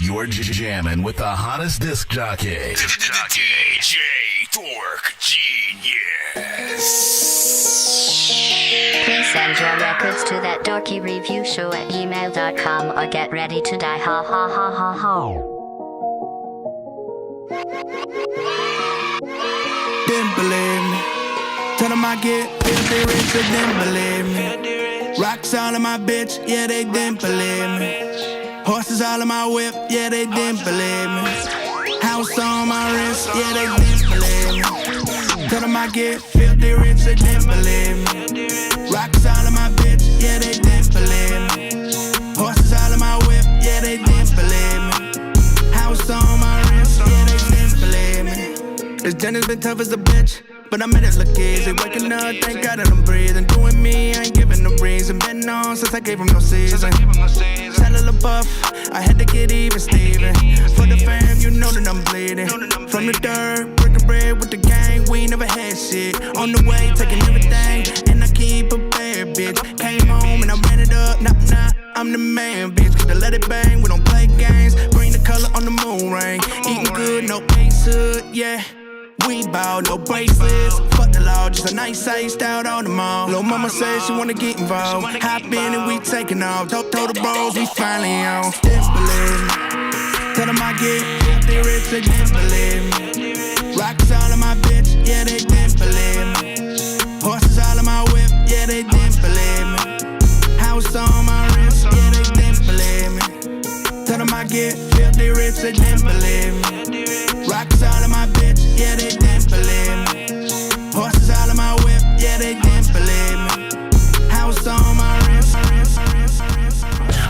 You're jamming with the hottest disc jockey. DJ Dork Genius. Please send your records to that dorky review show at gmail.com or get ready to die. Ha ha ha ha ha. Didn't believe me. Tell them I get filthy rich, they didn't believe me. Rocks all in my bitch, yeah, they didn't believe me. Horses all in my whip, yeah, they didn't believe me. House on my wrist, yeah, they didn't believe me. Tell them I get filthy rich, they didn't believe me. Rocks all in my bitch, yeah, they didn't believe me. Horses all in my whip, yeah, they didn't believe me. House on my wrist, yeah, they didn't believe me. This journey's been tough as a bitch, but I made it look easy. Waking up, thank God that I'm breathing. Doing me, I ain't giving no reason. Been on since I gave him no season. Saddle a buff, I had to get even, Steven. For the fam, you know that I'm bleeding. From the dirt, breaking bread with the gang. We ain't never had shit. On the way, taking everything, and I keep prepared, bitch. Came home and I ran it up, nah, I'm the man, bitch. Cause to let it bang, we don't play games. Bring the color on the moon ring. Eating good, no ace hood, yeah. We bout no bracelets, fuck the law, just a nice iced out on the mall. Lil' mama said she wanna get involved. Hop in and we taking off. Told the bros we finally on. Didn't believe me. Tell them I get filthy rich, they didn't believe me. Rocks all in my bitch, yeah, they didn't believe me. Horses all in my whip, yeah, they didn't believe me. House on my wrist, yeah, they didn't believe me. Tell them I get filthy rich, they didn't believe me. Rocks all in my bitch, yeah, they didn't believe me. Horses all in my whip, yeah, they didn't believe me. House on my wrist.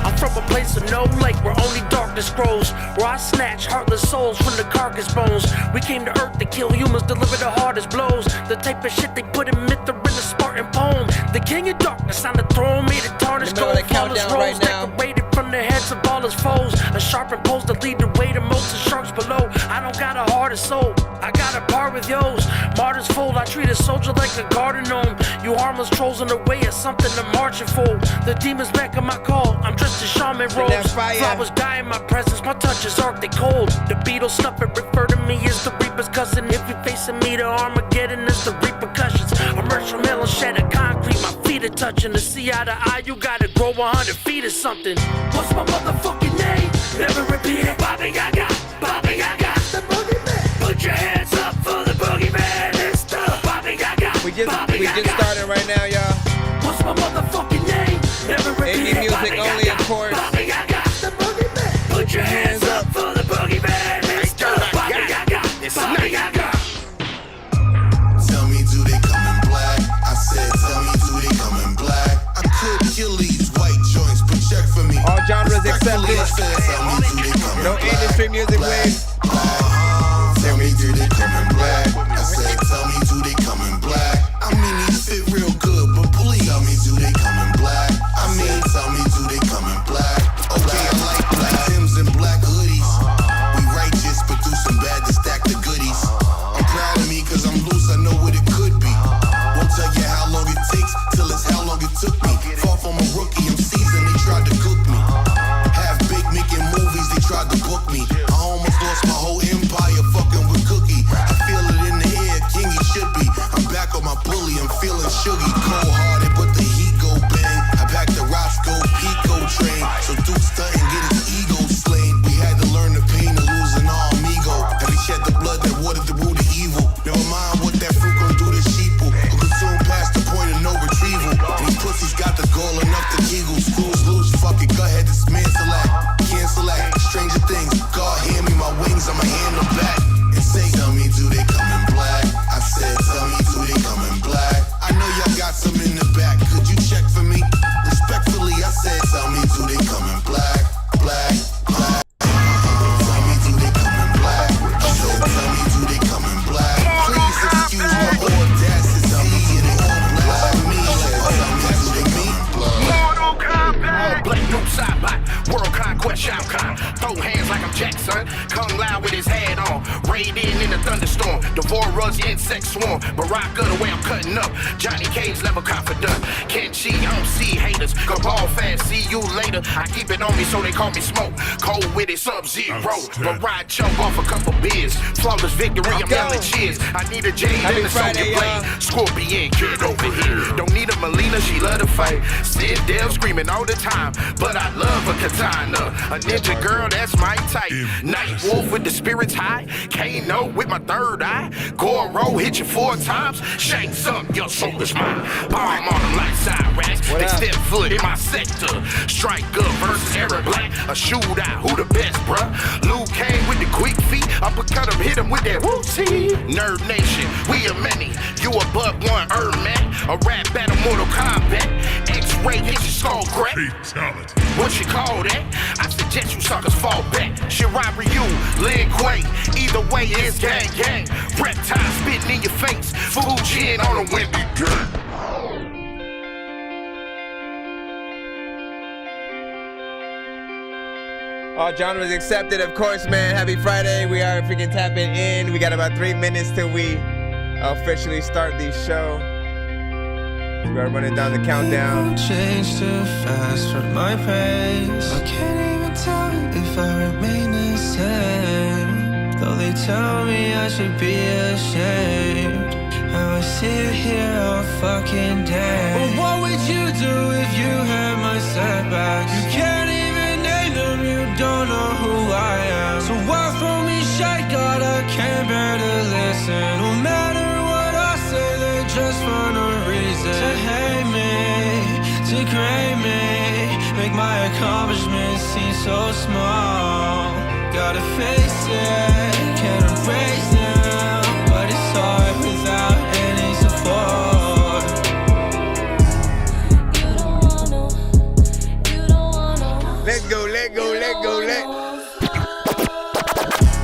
I'm from a place of no lake where only darkness grows, where I snatch heartless souls from the carcass bones. We came to earth to kill humans, deliver the hardest blows. The type of shit they put in myth or in a Spartan poem. The king of darkness on the throne made it tarnished gold. Flawless rolls decorated from the heads of all his foes. A sharpened post to lead the way to most of sharks below. I don't got a heart or soul, I got a part with yours. Martyrs fold, I treat a soldier like a garden gnome. You harmless trolls in the way of something to marching for. The demons back on my call, I'm dressed as shaman robes. Flowers die in my presence, my touch is arctic cold. The Beatles snuff it, refer to me as the Reaper's cousin. If you're facing me, the Armageddon is the repercussions. Emerge from hell and shed of concrete, my feet are touching. To see eye to eye, you gotta grow 100 feet or something. What's my motherfucking name? Never repeat it. Bobby Gaga, Bobby Gaga, the boogeyman. Put your hands up for the boogeyman. It's the Bobby Gaga. We just started right now, y'all. What's my motherfucking name? Never repeat it. Indie music Bobby only, Gaga, of course. Bobby Gaga, the boogeyman. Put your hands up for the boogeyman. It's the Bobby Gaga, Bobby Gaga. Tell me, do they come in black? I said, tell me, do they come in black? I could kill these white joints, but check for me. All genres accepted. No industry music waves. Tell me, do they come in black? I said, tell me, do they come in black? I mean, these fit real good, but please tell me, do they come in black? I mean, tell me, do they come in black? Okay, I like black Timbs and black hoodies. We righteous, but do some bad to stack the goodies. I'm proud of me, cause I'm loose, I know what it could be. Won't tell you how long it takes, till it's how long it took me. Far from a rookie, I'm seasoned, they tried to cook me. Half baked, making movies, they tried to book me. I almost lost my whole empire, fucking with Cookie. I feel it in the air, king he should be. I'm back on my bully, I'm feeling shuggy. Cold hearted, but the heat go bang. I packed the Roscoe Pico train, so Duke stunt and get his ego slain. We had to learn the pain of losing our amigo. And we shed the blood that watered the root of evil. Never mind what that fruit gon' do to sheeple. Who could soon pass the point of no retrieval. And these pussies got the goal enough to giggle. Screws loose, fuck it, go ahead, dismantle that. Cancel that, stranger things. God hand me my wings, I'ma hand them back. And say, tell me, do they come in black? I said, tell me, do they come in black? I know y'all got some in the back, could you check for me? Respectfully, I said, tell me, do they come in black? Black, black. Tell me, do they come in black? I said, tell me, do they come in black? Please excuse my audacity. It ain't all black. Me, tell me, do they come in black? Mortal Kombat. Black no side-by. World conquest, Shao Kahn. Throw hands like I'm Jackson. Kung Lao with his head on. sprayed in a thunderstorm. Devourers, insect swarm. Baraka, the way I'm cutting up. Johnny Cage level confident. Can't cheat, I don't see haters. Go ball fast, see you later. I keep it on me so they call me smoke. Cold with it, Sub-Zero. But ride jump off a couple beers. Flawless victory, I'm yelling cheers. I need a Jade and a Sonya Blade. Scorpion, get over here. Don't need a Melina, she love to fight. Sid Dale screaming all the time. But I love a katana. A ninja girl, that's my type. Night Wolf with the spirits high. Kano with my third eye. Goro hit you 4 times. Shanks up, your soul is mine. Palm on them like side racks. They step foot in my sector. Strike up versus Eric Black. A shootout, who the best, bruh? Luke Kane with the quick feet. Uppercut him, hit him with that whoopsie. Nerd Nation, we are many. You a but one man. A rap battle, Mortal Kombat. X-ray hit your skull crack. What you call that? I suggest you suckers fall back. Shirai Ryu, Lin Kuei. Either way, it's gang gang. Reptile spitting in your face. Fujin on a wimpy girl. All genres accepted, of course, man. Happy Friday. We are freaking tapping in. We got about 3 minutes till we officially start the show. We are running down the countdown. Change too fast for my pace. I can't even tell if I remain the same. Though they tell me I should be ashamed. How I sit here all fucking day. But what would you do if you had my setbacks? You can't even name them, you don't know who I am. So why throw me shit, God, I can't bear to listen. No matter what I say, they just find a reason to hate me, to grade me, make my accomplishments seem so small. Gotta face it, can't erase them, but it's hard without any support. Let's go, let go, let go, let.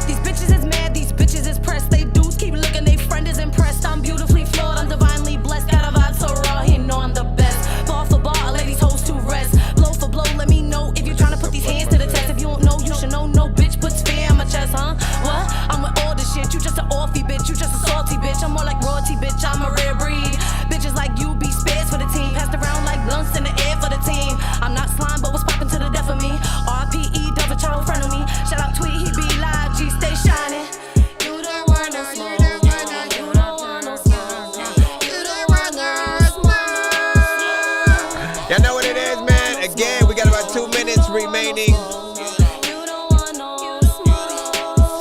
These bitches is mad, these bitches is pressed. They dudes keep looking, they friend is impressed. I'm beautifully flawed, I'm divinely blessed. Got a vibe so raw, he know I'm the best. Ball for ball, ladies hoes to rest. Blow for blow, let me know if you're trying to put these hands to the test. If you don't know, you should know. No bitch puts fear on my chest, huh? What? I'm with all this shit. You just an offie bitch, you just a salty bitch. I'm more like royalty, bitch. I'm a rare breed. Bitches like you be spares for the team. Passed around like blunts in the air for the team. I'm not slime, but what's poppin' to the death of me? RPE, double child in front of me. Shout out Tweet, he be live. G, stay shining. You don't want no smoke. You don't want no smoke. You don't want no smoke. Y'all know what it is, man. Again, we got about 2 minutes remaining.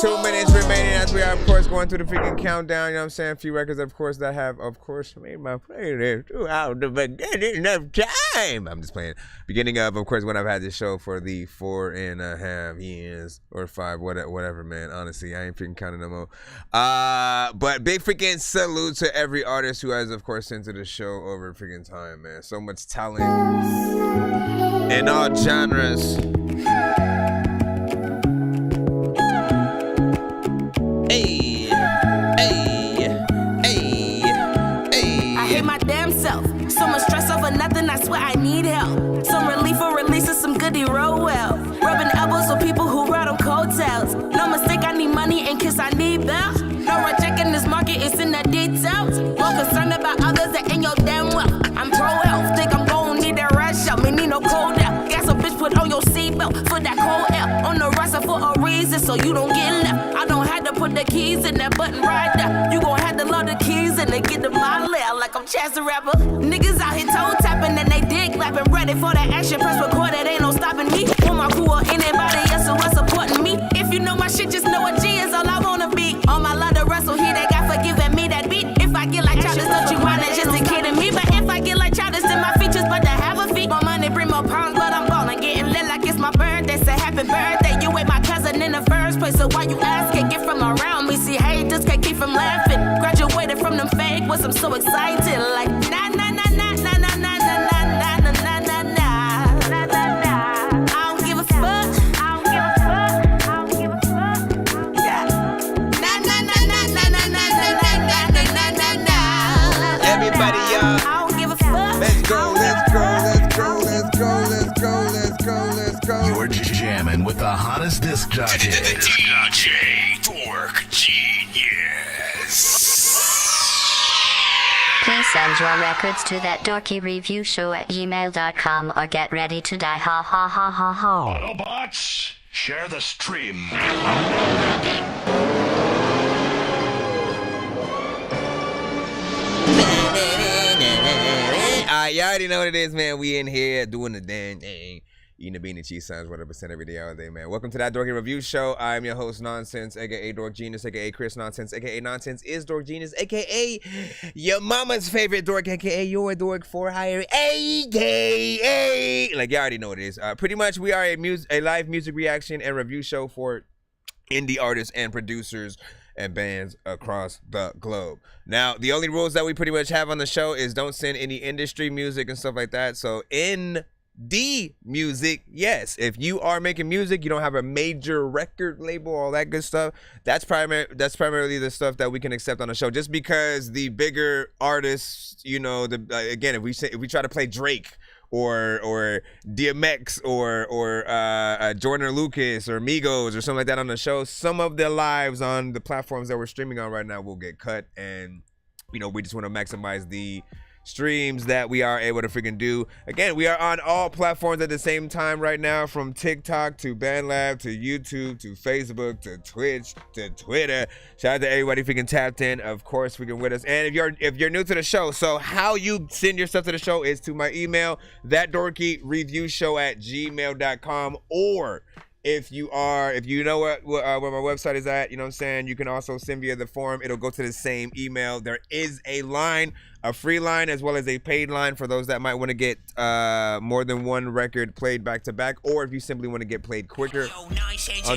2 minutes remaining as we are, of course, going through the freaking countdown. You know what I'm saying? A few records, of course, that have, of course, made my playlist throughout the beginning of time. I'm just playing. Beginning of course, when I've had this show for the 4.5 years or 5, whatever, man. Honestly, I ain't freaking counting no more. But big freaking salute to every artist who has, of course, sent to the show over freaking time, man. So much talent in all genres. Hey, hey, hey, hey. I hate my damn self. So much stress over nothing, I swear I need help. Some relief or releases, some goodie roll well. Rubbing elbows with people who ride on coattails. No mistake, I need money and kiss, I need bells. No rejecting this market, it's in the details. More concerned about others that ain't your damn well. I'm pro-health, think I'm gon' need that rush out. Me need no cold out. Gas a bitch, put on your seatbelt for that cold air. On the roster for a reason, so you don't get left. I don't have to put the keys in that button right there. You gon' have to load the keys and they get to my lair like I'm Chance the Rapper. Niggas out here toe tapping and they dick clapping. Ready for that action, press record, it ain't no stopping me. Want my crew or anybody else who was supporting me. If you know my shit, just know a G is all I wanna be. On my lot of wrestle here, they got forgiving me that beat. If I get like Childish, don't you mind it, just a kidding me. But if I get like Childish, then my features but to have a feet. More money, bring more pounds, but I'm ballin', getting lit like it's my birthday. Say happy birthday, you ain't my cousin in the first place. So why you ask? Can't get from around me, see haters can't keep from laughing. Graduated from them fake ones, I'm so excited. Like na na na na na na na na na na na na na. I don't give a fuck. I don't give a fuck. I don't give a fuck. Yeah. Na na na na na na na na na na na na. Everybody, y'all. I don't give a fuck. Let's go, let's go, let's go, let's go, let's go, let's go, let's go. You're jamming with the hottest disc jockey. DJ Dork. Dork Genius. Please send your records to that dorky review show at gmail.com or get ready to die. Ha ha ha ha ha. Autobots, share the stream. Y'all already know what it is, man. We in here doing the damn thing. Eating the bean and cheese signs 100% every day, all day, man. Welcome to that Dorky Review Show. I'm your host, Nonsenze, aka Dork Genius, aka Chris Nonsenze, aka Nonsenze is Dork Genius, aka your mama's favorite dork, aka your dork for hire, aka like y'all already know what it is. Pretty much, we are a live music reaction and review show for indie artists and producers and bands across the globe. Now, the only rules that we pretty much have on the show is don't send any industry music and stuff like that. So in the music, yes, if you are making music, you don't have a major record label, all that good stuff, that's primarily the stuff that we can accept on the show. Just because the bigger artists, you know, again, if we try to play Drake or DMX or Jordan or Lucas or Migos or something like that on the show, some of their lives on the platforms that we're streaming on right now will get cut, and you know, we just want to maximize the streams that we are able to freaking do. Again, we are on all platforms at the same time right now, from TikTok to BandLab to YouTube to Facebook to Twitch to Twitter. Shout out to everybody freaking tapped in, of course, freaking with us. And if you're new to the show, so how you send your stuff to the show is to my email, thatdorkyreviewshow@gmail.com, or if you know where my website is at, you know what I'm saying, you can also send via the form. It'll go to the same email. There is a line, a free line, as well as a paid line for those that might want to get more than one record played back to back, or if you simply want to get played quicker on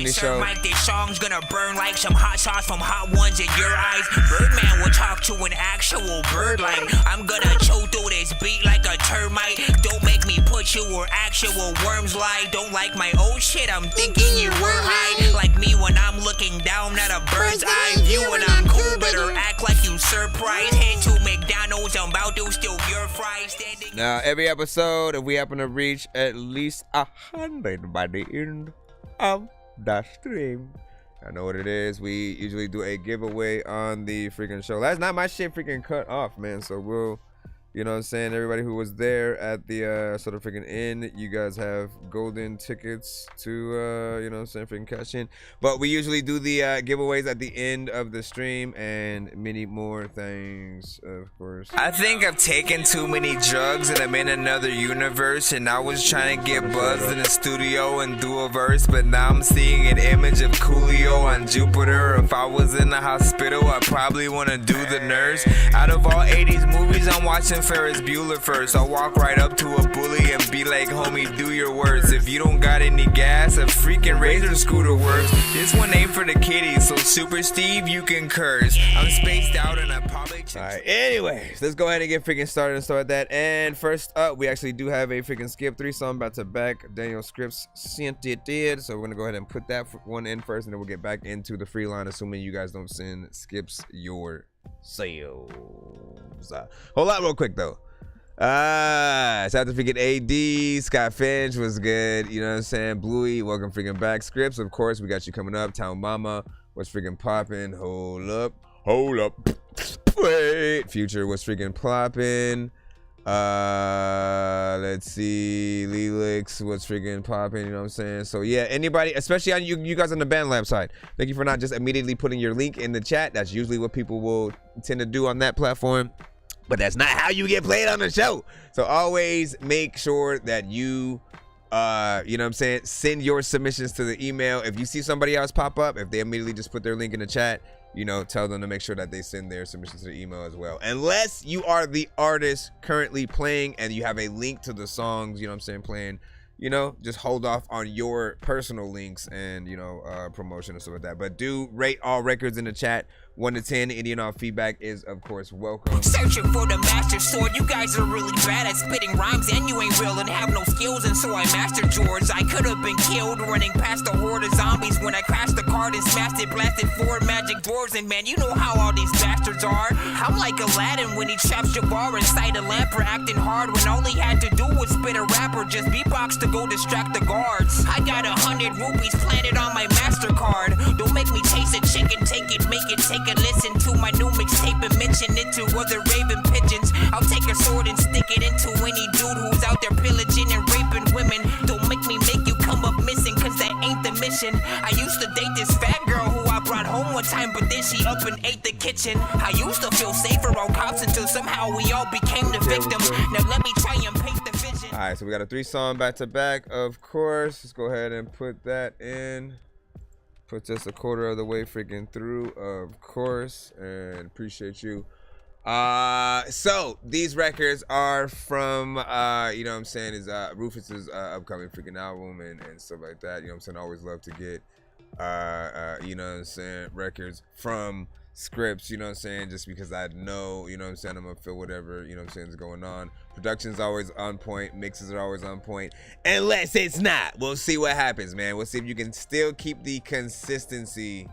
the show. This song's gonna burn like some hot sauce from Hot Ones in your eyes. Birdman will talk to an actual bird like I'm gonna chew through this beat like a termite. Don't make me put you where actual worms lie. Don't like my old shit, I'm thinking you were high. Like me when I'm looking down at a bird's eye view, and I'm cool, better act like you surprised. Head to McDonald's, I'm about to steal your fries. Now, every episode, if we happen to reach at least 100 by the end of the stream, I know what it is. We usually do a giveaway on the freaking show. That's not my shit freaking cut off, man. So we'll, you know what I'm saying, everybody who was there at the sort of freaking end, you guys have golden tickets to, you know what I'm saying, freaking cash in. But we usually do the giveaways at the end of the stream and many more things, of course. I think I've taken too many drugs and I'm in another universe, and I was trying to get buzzed in the studio and do a verse, but now I'm seeing an image of Coolio on Jupiter. If I was in the hospital, I'd probably want to do the nurse. Out of all 80s movies, I'm watching Ferris Bueller first. I'll walk right up to a bully and be like, homie, do your worst. If you don't got any gas, a freaking razor scooter works. This one ain't for the kiddies, so Super Steve, you can curse. I'm spaced out and I probably... Alright, anyways, let's go ahead and get freaking started and start that. And first up, we actually do have a freaking skip 3 song back to back. Daniel Scripps sent it in, so we're gonna go ahead and put that one in first, and then we'll get back into the free line, assuming you guys don't send skips your sales. Hold on real quick though. Shout out to freaking AD. Scott Finch was good, you know what I'm saying. Bluey, welcome freaking back. Scripps, of course, we got you coming up. Town Mama, what's freaking popping? Hold up. Wait. Future, what's freaking plopping? Let's see, Lelix, what's freaking popping, you know what I'm saying? So yeah, anybody, especially on you guys on the BandLab side, thank you for not just immediately putting your link in the chat. That's usually what people will tend to do on that platform, but that's not how you get played on the show. So always make sure that you you know what I'm saying, send your submissions to the email. If you see somebody else pop up, if they immediately just put their link in the chat, you know, tell them to make sure that they send their submissions to the email as well. Unless you are the artist currently playing and you have a link to the songs, you know what I'm saying, playing, you know, just hold off on your personal links and, you know, promotion and stuff like that. But do rate all records in the chat 1 to 10. Any and all feedback is, of course, welcome. Searching for the master sword. You guys are really bad at spitting rhymes, and you ain't real and have no skills, and so I mastered yours. I could have been killed running past a horde of zombies when I crashed the card and smashed it, blasted 4 magic doors, and man, you know how all these bastards are. I'm like Aladdin when he traps Jabbar inside a lamp for acting hard when all he had to do was spit a rap or just beatbox to go distract the guards. I got 100 rupees planted on my MasterCard. Don't make me taste a chicken, take make it, take a listen to my new mixtape and mention it to other raven pigeons. I'll take a sword and stick it into any dude who's out there pillaging and raping women. Don't make me make you come up missing, cause that ain't the mission. I used to date this fat girl who I brought home one time, but then she up and ate the kitchen. I used to feel safer on cops until somehow we all became the victims. Now let me try and paint the vision. All right, so we got a 3-song back to back, of course. Let's go ahead and put that in. Put just a quarter of the way freaking through, of course, and appreciate you. So these records are from, you know what I'm saying, is Rufus's upcoming freaking album and stuff like that. You know what I'm saying? I always love to get, you know what I'm saying, records from scripts, you know what I'm saying, just because I know, you know what I'm saying, I'm gonna feel whatever, you know what I'm saying, is going on. Production's always on point, mixes are always on point, unless it's not. We'll see what happens, man. We'll see if you can still keep the consistency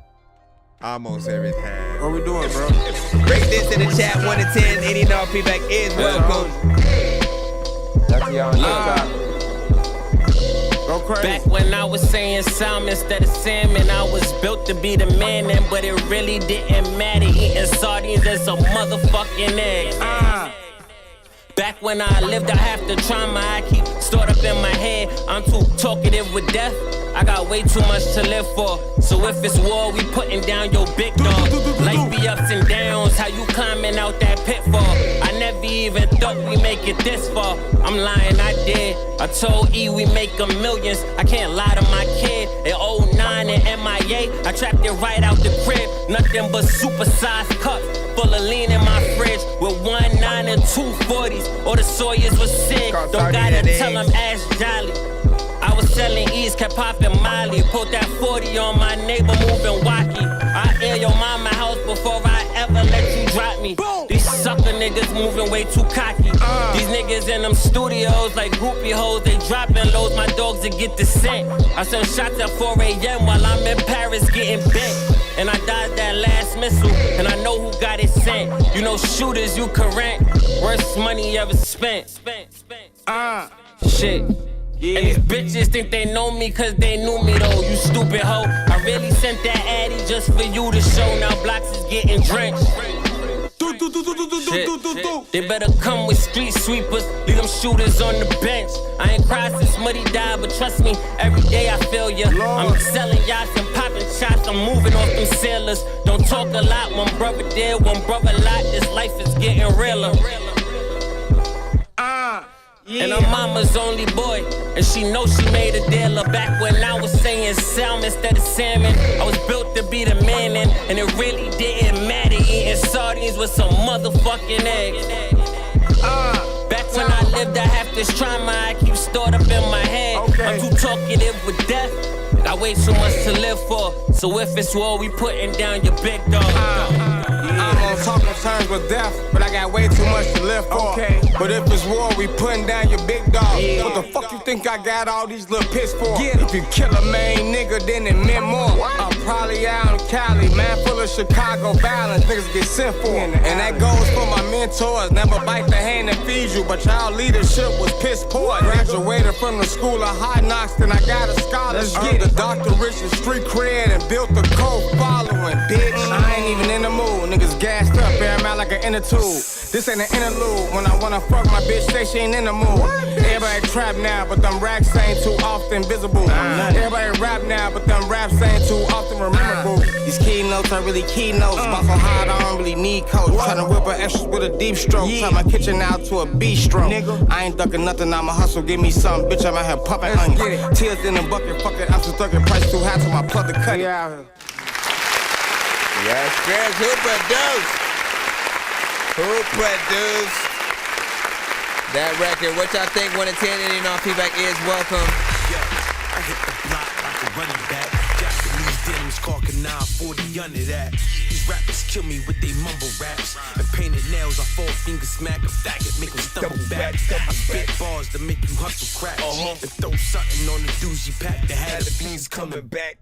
almost every time. What we doing, bro? Rate this in the chat, 1 to 10. Any and all feedback is welcome. That's y'all on top. Go crazy. Back when I was saying salmon instead of salmon, I was built to be the man, and but it really didn't matter. Eating sardines and some motherfucking eggs. Back when I lived, I have the trauma I keep stored up in my head. I'm too talkative with death. I got way too much to live for. So if it's war, we putting down your big dog. Life be ups and downs, how you climbing out that pitfall. I never even thought we make it this far. I'm lying, I did. I told E we make a millions. I can't lie to my kid. In 09 and MIA, I trapped it right out the crib. Nothing but supersized cups. Full of lean in my fridge with 1 9 and 2 40s. All the Sawyers was sick. Don't gotta tell them ask Jolly. I was selling E's, kept popping Molly. Pulled that 40 on my neighbor moving wacky. I air your mama house before I ever let you drop me. These sucker niggas moving way too cocky. These niggas in them studios like groupie hoes. They dropping loads, my dogs that get the scent. I send shots at 4 a.m. while I'm in Paris getting bent. And I dodged that last missile, and I know who got it sent. You know shooters you can rent. Worst money ever spent. Shit. Yeah. And these bitches think they know me cause they knew me though, you stupid hoe. I really sent that addy just for you to show. Now blocks is getting drenched. Shit. They better come with street sweepers, leave them shooters on the bench. I ain't cried since Muddy died, but trust me, every day I feel ya. I'm selling yachts and popping shots, I'm moving off them sailors. Don't talk a lot, one brother dead, one brother lot. This life is getting realer. Yeah. And her mama's only boy, and she knows she made a dealer. Back when I was saying salmon instead of salmon, I was built to be the man, and it really didn't matter. Eating sardines with some motherfucking eggs. Back when I lived, I have this trauma I keep stored up in my head. I'm too talkative with death. Got way too much to live for. So if it's war, we putting down your big dog. I'm on talking terms with death, but I got way too much to live for. But if it's war, we putting down your big dog. What the fuck you think I got all these little pits for? If you kill a main nigga, then it meant more. I'm probably out in Cali, man, full of Chicago balance. Niggas get sent for. And that goes for my mentors. Never bite the hand that feeds you, but y'all leadership was piss poor. Graduated from the school of hard knocks, then I got a scholarship. Earned the doctorate in street cred and built a cult following, bitch. I ain't even in the mood. Niggas gassed up, air them out like an inner tube. This ain't an interlude. When I wanna fuck my bitch, say she ain't in the mood. Everybody trap now, but them racks ain't too often visible. Everybody rap now, but them raps ain't too often rememberable. These keynotes are really keynotes. Ball so hard, I don't really need coach. Tryna whip her extras with a deep stroke. Turn my kitchen out to a bistro. I ain't ducking nothing, I'ma hustle. Give me something, bitch, I'm out here pumping onions. Tears in the bucket, fuck it, I'm so stuck in price too high till my plug to cut it. Yes, Chris, who produced? Who produced that record? What y'all think? 1 to 10, any and all feedback is welcome. Yo, I hit the block like a running back. Japanese denims, Carca 940 under that. These rappers kill me with they mumble raps. And painted nails, I 4-finger smack a faggot, make them stumble back. I spit bars to make you hustle crack. And throw something on the doozy pack to have the beans coming back.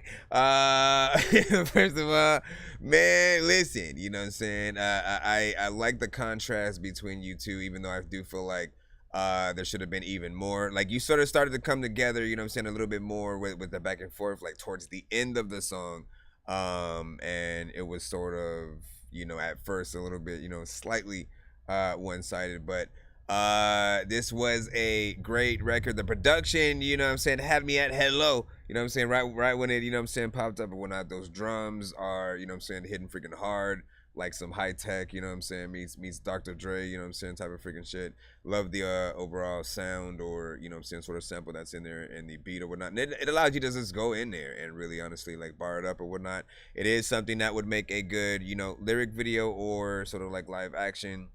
First of all, man, listen, you know what I'm saying? I like the contrast between you two, even though I do feel like there should have been even more. Like, you sort of started to come together, you know what I'm saying, a little bit more with the back and forth, like towards the end of the song. And it was sort of, you know, at first a little bit, you know, slightly one-sided, but this was a great record. The production, you know what I'm saying, had me at hello, you know what I'm saying, right when it, you know what I'm saying, popped up and whatnot. Those drums are, you know what I'm saying, hitting freaking hard, like some high tech, you know what I'm saying, meets Dr. Dre, you know what I'm saying, type of freaking shit. Love the overall sound, or, you know what I'm saying, sort of sample that's in there and the beat or whatnot. And it allows you to just go in there and really honestly like bar it up or whatnot. It is something that would make a good, you know, lyric video or sort of like live action.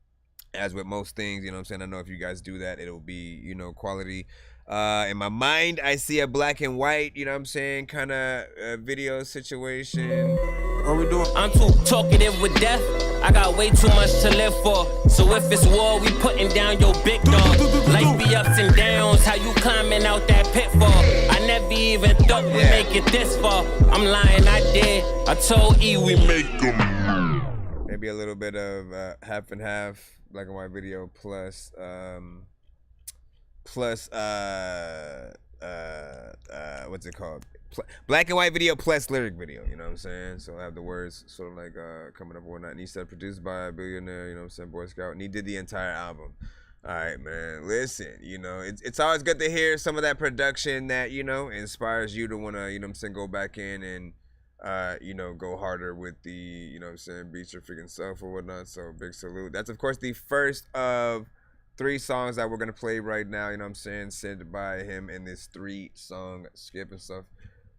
As with most things, you know what I'm saying, I know if you guys do that, it'll be, you know, quality. In my mind, I see a black and white, you know what I'm saying, kind of video situation. What we doing? I'm too talkative with death. I got way too much to live for. So if it's war, we putting down your big dog. Life be ups and downs, how you climbing out that pitfall. I never even thought we'd make it this far. I'm lying, I did. I told E we make them. Maybe a little bit of half and half, black and white video plus what's it called? Black and white video plus lyric video, you know what I'm saying? So I have the words sort of like coming up and whatnot. And he said produced by a billionaire, you know what I'm saying, Boy Scout, and he did the entire album. All right, man, listen, you know, it's always good to hear some of that production that, you know, inspires you to want to, you know what I'm saying, go back in and you know, go harder with the, you know what I'm saying, beat your freaking self or whatnot. So big salute. That's of course the first of 3 songs that we're gonna play right now, you know what I'm saying, sent by him in this 3-song skip and stuff.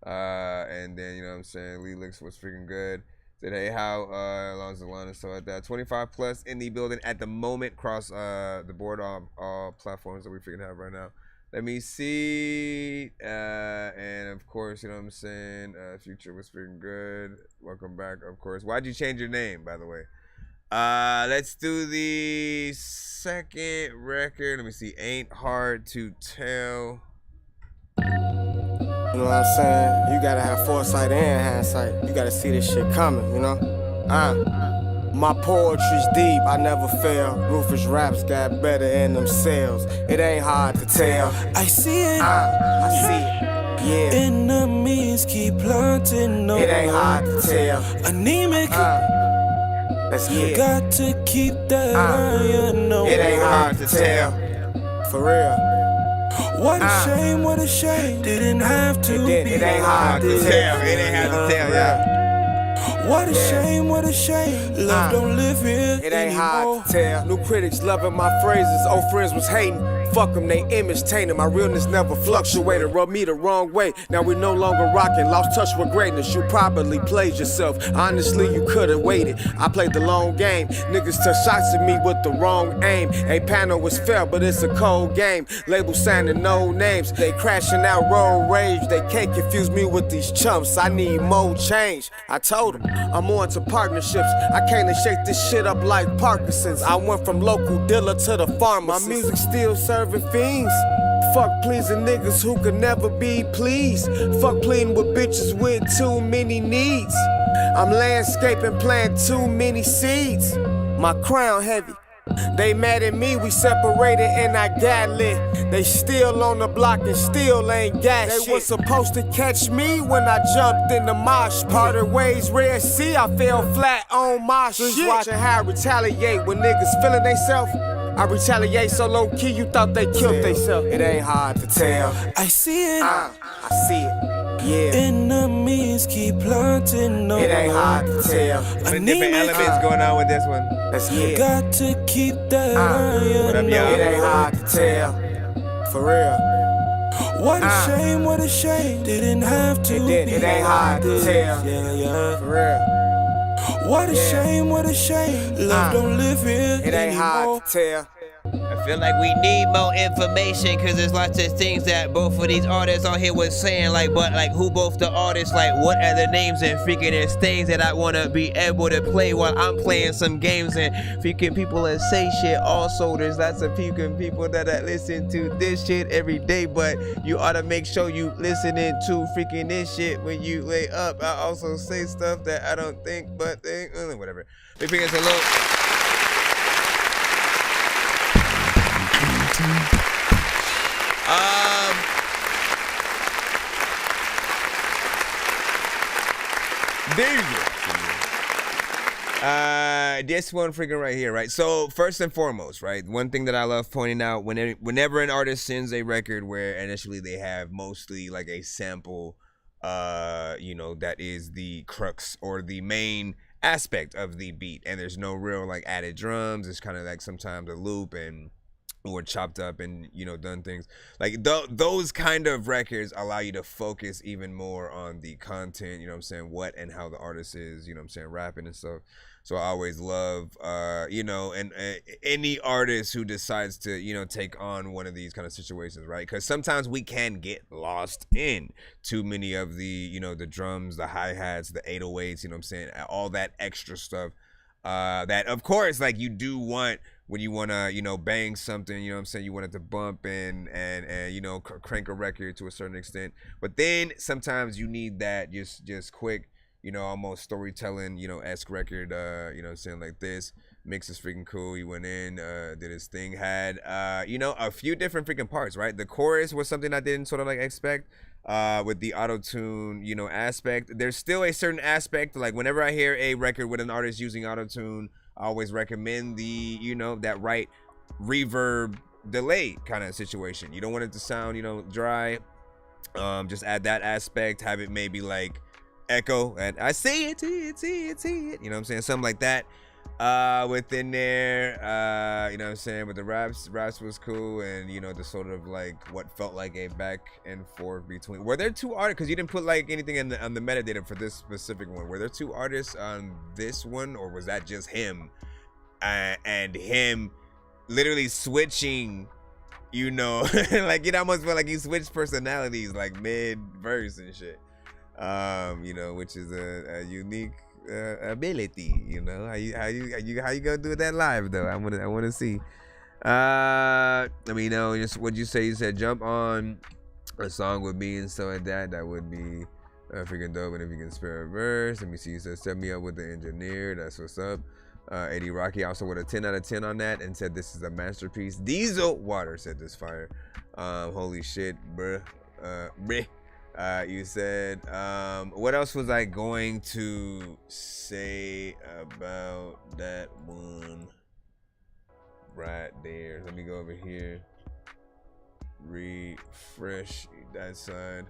And then, you know what I'm saying, Lyrics was freaking good. Said, hey, how along the line and stuff like that. 25 plus in the building at the moment, across the board on all platforms that we freaking have right now. Let me see. And of course, you know what I'm saying, Future was freaking good. Welcome back, of course. Why'd you change your name, by the way? Let's do the second record. Let me see. Ain't Hard to Tell. You know what I'm saying? You gotta have foresight and hindsight. You gotta see this shit coming, you know? My poetry's deep, I never fail. Rufus raps got better in them sales. It ain't hard to tell. I see it. I see it. Yeah. Enemies keep planting. No, it ain't hard to tell. Anemic. Let's get it. Got to keep that iron. No, it ain't hard to tell. For real. What a shame, what a shame. Didn't have to be. It ain't hard to tell. It ain't hard to tell, yeah. What a shame, what a shame. Love don't live here. It ain't hard to tell. New critics loving my phrases. Old friends was hating. Fuck them, they image tainted. My realness never fluctuated. Rubbed me the wrong way. Now we no longer rocking. Lost touch with greatness. You probably played yourself. Honestly, you could've waited. I played the long game. Niggas took shots at me with the wrong aim. A panel was fair, but it's a cold game. Label signing no names. They crashing out road rage. They can't confuse me with these chumps. I need more change. I told them I'm on to partnerships. I came to shake this shit up like Parkinson's. I went from local dealer to the pharmacist. My music still serving fiends. Fuck pleasing niggas who could never be pleased. Fuck pleading with bitches with too many needs. I'm landscaping, planting too many seeds. My crown heavy. They mad at me, we separated and I got lit. They still on the block and still ain't got shit. They was supposed to catch me when I jumped in the mosh pit. Parted ways, Red Sea, I fell flat on my shit. Watching how I retaliate when niggas feeling they self. I retaliate so low key, you thought they killed theyself. It ain't hard to tell. I see it. I see it. Yeah. Enemies keep planting. No, it ain't hard to tell. Some different elements going on with this one. Let's get it. Got to keep that iron. What up, y'all? It ain't hard to tell. For real. What a shame, what a shame. Didn't have to be. It ain't hard to tell. Yeah. For real. What a shame, what a shame. Love don't live here. It ain't hard to tell. I feel like we need more information, cause there's lots of things that both of these artists on here was saying, like, but like who both the artists, like what are the names, and freaking there's things that I wanna be able to play while I'm playing some games, and freaking people that say shit. Also, there's lots of freaking people that listen to this shit every day, but you ought to make sure you listening to freaking this shit when you lay up. I also say stuff that I don't think, but whatever. We think it's a little. This one freaking right here, right? So first and foremost, right? One thing that I love pointing out whenever an artist sends a record where initially they have mostly like a sample, that is the crux or the main aspect of the beat, and there's no real like added drums. It's kind of like sometimes a loop and or chopped up and done things like those kind of records allow you to focus even more on the content, what and how the artist is, rapping and stuff. So I always love and any artist who decides to take on one of these kind of situations, right? Because sometimes we can get lost in too many of the the drums, the hi-hats, the 808s, all that extra stuff that of course like you do want when you want to, bang something, you want it to bump and crank a record to a certain extent. But then sometimes you need that just quick, almost storytelling, esque record, like this. Mix is freaking cool. He went in, did his thing, had, a few different freaking parts, right? The chorus was something I didn't sort of like expect. With the auto-tune, aspect. There's still a certain aspect, like whenever I hear a record with an artist using auto-tune, I always recommend the, that right reverb delay kind of situation. You don't want it to sound, dry. Just add that aspect, have it maybe like echo, and I see it, see it, something like that. Within there, but the raps was cool, and the sort of like what felt like a back and forth between. Were there two artists? Because you didn't put like anything on the metadata for this specific one. Were there two artists on this one, or was that just him and him literally switching? Like it almost felt like he switched personalities like mid verse and shit. Which is a unique ability. How you gonna do that live though? I want to see. Let me know just what you say. You said jump on a song with me and stuff like that. That would be freaking dope. And if you can spare a verse, let me see. You said set me up with the engineer. That's what's up. Eddie Rocky also with a 10 out of 10 on that and said this is a masterpiece. Diesel Water said this fire. Holy shit, bruh. You said, what else was I going to say about that one right there? Let me go over here. Refresh that side.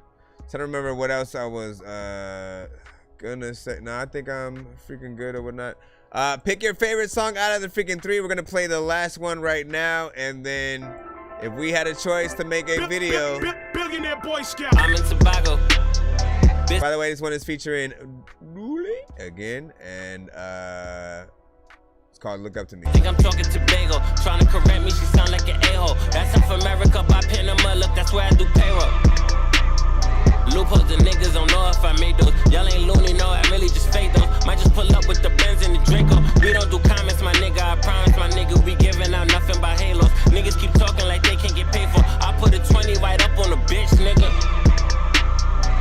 Trying to remember what else I was gonna say. No, I think I'm freaking good or whatnot. Pick your favorite song out of the freaking three. We're gonna play the last one right now, and then if we had a choice to make a video. Billionaire Boy Scout. I'm in Tobago. By the way, this one is featuring Dooley again, and it's called Look Up to Me. Think I'm talking to Bagel, trying to correct me, she sound like an a-hole. That's South America by Panama, look, that's where I do payroll. Loopholes, the niggas don't know if I made those. Y'all ain't loony, no, I really just fake those. Might just pull up with the Benz and the Draco. We don't do comments, my nigga, I promise, my nigga, we giving out nothing but halos. Niggas keep talking like they can't get paid for. I put a 20 right up on the bitch, nigga.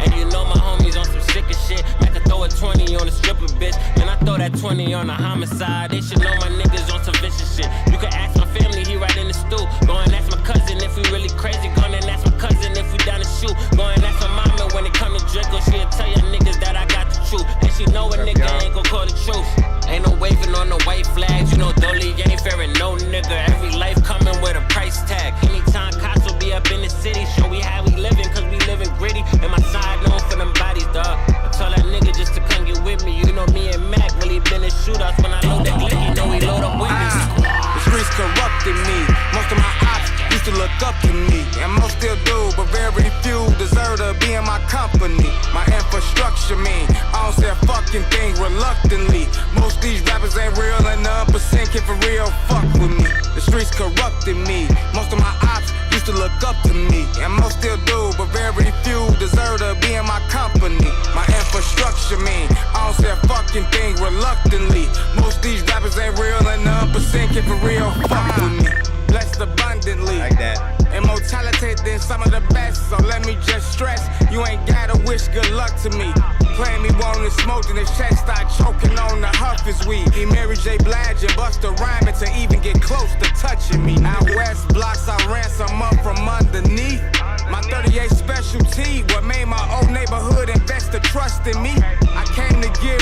And you know my homies on some sicker shit. Man, I throw a 20 on a stripper, bitch. Man, I throw that 20 on a homicide. They should know my niggas on some vicious shit. You can ask my family, he right in the stool. Go and ask my cousin if we really crazy. Go and ask my cousin if we down to shoot. Go and ask my mama when it come to Draco. She'll tell ya niggas that I got the truth. And she know a nigga ain't gon' call the truth. Ain't no waving on the white flags. You know Dolly ain't fearing no nigga. Every life coming with a price tag. Anytime cops will be up in the city, show we how we living, cause we living gritty. And my side known for them bodies, dog. I told that nigga just to come get with me. You know me and Mac really been in shootouts. When I load that clip, you know we load up with me. The streets corrupted me. Most of my ops used to look up to me, and most still do, but very few deserve to be in my company. My infrastructure mean I don't say a fucking thing reluctantly. Most these rappers ain't real and none percent can for real fuck with me. The streets corrupted me. Most of my ops used to look up to me, and most still do, but very few deserve to be in my company. My infrastructure mean I don't say a fucking thing reluctantly. Most these rappers ain't real and none percent can for real fuck with me. Blessed abundantly. Like that. Immortality than some of the best, so let me just stress, you ain't gotta wish good luck to me. Playing me wanting smoke and his chest start choking on the huff as weed. He Mary J. Blige and Busta Rhymes to even get close to touching me. Out west blocks I ransom up from underneath. My 38 specialty, what made my old neighborhood invest the trust in me. I came to give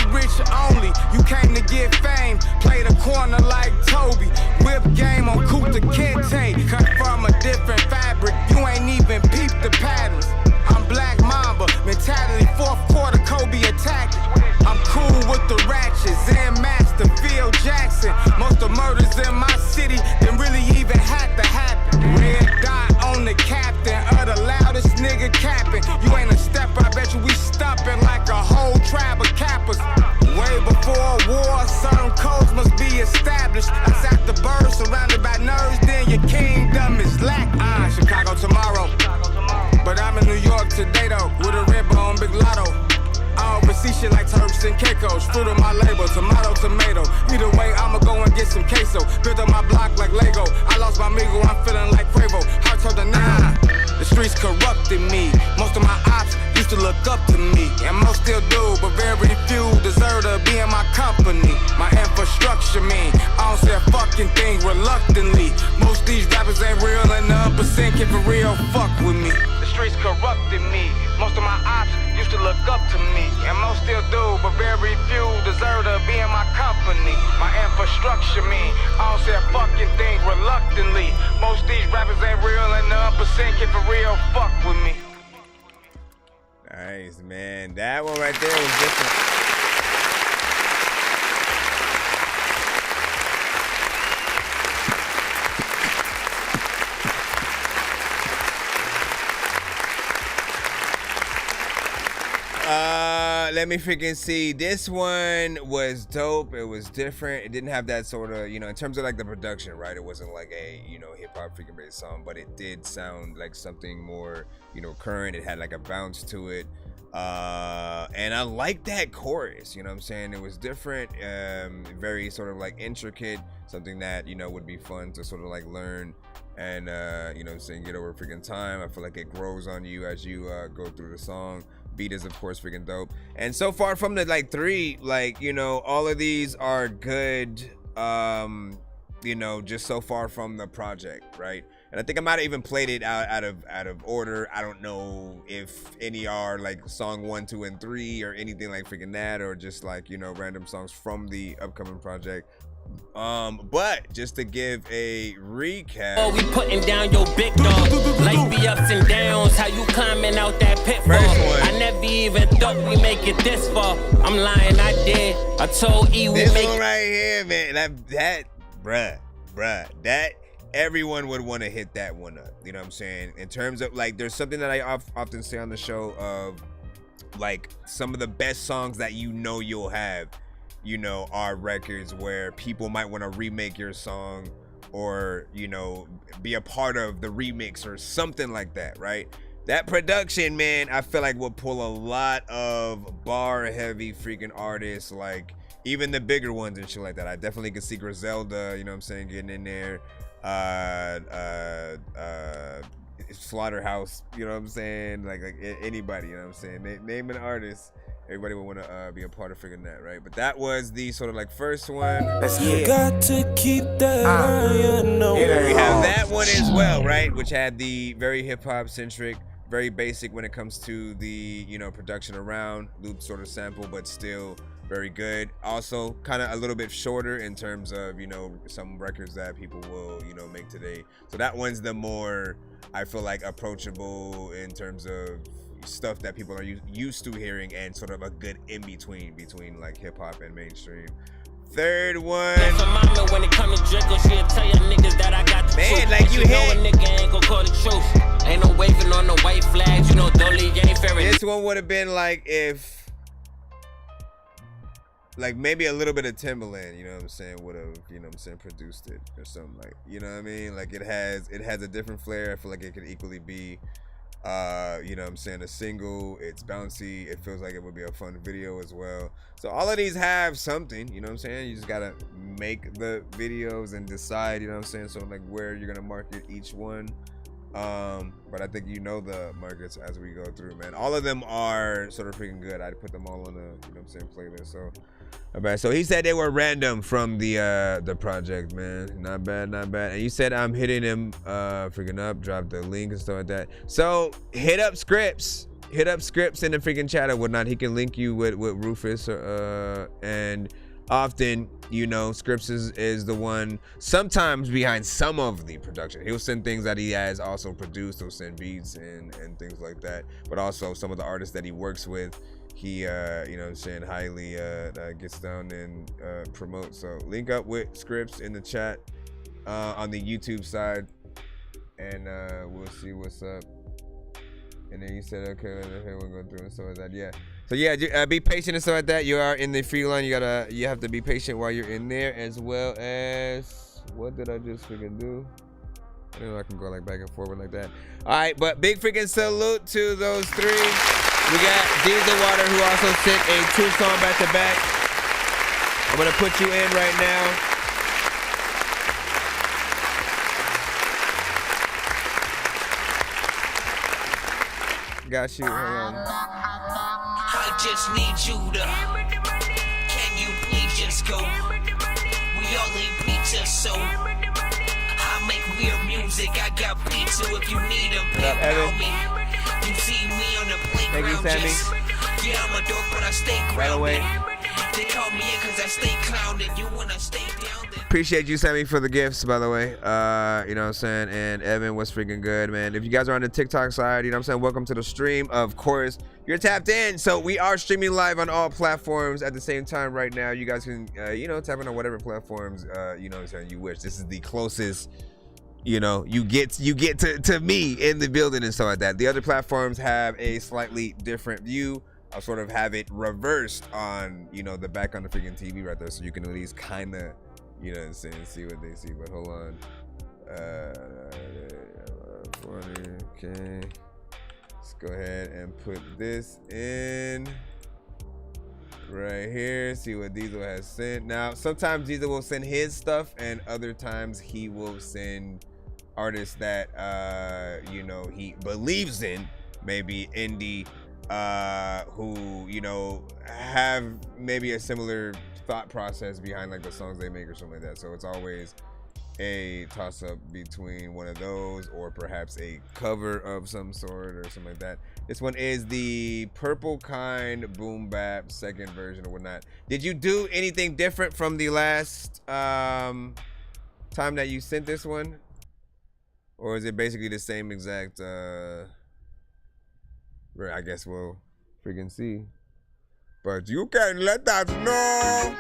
and Caicos, fruit of my label, tomato, tomato. Either way, I'ma go and get some queso. Build up my block like Lego. I lost my amigo, I'm feeling like Quavo. Heart told the now. The streets corrupted me. Most of my ops used to look up to me, and most still do, but very few deserve to be in my company. My infrastructure mean I don't say a fucking thing reluctantly. Most these rappers ain't real, and the percent can for real fuck with me. The streets corrupted me. Most of my ops used to look up to me, and most still do, but very few deserve to be in my company. My infrastructure mean I don't say a fucking thing reluctantly. Most these rappers ain't real, and the percent can for real fuck with me. Nice, man. That one right there was different. Let me freaking see. This one was dope. It was different. It didn't have that sort of, you know, in terms of like the production, right? It wasn't like a, you know, hip hop freaking based song, but it did sound like something more, you know, current. It had like a bounce to it. And I like that chorus, you know what I'm saying? It was different, very sort of like intricate, something that, you know, would be fun to sort of like learn and, you know what I'm saying, get over freaking time. I feel like it grows on you as you go through the song. Beat is of course freaking dope. And so far from the like 3, like, you know, all of these are good, you know, just so far from the project, right? And I think I might have even played it out of order. I don't know if any are like song 1, 2, and 3 or anything like freaking that, or just like, you know, random songs from the upcoming project. But just to give a recap. Oh, we putting down your big dog. Life be ups and downs. How you climbing out that pitfall? I never even thought we make it this far. I'm lying, I did. I told E we this make one right here, man. That bruh, that everyone would want to hit that one up. You know what I'm saying? In terms of like, there's something that I often say on the show of like some of the best songs that you know you'll have, you know, are records where people might want to remake your song or, you know, be a part of the remix or something like that, right? That production, man, I feel like will pull a lot of bar heavy freaking artists, like even the bigger ones and shit like that. I definitely can see Griselda, you know what I'm saying, getting in there. Slaughterhouse, you know what I'm saying? Like anybody, you know what I'm saying? Name an artist. Everybody would want to be a part of figuring that, right? But that was the sort of like first one. Got to keep that iron on. We have that one as well, right? Which had the very hip hop centric, very basic when it comes to the, you know, production around, loop sort of sample, but still very good. Also kind of a little bit shorter in terms of, you know, some records that people will, you know, make today. So that one's the more, I feel like, approachable in terms of stuff that people are used to hearing, and sort of a good in between like hip hop and mainstream. Third one, when it come to Draco, she'll tell you niggas that I got the man, truth. like you know hit. A nigga ain't gon' call the truth. Ain't no waving on the white flags, you know, Dolly ain't fair. This one would have been like if, like maybe a little bit of Timbaland, you know what I'm saying, would have, you know what I'm saying, produced it or something, like, you know what I mean? Like it has a different flair. I feel like it could equally be, you know what I'm saying, a single. It's bouncy. It feels like it would be a fun video as well. So all of these have something, you know what I'm saying? You just gotta make the videos and decide, you know what I'm saying, so like where you're gonna market each one. But I think you know the markets as we go through, man. All of them are sort of freaking good. I'd put them all on a, you know what I'm saying, playlist. So bad. So he said they were random from the project, man. Not bad. And you said I'm hitting him freaking up, drop the link and stuff like that. So hit up Scripps in the freaking chat or whatnot. He can link you with Rufus, and often, you know, Scripps is the one sometimes behind some of the production. He'll send things that he has also produced. He'll send beats and things like that, but also some of the artists that he works with, he you know what I'm saying, highly gets down and promotes. So link up with Scripps in the chat on the YouTube side, and we'll see what's up. And then you said, okay, we're going through and stuff like that. Yeah. So yeah, be patient and stuff like that. You are in the free line. You have to be patient while you're in there, as well as, what did I just freaking do? I don't know, I can go like back and forward like that. All right, but big freaking salute to those 3. We got Diesel Water, who also sent a 2-song back-to-back. I'm going to put you in right now. Got you. Hold on. I just need you to. Can you please just go? We all eat pizza, so I make weird music. I got pizza if you need them. PayPal me. You see me on the playground. Just, yeah, I'm a dork, but I stay grounded. They call me in because I stay clowned. You wanna stay down there. Appreciate you, Sammy, for the gifts, by the way. You know what I'm saying? And Evan was freaking good, man. If you guys are on the TikTok side, you know what I'm saying? Welcome to the stream. Of course, you're tapped in. So we are streaming live on all platforms at the same time right now. You guys can, you know, tap in on whatever platforms, you know what I'm saying, you wish. This is the closest, you know, you get to me in the building and stuff like that. The other platforms have a slightly different view. I'll sort of have it reversed on, you know, the back on the freaking TV right there, so you can at least kind of, you know what I'm saying, see what they see. But hold on. 40, okay. Let's go ahead and put this in right here. See what Diesel has sent. Now, sometimes Diesel will send his stuff, and other times he will send artists that, you know, he believes in, maybe indie, who, you know, have maybe a similar thought process behind like the songs they make or something like that. So it's always a toss-up between one of those or perhaps a cover of some sort or something like that. This one is the Purple Kind Boom Bap second version or whatnot. Did you do anything different from the last time that you sent this one? Or is it basically the same exact I guess we'll freaking see. But you can let us know.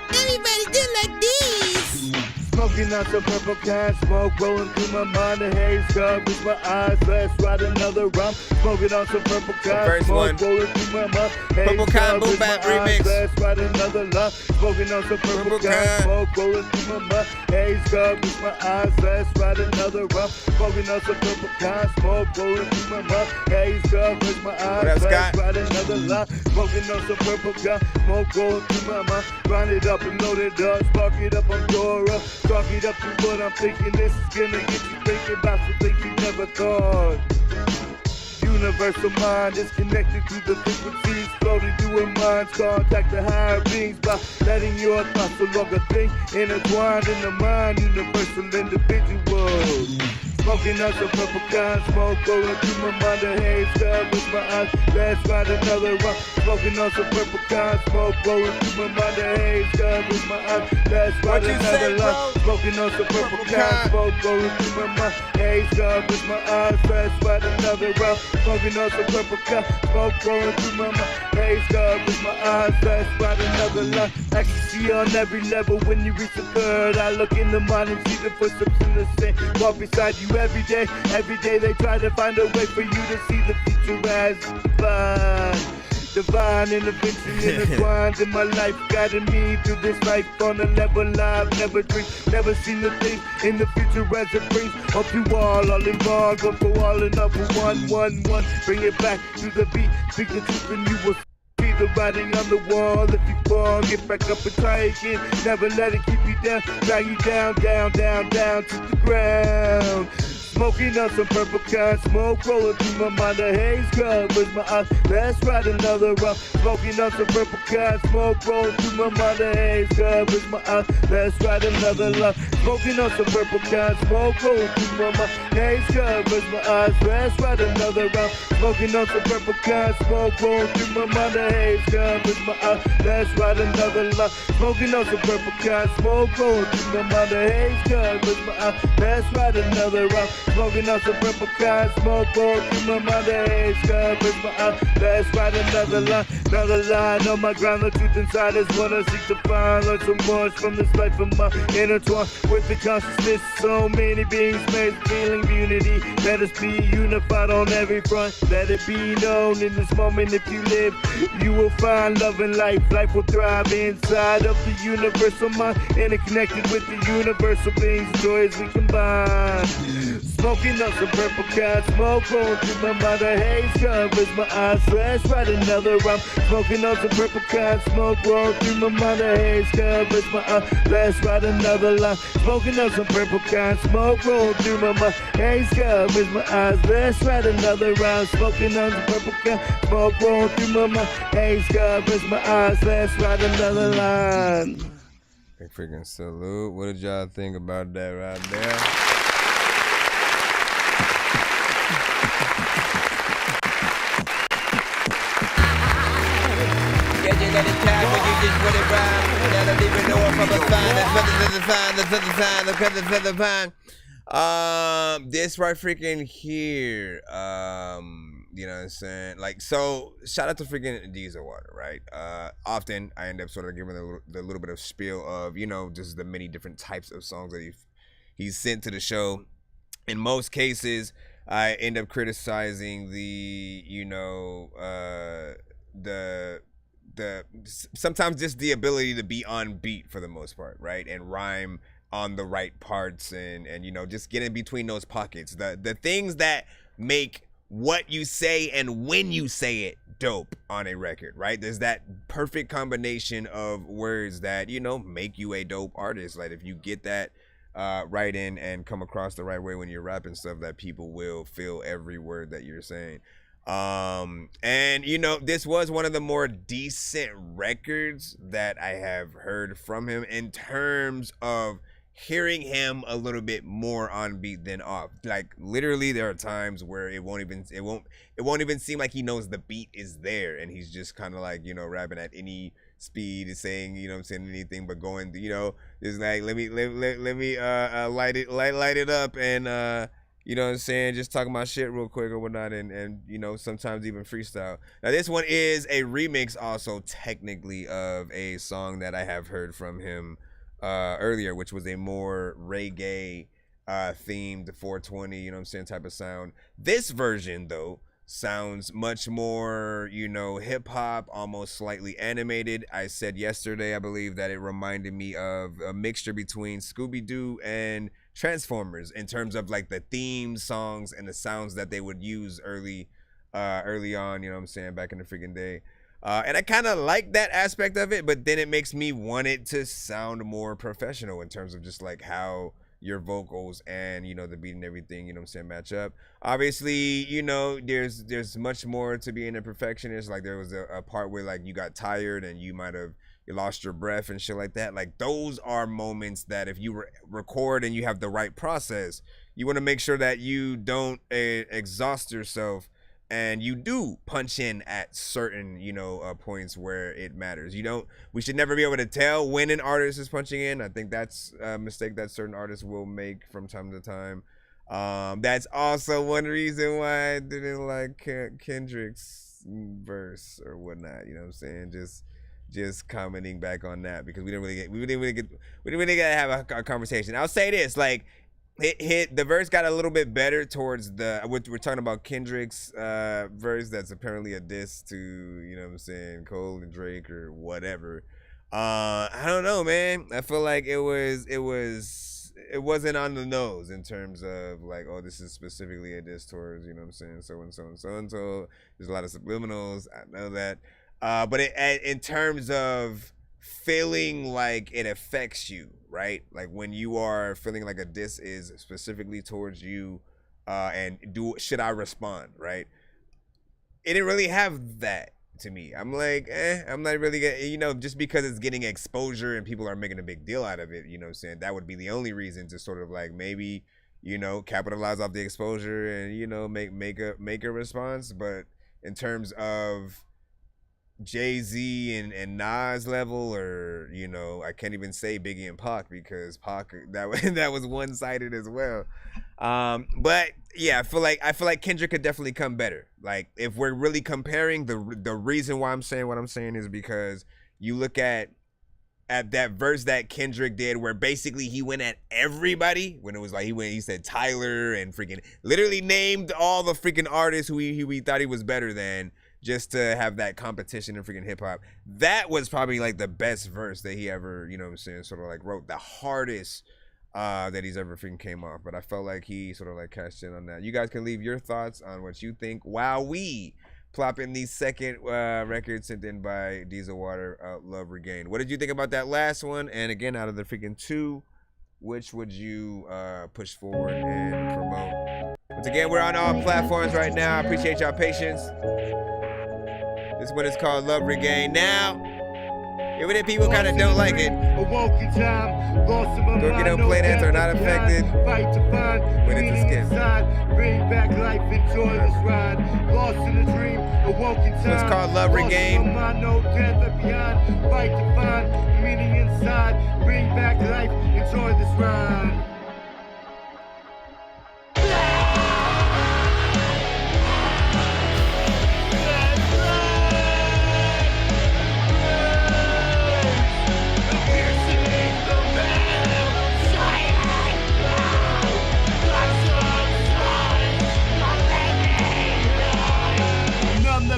Everybody do like this. Smoking on some purple kind, smoke rolling through my mind. The haze covers my eyes. Let's ride another round. Smoking on some purple kind, smoke rolling through my mind. Purple Kind Boom Bap remix. Let's ride another line. Smoking on some purple kind, smoke rolling through my mind. Haze covers my eyes. Let's ride another round. Smoking on some purple kind, smoke rolling through my mind. Haze covers my eyes. Let's ride another line. Smoking on some purple kind, smoke rolling through my mind. Grind it up and load it up. Spark it up on Dora. Talk it up to what I'm thinking. This is gonna get you thinking about some things you never thought. Universal mind is connected to the frequencies floating through our minds. Contact the higher beings by letting your thoughts no longer think. Intertwined in the mind, universal individuals. Smoking on some purple kind, smoke rolling through my mind. The haze covers my eyes. Let's ride another round. Smoking on some purple kind, smoke rolling through my mind. The haze covers my eyes. Let's ride another round. Smoking on some purple kind, smoke rolling through my mind. Haze covers my eyes. Let's ride another round. Smoking on some purple kind, smoke rolling through my mind. Haze covers my eyes. Let's ride another line. Ecstasy on every level. When you reach the third, I look in the mind and see the footsteps in the sand. Walk beside you every day they try to find a way for you to see the future as divine intervention intertwined in my life, guiding me through this life on a level I've never dreamed, never seen the things in the future as it brings. Hope you all in one, but for all enough for one. Bring it back to the beat, speak the truth and you will see the writing on the wall. If you fall, get back up and try again. Never let it keep you down, drag you down to the ground. Smoking on some purple kind, smoke rolling through my mind. The haze covers my eyes. Let's ride another round. Smoking on some purple kind, smoke rolling through my mind. The haze covers my eyes. Let's ride another round. Smoking on some purple kind, smoke rolling through my mind. Haze covers my eyes. Let's ride another round. Smoking on some purple kind, smoke rolling through my mind. The haze covers my eyes. Let's ride another round. Smoking on some purple kind, smoke rolling through my mind. The haze covers my eyes. Let's ride another round. Smoking on some purple kind, smoke roll through my mother haze covers my eyes. Let's write another line on my grind. The truth inside is what I seek to find. Learn some more from this life of mine, intertwined with the consciousness. So many beings made feeling of unity. Let us be unified on every front. Let it be known in this moment, if you live, you will find love and life. Life will thrive inside of the universal mind, interconnected with the universal beings. Joy as we combine. Smoking on some purple kind, smoke rolling through my mind. The haze covers my eyes. Let's write another rhyme. Smoking on some purple kind, smoke rolling through my mind. The haze covers my eyes. Let's write another line. Smoking on some purple kind, smoke rolling through my mind. Haze covers my eyes. Let's write another rhyme. Smoking on some purple kind, smoke rolling through my mind. Haze covers my eyes. Let's write another line. Big freaking salute. What did y'all think about that right there? Yeah, you let it tap when you just put it right. Now don't even know if I'm a sign. That's the fine. This right freaking here. You know what I'm saying? Like, so shout out to freaking Diesel Water, right? Often I end up sort of giving the little bit of spiel of, you know, just the many different types of songs that he's sent to the show. In most cases, I end up criticizing the, you know, the sometimes just the ability to be on beat for the most part, right? And rhyme on the right parts and you know, just get in between those pockets. The things that make what you say and when you say it dope on a record, right? There's that perfect combination of words that, you know, make you a dope artist. Like if you get that right in and come across the right way when you're rapping stuff, that people will feel every word that you're saying. And you know, this was one of the more decent records that I have heard from him in terms of hearing him a little bit more on beat than off. Like literally there are times where it won't even seem like he knows the beat is there, and he's just kind of like, you know, rapping at any speed, saying, you know what I'm saying, anything but going, you know, just like let me light it up and you know what I'm saying, just talking about shit real quick or whatnot, and you know, sometimes even freestyle. Now this one is a remix also technically of a song that I have heard from him earlier, which was a more reggae themed 420, you know what I'm saying, type of sound. This version though sounds much more, you know, hip hop, almost slightly animated. I said yesterday, I believe, that it reminded me of a mixture between Scooby-Doo and Transformers in terms of like the theme songs and the sounds that they would use early on, you know what I'm saying, back in the freaking day. And I kind of like that aspect of it, but then it makes me want it to sound more professional in terms of just like how your vocals and, you know, the beat and everything, you know what I'm saying, match up. Obviously, you know, there's much more to being a perfectionist. Like there was a part where like you got tired and you lost your breath and shit like that. Like those are moments that if you record and you have the right process, you want to make sure that you don't exhaust yourself. And you do punch in at certain, you know, points where it matters. We should never be able to tell when an artist is punching in. I think that's a mistake that certain artists will make from time to time. That's also one reason why I didn't like Kendrick's verse or whatnot. You know what I'm saying? Just commenting back on that, because we didn't really get to have a conversation. I'll say this, like, the verse got a little bit better towards we're talking about Kendrick's verse that's apparently a diss to, you know what I'm saying, Cole and Drake or whatever. I don't know, man. I feel like it wasn't on the nose in terms of like, oh, this is specifically a diss towards, you know what I'm saying, so and so and so and so. There's a lot of subliminals, I know that. But in terms of feeling like it affects you, right? Like when you are feeling like a diss is specifically towards you, and should I respond, right? It didn't really have that to me. I'm like, I'm not really getting, you know, just because it's getting exposure and people are making a big deal out of it, you know what I'm saying? That would be the only reason to sort of like maybe, you know, capitalize off the exposure and, you know, make a response. But in terms of Jay-Z and Nas level, or, you know, I can't even say Biggie and Pac, because Pac, that was one-sided as well. But yeah, I feel like Kendrick could definitely come better. Like if we're really comparing, the reason why I'm saying what I'm saying is because you look at that verse that Kendrick did where basically he went at everybody when it was like he said Tyler and freaking literally named all the freaking artists who he thought he was better than, just to have that competition in freaking hip hop. That was probably like the best verse that he ever, you know what I'm saying, sort of like wrote, the hardest that he's ever freaking came off. But I felt like he sort of like cashed in on that. You guys can leave your thoughts on what you think while we plop in the second record sent in by Diesel Water, Love Regained. What did you think about that last one? And again, out of the freaking two, which would you push forward and promote? Once again, we're on all platforms right now. I appreciate y'all patience. This one is called Love Regained. Now, even if people kind of don't like it, Dorky don't play that, are not affected when it's a skip. Bring back life, enjoy this ride. Lost in a dream, awoke in time. So it's called Love Regained. No death left behind. Fight to find meaning inside. Bring back life, enjoy this ride.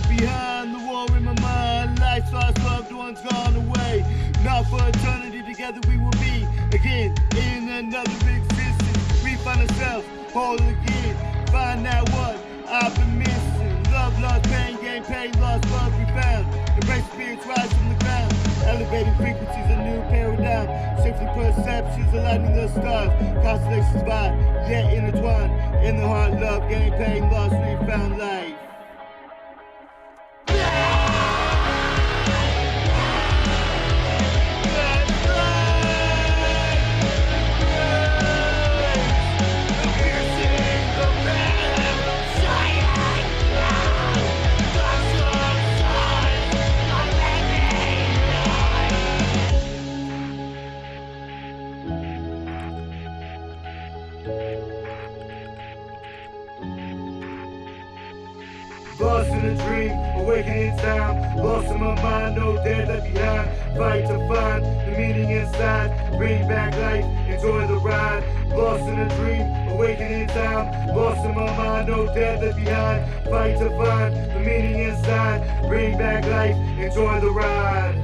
Behind the war in my mind, life's lost, loved ones gone away. Now for eternity together we will be again in another existence. We find ourselves whole again. Find out what I've been missing. Love, lost, pain, gain, pain, lost, love, we found. Embrace spirits, rise from the ground. Elevating frequencies, a new paradigm. Shifting perceptions, aligning the stars. Constellations vibe, yet intertwined. In the heart, love, gain, pain, lost, we found life. Lost in a dream, awakening in time. Lost in my mind, no dead left behind. Fight to find the meaning inside. Bring back life, enjoy the ride. Lost in a dream, awakening in time. Lost in my mind, no dead left behind. Fight to find the meaning inside. Bring back life, enjoy the ride.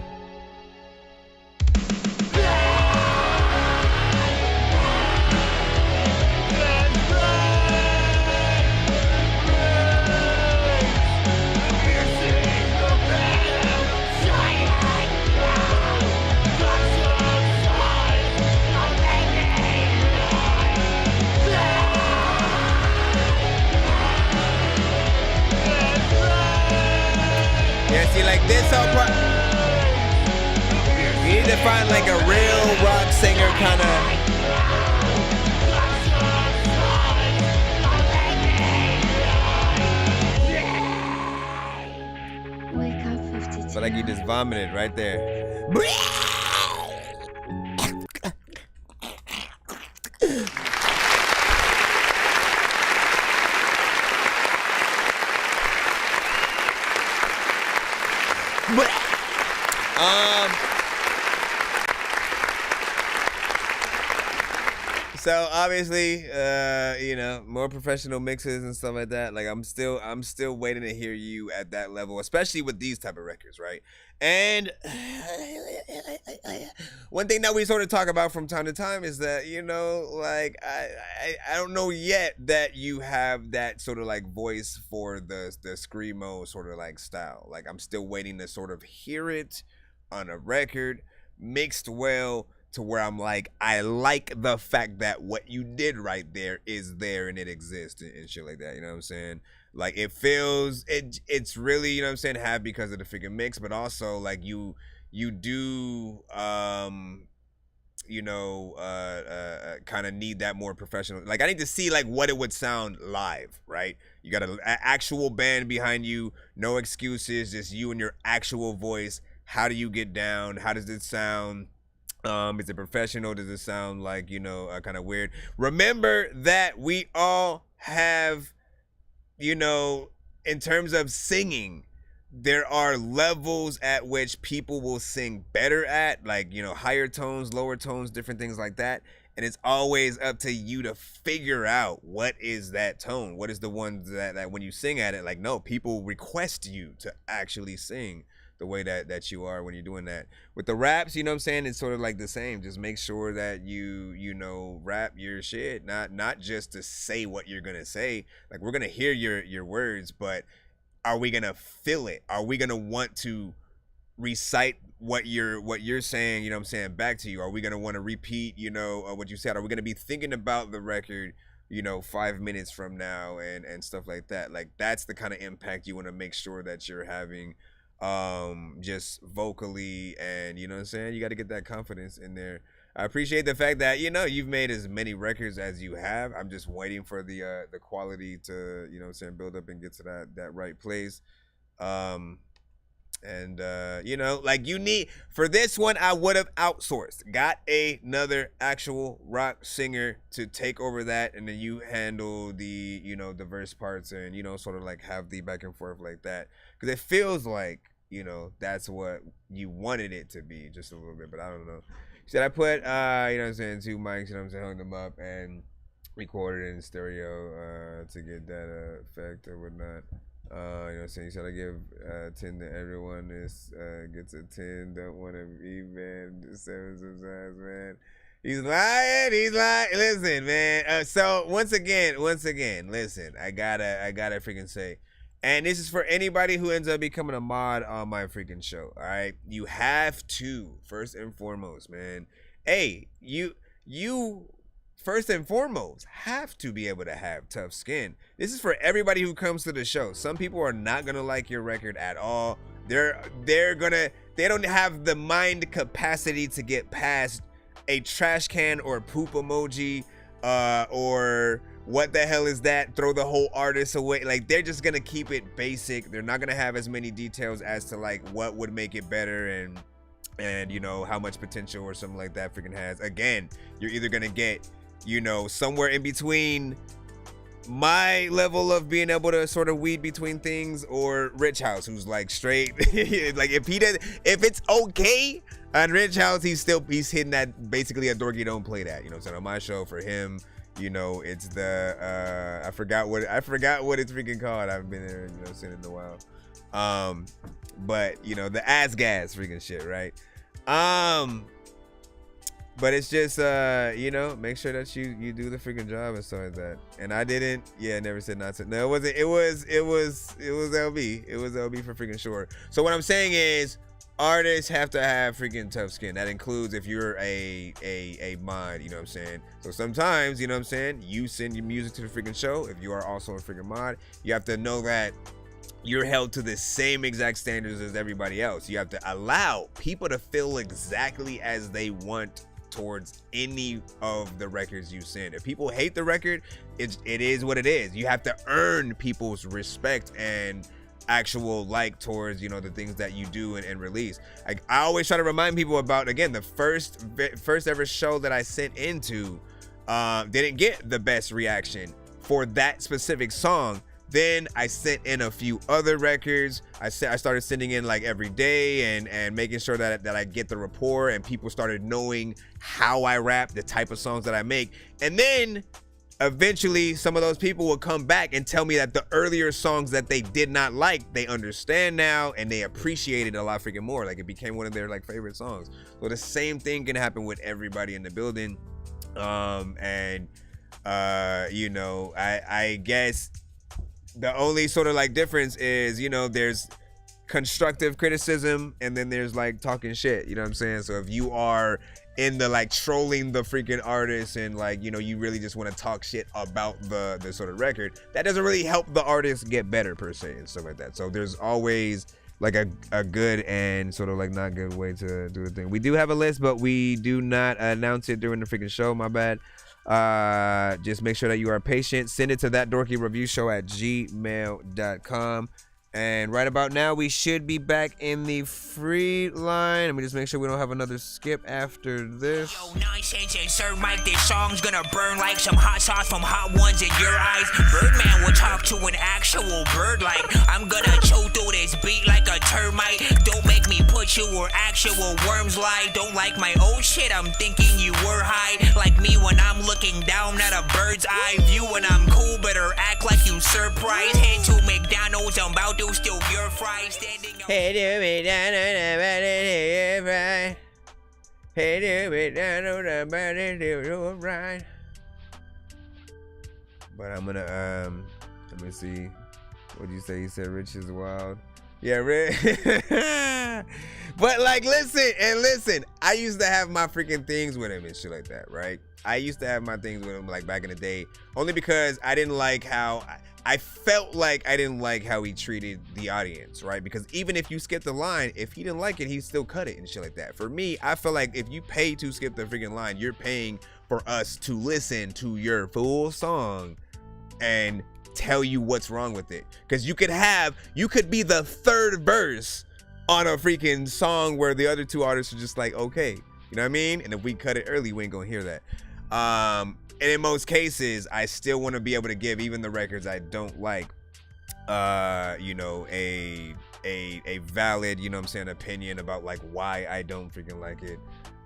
See, like this whole part, you need to find like a real rock singer kind of. Wake up 52. But like you just vomited right there. So obviously, you know, more professional mixes and stuff like that. Like I'm still waiting to hear you at that level, especially with these type of records, right? And one thing that we sort of talk about from time to time is that, you know, like I don't know yet that you have that sort of like voice for the screamo sort of like style. Like I'm still waiting to sort of hear it on a record mixed well, to where I'm like, I like the fact that what you did right there is there and it exists and shit like that. You know what I'm saying? Like it feels, it's really, you know what I'm saying, have because of the freaking mix, but also like you do, you know, kind of need that more professional. Like I need to see like what it would sound live, right? You got an actual band behind you, no excuses, just you and your actual voice. How do you get down? How does it sound? Is it professional? Does it sound like, you know, kind of weird? Remember that we all have, you know, in terms of singing, there are levels at which people will sing better at, like, you know, higher tones, lower tones, different things like that. And it's always up to you to figure out what is that tone. What is the one that when you sing at it, like, no, people request you to actually sing the way that you are when you're doing that. With the raps, you know what I'm saying, it's sort of like the same. Just make sure that you know, rap your shit, not just to say what you're gonna say. Like, we're gonna hear your words, but are we gonna feel it? Are we gonna want to recite what you're saying, you know what I'm saying, back to you? Are we gonna want to repeat, you know, what you said? Are we gonna be thinking about the record, you know, 5 minutes from now and stuff like that? Like, that's the kind of impact you want to make sure that you're having, just vocally, and you know what I'm saying, you got to get that confidence in there. I appreciate the fact that, you know, you've made as many records as you have. I'm just waiting for the quality to, you know what I'm saying, build up and get to that right place. You know, like, you need, for this one, I would have outsourced, got another actual rock singer to take over that, and then you handle the, you know, the verse parts, and, you know, sort of like have the back and forth like that, because it feels like, you know, that's what you wanted it to be, just a little bit, but I don't know. Should I put, you know what I'm saying, 2 mics, you know what I'm saying, hung them up and recorded in stereo to get that effect or whatnot. You know what I'm saying? You said I give 10 to everyone. This gets a 10. Don't want to be, man. Just 7 sometimes, man. He's lying. Listen, man. So once again, listen. I gotta freaking say, and this is for anybody who ends up becoming a mod on my freaking show. All right, you have to, first and foremost, man. Hey, you first and foremost have to be able to have tough skin. This is for everybody who comes to the show. Some people are not gonna like your record at all. They don't have the mind capacity to get past a trash can or poop emoji, or what the hell is that? Throw the whole artist away. Like, they're just gonna keep it basic. They're not gonna have as many details as to like what would make it better and you know, how much potential or something like that freaking has. Again, you're either gonna get, you know, somewhere in between my level of being able to sort of weed between things, or Rich House, who's like straight like, if it's okay on Rich House, he's hitting that basically a Dorky don't play that, you know what I'm saying, on my show. For him, you know, it's the I forgot what it's freaking called. I haven't been there, you know, seen it in a while. But you know, the ass gas freaking shit, right? But it's just, you know, make sure that you do the freaking job and stuff like that. And I didn't, never said not to. No, it wasn't. It was LB. It was LB for freaking sure. So what I'm saying is, artists have to have freaking tough skin. That includes if you're a mod, you know what I'm saying? So sometimes, you know what I'm saying, you send your music to the freaking show. If you are also a freaking mod, you have to know that you're held to the same exact standards as everybody else. You have to allow people to feel exactly as they want towards any of the records you send. If people hate the record, it is what it is. You have to earn people's respect and actual like towards, you know, the things that you do and release. I always try to remind people about, again, the first ever show that I sent into didn't get the best reaction for that specific song. Then I sent in a few other records. I started sending in like every day and making sure that I get the rapport, and people started knowing how I rap, the type of songs that I make. And then eventually some of those people will come back and tell me that the earlier songs that they did not like, they understand now and they appreciate it a lot freaking more. Like, it became one of their like favorite songs. So the same thing can happen with everybody in the building. You know, I guess the only sort of like difference is, you know, there's constructive criticism and then there's like talking shit, you know what I'm saying? So if you are in the like trolling the freaking artist and like, you know, you really just want to talk shit about the sort of record, that doesn't really help the artist get better per se and stuff like that. So there's always like a good and sort of like not good way to do the thing. We do have a list, but we do not announce it during the freaking show, my bad. Just make sure that you are patient. Send it to thatdorkyreviewshow@gmail.com. And right about now, we should be back in the free line. Let me just make sure we don't have another skip after this. Yo, Nonsenze and Sir Mike, this song's gonna burn like some hot sauce from hot ones in your eyes. Birdman will talk to an actual bird like I'm gonna chew through this beat like a termite. Don't make me put you where actual worms lie. Don't like my old shit, I'm thinking you were high. Like me when I'm looking down at a bird's eye view. When I'm cool, better act like you surprised. Head to McDonald's, I'm about to steal your fries. Standing up. Hey, do me down on the body, right? Hey, do me down on the body, do right. But I'm gonna let me see. What'd you say? You said Rich is wild. Yeah, Rich. But like, listen. I used to have my freaking things with him and shit like that, right? I used to have my things with him like back in the day, only because I didn't like how I felt like I didn't like how he treated the audience, right? Because even if you skip the line, if he didn't like it, he'd still cut it and shit like that. For me, I feel like if you pay to skip the freaking line, you're paying for us to listen to your full song and tell you what's wrong with it. Because you could be the third verse on a freaking song where the other two artists are just like, okay, you know what I mean? And if we cut it early, we ain't gonna hear that. And in most cases, I still want to be able to give even the records I don't like, you know, a valid, you know what I'm saying, opinion about like why I don't freaking like it.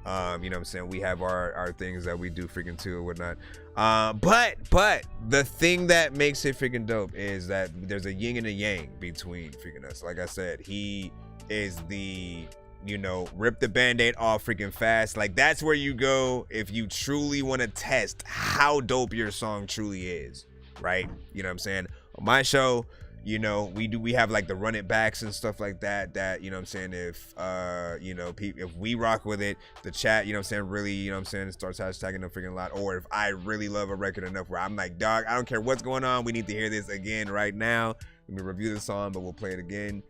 You know what I'm saying? We have our things that we do freaking too or whatnot. But the thing that makes it freaking dope is that there's a yin and a yang between freaking us. Like I said, he is the, you know, rip the band-aid off freaking fast. Like that's where you go if you truly want to test how dope your song truly is, right? You know what I'm saying? On my show, you know, we have like the run it backs and stuff like that, you know what I'm saying, if you know, if we rock with it, the chat, you know what I'm saying, really, you know what I'm saying, starts hashtagging them freaking lot. Or if I really love a record enough where I'm like, dog, I don't care what's going on, we need to hear this again right now. Let me review the song, but we'll play it again.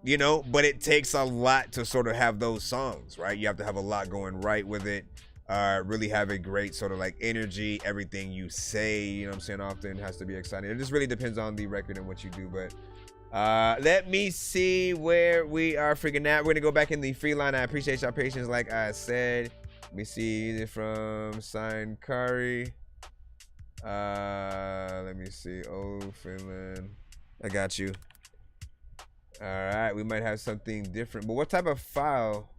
You know, but it takes a lot to sort of have those songs, right? You have to have a lot going right with it. Really have a great sort of like energy. Everything you say, you know what I'm saying, often has to be exciting. It just really depends on the record and what you do. But let me see where we are freaking at. We're gonna go back in the free line. I appreciate y'all patience, like I said. Let me see it from Sign Kari. Let me see. Oh, Finland. I got you. All right, we might have something different. But what type of file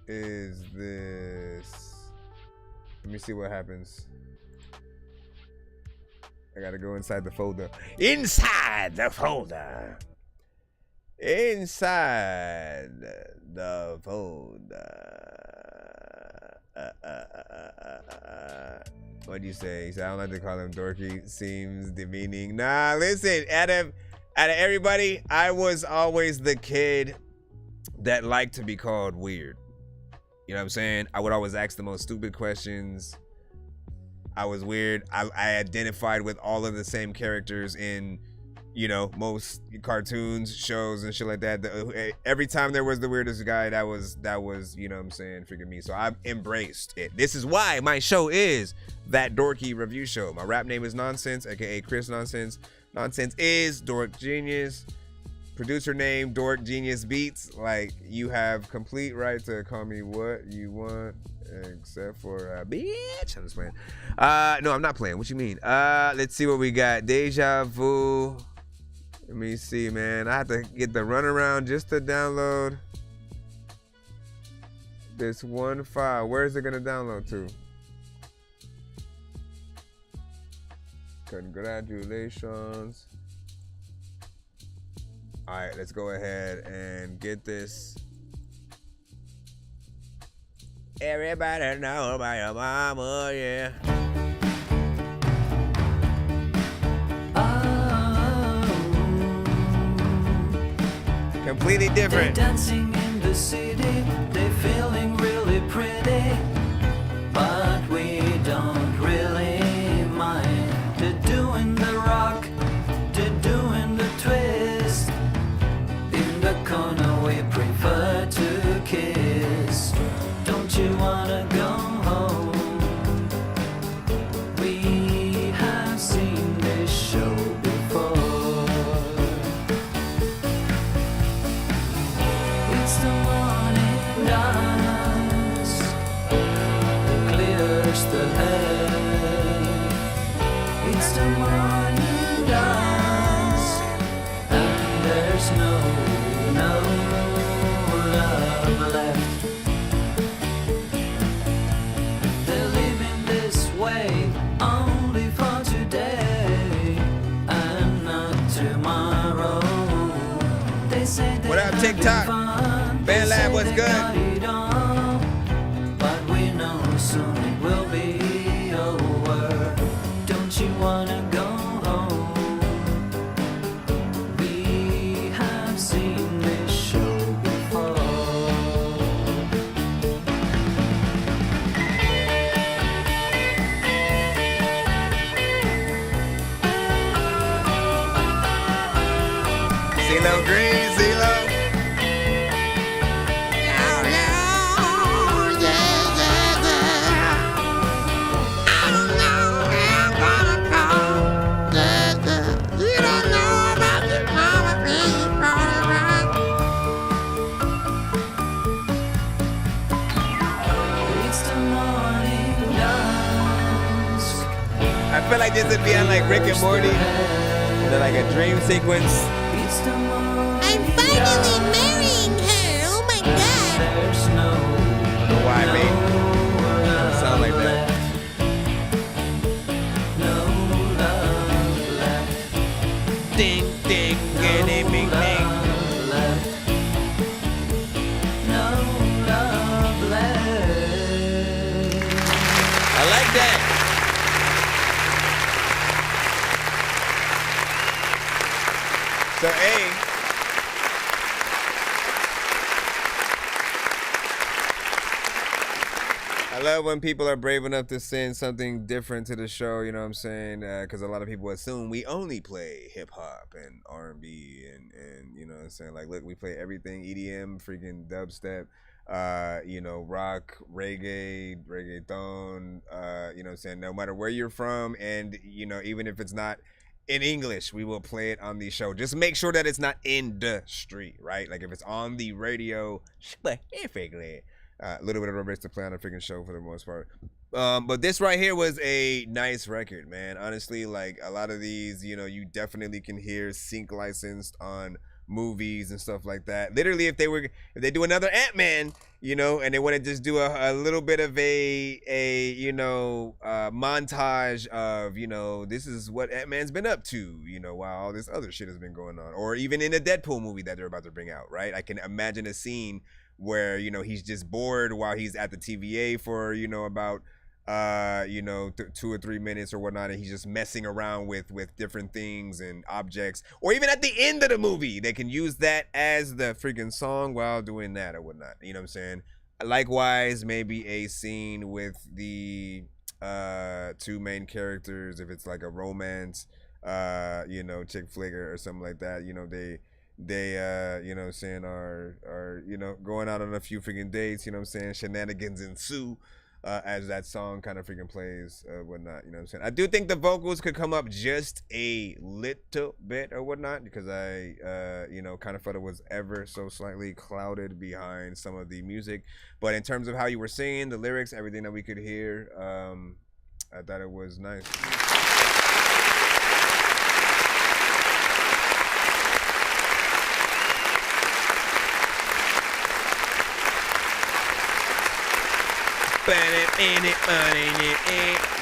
is this? Let me see what happens. I gotta go inside the folder. Inside the folder. Inside the folder. What'd you say? He said, I don't like to call him Dorky. Seems demeaning. Nah, listen, out of everybody, I was always the kid that liked to be called weird. You know what I'm saying? I would always ask the most stupid questions. I was weird. I identified with all of the same characters in, you know, most cartoons, shows, and shit like that. Every time there was the weirdest guy, that was, you know what I'm saying, freaking me. So I've embraced it. This is why my show is That Dorky Review Show. My rap name is Nonsenze, aka Chris Nonsenze. Nonsenze is Dork Genius. Producer name Dork Genius Beats. Like, you have complete right to call me what you want, except for bitch. I'm just playing. No, I'm not playing. What you mean? Let's see what we got. Deja Vu. Let me see, man. I have to get the runaround just to download this one file. Where is it gonna download to? Congratulations. All right, let's go ahead and get this. Everybody know about your mama, yeah. Completely different. They're dancing in the city, they're feeling really pretty, but we don't really mind. They're doing the rock, they're doing the twist. In the corner we prefer to kiss. Don't you wanna go home? We have seen this show before. the morning dawns, and there's no love left. They're living this way only for today and not tomorrow. They say they What up, have TikTok? fun. Band They Lab, say what's they good? got it all, but we know soon it will be over. Don't you wanna go home? We have seen this show before. CeeLo Green, CeeLo. It's the morning dawns. I feel like this would be on like Rick and Morty. You know, like a dream sequence. It's the morning I'm finally marrying her. Oh my god. There's no Why, mate? Sound like that. Ding, ding, ding, ding, ding, ding. I like that. So, I love when people are brave enough to send something different to the show, you know what I'm saying? Because a lot of people assume we only play hip-hop and R&B and you know what I'm saying? Like, look, we play everything, EDM, freaking dubstep, you know, rock, reggaeton, you know what I'm saying? No matter where you're from, and, you know, even if it's not in English, we will play it on the show. Just make sure that it's not industry, right? Like, if it's on the radio, specifically, a little bit of rubbish to play on a freaking show for the most part. But this right here was a nice record, man. Honestly, like a lot of these, you know, you definitely can hear sync licensed on movies and stuff like that. Literally, if they do another Ant-Man, you know, and they want to just do a little bit of a you know, montage of, you know, this is what Ant-Man's been up to, you know, while all this other shit has been going on. Or even in a Deadpool movie that they're about to bring out, right? I can imagine a scene where, you know, he's just bored while he's at the TVA for, you know, about you know, 2 or 3 minutes or whatnot, and he's just messing around with different things and objects. Or even at the end of the movie, they can use that as the freaking song while doing that or whatnot. You know what I'm saying? Likewise, maybe a scene with the 2 main characters, if it's like a romance, you know, chick flick or something like that. You know, they you know what I'm saying, are you know, going out on a few freaking dates, you know what I'm saying, shenanigans ensue as that song kind of freaking plays, whatnot, you know what I'm saying. I do think the vocals could come up just a little bit or whatnot, because I you know, kind of felt it was ever so slightly clouded behind some of the music. But in terms of how you were singing, the lyrics, everything that we could hear, I thought it was nice.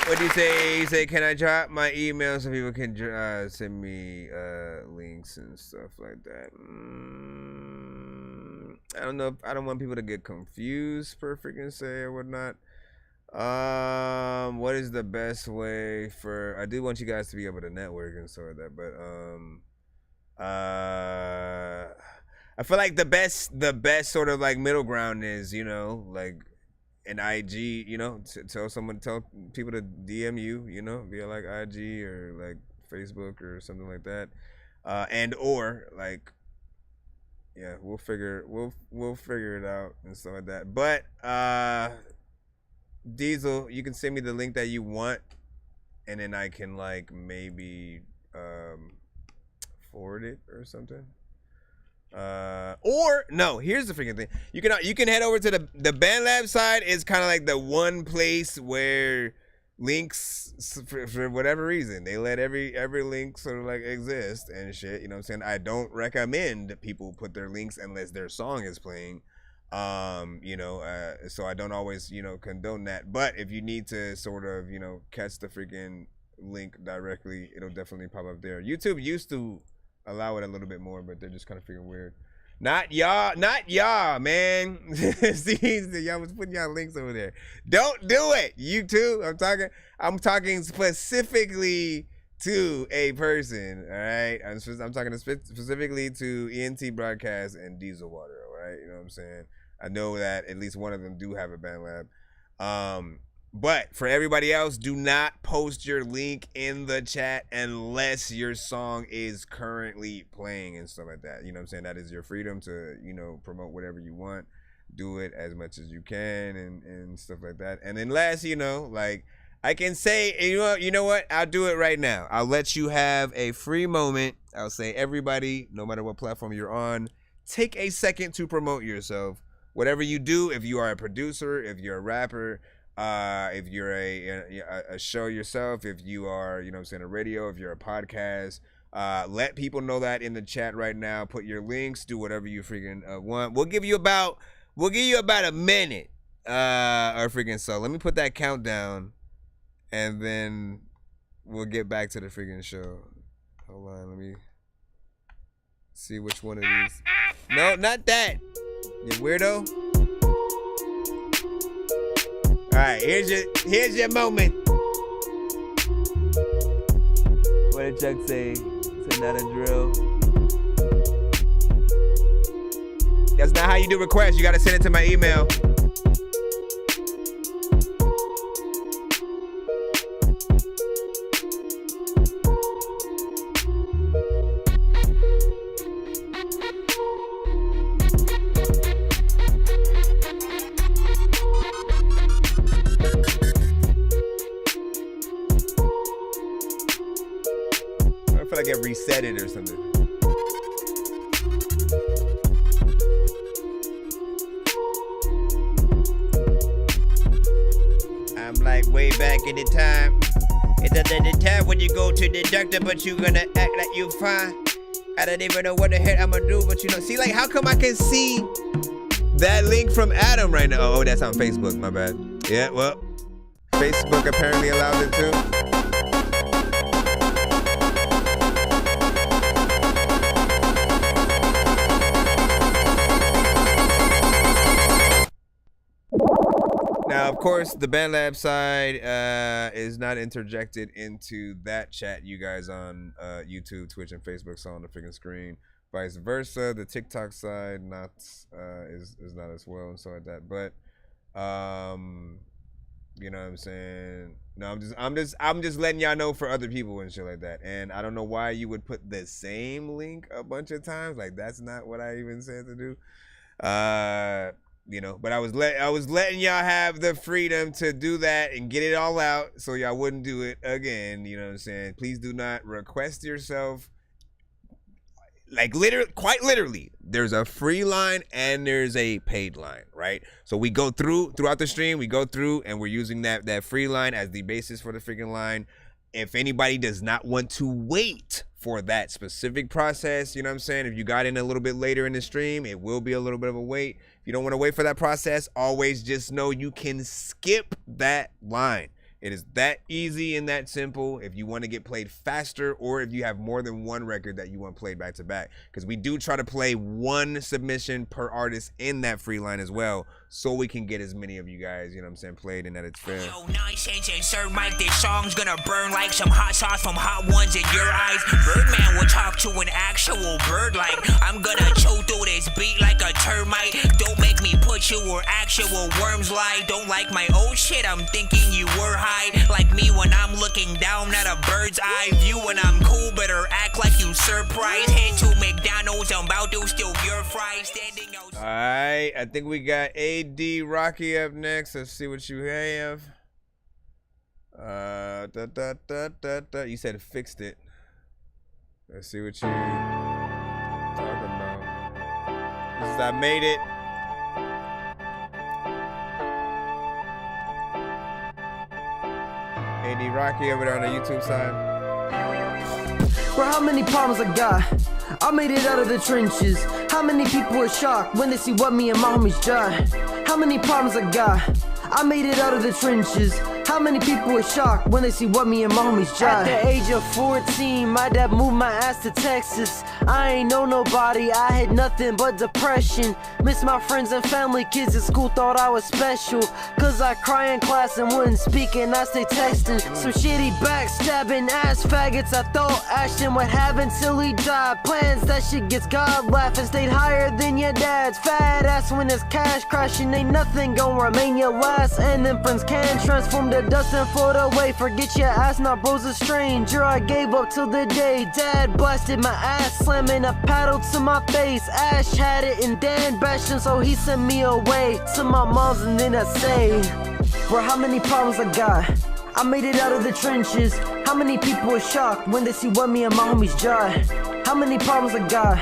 What do you say? You say, can I drop my email so people can send me links and stuff like that? I don't know. I don't want people to get confused, per freaking say, or whatnot. What is the best way for? I do want you guys to be able to network and stuff like that, but I feel like the best sort of like middle ground is, you know, like an IG, you know, tell people to DM you, you know, via like IG or like Facebook or something like that, and or like, yeah, we'll figure it out and stuff like that. But Diesel, you can send me the link that you want, and then I can like maybe forward it or something. Or no, here's the freaking thing. You can head over to the Band Lab side. Is kind of like the one place where links for whatever reason. They let every link sort of like exist and shit. You know what I'm saying? I don't recommend people put their links unless their song is playing. So I don't always, condone that. But if you need to sort of, catch the freaking link directly, it'll definitely pop up there. YouTube used to allow it a little bit more, but they're just kind of freaking weird. Not y'all, man. See, y'all was putting y'all links over there. Don't do it. YouTube, I'm talking specifically to a person, all right? I'm talking specifically to ENT Broadcast and Diesel Water, all right? You know what I'm saying? I know that at least one of them do have a band lab. But for everybody else, do not post your link in the chat unless your song is currently playing and stuff like that. You know what I'm saying? That is your freedom to, promote whatever you want. Do it as much as you can and stuff like that. And then last, I can say, you know what? I'll do it right now. I'll let you have a free moment. I'll say, everybody, no matter what platform you're on, take a second to promote yourself. Whatever you do, if you are a producer, if you're a rapper, if you're a show yourself, if you are, a radio, if you're a podcast, let people know that in the chat right now. Put your links, do whatever you freaking want. We'll give you about a minute or freaking so. Let me put that countdown, and then we'll get back to the freaking show. Hold on, let me see which one of these. No, not that. You weirdo. All right, here's your moment. What did Chuck say? It's not a drill. That's not how you do requests. You gotta send it to my email. I get reset it or something. I'm like way back in the time. It's the time when you go to the doctor, but you gonna act like you fine. I don't even know what the hell I'ma do, but see, like, how come I can see that link from Adam right now? Oh, that's on Facebook, my bad. Yeah, well, Facebook apparently allows it too. Now, of course, the BandLab side is not interjected into that chat you guys on YouTube, Twitch, and Facebook saw on the freaking screen. Vice versa, the TikTok side is not as well and so like that. But you know what I'm saying? No, I'm just letting y'all know for other people and shit like that. And I don't know why you would put the same link a bunch of times. Like, that's not what I even said to do. But I was letting y'all have the freedom to do that and get it all out so y'all wouldn't do it again. You know what I'm saying? Please do not request yourself. Like, quite literally, there's a free line and there's a paid line, right? So we go throughout the stream, we go through and we're using that free line as the basis for the freaking line. If anybody does not want to wait for that specific process, you know what I'm saying? If you got in a little bit later in the stream, it will be a little bit of a wait. If you don't want to wait for that process, always just know you can skip that line. It is that easy and that simple if you want to get played faster or if you have more than one record that you want played back to back. Because we do try to play one submission per artist in that free line as well, so we can get as many of you guys, you know what I'm saying, played and that it's fair. Yo, Nonsenze and Sir Mike, this song's gonna burn like some hot sauce from hot ones in your eyes. Birdman will talk to an actual bird like I'm gonna chew through this beat like a termite. Don't make me put you where actual worms lie. Don't like my old shit, I'm thinking you were high. Like me when I'm looking down at a bird's eye view. When I'm cool, better act like you surprised. Head to McDonald's, I'm about to steal your fries. Standing out. Alright, I think we got AD Rocky up next. Let's see what you have. You said fixed it. Let's see what you talking about. This is I made it. AD Rocky over there on the YouTube side. For how many problems I got, I made it out of the trenches. How many people are shocked when they see what me and my homies got? How many problems I got, I made it out of the trenches. How many people are shocked when they see what me and my homies got? At the age of 14, my dad moved my ass to Texas. I ain't know nobody, I had nothing but depression. Miss my friends and family, kids at school thought I was special. Cause I cry in class and wouldn't speak and I stay texting. Some shitty backstabbing ass faggots I thought Ashton would have until he died. Plans, that shit gets God laughing. Stayed higher than your dad's fat ass when there's cash crashing. Ain't nothing gonna remain your last. And then friends can transform to dust and float away. Forget your ass, now bro's a stranger. I gave up till the day dad blasted my ass, slamming a paddle to my face. Ash had it and Dan bashed him, so he sent me away to my mom's. And then I say, bro, how many problems I got, I made it out of the trenches. How many people are shocked when they see what me and my homies got? How many problems I got,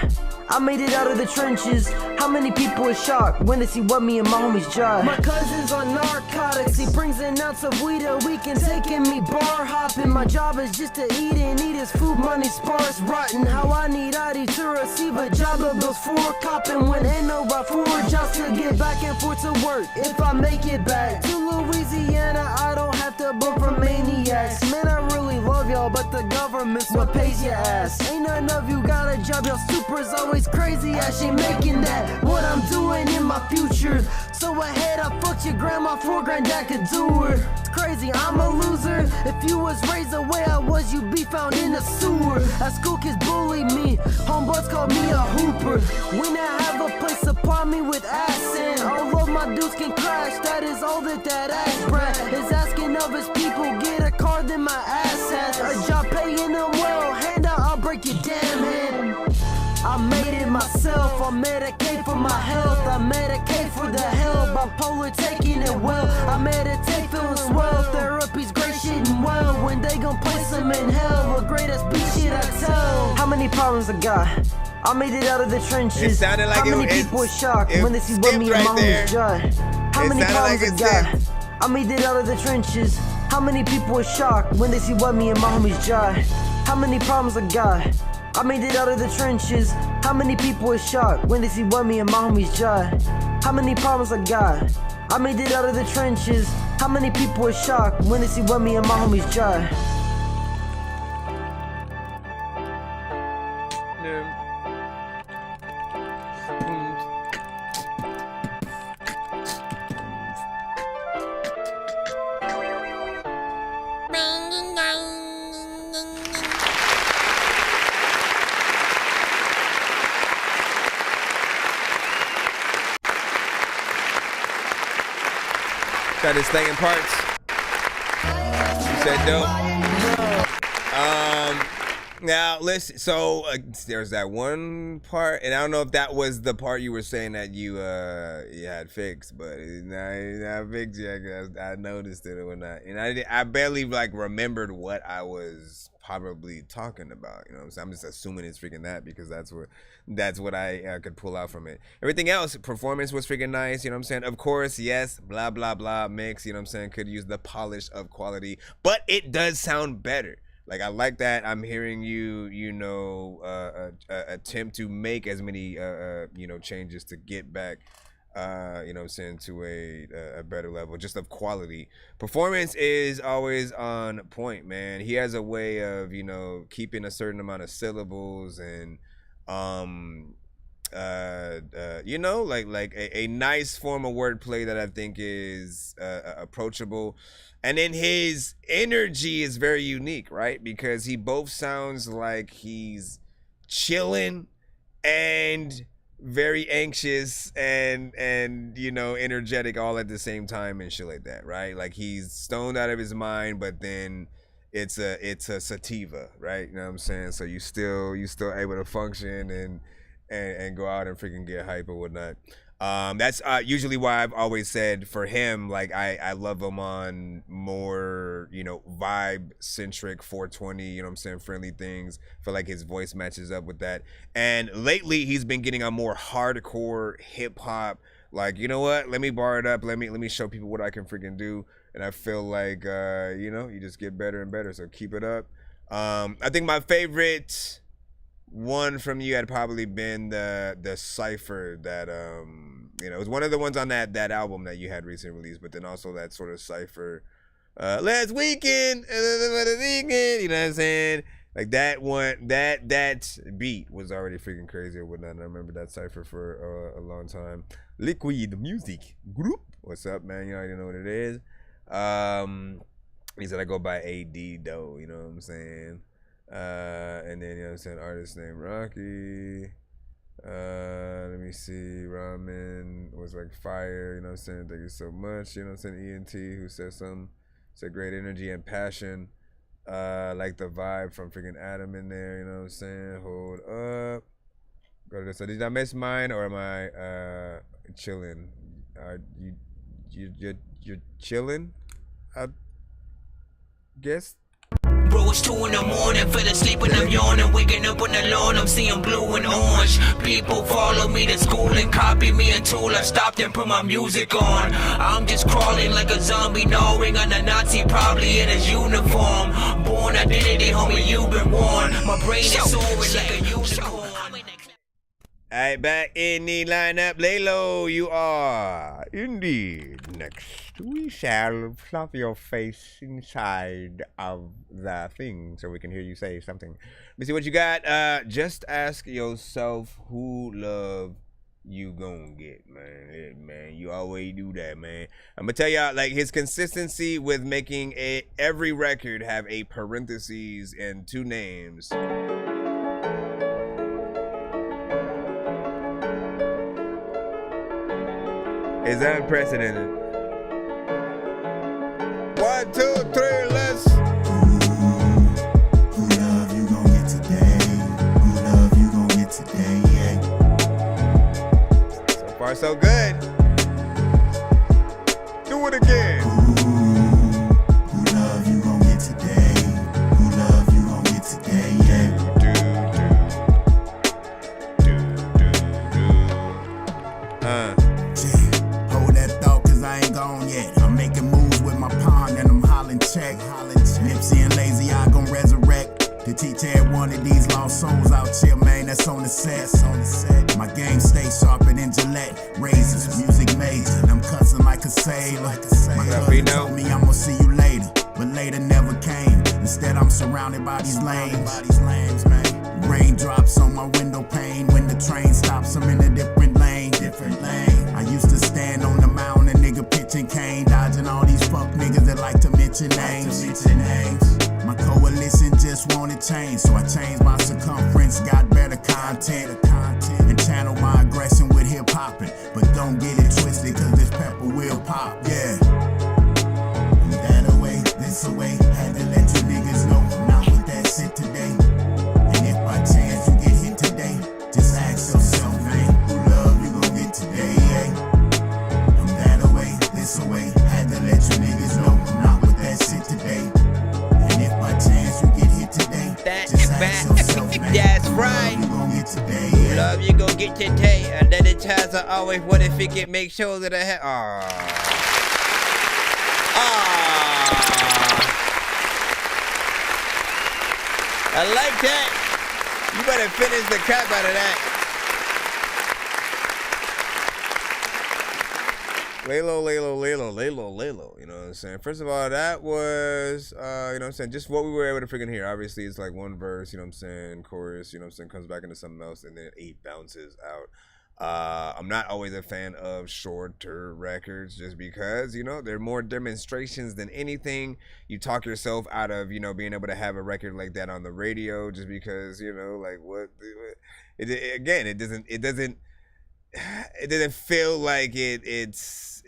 I made it out of the trenches. How many people are shocked when they see what me and my homies got? My cousin's on narcotics, he brings an ounce of weed a week and taking me bar hopping. My job is just to eat and eat his food, money sparse rotten. How I need ID to receive a job of those 4 copping. When ain't no about 4 jobs to get back and forth to work. If I make it back to Louisiana, I don't have to book for maniacs. Man, I really love y'all, but the government's what pays your ass. Ain't none of you got a job, y'all supers always crazy. I ain't making that what I'm doing in my future. So ahead, I fucked your grandma, 4 grand I could do her. It's crazy, I'm a loser. If you was raised the way I was, you'd be found in the sewer. At school, kids bully me, homebuds call me a hooper. When I have a place, supply me with ass and all of my dudes can crash. That is all that ass brat is asking of his people. Get a car, then my ass has a job paying them well. Hand out, I'll break your damn hand. I made it myself, I medicate for my health, I medicate for the help, bipolar taking it well, I meditate feeling swell, therapy's great shit and well, when they gon' place them in hell, the greatest beat shit I tell. How many problems I got, I made it out of the trenches. It sounded like how many people are shocked when they see what me and my homies got? How many problems I got, I made it out of the trenches. How many people are shocked when they see what me and my homies got? How many problems I got, I made it out of the trenches. How many people are shocked when they see what me and my homies got? How many problems I got, I made it out of the trenches. How many people are shocked when they see what me and my homies got? Got his thing in parts. You said dope. Now listen. So there's that one part, and I don't know if that was the part you were saying that you had fixed, but it's not fixed yet. Cause I noticed it or not, and I barely like remembered what I was probably talking about. You know what I'm saying? I'm just assuming it's freaking that because that's what I could pull out from it. Everything else, performance was freaking nice. You know what I'm saying? Of course, yes, blah blah blah mix. You know what I'm saying? Could use the polish of quality, but it does sound better. Like I like that. I'm hearing you attempt to make as many changes to get back you know what I'm saying, to a better level just of quality. Performance is always on point, man. He has a way of, you know, keeping a certain amount of syllables and you know, like a nice form of wordplay that I think is approachable. And then his energy is very unique, right? Because he both sounds like he's chilling and very anxious and you know, energetic all at the same time and shit like that, right? Like he's stoned out of his mind, but then it's a sativa, right? You know what I'm saying? So you still able to function and go out and freaking get hype or whatnot. That's usually why I've always said for him, like I love him on more, you know, vibe centric 420, you know what I'm saying, friendly things. Feel like his voice matches up with that. And lately he's been getting a more hardcore hip hop, like, you know what, let me bar it up, let me show people what I can freaking do. and I feel like you know, you just get better and better. So keep it up. I think my favorite one from you had probably been the cipher that you know, it was one of the ones on that album that you had recently released, but then also that sort of cipher last weekend, you know what I'm saying? Like that one, that beat was already freaking crazy or whatnot. And I remember that cipher for a long time. Liquid Music Group, what's up, man? You already know what it is. He said I go by AD though, you know what I'm saying? And then, you know what I'm saying, artist named Rocky. Let me see, Ramen was like fire, you know what I'm saying? Thank you so much, you know what I'm saying? ENT, who said something, said great energy and passion. Like the vibe from freaking Adam in there, you know what I'm saying? Hold up. Go to this. So did I miss mine or am I chilling? You're chilling, I guess. Bro, it's 2 in the morning, fell asleep and I'm yawning. Waking up on the lawn, I'm seeing blue and orange. People follow me to school and copy me until I stopped and put my music on. I'm just crawling like a zombie, gnawing on a Nazi, probably in his uniform. Born identity, homie, you've been warned. My brain is soaring like a unicorn. Alright, back in the lineup, lay low, you are indeed next. We shall fluff your face inside of the thing so we can hear you say something. Let me see what you got. Just ask yourself who love you gonna get, man. Yeah, man, you always do that, man. I'm gonna tell y'all, like, his consistency with making every record have a parentheses and 2 names. Is unprecedented. 1, 2, 3, let's. Who love you gon' get today? Who love you gon' get today? Yeah. So far, so good. Do it again. Who love you gon' get today? Who love you gon' get today? Yeah. Hold that thought, cause I ain't gone yet. I'm making moves with my pawn and I'm hollering check. Nipsey and Lazy, I gon' resurrect to teach every one of these lost souls out here, man. That's on the set. My game stays sharper than Gillette. Razors, music major. I'm cussing like a sailor. My cousin told me I'm gonna see you later, but later never came. Instead, I'm surrounded by these lanes. Raindrops on my window pane. When the train stops, I'm in a different lane. I used to stand on the mound and nigga pitching cane, dodging all these fuck niggas that like to mention names. My coalition just wanted change, so I changed my circumference, got better content, and channeled my aggression with hip hopping. But don't get it twisted, cause this pepper will pop, yeah. That away, this away, had to let you niggas know I'm not with that shit today. And if by chance you get hit today, just ask yourself, man, who love you gon' get today, yeah. I'm that away, this away, had to let you niggas know I'm not with that shit today. And if by chance you get hit today, just ask yourself, man, that's who right. love you gon' get today, Who yeah. love you gon' get today. And then the times I always want to forget, make sure that I have. I like that. You better finish the crap out of that. Lay low. You know what I'm saying? First of all, that was, you know what I'm saying, just what we were able to freaking hear. Obviously, it's like one verse, you know what I'm saying, chorus, you know what I'm saying, comes back into something else, and then 8 bounces out. I'm not always a fan of shorter records just because, you know, they're more demonstrations than anything. You talk yourself out of, you know, being able to have a record like that on the radio just because, you know, like it doesn't feel like it's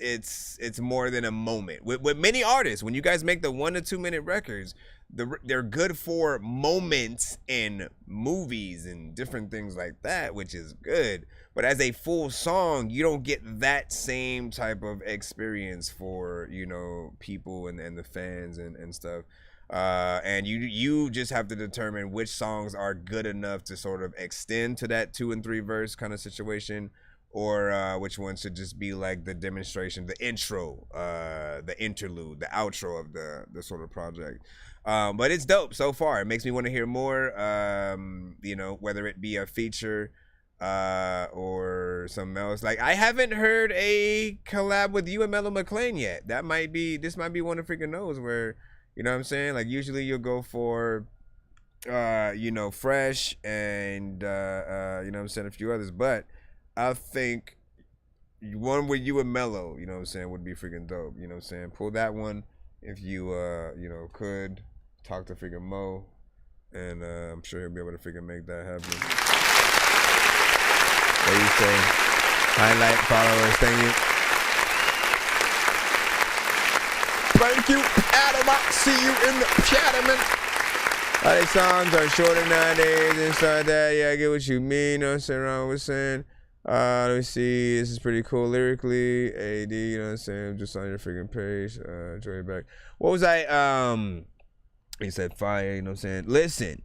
more than a moment. With many artists, when you guys make the 1 to 2 minute records, they're good for moments in movies and different things like that, which is good. But as a full song, you don't get that same type of experience for, you know, people and the fans and stuff. And you just have to determine which songs are good enough to sort of extend to that 2 and 3 verse kind of situation, or which one should just be like the demonstration, the intro, the interlude, the outro of the sort of project. But it's dope so far. It makes me want to hear more, you know, whether it be a feature or something else. Like, I haven't heard a collab with you and Mellow McLean yet. This might be one of freaking those where, you know what I'm saying? Like, usually you'll go for, you know, Fresh and, you know what I'm saying, a few others. But I think one with you and Mellow, you know what I'm saying, would be freaking dope. You know what I'm saying? Pull that one if you, you know, could. Talk to freaking Mo. And I'm sure he'll be able to freaking make that happen. What do you say? Highlight, followers, thank you. Thank you, Adam. I see you in the chat, man. All these songs are shorter nowadays and stuff like that. Yeah, I get what you mean. You know what I'm saying? Ron was saying. Let me see. This is pretty cool lyrically. AD, you know what I'm saying? Just on your freaking page. Enjoy it back. What was I? He said fire, you know what I'm saying? Listen,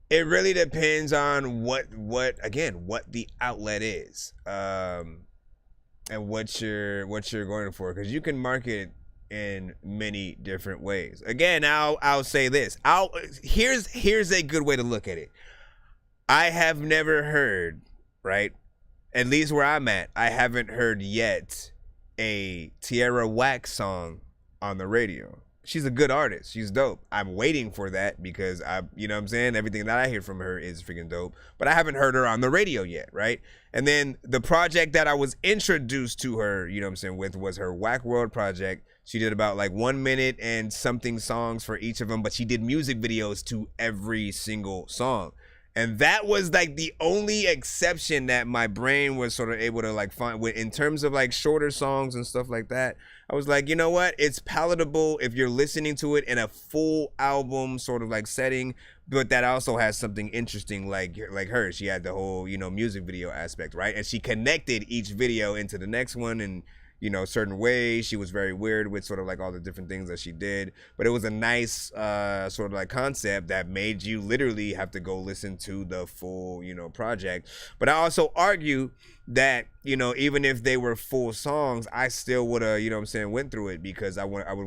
it really depends on what the outlet is, and what you're going for, because you can market in many different ways. Again, I'll say this. Here's a good way to look at it. I have never heard, right? At least where I'm at, I haven't heard yet a Tierra Whack song on the radio. She's a good artist. She's dope. I'm waiting for that because you know what I'm saying? Everything that I hear from her is freaking dope, but I haven't heard her on the radio yet, right? And then the project that I was introduced to her, you know what I'm saying, with was her Whack World project. She did about like 1 minute and something songs for each of them, but she did music videos to every single song. And that was like the only exception that my brain was sort of able to like find in terms of like shorter songs and stuff like that. I was like, you know what? It's palatable if you're listening to it in a full album sort of like setting, but that also has something interesting like her. She had the whole, you know, music video aspect, right? And she connected each video into the next one and, you know, certain ways. She was very weird with sort of like all the different things that she did, but it was a nice sort of like concept that made you literally have to go listen to the full, you know, project. But I also argue that, you know, even if they were full songs, I still would have, you know what I'm saying, went through it because I would have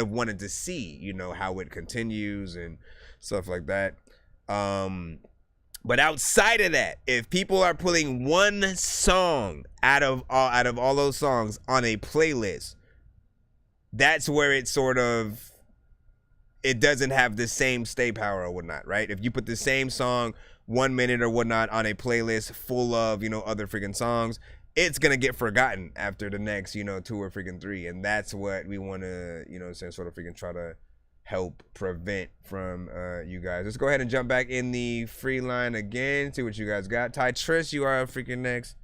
wanted to see, you know, how it continues and stuff like that. But outside of that, if people are pulling one song out of all those songs on a playlist, that's where it sort of, it doesn't have the same stay power or whatnot, right? If you put the same song 1 minute or whatnot on a playlist full of, you know, other freaking songs, it's gonna get forgotten after the next, you know, 2 or freaking 3, and that's what we want to, you know, sort of freaking try to help prevent from you guys. Let's go ahead and jump back in the free line again, see what you guys got. Ty Trish, you are freaking next.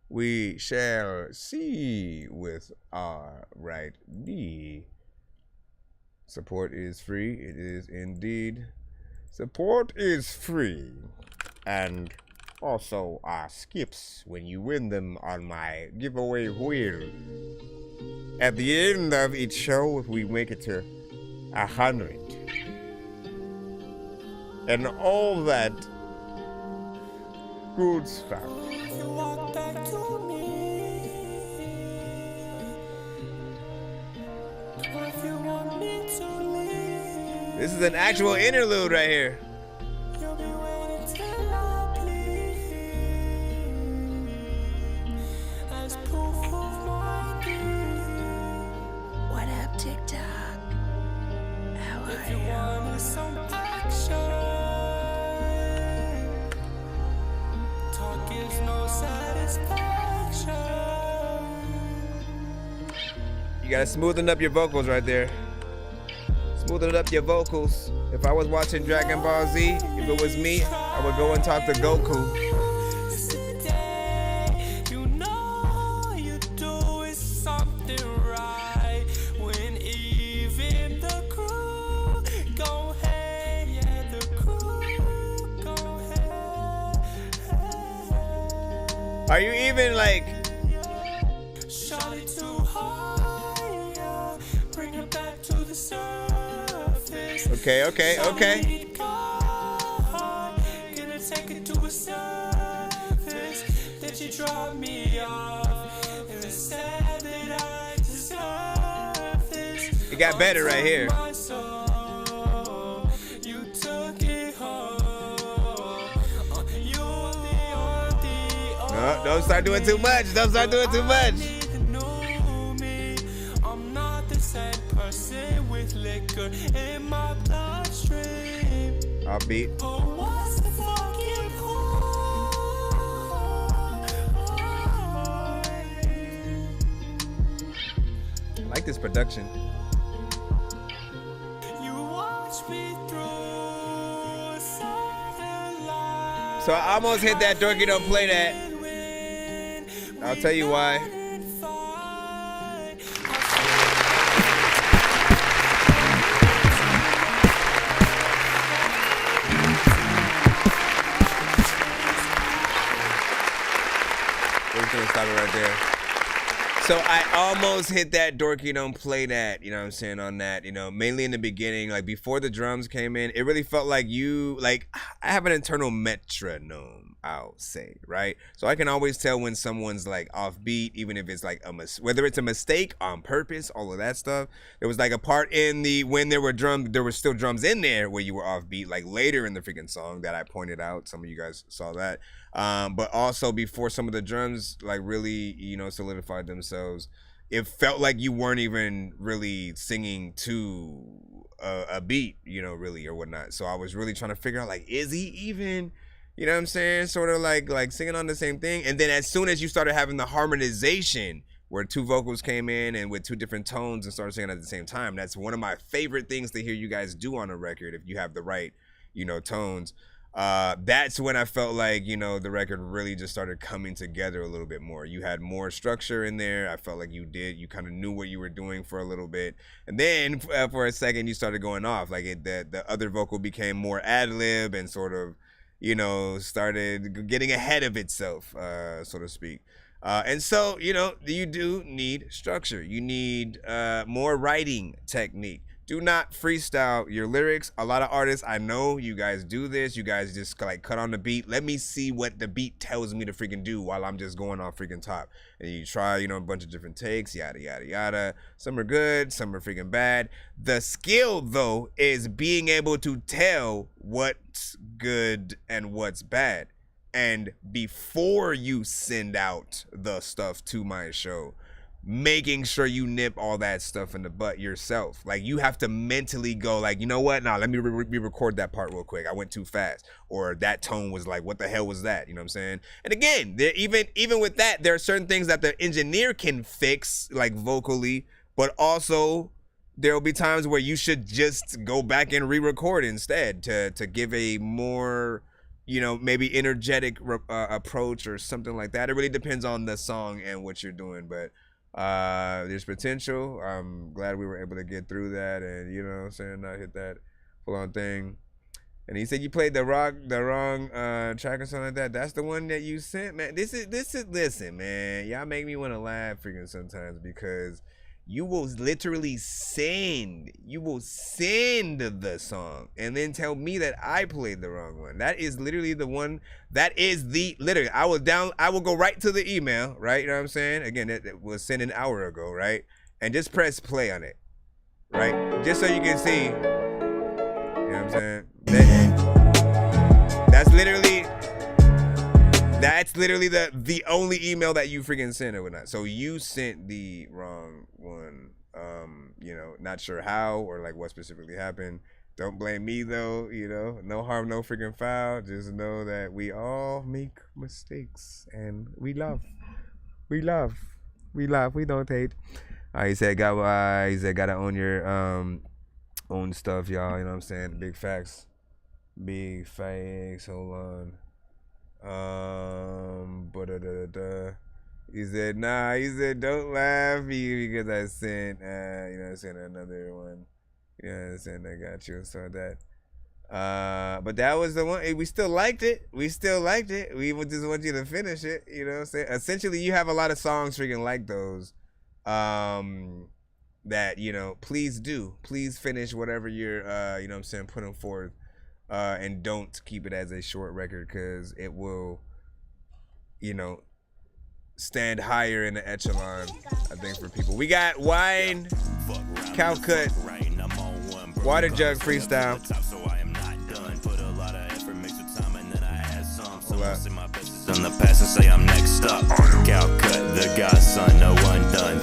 We shall see with our right knee. Support is free. It is indeed. Support is free. And also skips when you win them on my giveaway wheel. At the end of each show, if we make it to 100 and all that good stuff. This is an actual interlude right here. What up, TikTok? If you want some action, talk is no satisfaction. You gotta smoothen up your vocals right there. Smoothen up your vocals. If I was watching Dragon Ball Z, if it was me, I would go and talk to Goku. Are you even like? Okay. make it to a surface that you drop me off. And it's sad that I deserve this. It got better right here. My soul, you took it home. You're the No, don't start doing too much. Don't start doing too much. I'm not the same person with liquor in my bloodstream. Offbeat. But what's the fucking point? I like this production. You watch me through satellite. So I almost hit that Dorky don't play that. I'll tell you why. We're just gonna stop it right there. So I almost hit that Dorky don't play that, you know what I'm saying, on that, you know, mainly in the beginning, like before the drums came in, it really felt like I have an internal metronome, I'll say, right? So I can always tell when someone's like offbeat, even if it's like whether it's a mistake on purpose, all of that stuff. There was like a part in when there were still drums in there where you were offbeat, like later in the freaking song that I pointed out. Some of you guys saw that. But also before some of the drums like really, you know, solidified themselves, it felt like you weren't even really singing to a beat, you know, really, or whatnot. So I was really trying to figure out, like, is he even, you know what I'm saying, sort of like singing on the same thing? And then as soon as you started having the harmonization where two vocals came in and with two different tones and started singing at the same time, that's one of my favorite things to hear you guys do on a record if you have the right, you know, tones. That's when I felt like, you know, the record really just started coming together a little bit more. You had more structure in there. I felt like you kind of knew what you were doing for a little bit. And then for a second, you started going off. Like the other vocal became more ad-lib and sort of, you know, started getting ahead of itself, so to speak. And so, you know, you do need structure. You need more writing technique. Do not freestyle your lyrics. A lot of artists, I know you guys do this. You guys just like cut on the beat. Let me see what the beat tells me to freaking do while I'm just going off freaking top. And you try, you know, a bunch of different takes, yada, yada, yada. Some are good, some are freaking bad. The skill, though, is being able to tell what's good and what's bad. And before you send out the stuff to my show, making sure you nip all that stuff in the butt yourself. Like, you have to mentally go like, you know what? Nah, let me re-record that part real quick. I went too fast. Or that tone was like, what the hell was that? You know what I'm saying? And again, even with that, there are certain things that the engineer can fix, like vocally, but also there will be times where you should just go back and re-record instead to give a more, you know, maybe energetic approach or something like that. It really depends on the song and what you're doing, but there's potential. I'm glad we were able to get through that and, you know what I'm saying, not hit that full-on thing. And he said you played the wrong track or something like that. That's the one that you sent, man. This is listen, man. Y'all make me want to laugh freaking sometimes because you will literally send the song and then tell me that I played the wrong one. That is literally the one. That is literally. I will go right to the email, right? You know what I'm saying? Again, it was sent an hour ago, right? And just press play on it, right? Just so you can see. You know what I'm saying? That's literally the only email that you freaking sent or whatnot. So you sent the wrong one. You know, not sure how or like what specifically happened. Don't blame me though, you know. No harm, no freaking foul. Just know that we all make mistakes and we love. We don't hate. He said gotta own your own stuff, y'all. You know what I'm saying? Big facts. Hold on. He said, nah, don't laugh because I sent, you know what I'm saying, another one. You know what I'm saying? I got you. So that. But that was the one. We still liked it. We just want you to finish it. You know what I'm saying? Essentially, you have a lot of songs freaking like those. That, you know, please finish whatever you're, you know what I'm saying, putting forth. and don't keep it as a short record because it will, you know, stand higher in the echelon, I think, for people. We got Wine, Calcut, Water Jug Freestyle. On the past and say I'm next up. Calcut, the godson, no one done.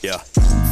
Yeah,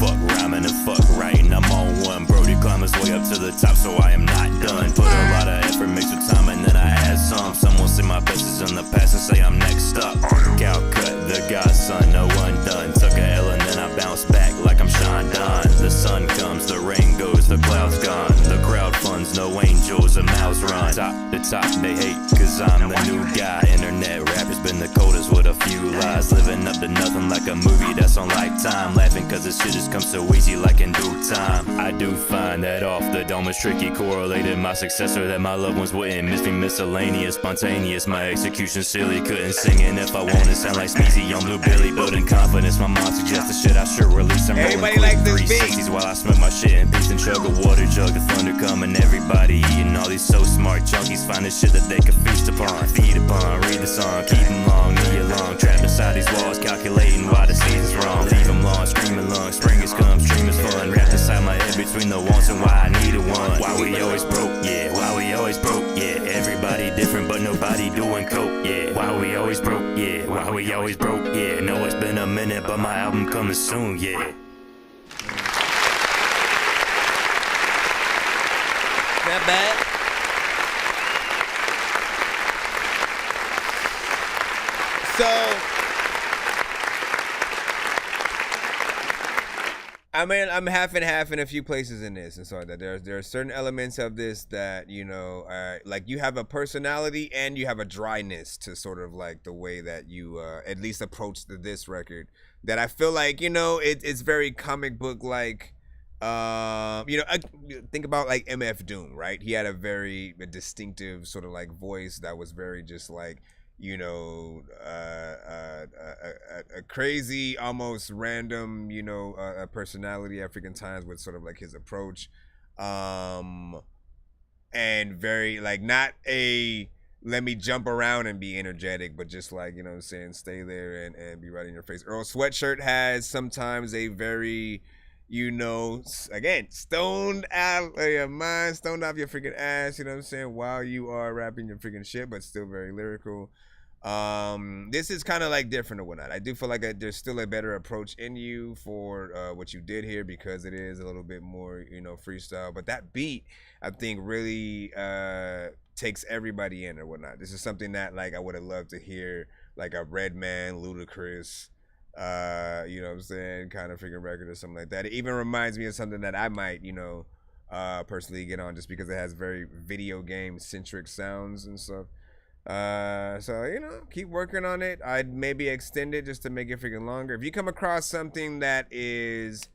fuck rhyming and fuck writing. I'm on one. Brody climb his way up to the top, so I am not done. Put a lot of effort, mixed with time, and then I add some. Someone say my best is in the past and say I'm next up. Calcut, the godson, no one done. Took a L and then I bounce back like I'm Sean Don. The sun comes, the rain goes, the clouds gone. The crowd funds, no angels, a mouse run. Top to top, they hate, cause I'm the new guy. Internet rap has been the coldest with a few lies. Living up to nothing like a movie that's on Lifetime. Laughing cause this shit has come so easy like in due time. I do find that off the dome is tricky. Correlated my successor that my loved ones wouldn't miss me. Miscellaneous, spontaneous, my execution silly. Couldn't sing it if I wanted, sound like Sneezy on Blue Billy. Building confidence, my mom suggests the shit I should release. I'm everybody like this beat while I smoke my shit in peace and chug a water jug. The thunder coming, everybody eating. All these so smart junkies find the shit that they can feast upon, feed upon, read the song, keep them long, knee long. Trapped inside these walls, calculating why the season's wrong. Leave them long, screaming long, spring is come, stream is fun. Wrapped inside my head between the wants and why I need a one. Why we always broke, yeah, why we always broke, yeah. Everybody different but nobody doing coke, yeah. Why we always broke, yeah, why we always broke, yeah. Know it's been a minute but my album coming soon, yeah. Not bad. So, I mean, I'm half and half in a few places in this and so like that. There are certain elements of this that, you know, like you have a personality and you have a dryness to sort of like the way that you at least approach this record that I feel like, you know, it's very comic book like. You know, think about like MF Doom, right? He had a very distinctive sort of like voice that was very just like, you know, a crazy, almost random, you know, personality at freaking times with sort of like his approach, and very like not a let me jump around and be energetic, but just like, you know what I'm saying, stay there and be right in your face. Earl Sweatshirt has sometimes a very, you know, again, stoned out of your mind, stoned off your freaking ass, you know what I'm saying, while you are rapping your freaking shit, but still very lyrical. This is kind of like different or whatnot. I do feel like there's still a better approach in you for what you did here because it is a little bit more, you know, freestyle. But that beat, I think, really takes everybody in or whatnot. This is something that like I would have loved to hear like a Redman, Ludacris, you know what I'm saying, kind of freaking record or something like that. It even reminds me of something that I might, you know, personally get on just because it has very video game centric sounds and stuff. So, you know, keep working on it. I'd maybe extend it just to make it freaking longer. If you come across something that is,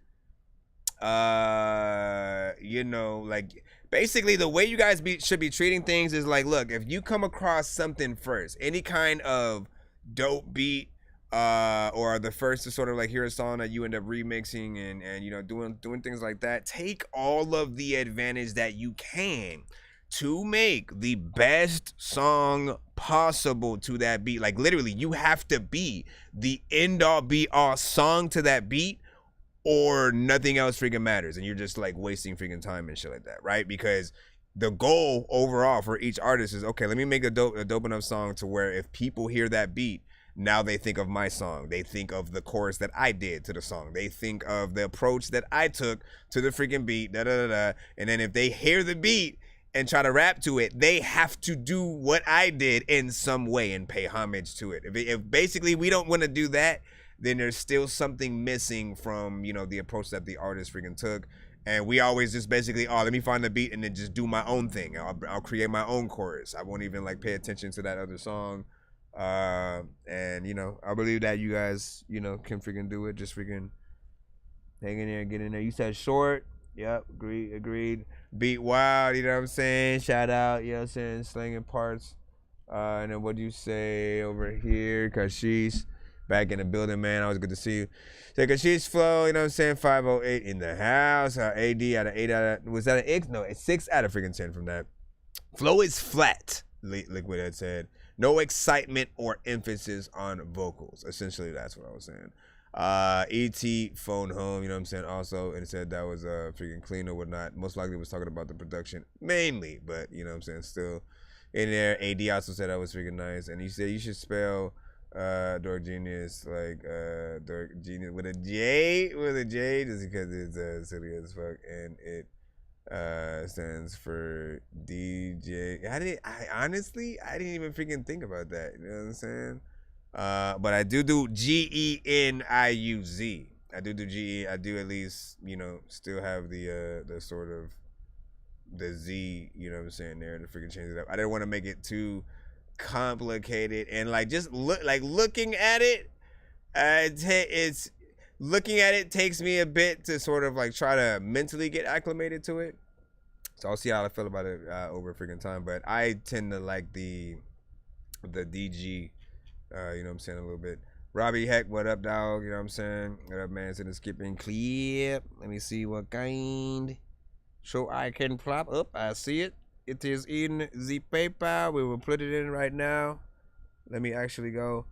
you know, like basically the way you guys should be treating things is like, look, if you come across something first, any kind of dope beat, or the first to sort of like hear a song that you end up remixing and you know doing things like that, take all of the advantage that you can to make the best song possible to that beat. Like literally you have to be the end all be all song to that beat or nothing else freaking matters and you're just like wasting freaking time and shit like that, right? Because the goal overall for each artist is, okay, let me make a dope enough song to where if people hear that beat, now they think of my song. They think of the chorus that I did to the song. They think of the approach that I took to the freaking beat, da-da-da-da. And then if they hear the beat and try to rap to it, they have to do what I did in some way and pay homage to it. If basically we don't want to do that, then there's still something missing from, you know, the approach that the artist freaking took. And we always just basically, oh, let me find the beat and then just do my own thing. I'll create my own chorus. I won't even like pay attention to that other song. And you know, I believe that you guys, you know, can freaking do it. Just freaking hang in there, get in there. You said short. Yep, agreed. Beat wild, you know what I'm saying? Shout out, you know what I'm saying? Slinging parts. And then what do you say over here? Kashish. back in the building, man. Always good to see you. Take a sheets flow, you know what I'm saying? 508 in the house. AD out of 8 out of, was that an X? No, it's 6 out of freaking 10 from that. Flow is flat, Liquid had said. No excitement or emphasis on vocals. Essentially, that's what I was saying. ET phone home, you know what I'm saying? Also, and it said that was freaking clean or whatnot. Most likely was talking about the production mainly, but you know what I'm saying? Still in there. AD also said that was freaking nice. And he said you should spell Dork Genius like Dork Genius with a J, just because it's silly as fuck. And it stands for DJ. I honestly didn't even freaking think about that. You know what I'm saying? But I do Geniuz. I do GE. I do at least, you know, still have the sort of the Z, you know what I'm saying, there to freaking change it up. I didn't want to make it too complicated and like just looking at it, it's looking at it takes me a bit to sort of like try to mentally get acclimated to it. So I'll see how I feel about it over freaking time. But I tend to like the DG. You know what I'm saying, a little bit. Robbie Heck, what up, dog? You know what I'm saying? What up, man? To the skipping clip. Let me see what kind. So I can plop up. I see it. It is in the paper. We will put it in right now. Let me actually go.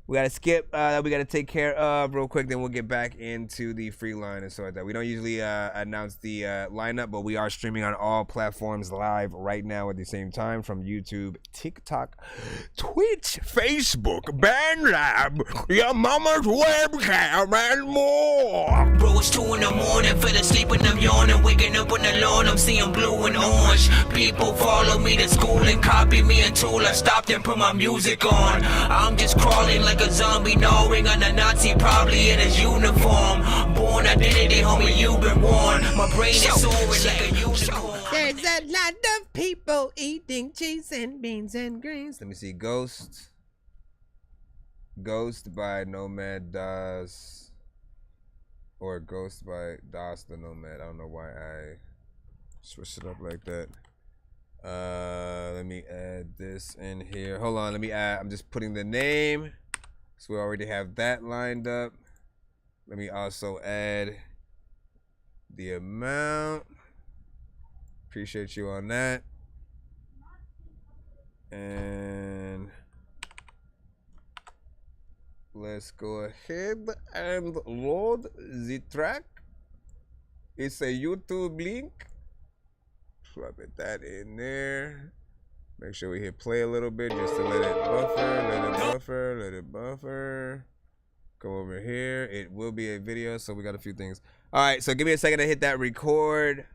We got to skip that we got to take care of real quick. Then we'll get back into the free line and stuff like that. We don't usually announce the lineup, but we are streaming on all platforms live right now at the same time from YouTube, TikTok, Twitch, Facebook, BandLab, your mama's webcam, and more. Bro, it's 2 in the morning, fell asleep and I'm yawning, waking up on the lawn, I'm seeing blue and orange. People follow me to school and copy me until I stopped and put my music on. I'm just crawling like a zombie, gnawing on a Nazi, probably in his uniform. Born identity, homie, you've been warned. My brain is soaring like a unicorn. There's a lot of people eating cheese and beans and greens. Let me see. Ghost by Nomad Das, or Ghost by Das the Nomad. I don't know why I switched it up like that. Let me add this in here. Hold on, let me add. I'm just putting the name. So we already have that lined up. Let me also add the amount. Appreciate you on that. And let's go ahead and load the track. It's a YouTube link. Drop that in there. Make sure we hit play a little bit just to let it buffer. Go over here. It will be a video, so we got a few things. All right, so give me a second to hit that record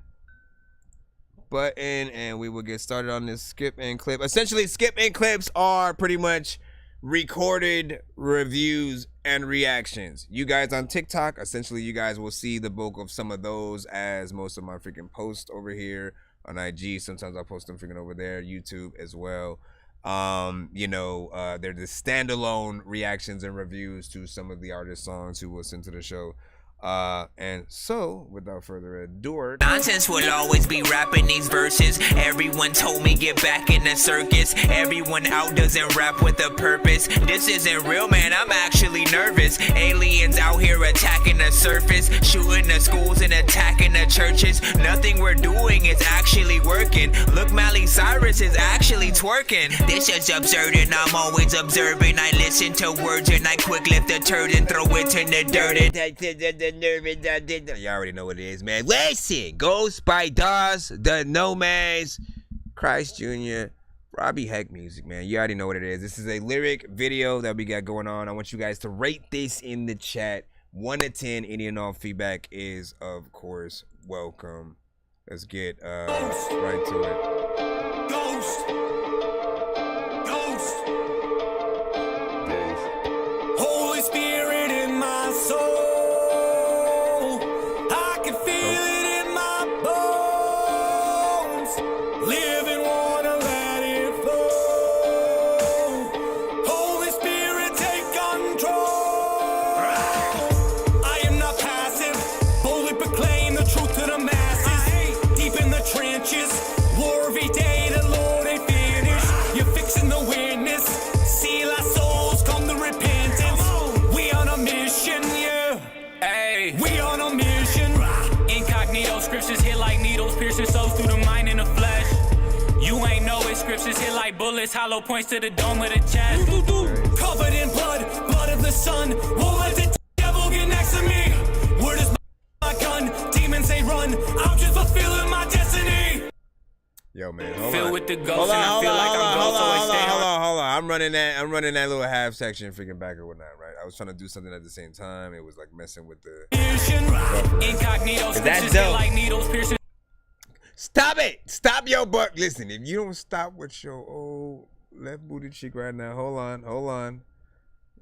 button, and we will get started on this skip and clip. Essentially, skip and clips are pretty much recorded reviews and reactions. You guys on TikTok, essentially, you guys will see the bulk of some of those as most of my freaking posts over here. On IG, sometimes I post them freaking over there, YouTube as well. You know, they're the standalone reactions and reviews to some of the artist songs who will send to the show. And so, without further ado, Nonsense will always be rapping these verses. Everyone told me get back in the circus. Everyone out doesn't rap with a purpose. This isn't real, man, I'm actually nervous. Aliens out here attacking the surface, shooting the schools and attacking the churches. Nothing we're doing is actually working. Look, Miley Cyrus is actually twerking. This is absurd and I'm always observing. I listen to words and I quick lift a turd and throw it in the dirt. You already know what it is, man. Listen, Ghost by Das, the Nomads, Christ Jr., Robbie Heck music, man. You already know what it is. This is a lyric video that we got going on. I want you guys to rate this in the chat. 1 to 10. Any and all feedback is, of course, welcome. Let's get right to it. Ghost. Holy Spirit in my soul. I can feel it in my bones. Living water, let it flow. Holy Spirit, take control. I am not passive. Boldly proclaim the truth to the masses. Deep in the trenches, war scriptures hit like bullets, hollow points to the dome of the chest. Covered in blood, blood of the sun. Won't let the devil get next to me. Where does my gun? Demons say run. I'm just fulfilling my destiny. Yo, man, hold Filled on. with the ghost, and I feel like I'm ghost, so I stay on. Hold on. I'm running that little half section, freaking back or whatnot, right? I was trying to do something at the same time. It was like messing with the. Incognito scriptures hit like needles piercing. Stop it! Stop your butt. Listen, if you don't stop with your old left booty cheek right now, hold on.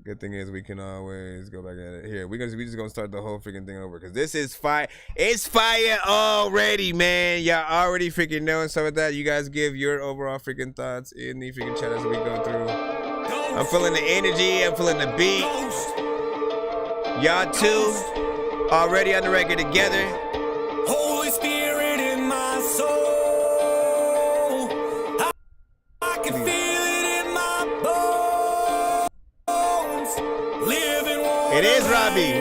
Good thing is we can always go back at it. Here, we just gonna start the whole freaking thing over because this is fire. It's fire already, man. Y'all already freaking knowing some of that. You guys give your overall freaking thoughts in the freaking chat as we go through. I'm feeling the energy. I'm feeling the beat. Y'all too already on the record together. Holy Spirit in my soul. I can feel it in my bones. Living water. It is Robbie.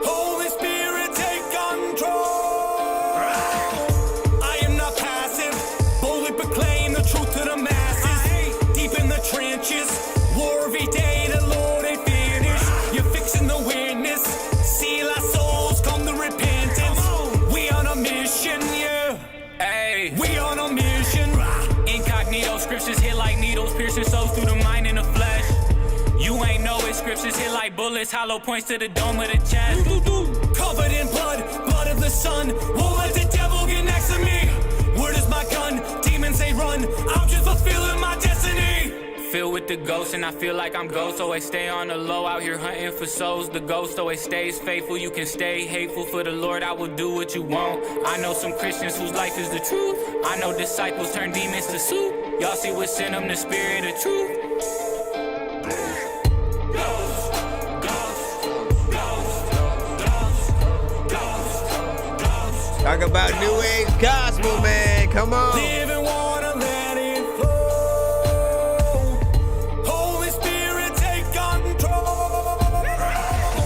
Holy Spirit, take control. I am not passive. Boldly proclaim the truth to the masses. Deep in the trenches. War every day. The Lord ain't finished. You're fixing the witness. Seal our souls, come to repentance. We on a mission, yeah. Hey, we on a mission. Incognito scriptures hit like needles, piercing souls through the mind and the flesh. You ain't know it, scriptures hit like bullets, hollow points to the dome of the chest. Covered in blood, blood of the sun. Won't let the devil get next to me. Where does my gun? Demons say run. I'm just fulfilling my destiny. Filled with the ghost, and I feel like I'm ghost. Always stay on the low, out here hunting for souls. The ghost always stays faithful. You can stay hateful for the Lord. I will do what you want. I know some Christians whose life is the truth. I know disciples turn demons to soup. Y'all see what sent them the spirit of truth. Talk about new age gospel, man. Come on. Living water, let it flow. Holy Spirit, take control.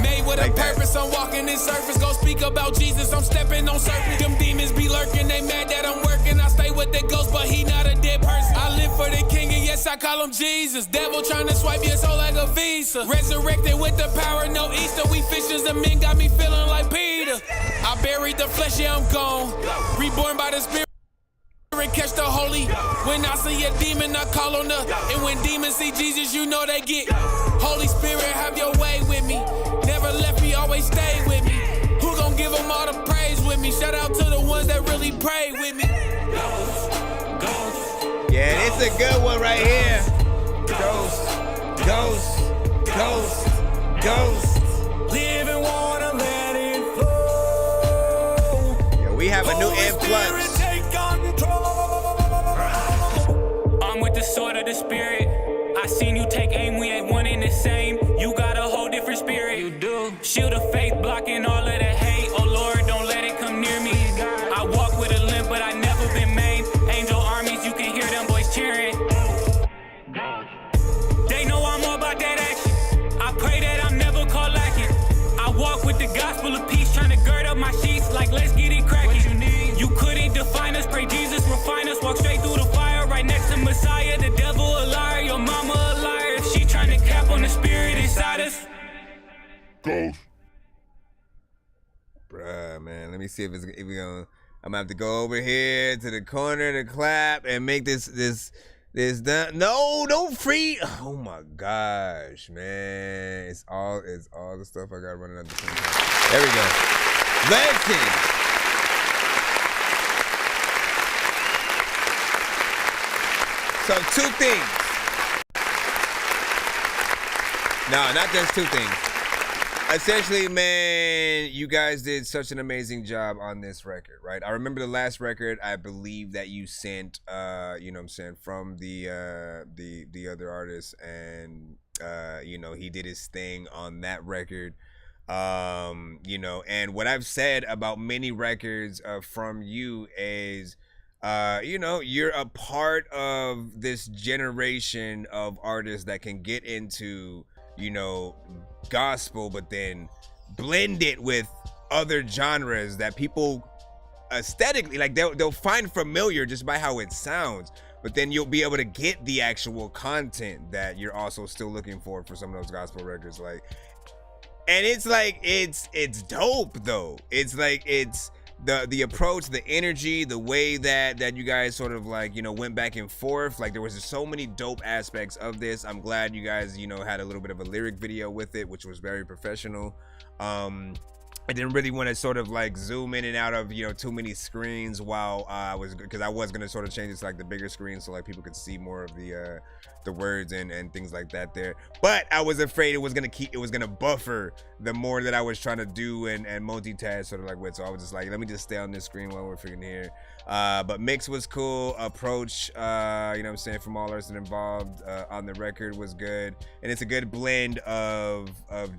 Made with a purpose, I'm walking this surface. Go speak about Jesus, I'm stepping on serpents. Them demons be lurking, they mad that I'm working. I stay with the ghost, but he not a dead person. I live for the king, and yes, I call him Jesus. Devil trying to swipe your soul like a visa. Resurrected with the power, no Easter. We fishers, the men got me feeling like Peter. I buried the flesh, yeah, I'm gone. Reborn by the Spirit. Catch the holy. When I see a demon, I call on the. And when demons see Jesus, you know they get. Holy Spirit, have your way with me. Never left me, always stay with me. Who gon' give them all the praise with me? Shout out to the ones that really pray with me. Yeah, it's a good one right here. Ghost. Living water, let it flow. Yeah, we have a new influx. I'm with the sword of the spirit. I seen you take aim, we ain't one in the same. You got a whole different spirit. You do. Shield of faith blocking all of the hate. Oh Lord, don't let it come near me. I walk with a limp, but I never been maimed. Angel armies, you can hear them boys cheering. They know I'm all about that action. I pray that I'm never caught lacking. I walk with the gospel of peace, trying to gird up my sheets like let's get it cracking. You couldn't define us, pray Jesus refine us. Walk straight through the fire, right next to Messiah. The devil a liar, your mama a liar. If she trying to cap on the spirit inside us. Ghost. Bruh, man, let me see if we gonna. I'm gonna have to go over here to the corner to clap and make this done. No, don't free. Oh my gosh, man. It's all the stuff I got running at the same time. There we go. Listen. So 2 things. No, not just 2 things. Essentially, man, you guys did such an amazing job on this record, right? I remember the last record, I believe that you sent, you know what I'm saying, from the other artist, and you know, he did his thing on that record. You know, and what I've said about many records from you is, you know, you're a part of this generation of artists that can get into, you know, gospel, but then blend it with other genres that people aesthetically, like they'll find familiar just by how it sounds, but then you'll be able to get the actual content that you're also still looking for some of those gospel records. Like, and it's like it's dope though. It's like it's the approach, the energy, the way that you guys sort of like, you know, went back and forth. Like there was just so many dope aspects of this. I'm glad you guys, you know, had a little bit of a lyric video with it, which was very professional. I didn't really want to sort of like zoom in and out of, you know, too many screens while because I was gonna sort of change it to like the bigger screen so like people could see more of the words and things like that there. But I was afraid it was gonna buffer the more that I was trying to do and multitask sort of like with. So I was just like, let me just stay on this screen while we're freaking here. But mix was cool. Approach, you know what I'm saying, from all artists involved on the record was good, and it's a good blend of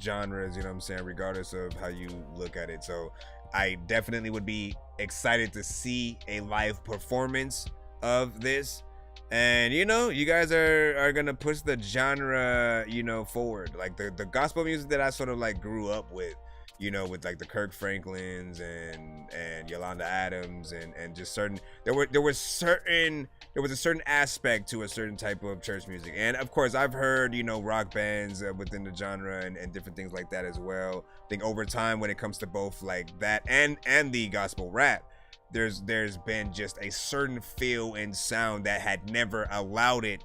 genres, you know what I'm saying, regardless of how you look at it. So I definitely would be excited to see a live performance of this. And you know, you guys are gonna push the genre, you know, forward. Like the gospel music that I sort of like grew up with, you know, with like the Kirk Franklins and Yolanda Adams and just certain there was a certain aspect to a certain type of church music. And of course I've heard, you know, rock bands within the genre and different things like that as well. I think over time when it comes to both like that and the gospel rap, there's been just a certain feel and sound that had never allowed it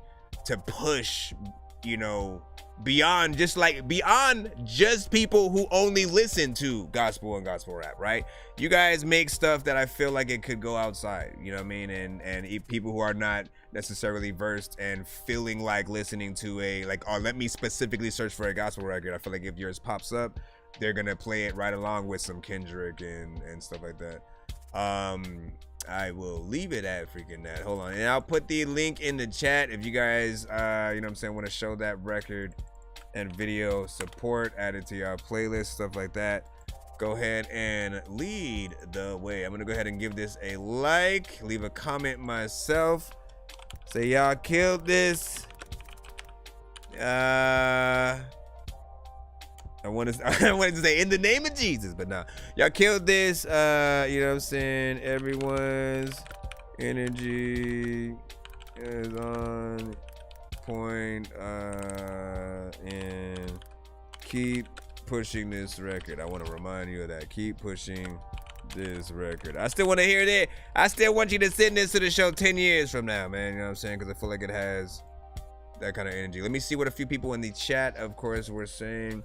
to push, you know, beyond just people who only listen to gospel and gospel rap, right? You guys make stuff that I feel like it could go outside, you know what I mean? And people who are not necessarily versed and feeling like listening to let me specifically search for a gospel record. I feel like if yours pops up, they're gonna play it right along with some Kendrick and stuff like that. I will leave it at freaking that. Hold on, and I'll put the link in the chat if you guys, you know what I'm saying, want to show that record and video support, add it to your playlist, stuff like that. Go ahead and lead the way. I'm gonna go ahead and give this a like, leave a comment myself, say y'all killed this. I wanted to say in the name of Jesus, but nah, y'all killed this. You know what I'm saying? Everyone's energy is on point, and keep pushing this record. I want to remind you of that. Keep pushing this record. I still want to hear that. I still want you to send this to the show 10 years from now, man. You know what I'm saying? Because I feel like it has that kind of energy. Let me see what a few people in the chat, of course, were saying.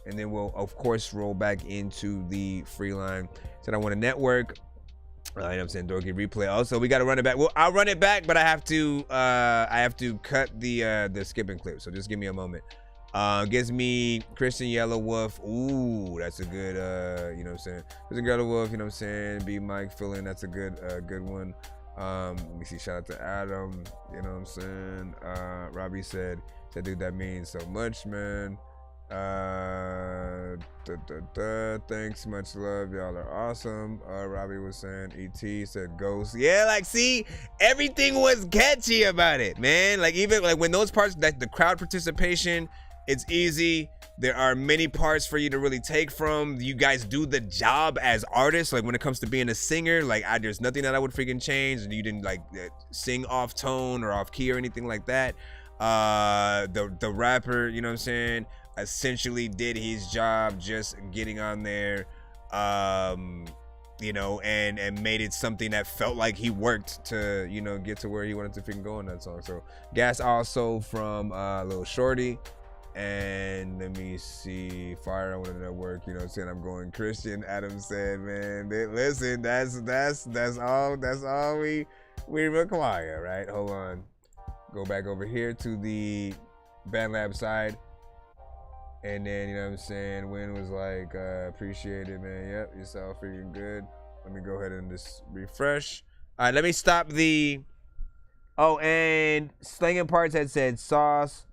And then we'll, of course, roll back into the free line. Said I want to network. You know what I'm saying? Dorky replay. Also, we got to run it back. Well, I'll run it back, but I have to cut the skipping clip. So just give me a moment. Gives me Christian Yellow Wolf. Ooh, that's a good, you know what I'm saying? Christian Yellow Wolf, you know what I'm saying? B Mike filling. That's a good one. Let me see. Shout out to Adam. You know what I'm saying? Robbie said, dude, that means so much, man. Thanks, much love, y'all are awesome. Robbie was saying ET said ghost. Yeah, like, see, everything was catchy about it, man. Like, even like when those parts, like the crowd participation, it's easy. There are many parts for you to really take from. You guys do the job as artists. Like when it comes to being a singer, like there's nothing that I would freaking change. You didn't like sing off tone or off key or anything like that. The rapper, you know what I'm saying, essentially did his job just getting on there, you know, and made it something that felt like he worked to, you know, get to where he wanted to freaking go on that song. So gas also from Lil Shorty. And let me see, Fire, I want to network, you know what I'm saying, I'm going Christian. Adam said, man, listen, that's all we require, right? Hold on, go back over here to the BandLab side. And then, you know what I'm saying, Win was like, appreciate it, man. Yep, you sound freaking good. Let me go ahead and just refresh. All right, let me stop the... Oh, and Slanging Parts had said sauce.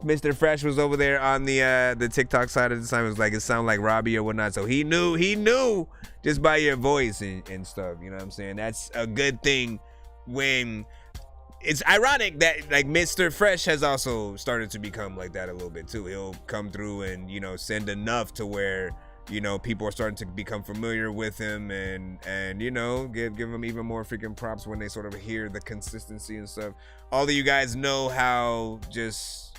Mr. Fresh was over there on the TikTok side at the time. It was like, it sounded like Robbie or whatnot. So he knew just by your voice and stuff. You know what I'm saying? That's a good thing when... It's ironic that like Mr. Fresh has also started to become like that a little bit too. He'll come through and, you know, send enough to where you know, people are starting to become familiar with him, and you know, give him even more freaking props when they sort of hear the consistency and stuff. All of you guys know how just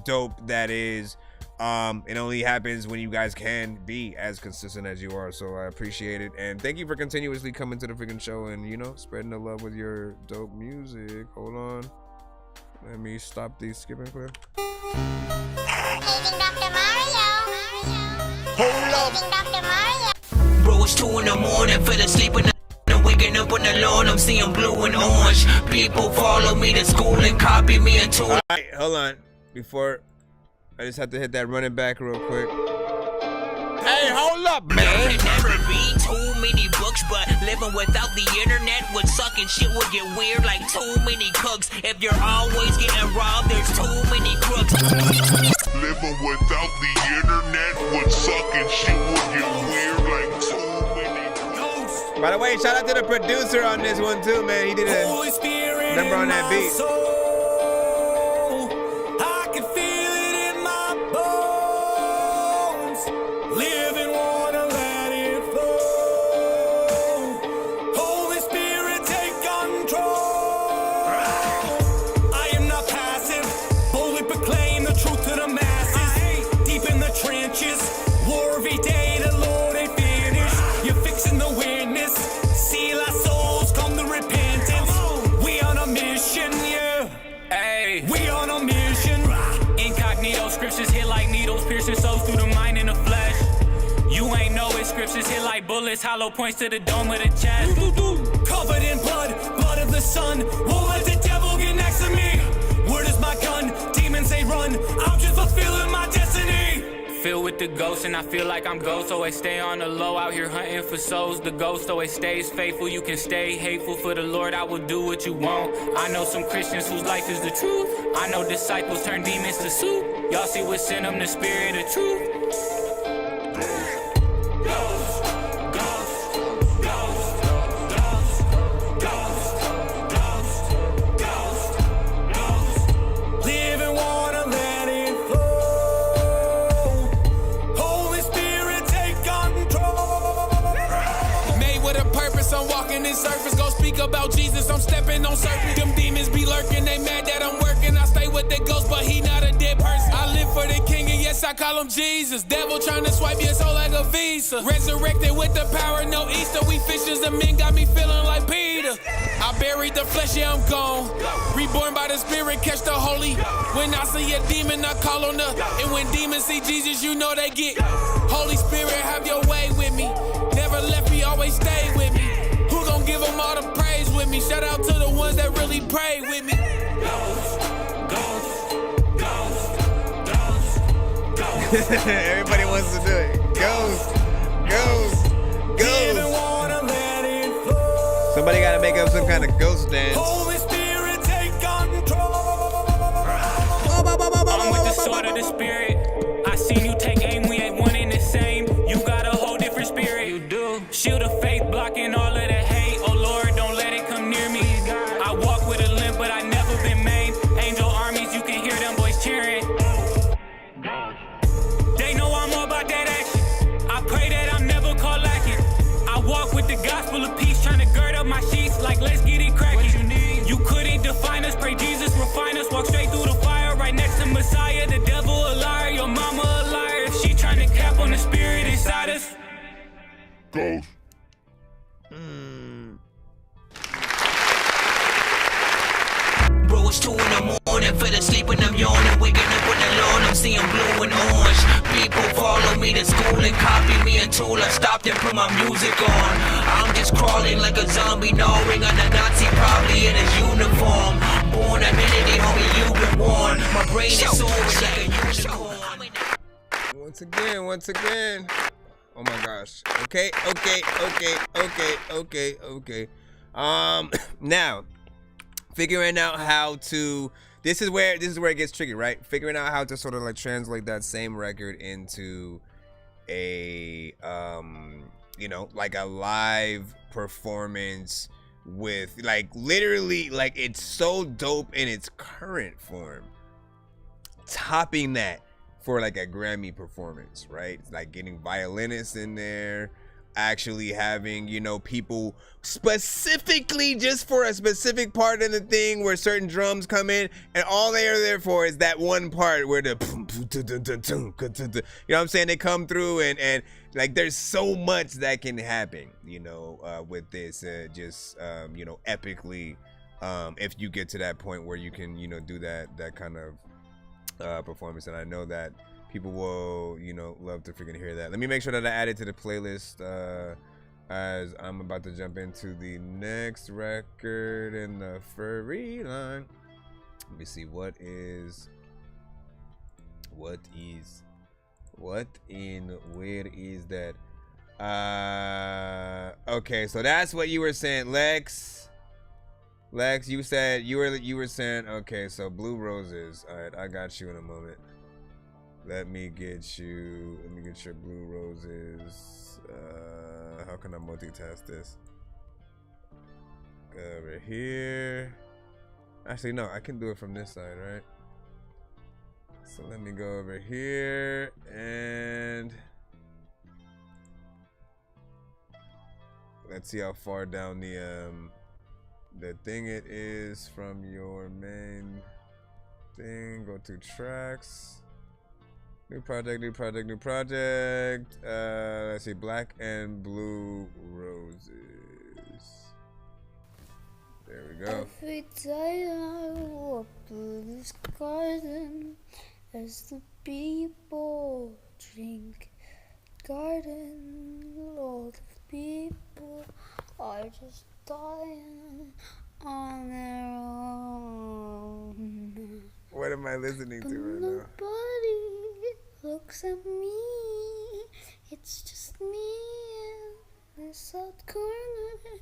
dope that is. It only happens when you guys can be as consistent as you are, so I appreciate it, and thank you for continuously coming to the freaking show and, you know, spreading the love with your dope music. Hold on, let me stop these skipping clip. Bro, it's 2 in the morning, fell asleep and I'm waking up on the lawn. I'm seeing blue and orange. People follow me to school and copy me into. Alright, hold on. Before, I just have to hit that running back real quick. Hey, hold up, man. There can never be too many books, but living without the internet would suck and shit would get weird like too many cooks. If you're always getting robbed, there's too many crooks. Living without the internet would suck and shit would get weird like too many ghosts. By the way, shout out to the producer on this one too, man. He did a number on that beat. I can feel it in my bones. Living water, let it flow. Holy Spirit, take control. I am not passive. Boldly proclaim the truth to the masses. Deep in the trenches. War every day, the Lord ain't finished. You're fixing the witness. Seal our souls, come to repentance. We on a mission, yeah. Hey, we on a mission. Incognito scriptures hit like needles, piercing souls through the mind and the flesh. You ain't know it, scriptures hit like bullets, hollow points to the dome of the chest. Covered in blood, blood of the sun. Won't let the devil get next to me. Word is my gun, demons say run. I'm just fulfilling my destiny. Filled with the ghost and I feel like I'm ghost. Always stay on the low, out here hunting for souls. The ghost always stays faithful, you can stay hateful. For the Lord I will do what you want. I know some Christians whose life is the truth. I know disciples turn demons to soup. Y'all see what's in them, the spirit of truth. Ghost, ghost, ghost, ghost, ghost, ghost, ghost, ghost. Living water, let it flow. Holy Spirit, take control. Made with a purpose, I'm walking this surface. Go speak about Jesus, I'm stepping on serpents. Them demons be lurking, they mad that I'm working. I stay with the ghost, but he not a dead person. I live for the king, and yes, I call him Jesus. Devil trying to swipe your soul like a visa. Resurrected with the power, no Easter. We fishers of men, got me feeling like Peter. I buried the flesh, yeah, I'm gone. Reborn by the Spirit, catch the Holy. When I see a demon, I call on the. And when demons see Jesus, you know they get. Holy Spirit, have your way with me. Never left me, always stay with me. Who gon' give them all the praise with me? Shout out to the ones that really pray with me. Ghost, ghost, ghost, ghost, ghost. Everybody wants to do it. Ghost, ghost, ghost. Somebody gotta make up some kind of ghost dance. Holy Spirit, take control. I'm with the sword of the Spirit. I seen you take aim, we ain't one in the same. You got a whole different spirit. You do. Shield of faith blocking all of the hate. Oh Lord, don't let it come near me. I walk with a limp, but I never been maimed. Angel armies, you can hear them boys cheering. They know I'm all about that action. I pray that I'm never caught lacking. I walk with the gospel of peace, trying to gird up my sheets like let's get it cracking. You couldn't define us, pray Jesus refine us. Walk straight through the fire, right next to Messiah. The devil a liar, your mama a liar. If she trying to cap on the spirit inside us. Ghost. Bro, it's 2 in the morning, fell asleep and I'm yawning. Waking up on the lawn, I'm seeing blue and orange. People follow me to school and copy me until I stopped and put my music on. I'm just crawling like a zombie, gnawing on a Nazi, probably in his uniform. Born identity, homie, you've been warned. My brain is so like a unicorn. Once again. Oh my gosh. Okay. Now, figuring out how to. This is where it gets tricky, right? Figuring out how to sort of like translate that same record into a you know, like a live performance with like literally like it's so dope in its current form. Topping that, for like a Grammy performance, right? It's like getting violinists in there, actually having, you know, people specifically just for a specific part in the thing where certain drums come in, and all they are there for is that one part where the, you know what I'm saying, they come through, and like there's so much that can happen, you know, with this, just you know, epically, if you get to that point where you can, you know, do that kind of performance. And I know that people will, you know, love to freaking hear that. Let me make sure that I add it to the playlist, as I'm about to jump into the next record in the furry line. Let me see, what in where is that? Okay, so that's what you were saying, Lex, you said you were saying, okay, so Blue Roses. All right, I got you in a moment. Let me get your Blue Roses. How can I multitask this? Over here. Actually, no, I can do it from this side, right? So let me go over here and let's see how far down the thing it is from your main thing. Go to tracks. New project. Let's see, Black and Blue Roses. There we go. Every day I walk through this garden as the people drink. Garden, all the people are just dying on their own. What am I listening to right now? Nobody looks at me. It's just me in this old corner,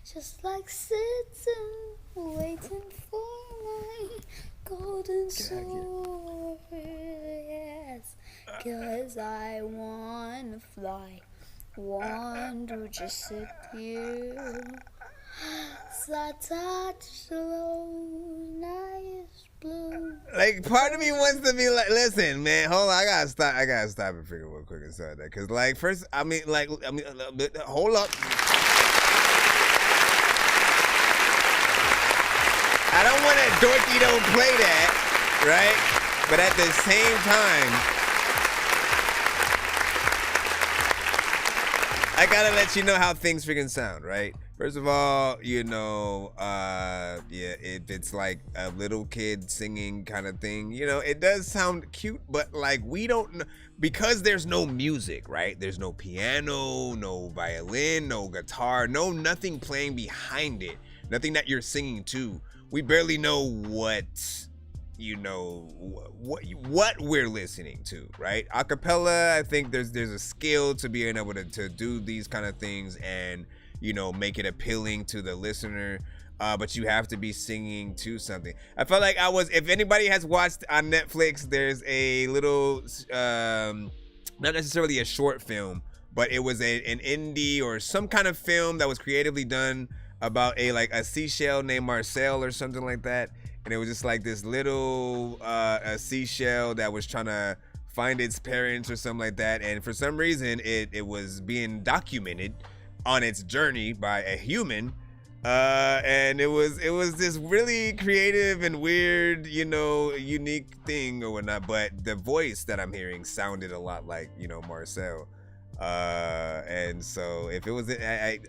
just like sitting, waiting for my golden sword. Yes, 'cause I wanna fly, want to just sit here. So I touch the nice blue. Like, part of me wants to be like, listen, man, hold on, I gotta stop and figure real quick inside that, cause like first, I mean, hold up. I don't want that Dorky don't play that, right? But at the same time, I gotta let you know how things freaking sound, right? First of all, you know, yeah, if it's like a little kid singing kind of thing, you know, it does sound cute, but like we don't know, because there's no music, right? There's no piano, no violin, no guitar, no nothing playing behind it, nothing that you're singing to. We barely know what, you know, what we're listening to, right? Acapella, I think there's a skill to being able to do these kind of things and, you know, make it appealing to the listener, but you have to be singing to something. I felt like if anybody has watched on Netflix, there's a little, not necessarily a short film, but it was an indie or some kind of film that was creatively done about a seashell named Marcel or something like that. And it was just like this little a seashell that was trying to find its parents or something like that. And for some reason, it was being documented on its journey by a human, and it was this really creative and weird, you know, unique thing or whatnot. But the voice that I'm hearing sounded a lot like, you know, Marcel, and so if it was, I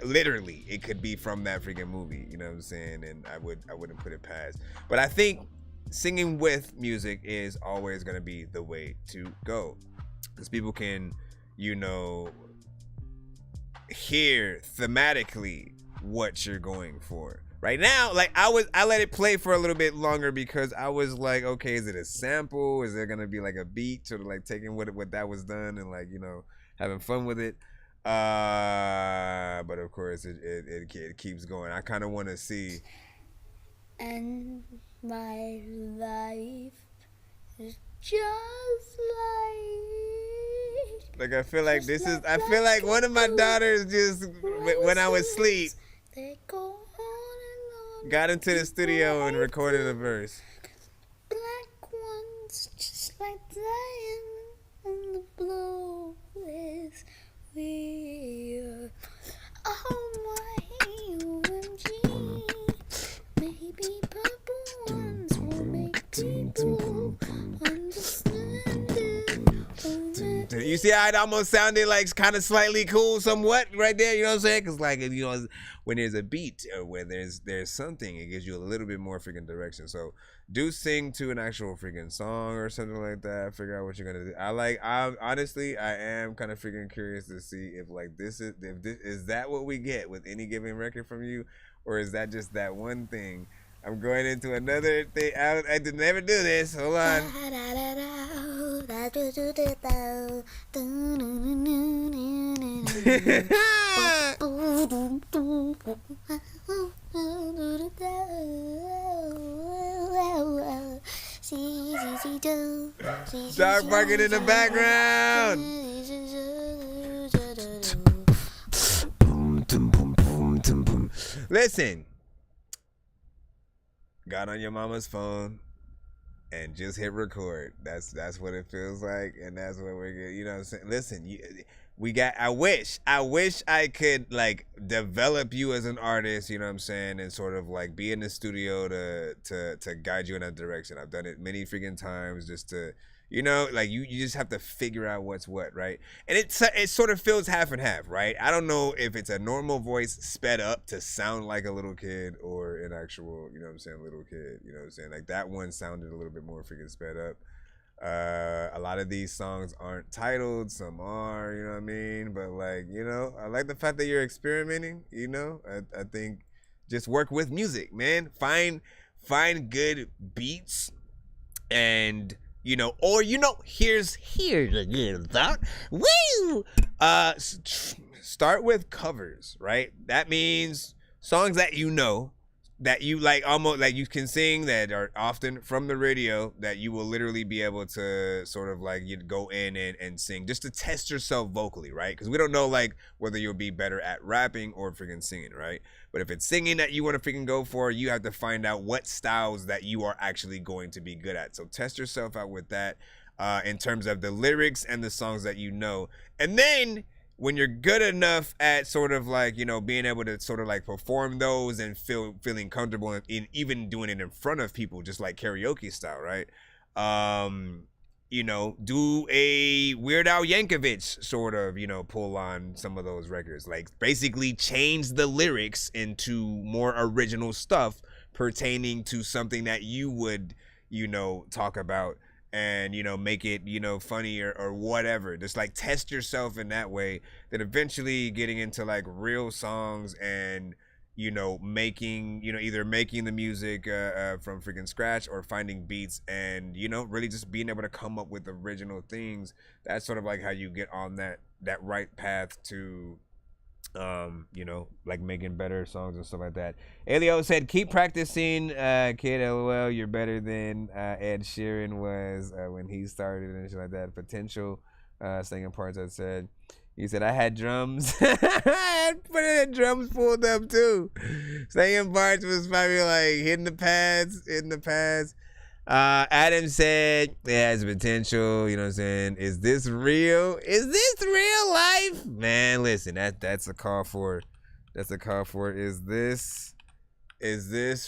literally, it could be from that freaking movie, you know what I'm saying? And I wouldn't put it past. But I think singing with music is always gonna be the way to go, because people can, you know, hear thematically what you're going for. Right now, like I let it play for a little bit longer because I was like, okay, is it a sample? Is there gonna be like a beat, sort of like taking what that was done and like, you know, having fun with it? But of course it keeps going. I kind of want to see. And my life is just like I feel like this is. I feel like one of my daughters just when I was asleep got into the studio and recorded a verse. black ones, just by dying and the blow is weird. Oh my OMG, maybe purple ones will make people understand it. You see how it almost sounded like kind of slightly cool somewhat right there, you know what I'm saying? Because like, you know, when there's a beat or when there's something, it gives you a little bit more freaking direction. So do sing to an actual freaking song or something like that. Figure out what you're gonna do. Honestly, I am kind of freaking curious to see if like is that what we get with any given record from you, or is that just that one thing? I'm going into another thing. I did never do this. Hold on. Start barking in the background. Listen. Got on your mama's phone and just hit record. That's what it feels like, and that's what we're getting. You know what I'm saying? Listen, I wish I could like develop you as an artist, you know what I'm saying, and sort of like be in the studio to guide you in that direction. I've done it many freaking times just to, you know, like you just have to figure out what's what, right? And it sort of feels half and half, right? I don't know if it's a normal voice sped up to sound like a little kid or an actual, you know what I'm saying, little kid, you know what I'm saying? Like that one sounded a little bit more freaking sped up. A lot of these songs aren't titled, some are, you know what I mean? But like, you know, I like the fact that you're experimenting, you know? I think just work with music, man. Find good beats and, you know, or, you know, here's a good thought. Woo! Start with covers, right? That means songs that you know, that you like, almost like you can sing, that are often from the radio, that you will literally be able to sort of like you'd go in and sing just to test yourself vocally, right? Because we don't know like whether you'll be better at rapping or freaking singing, right? But if it's singing that you want to freaking go for, you have to find out what styles that you are actually going to be good at. So test yourself out with that in terms of the lyrics and the songs that you know. And then when you're good enough at sort of like, you know, being able to sort of like perform those and feeling comfortable in even doing it in front of people, just like karaoke style, right? You know, do a Weird Al Yankovic sort of, you know, pull on some of those records. Like basically change the lyrics into more original stuff pertaining to something that you would, you know, talk about. And, you know, make it, you know, funny or whatever. Just like test yourself in that way. Then eventually getting into like real songs and, you know, making, you know, either making the music from freaking scratch or finding beats and, you know, really just being able to come up with original things. That's sort of like how you get on that right path to, you know, like making better songs and stuff like that. Elio said, keep practicing, kid, LOL, you're better than Ed Sheeran was when he started and shit like that. Potential singing parts, I said. He said, I had drums. I had drums pulled up too. Singing parts was probably like hitting the pads. Adam said it has potential, you know what I'm saying? Is this real? Is this real life? Man, listen, that's a call for. That's a call for. Is this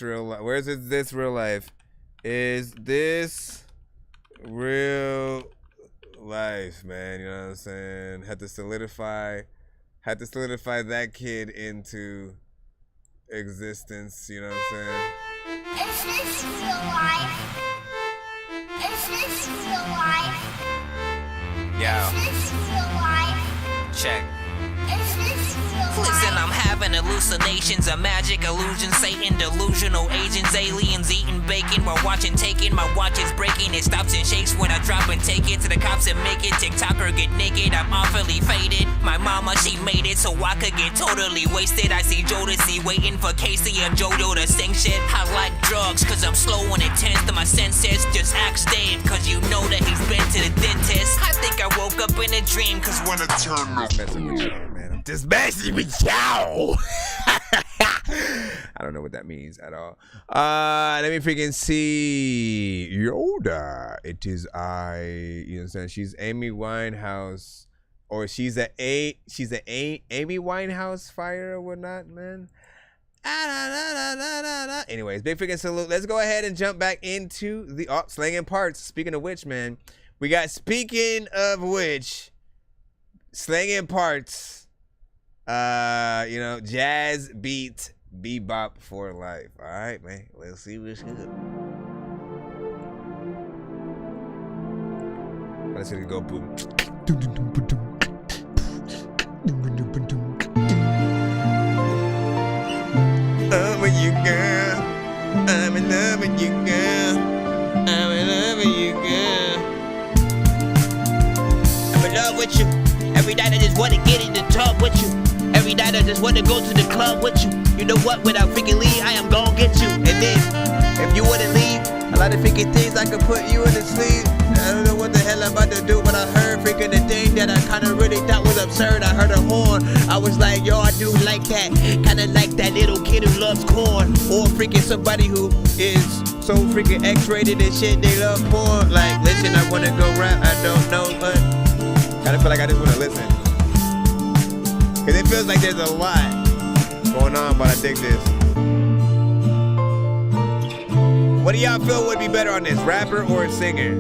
real life? Where's this real life? Is this real life, man? You know what I'm saying? Had to solidify that kid into existence, you know what I'm saying? Is this real life? Is this real life? Yo. Is this real life? Check. Is this real life? Listen, I'm having hallucinations, a magic illusion, Satan, delusional agents, aliens eating bacon while watching Taken. My watch is breaking, it stops and shakes when I drop and take it to the cops and make it. TikToker get naked, I'm awfully faded. My mama, she made it so I could get totally wasted. I see Jodeci waiting for Casey and JoJo to sing shit. I like drugs cause I'm slow and intense to my senses. Just ask Dave cause you know that he's been to the dentist. I think I woke up in a dream cause when I turned up, man, I'm just messing with y'all. I don't know what that means at all. Let me freaking see. Yoda. It is I. You know what I'm saying? She's Amy Winehouse. Or she's a Amy Winehouse fire or whatnot, man. Anyways, big freaking salute. Let's go ahead and jump back into the slanging parts. Speaking of which, man, we got slanging parts. You know, jazz beat bebop for life. All right, man. Let's see what's good. Let's see it go boom. I'm with you, girl. I'm in love with you, girl. I'm in love with you, girl. I'm in love with you. Every night I just wanna get in the tub with you. Every night I just wanna go to the club with you. You know what? Without freaking leave, I am gon' get you. And then, if you wanna leave, a lot of freaking things I could put you in the sleep. I don't know what the hell I'm about to do, but I heard freaking the thing that I kinda really thought was absurd. I heard a horn. I was like, yo, I do like that. Kinda like that little kid who loves corn. Or freaking somebody who is so freaking X-rated and shit, they love porn. Like, listen, I wanna go rap, I don't know, but Kinda feel like I just wanna listen. Cause it feels like there's a lot going on, but I dig this. What do y'all feel would be better on this, rapper or a singer?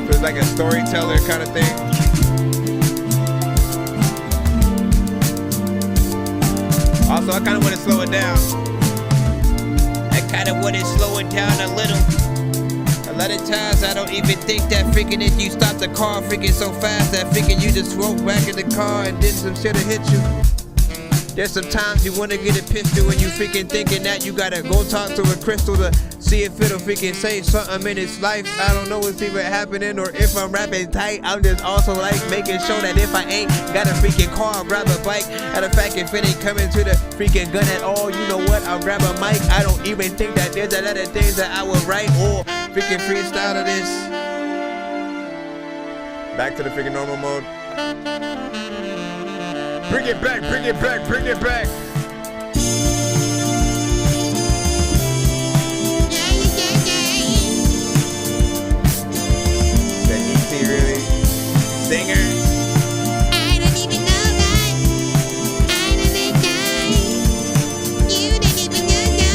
Feels like a storyteller kind of thing. Also, I kind of want to slow it down. I kinda wanna slow it down a little. A lot of times I don't even think that freaking if you stop the car freaking so fast that freaking you just roll back in the car and then some shit'll hit you. There's sometimes you wanna get a pistol and you freaking thinking that you gotta go talk to a crystal to see if it'll freaking say something in its life. I don't know what's even happening or if I'm rapping tight. I'm just also like making sure that if I ain't got a freaking car, I'll grab a bike. Matter of fact, if it ain't coming to the freaking gun at all, you know what? I'll grab a mic. I don't even think that there's a lot of things that I would write or freaking freestyle to this. Back to the freaking normal mode. Bring it back, bring it back, bring it back. That easy, really? Singer? I don't even know that. I don't think you don't even know that.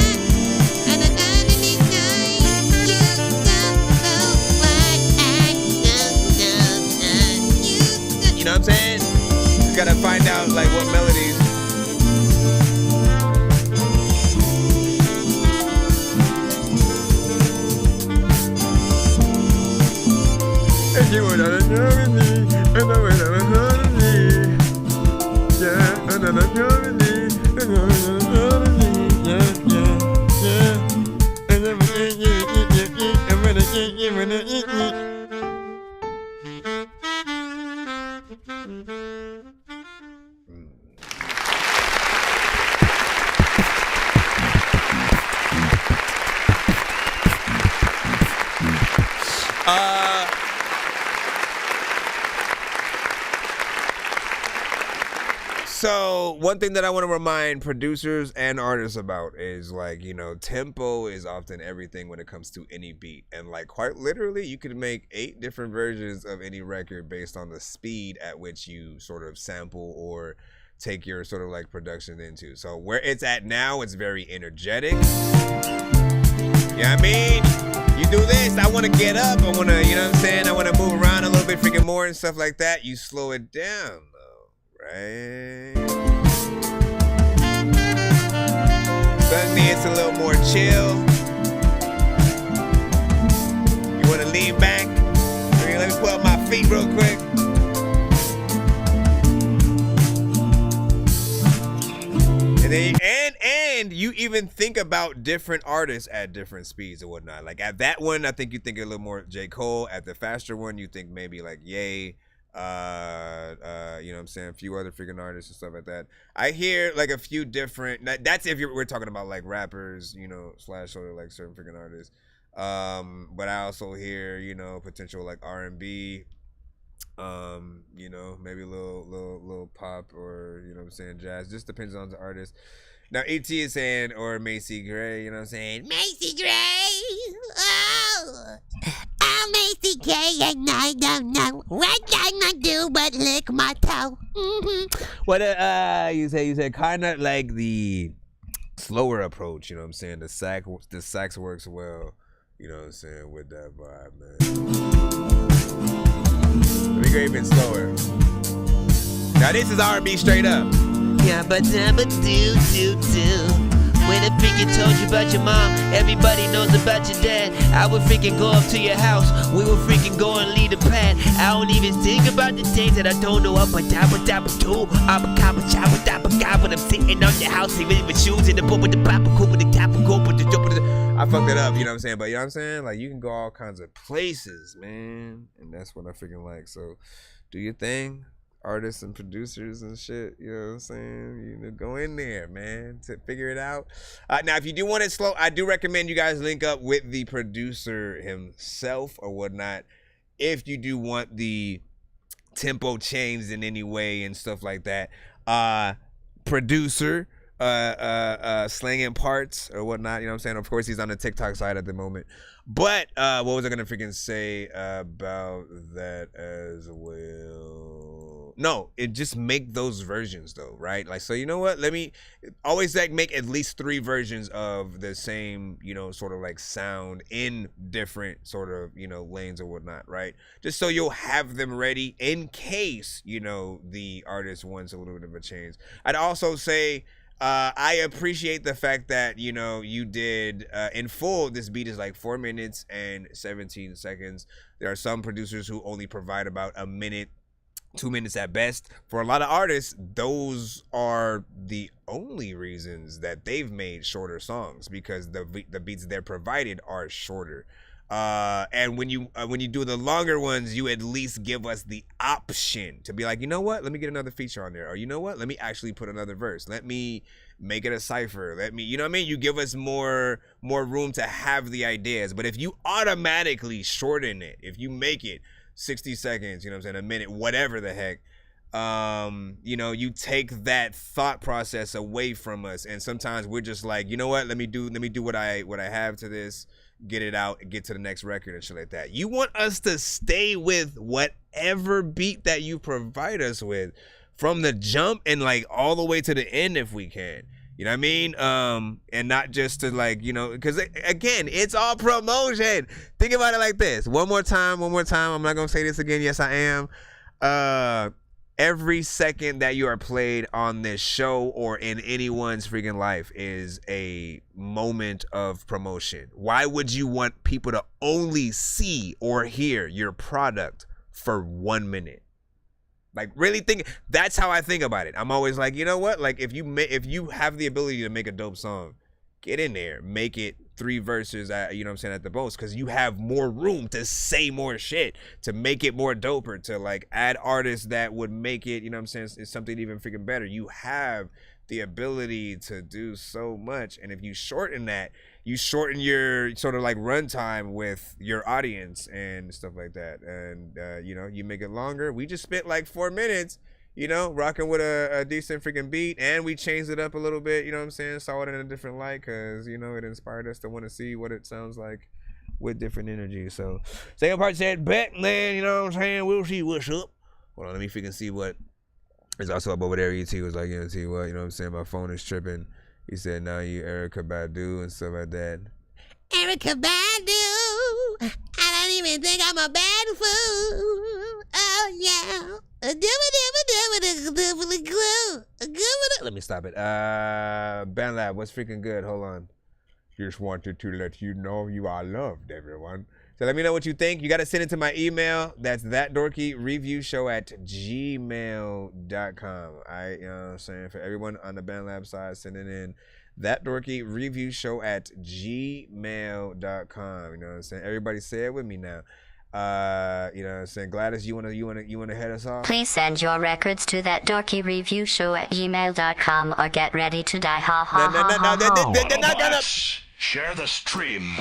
I don't even know. You don't know what I don't know. You know what I'm saying? Just gotta find out like what melodies. If you were not with me, and I would have heard me. Yeah, and I'm not with me, and I would have heard me. Yeah, yeah, yeah. And I'm gonna eat you, I'm gonna eat you, I'm gonna eat you. So one thing that I want to remind producers and artists about is like, you know, tempo is often everything when it comes to any beat. And like quite literally, you could make 8 different versions of any record based on the speed at which you sort of sample or take your sort of like production into. So where it's at now, it's very energetic. You know what I mean? You do this, I want to get up, I want to, you know what I'm saying? I want to move around a little bit freaking more and stuff like that. You slow it down though, right? Suddenly it's a little more chill. You want to lean back? Let me pull up my feet real quick. And then and you even think about different artists at different speeds and whatnot. Like at that one, I think you think a little more J. Cole. At the faster one, you think maybe like Ye. You know what I'm saying? A few other freaking artists and stuff like that. I hear like a few different. That's if we're talking about like rappers, you know, slash or like certain freaking artists. But I also hear, you know, potential like R&B. You know, maybe a little pop or, you know what I'm saying, jazz. Just depends on the artist. Now, E.T. is saying, or Macy Gray, you know what I'm saying? Macy Gray. Oh, Macy Gray, and I don't know what I'm gonna do but lick my toe. What you say kind of like the slower approach, you know what I'm saying? The sax works well, you know what I'm saying, with that vibe, man. Let me go even slower. Now this is R&B straight up. Yabba dabba do. When I freaking told you about your mom, everybody knows about your dad. I would freaking go up to your house, we would freaking go and lead a pad. I don't even think about the things that I don't know up. But dabba dabba do, I'm a copper chopper dabba guy when I'm sitting on your house, even with shoes in the book with the papa cool with the tapper go with the dope with the. I fucked it up, you know what I'm saying? But you know what I'm saying? Like you can go all kinds of places, man, and that's what I freaking like. So, do your thing. Artists and producers and shit, you know what I'm saying? You know, go in there, man, to figure it out. Now, if you do want it slow, I do recommend you guys link up with the producer himself or whatnot. If you do want the tempo changed in any way and stuff like that. Producer, slanging parts or whatnot, you know what I'm saying? Of course, he's on the TikTok side at the moment. But what was I gonna freaking say about that as well? No, it just make those versions though, right? Like, so you know what? Let me always like make at least 3 versions of the same, you know, sort of like sound in different sort of, you know, lanes or whatnot, right? Just so you'll have them ready in case, you know, the artist wants a little bit of a change. I'd also say I appreciate the fact that, you know, you did in full, this beat is like 4 minutes and 17 seconds. There are some producers who only provide about a minute, 2 minutes at best. For a lot of artists, those are the only reasons that they've made shorter songs, because the beats they're provided are shorter. And when you do the longer ones, you at least give us the option to be like, you know what, let me get another feature on there, or you know what, let me actually put another verse, let me make it a cipher, let me, you know what I mean, you give us more room to have the ideas. But if you automatically shorten it, if you make it 60 seconds, you know what I'm saying, a minute, whatever the heck, you know, you take that thought process away from us, and sometimes we're just like, you know what, let me do what I have to this, get it out, and get to the next record and shit like that. You want us to stay with whatever beat that you provide us with from the jump and like all the way to the end if we can. You know what I mean? And not just to like, you know, because again, it's all promotion. Think about it like this. One more time. I'm not going to say this again. Yes, I am. Every second that you are played on this show or in anyone's freaking life is a moment of promotion. Why would you want people to only see or hear your product for 1 minute? Like, really think, that's how I think about it. I'm always like, you know what? Like, if you have the ability to make a dope song, get in there, make it 3 verses, you know what I'm saying, at the most, because you have more room to say more shit, to make it more doper, to like add artists that would make it, you know what I'm saying, it's something even freaking better. You have the ability to do so much, and if you shorten that, you shorten your sort of like runtime with your audience and stuff like that, and you know, you make it longer. We just spent like 4 minutes, you know, rocking with a decent freaking beat, and we changed it up a little bit, you know what I'm saying, saw it in a different light, because, you know, it inspired us to want to see what it sounds like with different energy. So second part said, bet, man, you know what I'm saying, we'll see what's up. Hold on, let me freaking see what is also up over there. ET was like, you know, see what, you know what I'm saying, my phone is tripping. He said, now you Erykah Badu and stuff like that. Erykah Badu, I don't even think I'm a bad fool. Oh yeah. Let me stop it. BandLab, what's freaking good? Hold on. Just wanted to let you know you are loved, everyone. So let me know what you think. You got to send it to my email. That's thatdorkyreviewshow@gmail.com. You know what I'm saying? For everyone on the BandLab side, sending in thatdorkyreviewshow@gmail.com. You know what I'm saying? Everybody say it with me now. You know what I'm saying? Gladys, you wanna head us off? Please send your records to that dorky review show at gmail.com or get ready to die. Ha ha ha ha. They're not gonna share the stream.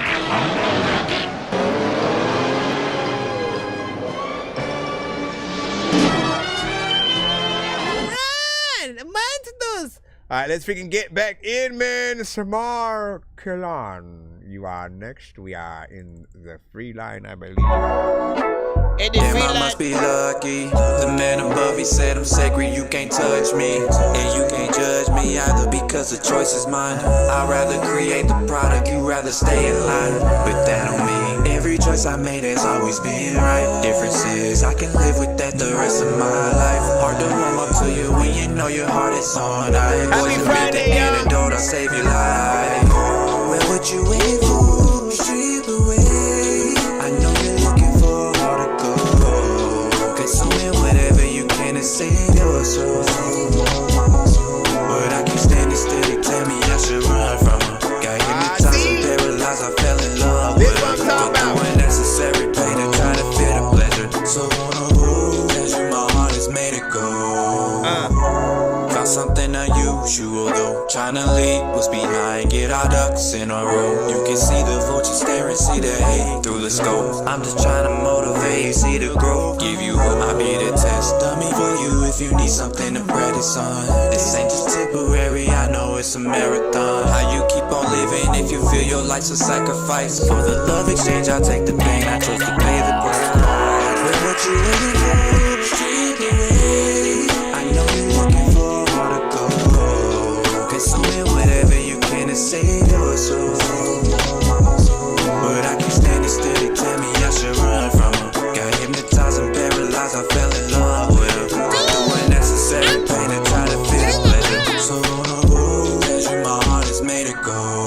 Monsters! Alright, let's freaking get back in, man. Samar Kilan, you are next. We are in the free line, I believe. Damn, I must be lucky. The man above, he said I'm sacred, you can't touch me. And you can't judge me either because the choice is mine. I'd rather create the product, you rather stay in line. But that don't mean every choice I made has always been right. Difference is I can live with that the rest of my life. Hard to warm up to you when you know your heart is on ice. Happy Friday, the antidote, I'll save your life. Well, what you waiting for? Strip away. I know you're looking for how to go. Consuming whatever you can and save your soul. But I keep standing still, they tell me I should run from her. Got hypnotized and paralyzed, I fell in love with her. Go through unnecessary pain to try to feel the pleasure. So on a road, pleasure, my heart is made to go. Found something unusual though. Trying to lead what's behind, get our ducks in a row. You can see the vultures staring, see the hate through the scope. I'm just trying to motivate you, see the growth. Give you hope, I'll be the test dummy for you if you need something to practice on. This ain't just temporary, I know it's a marathon. How you keep on living if you feel your life's a sacrifice? For the love exchange, I take the pain, I chose to pay the price. But what you waiting for? Strip away. I know you're looking for how to go. Consuming whatever you can to save your soul. But I keep standing still, they tell me I should run from her. Got hypnotized and paralyzed, I fell in love with her. Through unnecessary pain to try to feel the pleasure. So on a road, pleasure, my heart is made to go.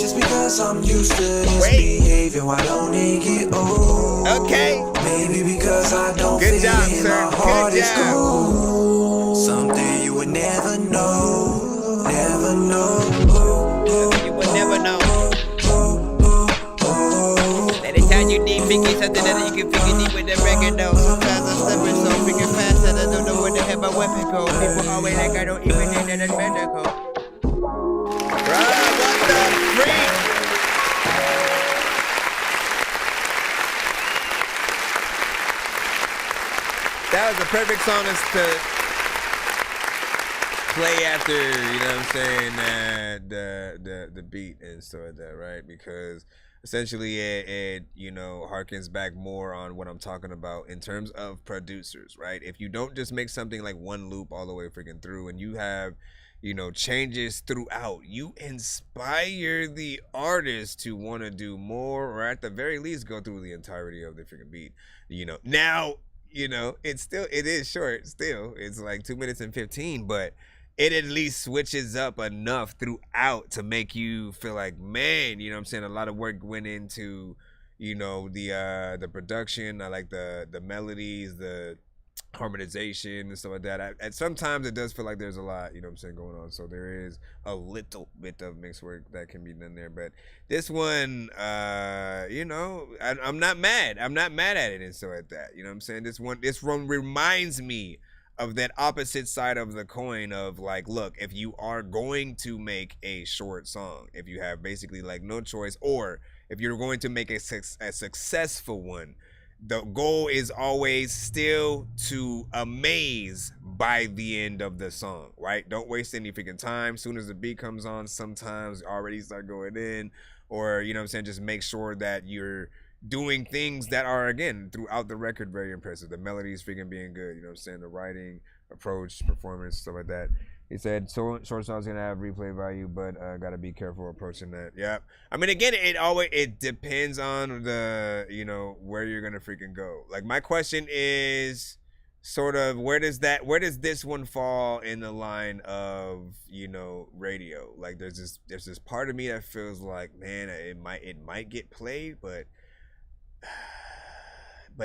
Just because I'm used to this behavior, why don't it get old? Okay. Maybe because I don't feel it, my heart is cold. Something you would never know, never know. You would never know. Anytime you need figure something that you can figure deep with the record though. Sometimes I'm slipping so freaking fast that I don't know where the hell my weapon go. People always like I don't even think that it's medical. Right, what the freak? That was the perfect song to play after, you know what I'm saying, the beat and stuff like that, right? Because essentially it you know, harkens back more on what I'm talking about in terms of producers, right? If you don't just make something like one loop all the way freaking through and you have, you know, changes throughout, you inspire the artist to want to do more, or at the very least go through the entirety of the freaking beat, you know. Now, you know, it is short still. It's like 2 minutes and 15, but it at least switches up enough throughout to make you feel like, man, you know what I'm saying? A lot of work went into, you know, the production. I like the melodies, the harmonization and stuff like that. And sometimes it does feel like there's a lot, you know what I'm saying, going on. So there is a little bit of mixed work that can be done there. But this one, you know, I'm not mad. I'm not mad at it and stuff like that. You know what I'm saying? This one reminds me of that opposite side of the coin of like, look, if you are going to make a short song, if you have basically like no choice, or if you're going to make a successful one, the goal is always still to amaze by the end of the song, right? Don't waste any freaking time. Soon as the beat comes on, sometimes already start going in, or, you know what I'm saying, just make sure that you're doing things that are, again, throughout the record, very impressive. The melodies freaking being good, you know what I'm saying? The writing, approach, performance, stuff like that. He said short songs gonna have replay value, but gotta be careful approaching that. Yeah, I mean, again, it depends on the, you know, where you're gonna freaking go. Like, my question is sort of, where does this one fall in the line of, you know, radio? Like, there's this part of me that feels like, man, it might get played, but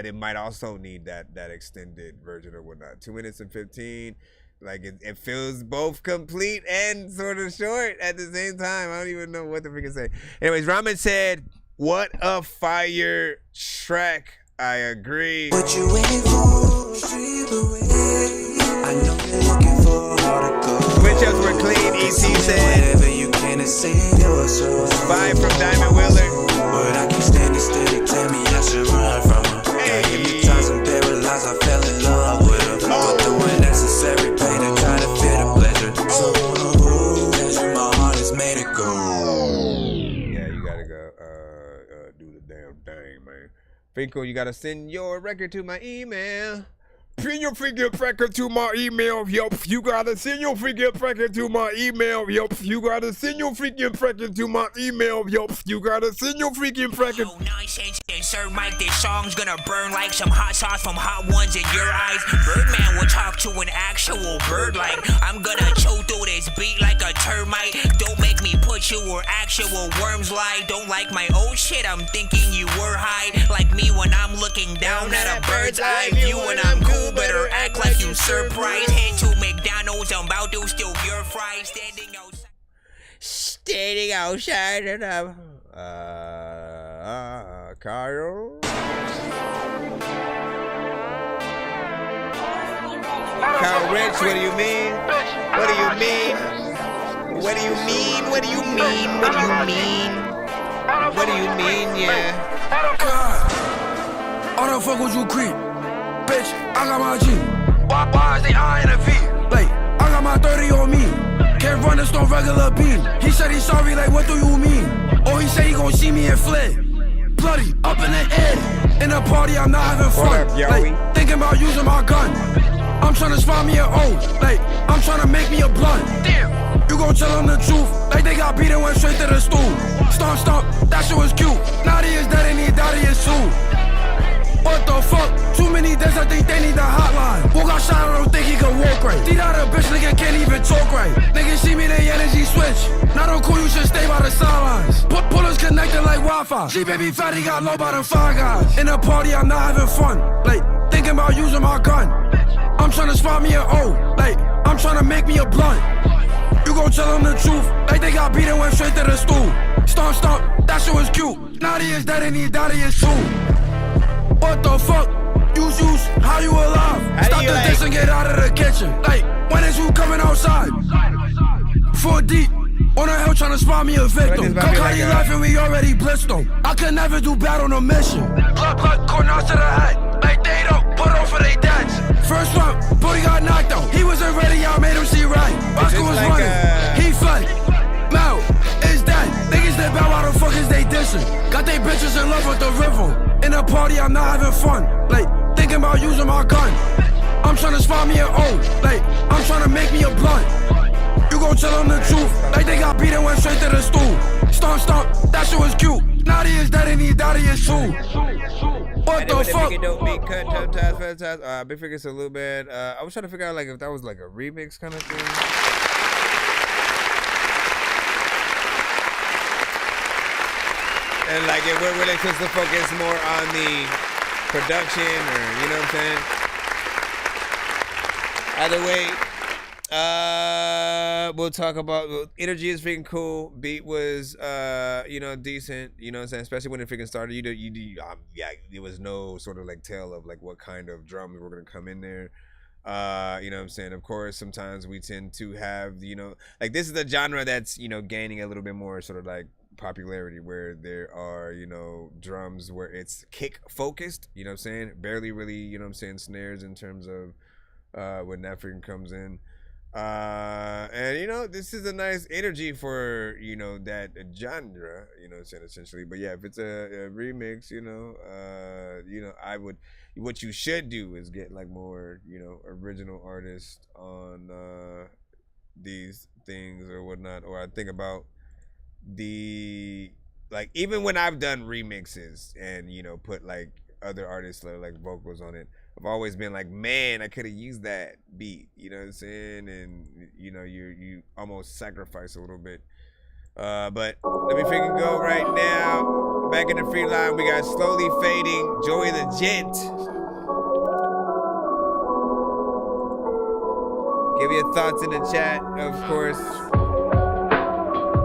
it might also need that extended version or whatnot. 2 minutes and 15. Like it feels both complete and sort of short at the same time. I don't even know what to freaking say. Anyways, Ramen said, "What a fire track." I agree. What you waiting for? Street away. I know you're looking for how to go. Switch ups were clean. ET said. Whatever you can and say your soul. Vibe from Diamond Wheeler. But I keep standing steady. Tell me I should run from her. Hey. Give me times I'm paralyzed. I fell in love with her. But the unnecessary pain to try to fit a pleasure. So pleasure, my heart is made of gold. Yeah, you gotta go do the damn thing, man. Finko, you gotta send your record to my email. Send your freaking record to my email, yup. You gotta send your freaking record to my email, yup. You gotta send your freaking record to my email, yup. You gotta send your freaking record. No nonsense, insert mic. This song's gonna burn like some hot sauce from hot ones in your eyes. Birdman will talk to an actual bird like I'm gonna choke through this beat like a termite. Don't make me put you where actual worms lie. Don't like my old shit, I'm thinking you were high. Like me when I'm looking down at a bird's eye view and I'm cool. Better act like you surprised. Head to McDonald's, I'm about to steal your fries. Standing outside of the Kyle. Kyle Rich, what do you mean? What do you mean? What do you mean? What do you mean? What do you mean? What do you mean? Yeah. God, I don't fuck with you, creep. Bitch, I got my G. Why is the I and a V? Like, I got my 30 on me. Can't run this on regular beam. He said he's sorry, like, what do you mean? Or he said he gon' see me and fled. Bloody, up in the air. In a party, I'm not having fun. Like, thinking about using my gun. I'm tryna spot me an O. Like, I'm tryna make me a blunt. Damn. You gon' tell them the truth. Like, they got beat and went straight to the stool. Stomp, stomp, that shit was cute. Naughty is dead and he daddy is too. What the fuck? Too many deaths, I think they need the hotline. Who got shot, I don't think he can walk right. Deed out a bitch, nigga can't even talk right. Niggas see me, they energy switch. Not on cool, you should stay by the sidelines. Pullers connected like Wi-Fi. G baby fatty got low by the five guys. In a party, I'm not having fun. Like, thinking about using my gun. I'm tryna spot me an O. Like, I'm tryna make me a blunt. You gon' tell them the truth. Like, they got beat and went straight to the stool. Stomp, stomp, that shit was cute. Naughty is dead and he daddy is too. What the fuck? Use, how you alive? Stop the dish and get out of the kitchen. Like, when is you coming outside? 4 deep, on the hill trying to spot me a victim. Cook how you laughing, we already blitzed them. I could never do bad on a mission. Blood, corners to the head. Like they don't put on for they dads. First round, Booty got knocked out. He wasn't ready, I made him see right. Oscar was running, he fled. Mel is dead. Niggas that bow, why the fuck is they dissing? Got they bitches in love with the river. In a party, I'm not having fun. Like, thinking about using my gun. I'm tryna spot me an O. Like, I'm tryna make me a blunt. You gon' tell them the truth. Like, they got beat and went straight to the stool. Stomp, stomp, that shit was cute. Naughty is dead and he daddy is too. What the fuck? Big Figure's a little bit. I was trying to figure out like if that was like a remix kind of thing. And like if we're really supposed to focus more on the production or you know what I'm saying? Either way, we'll talk about energy is freaking cool. Beat was you know, decent, you know what I'm saying? Especially when it freaking started. Yeah, there was no sort of like tell of like what kind of drums were gonna come in there. You know what I'm saying? Of course, sometimes we tend to have, you know, like this is a genre that's, you know, gaining a little bit more sort of like popularity where there are, you know, drums where it's kick focused, you know what I'm saying? Barely really, you know what I'm saying, snares in terms of when that freaking comes in. And you know, this is a nice energy for, you know, that genre, you know what I'm saying, essentially. But yeah, if it's a remix, you know, I would, what you should do is get like more, you know, original artists on these things or whatnot. Or I think about the, like, even when I've done remixes and, you know, put like other artists like vocals on it, I've always been like, man, I could have used that beat, you know what I'm saying? And you know, you almost sacrifice a little bit. But let me freaking go right now. Back in the free line, we got Slowly Fading, Joey the Gent. Give your thoughts in the chat, of course.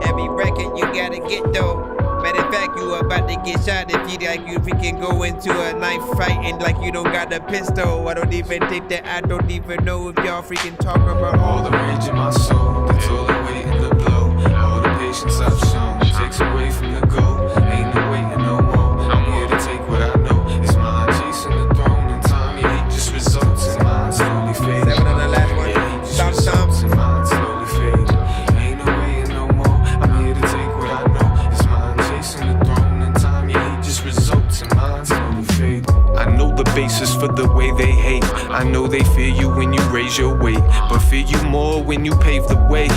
Every record you gotta get though. Matter of fact, you about to get shot if you like you freaking go into a knife fight and like you don't got a pistol. I don't even think that I don't even know if y'all freaking talk about All the rage in my soul, that's all the weight in the blow. All the patience I've shown takes away from the goal. Ain't no waiting no more. I'm here to take what I know. It's mine, chasing the throne. In time, your hate just results in mine slowly fade. 7 on the last one. Stop, stop. In mine slowly fade. Ain't no waiting no more. I'm here to take what I know. It's mine, chasing the throne. In time, your hate just results in mine slowly fade. I know the basis for the way they hate. I know they fear you when you raise your weight, but fear you more when you pave the way.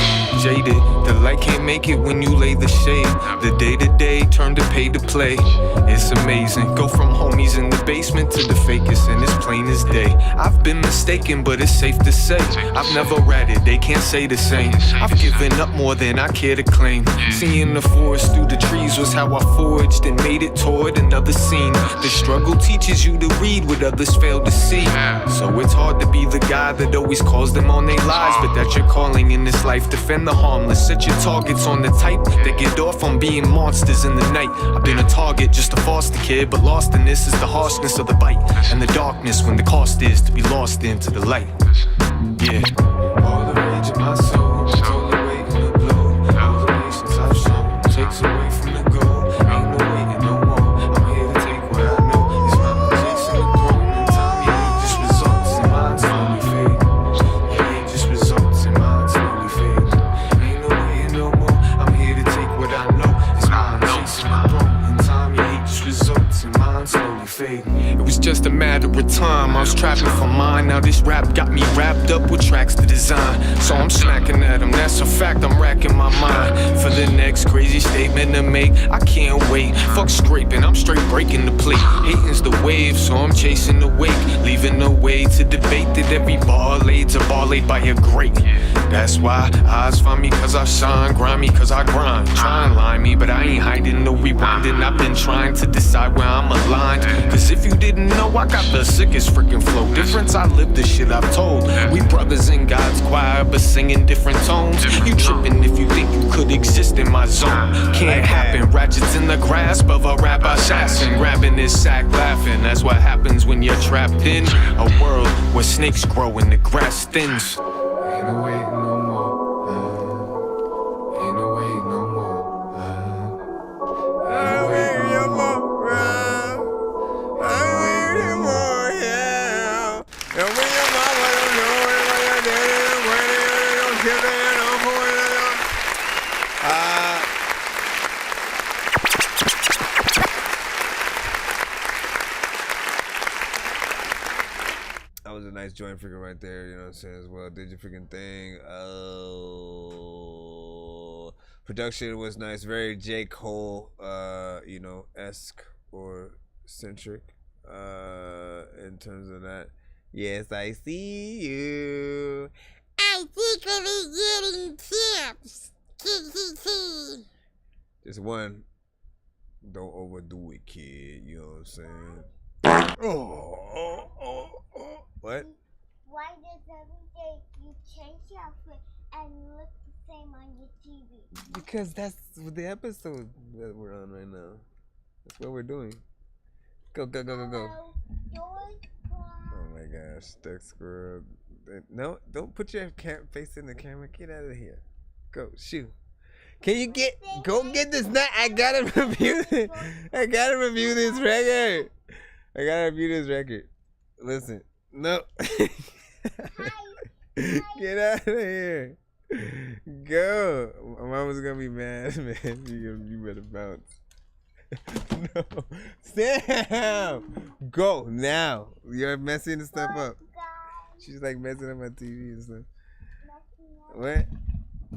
Jaded, the light can't make it when you lay the shade. The day-to-day turn to pay to play. It's amazing. Go from homies in the basement to the fakest, and it's plain as day. I've been mistaken, but it's safe to say I've never ratted, they can't say the same. I've given up more than I care to claim. Seeing the forest through the trees was how I forged and made it toward another scene. The struggle teaches you to read what others fail to see. So it's hard to be the guy that always calls them on their lies, but that's your calling in this life. Defend the harmless, set your targets on the type that get off on being monsters in the night. I've been a target, just a foster kid, but lost in this is the harshness of the bite and the darkness when the cost is to be lost into the light. Yeah. All the rage in my soul, all the weight in the blow, all the patience I've shown takes away from the goal. Ain't no waiting no more. I'm here to take what I know. It's mine, chasing the throne. In time, your hate just results in mine slowly fade. Your hate just results in mine slowly fade. Ain't no waiting no more. I'm here to take what I know. It's mine, chasing the throne. In time, your hate just results in mine slowly fade. It was just a matter of time. I was trapping for mine. Now this rap got me wrapped up with tracks to design. So I'm smacking at them. That's a fact. I'm racking my mind for the next crazy statement to make. I can't wait. Fuck scraping. I'm straight breaking the plate. Hating's the wave, so I'm chasing the wake. Leaving no way to debate that every bar laid's a bar laid by a great. That's why eyes find me cause I shine. Grind me cause I grind. Try and lie me, but I ain't hiding no rewinding. I've been trying to decide where I'm aligned. Cause if you didn't know, I got the sickest freaking flow. Difference, I live the shit I've told. We brothers in God's choir, but singing different tones. You tripping if you think you could exist in my zone. Can't happen. Ratchets in the grasp of a rap assassin. Grabbing his sack, laughing. That's what happens when you're trapped in a world where snakes grow and the grass thins. Ain't no waiting no more. Ain't no waiting no more. Ain't no waiting no more. That was a nice joint freaking right there, you know what I'm saying, as well. Did your freaking thing. Production was nice, very J. Cole, you know, esque or centric, in terms of that. Yes, I see you. I think we're getting tips. Just one. Don't overdo it, kid. You know what I'm saying? What? Why does every day you change your outfit and look the same on your TV? Because that's the episode that we're on right now. That's what we're doing. Go, go, go, go, go. Oh my gosh, Duck Squirrel. No, don't put your face in the camera. Get out of here. Go, shoot. Can you go get this nut? I gotta review it. I gotta review this record. I gotta review this record. Listen, no. Get out of here. Go. My mama's gonna be mad, man. You better bounce. No. Sam! Go now. You're messing the stuff up. She's like messing up my TV and stuff. What?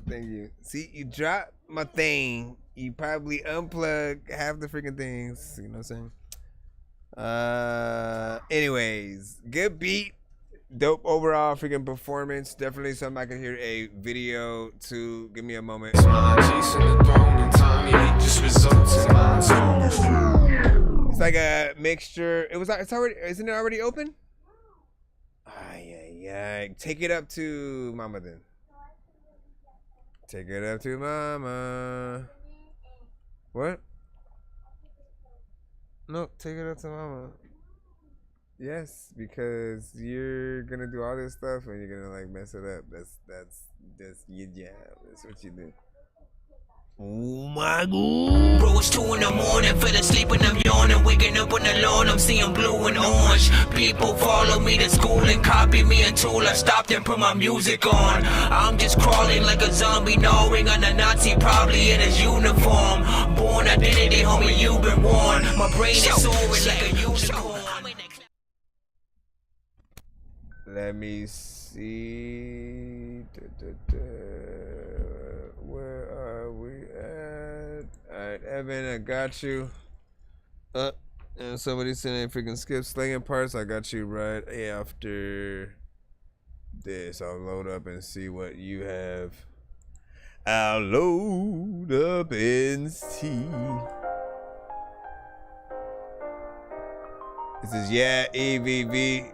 Thank you. See, you dropped my thing. You probably unplugged half the freaking things. You know what I'm saying? Anyways, good beat. Dope overall freaking performance. Definitely something I can hear a video to. Give me a moment. It's like a mixture. It's already. Isn't it already open? Yeah, take it up to mama then. Take it up to mama. What? No, take it up to mama. Yes, because you're gonna do all this stuff and you're gonna like mess it up. That's your job. That's what you do. Oh my god. Bro, it's 2 in the morning, fell asleep and I'm yawning. Waking up on the lawn, I'm seeing blue and orange. People follow me to school and copy me until I stopped and put my music on. I'm just crawling like a zombie, gnawing on a Nazi, probably in his uniform. Born identity, homie, you've been warned. My brain is soaring like a unicorn. Let me see. Where are we at? Alright, Evan, I got you. And somebody saying freaking skip slinging parts. I got you right after this. I'll load up and see what you have. I'll load up and see. This is EVV.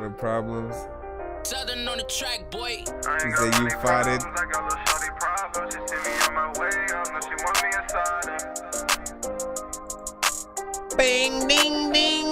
With problems. Southern on the track, boy. She said you fought it. Bing, ding, ding.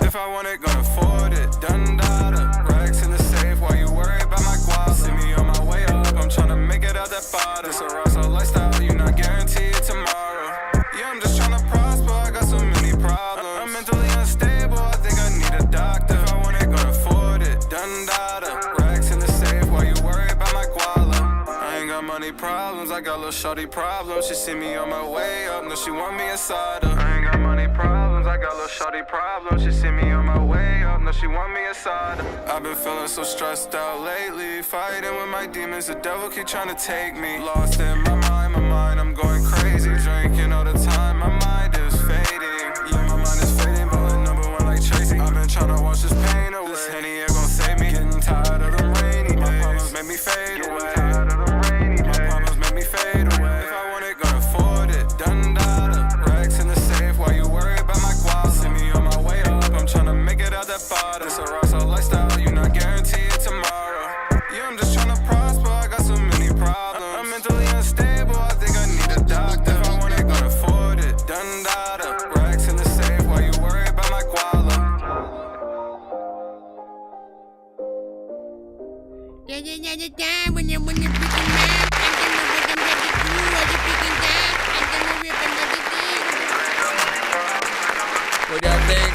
If I want it, gonna afford it. Done data. Racks in the safe while you worry about my guava. See me on my way up. I'm tryna make it out that bottom. This a Russell lifestyle. You not guaranteed tomorrow. Yeah, I'm just tryna prosper. I got so many problems. I'm mentally unstable. I think I need a doctor. If I want it, gonna afford it. Done data. Racks in the safe while you worry about my guala. I ain't got money problems. I got little shorty problems. She see me on my way up. No, she want me inside her. I ain't got money problems. I got little shorty problems. She see me on my way up. No, she want me inside her. I've been feeling so stressed out lately. Fighting with my demons. The devil keep trying to take me. Lost in my mind. I'm going crazy. Drinking all the time. My mind is fading. Yeah, my mind is fading. But number one like Tracy. I've been trying to wash this pain away. This Henny ain't gon' save me. Getting tired of the rainy days. My problems make me fade away. My problems make me fade away. If I want it, gonna afford it. Done data. Racks in the safe while you worry about my guava. See me on my way up. I'm tryna make it out that bottom. It's a Russell lifestyle. You not guaranteed tomorrow. Yeah, I'm just tryna prosper. I got so many problems. I'm mentally unstable. I think I need a doctor. If I want it, gonna afford it. Done data. Racks in the safe while you worry about my guala. There's another time when you're freaking mad. I'm gonna rip another crew of the freaking time. I'm gonna rip another thing. What y'all think?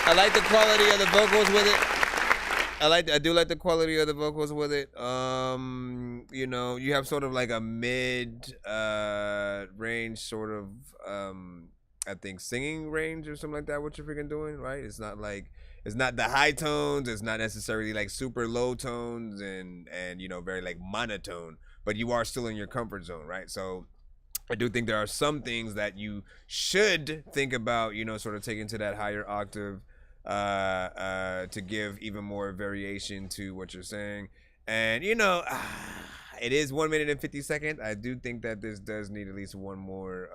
I like the quality of the vocals with it. I do like the quality of the vocals with it. You know, you have sort of like a mid range sort of I think singing range or something like that, what you're freaking doing, right? It's not the high tones, it's not necessarily like super low tones and you know, very like monotone, but you are still in your comfort zone, right? So I do think there are some things that you should think about, you know, sort of taking to that higher octave to give even more variation to what you're saying. And you know, it is 1 minute and 50 seconds. I do think that this does need at least one more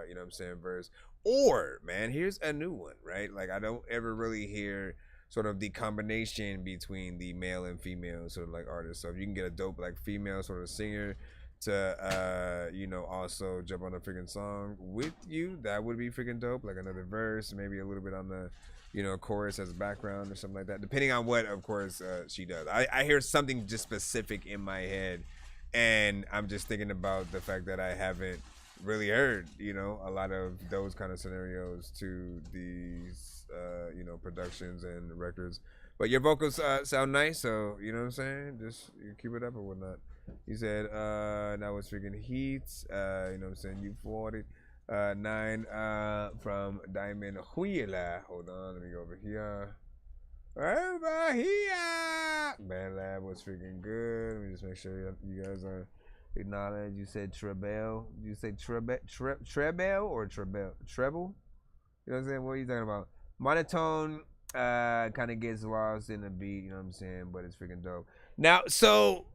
you know what I'm saying, verse. Or man, here's a new one, right? Like I don't ever really hear sort of the combination between the male and female sort of like artists. So if you can get a dope like female sort of singer to you know, also jump on a freaking song with you, that would be freaking dope. Like another verse, maybe a little bit on the, you know, chorus as a background or something like that, depending on what of course she does. I hear something just specific in my head, and I'm just thinking about the fact that I haven't really heard, you know, a lot of those kind of scenarios to these you know, productions and records. But your vocals sound nice, so you know what I'm saying, just you keep it up or whatnot. He said that was freaking heat, you know what I'm saying, you 40 9 from Diamond Huila. Hold on, let me go over here. Over here. Band Lab was freaking good. Let me just make sure you guys are acknowledged. You said treble. You say treble or treble? Treble? You know what I'm saying? What are you talking about? Monotone kind of gets lost in the beat, you know what I'm saying? But it's freaking dope. Now, so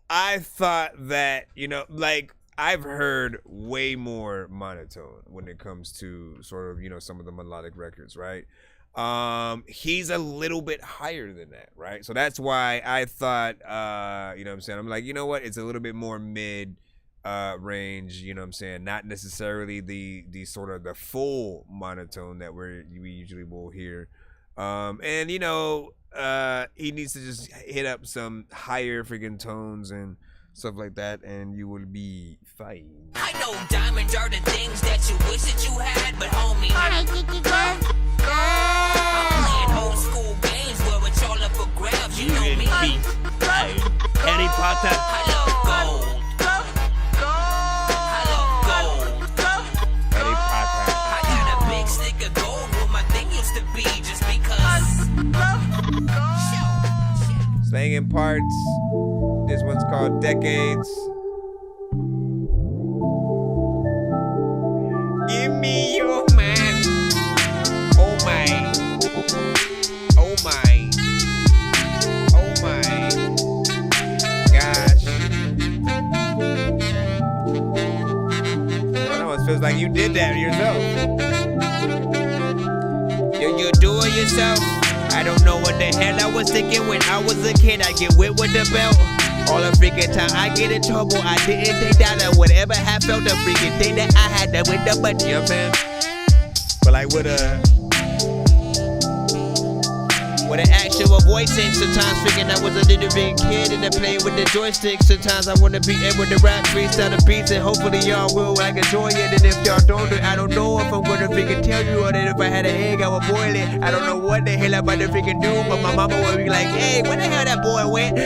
I thought that, you know, like I've heard way more monotone when it comes to sort of, some of the melodic records, right? He's a little bit higher than that, right? So that's why I thought, you know what I'm saying? I'm like, you know what? It's a little bit more mid range, you know what I'm saying? Not necessarily the sort of the full monotone that we usually will hear. And he needs to just hit up some higher freaking tones and stuff like that, and you will be fine. I know diamonds are the things that you wish that you had, but homie, I'm playing old school games where it's all up for grabs. You know me. Harry Potter. I love gold. I love gold. Harry Potter. I got a big stick of gold where my thing used to be, just because. Slanging parts. This one's called Decades. Give me your man. Oh my. Oh my. Oh my. Gosh. That almost feels like you did that yourself. You do it yourself. I don't know what the hell I was thinking when I was a kid. I get whipped with the belt. All the freaking time I get in trouble, I didn't think that I would ever have felt the freaking thing that I had done with the button. You know what I'm saying? But like with an actual voicing, sometimes freaking I was a little bit kid and I played with the joystick. Sometimes I wanna be able to rap, freestyle the beats, and hopefully y'all will like enjoy it. And if y'all don't, I don't know if I'm gonna freaking tell you, or that if I had an egg I would boil it. I don't know what the hell I'm about to freaking do, but my mama would be like, hey, where the hell that boy went?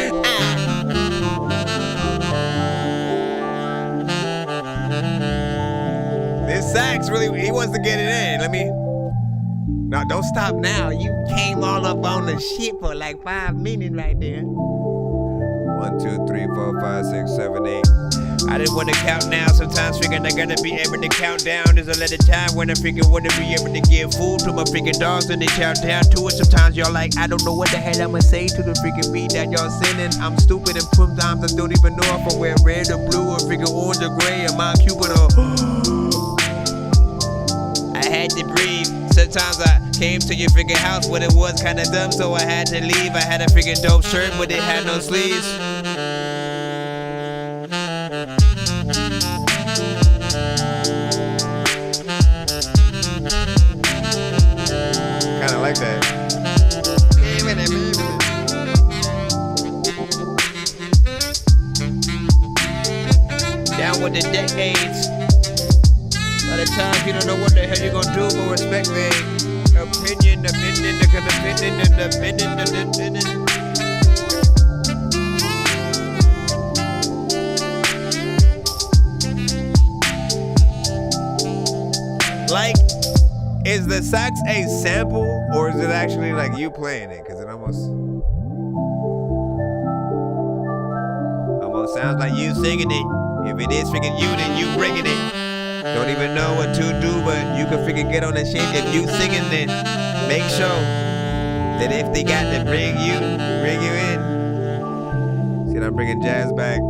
this sax really, he wants to get it in. No, don't stop now. You came all up on the shit for like 5 minutes right there. 1, 2, 3, 4, 5, 6, 7, 8. I didn't want to count now. Sometimes freaking I gotta be able to count down. There's a lot of time when I freaking want to be able to give food to my freaking dogs and they count down to it. Sometimes y'all like, I don't know what the hell I'ma say to the freaking beat that y'all sending. I'm stupid and sometimes I don't even know if I wear red or blue or freaking orange or gray or Mount Cupid or I had to breathe. Sometimes I came to your freaking house when it was kinda dumb, so I had to leave. I had a freaking dope shirt, but it had no sleeves. Kinda like that. Down with the decades. A lot of times you don't know what the hell you're gonna do, but respect me. Opinion. Like, is the sax a sample or is it actually like you playing it? Because it almost sounds like you singing it. If it is freaking you, then you bringing it. Don't even know what to do, but you can freaking get on the shit. If you singing, then make sure that if they got to bring you in. See, I'm bringing jazz back.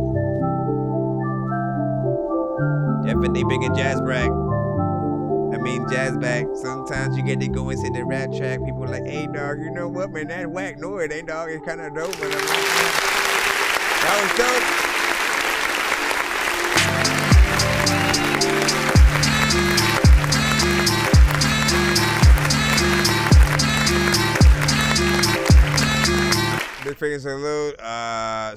Definitely bringing jazz back. Jazz back. Sometimes you get to go and sit the rap track. People are like, hey, dog, you know what, man? That whack. No, it ain't, dog. It's kind of dope, but I'm like, that was dope. Big freaking salute.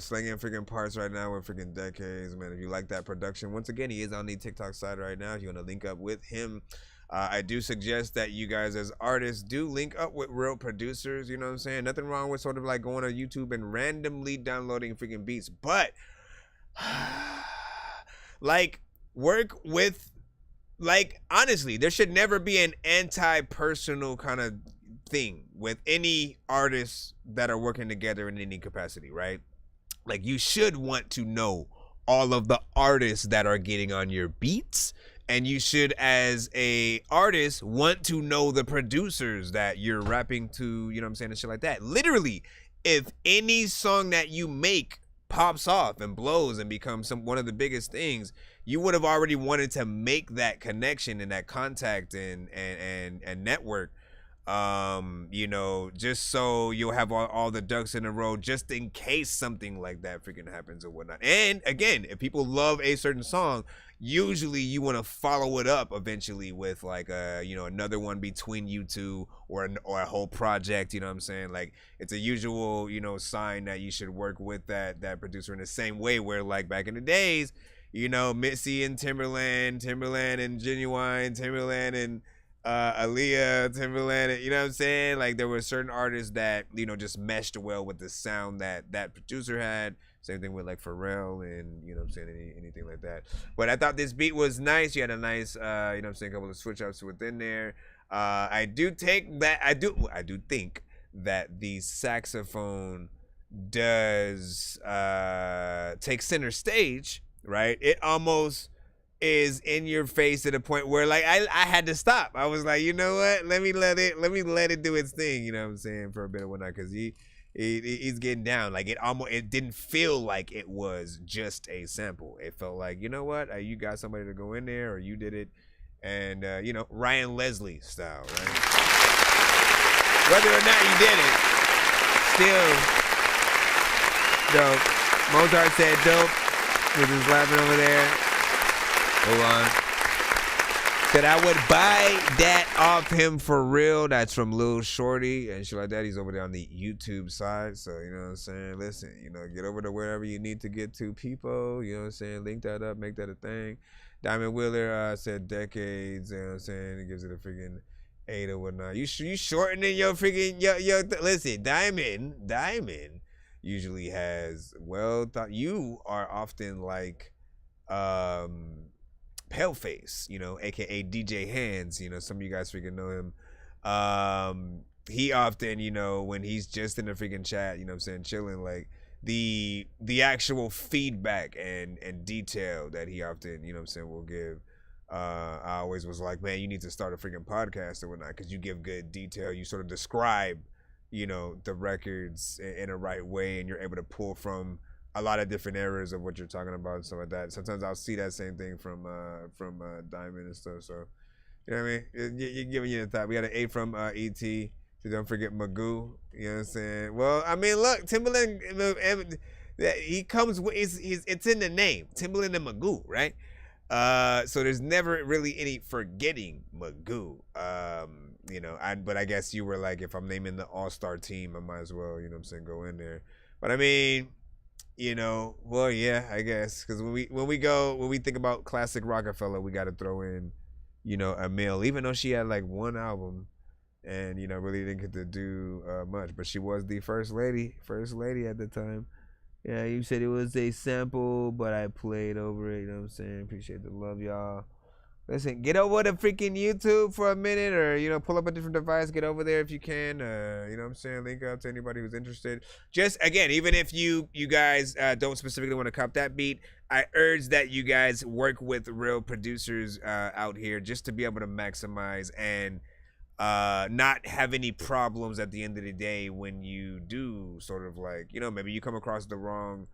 Slinging freaking parts right now with freaking decades, man. If you like that production, once again, he is on the TikTok side right now. If you want to link up with him, I do suggest that you guys as artists do link up with real producers. You know what I'm saying? Nothing wrong with sort of like going on YouTube and randomly downloading freaking beats, but like work with, like, honestly, there should never be an anti-personal kind of thing with any artists that are working together in any capacity, right? Like, you should want to know all of the artists that are getting on your beats, and you should, as a artist, want to know the producers that you're rapping to, you know what I'm saying, and shit like that. Literally, if any song that you make pops off and blows and becomes one of the biggest things, you would have already wanted to make that connection and that contact and network, you know, just so you'll have all the ducks in a row just in case something like that freaking happens or whatnot. And again, if people love a certain song, usually you want to follow it up eventually with like you know, another one between you two or a whole project, you know what I'm saying? Like, it's a usual, you know, sign that you should work with that producer in the same way where, like, back in the days, you know, Missy and Timberland and Genuine, Timberland and Aaliyah, Timberland, and, you know what I'm saying? Like, there were certain artists that, you know, just meshed well with the sound that producer had. Same thing with like Pharrell and, you know what I'm saying, anything like that. But I thought this beat was nice. You had a nice, you know what I'm saying, couple of switch ups within there. I do think that the saxophone does take center stage, right? It almost is in your face to the point where, like, I had to stop. I was like, you know what? Let me let it do its thing, you know what I'm saying, for a bit of whatnot, because he's getting down. Like, it didn't feel like it was just a sample. It felt like, you know what? You got somebody to go in there, or you did it, and you know, Ryan Leslie style, right? Whether or not you did it, still dope. Mozart said dope. We're just laughing over there. Hold on. Said I would buy that off him for real. That's from Lil Shorty and shit like that. He's over there on the YouTube side. So, you know what I'm saying? Listen, you know, get over to wherever you need to get to, people. You know what I'm saying? Link that up, make that a thing. Diamond Wheeler said decades. You know what I'm saying? He gives it a freaking 8 or whatnot. You shortening your freaking listen, Diamond usually has well thought. You are often like Paleface, you know, aka DJ Hands. You know, some of you guys freaking know him. He often, you know, when he's just in the freaking chat, you know what I'm saying, chilling, like the actual feedback and detail that he often, you know what I'm saying, will give. I always was like, man, you need to start a freaking podcast or whatnot, because you give good detail. You sort of describe, you know, the records in a right way, and you're able to pull from a lot of different eras of what you're talking about and stuff like that. Sometimes I'll see that same thing from Diamond and stuff. So, you know what I mean? You're giving you the thought. We got an 8 from E.T. So don't forget Magoo. You know what I'm saying? Well, I mean, look, Timberland, he comes with, it's in the name, Timberland and Magoo, right? So there's never really any forgetting Magoo. You know, but I guess you were like, if I'm naming the all-star team, I might as well, you know what I'm saying, go in there. But I mean, you know, well, yeah, I guess, because when we think about classic Rockefeller, we got to throw in, you know, Emil, even though she had like one album, and, you know, really didn't get to do much, but she was the first lady at the time. Yeah, you said it was a sample, but I played over it, you know what I'm saying? Appreciate the love, y'all. Listen, get over to freaking YouTube for a minute, or, you know, pull up a different device, get over there if you can, you know what I'm saying? Link up to anybody who's interested. Just, again, even if you guys don't specifically want to cop that beat, I urge that you guys work with real producers out here just to be able to maximize and not have any problems at the end of the day when you do sort of, like, you know, maybe you come across the wrong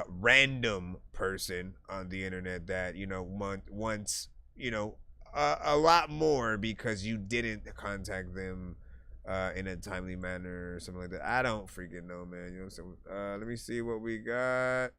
random person on the internet that, you know, wants, you know, a lot more because you didn't contact them in a timely manner or something like that. I don't freaking know, man. You know what I'm saying? Let me see what we got.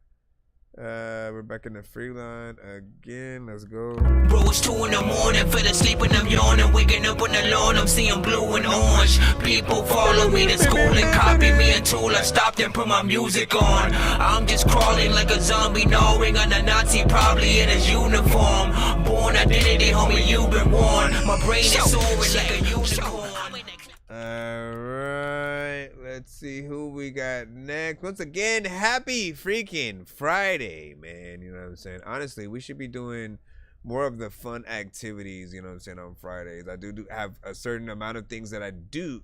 We're back in the free line again. Let's go. Bro, it's 2 in the morning, fell asleep and I'm yawning, waking up on the lawn, I'm seeing blue and orange. People follow me to school and copy me until I stopped and put my music on. I'm just crawling like a zombie, gnawing on a Nazi, probably in his uniform. Born identity, homie, you've been warned. My brain is soaring like a unicorn. Alright, let's see who we got next. Once again, happy freaking Friday, man. You know what I'm saying? Honestly, we should be doing more of the fun activities, you know what I'm saying, on Fridays. I do have a certain amount of things that I do.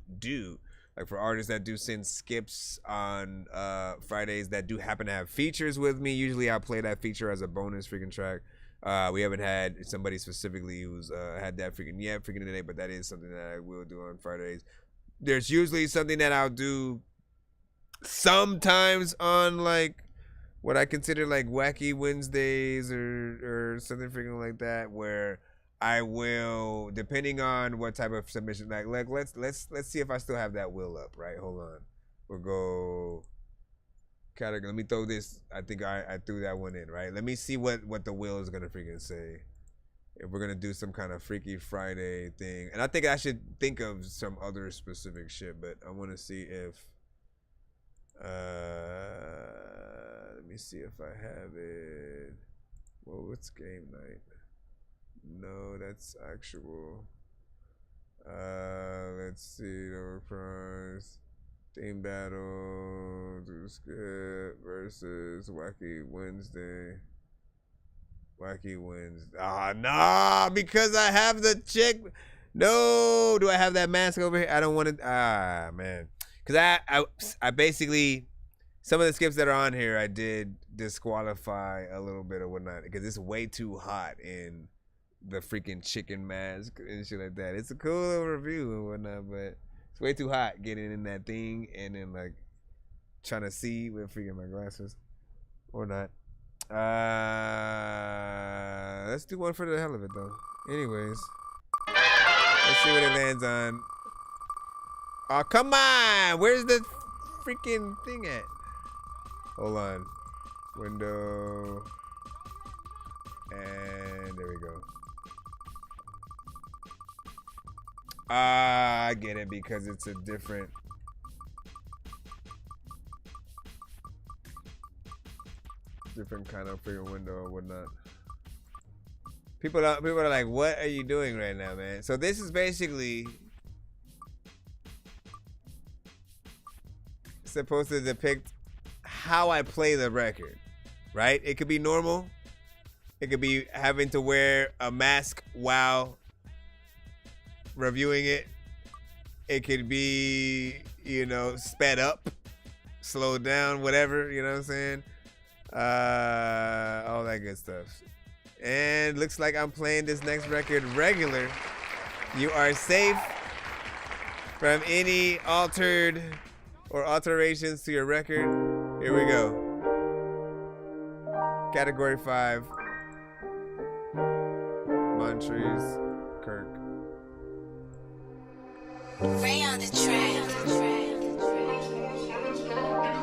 Like for artists that do send skips on Fridays that do happen to have features with me. Usually I'll play that feature as a bonus freaking track. We haven't had somebody specifically who's had that freaking today, but that is something that I will do on Fridays. There's usually something that I'll do sometimes on like what I consider like wacky Wednesdays or something freaking like that, where I will, depending on what type of submission, like let's see if I still have that wheel up, right? Hold on. We'll go category. Let me throw this. I think I threw that one in, right? Let me see what the wheel is gonna freaking say. If we're gonna do some kind of Freaky Friday thing, and I think I should think of some other specific shit, but I want to see if let me see if I have it. Well, what's game night? No, that's actual. Let's see, no prize. Team battle, do skip versus Wacky Wednesday. Wacky Wednesday. Ah, nah, because I have the chick. No, do I have that mask over here? I don't want to. Ah, man. Because I basically, some of the skips that are on here, I did disqualify a little bit or whatnot because it's way too hot in the freaking chicken mask and shit like that. It's a cool little review and whatnot, but it's way too hot getting in that thing and then like trying to see with freaking my glasses or not. Let's do one for the hell of it though. Anyways, let's see what it lands on. Oh, come on! Where's the freaking thing at? Hold on. Window. And there we go. I get it because it's a different. Different kind of freaking window or whatnot. People are like, what are you doing right now, man? So this is basically supposed to depict how I play the record, right? It could be normal. It could be having to wear a mask while reviewing it. It could be, you know, sped up, slowed down, whatever, you know what I'm saying? All that good stuff. And looks like I'm playing this next record regular. You are safe from any altered or alterations to your record. Here we go. Category 5. Montrese Kirk. Ray on the track.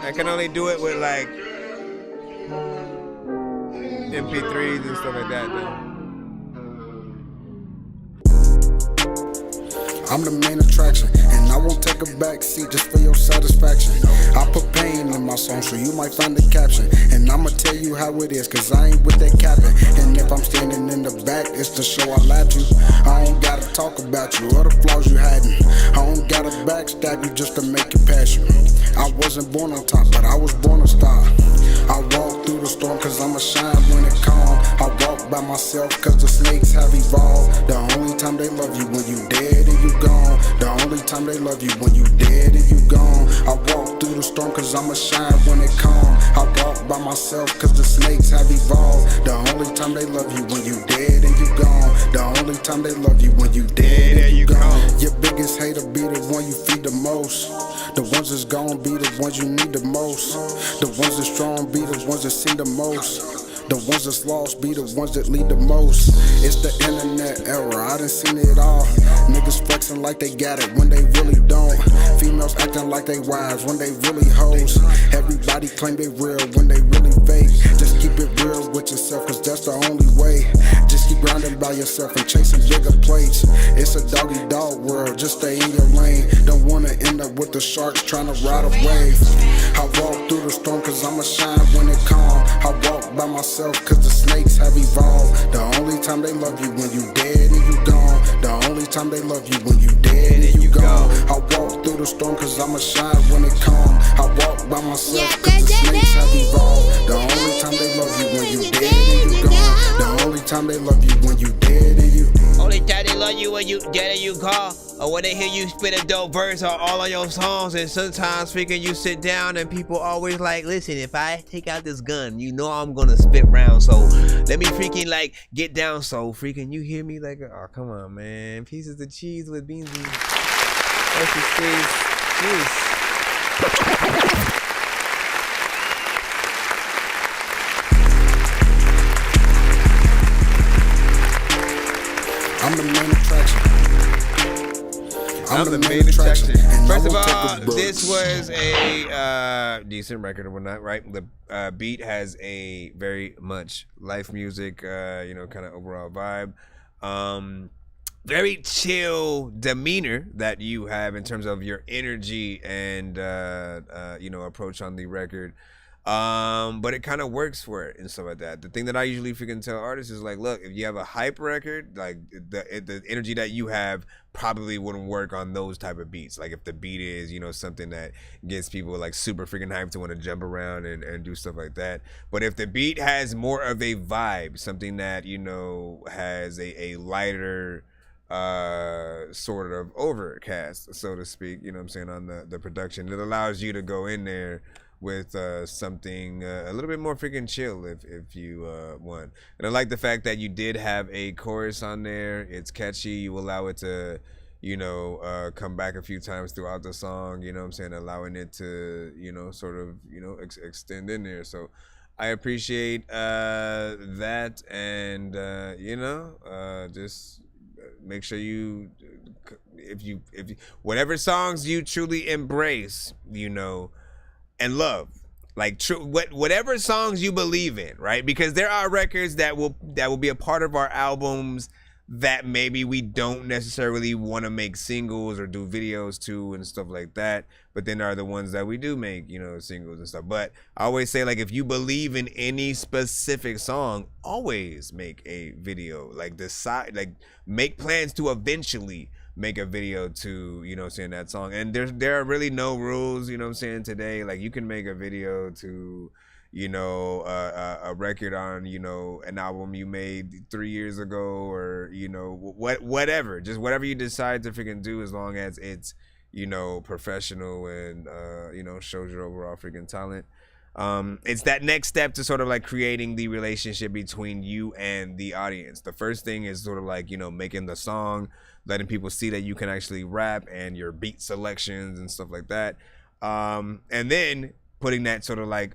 I can only do it with like MP3s and stuff like that though. I'm the main attraction, and I won't take a back seat just for your satisfaction. I put pain in my song, so you might find the caption. And I'ma tell you how it is, cause I ain't with that capping. And if I'm standing in the back, it's to show I lapped you. I don't gotta talk about you or the flaws you hadn't. I don't gotta backstab you just to make it past you. I wasn't born on top, but I was born a star. I walk through the storm cause I'ma shine when it calm. I walk by myself cause the snakes have evolved. The only time they love you when you dead and you gone. The only time they love you when you dead and you gone. I walk through the storm cause I'ma shine when it calm. I walk by myself cause the snakes have evolved. The only time they love you when you dead and you gone. The only time they love you when you dead and you gone. Your biggest hater be the one you feed the most. The ones that's gone be the ones you need the most. The ones that's strong be the ones that see the most. The ones that's lost be the ones that lead the most. It's the internet era, I done seen it all. Niggas flexing like they got it when they really don't. Females acting like they wives when they really hoes. Everybody claim they real when they really fake. Just keep it real with yourself cause that's the only way. Just keep grinding by yourself and chasing bigger plates. It's a doggy dog world, just stay in your lane. Don't wanna end up with the sharks trying to ride a wave. I walk through the storm cause I'ma shine when it calm. I walk by myself cause the snakes have evolved. The only time they love you when you dead and you gone. The only time they love you when you dead and you gone. I walk through the storm cause I'ma shine when it calm. I walk by myself cause the snakes have evolved. The only time they love you when you dead and you gone. The only time they love you when you dead and you Only time they love you when you dead and you call. Or when they hear you spit a dope verse or all of your songs. And sometimes freaking you sit down and people always like, listen, if I take out this gun, you know I'm gonna spit round. So let me freaking like get down. So freaking you hear me like, oh come on man. Pieces of cheese with beans and extra squeeze. Jeez. I'm the main attraction. First of all, this was a decent record or whatnot, right? The beat has a very much life music, you know, kind of overall vibe. Very chill demeanor that you have in terms of your energy and you know, approach on the record. But it kind of works for it and stuff like that. The thing that I usually freaking tell artists is like, look, if you have a hype record, like the energy that you have probably wouldn't work on those type of beats. Like if the beat is, you know, something that gets people like super freaking hyped to want to jump around and do stuff like that. But if the beat has more of a vibe, something that, you know, has a lighter sort of overcast, so to speak, you know what I'm saying, on the production, it allows you to go in there with something a little bit more freaking chill if you want. And I like the fact that you did have a chorus on there. It's catchy. You allow it to, you know, come back a few times throughout the song, you know what I'm saying, allowing it to, you know, sort of, you know, extend in there. So I appreciate that. And you know, just make sure you, if you whatever songs you truly embrace, you know, and love, like whatever songs you believe in, right? Because there are records that will be a part of our albums that maybe we don't necessarily want to make singles or do videos to and stuff like that, but then there are the ones that we do make, you know, singles and stuff. But I always say, like, if you believe in any specific song, always make a video. Like, decide, like, make plans to eventually make a video to, you know, saying that song. And there are really no rules, you know what I'm saying, today. Like, you can make a video to, you know, a record on, you know, an album you made 3 years ago, or, you know, whatever, just whatever you decide to freaking do, as long as it's, you know, professional and you know, shows your overall freaking talent. It's that next step to sort of like creating the relationship between you and the audience. The first thing is sort of like, you know, making the song, letting people see that you can actually rap, and your beat selections and stuff like that. And then putting that sort of like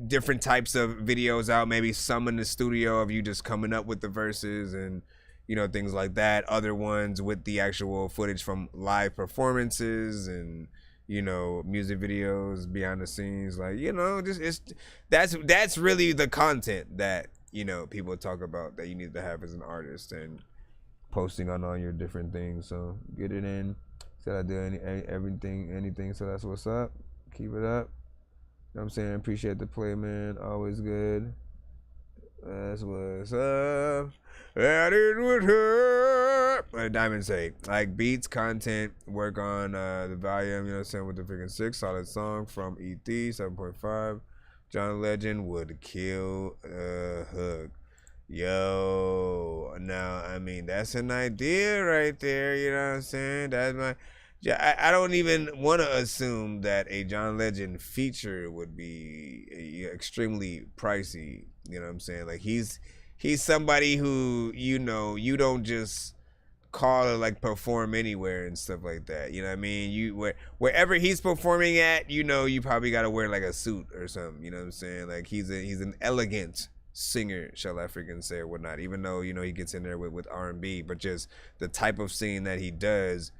different types of videos out, maybe some in the studio of you just coming up with the verses and, you know, things like that. Other ones with the actual footage from live performances and, you know, music videos behind the scenes. Like, you know, just that's really the content that, you know, people talk about that you need to have as an artist, and posting on all your different things. So get it in. Said I do anything. So that's what's up. Keep it up. You know what I'm saying? Appreciate the play, man. Always good. That's what's up. That is what's up. What did Diamond say? Like, beats, content, work on the volume, you know what I'm saying, with the freaking 6. Solid song from ET, 7.5. John Legend would kill a hook. Yo, now, I mean, that's an idea right there, you know what I'm saying? That's my... Yeah, I don't even want to assume that a John Legend feature would be extremely pricey. You know what I'm saying? Like, he's somebody who, you know, you don't just call or like perform anywhere and stuff like that. You know what I mean? Wherever he's performing at, you know, you probably got to wear like a suit or something. You know what I'm saying? Like, he's an elegant singer, shall I freaking say, or whatnot. Even though, you know, he gets in there with R&B, but just the type of singing that he does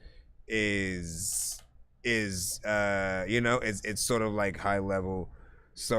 is you know, it's sort of like high level. So,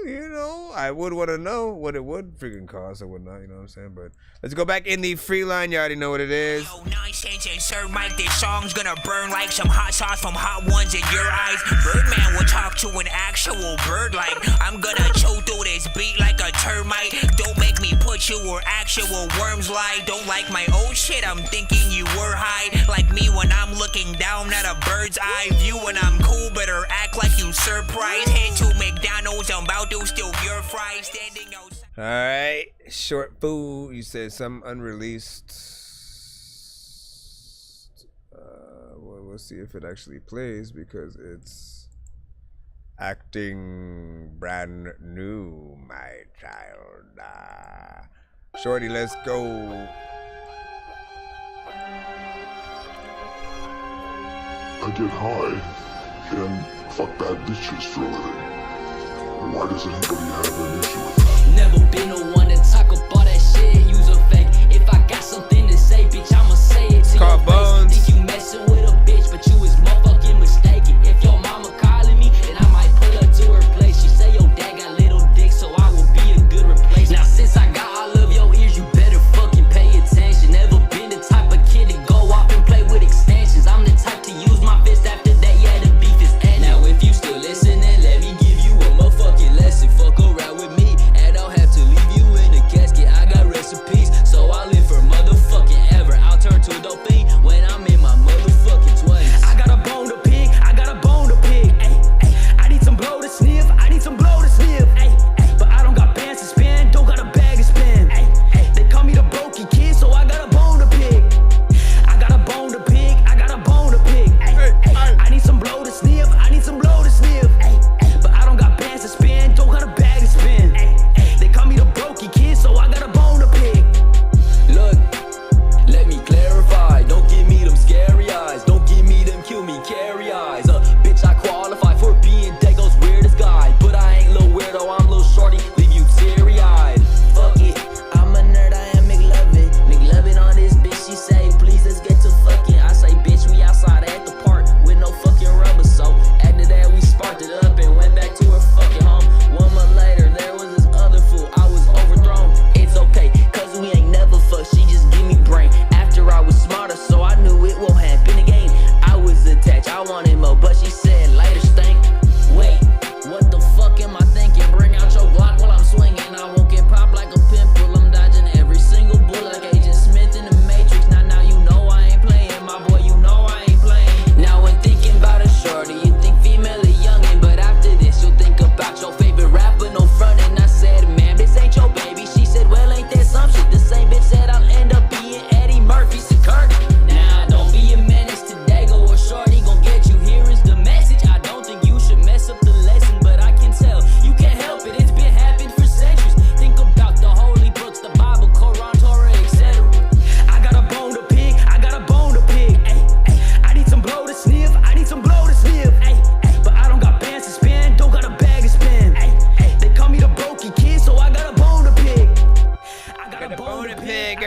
you know, I would want to know what it would freaking cost or whatnot, you know what I'm saying? But let's go back in the free line. You already know what it is. Yo, Nonsenze and Sir Mike, this song's gonna burn like some hot sauce from hot ones in your eyes. Birdman will talk to an actual bird like I'm gonna chew through this beat like a termite. Don't make me put you where actual worms lie. Don't like my old shit, I'm thinking you were high. Like me when I'm looking down at a bird's eye view. When I'm cool, better act like you surprised. Head to McDonald's, I'm about to steal your fries. Standing outside. Alright, short food. You said some unreleased. Well, we'll see if it actually plays, because it's acting brand new, my child. Shorty, let's go. I get high and fuck bad bitches for a living. Why does anybody have an issue with that? Never been the one to talk about that shit, use a fake. If I got something to say, bitch, I'ma say it to your face.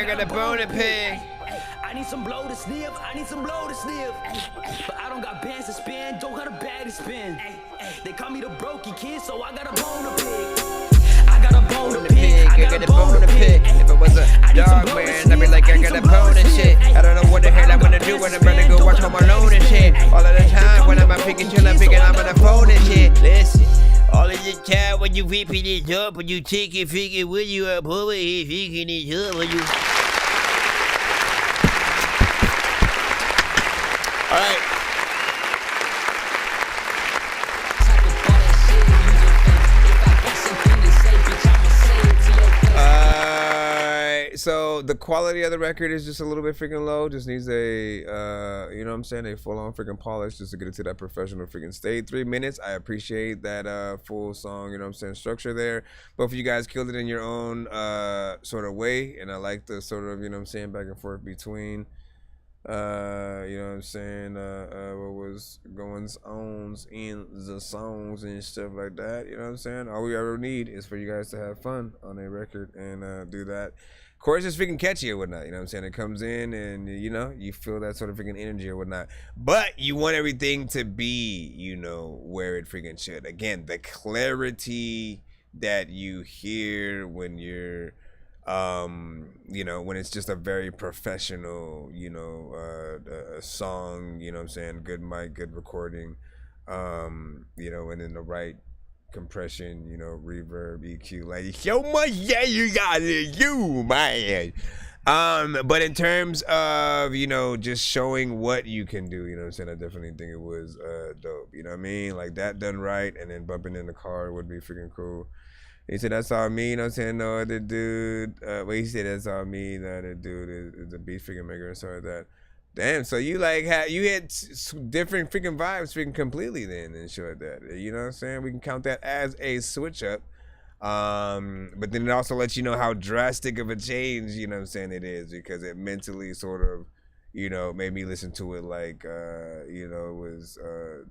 got a bone to pick. I need some blow to sniff, I need some blow to sniff. But I don't got bands to spin, don't got a bag to spin. They call me the brokey kid, so I got a bone to pick. I got a bone to pick, I got a bone to pick. If it was a dog man, I'd be like, I got a bone and shit. I don't know what the hell I'm gonna do when I'm gonna go watch Home Alone and shit. All of the time when I'm picking chill, I'm picking, I'm on the phone and shit. Listen. All of the time when you ripping it up, when you take it, figure when you up over here, picking it up, when you. Alright. So the quality of the record is just a little bit freaking low. Just needs a, you know what I'm saying, a full-on freaking polish just to get it to that professional freaking state. 3 minutes. I appreciate that full song, you know what I'm saying, structure there. Both of you guys killed it in your own sort of way, and I like the sort of, you know what I'm saying, back and forth between, you know what I'm saying, what was going on in the songs and stuff like that, you know what I'm saying. All we ever need is for you guys to have fun on a record and do that. Chorus is freaking catchy or whatnot, you know what I'm saying? It comes in and, you know, you feel that sort of freaking energy or whatnot. But you want everything to be, you know, where it freaking should. Again, the clarity that you hear when you're, you know, when it's just a very professional, you know, song, you know what I'm saying? Good mic, good recording, you know, and in the right compression, you know, reverb, EQ, like so much yeah you got it, you man. But in terms of, you know, just showing what you can do, you know what I'm saying, I definitely think it was dope, you know what I mean, like that done right, and then bumping in the car would be freaking cool. He said that's all me, you know what I'm saying, no other dude, well he said that's all me, the other dude is a beat freaking maker and stuff like that. Damn, so you like you had different freaking vibes freaking completely then and shit like that. You know what I'm saying? We can count that as a switch up. But then it also lets you know how drastic of a change, you know what I'm saying, it is, because it mentally sort of, you know, made me listen to it like, you know, it was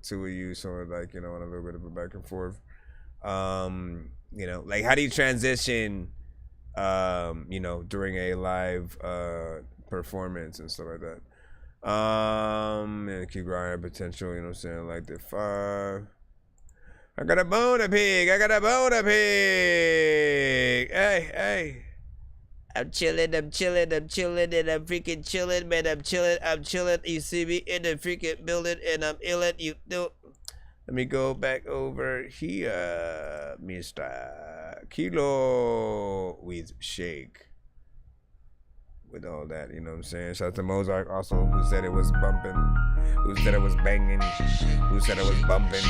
two of you sort of like, you know, on a little bit of a back and forth. You know, like how do you transition, you know, during a live performance and stuff like that? And keep growing potential, you know what I'm saying, like the 5. I got a bone to pick, I got a bone to pick. Hey. I'm chilling, and I'm freaking chilling, man, I'm chilling. You see me in the freaking building, and I'm illin', you know. Let me go back over here, Mr. Kilo with Shake. With all that, you know what I'm saying? Shout out to Mozart also, who said it was bumping, who said it was banging, who said it was bumping.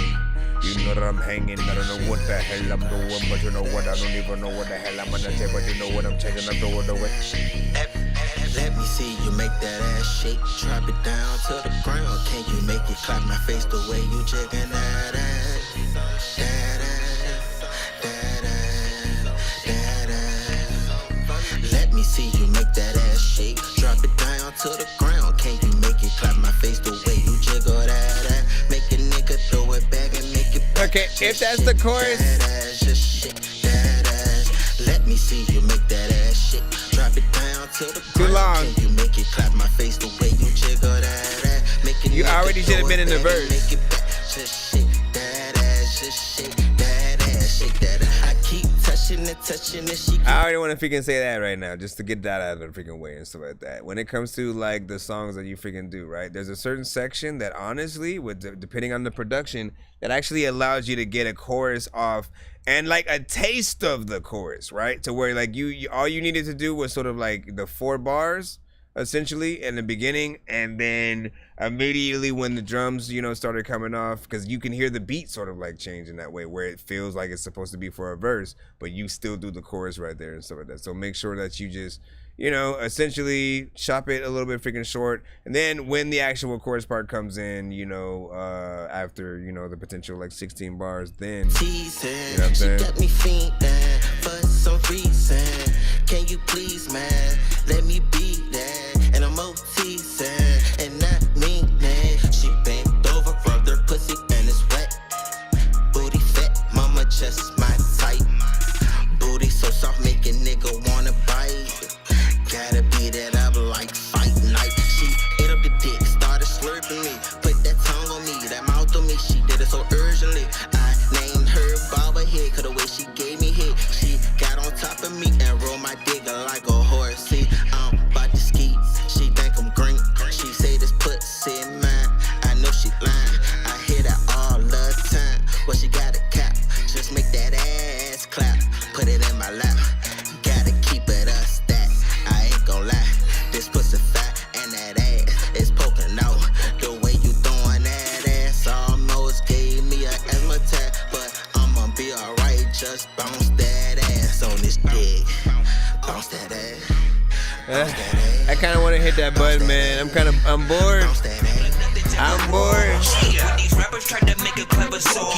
You know that I'm hanging, I don't know what the hell I'm doing, but you know what, I don't even know what the hell I'm gonna say, but you know what I'm changing, I'm doing the way. Let me see you make that ass shake, drop it down to the ground. Can you make it clap my face the way you jigging that ass? That ass, that ass, that ass. Let me see you make that ass shake, drop it down to the ground. Can you make it clap my face the way you jiggle that ass? Make a nigga throw it back and make it back. Okay, if that's the chorus. That ass, just shake that ass. Let me see you make that ass shake, drop it down to the ground. Too long. Can you make it clap my face the way you jiggle that ass? Make a You already should have been in the verse. Make it back, just shake that ass, just shake that ass, shake that ass. I keep touching it, she I already want to freaking say that right now, just to get that out of the freaking way and stuff like that. When it comes to like the songs that you freaking do, right? There's a certain section that honestly, with depending on the production, that actually allows you to get a chorus off and like a taste of the chorus, right? To where like you all you needed to do was sort of like the 4 bars essentially in the beginning, and then immediately when the drums, you know, started coming off, because you can hear the beat sort of like change in that way where it feels like it's supposed to be for a verse, but you still do the chorus right there and stuff like that. So make sure that you just, you know, essentially chop it a little bit freaking short, and then when the actual chorus part comes in, you know, after, you know, the potential like 16 bars, then teasing, you know what I'm saying? She got me fiending for some reason. Can you please, man, let me be there? And I'm teasing, and not meaning. She bent over, rubbed her pussy, and it's wet. Booty fat, mama just my type. Booty so soft, make a nigga wanna bite. Gotta be Bounce that ass. I kind of want to hit that button, man. I'm bored. I'm bored. When these rappers try to make a clever song,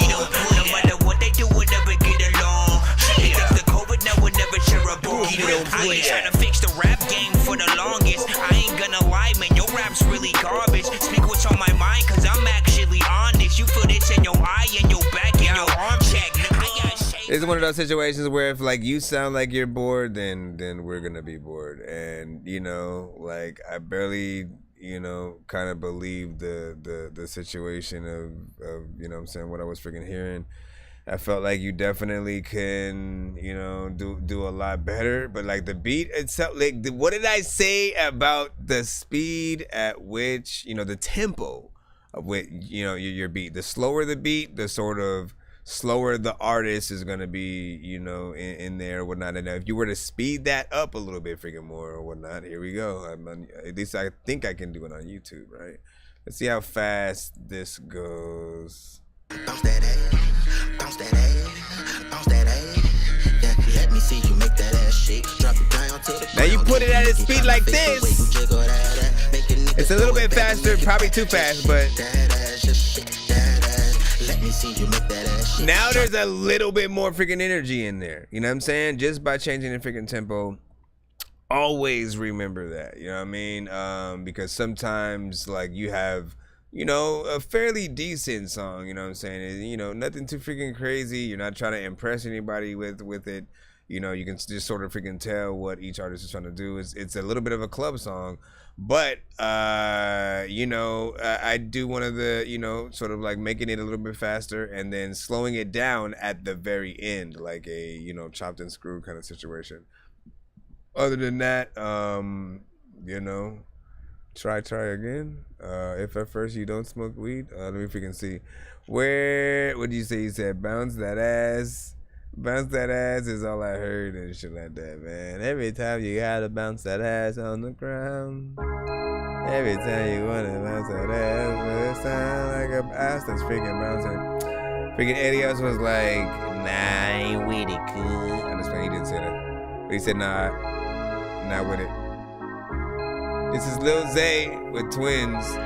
no matter what they do, we'll never get along. They think the COVID now will never share a bone. I ain't trying to fix the rap game for the longest. I ain't gonna lie, man, your rap's really garbage. Speak what's on my mind, cause I'm actually honest. You feel this in your eye, in your back, in your arm check. It's one of those situations where if like you sound like you're bored, then we're gonna be bored. And you know, like I barely, you know, kind of believe the situation of you know what I'm saying, what I was freaking hearing. I felt like you definitely can, you know, do a lot better. But like the beat itself, like what did I say about the speed at which, you know, the tempo of which, you know, your beat, the slower the beat, the sort of slower the artist is gonna be, you know, in there or whatnot. And if you were to speed that up a little bit freaking more or whatnot, here we go. At least I think I can do it on YouTube, right? Let's see how fast this goes. Bounce that ass, bounce that ass, bounce that ass. Yeah, let me see you make that ass shake. Drop it down to the now you put it at a speed like this. It's a little bit faster, probably too fast, but let me see you make that ass shake. now there's a little bit more freaking energy in there. You know what I'm saying? Just by changing the freaking tempo. Always remember that, you know what I mean? Because sometimes like you have, you know, a fairly decent song, you know what I'm saying? You know, nothing too freaking crazy. You're not trying to impress anybody with it. You know, you can just sort of freaking tell what each artist is trying to do. It's a little bit of a club song, but you know, I do one of the, you know, sort of like making it a little bit faster and then slowing it down at the very end, like a, you know, chopped and screwed kind of situation. Other than that, you know, try again. If at first you don't smoke weed, let me freaking see. Where, what did you say? You said bounce that ass. Bounce that ass is all I heard and shit like that, man. Every time you gotta bounce that ass on the ground. Every time you wanna bounce that ass, but it sound like a ass that's freaking bouncing. Freaking Eddie else was like, nah, I ain't with it, kid. I'm just playing, he didn't say that. But he said, nah, not with it. This is Lil Zay with Twins.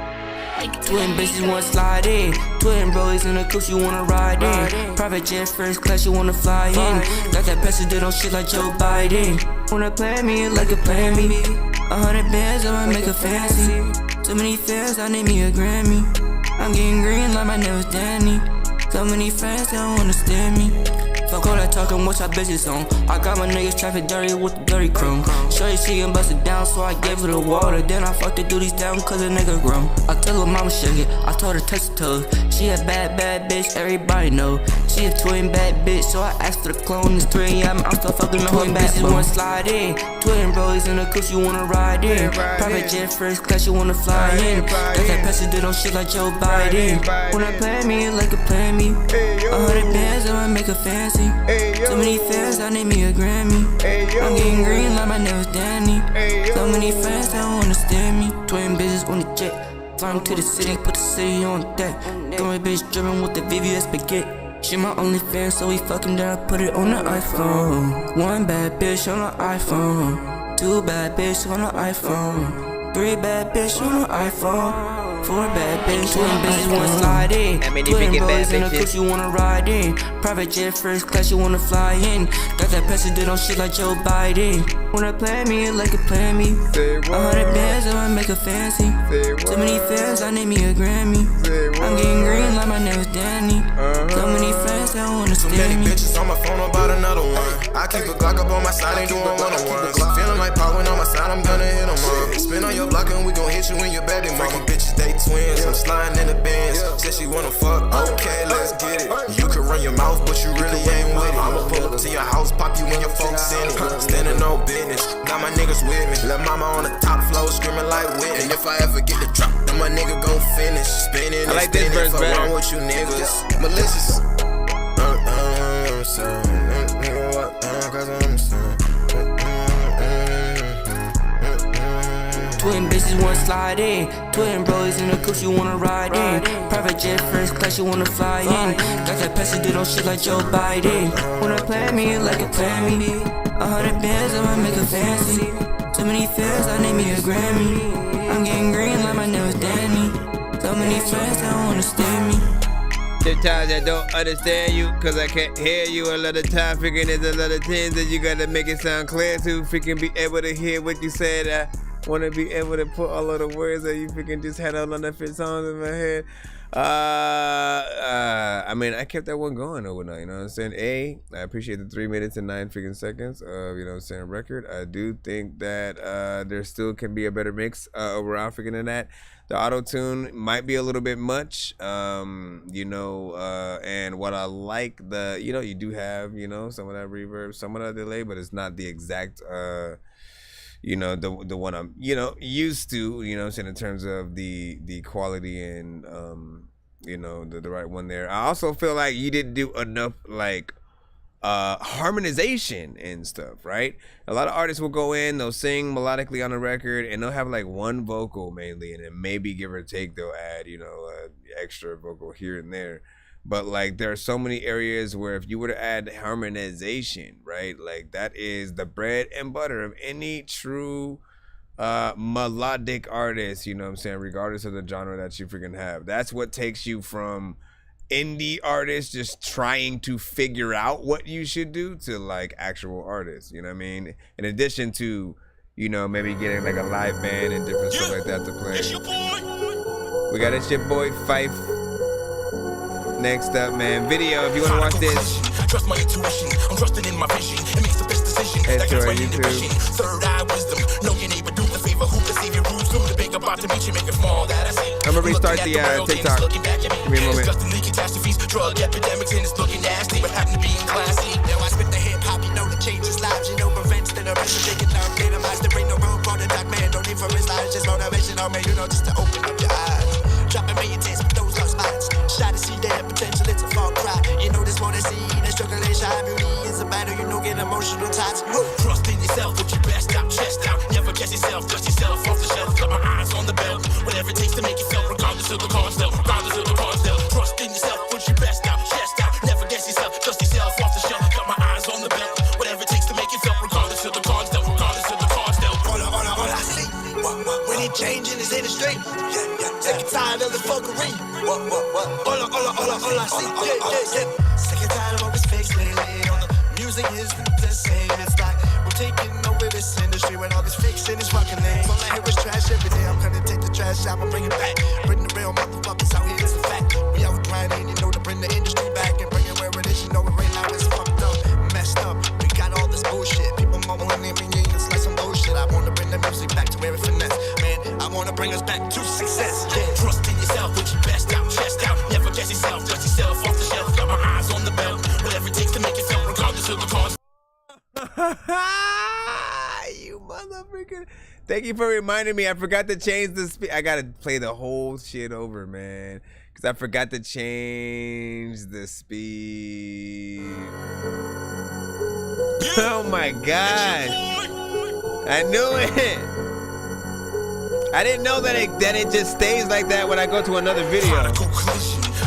Twin bitches wanna slide in. Twin bros in the coupe, you wanna ride in. Private jet first class, you wanna fly in. Got that president on shit like Joe Biden. Wanna play me like a plan me. 100 bands, I'ma make a fancy. Too many fans, I need me a Grammy. I'm getting green like my name was Danny. So many friends, they don't understand me. Fuck all that talking, what's our business on? I got my niggas traffic dirty with the dirty chrome. Shorty she can bust it down, so I gave her the water. Then I fucked the duties down cause a nigga grown. I tell her mama shake it, I told her touch the toes. She a bad bitch, everybody know. She a twin bad bitch, so I asked for the clone. It's 3 AM, I'm still fucking the whole bitches wanna slide in. Twin bros in the coupe, you wanna ride in. Private jet first class, you wanna fly in. Got that president on shit like Joe Biden. Wanna play me like a plan me. 100 bands, I'ma make a fancy. Too many fans, I need me a Grammy. I'm getting green like my name was Danny. So many friends, they don't understand me. Twin bitches on the jet. Fly to the city, put the city on deck. Got my bitch driven with the VVS baguette. She my only fan, so we fucking down, put it on the iPhone. 1 bad bitch on the iPhone. 2 bad bitch on the iPhone. 3 bad bitch on the iPhone. 4 bad bitches, twin bitches wanna slide in. Twin bros in the coupe, you wanna ride in. Private jet first class, you wanna fly in. Got that president on shit like Joe Biden. Wanna play me like a plan me. 100 bands, I'ma make a fancy. Too many fans, I need me a Grammy. I'm getting green like my name was Danny. So many friends, they don't understand me. Too many bitches on my phone about another one. I keep a Glock up on my side, ain't doing one-on-ones. Feeling like power when on my side, I'm gonna hit them up. Spin on your block and we gon' hit you in your baby mama. Bitches, they twins, I'm sliding in the Benz. Said she wanna fuck, okay, let's get it. You can run your mouth, but you really ain't with it. I'ma pull up to your house, pop you and your folks in it. Standing on business, got my niggas with me. Left mama on the top floor, screaming like Whitney. And if I ever get the drop, then my nigga gon' finish. Spinning and like spinning, fuck wrong with you niggas. Malicious. Twin bitches wanna slide in. Twin bros in the coupe, you wanna ride in. Private jet first class, you wanna fly in. Got that president on shit like Joe Biden. Wanna play me like a plan me. 100 bands, I might make a fancy. Too many fans, I name me a Grammy. I'm getting green like my name is Danny. So many friends that don't understand me. The times I don't understand you, cause I can't hear you a lot of time. Freaking there's a lot of things that you gotta make it sound clear to. Freaking be able to hear what you said. I wanna be able to put all of the words that you freaking just had all on the fit songs in my head. I mean, I kept that one going overnight, you know what I'm saying? I appreciate the 3 minutes and 9 freaking seconds of, you know what I'm saying, record. I do think that there still can be a better mix overall freaking than that. The auto-tune might be a little bit much, you know, and what I like, you know, you do have, you know, some of that reverb, some of that delay, but it's not the exact, you know, the one I'm, you know, used to, you know what I'm saying, in terms of the quality and, you know, the right one there. I also feel like you didn't do enough, like, harmonization and stuff, right? A lot of artists will go in, they'll sing melodically on a record, and they'll have like one vocal mainly, and then maybe give or take they'll add, you know, extra vocal here and there. But like there are so many areas where if you were to add harmonization, right, like that is the bread and butter of any true melodic artist, you know what I'm saying, regardless of the genre that you freaking have. That's what takes you from indie artists just trying to figure out what you should do to like actual artists, you know what I mean? In addition to, you know, maybe getting like a live band and different stuff like that to play. We got it's your boy Fife. Next up, man, video. If you want to watch this, trust my intuition. I'm trusting in my vision. It makes the best decision. Head to our YouTube. Third eye wisdom. Know your neighbor, do the favor. Who can save your rules? Do the big about to meet you, make it small. That I say. I'm gonna restart the TikTok. Give me a moment. Catastrophes, drug epidemics, and it's looking nasty. But happen to be in classy. Now I spit the hip hop. You know the changes lives. You know prevents that the rest of taking up. Minimize there ain't no room for the dark man. No need for his lies. Just motivation on me. You know just to open up your eyes. Dropping million tears with those lost minds. Shy to see their potential, it's a far cry. You know this wanna see that struggle and shine. Beauty is a battle, you know get emotional ties. Trust in yourself, put your best out, chest out. Never guess yourself, dust yourself off the shelf. Got my eyes on the belt, whatever it takes to make you feel. Regardless of the cost, regardless of the cost. Trust in yourself, put your best out, chest out. Never guess yourself, dust yourself off the shelf. Got my eyes on the belt, whatever it takes to make you feel. Regardless of the cost, regardless of the cost. All I see, when it changing this industry. Sick and tired of the fuckery. What? All I see. Yeah. Sick and tired of always fixed lately. All the music isn't the same. It's like we're taking over this industry when all this fixing is fucking lame. All I hear is trash every day. I'm gonna take the trash out and bring it back. Bring the real motherfuckers out here. It's a fact. We out grinding, you know, to bring the industry back and bring it where it is. You know, it right now it's fucked up, messed up. We got all this bullshit. People mumbling in me, it's like some bullshit. I wanna bring the music back to where it finesse. Man, I wanna bring us back to success. Yeah. Trust in yourself, put your best out, chest out. Never guess yourself, dust yourself off the shelf. Got my eyes on the belt, whatever it takes to make it felt, regardless of the cost. You motherfucker. Thank you for reminding me. I forgot to change the speed. I gotta play the whole shit over, man. Because I forgot to change the speed. Oh my gosh. I knew it. I didn't know that it just stays like that when I go to another video.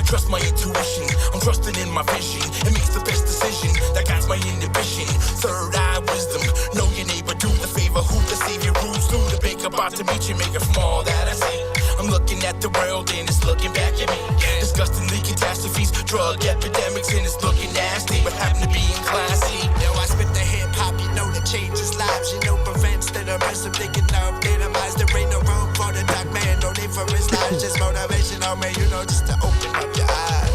Trust my intuition, I'm trusting in my vision. It makes the best decision, that guides my inhibition. Third eye wisdom, know your neighbor, do the favor. Who the savior rules through the bake about to meet you, make it from all that I see. I'm looking at the world and it's looking back at me. Disgustingly catastrophes, drug epidemics, and it's looking nasty. But happen to be in classy. Now I spit the hip hop, you know that changes lives. You know prevents that the rest of thinking of. Minimize there ain't no room for the dark man. No need for his lies, just motivation on me. You know just to open up your eyes.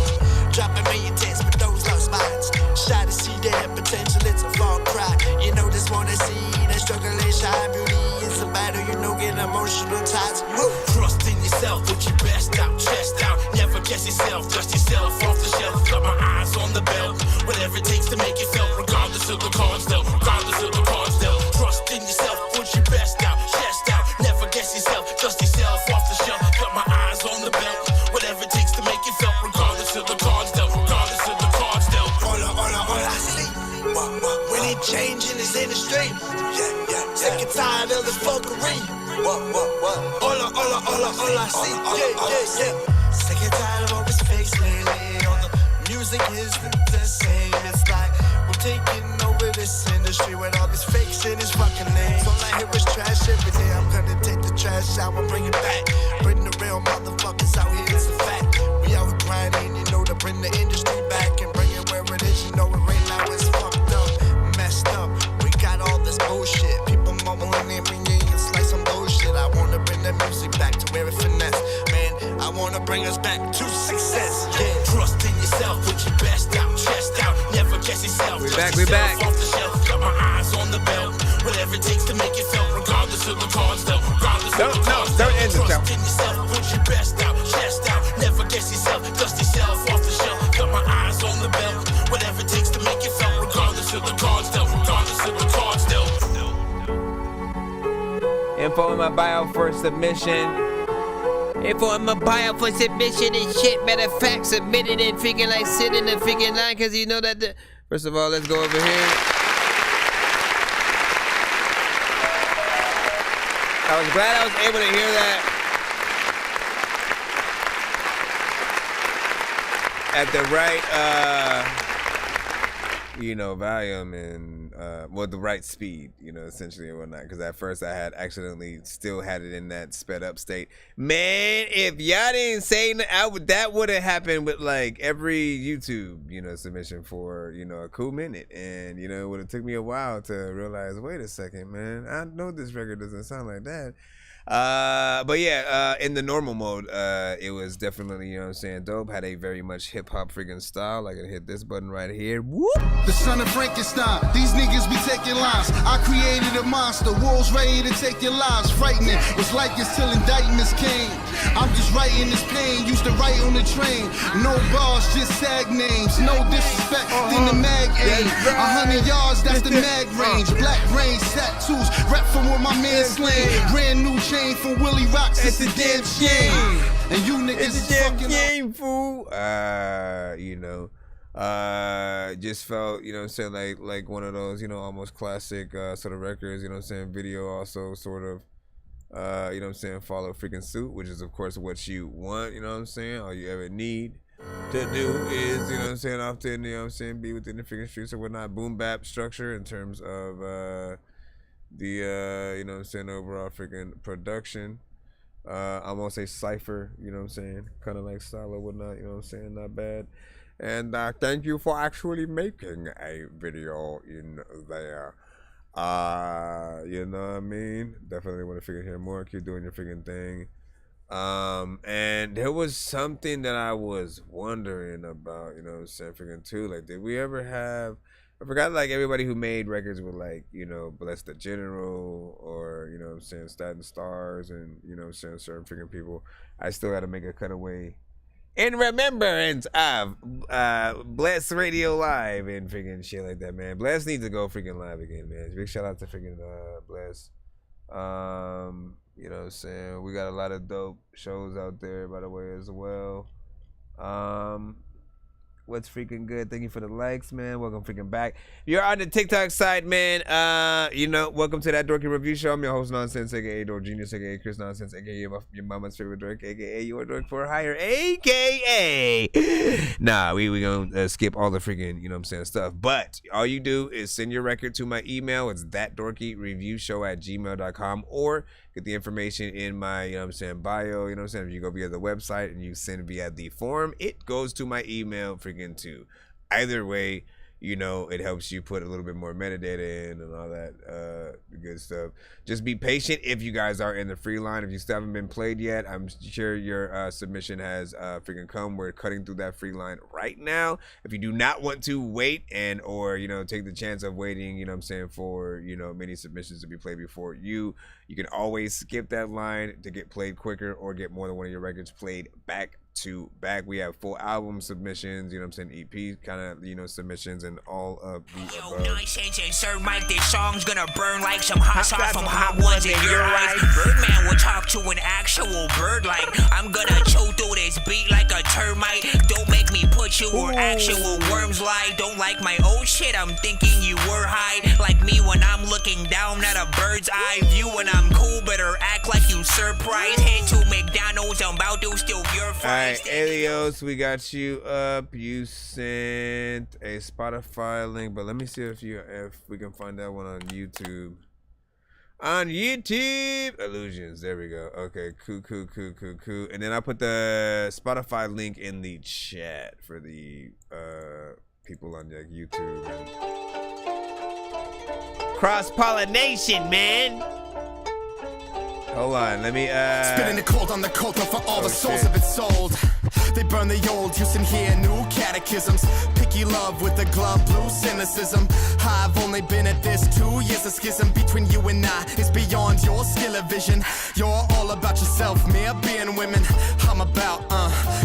Dropping million tears with those lost minds. Shy to see their potential, it's a far cry. You know this wanna see that struggle and shine. Beauty is a battle, you know get emotional ties. Trust in yourself, put your best out, chest out. Never guess yourself, dust yourself off the shelf. Got my eyes on the belt, whatever it takes to make it felt. Regardless of the cost, regardless of the cost. Trust in yourself, put your best out, chest out. Never guess yourself, dust yourself off the shelf. Got my eyes on the belt, whatever it takes to make it felt. Regardless of the cost, regardless of the cost. All I see, when it changing this industry. Sick and tired of the fuckery. All I see. Yeah. Sick and tired of always fixed lately. All the music isn't the same. It's like we're taking over this industry with all these fakes in his fucking names. All I hear is trash every day. I'm gonna take the trash out and bring it back. Bring the real motherfuckers out here, it's a fact. We out here grinding, you know, to bring the industry back and bring it where it is. You know it right now is fucked up, messed up. We got all this bullshit. People mumbling and ringing, it's like some bullshit. I wanna bring the music back to where it finesse. Man, I wanna bring us back to success. Yeah, trust in yourself, put your best out, chest out, never guess yourself. We back, we back. Off the shelf, got my eyes on the belt. Whatever it takes to make it felt, regardless of the cards dealt, regardless of the cards dealt. Trust in yourself, put your best out, chest out, never guess yourself, dust yourself off the shelf. Got my eyes on the belt. Whatever it takes to make it felt, regardless of the cards dealt, regardless of the cards dealt. Info in my bio for submission. Info in my bio for submission and shit. Matter of fact, submit it and freaking like sit in the freaking line, cause you know that the. First of all, let's go over here. I was glad I was able to hear that at the right, volume and, the right speed, essentially and whatnot. Because at first I had accidentally still had it in that sped up state. Man, if y'all didn't say that would have happened with like every YouTube, submission for, a cool minute. And, it would have took me a while to realize, wait a second, man, I know this record doesn't sound like that. But yeah, in the normal mode, it was definitely, dope. Had a very much hip hop freaking style. I can hit this button right here. Whoop! The son of Frankenstein, these niggas be taking lives. I created a monster, wolves ready to take your lives. Frightening, was like this till indictments came. I'm just writing this pain, used to write on the train. No bars, just sag names. No disrespect, then the mag aim. 100 yards, that's the mag range. Black brains, tattoos, rap from where my man slain. Brand new chain from Willie Rocks, it's a damn shame. And you niggas it's a damn shame, fool. Just felt, like one of those, almost classic sort of records, video also sort of, follow freaking suit, which is of course what you want, all you ever need to do is, often, be within the freaking streets or whatnot, boom bap structure in terms of the overall freaking production. I'm gonna say cypher, kind of like style or whatnot, not bad. And thank you for actually making a video in there. You know what I mean? Definitely want to hear more. Keep doing your freaking thing. And there was something that I was wondering about, freaking too. Like, did we ever have? I forgot, like, everybody who made records with, like, Bless the General or, Staten Stars and, certain freaking people. I still got to make a cutaway in remembrance of Bless Radio Live and freaking shit like that, man. Bless needs to go freaking live again, man. Big shout out to freaking Bless. We got a lot of dope shows out there, by the way, as well. What's freaking good? Thank you for the likes, man. Welcome freaking back. If you're on the TikTok side, man, welcome to that Dorky Review Show. I'm your host, Nonsenze, aka Dork Geniuz, aka Chris Nonsenze, aka your mama's favorite Dork, aka your Dork for hire, aka nah, we gonna skip all the freaking, stuff. But all you do is send your record to my email. It's thatdorkyreviewshow@gmail.com, or get the information in my, bio, if you go via the website and you send via the form, it goes to my email freaking too. Either way, it helps you put a little bit more metadata in and all that good stuff. Just be patient if you guys are in the free line. If you still haven't been played yet, I'm sure your submission has freaking come. We're cutting through that free line right now. If you do not want to wait and or take the chance of waiting, for many submissions to be played before you can always skip that line to get played quicker or get more than one of your records played back to back. We have full album submissions, EP kind of, submissions and all of the above. Nonsense and Sir Mike, this song's gonna burn like some hot sauce from hot ones in your eyes. Birdman will talk to an actual bird like I'm gonna chew through this beat like a termite. Don't make me put you where actual worms lie. Don't like my old shit, I'm thinking you were high. Like me when I'm looking down at a bird's eye view. When I'm cool, better act like you surprised. Head to McDonald's, I'm about to steal your fries. right, Elios, we got you up. You sent a Spotify link, but let me see if we can find that one on YouTube. On YouTube, Illusions. There we go. Okay, cool. And then I put the Spotify link in the chat for the people on like YouTube. Cross-pollination, man. Hold on, let me Spitting the cold on the culture for all the souls shit. of its sold. They burn the old, using here new catechisms. Picky love with the glove, blue cynicism. I've only been at this 2 years. The schism between you and I is beyond your skill of vision. You're all about yourself, mere being women. I'm about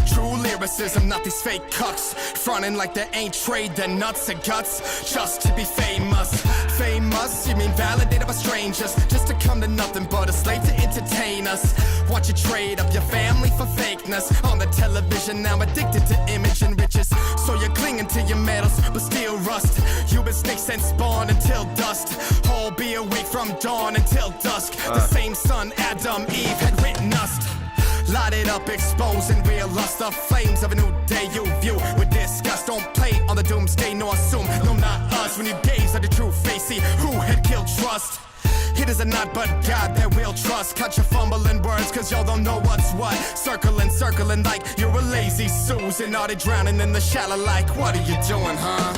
true lyricism, not these fake cucks fronting like they ain't trade their nuts and guts just to be famous. Famous, you mean validated by strangers, just to come to nothing but a slave to entertain us. Watch you trade up your family for fakeness on the television, now addicted to image and riches. So you're clinging to your medals, but still rust. You've been snakes and spawn until dust. All be awake from dawn until dusk. The same sun Adam, Eve had written us. Light it up, exposing real lust. The flames of a new day you view with disgust. Don't play on the doomsday nor assume, no, not us. When you gaze at the true face, see who had killed trust. It is a not but God that we'll trust. Cut your fumbling words, cause y'all don't know what's what. Circling like you're a lazy Susan. Are they drowning in the shallow like, what are you doing, huh?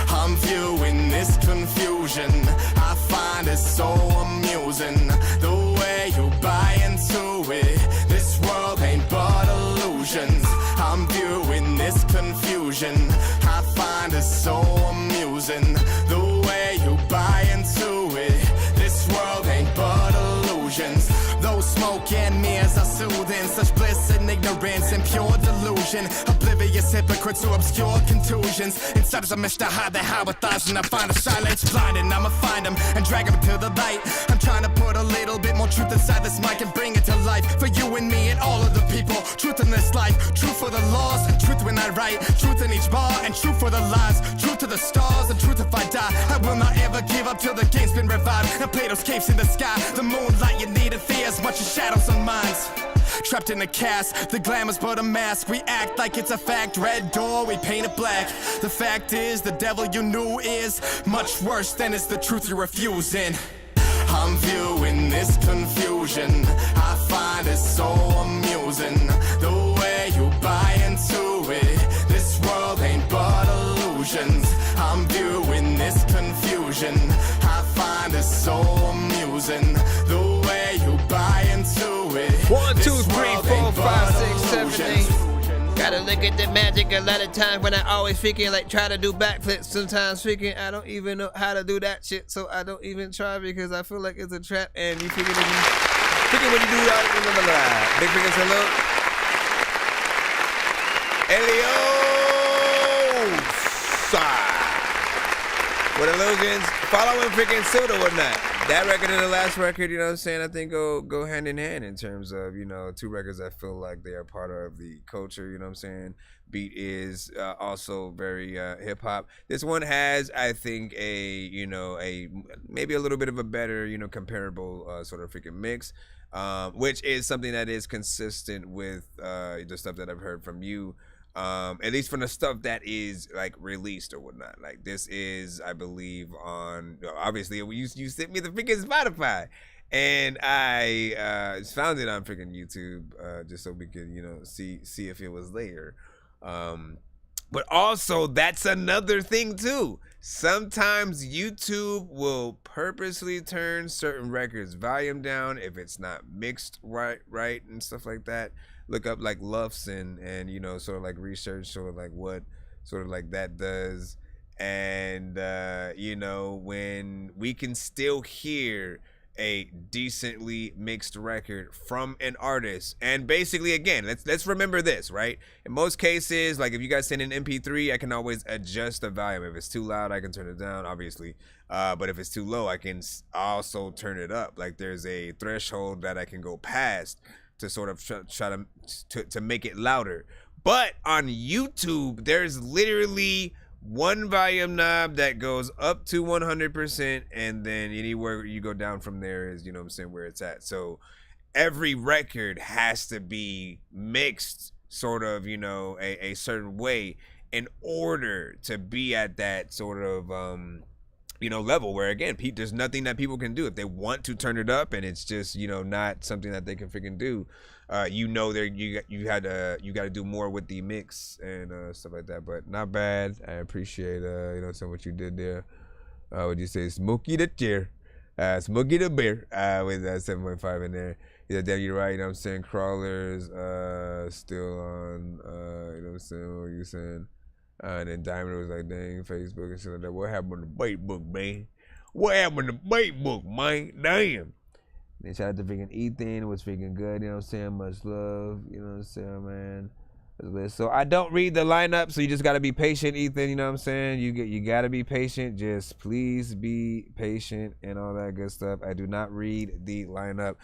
I'm viewing this confusion. I find it so amusing. The way you buy into it. This world ain't but illusions. I'm viewing this confusion. I find it so amusing. The way you buy into it. This world ain't but illusions. Those smoke and mirrors are soothing. Such bliss and ignorance and pure delusion. Oblivious hypocrites who obscure contusions. Inside is a mission to hide their high with thoughts, and I find the silence blinding. I'ma find them and drag them to the light. I'm trying to put a little bit more truth inside this mic and bring it to life for you and me and all of the people. Truth in this life, truth for the laws, and truth when I write. Truth in each bar and truth for the lies. Truth to the stars and truth if I die. I will not ever give up till the game's been revived. And Plato's caves in the sky. The moonlight you need to fear as much as shadows on minds. Trapped in a cast, the glamour's but a mask. We act like it's a fact, red door, we paint it black. The fact is, the devil you knew is much worse than is the truth you're refusing. I'm viewing this confusion. I find it so amusing. The way you buy into it. This world ain't but illusions. I'm viewing this confusion. I find it so amusing. The way you buy into it. 1, 2, 3, 4, 5, 6, 7, 8. Gotta look at the magic a lot of times when I always freaking like try to do backflips. Sometimes freaking I don't even know how to do that shit, so I don't even try because I feel like it's a trap. And you freaking when you do that, big freaking salute. Eliosa with illusions, following freaking suit or whatnot. That record and the last record, you know what I'm saying, I think go hand in hand in terms of, you know, two records that feel like they are part of the culture, you know what I'm saying. Beat is also very hip hop. This one has, I think, a maybe a little bit of a better, you know, comparable sort of freaking mix, which is something that is consistent with the stuff that I've heard from you. At least from the stuff that is like released or whatnot. Like this is, I believe, on obviously you sent me the freaking Spotify, and I found it on freaking YouTube just so we could, you know, see if it was there. But also that's another thing too. Sometimes YouTube will purposely turn certain records volume down if it's not mixed right and stuff like that. Look up like Luffs and you know, sort of like research sort of like what sort of like that does. And you know, when we can still hear a decently mixed record from an artist, and basically again, let's remember this, right? In most cases, like if you guys send an MP3, I can always adjust the volume. If it's too loud, I can turn it down, obviously. But if it's too low, I can also turn it up. Like there's a threshold that I can go past to sort of try to make it louder. But on YouTube, there's literally one volume knob that goes up to 100%, and then anywhere you go down from there is, you know what I'm saying, where it's at. So every record has to be mixed sort of, you know, a certain way in order to be at that sort of, you know, level where, again, there's nothing that people can do. If they want to turn it up and it's just, you know, not something that they can freaking do, you know, you got to do more with the mix and stuff like that. But not bad. I appreciate, you know, what you did there. Would you say Smokey the Chair? Smokey the Bear with 7.5 in there. Yeah, damn, you're right. You know what I'm saying? Crawlers still on, you know what I'm saying? What were you saying? And then Diamond was like, dang, Facebook and shit like that. What happened to Bait Book, man? What happened to Bait Book, man? Damn. Then shout out to freaking Ethan. It was freaking good. You know what I'm saying? Much love. You know what I'm saying, man? So I don't read the lineup, so you just got to be patient, Ethan. You know what I'm saying? You got to be patient. Just please be patient and all that good stuff. I do not read the lineup.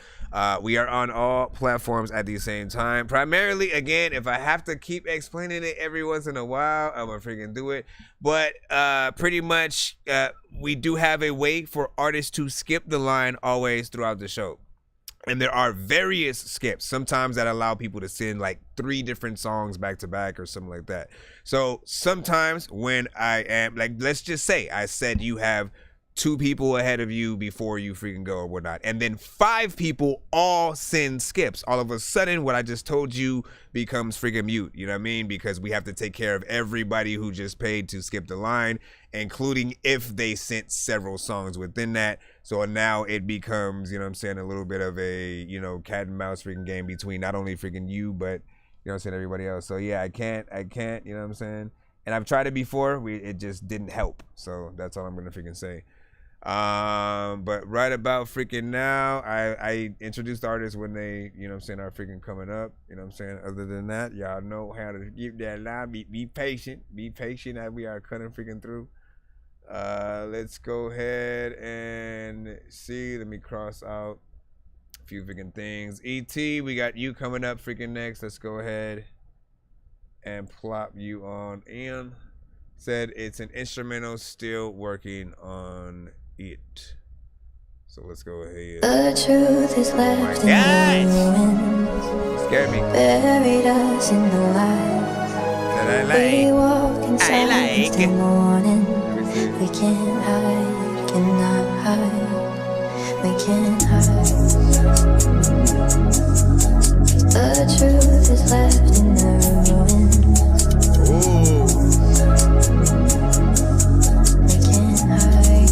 We are on all platforms at the same time. Primarily, again, if I have to keep explaining it every once in a while, I'm going to freaking do it. But pretty much, we do have a way for artists to skip the line always throughout the show. And there are various skips, sometimes that allow people to send like 3 different songs back to back or something like that. So sometimes when I am, like, let's just say I said you have 2 people ahead of you before you freaking go or whatnot, and then 5 people all send skips. All of a sudden, what I just told you becomes freaking mute. You know what I mean? Because we have to take care of everybody who just paid to skip the line, including if they sent several songs within that. So now it becomes, you know what I'm saying, a little bit of a, you know, cat and mouse freaking game between not only freaking you, but, you know what I'm saying, everybody else. So yeah, I can't, you know what I'm saying? And I've tried it before, it just didn't help. So that's all I'm gonna freaking say. But right about freaking now, I introduced artists when they, you know what I'm saying, are freaking coming up. You know what I'm saying? Other than that, y'all know how to keep that line. Be patient as we are cutting freaking through. Let's go ahead and see. Let me cross out a few freaking things. ET, we got you coming up freaking next. Let's go ahead and plop you on in. Said it's an instrumental, still working on it. So let's go ahead. The truth is left in the ruins. Scared me. Buried us in the lies that I like. We walk in silence till morning. We can't hide, cannot hide. We can't hide. The truth is left in the ruins. Ooh. We can't hide,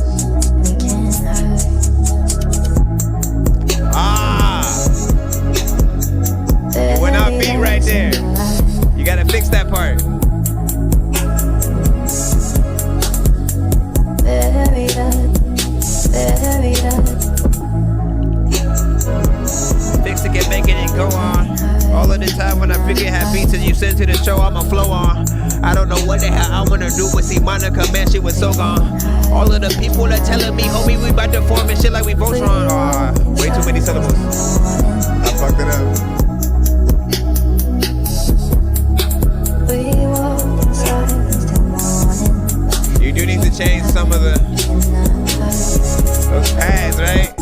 we can't hide. Ah! It went out beat right there. You gotta fix that part. Buried up, buried up. Fix it, get making it go on. All of the time when I freaking have beats and you send to the show, I'ma flow on. I don't know what the hell I wanna do, but see Monica, man, she was so gone. All of the people are telling me, homie, we about to form and shit like we both wrong. Way too many syllables. I fucked it up. We walk in silence till morning. You do need to change some of those pads, right?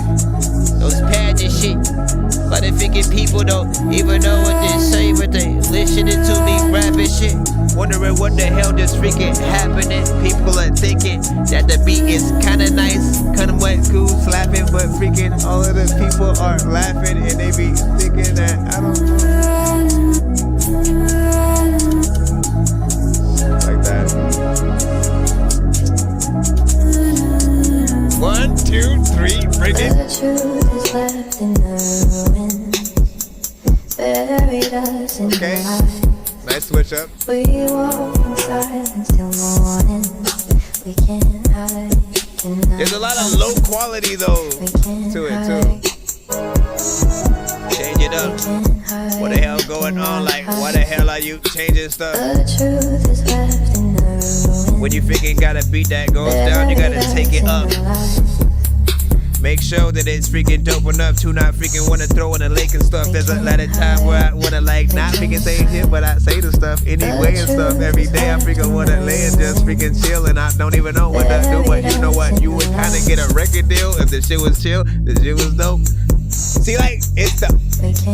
Those pads and shit. But the freaking people don't even know what they say, but they listening to me rapping shit. Wondering what the hell just freaking happening. People are thinking that the beat is kinda nice, kinda wet, cool, slapping, but freaking all of the people are laughing and they be thinking that I don't know. Like that. 1, 2, 3, bring it. The truth is left in the ruins. Buried us in the light. Nice switch up. We walk in silence till morning. We can't hide, cannot. There's a lot of low quality though to it too. Change it up. What the hell going on? Like, why the hell are you changing stuff? The truth is left in the ruins. When you freaking got a beat that goes down, you gotta take it up. Make sure that it's freaking dope enough to not freaking wanna throw in a lake and stuff. There's a lot of time where I wanna like not freaking say shit, but I say the stuff anyway and stuff. Every day I freaking wanna lay and just freaking chill, and I don't even know what to do. But you know what? You would kinda get a record deal if the shit was chill, the shit was dope. See, like, it's the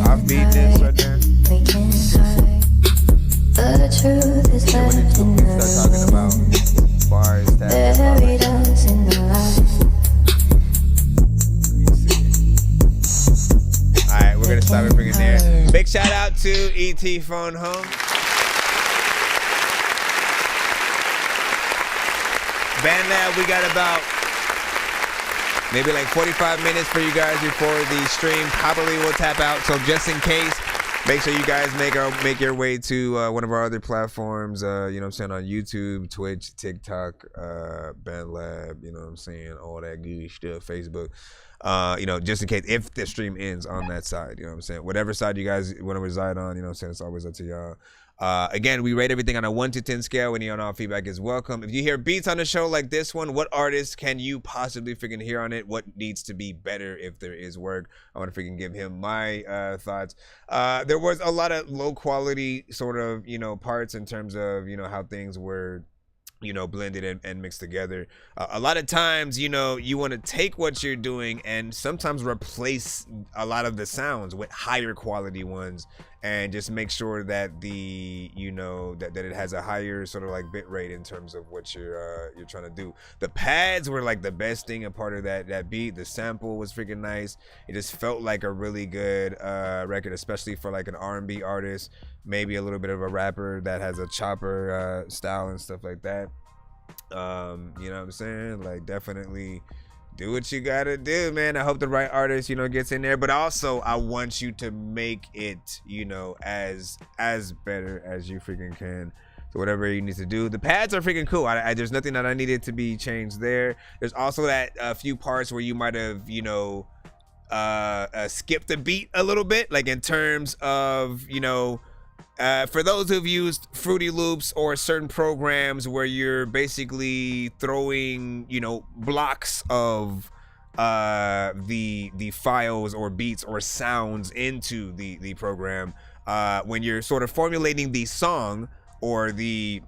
offbeatness right there. We can't hide. truth is left in the room. Buried us in the light. Alright, we're gonna stop it bringing there. Big shout out to ET Phone Home. Band Lab, we got about maybe like 45 minutes for you guys before the stream. Probably will tap out. So just in case, make sure you guys make your way to one of our other platforms. You know what I'm saying, on YouTube, Twitch, TikTok, Band Lab. You know what I'm saying, all that good stuff. Facebook. You know, just in case if the stream ends on that side. You know what I'm saying. Whatever side you guys want to reside on. You know what I'm saying. It's always up to y'all. Again, we rate everything on a 1 to 10 scale. Any and all feedback is welcome. If you hear beats on the show like this one, what artists can you possibly freaking hear on it? What needs to be better if there is work? I want to freaking give him my thoughts. There was a lot of low quality sort of, you know, parts in terms of, you know, how things were, you know, blended and mixed together. A lot of times, you know, you want to take what you're doing and sometimes replace a lot of the sounds with higher quality ones, and just make sure that the, you know, that it has a higher sort of like bit rate in terms of what you're trying to do. The pads were like the best thing, a part of that beat. The sample was freaking nice. It just felt like a really good record, especially for like an R&B artist, maybe a little bit of a rapper that has a chopper style and stuff like that. You know what I'm saying? Like, definitely do what you gotta do, man. I hope the right artist, you know, gets in there, but also I want you to make it, you know, as better as you freaking can. So whatever you need to do. The pads are freaking cool. There's nothing that I needed to be changed there. There's also that few parts where you might have, you know, skipped a beat a little bit, like in terms of, you know, for those who've used Fruity Loops or certain programs where you're basically throwing, you know, blocks of the files or beats or sounds into the program, when you're sort of formulating the song or the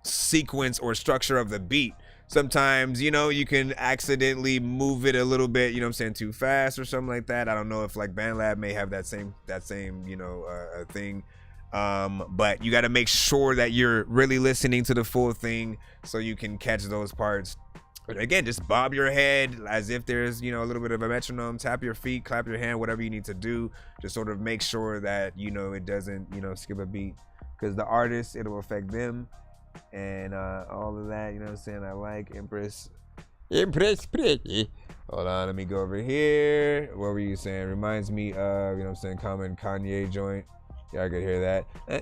sequence or structure of the beat, sometimes, you know, you can accidentally move it a little bit, you know what I'm saying, too fast or something like that. I don't know if like BandLab may have that same you know, thing. But you got to make sure that you're really listening to the full thing so you can catch those parts. But again, just bob your head as if there's, you know, a little bit of a metronome, tap your feet, clap your hand, whatever you need to do. Just sort of make sure that, you know, it doesn't, you know, skip a beat, because the artist, it'll affect them and all of that, you know what I'm saying. I like Empress pretty. Hold on, let me go over here. What were you saying? Reminds me of, you know what I'm saying, common Kanye joint. Y'all could hear that. You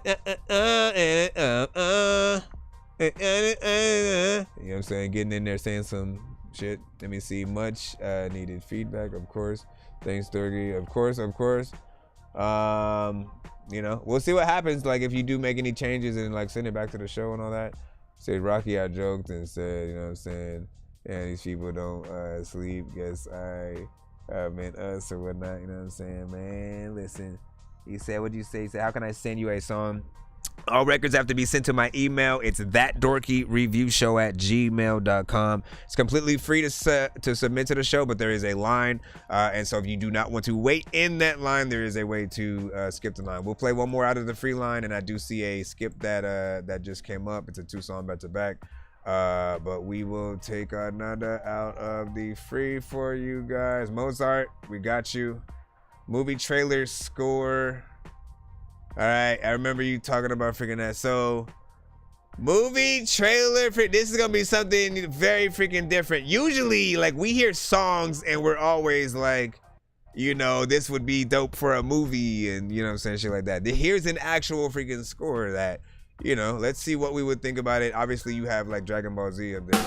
know what I'm saying? Getting in there saying some shit. Let me see. Much needed feedback, of course. Thanks, Dorky. Of course. You know, we'll see what happens. Like, if you do make any changes and like send it back to the show and all that. Say Rocky, I joked and said, you know what I'm saying? Yeah, these people don't sleep. Guess I meant us or whatnot. You know what I'm saying, man? Listen. He said, what'd you say? He said, how can I send you a song? All records have to be sent to my email. It's thatdorkyreviewshow@gmail.com. It's completely free to submit to the show, but there is a line. And so if you do not want to wait in that line, there is a way to skip the line. We'll play one more out of the free line, and I do see a skip that just came up. It's a 2-song back-to-back. But we will take another out of the free for you guys. Mozart, we got you. Movie trailer score. All right, I remember you talking about freaking that. So, movie trailer. This is gonna be something very freaking different. Usually, like, we hear songs and we're always like, you know, this would be dope for a movie, and you know what I'm saying, shit like that. Here's an actual freaking score that, you know, let's see what we would think about it. Obviously, you have like Dragon Ball Z up there.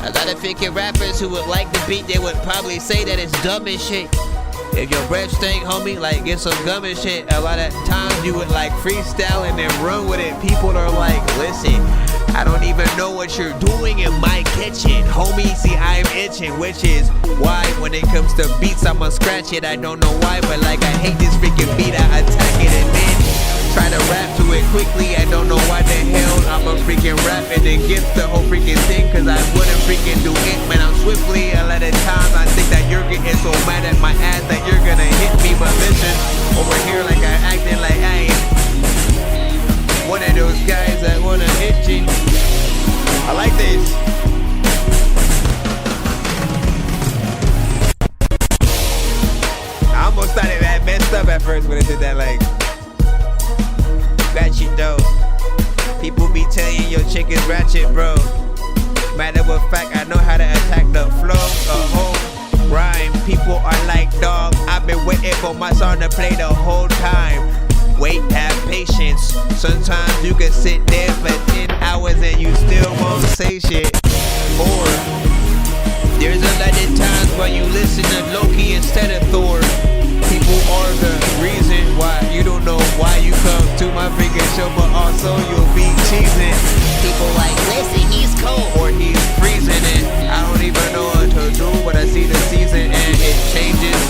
A lot of freaking rappers who would like the beat, they would probably say that it's dumb and shit. If your breath stink, homie, like get some gum and shit. A lot of times you would like freestyle and then run with it. People are like, listen, I don't even know what you're doing in my kitchen. Homie, see, I'm itching, which is why when it comes to beats, I'ma scratch it. I don't know why, but like I hate this freaking beat. I attack it and then try to rap to it quickly. I don't know why the hell I'ma freaking rap and then get the whole freaking thing, cause I wouldn't freaking do it, man. I'm swiftly. A lot of times I think that you're getting so mad at my ass that you're gonna hit me, but listen, over here like I acting like I ain't one of those guys that wanna hit you. I like this. I almost started that messed up at first when I did that, like, got you though. People be telling you your chick is ratchet, bro. Matter of fact, I know how to attack the flow. A whole rhyme. People are like, dog, I've been waiting for my song to play the whole time. Wait, have patience. Sometimes you can sit there for 10 hours and you still won't say shit. Or there's a lot of times when you listen to Loki instead of Thor. People are the reason why you don't know why you come to my freaking show, but also you'll be cheesing. People like, listen, he's cold or he's freezing, and I don't even know what to do, but I see the season and it changes.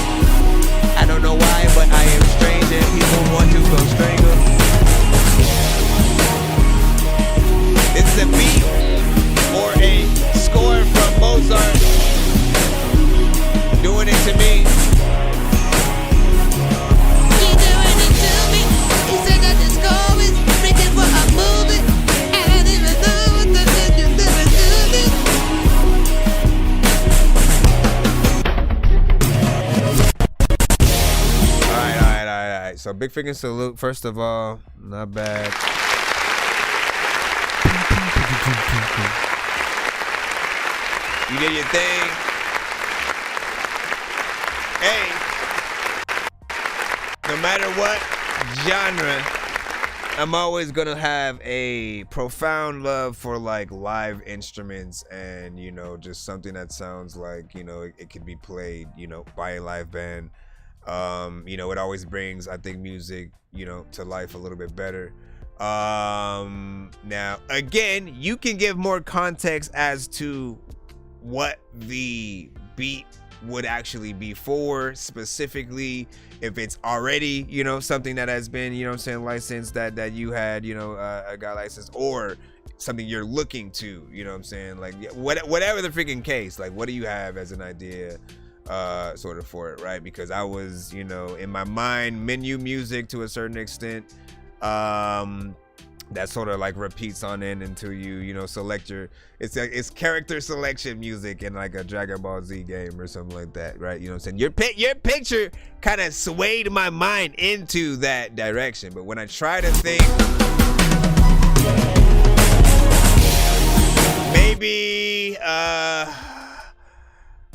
I don't know why, but I am strange and people want to go strangle. This is a beat or a score from Mozart doing it to me. So big freaking salute, first of all, not bad. You did your thing. Hey, no matter what genre, I'm always gonna have a profound love for like live instruments and, you know, just something that sounds like, you know, it can be played, you know, by a live band. You know, it always brings, I think, music, you know, to life a little bit better. Now, again, you can give more context as to what the beat would actually be for, specifically if it's already, you know, something that has been, you know what I'm saying, licensed, that you had, you know, got licensed, or something you're looking to, you know what I'm saying, like whatever the freaking case, like what do you have as an idea sort of for it, right? Because I was, you know, in my mind, menu music to a certain extent, that sort of like repeats on in until you know, select your, it's character selection music in like a Dragon Ball Z game or something like that, right? You know what I'm saying? Your picture kind of swayed my mind into that direction, but when I try to think, maybe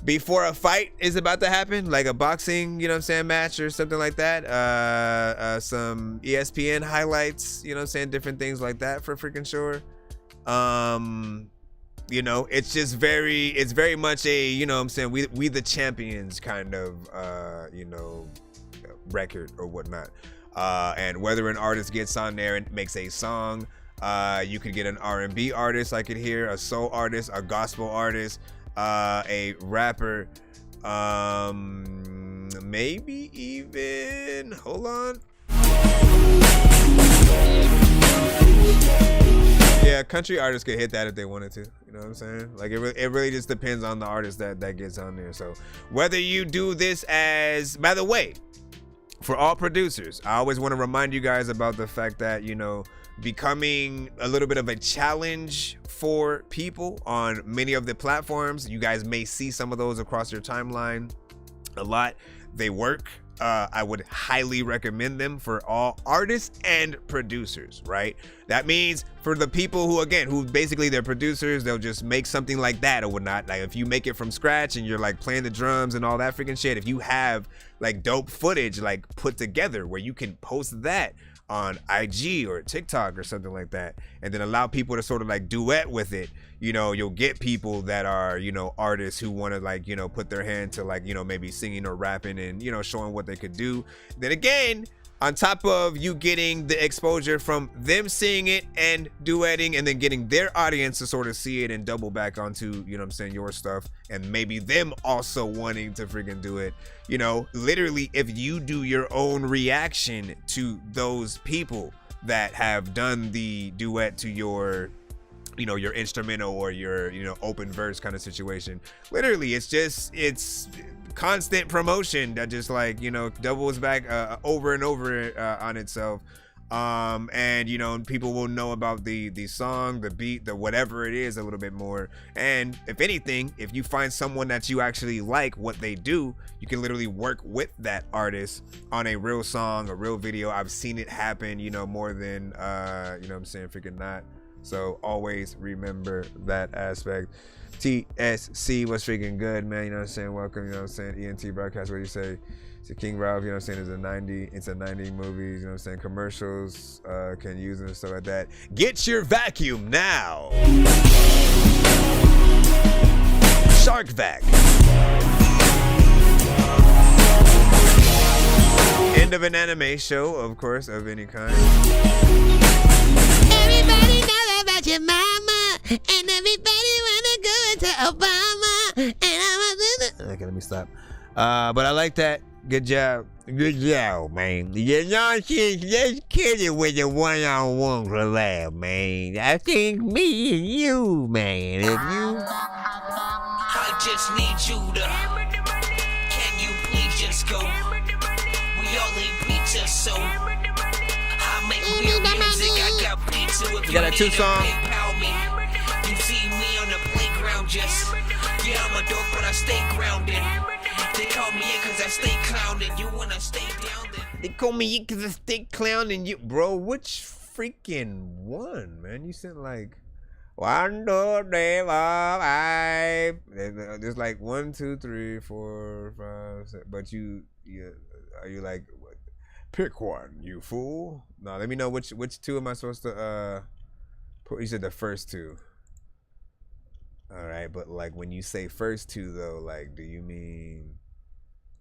before a fight is about to happen, like a boxing, you know what I'm saying, match or something like that, some ESPN highlights, you know what I'm saying, different things like that for freaking sure. You know, it's just it's very much a, you know what I'm saying, we the champions kind of, you know, record or whatnot. And whether an artist gets on there and makes a song, you could get an R&B artist, I could hear, a soul artist, a gospel artist, a rapper, maybe even, hold on. Yeah, country artists could hit that if they wanted to, you know what I'm saying? Like it really just depends on the artist that gets on there. So whether you do this as, by the way, for all producers, I always want to remind you guys about the fact that, you know, becoming a little bit of a challenge for people on many of the platforms. You guys may see some of those across your timeline a lot. They work. I would highly recommend them for all artists and producers, right? That means for the people who, again, who basically they're producers, they'll just make something like that or whatnot. Like if you make it from scratch and you're like playing the drums and all that freaking shit, if you have like dope footage like put together where you can post that on IG or TikTok or something like that, and then allow people to sort of like duet with it, you know, you'll get people that are, you know, artists who want to like, you know, put their hand to like, you know, maybe singing or rapping and, you know, showing what they could do. Then again, on top of you getting the exposure from them seeing it and duetting, and then getting their audience to sort of see it and double back onto, you know what I'm saying, your stuff, and maybe them also wanting to freaking do it. You know, literally, if you do your own reaction to those people that have done the duet to your, you know, your instrumental or your, you know, open verse kind of situation, literally, it's constant promotion that just like, you know, doubles back over and over on itself. And you know, people will know about the song, the beat, the whatever it is a little bit more. And if anything, if you find someone that you actually like what they do, you can literally work with that artist on a real song, a real video. I've seen it happen, you know, more than you know what I'm saying, freaking not. So always remember that aspect. TSC was freaking good, man. You know what I'm saying? Welcome, you know what I'm saying? ENT broadcast, what do you say? To King Ralph, you know what I'm saying? It's a 90 movies, you know what I'm saying? Commercials can use it and stuff like that. Get your vacuum now. Shark Vac. End of an anime show, of course, of any kind. Everybody knows about your mama, and everybody wanna go into Obama, and I'm Okay, let me stop. But I like that. Good job. Good job, man. You know, let's kill it with a one-on-one collab, man. I think me and you, man. If you... I just need you to... Can you please just go? We all eat pizza, so... I make real music, I got pizza. If You got a need 2 song? PayPal me. You see me on the playground just... Yeah, I'm a dork, but I stay grounded. They call me in cause I stay clowning. You wanna stay down there? They call me in cause I stay clowning you. Bro, which freaking one, man? You sent like... 1, 2, 3, 4, 5. There's like 1, 2, 3, 4, 5, 6. But you are you like... What? Pick one, you fool. No, let me know which 2 am I supposed to put. You said the first 2. All right, but like when you say first 2 though, like do you mean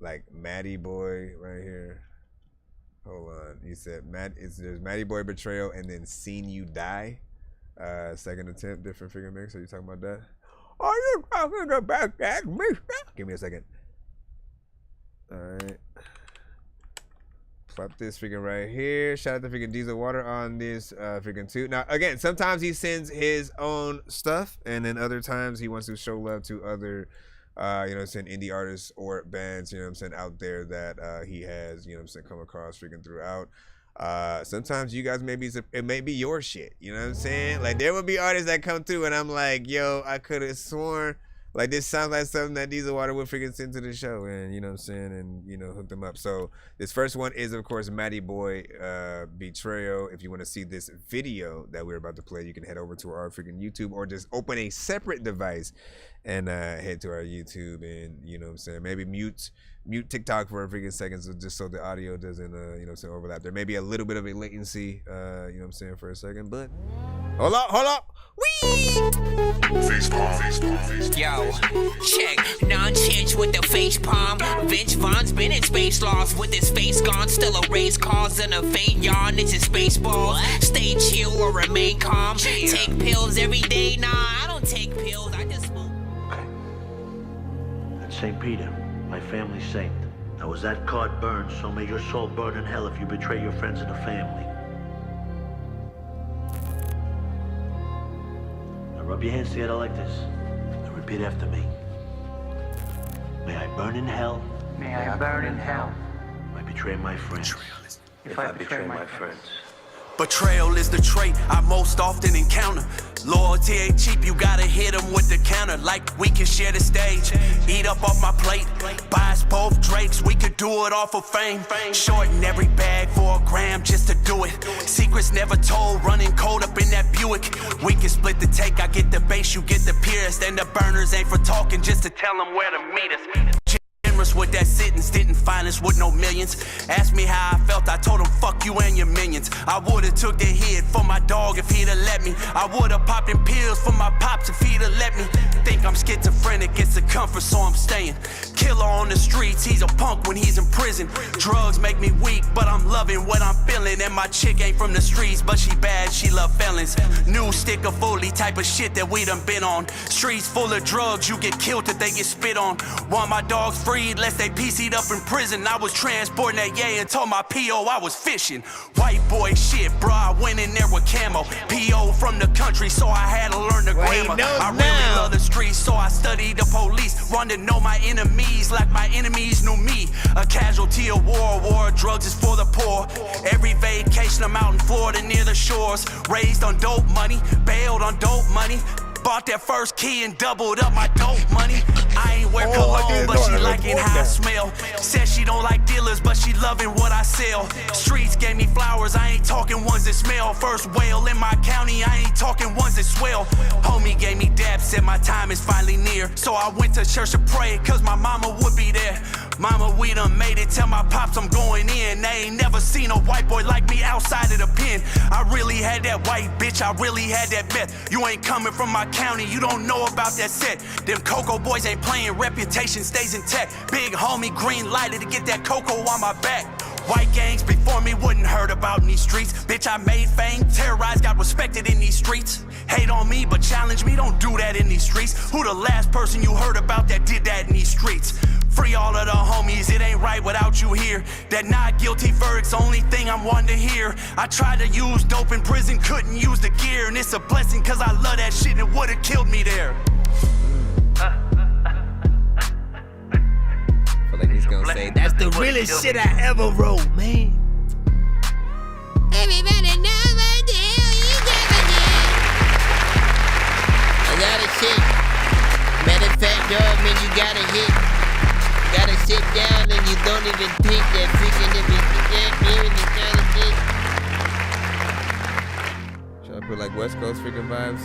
like Matty Boy right here? Hold on. You said there's Matty Boy Betrayal and then Seen You Die. Second attempt, different figure mix. Are you talking about that? Are you talking about that? Give me a second. All right. Flip this freaking right here. Shout out to freaking Diesel Water on this freaking 2. Now, again, sometimes he sends his own stuff, and then other times he wants to show love to other, you know what I'm saying, indie artists or bands, you know what I'm saying, out there that he has, you know what I'm saying, come across freaking throughout. Sometimes you guys it may be your shit, you know what I'm saying? Like, there will be artists that come through, and I'm like, yo, I could have sworn. Like, this sounds like something that Diesel Water would freaking send to the show, and you know what I'm saying, and you know, hook them up. So this first one is, of course, Matty Boy Betrayal. If you want to see this video that we're about to play, you can head over to our freaking YouTube, or just open a separate device and head to our YouTube, and you know what I'm saying, maybe mute TikTok for a freaking second, so just so the audio doesn't you know what I'm saying, overlap. There may be a little bit of a latency, you know what I'm saying, for a second, but hold up. Face palm. Yo, check. Nonsenze with the face palm. Vince Vaughn's been in space lost with his face gone. Still a race cause and a faint yawn. It's his space balls. Stay chill or remain calm. Take pills every day. Nah, I don't take pills. I just smoke. That's St. Peter, my family's saint. Now, as that card burns, so may your soul burn in hell if you betray your friends and the family. Rub your hands together like this, and repeat after me. May I burn in hell. May I burn in hell. If I betray my friends. If I betray my friends. Betrayal is the trait I most often encounter. Loyalty ain't cheap, you gotta hit them with the counter. Like we can share the stage, eat up off my plate. Buy us both Drakes, we could do it all for fame. Shorten every bag for a gram just to do it. Secrets never told, running cold up in that Buick. We can split the take, I get the base, you get the pierce. And the burners ain't for talking, just to tell them where to meet us. us with that sentence, didn't find us with no millions. Asked me how I felt, I told him fuck you and your minions. I would've took the hit for my dog if he'd have let me. I would've popped in pills for my pops if he'd have let me. Think I'm schizophrenic, it's a comfort so I'm staying. Killer on the streets, he's a punk when he's in prison. Drugs make me weak, but I'm loving what I'm feeling. And my chick ain't from the streets, but she bad, she love felons. New sticker fully type of shit that we done been on. Streets full of drugs, you get killed if they get spit on. Want my dogs freed, lest they PC'd up in prison. I was transporting that yay and told my PO I was fishing. White boy shit, bro, I went in there with camo. PO from the country, so I had to learn the grammar. I really love the streets, so I studied the police. Wanted to know my enemies like my enemies knew me. A casualty of war, drugs is for the poor. Every vacation I'm out in Florida near the shores. Raised on dope money, bailed on dope money. Bought that first key and doubled up my dope money. I ain't wear cologne, but she liking how I smell. Said she don't like dealers, but she loving what I sell. Streets gave me flowers, I ain't talking ones that smell. First whale in my county, I ain't talking ones that swell. Homie gave me dab, said my time is finally near. So I went to church to pray, cause my mama would be there. Mama, we done made it, tell my pops I'm going in. They ain't never seen a white boy like me outside of the pen. I really had that white bitch, I really had that meth. You ain't coming from my county, you don't know about that set. Them Cocoa boys ain't playing, reputation stays intact. Big homie green lighted to get that cocoa on my back. White gangs before me wouldn't heard about in these streets. Bitch, I made fame, terrorized, got respected in these streets. Hate on me, but challenge me, don't do that in these streets. Who the last person you heard about that did that in these streets? Free all of the homies, it ain't right without you here. That not guilty verdict's the only thing I'm wanting to hear. I tried to use dope in prison, couldn't use the gear. And it's a blessing cause I love that shit and it would've killed me there. I feel like he's gonna say, that's the realest shit I ever wrote, man. Everybody knows what the hell you never did. I gotta shit. Matter of fact, dog, man, you gotta hit. You gotta sit down and you don't even think that freaking if you get here and you kinda shit. Trying to put like West Coast freaking vibes.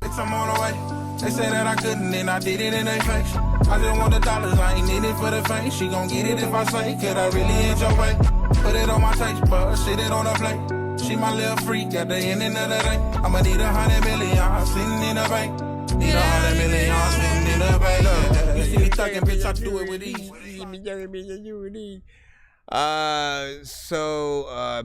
Bitch, I'm on the way. They said that I couldn't, and I did it in their face. I just want the dollars, I ain't need it for the fame. She gon' get it if I say, could I really enjoy way? Put it on my taste bud, sit it on the plate. She my little freak at the end of the day. I'ma need 100 million sitting in the bank. Need 100 million sitting in the bank. Look, you see me thugging, bitch, I do it with ease.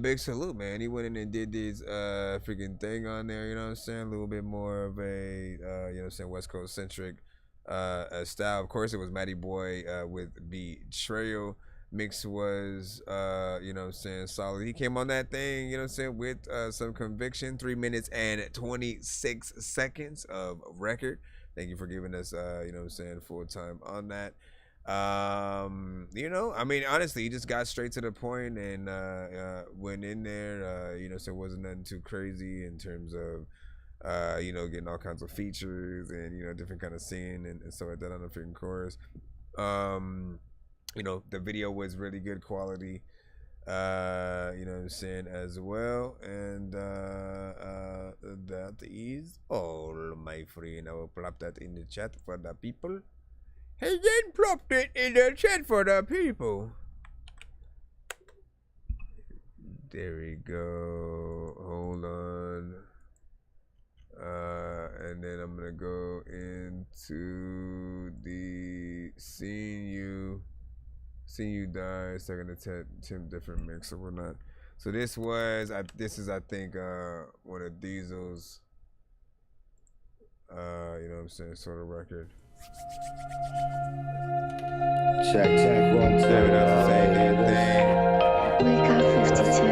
Big salute, man. He went in and did this freaking thing on there, you know what I'm saying? A little bit more of a you know what I'm saying, West Coast centric style. Of course it was Matty Boy with Betrayal. Mix was you know what I'm saying, solid. He came on that thing, you know what I'm saying, with some conviction. 3 minutes and 26 seconds of record. Thank you for giving us you know what I'm saying, full time on that. You know, I mean, honestly, he just got straight to the point and went in there, you know, so it wasn't nothing too crazy in terms of you know, getting all kinds of features and, you know, different kind of scene and stuff like that on the freaking chorus. You know, the video was really good quality, you know what I'm saying, as well. And that is all, my friend. I will plop that in the chat for the people. He then plopped it in the chat for the people. There we go. Hold on. And then I'm gonna go into the Seeing You Die, second attempt different mix or whatnot. So this was this is I think one of Diesel's you know what I'm saying, sort of record. Check 1 2. Wake up 52.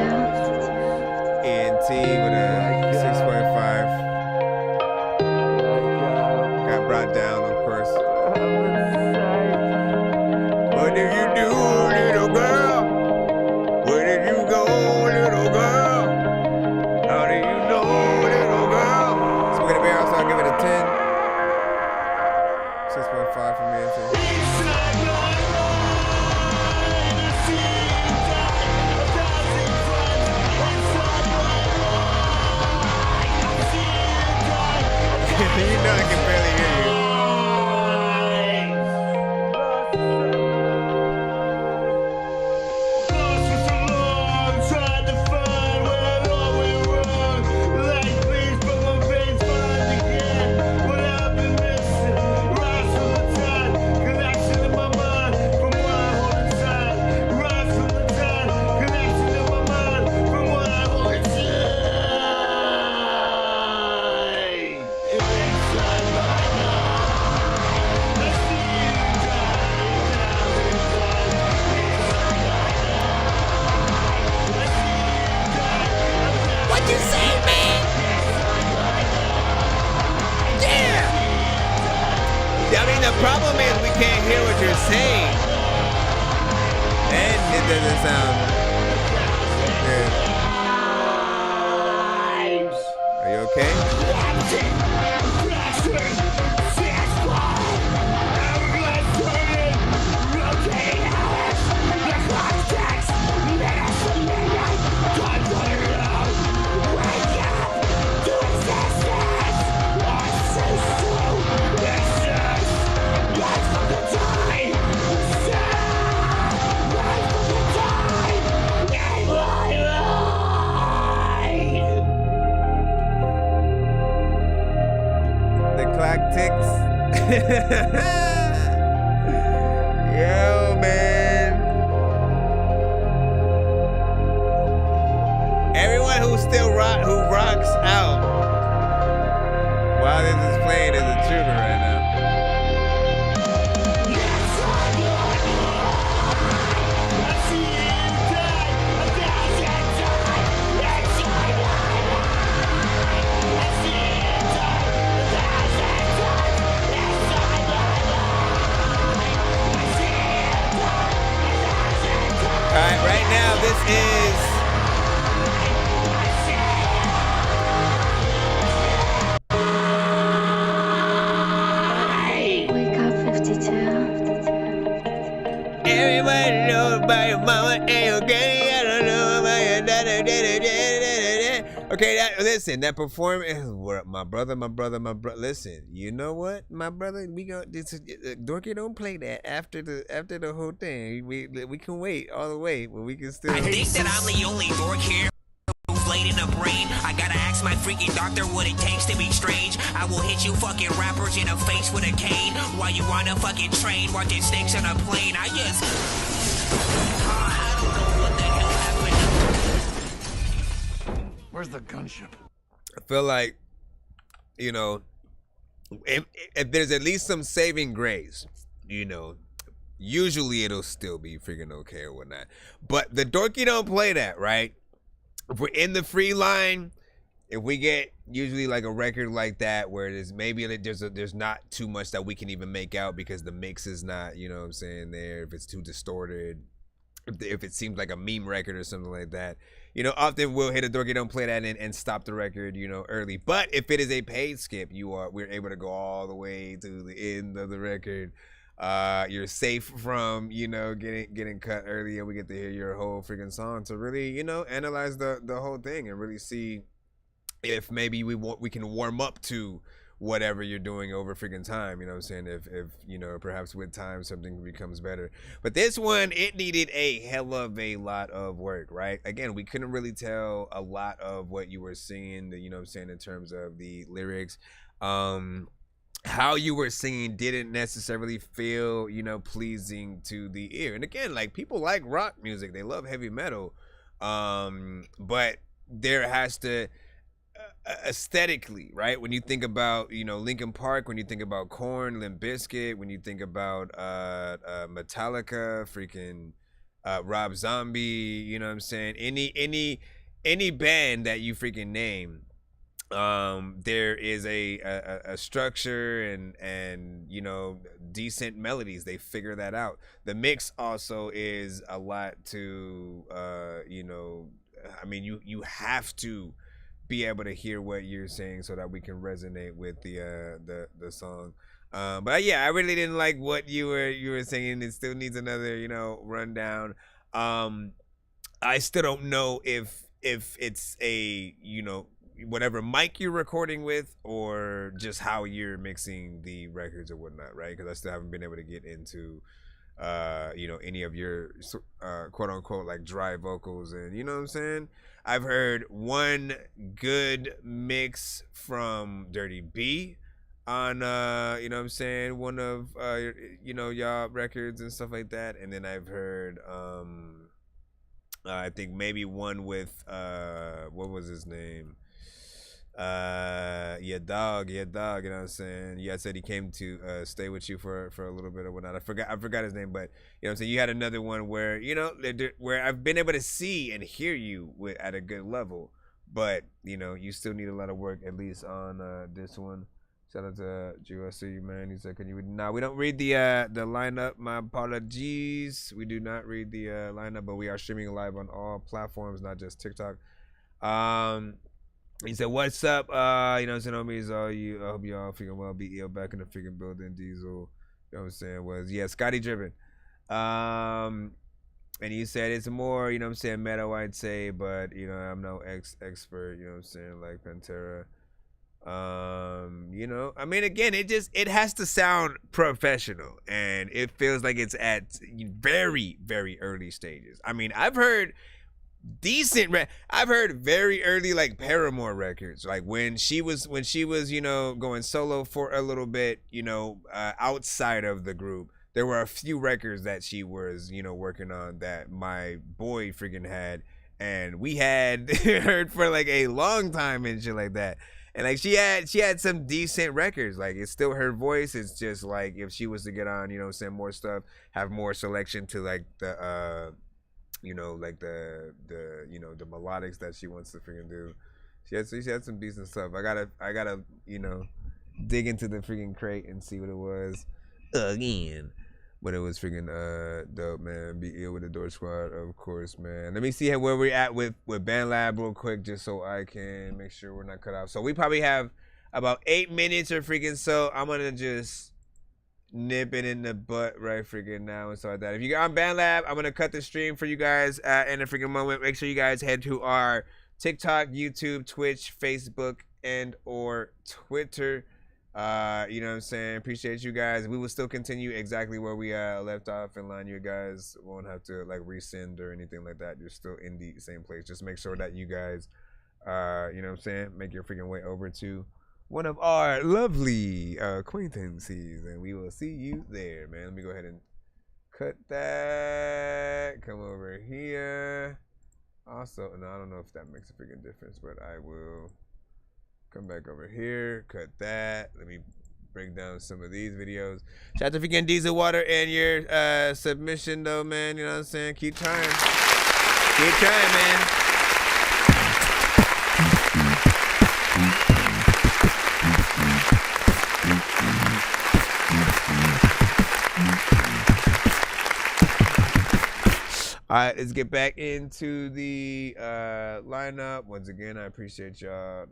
ENT with a 6.5. Got brought down, of course. What did you do, little girl? Where did you go, little girl? How do you know, little girl? So we're gonna be out, so I'll give it a 10. 6.5 from ENT. doesn't sound good. Are you okay? The clock ticks. Yo, man. Everyone who rocks out while this is playing is a trooper right now. All right, right now this is Wake up 52. everybody knows about your mama and your granny. I don't know about your dada. Okay, listen, that performance. My brother. Listen, you know what, my brother? We go. Dorky don't play that after the whole thing. We can wait all the way, but we can still. I think that I'm the only dork here who's late in the brain. I gotta ask my freaking doctor what it takes to be strange. I will hit you fucking rappers in the face with a cane while you on a fucking train watching snakes on a plane. I just. I don't know what the hell happened. Where's the gunship? I feel like, you know, if there's at least some saving grace, you know, usually it'll still be freaking okay or whatnot. But the Dorky don't play that, right? If we're in the free line, if we get usually like a record like that where there's maybe there's not too much that we can even make out because the mix is not, you know what I'm saying, there, if it's too distorted, if it seems like a meme record or something like that, you know, often we'll hit a Dorky don't play that and stop the record, you know, early. But if it is a paid skip, we're able to go all the way to the end of the record. You're safe from, you know, getting cut early, and we get to hear your whole freaking song to really, you know, analyze the whole thing and really see if maybe we can warm up to whatever you're doing over freaking time, you know what I'm saying? If you know, perhaps with time something becomes better. But this one, it needed a hell of a lot of work, right? Again, we couldn't really tell a lot of what you were singing, you know what I'm saying, in terms of the lyrics. How you were singing didn't necessarily feel, you know, pleasing to the ear. And again, like, people like rock music, they love heavy metal, but there has to aesthetically, right? When you think about, you know, Linkin Park, when you think about Korn, Limp Bizkit, when you think about Metallica, freaking Rob Zombie, you know what I'm saying? Any band that you freaking name, there is a structure and you know, decent melodies. They figure that out. The mix also is a lot to you know, I mean, you have to be able to hear what you're saying so that we can resonate with the song. But yeah, I really didn't like what you were singing. It still needs another, you know, rundown. I still don't know if it's a, you know, whatever mic you're recording with or just how you're mixing the records or whatnot, right? Because I still haven't been able to get into you know, any of your quote unquote like dry vocals, and you know what I'm saying? I've heard one good mix from Dirty B on you know what I'm saying, one of you know, y'all records and stuff like that, and then I've heard I think maybe one with what was his name, yeah, dog, you know what I'm saying? Yeah, I said he came to stay with you for a little bit or whatnot. I forgot his name, but you know what I'm saying, you had another one where, you know, where I've been able to see and hear you at a good level, but you know, you still need a lot of work, at least on this one. Shout out to Jew. I see you, man. He said, "Can you read?" Nah, we don't read the lineup. My apologies. We do not read the lineup, but we are streaming live on all platforms, not just TikTok. He said, "What's up? You know what I'm saying, homies? All you, I hope y'all freaking well. Be ill back in the freaking building. Diesel, you know what I'm saying? Scotty driven. And he said it's more, you know what I'm saying, meta, I'd say, but you know, I'm no expert. You know what I'm saying, like Pantera." You know, I mean, again, it has to sound professional, and it feels like it's at very, very early stages. I mean, I've heard I've heard very early, like, Paramore records, like when she was you know, going solo for a little bit, you know, outside of the group. There were a few records that she was, you know, working on that my boy freaking had, and we had heard for like a long time and shit like that. And like she had some decent records. Like, it's still her voice. It's just like if she was to get on, you know, send more stuff, have more selection to like the you know, like the you know, the melodics that she wants to freaking do. She had some decent stuff. I gotta you know, dig into the freaking crate and see what it was again. But it was freaking dope, man. Be ill with the Dork Squad, of course, man. Let me see where we're at with BandLab real quick, just so I can make sure we're not cut off. So we probably have about 8 minutes or freaking so. I'm gonna just nip it in the butt right freaking now and stuff like that. If you're on BandLab, I'm gonna cut the stream for you guys in a freaking moment. Make sure you guys head to our TikTok, YouTube, Twitch, Facebook, and or Twitter. You know what I'm saying? Appreciate you guys. We will still continue exactly where we left off in line. You guys won't have to like resend or anything like that. You're still in the same place. Just make sure that you guys, you know what I'm saying, make your freaking way over to one of our lovely acquaintances, and we will see you there, man. Let me go ahead and cut that. Come over here. Also, no, I don't know if that makes a freaking difference, but I will come back over here, cut that. Let me break down some of these videos. Shout out to freaking Diesel Water and your submission though, man. You know what I'm saying? Keep trying. Keep trying, man. All right, let's get back into the lineup. Once again, I appreciate y'all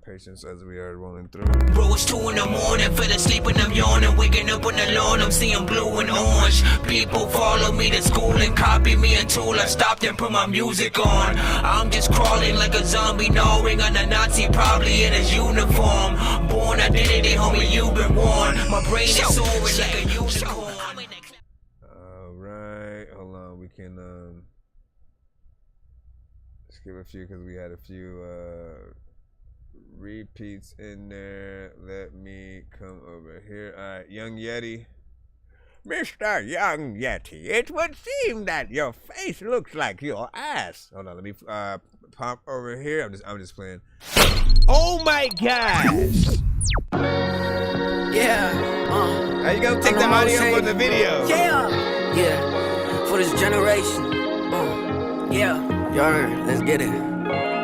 patience as we are rolling through. Bro, it's 2 in the morning, fell asleep and I'm yawning. Waking up on the lawn, I'm seeing blue and orange. People follow me to school and copy me until I stopped and put my music on. I'm just crawling like a zombie, gnawing on a Nazi, probably in his uniform. Born identity, homie, you've been warned. My brain is soaring like a unicorn. Can skip a few because we had a few repeats in there. Let me come over here. All right, Young Yeti. Mr. Young Yeti, it would seem that your face looks like your ass. Hold on, let me pop over here. I'm just playing. Oh my gosh! Yeah. How you gonna take the audio for the video? Yeah. For this generation, yeah, let's get it, yeah.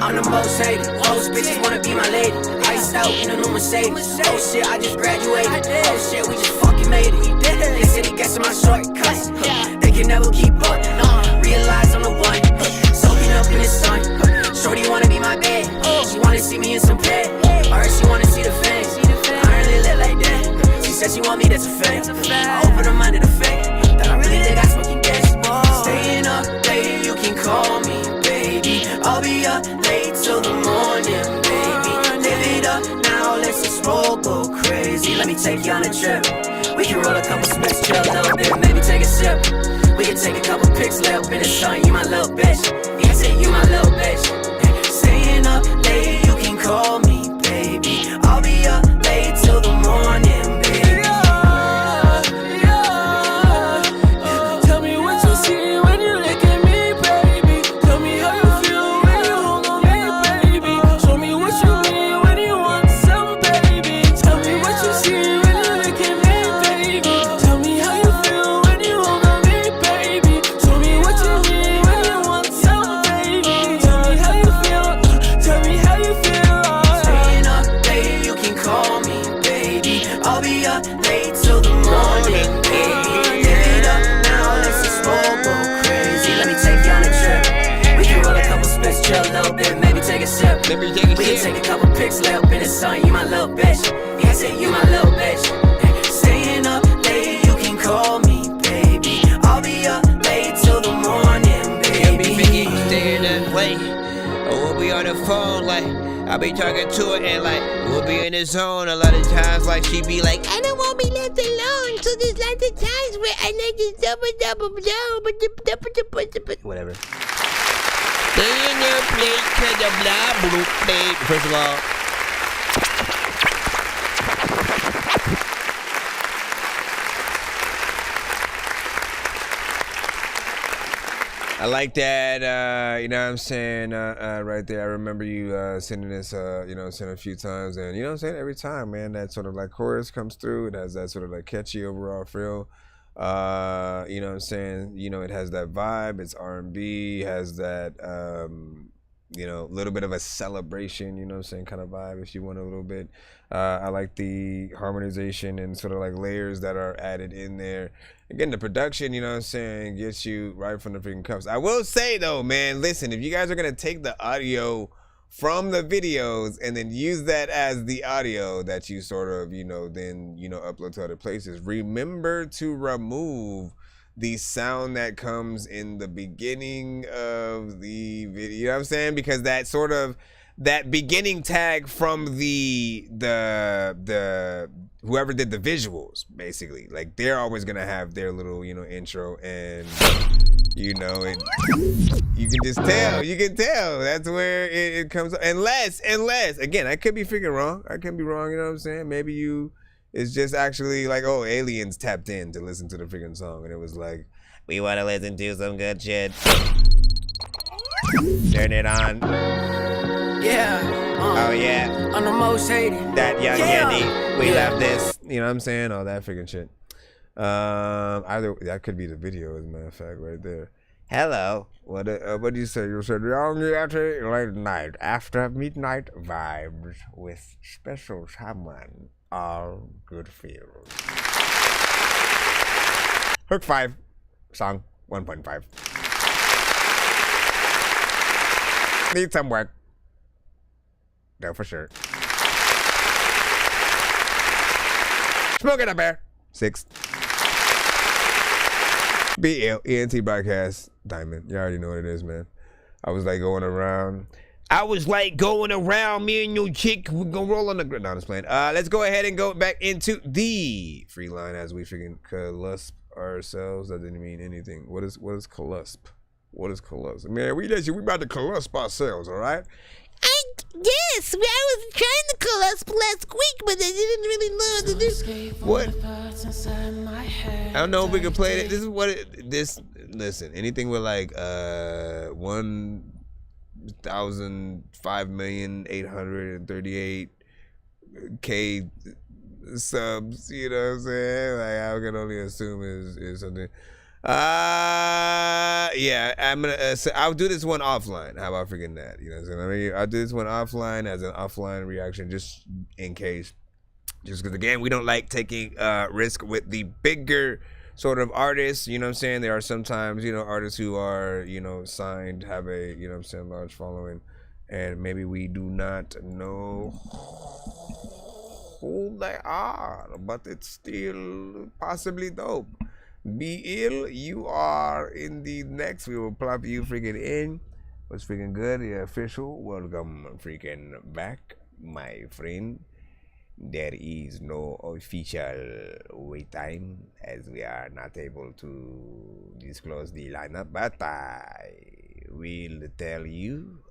I'm the most hated, most bitches wanna be my lady. Iced out in a new Mercedes. Oh shit, I just graduated. Oh shit, we just fucking made it. They said he guessing my shortcuts. They can never keep up. Realize I'm the one. Soaking up in the sun. Shorty wanna be my babe. She wanna see me in some bed. Or she wanna see the fame. I really live like that. She said she want me, that's a fact. I open her mind to the fact that I really think I fucking guess. Staying up late, you can call me, baby. I'll be up late till the morning, baby. Live it up now, let's just roll, go crazy. Let me take you on a trip. We can roll a couple smiths, chill a little bit, maybe take a sip. We can take a couple pics, lay up in the sun, you my little bitch. Yeah, I say you my little bitch. Staying up late, you can call me, baby. I'll be up late till the morning, baby. Let me take a We shit. can take a couple pics, lay up in the sun. You my little bitch. Yeah, I said you my little bitch. Staying up late, you can call me, baby. I'll be up late till the morning, You'll be baby. thinking staying up late, or we'll be on the phone like I'll be talking to her and like we'll be in the zone. A lot of times like she be like, I don't want to be left alone. So there's lots of times where I like to whatever. Staying up late to the blah blue plate. First of all, I like that, you know what I'm saying, right there. I remember you sending this, you know, sent a few times, and you know what I'm saying, every time, man, that sort of like chorus comes through. It has that sort of like catchy overall feel. You know what I'm saying, you know, it has that vibe. It's R&B, has that, you know, a little bit of a celebration, you know what I'm saying, kind of vibe if you want a little bit. I like the harmonization and sort of like layers that are added in there. Again, the production, you know what I'm saying, gets you right from the freaking cuffs. I will say though, man, listen, if you guys are gonna take the audio from the videos and then use that as the audio that you sort of, you know, then, you know, upload to other places, remember to remove the sound that comes in the beginning of the video, you know what I'm saying? Because that sort of, that beginning tag from the whoever did the visuals, basically, like they're always gonna have their little, you know, intro, and you know, it, you can just tell, you can tell that's where it comes up. Unless again, I could be freaking wrong, I could be wrong, you know what I'm saying? Maybe you, it's just actually like, oh, aliens tapped in to listen to the freaking song, and it was like, we want to listen to some good shit, turn it on. Yeah. Oh yeah. I'm the most hated. That young Yeah. Yeti. We love this. You know what I'm saying? All that freaking shit. Either that could be the video, as a matter of fact, right there. Hello. What do you say? You said young Yeti late night after midnight vibes with special someone. All good feels. Hook 5. Song 1.5. Need some work. No, for sure. Smoking up there. 6. BL, ENT broadcast, Diamond. You already know what it is, man. I was like going around. Me and your chick, we gonna roll on the grid. No, I'm just playing. Let's go ahead and go back into the free line as we freaking clusp ourselves. That didn't mean anything. What is clusp? What is clusp? Man, we about to clusp ourselves, all right? Yes, I was trying to call us last week, but I didn't really know how to do. What? I don't know if we can play it. This is what listen, anything with like 1,005,838,000 subs, you know what I'm saying? Like I can only assume is something. Yeah, I'm gonna. I'll do this one offline. How about freaking that? You know what I'm saying? I mean, I'll do this one offline as an offline reaction, just in case. Just because again, we don't like taking risk with the bigger sort of artists. You know what I'm saying? There are sometimes, you know, artists who are, you know, signed, have a, you know what I'm saying, large following, and maybe we do not know who they are, but it's still possibly dope. Be ill, you are in the next. We will plop you freaking in. What's freaking good? The official welcome freaking back, my friend. There is no official wait time as we are not able to disclose the lineup, but I will tell you.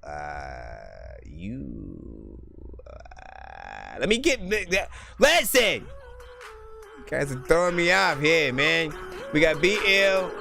Let me get. Listen! You guys are throwing me off here, man. We got BL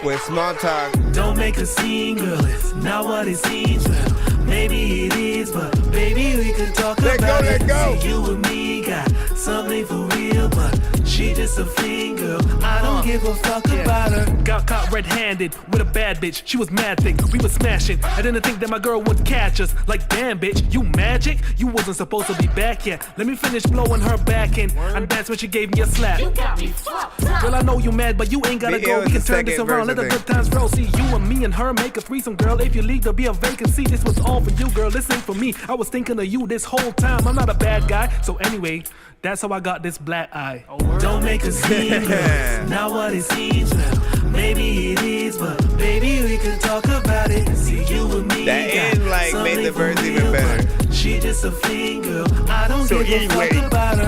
with Small Talk. Don't make a scene, girl. It's not what it seems. Well, maybe it is, but baby, we could talk about it. Let go. See, you and me got something for real, but she She just a fling girl, I don't give a fuck about her. Got caught red-handed with a bad bitch. She was mad thick, we was smashing. I didn't think that my girl would catch us. Like damn bitch, you magic? You wasn't supposed to be back yet. Let me finish blowing her back in. And that's when she gave me a slap. You got me fucked up. Girl, I know you mad, but you ain't gotta go. We can turn this around, let the good times roll. See you and me and her make a threesome, girl. If you leave, there'll be a vacancy. This was all for you, girl. This ain't for me. I was thinking of you this whole time. I'm not a bad guy. So anyway, that's how I got this black eye. Don't make a scene, girl. Not what it seems now. Maybe it is, but baby, we can talk about it. See you and me. That end like made the verse even better. She just a fling girl. I don't give a fuck about her.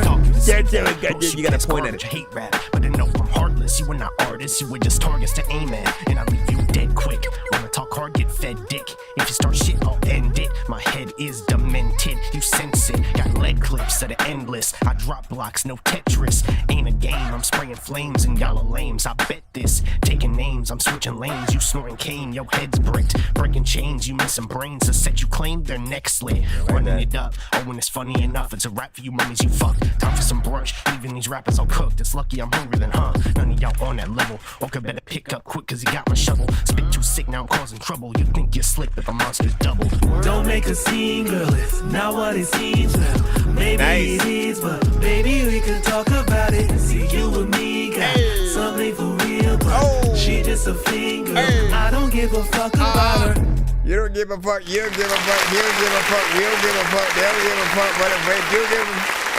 You gotta point at it. Hate rap, but I know I'm heartless. You were not artists, you were just targets to aim at, and I leave you dead quick. Wanna talk hard, get fed dick. If you start shit, I'll end it. My head is demented, you sense it. Got lead clips that are endless. I drop blocks, no Tetris. Ain't a game, I'm spraying flames and y'all are lames. I bet this. Taking names, I'm switching lanes. You snoring cane, your head's bricked. Breaking chains, you missing brains. The set you claim, their neck slit. Running it up, oh, when it's funny enough, it's a rap for you mummies, you fuck. Time for some brunch, leaving these rappers all cooked. It's lucky I'm hungry then, huh? None of y'all on that level. Walker better pick up quick, cause he got my shovel. Spit too sick, now I'm causing trouble. You think you're slick, but the monster's double. Don't make a scene, girl, it's not what it seems now. Maybe it is, but baby, we can talk about it. See you and me got something for real, but she just a fling girl. I don't give a fuck about her. You don't give a fuck, you don't give a fuck, you don't give a fuck, we don't give a fuck, they don't give a fuck, but if you give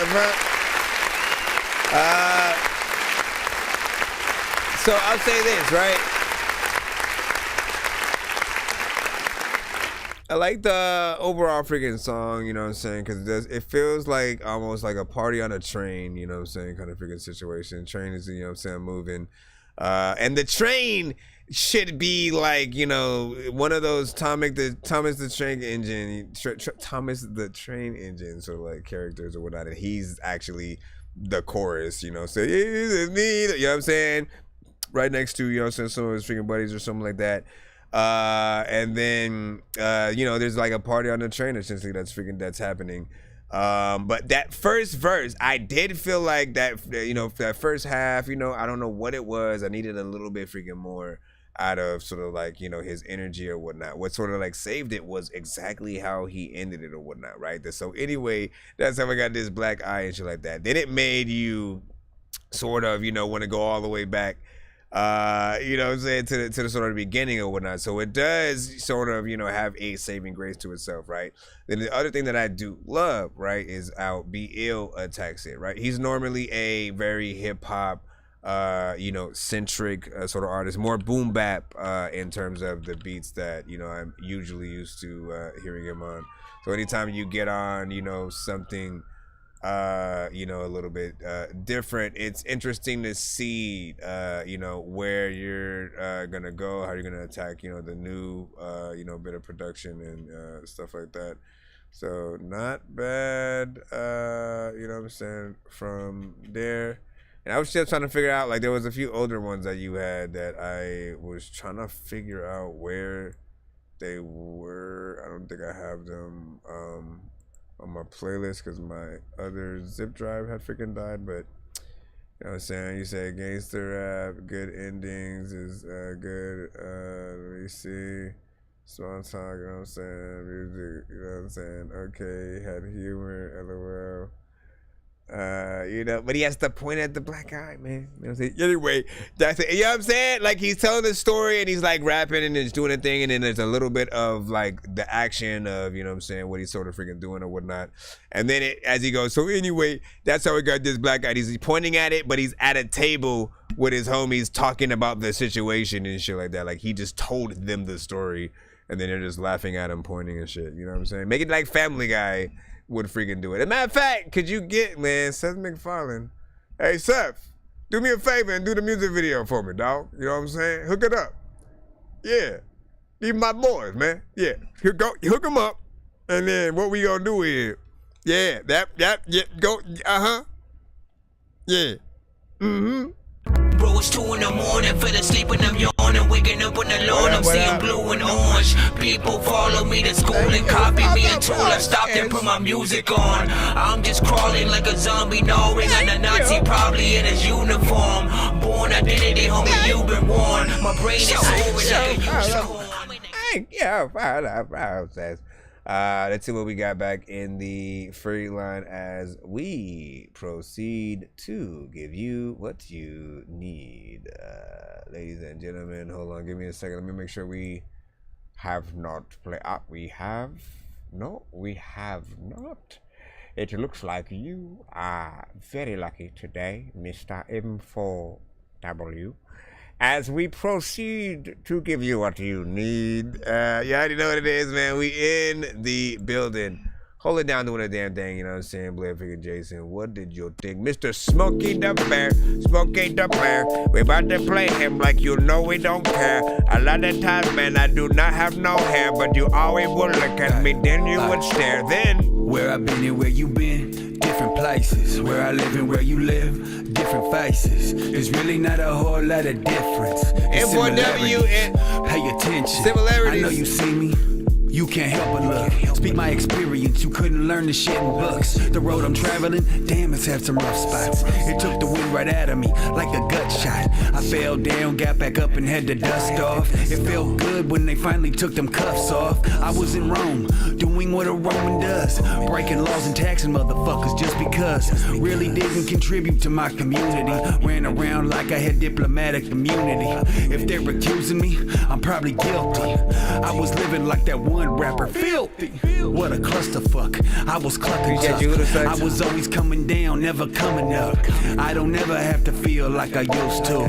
a fuck. So I'll say this, right? I like the overall freaking song, you know what I'm saying? Because it feels like almost like a party on a train, you know what I'm saying? Kind of freaking situation. Train is, you know what I'm saying, moving. And the train should be like, you know, one of those Thomas the Train Engine sort of like characters or whatnot. And he's actually the chorus, you know, so it's me, you know what I'm saying? Right next to, you know what I'm saying, some of his freaking buddies or something like that. And then, you know, there's like a party on the train essentially that's happening. But that first verse, I did feel like that, you know, that first half, you know, I don't know what it was. I needed a little bit freaking more out of sort of like, you know, his energy or whatnot. What sort of like saved it was exactly how he ended it or whatnot, right? So anyway, that's how I got this black eye and shit like that. Then it made you sort of, you know, want to go all the way back, you know what I'm saying, to the sort of beginning or whatnot. So it does sort of, you know, have a saving grace to itself, right? Then the other thing that I do love, right, is how Be Ill attacks it, right? He's normally a very hip hop, you know, centric sort of artist, more boom bap in terms of the beats that, you know, I'm usually used to hearing him on. So anytime you get on, you know, something, you know, a little bit different, it's interesting to see, you know, where you're gonna go, how you're gonna attack, you know, the new, you know, bit of production and stuff like that. So not bad, you know what I'm saying, from there. And I was still trying to figure out, like, there was a few older ones that you had that I was trying to figure out where they were. I don't think I have them on my playlist because my other zip drive had freaking died. But, you know what I'm saying? You say gangster rap, good endings is good. Let me see. Small talk, you know what I'm saying? Music, you know what I'm saying? Okay, had humor, LOL. You know, but he has to point at the black eye, man. You know what I'm saying? Anyway, that's it. You know what I'm saying? Like, he's telling the story and he's like rapping and he's doing a thing, and then there's a little bit of like the action of, you know what I'm saying, what he's sort of freaking doing or whatnot. And then as he goes, so anyway, that's how we got this black guy. He's pointing at it, but he's at a table with his homies talking about the situation and shit like that. Like, he just told them the story and then they're just laughing at him, pointing and shit. You know what I'm saying? Make it like Family Guy would freaking do it. As a matter of fact, could you get, man, Seth MacFarlane? Hey, Seth, do me a favor and do the music video for me, dog. You know what I'm saying? Hook it up. Yeah. These my boys, man. Yeah. Hook them up. And then what we gonna do is, yeah, go, yeah. Bro, it's 2 in the morning, fell asleep and I'm yawning, waking up on the lawn, I'm seeing blue and orange. much people follow me to school and copy me until I stopped and put my music on. I'm just crawling like a zombie, knowing I'm a Nazi, probably in his uniform. Born identity, homie, you've been warned. My brain is over. Let's see what we got back in the free line as we proceed to give you what you need. Ladies and gentlemen, hold on, give me a second. Let me make sure we have not played. We have? No, we have not. It looks like you are very lucky today, Mr. M4W. As we proceed to give you what you need, you already know what it is, man. We in the building. Hold it down doing a damn thing, you know what I'm saying? Blair freaking Jason, what did you think? Mr. Smokey the Bear, Smokey the Bear. We about to play him like you know we don't care. A lot of times, man, I do not have no hair, but you always would look at me, then you would stare. Then, where I've been and where you been, different places. Where I live and where you live, different faces. There's really not a whole lot of difference. M4W, pay attention. Similarities. I know you see me. You can't help but look. Speak my experience, you couldn't learn the shit in books. The road I'm traveling, damn, it's had some rough spots. It took the wind right out of me, like a gut shot. I fell down, got back up and had the dust off. It felt good when they finally took them cuffs off. I was in Rome, doing what a Roman does. Breaking laws and taxing motherfuckers just because. Really didn't contribute to my community. Ran around like I had diplomatic immunity. If they're accusing me, I'm probably guilty. I was living like that one rapper, filthy. What a clusterfuck. I was clucking tough. I was always coming down, never coming up. I don't ever have to feel like I used to.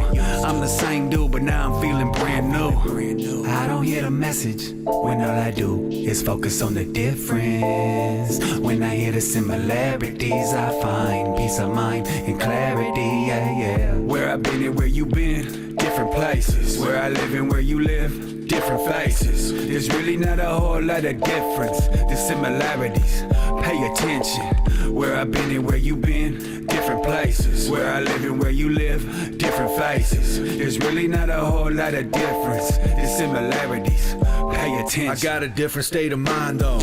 I'm the same dude, but now I'm feeling brand new. I don't hear the message when all I do is focus on the difference. When I hear the similarities, I find peace of mind and clarity, yeah, yeah. Where I've been and where you been, different places. Where I live and where you live, different faces. There's really not a whole lot of difference. The similarities, pay attention. Where I've been and where you been, different places. Where I live and where you live, different faces. There's really not a whole lot of difference. The similarities, pay attention. I got a different state of mind though.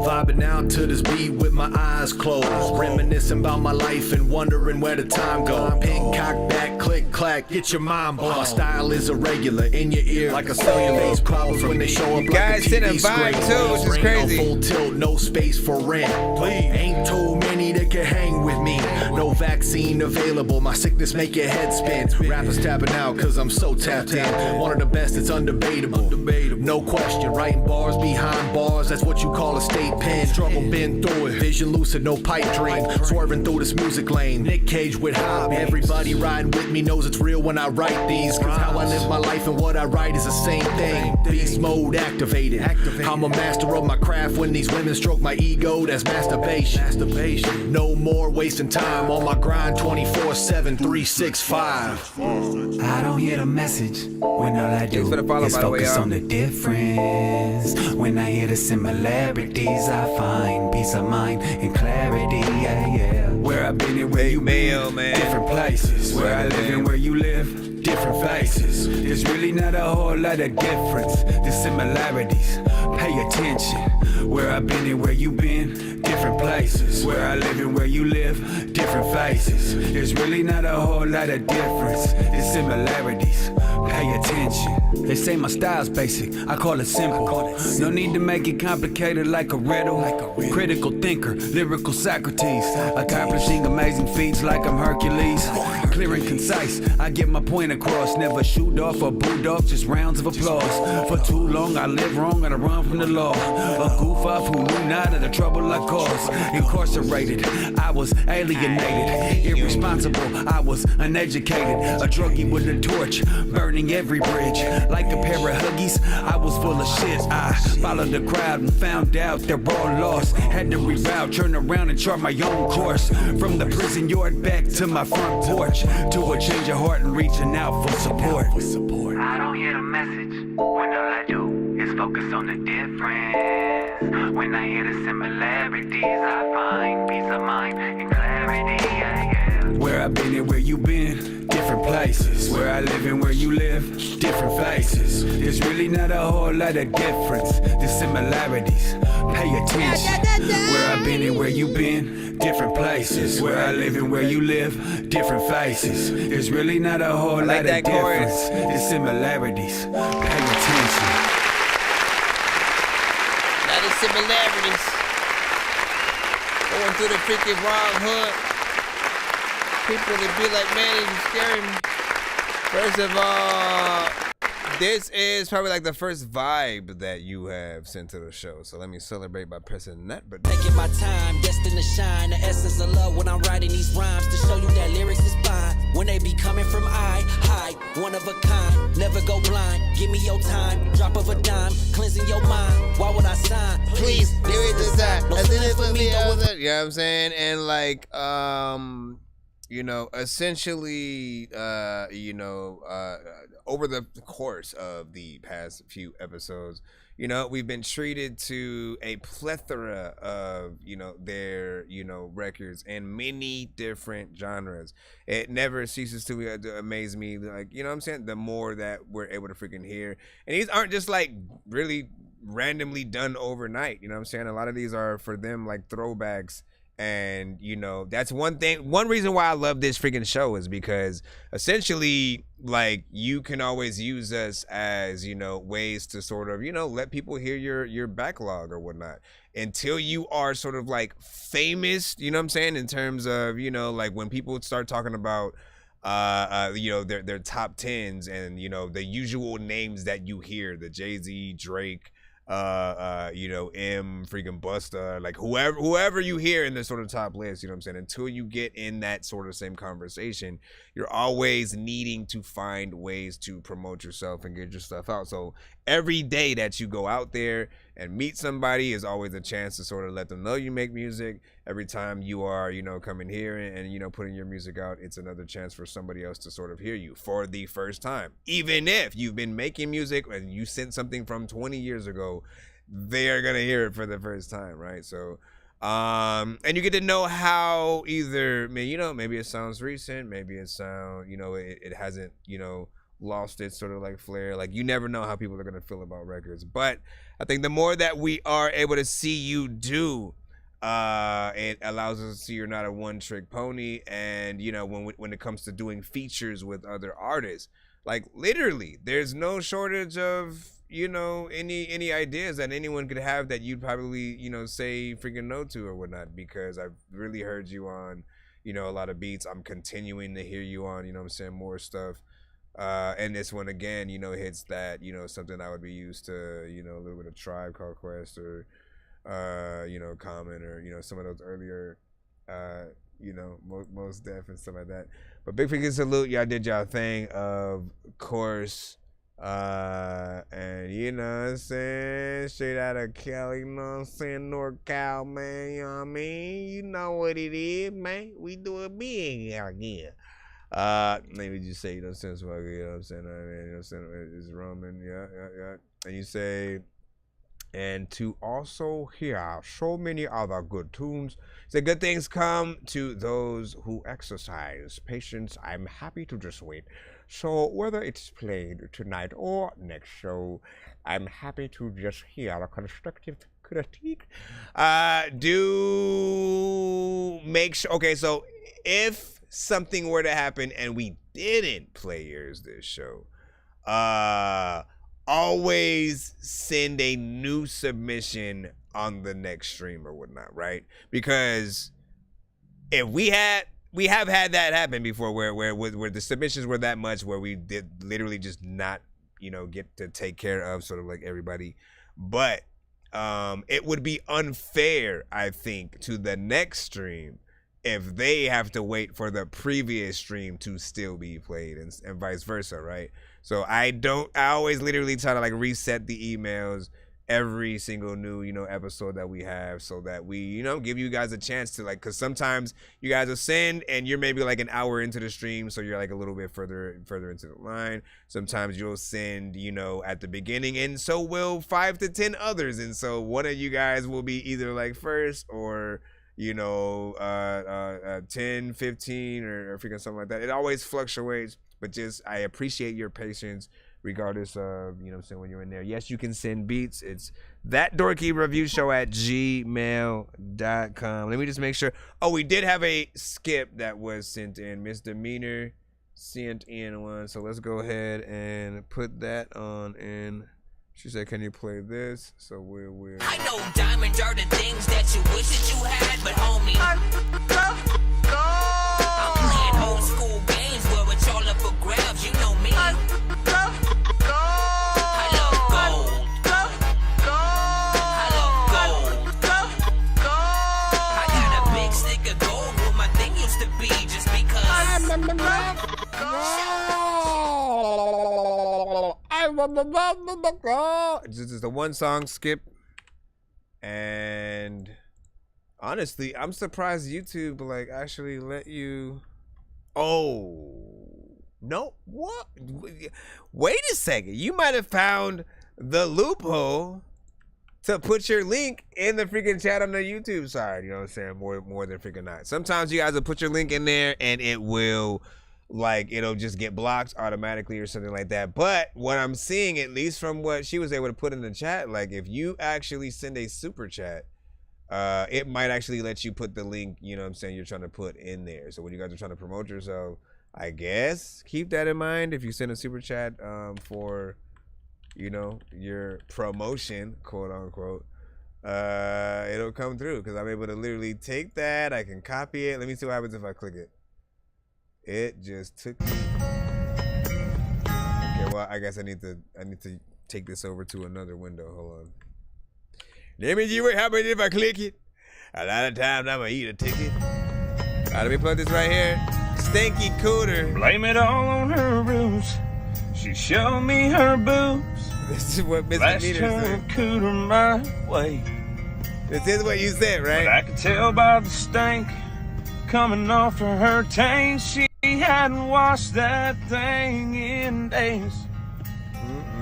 Vibing out to this beat with my eyes closed. Reminiscing about my life and wondering where the time goes. Pink cock back, click clack, get your mind blown. My style is irregular in your ear like a cellular problems when they show up like a TV screen. Too, which is crazy. Full tilt, no space for rent. Ain't too many that can hang with me. No vaccine available, my sickness make your head spin. Rappers tapping out cause I'm so tapped in. One of the best, it's undebatable. No question, writing bars behind bars, that's what you call a state pen. Struggle been through it, vision lucid, no pipe dream. Swerving through this music lane, Nick Cage with hobbies. Everybody riding with me knows it's real when I write these. Cause how I live my life and what I write is the same thing. Beast mode activated. I'm a master of my craft. When these women stroke my ego, that's masturbation. No more wasting time on my grind 24/7, 365. I don't hear the message when all I do is focus on the difference. When I hear the similarities, I find peace of mind and clarity, yeah, yeah. Where I've been and where you been, different places. Where I live and where you live, different faces. There's really not a whole lot of difference. The similarities, pay attention. Where I've been and where you been, different places. Where I live and where you live, different faces. There's really not a whole lot of difference. The similarities, pay attention. They say my style's basic, I call it simple. No need to make it complicated like a riddle. Critical thinker, lyrical Socrates. Accomplishing amazing feats like I'm Hercules. Clear and concise, I get my point across. Never shoot off or booed off, just rounds of applause. For too long I live wrong and I run from the law. A goof off who knew not of the trouble I caused. Incarcerated, I was alienated. Irresponsible, I was uneducated. A druggie with a torch, burning every bridge. Like a pair of Huggies, I was full of shit. I followed the crowd and found out they're all lost. Had to reroute, turn around and chart my own course. From the prison yard back to my front porch. To a change of heart and reaching out for support. I don't hear the message when all I do is focus on the difference. When I hear the similarities, I find peace of mind and clarity, yeah, yeah. Where I've been and where you been, different places. Where I live and where you live, different faces. There's really not a whole lot of difference. The similarities, pay attention. Where I've been and where you been, different places. Where I live and where you live, different faces. There's really not a whole lot of difference. The similarities, pay attention. Not the similarities. Going through the freaking wrong hood. People that be like, man, you scary me. First of all, this is probably like the first vibe that you have sent to the show. So let me celebrate by pressing that button. Taking my time, destined to shine. The essence of love when I'm writing these rhymes to show you that lyrics is fine. When they be coming from high, one of a kind. Never go blind. Give me your time. Drop of a dime, cleansing your mind. Why would I sign? Please, there is design. No feeling for me. You know what I'm saying? And like, you know, essentially, over the course of the past few episodes, you know, we've been treated to a plethora of, you know, their, you know, records in many different genres. It never ceases to amaze me, like, you know what I'm saying? The more that we're able to freaking hear. And these aren't just like really randomly done overnight, you know what I'm saying? A lot of these are for them like throwbacks. And, you know, that's one reason why I love this freaking show is because essentially, like, you can always use us as, you know, ways to sort of, you know, let people hear your backlog or whatnot until you are sort of like famous, you know what I'm saying? In terms of, you know, like when people start talking about, you know, their top tens and, you know, the usual names that you hear, the Jay-Z, Drake, you know, freaking Busta, like whoever you hear in the sort of top list, you know what I'm saying? Until you get in that sort of same conversation, you're always needing to find ways to promote yourself and get your stuff out. So every day that you go out there and meet somebody is always a chance to sort of let them know you make music. Every time you are, you know, coming here and you know, putting your music out, it's another chance for somebody else to sort of hear you for the first time. Even if you've been making music and you sent something from 20 years ago, they are gonna hear it for the first time, right? So, and you get to know how either, you know, maybe it sounds recent, maybe it sounds, you know, it hasn't, you know, lost its sort of like flair. Like, you never know how people are gonna feel about records. But I think the more that we are able to see you do, it allows us to see you're not a one-trick pony. And, you know, when it comes to doing features with other artists, like literally, there's no shortage of, you know, any ideas that anyone could have that you'd probably, you know, say freaking no to or whatnot, because I've really heard you on, you know, a lot of beats. I'm continuing to hear you on, you know what I'm saying, more stuff. And this one again, you know, hits that, you know, something I would be used to, you know, a little bit of Tribe Called Quest or, you know, Common or, you know, some of those earlier, you know, most Def and stuff like that. But big freaking salute, y'all did y'all thing, of course. And you know what I'm saying, straight out of Cali, you know what I'm saying, NorCal, man, you know what I mean, you know what it is, man, we do it big out here. Maybe just say, you know, sense, you know what I'm saying, you know what I'm saying, it's Roman, yeah, and you say, and to also hear so many other good tunes. So good things come to those who exercise patience. I'm happy to just wait. So whether it's played tonight or next show, I'm happy to just hear a constructive critique. Do make sure, okay, so if something were to happen and we didn't play yours this show, always send a new submission on the next stream or whatnot, right? Because if we have had that happen before where the submissions were that much where we did literally just not, you know, get to take care of sort of like everybody. But it would be unfair, I think, to the next stream if they have to wait for the previous stream to still be played and vice versa, right? So I always literally try to like reset the emails every single new, you know, episode that we have, so that we, you know, give you guys a chance to like, because sometimes you guys will send and you're maybe like an hour into the stream, so you're like a little bit further into the line. Sometimes you'll send, you know, at the beginning, and so will 5 to 10 others, and so one of you guys will be either like first or, you know, 10, 15, or freaking something like that. It always fluctuates, but just I appreciate your patience regardless of, you know what I'm saying, when you're in there. Yes, you can send beats. It's that Dorky Review Show at gmail.com. Let me just make sure. Oh, we did have a skip that was sent in. Misdemeanor sent in one. So let's go ahead and put that on in. She said, can you play this? So we will. I know diamonds are the things that you wish that you had, but homie, I'm playing old school games where it's all up for grabs. You know me. I love gold. I love gold. I got a big stick of gold where my thing used to be just because. This is the one song skip, and honestly, I'm surprised YouTube like actually let you. Oh no! What? Wait a second. You might have found the loophole to put your link in the freaking chat on the YouTube side. You know what I'm saying? More than freaking not. Sometimes you guys will put your link in there and it will. Like, it'll just get blocked automatically or something like that. But what I'm seeing, at least from what she was able to put in the chat, like if you actually send a super chat, it might actually let you put the link, you know what I'm saying, you're trying to put in there. So when you guys are trying to promote yourself, I guess keep that in mind. If you send a super chat for, you know, your promotion, quote unquote, it'll come through because I'm able to literally take that. I can copy it. Let me see what happens if I click it. It just took me. Okay, well, I guess I need to take this over to another window. Hold on. Let me see what happens if I click it. A lot of times I'm gonna eat a ticket. Let me put this right here. Stinky Cooter. Blame it all on her ruse. She showed me her boobs. This is what Mr. Lashed Meter her said. cooter my way. This is what you said, right? But I could tell by the stank coming off of her taint. She hadn't washed that thing in days.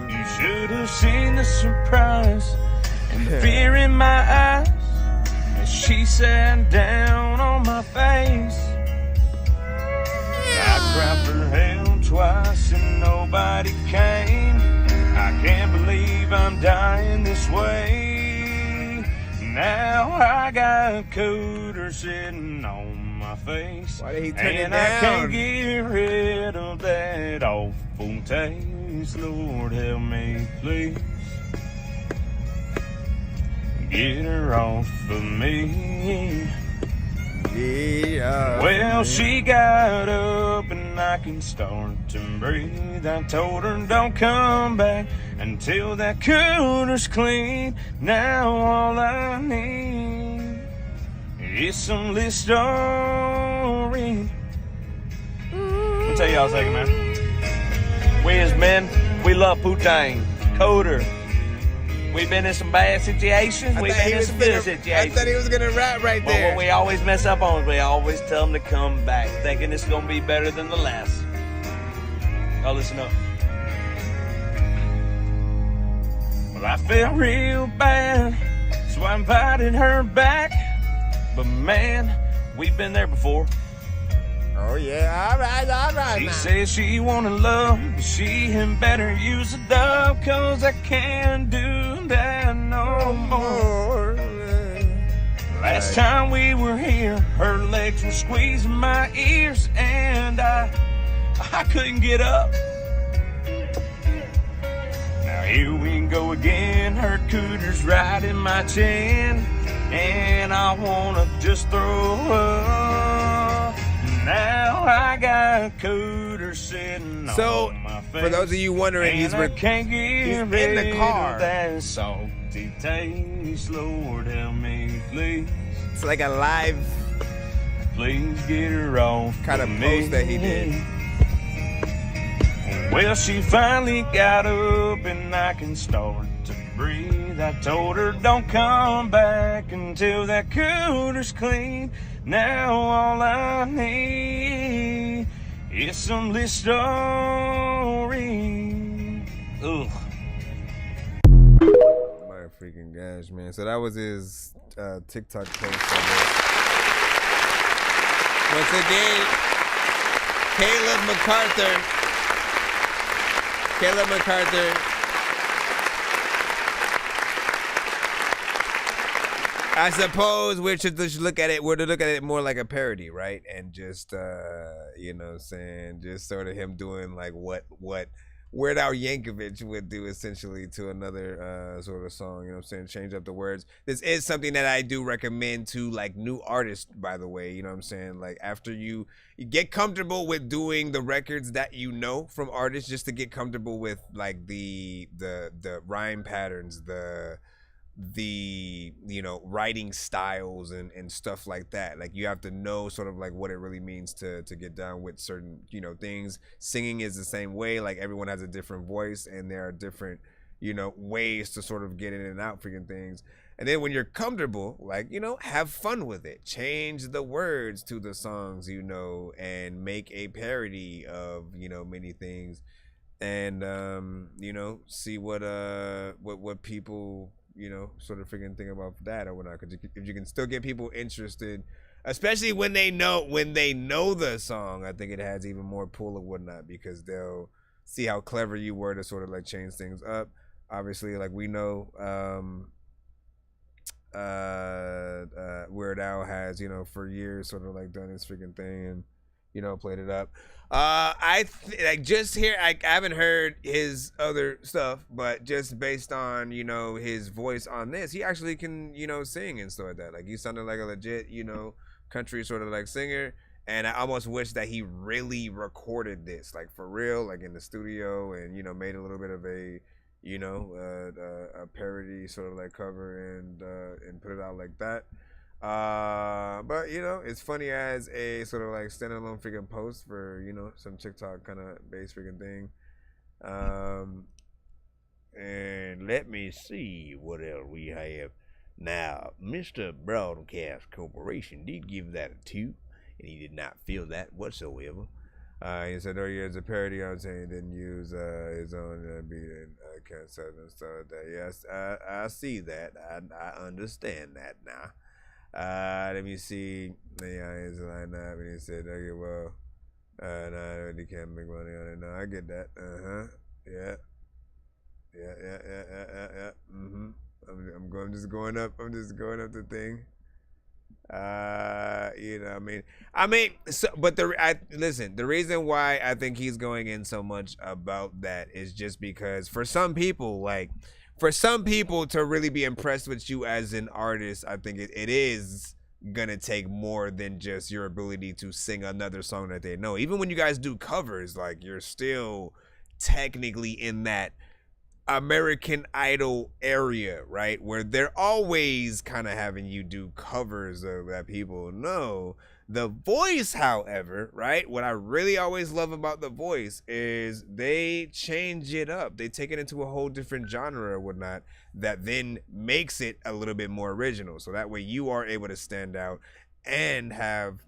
You should have seen the surprise and the fear in my eyes as she sat down on my face. I cried for help twice and nobody came. I can't believe I'm dying this way. Now I got Cooter sitting on my face. Why did he turn it and down? I can't get rid of that awful taste. Lord help me, please. Get her off of me. Yeah. Well, she got up and I can start to breathe. I told her don't come back until that cooler's clean. Now all I need is some Listerine. I'll tell y'all a second, man. We as men, we love Putang, Coder. We've been in some bad situations. We've been in some good situations. I thought he was gonna rap right But there. what we always mess up on is we always tell them to come back, thinking it's gonna be better than the last. Y'all listen up. Well, I felt real bad, so I invited her back. But man, we've been there before. Oh yeah, all right. She now. says she wanna love, but she had better use a dove, cause I can't do that no more. Last time we were here, her legs were squeezing my ears, and I couldn't get up. Now here we go again, her cooter's right in my chin, and I wanna just throw up. Now I got Cooter sitting So, on my face. for those of you wondering, and he's I can't get in the rid car. of that salty taste. Lord help me, please. It's like a live Please get her off kind of me. post that he did. Well, she finally got up and I can start to breathe. I told her don't come back until that cooter's clean. Now all I need is some Listerine. Ugh. My freaking gosh, man. So that was his TikTok post. Once again, Caleb MacArthur. I suppose we should look at it. We're to look at it more like a parody, right? And just you know what I'm saying, just sort of him doing like what Weird Al Yankovic would do essentially to another sort of song, you know what I'm saying? Change up the words. This is something that I do recommend to like new artists, by the way, you know what I'm saying? Like after you get comfortable with doing the records that you know from artists, just to get comfortable with like the rhyme patterns, the you know, writing styles and stuff like that. Like you have to know sort of like what it really means to get down with certain, you know, things. Singing is the same way. Like everyone has a different voice and there are different, you know, ways to sort of get in and out freaking things. And then when you're comfortable, like, you know, have fun with it. Change the words to the songs, you know, and make a parody of, you know, many things. And you know, see what people, you know, sort of freaking think about that or whatnot. Because if you can still get people interested, especially when they know the song, I think it has even more pull or whatnot, because they'll see how clever you were to sort of like change things up. Obviously, like we know, Weird Al has, you know, for years sort of like done his freaking thing and, you know, played it up. I haven't heard his other stuff, but just based on, you know, his voice on this, he actually can, you know, sing and stuff like that. Like he sounded like a legit, you know, country sort of like singer. And I almost wish that he really recorded this, like for real, like in the studio, and, you know, made a little bit of a, you know, a parody sort of like cover and put it out like that. But you know, it's funny as a sort of like standalone freaking post for, you know, some TikTok kind of base freaking thing. And let me see what else we have. Now, Mr. Broadcast Corporation did give that a 2, and he did not feel that whatsoever. He said, "Oh, yeah, it's a parody." I was saying he didn't use his own beat and can't say and stuff like that. Yes, I see that. I understand that now. Let me see. Yeah, he's lined up, and he said, "Okay, well, no, he can't make money on it." No, I get that. Yeah. Mm-hmm. I'm just going up the thing. You know, I mean, so, but listen, the reason why I think he's going in so much about that is just because for some people to really be impressed with you as an artist, I think it is gonna take more than just your ability to sing another song that they know. Even when you guys do covers, like you're still technically in that American Idol area, right? Where they're always kind of having you do covers that people know. The Voice, however, right? What I really always love about The Voice is they change it up. They take it into a whole different genre or whatnot that then makes it a little bit more original. So that way you are able to stand out and have,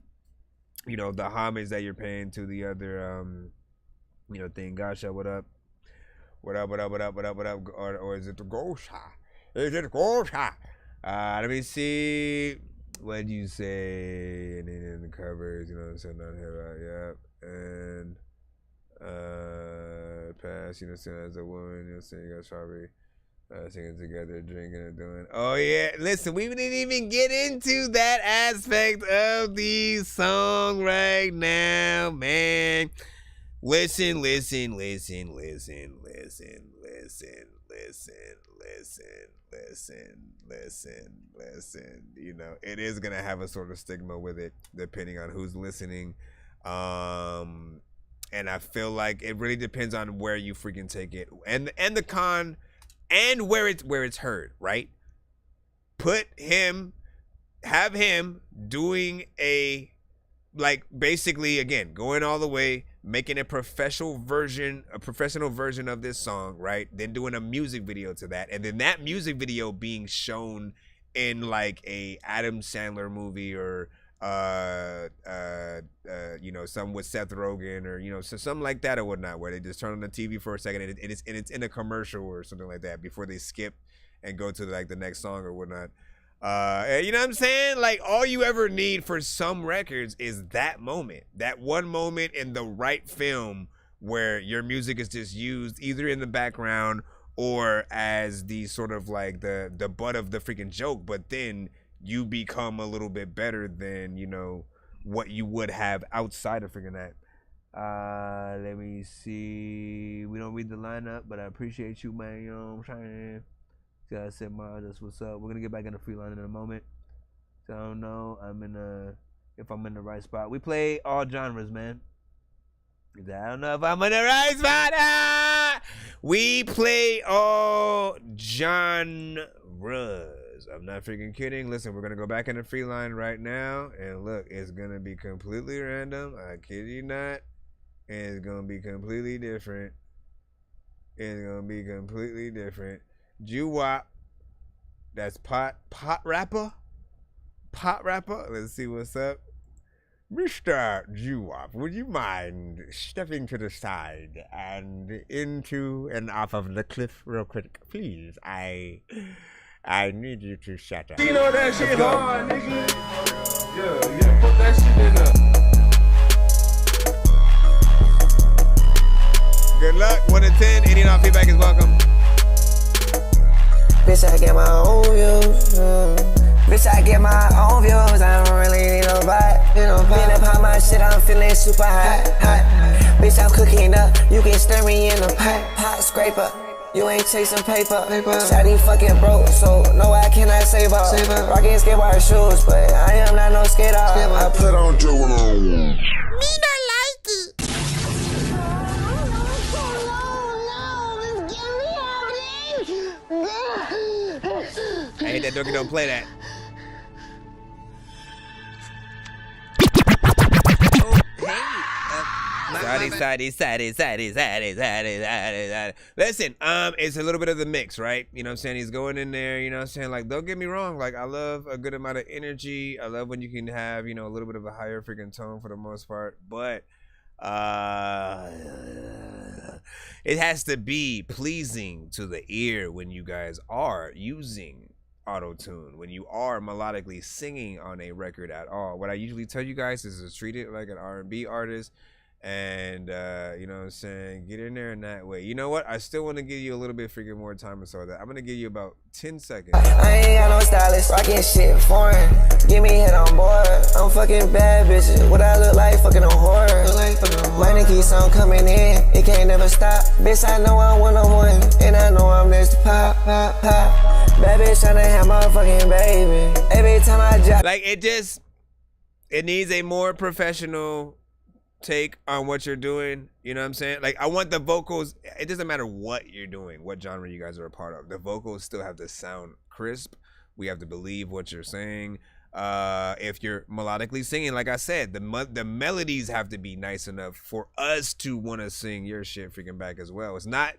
you know, the homage that you're paying to the other, you know, thing. Gasha, what up? What up? Or is it the Gosha? Is it Gosha? Let me see. What'd you say? And then in the covers, you know what I'm saying? Not here, yep. And past, you know, saying as a woman, you know, saying you guys probably singing together, drinking and doing. Oh yeah, listen, we didn't even get into that aspect of the song right now, man. Listen. You know, it is gonna have a sort of stigma with it, depending on who's listening. And I feel like it really depends on where you freaking take it, and the con, and where it's heard, right? Have him doing a, like, basically again going all the way, making a professional version of this song, right? Then doing a music video to that, and then that music video being shown in like a Adam Sandler movie or you know, some with Seth Rogen or, you know, so something like that or whatnot, where they just turn on the TV for a second and it's in a commercial or something like that before they skip and go to like the next song or whatnot. You know what I'm saying? Like, all you ever need for some records is that moment, that one moment in the right film where your music is just used either in the background or as the sort of like the butt of the freaking joke, but then you become a little bit better than, you know, what you would have outside of freaking that. Let me see. We don't read the lineup, but I appreciate you, man. You know what I'm saying? I said, Ma, that's what's up. We're gonna get back in the free line in a moment. So I don't know. If I'm in the right spot. We play all genres, man. I don't know if I'm in the right spot. We play all genres. I'm not freaking kidding. Listen, we're gonna go back in the free line right now, and look, it's gonna be completely random. I kid you not. And it's gonna be completely different. It's gonna be completely different. Juwop, that's pot rapper. Let's see what's up. Mr. Juwop, would you mind stepping to the side and into and off of the cliff real quick, please? I need you to shut up. You know that shit hard, nigga. Yeah, put that shit in there. Good luck. 1 to 10. Any and all feedback is welcome. Bitch, I get my own views. Bitch, I get my own views. I don't really need nobody. Been up on my shit, I'm feeling super hot. Bitch, I'm cooking up. You can stir me in the pot scraper. You ain't chasing paper. Shawty fucking broke, so no, I cannot save up. Rockin' skateboard shoes, but I am not no skater. I put on Joe and on. Me not like it. I hate that Dorky don't play that. Sadie. Listen, it's a little bit of the mix, right? You know what I'm saying? He's going in there, you know what I'm saying? Like, don't get me wrong. Like, I love a good amount of energy. I love when you can have, you know, a little bit of a higher freaking tone for the most part. But it has to be pleasing to the ear when you guys are using auto-tune, when you are melodically singing on a record at all. What I usually tell you guys is to treat it like an R&B artist, and you know what I'm saying, get in there in that way. You know what, I still want to give you a little bit freaking more time or so. That I'm gonna give you about 10 seconds. I ain't got no stylist, rockin' shit foreign. Give me hit on board. I'm fucking bad bitches. What I look like, fucking a whore. Money keeps on coming in, it can't never stop. Bitch, I know I'm one on one, and I know I'm next to pop. Bad bitch tryna have my fucking baby. Every time I drop, like, it needs a more professional take on what you're doing. You know what I'm saying? Like, I want the vocals, it doesn't matter what you're doing, what genre you guys are a part of, the vocals still have to sound crisp. We have to believe what you're saying. If you're melodically singing, like I said, the melodies have to be nice enough for us to want to sing your shit freaking back as well. It's not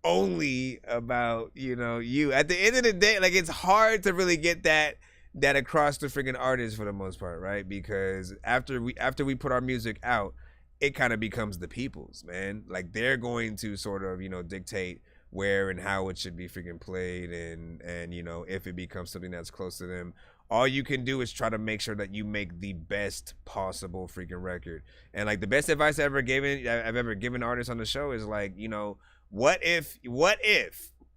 only about, you know, you. At the end of the day, like, it's hard to really get that across the freaking artist for the most part, right? Because after we put our music out, it kind of becomes the people's, man. Like, they're going to sort of, you know, dictate where and how it should be freaking played, and you know, if it becomes something that's close to them. All you can do is try to make sure that you make the best possible freaking record. And like, the best advice I've ever given artists on the show is, like, you know, what if,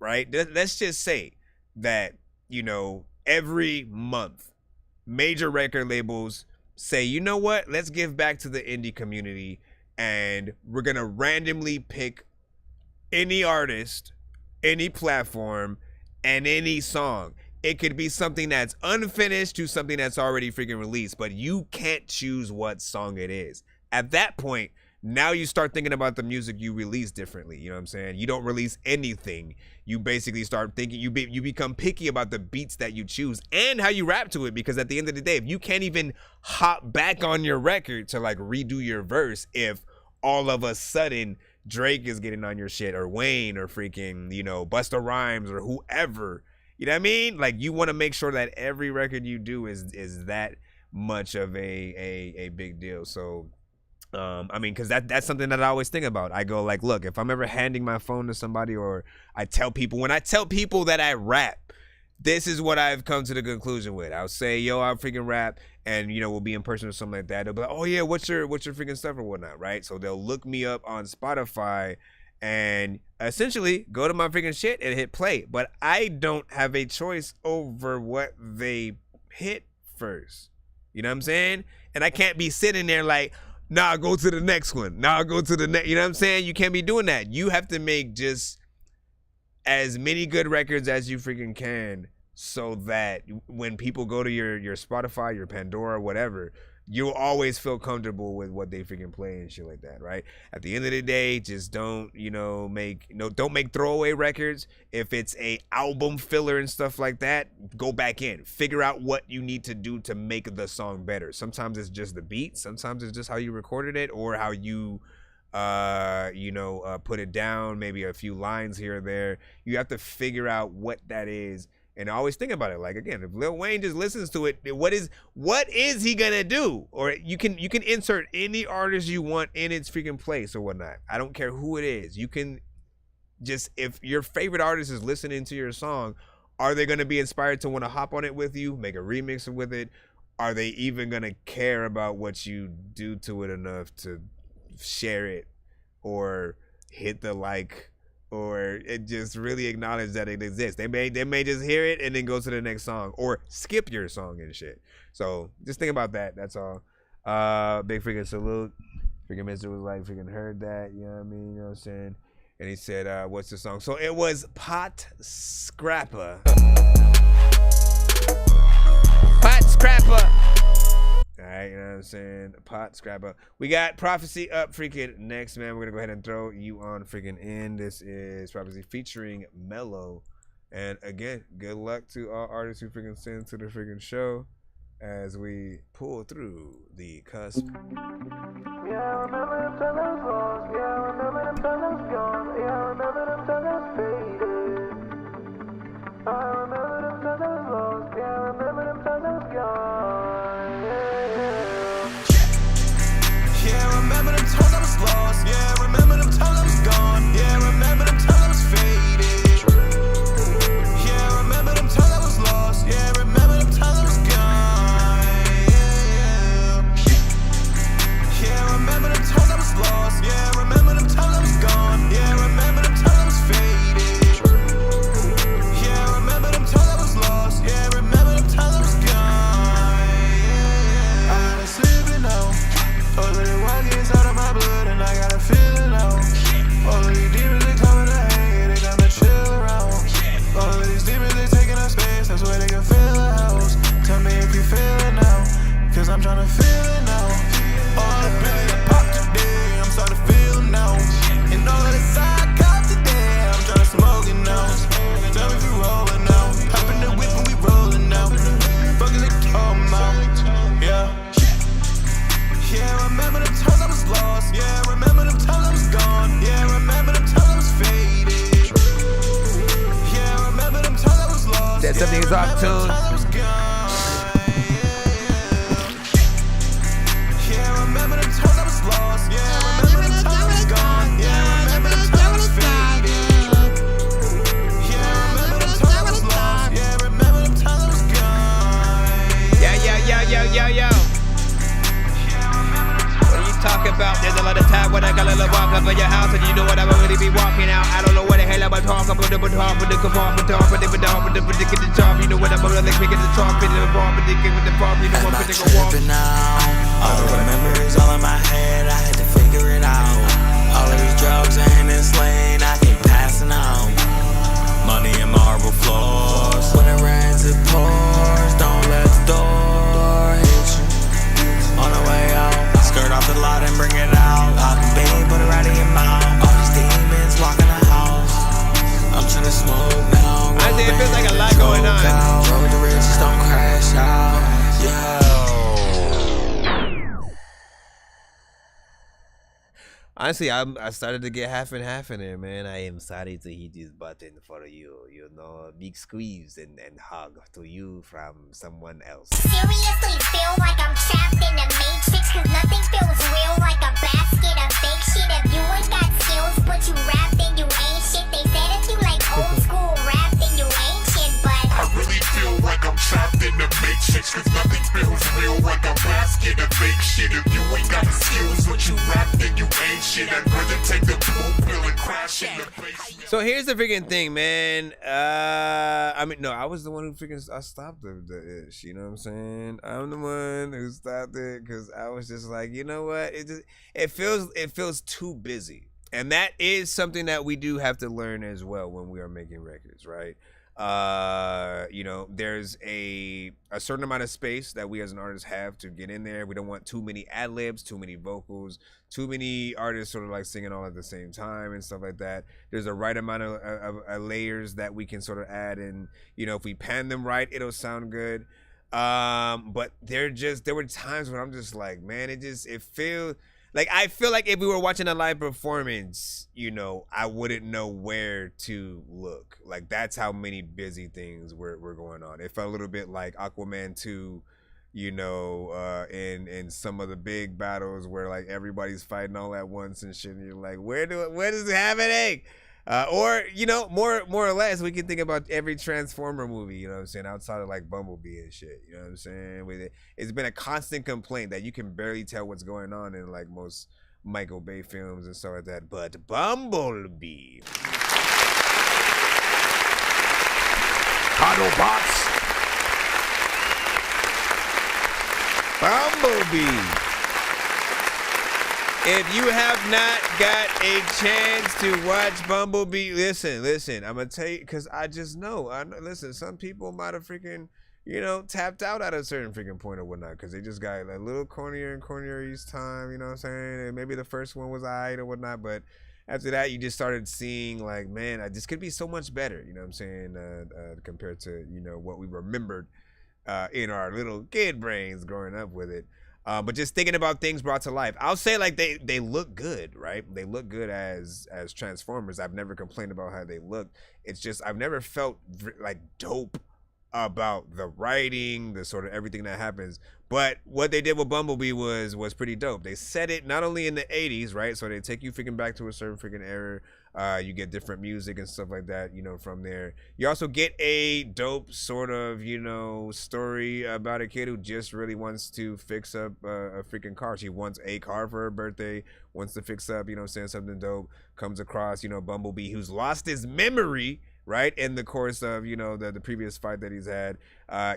right? Let's just say that, you know, every month major record labels say, you know what, let's give back to the indie community, and we're gonna randomly pick any artist, any platform, and any song. It could be something that's unfinished to something that's already freaking released, but you can't choose what song it is. At that point, now you start thinking about the music you release differently. You know what I'm saying? You don't release anything. You basically start thinking, you become picky about the beats that you choose and how you rap to it, because at the end of the day, if you can't even hop back on your record to like redo your verse, if all of a sudden Drake is getting on your shit, or Wayne, or freaking, you know, Busta Rhymes, or whoever, you know what I mean? Like, you want to make sure that every record you do is that much of a big deal. So I mean, because that's something that I always think about. I go like, look, if I'm ever handing my phone to somebody, or when I tell people that I rap, this is what I've come to the conclusion with. I'll say, yo, I freaking rap, and you know, we'll be in person or something like that. They'll be like, oh yeah, what's your freaking stuff or whatnot, right? So they'll look me up on Spotify and essentially go to my freaking shit and hit play. But I don't have a choice over what they hit first. You know what I'm saying? And I can't be sitting there like, nah, go to the next one. Nah, go to the next. You know what I'm saying? You can't be doing that. You have to make just as many good records as you freaking can, so that when people go to your Spotify, your Pandora, whatever, you'll always feel comfortable with what they freaking play and shit like that, right? At the end of the day, just don't, don't make throwaway records. If it's a album filler and stuff like that, go back in, figure out what you need to do to make the song better. Sometimes it's just the beat, sometimes it's just how you recorded it or how you put it down, maybe a few lines here or there. You have to figure out what that is. And I always think about it, like, again, if Lil Wayne just listens to it, what is he gonna do? Or you can insert any artist you want in its freaking place or whatnot. I don't care who it is. You can just, if your favorite artist is listening to your song, are they gonna be inspired to want to hop on it with you, make a remix with it? Are they even gonna care about what you do to it enough to share it or hit the like, or it just really acknowledge that it exists? They may just hear it and then go to the next song or skip your song and shit. So just think about that. That's all. Big freaking salute. Freaking Mister was like, freaking heard that. You know what I mean? You know what I'm saying? And he said, what's the song? So it was Pot Scrapper. Pot Scrapper. All right, you know what I'm saying? Pot Scrapper. We got Prophecy up freaking next, man. We're going to go ahead and throw you on freaking in. This is Prophecy featuring Mello. And again, good luck to all artists who freaking send to the freaking show as we pull through the cusp. Yeah, remember them times I was lost. Yeah, remember them times I was gone. Yeah, remember them times I was faded. I remember them times I was lost. Yeah, remember them times I was gone. Yeah, remember them times I was lost. Yeah, remember them times I was gone. Yeah, remember them times I was faded. Yeah, remember them times I was lost. Yeah, remember them times I was gone. Yeah, remember them times I was lost. Yeah, remember them times I was gone. Yeah, remember them times I was faded. Yeah, remember them times I was lost. Yeah, remember them times I was gone. I gotta sleep it now. All of the rock is out of my blood and I got a feeling now. All of these demons, they coming to hang, they gonna chill around. All of these demons, they taking up space, that's where they can fill the house. Tell me if you feel it now, cause I'm tryna feel it now. All the billy that popped today, I'm starting to feel them now. And all of the side cop today, I'm tryna smoke it now. Tell me if you rolling now, hop in the whip and we rolling now. Fuck is they talking about? Yeah. Yeah, remember them times I was lost. Yeah, remember them times I was gone. Yeah, remember them times I was faded. Yeah, remember them times I was lost. That's something's off tune. Yeah, remember them times I was lost. Yeah, remember them times I was gone. Yeah, remember them times I was faded. Yeah, remember them times I was lost. Yeah, remember them times I was gone. Yo. Talk about there's a lot of time when I got a little walk up in your house and you know what I would really be walking out. I don't know what the hell I'm talking about, but talk with the car, but talk with the dog, but the particular job, you know what I'm like making the talk, picking the bar, but they give it the bar, you know what I'm gonna walk. All the memories all in my head, I had to figure it out. All of these drugs are in this lane, I keep passing out. Money in marble floors. When it rains, it pours. Don't let the door hit you. On the way out. Skirt off the lot and bring it out. Pop the bean, put it right in your mouth. All these demons locking the house. I'm trying to smoke now. I think it feels like a lot going on. Roll with the riches, don't crash out. Yeah. Honestly, I started to get half and half in there, man. I am sorry to hit this button for you. You know, big squeeze and hug to you from someone else. Seriously feel like I'm trapped in the matrix, cause nothing feels real like a basket of fake shit. If you ain't got skills but you rap, then you ain't shit. They said if you like old school rap, then you ain't shit, but I really So here's the freaking thing, man. I mean, no, I was the one who freaking I stopped the ish. You know what I'm saying? I'm the one who stopped it because I was just like, you know what? It feels too busy, and that is something that we do have to learn as well when we are making records, right? You know, there's a certain amount of space that we as an artist have to get in there. We don't want too many ad libs, too many vocals, too many artists sort of like singing all at the same time and stuff like that. There's a right amount of layers that we can sort of add, and you know, if we pan them right, it'll sound good. But there were times when I'm just like, man, it feels like, I feel like if we were watching a live performance, you know, I wouldn't know where to look. Like, that's how many busy things were going on. It felt a little bit like Aquaman 2, you know, in some of the big battles where like everybody's fighting all at once and shit. And you're like, what is happening? Or, you know, more or less, we can think about every Transformer movie, you know what I'm saying, outside of like Bumblebee and shit, you know what I'm saying? With it, it's been a constant complaint that you can barely tell what's going on in like most Michael Bay films and stuff like that. But Bumblebee, Autobots, Bumblebee. If you have not got a chance to watch Bumblebee, listen, I'm going to tell you, because I just know, listen, some people might have freaking, you know, tapped out at a certain freaking point or whatnot, because they just got a little cornier and cornier each time, you know what I'm saying? And maybe the first one was alright or whatnot, but after that, you just started seeing, like, man, this could be so much better, you know what I'm saying, compared to, you know, what we remembered in our little kid brains growing up with it. But just thinking about things brought to life, I'll say like they look good, right? They look good as Transformers. I've never complained about how they look. It's just I've never felt like dope about the writing, the sort of everything that happens. But what they did with Bumblebee was pretty dope. They set it not only in the 80s, right? So they take you freaking back to a certain freaking era. You get different music and stuff like that, you know, from there. You also get a dope sort of, you know, story about a kid who just really wants to fix up a freaking car. She wants a car for her birthday, wants to fix up, you know, saying something dope, comes across, you know, Bumblebee, who's lost his memory, right, in the course of, you know, the previous fight that he's had.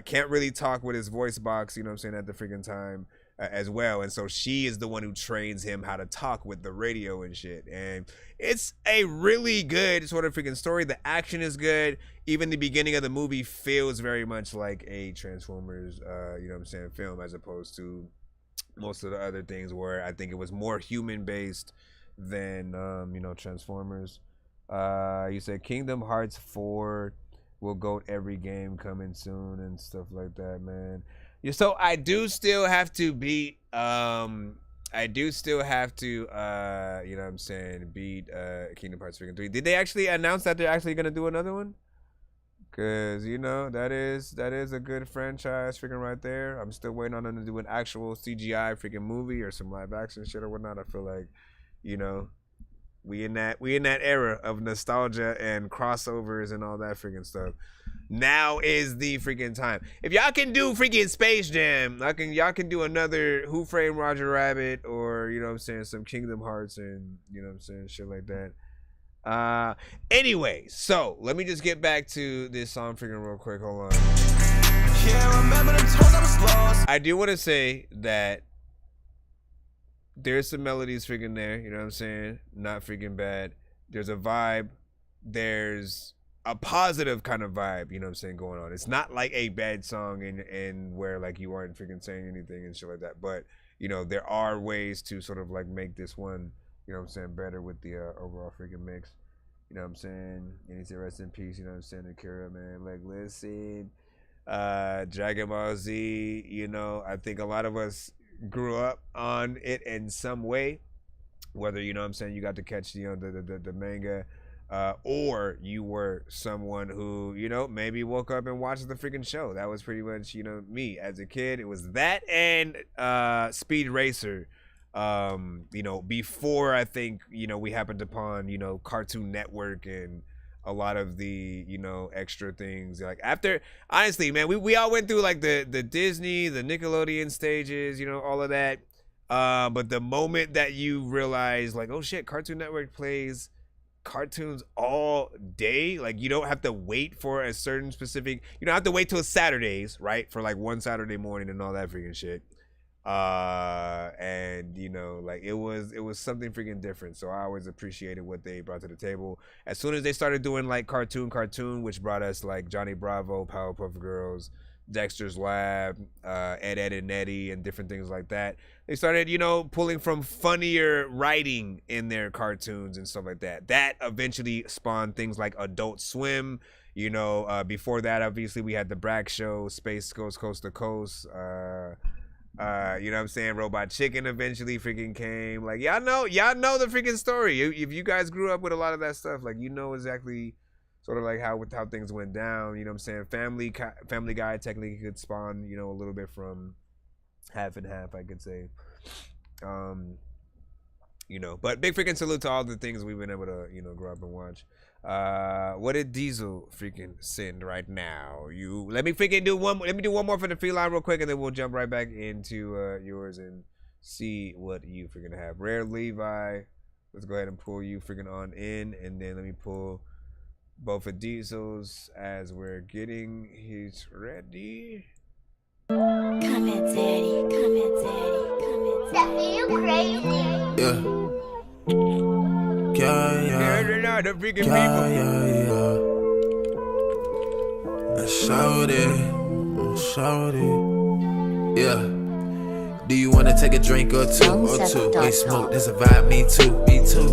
Can't really talk with his voice box, you know what I'm saying, at the freaking time. As well, and so she is the one who trains him how to talk with the radio and shit, and it's a really good sort of freaking story. The action is good. Even the beginning of the movie feels very much like a Transformers you know what I'm saying, film, as opposed to most of the other things where I think it was more human based than you know, Transformers. You said Kingdom Hearts 4 will go every game coming soon and stuff like that, man. So I do still have to beat you know what I'm saying, beat Kingdom Hearts freaking 3. Did they actually announce that they're actually gonna do another one? Cause you know, that is a good franchise freaking right there. I'm still waiting on them to do an actual CGI freaking movie or some live action shit or whatnot. I feel like, you know, we in that era of nostalgia and crossovers and all that freaking stuff. Now is the freaking time. If y'all can do freaking Space Jam, y'all can do another Who Framed Roger Rabbit, or, you know what I'm saying, some Kingdom Hearts and, you know what I'm saying, shit like that. Anyway, so let me just get back to this song freaking real quick. Hold on. Yeah, remember them times I was lost. I do want to say that there's some melodies freaking there, you know what I'm saying? Not freaking bad. There's a vibe. There's a positive kind of vibe, you know what I'm saying, going on. It's not like a bad song and where like you aren't freaking saying anything and shit like that. But, you know, there are ways to sort of like make this one, you know what I'm saying, better with the overall freaking mix. You know what I'm saying? And he said rest in peace, you know what I'm saying, Akira, man. Like, listen, Dragon Ball Z, you know, I think a lot of us grew up on it in some way, whether, you know what I'm saying, you got to catch, you know, the manga, or you were someone who, you know, maybe woke up and watched the freaking show. That was pretty much, you know, me as a kid. It was that and Speed Racer, you know, before I think, you know, we happened upon, you know, Cartoon Network and a lot of the, you know, extra things. Like after, honestly, man, we all went through like the Disney, the Nickelodeon stages, you know, all of that. But the moment that you realize like, oh shit, Cartoon Network plays cartoons all day. Like, you don't have to wait for a certain specific, you don't have to wait till Saturdays, right? For like one Saturday morning and all that freaking shit. And you know, like it was something freaking different. So I always appreciated what they brought to the table. As soon as they started doing like cartoon, which brought us like Johnny Bravo, Powerpuff Girls, Dexter's Lab, Ed, Edd and Eddy, and different things like that. They started, you know, pulling from funnier writing in their cartoons and stuff like that. That eventually spawned things like Adult Swim. You know, before that, obviously, we had the Bragg Show, Space Ghost Coast to Coast. You know what I'm saying? Robot Chicken eventually freaking came. Like, y'all know the freaking story. If you guys grew up with a lot of that stuff, like, you know exactly sort of like how things went down. You know what I'm saying? Family Guy technically could spawn, you know, a little bit from half and half, I could say. You know, but big freaking salute to all the things we've been able to, you know, grow up and watch. What did Diesel freaking send right now? Let me do one more for the feline real quick, and then we'll jump right back into yours and see what you freaking have. Rare Levi, let's go ahead and pull you freaking on in, and then let me pull both of Diesel's as we're getting his ready. Come here, daddy. Come here, daddy. Come here, daddy. You crazy? Yeah. Yeah. The freaking people. I showed it. Yeah. Do you wanna take a drink or two? Oh, you smoke, that's a vibe, me too.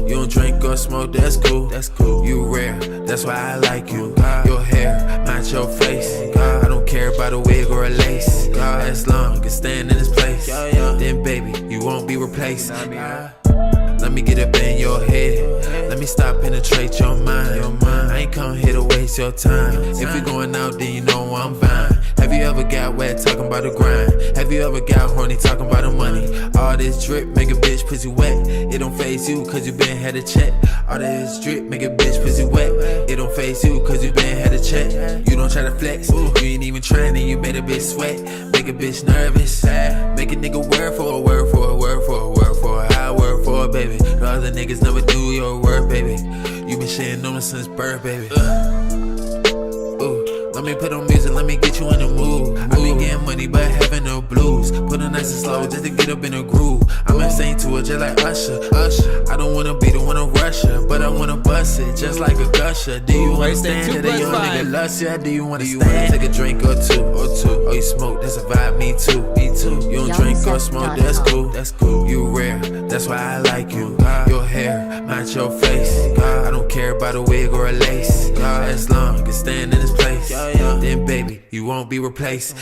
You don't drink or smoke, that's cool. You rare, that's why I like you. Your hair, not your face. I don't care about a wig or a lace. As long as stand in this place, then baby, you won't be replaced. Let me get up in your head. Let me stop penetrate your mind. I ain't come here to waste your time. If we going out, then you know I'm fine. Have you ever got wet talking about the grind? Have you ever got horny talking about the money? All this drip make a bitch pussy wet. It don't faze you cause you been had a check. All this drip make a bitch pussy wet. It don't faze you cause you been had a check. You don't try to flex. You ain't even trying and you made a bitch sweat. Make a bitch nervous. Make a nigga word for a word for a word for a word for a I word for it, baby. The other niggas never do your work, baby. You been shitting on me since birth, baby. Ooh, let me put on music, let me get you in the mood. I been getting money, but having no blues. Put it nice and slow just to get up in a groove. I'm insane to it, just like Usher. I don't wanna be the one to rush her, but I wanna bust it just like a gusher. Do you understand that a young nigga lust ya? Do you wanna take a drink or two? Oh, you smoke, that's a vibe, me too. You don't drink or smoke, that's cool. You rare, that's why I like you. Your hair, not your face. I don't care about a wig or a lace. As long as stand in this place, then baby, you won't be replaced.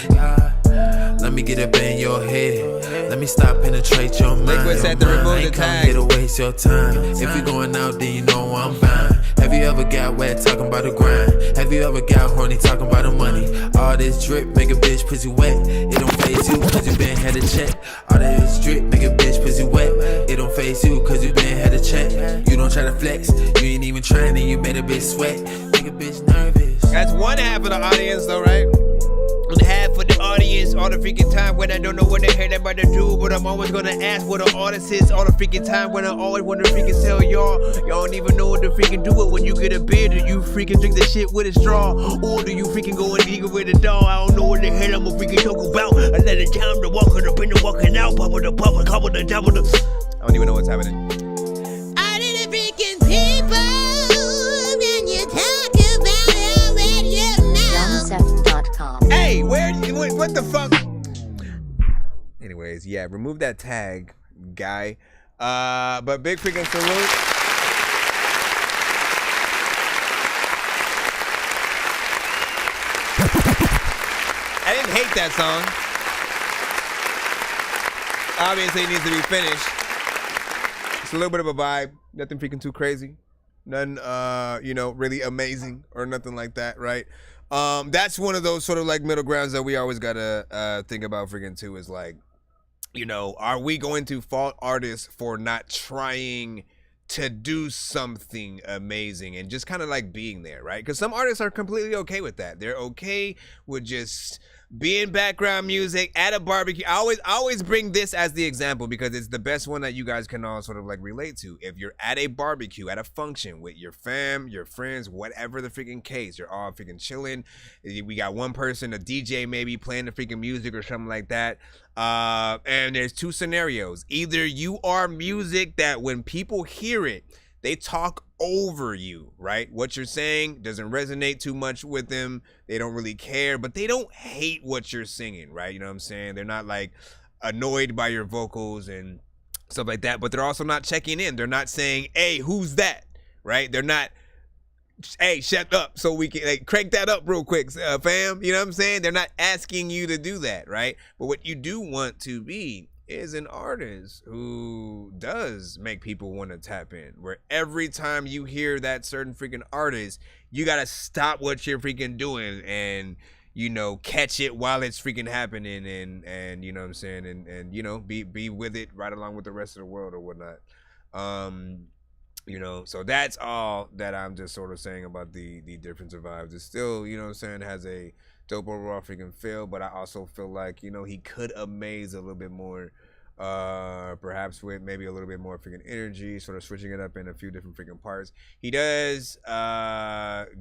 Let me get up in your head. Let me stop penetrate your mind. I ain't come here to waste your time. If we going out, then you know I'm fine. Have you ever got wet talking about the grind? Have you ever got horny talking about the money? All this drip make a bitch pussy wet. It don't faze you cause you been had a check. All this drip make a bitch pussy wet. It don't faze you cause you been had a check. You don't try to flex. You ain't even trying and you made a bitch sweat. Make a bitch nervous. That's one half of the audience though, right? One half of the audience all the freaking time when I don't know what the hell I'm about to do, but I'm always gonna ask what an artist is all the freaking time when I always wanna freaking tell y'all don't even know what to freaking do it when you get a beer. Do you freaking drink the shit with a straw, or do you freaking go and eat it with a dog? I don't know what the hell I'ma freaking talk about. Another time to walking up and walking out, bubble the bubble, couple the double the. I don't even know what's happening. All of the freaking people, when you talk about it already, you know. Hey, what the fuck? Anyways, yeah, remove that tag, guy. But big freaking salute. I didn't hate that song. Obviously, it needs to be finished. It's a little bit of a vibe. Nothing freaking too crazy. Nothing, you know, really amazing or nothing like that, right? That's one of those sort of like middle grounds that we always gotta think about freaking too, is like, you know, are we going to fault artists for not trying to do something amazing and just kind of like being there, right? Because some artists are completely okay with that. They're okay with just being background music at a barbecue. I always bring this as the example because it's the best one that you guys can all sort of like relate to. If you're at a barbecue, at a function with your fam, your friends, whatever the freaking case, you're all freaking chilling. We got one person, a DJ maybe playing the freaking music or something like that. And there's two scenarios. Either you are music that when people hear it, they talk over you, right? What you're saying doesn't resonate too much with them. They don't really care, but they don't hate what you're singing, right? You know what I'm saying? They're not like annoyed by your vocals and stuff like that, but they're also not checking in. They're not saying, hey, who's that, right? They're not, hey, shut up so we can like crank that up real quick, fam. You know what I'm saying? They're not asking you to do that, right? But what you do want to be is an artist who does make people want to tap in, where every time you hear that certain freaking artist, you got to stop what you're freaking doing and, you know, catch it while it's freaking happening and you know what I'm saying? And you know, be with it right along with the rest of the world or whatnot. You know, so that's all that I'm just sort of saying about the difference of vibes. It's still, you know what I'm saying, has a dope overall freaking feel, but I also feel like, you know, he could amaze a little bit more, perhaps with maybe a little bit more freaking energy, sort of switching it up in a few different freaking parts. He does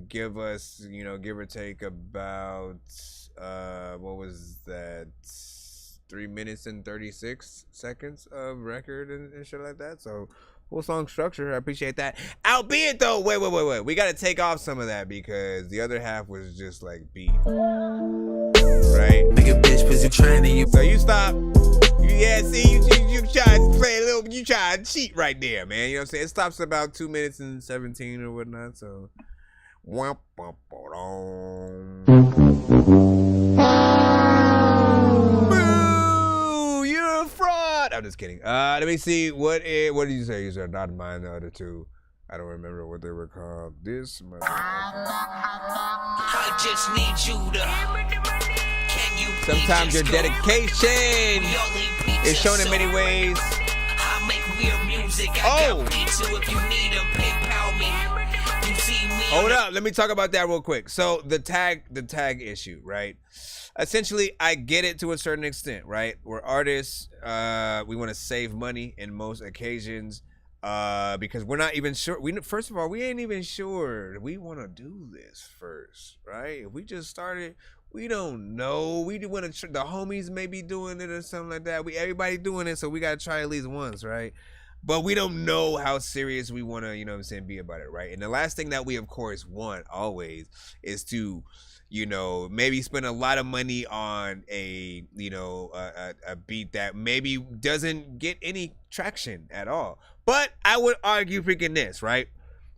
give us, you know, give or take about what was that, 3 minutes and 36 seconds of record and shit like that. So full song structure, I appreciate that. Albeit though, wait, we gotta take off some of that because the other half was just like beat, right? Nigga, bitch, pussy trying to you. So you stop. Yeah, see, you try to play a little, you try to cheat right there, man. You know what I'm saying? It stops about 2 minutes and 17 or whatnot. So, you're a fraud. I'm just kidding. Let me see. What did you say? You said not mine, the other two. I don't remember what they were called. This motherfucker. I just need you to. Can you Sometimes your dedication is shown in many ways. I make weird music. Oh. If you need a PayPal me. You see me. Hold up. Let me talk about that real quick. So the tag issue, right? Essentially, I get it to a certain extent, right? We're artists. We want to save money in most occasions because we're not even sure. First of all, we ain't even sure we want to do this first, right? If we just started, we don't know. We want to. The homies may be doing it or something like that. Everybody doing it, so we gotta try at least once, right? But we don't know how serious we want to, you know what I'm saying, be about it, right? And the last thing that we, of course, want always is to, you know, maybe spend a lot of money on a, you know, a beat that maybe doesn't get any traction at all. But I would argue freaking this, right?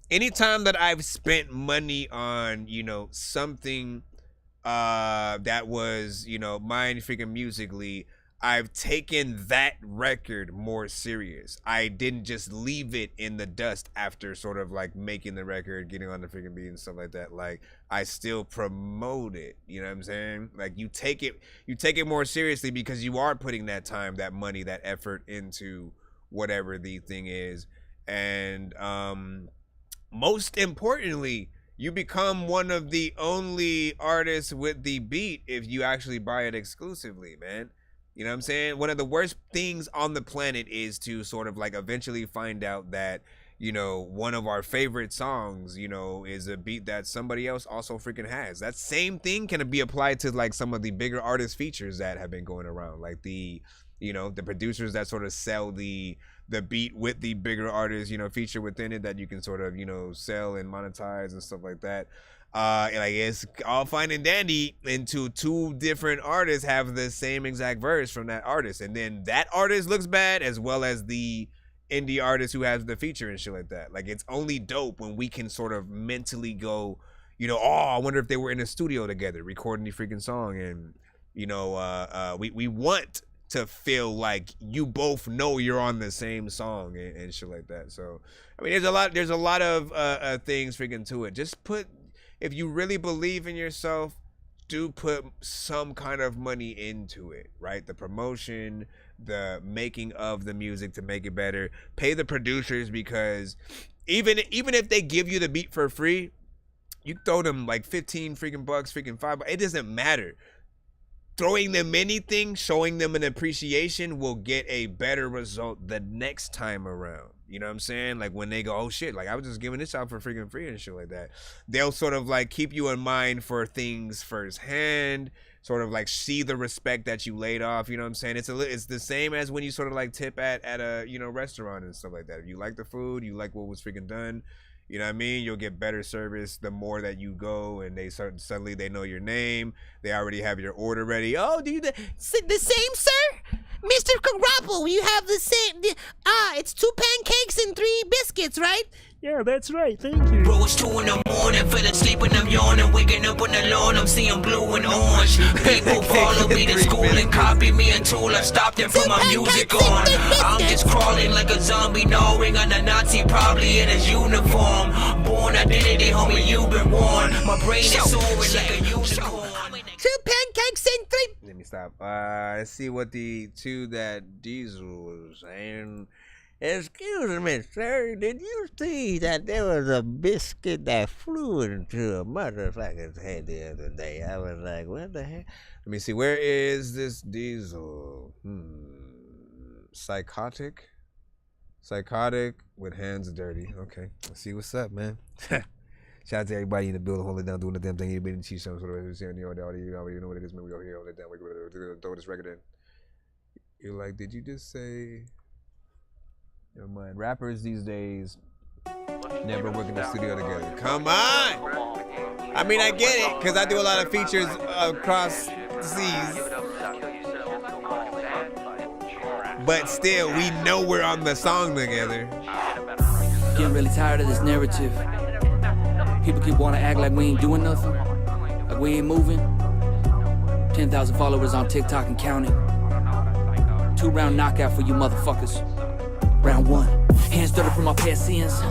Anytime that I've spent money on, you know, something that was, you know, mine freaking musically, I've taken that record more serious. I didn't just leave it in the dust after sort of like making the record, getting on the freaking beat and stuff like that. Like I still promote it. You know what I'm saying? Like you take it more seriously because you are putting that time, that money, that effort into whatever the thing is. And most importantly, you become one of the only artists with the beat if you actually buy it exclusively, man. You know what I'm saying? One of the worst things on the planet is to sort of like eventually find out that, you know, one of our favorite songs, you know, is a beat that somebody else also freaking has. That same thing can be applied to like some of the bigger artist features that have been going around. Like the, you know, the producers that sort of sell the beat with the bigger artists, you know, feature within it that you can sort of, you know, sell and monetize and stuff like that. Like it's all fine and dandy until two different artists have the same exact verse from that artist, and then that artist looks bad as well as the indie artist who has the feature and shit like that. Like it's only dope when we can sort of mentally go, you know, oh, I wonder if they were in a studio together recording the freaking song, and you know, we want to feel like you both know you're on the same song and shit like that. So I mean, there's a lot of things freaking to it. Just if you really believe in yourself, do put some kind of money into it, right? The promotion, the making of the music to make it better. Pay the producers, because even if they give you the beat for free, you throw them like 15 freaking bucks, freaking $5. It doesn't matter. throwing them anything, showing them an appreciation will get a better result the next time around. You know what I'm saying? Like when they go, oh shit, like I was just giving this out for freaking free and shit like that. They'll sort of like keep you in mind for things firsthand, sort of like see the respect that you laid off. You know what I'm saying? It's the same as when you sort of like tip at a, you know, restaurant and stuff like that. If you like the food, you like what was freaking done, you know what I mean? You'll get better service the more that you go, and they suddenly they know your name. They already have your order ready. Oh, do you the same, sir? Mr. Carappo, you have the same. It's 2 pancakes and 3 biscuits, right? Yeah, that's right. Thank you. Bro, it's 2 in the morning, feeling sleeping, I'm yawning, waking up on the lawn, I'm seeing blue and orange. People follow me to school and copy me until I stop them from my music on. I'm just crawling like a zombie, gnawing on a Nazi, probably in his uniform. Born identity, homie, you've been warned. My brain is soaring like a unicorn. 2 pancakes and 3. Let me stop. Let's see what the 2 that Diesel was saying. Excuse me, sir, did you see that there was a biscuit that flew into a motherfucker's head the other day? I was like, what the heck? Let me see, where is this Diesel? Psychotic with hands dirty. Okay, let's see what's up, man. Shout out to everybody in the building, holding it down, doing the damn thing. You've been in cheese something, sort of, you already know what it is, man. We go here, hold it down, we go throw this record in. You're like, did you just say? Never mind. Rappers these days never work in the studio together. Come on! I mean, I get it, because I do a lot of features across the seas. But still, we know we're on the song together. Getting really tired of this narrative. People keep wanting to act like we ain't doing nothing, like we ain't moving. 10,000 followers on TikTok and counting. 2-round knockout for you motherfuckers. Round 1, hands dirty from my past sins.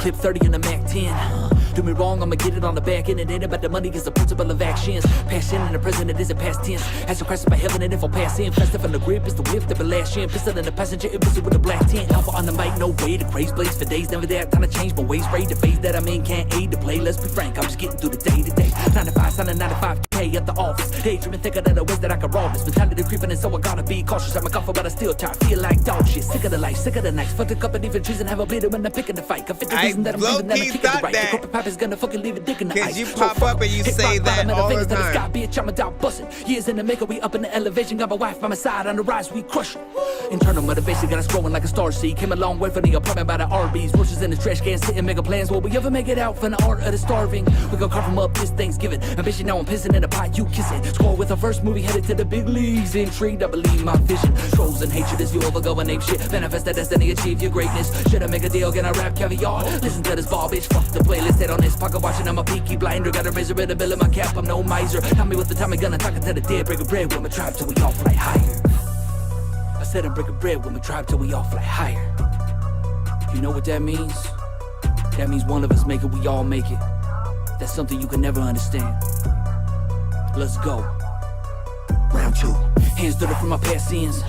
Clip 30 in the Mac 10. Do me wrong, I'ma get it on the back end. It ain't about the money, it's the principle of actions. Passion in the present, it isn't past tense. As a Christ by heaven, and if I pass in, faster from the grip, it's the whip that be last in. Pistol in the passenger, it busy with the black tent. Alpha on the mic, no way. The craze blaze for days, never there. Time to change my ways, raid the phase that I'm in, can't aid to play. Let's be frank, I'm just getting through the day to day. 9 to 5, signing 95K at the office. Daydreaming, thinking of the ways that I can roll this. Mentality creeping, and so I gotta be cautious. I'm a comfort, but I still tired. Feel like dog shit. Sick of the life, sick of the nights. Fuck the company, even trees, and have a bleeder when I'm picking the fight. Confident the reason that I'm leaving, that I'm kicking the right. The corporate pipe is gonna fucking leave it dick in the ice. Cause you pop up and you say that all the time. Sky, bitch, I'm a dog busting. Years in the maker, we up in the elevation. Got my wife by my side on the rise, we crush it. Internal motivation got us growing like a star seed. Came a long way from the apartment by the RBs. Roaches in the trash can, sitting mega plans. Will we ever make it out from the art of the starving? We gon' carve them up this Thanksgiving. Ambition, now I'm pissing in the pot, you kissing. Score with our first movie, headed to the big leagues. Intrigued, I believe my vision. Trolls and hatred as you overgo and ape shit. Manifest that destiny, achieve your greatness. Should I make a deal, get I rap caviar? Listen to this ball, bitch, fuck the playlist. Head on this pocket watching, I'm a peaky blinder. Got a razor in the bill of my cap, I'm no miser. Tell me what the time I gonna talk to the dead. Break a bread with my tribe till we all fly higher. I said I'm breaking bread with my tribe till we all fly higher. You know what that means? That means one of us make it, we all make it. That's something you can never understand. Let's go. Round 2. Hands dirty from my past sins.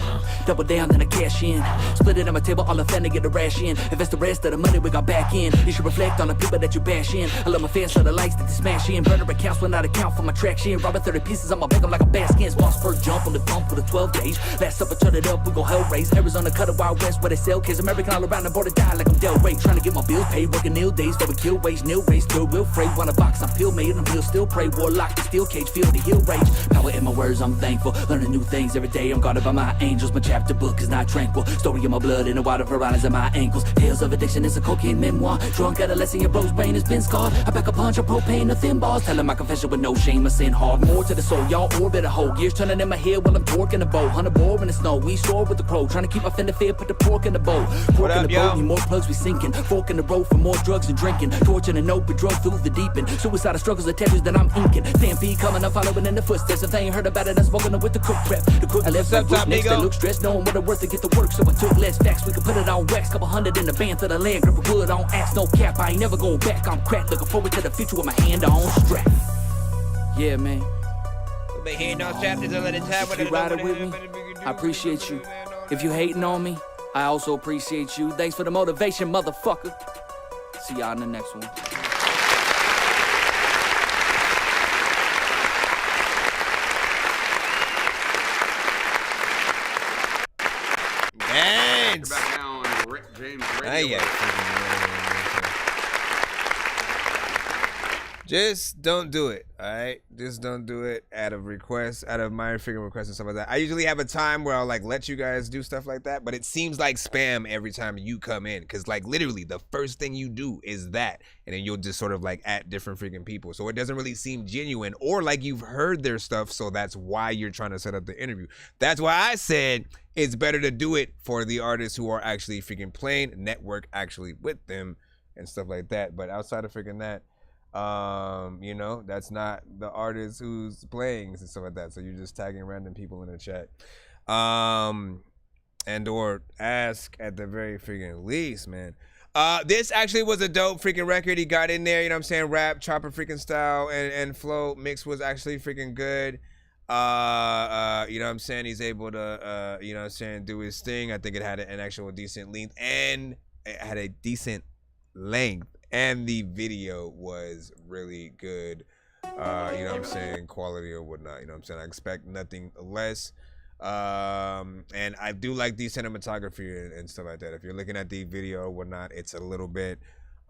Double down, then I cash in. Split it on my table, all the fan to get the rash in. Invest the rest of the money we got back in. You should reflect on the people that you bash in. I love my fans for the likes that they smash in. Burner accounts when I account for my traction. Robbing 30 pieces, I'ma bag them like a basket. Boss per jump on the pump with a 12 gauge. Last supper, turn it up, we go hell raise. Arizona cut a Wild West where they sell kids. American all around the border die like I'm Del Rey. Trying to get my bills paid, working nil days for a kill wage. Nil race, still real freight. Wanna box, I'm pill made, I'm real still pray. Warlock, the steel cage, feel the heel rage. Power in my words, I'm thankful. Learning new things every day, I'm guarded by my angels. My chapter book is not tranquil. Story of my blood in the water, piranhas at my ankles. Tales of addiction is a cocaine memoir. Drunk adolescent, your bro's brain has been scarred. I pack a punch of propane or thin bars. Telling my confession with no shame, I sin hard. More to the soul, y'all orbit a hole. Gears turning in my head while I'm torquing the bow. 100 bore in the snow, we soar with the crow. Trying to keep my fender fair, put the pork in the bowl. Pork in the boat, need more plugs, we sinking. Fork in the road for more drugs and drinking. Torching an open drug through the deep end. Suicidal struggles are tattoos that I'm inking. Stampede coming, I'm following in the footsteps. If they ain't heard about it, I'm smoking up with the cook prep. The cook I left my next to look stressed, knowing what I'm worth to get the work. So I took less facts, we can put it on wax. Couple hundred in the band to the land, grip a wood on axe, no cap. I ain't never going back, I'm cracked. Looking forward to the future with my hand on strap. Yeah, man. If you riding with me, I appreciate you. If you hating on me, I also appreciate you. Thanks for the motivation, motherfucker. See y'all in the next one. Just don't do it, all right? Just don't do it out of my freaking requests and stuff like that. I usually have a time where I'll like let you guys do stuff like that, but it seems like spam every time you come in, because like literally the first thing you do is that, and then you'll just sort of like at different freaking people. So it doesn't really seem genuine or like you've heard their stuff, so that's why you're trying to set up the interview. That's why I said it's better to do it for the artists who are actually freaking playing, network actually with them and stuff like that. But outside of freaking that, you know, that's not the artist who's playing and stuff like that. So you're just tagging random people in the chat, and or ask at the very freaking least, man. This actually was a dope freaking record. He got in there, you know what I'm saying? Rap, chopper freaking style and flow mix was actually freaking good. You know what I'm saying? He's able to, you know what I'm saying, do his thing. I think it had an actual decent length, and it had a decent length. And the video was really good, you know what I'm saying, quality or whatnot, you know what I'm saying. I expect nothing less, and I do like the cinematography and stuff like that. If you're looking at the video or whatnot, it's a little bit,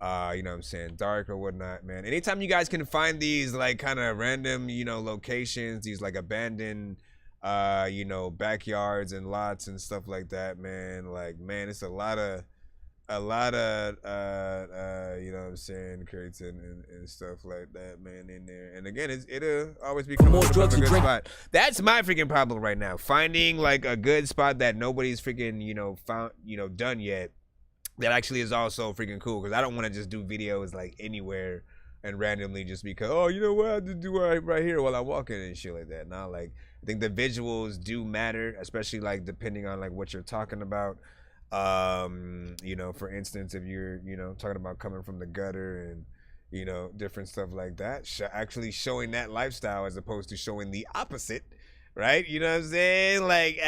you know what I'm saying, dark or whatnot, man. Anytime you guys can find these like kind of random, you know, locations, these like abandoned, you know, backyards and lots and stuff like that, man, like, man, it's a lot of you know what I'm saying, crates and stuff like that, man, in there. And again, it'll always be coming from a good spot. That's my freaking problem right now, finding like a good spot that nobody's freaking, you know, found, you know, done yet, that actually is also freaking cool, because I don't want to just do videos like anywhere and randomly just because, oh, you know what, I have to do right here while I'm walking and shit like that. Now, like, I think the visuals do matter, especially like depending on like what you're talking about. You know, for instance, if you're, you know, talking about coming from the gutter and, you know, different stuff like that, actually showing that lifestyle as opposed to showing the opposite, right? You know what I'm saying? Like,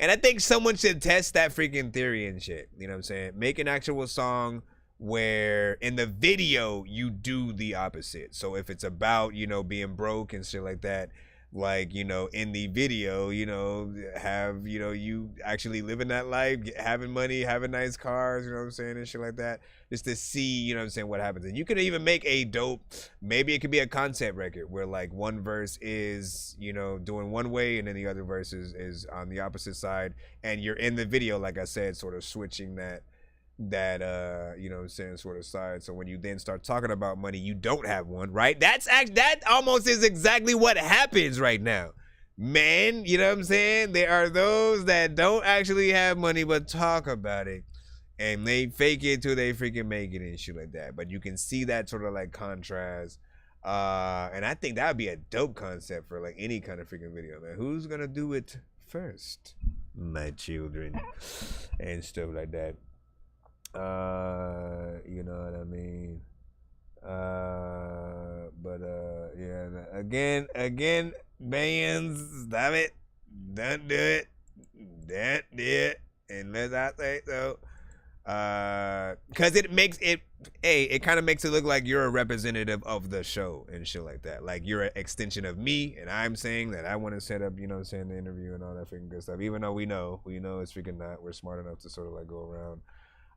I think someone should test that freaking theory and shit. You know what I'm saying? Make an actual song where in the video you do the opposite. So if it's about, you know, being broke and shit like that, like, you know, in the video, you know, have, you know, you actually living that life, having money, having nice cars, you know what I'm saying, and shit like that, just to see, you know what I'm saying, what happens. And you could even make a dope, maybe it could be a concept record where like one verse is, you know, doing one way and then the other verse is on the opposite side, and you're in the video, like I said, sort of switching that you know what I'm saying, sort of side. So when you then start talking about money, you don't have one, right? That almost is exactly what happens right now, man. You know what I'm saying? There are those that don't actually have money but talk about it, and they fake it till they freaking make it and shit like that. But you can see that sort of like contrast, and I think that would be a dope concept for like any kind of freaking video, man. Who's gonna do it first? My children and stuff like that. You know what I mean? But yeah, again, bands, stop it, don't do it, don't do it, unless I say so. Cause it makes it, it kind of makes it look like you're a representative of the show and shit like that. Like you're an extension of me, and I'm saying that I want to set up, you know what I'm saying, the interview and all that freaking good stuff. Even though we know it's freaking not. We're smart enough to sort of like go around.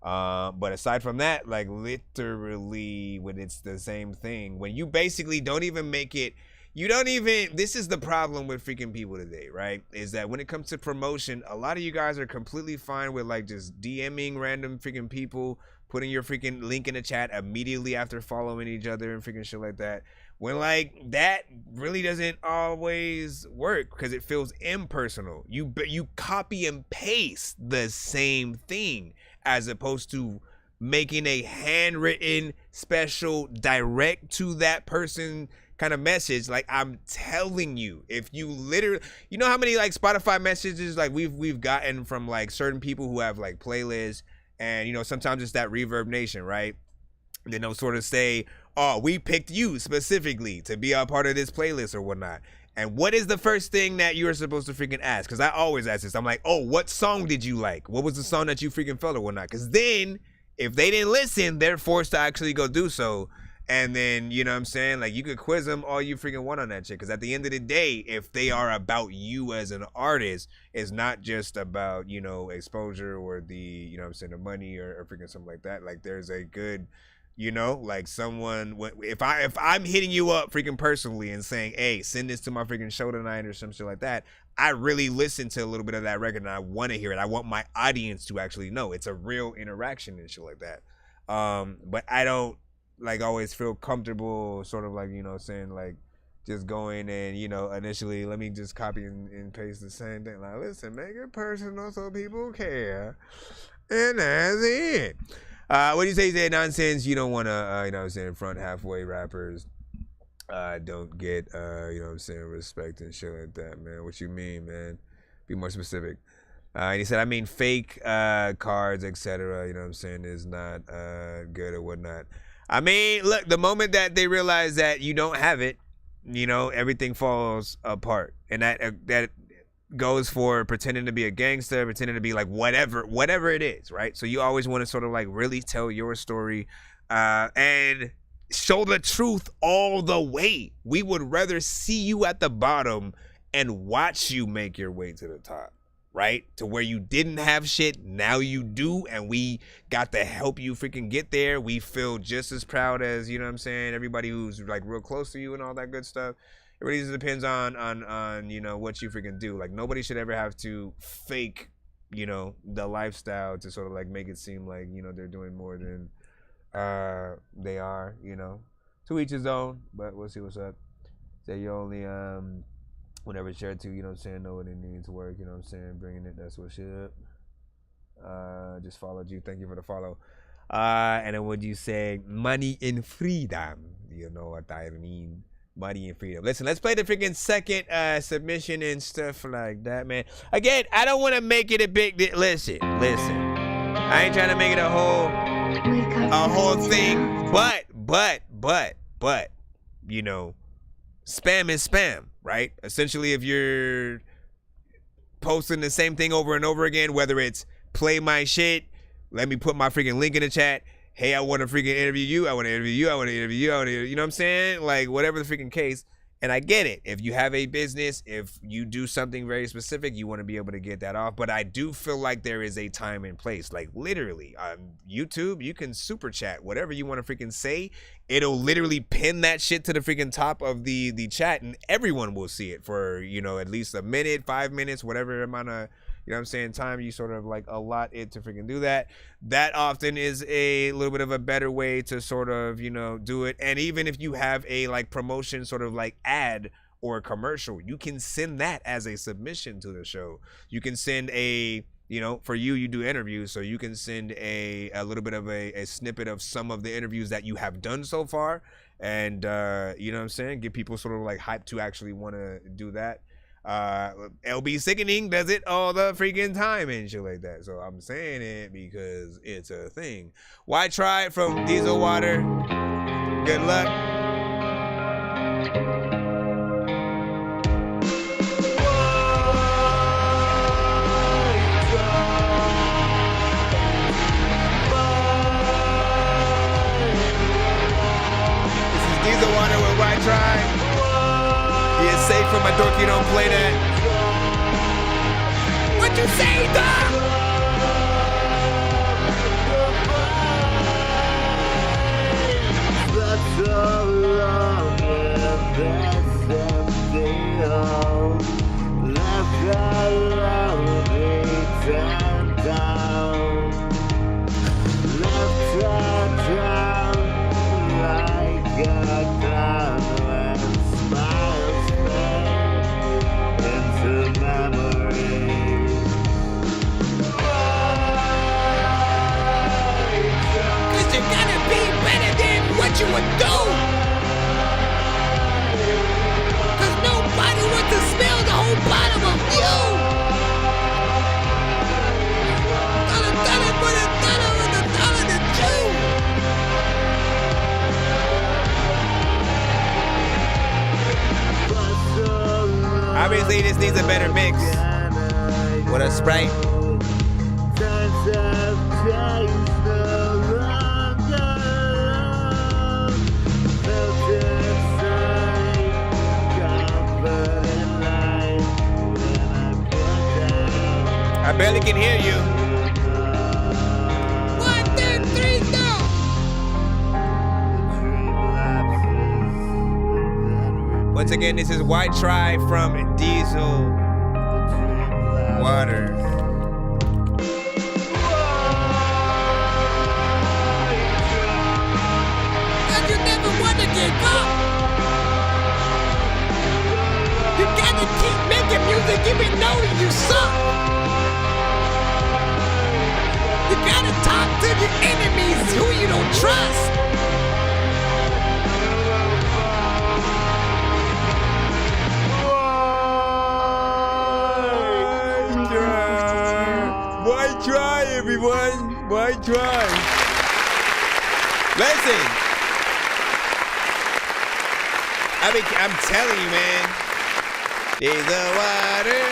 But aside from that, like literally when it's the same thing, when you basically don't even make it, this is the problem with freaking people today, right? Is that when it comes to promotion, a lot of you guys are completely fine with like just DMing random freaking people, putting your freaking link in the chat immediately after following each other and freaking shit like that. When like that really doesn't always work because it feels impersonal. You copy and paste the same thing as opposed to making a handwritten special direct to that person kind of message. Like I'm telling you, if you literally, you know how many like Spotify messages like we've gotten from like certain people who have like playlists, and you know sometimes it's that Reverb Nation, right? And then they'll sort of say, oh, we picked you specifically to be a part of this playlist or whatnot. And what is the first thing that you're supposed to freaking ask? Because I always ask this. I'm like, oh, what song did you like? What was the song that you freaking felt or whatnot? Because then if they didn't listen, they're forced to actually go do so. And then, you know what I'm saying? Like, you could quiz them all you freaking want on that shit. Because at the end of the day, if they are about you as an artist, it's not just about, you know, exposure or the, you know what I'm saying, the money or freaking something like that. Like, there's a good, you know, like someone, if I'm hitting you up freaking personally and saying, hey, send this to my freaking show tonight or some shit like that, I really listen to a little bit of that record and I want to hear it. I want my audience to actually know. It's a real interaction and shit like that. But I don't, like, always feel comfortable sort of like, you know, saying like just going and, you know, initially let me just copy and paste the same thing. Like, listen, make it personal so people care. And that's it. What do you say, Nonsense? You don't want to, you know what I'm saying, front halfway rappers don't get, you know what I'm saying, respect and shit like that, man. What you mean, man? Be more specific. And he said, I mean, fake cards, etc., you know what I'm saying, is not good or whatnot. I mean, look, the moment that they realize that you don't have it, you know, everything falls apart. And that goes for pretending to be a gangster, pretending to be like whatever it is, right? So you always want to sort of like really tell your story and show the truth all the way. We would rather see you at the bottom and watch you make your way to the top. Right? To where you didn't have shit, now you do, and we got to help you freaking get there. We feel just as proud as, you know what I'm saying, everybody who's like real close to you and all that good stuff. It really just depends on you know, what you freaking do. Like, nobody should ever have to fake, you know, the lifestyle to sort of like make it seem like, you know, they're doing more than they are, you know. To each his own, but we'll see what's up. Say you only whenever share to, you know what I'm saying, know what it needs to work, you know what I'm saying, bringing it, that's what's up. Just followed you, thank you for the follow. And then would you say money and freedom? You know what I mean, money and freedom. Listen, let's play the freaking second submission and stuff like that, man. Again, I don't want to make it a big listen, I ain't trying to make it a whole thing, but you know, spam is spam, right? Essentially, if you're posting the same thing over and over again, whether it's play my shit, let me put my freaking link in the chat, hey, I want to freaking interview you, I want to interview you, I want to interview you, you know what I'm saying? Like, whatever the freaking case. And I get it. If you have a business, if you do something very specific, you want to be able to get that off. But I do feel like there is a time and place. Like, literally, on YouTube, you can super chat whatever you want to freaking say. It'll literally pin that shit to the freaking top of the chat, and everyone will see it for, you know, at least a minute, 5 minutes, whatever amount of, you know what I'm saying, time you sort of like allot it to freaking do that. That often is a little bit of a better way to sort of, you know, do it. And even if you have a like promotion sort of like ad or a commercial, you can send that as a submission to the show. You can send a, you know, for you do interviews, so you can send a little bit of a snippet of some of the interviews that you have done so far. And, you know what I'm saying, get people sort of like hyped to actually want to do that. LB Sickening does it all the freaking time and shit like that. So I'm saying it because it's a thing. Why try it from Diesel Water? Good luck. This is Diesel Water with Why Try. It's safe from my Dorky, don't play that. What you say, Doc? That's so long and that's empty home. Left alone, turned down. Left down like a clown when smiles fade into memory. Cause you gotta be better than what you would do. Cause nobody wants to smell the whole bottom of you. Dollar for the dollar with the dollar to Jew. Obviously, this needs a better mix. What a Sprite. Times have changed no longer. I barely can hear you. 1, 2, 3, go! Once again, this is White Try from Diesel Water. Cause you never wanna give up. You gotta keep making music even though you suck. You gotta talk to your enemies who you don't trust. Why try, everyone? Why try? Listen. I'm telling you, man. Diesel water.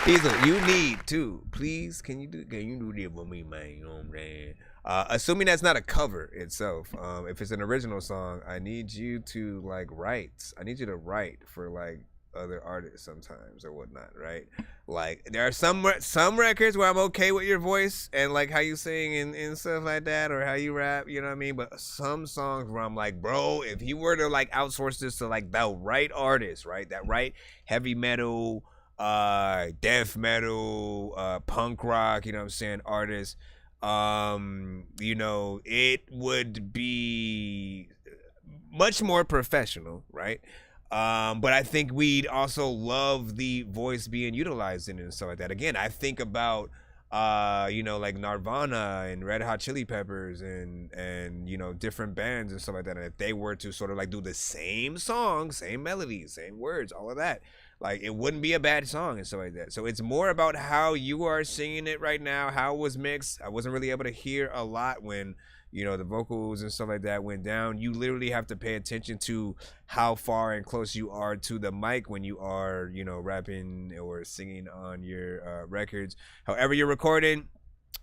Diesel, you need to. Please, can you do this for me, man? You know what I'm saying? Assuming that's not a cover itself. If it's an original song, I need you to write. I need you to write for other artists sometimes or whatnot, right? Like there are some records where I'm okay with your voice and how you sing and stuff like that, or how you rap, you know what I mean? But some songs where I'm like, bro, if you were to outsource this to the right artist, right? That right heavy metal, death metal, punk rock, you know what I'm saying, artist, it would be much more professional, right? But I think we'd also love the voice being utilized in it and stuff like that. Again, I think about Nirvana and Red Hot Chili Peppers and different bands and stuff like that. And if they were to sort of do the same song, same melodies, same words, all of that, it wouldn't be a bad song and stuff like that. So it's more about how you are singing it right now, how it was mixed. I wasn't really able to hear a lot when the vocals and stuff like that went down. You literally have to pay attention to how far and close you are to the mic when you are, rapping or singing on your records. However you're recording,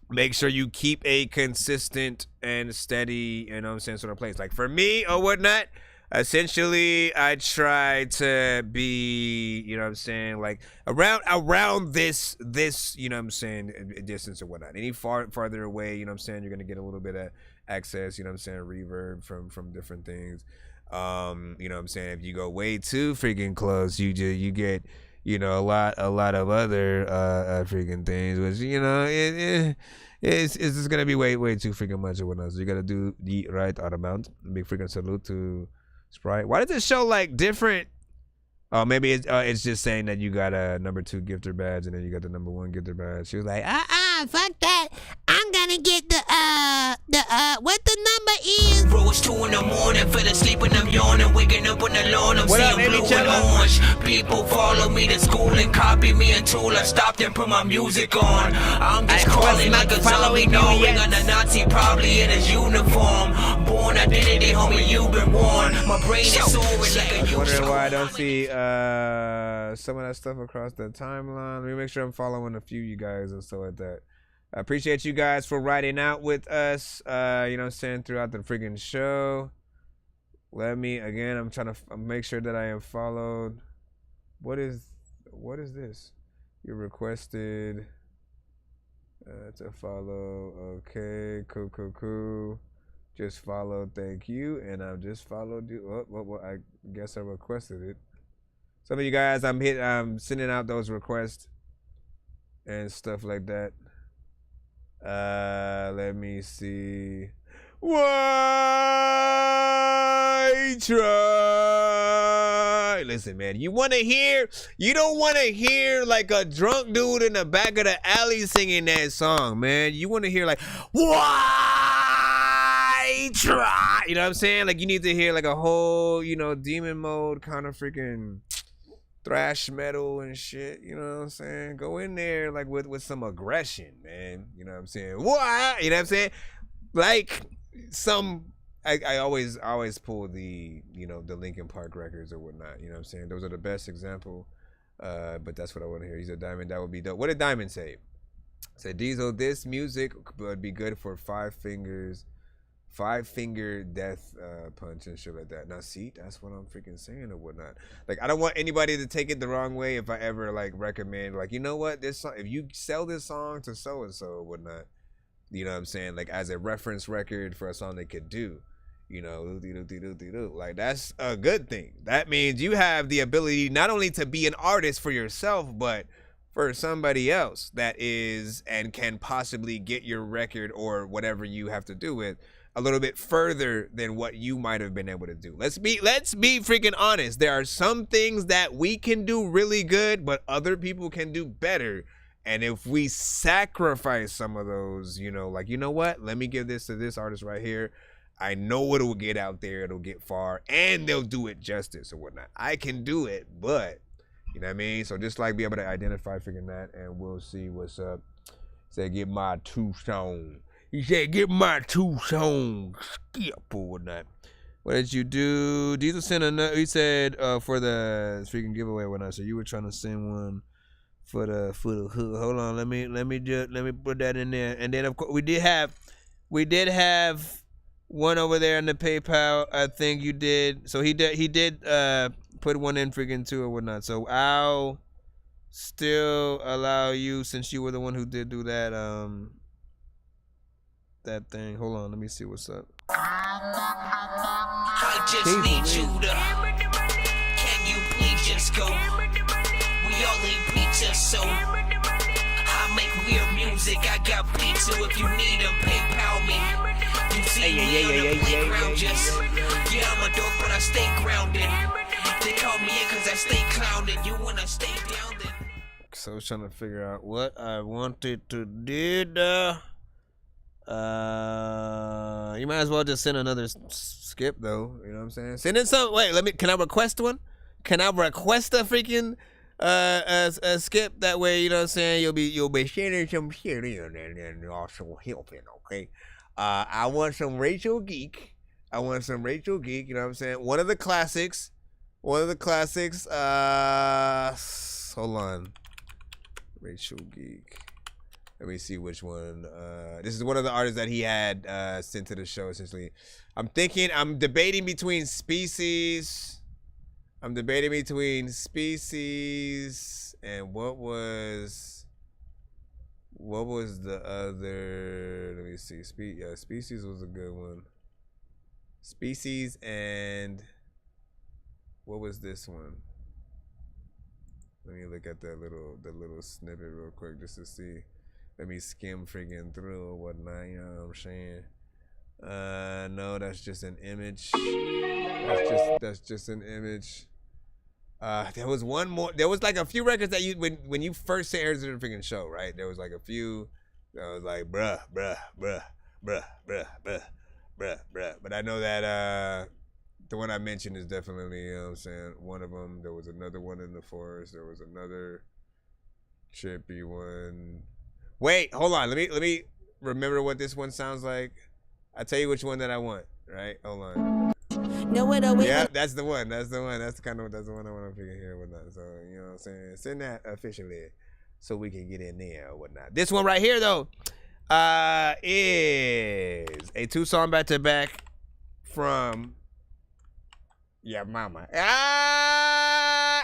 make sure you keep a consistent and steady, sort of place. Like for me or whatnot, essentially I try to be, around this, distance or whatnot. Any farther away, you're gonna get a little bit of access, reverb from different things. If you go way too freaking close, you get a lot of other freaking things, which it's just gonna be way too freaking much or whatnot. So you gotta do the right amount. Big freaking salute to Sprite. Why does it show different? Oh, maybe it's just saying that you got a number 2 gifter badge and then you got the number 1 gifter badge. She was like, fuck that. I'm gonna get the what the number is. Bro, it's 2 in the morning, fell asleep when I'm yawning, waking up on the lawn, I'm seeing blue and orange. People follow me to school and copy me until I stopped and put my music on. I'm just crawling like a zombie, knowing on a Nazi, probably in his uniform. Born identity, homie, you've been warned. My brain is soaring like a I'm wondering why I don't see some of that stuff across the timeline. Let me make sure I'm following a few of you guys and stuff like that. I appreciate you guys for riding out with us, throughout the freaking show. I'm trying to make sure that I am followed. What is this? You're requested to follow. Okay, cool. Just follow, thank you. And I've just followed you. Well, I guess I requested it. Some of you guys, I'm sending out those requests and stuff like that. Let me see. Why try? Listen, man, you don't want to hear a drunk dude in the back of the alley singing that song, man. You want to hear why try? You know what I'm saying? You need to hear a whole, demon mode kind of freaking thrash metal and shit, you know what I'm saying? Go in there with some aggression, man. You know what I'm saying? What? You know what I'm saying? I always pull the the Linkin Park records or whatnot. You know what I'm saying? Those are the best example. But that's what I want to hear. He said Diamond, that would be dope. What did Diamond say? Said Diesel, this music would be good for 5 Fingers 5-finger death punch and shit like that. Now see, that's what I'm freaking saying or whatnot. Like I don't want anybody to take it the wrong way if I ever like recommend like, you know what, this song, if you sell this song to so and so or whatnot, you know what I'm saying, like as a reference record for a song they could do, you know, like that's a good thing. That means you have the ability not only to be an artist for yourself, but for somebody else that is and can possibly get your record or whatever you have to do with a little bit further than what you might have been able to do. Let's be freaking honest. There are some things that we can do really good, but other people can do better. And if we sacrifice some of those, you know, like, you know what? Let me give this to this artist right here. I know it'll get out there, it'll get far, and they'll do it justice or whatnot. I can do it, but you know what I mean? So just like be able to identify freaking that, and we'll see what's up. Say, get my 2 songs. He said, get my 2 songs. Skip or whatnot. What did you do? Did you send another? He said for the freaking giveaway or whatnot. So you were trying to send one for the hook. Hold on, let me put that in there. And then of course we did have one over there in the PayPal. I think you did. So he did put one in freaking too or whatnot. So I'll still allow you, since you were the one who did do that that thing. Hold on, let me see what's up. I just need you to. Can you please just go? We all need pizza, so I make weird music. I got pizza if you need them. PayPal me. You see me on the playground, just yeah, I'm a dork, but I stay grounded. They call me in cause I stay clowned. You wanna stay down then. So I was trying to figure out what I wanted to do. You might as well just send another skip though. You know what I'm saying? Send in some. Wait, can I request one? Can I request a freaking a skip? That way, you know what I'm saying, you'll be sharing some shit in and also helping. Okay. I want some Rachel Geek. You know what I'm saying? One of the classics. Hold on. Rachel Geek. Let me see which one. This is one of the artists that he had sent to the show, essentially. I'm debating between Species. And what was the other? Let me see. Species was a good one. Species and what was this one? Let me look at the little snippet real quick just to see. Let me skim freaking through or whatnot, you know what I'm saying? No, that's just an image. That's just an image. There was one more. There was like a few records that you when you first sent her to the freaking show, right? There was like a few that was like bruh. But I know that the one I mentioned is definitely, you know what I'm saying, one of them. There was another one in the forest. There was another trippy one. Wait, hold on. Let me remember what this one sounds like. I'll tell you which one that I want, right? Hold on. Yeah, that's the one. That's the one I want to figure here or whatnot. So, you know what I'm saying? Send that officially so we can get in there or whatnot. This one right here, though, is a 2-song back-to-back from Yeah Mama.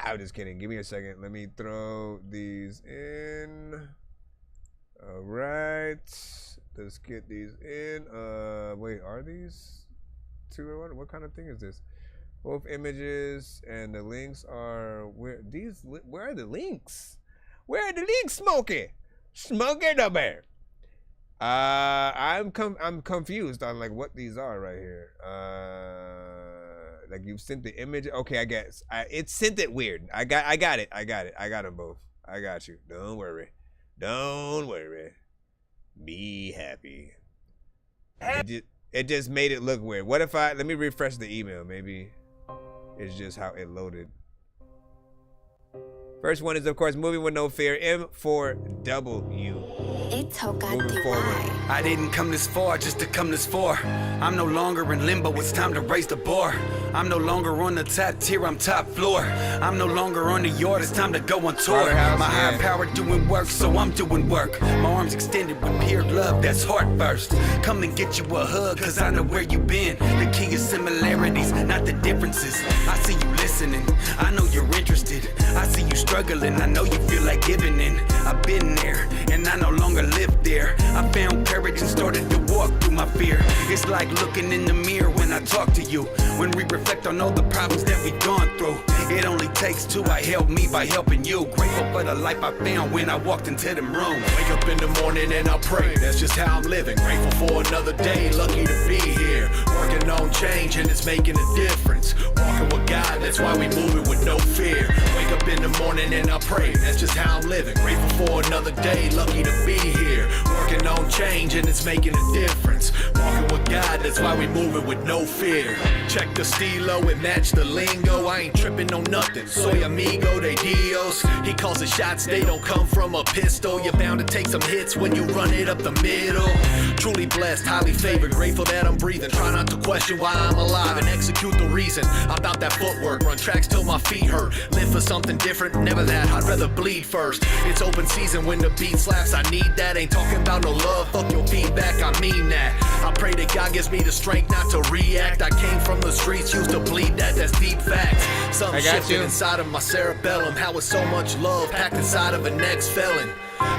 I'm just kidding. Give me a second. Let me throw these in. All right, let's get these in. Wait, are these 2 or 1? What kind of thing is this? Both images and the links are where are the links? Where are the links, Smokey? Smokey the Bear. I'm confused on like what these are right here. Like you sent the image. Okay, I guess it sent it weird. I got it. I got them both. I got you. Don't worry. Be happy. It just made it look weird. What if let me refresh the email. Maybe it's just how it loaded. First one is, of course, Moving With No Fear, M4W. Moving forward. I didn't come this far just to come this far. I'm no longer in limbo, it's time to raise the bar. I'm no longer on the top tier, I'm top floor. I'm no longer on the yard, it's time to go on tour. My higher power doing work, so I'm doing work. My arms extended with pure love, that's heart first. Come and get you a hug, cause I know where you been. The key is similarities, not the differences. I see you listening, I know you're interested. I see you struggling, I know you feel like giving in. I've been there, and I no longer live there. I found courage and started to walk through my fear. It's like looking in the mirror when I talk to you. When we reflect on all the problems that we've gone through. It only takes two, I help me by helping you. Grateful for the life I found when I walked into them rooms. Wake up in the morning and I pray, that's just how I'm living. Grateful for another day, lucky to be here. Working on change and it's making a difference. Walking with God, that's why we moving with no fear. Wake up in the morning and I pray, that's just how I'm living. Grateful for another day, lucky to be here. Working on change and it's making a difference. Walking with God, that's why we moving with no fear. Check the stilo and match the lingo. I ain't tripping on nothing. Soy amigo, they Dios. He calls the shots, they don't come from a pistol. You're bound to take some hits when you run it up the middle. Truly blessed, highly favored, grateful that I'm breathing. Try not to question why I'm alive and execute the reason. I'm about that footwork, run tracks till my feet hurt. Live for something different, never that, I'd rather bleed first. It's open season when the beat slaps, I need that. Ain't talking about no love, fuck your feedback, I mean that. I pray that God gives me the strength not to react. I came from the streets, used to bleed that, that's deep facts. Something shifted inside of my cerebellum. How is so much love packed inside of an ex-felon?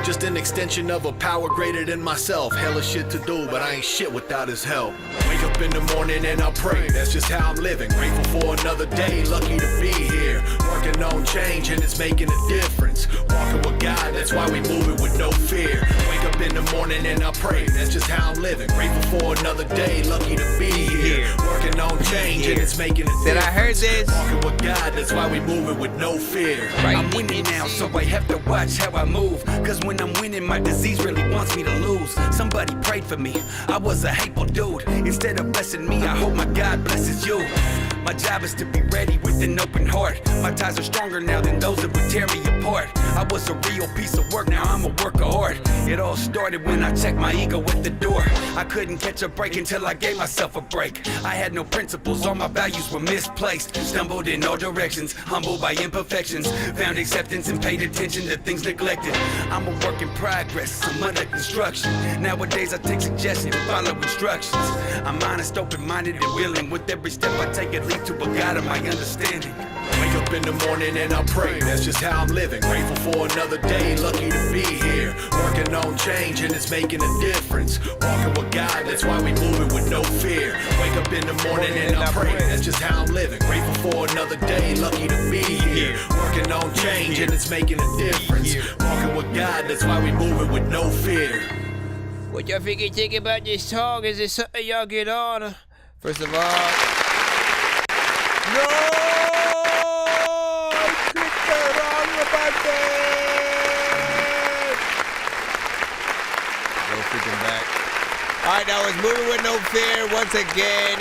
Just an extension of a power greater than myself. Hella shit to do, but I ain't shit without his help. Wake up in the morning and I pray, that's just how I'm living. Grateful for another day, lucky to be here. Working on change and it's making a difference. Walking with God, that's why we moving with no fear. Wake up in the morning and I pray, that's just how I'm living. Grateful for another day, lucky to be here. Working on change and it's making a difference. Said I heard this. Walking with God, that's why we moving with no fear. I'm winning now, so I have to watch how I move. Cause when I'm winning, my disease really wants me to lose. Somebody prayed for me, I was a hateful dude. Instead of blessing me, I hope my God blesses you. My job is to be ready with an open heart. My ties are stronger now than those that would tear me apart. I was a real piece of work, now I'm a work of art. It all started when I checked my ego at the door. I couldn't catch a break until I gave myself a break. I had no principles, all my values were misplaced. Stumbled in all directions, humbled by imperfections. Found acceptance and paid attention to things neglected. I'm a work in progress, I'm under construction. Nowadays I take suggestions and follow instructions. I'm honest, open-minded, and willing. With every step I take, it leads to a God of my understanding. Wake up in the morning and I pray, that's just how I'm living. Grateful for another day, lucky to be here. Working on change and it's making a difference. Walking with God, that's why we moving with no fear. Wake up in the morning and I pray, that's just how I'm living. Grateful for another day, lucky to be here. Working on change and it's making a difference. Walking with God, that's why we moving with no fear. What y'all think about this song? Is it something y'all get on? First of all, no! I clicked the wrong button! No freaking back. Alright, that was Moving With No Fear. Once again,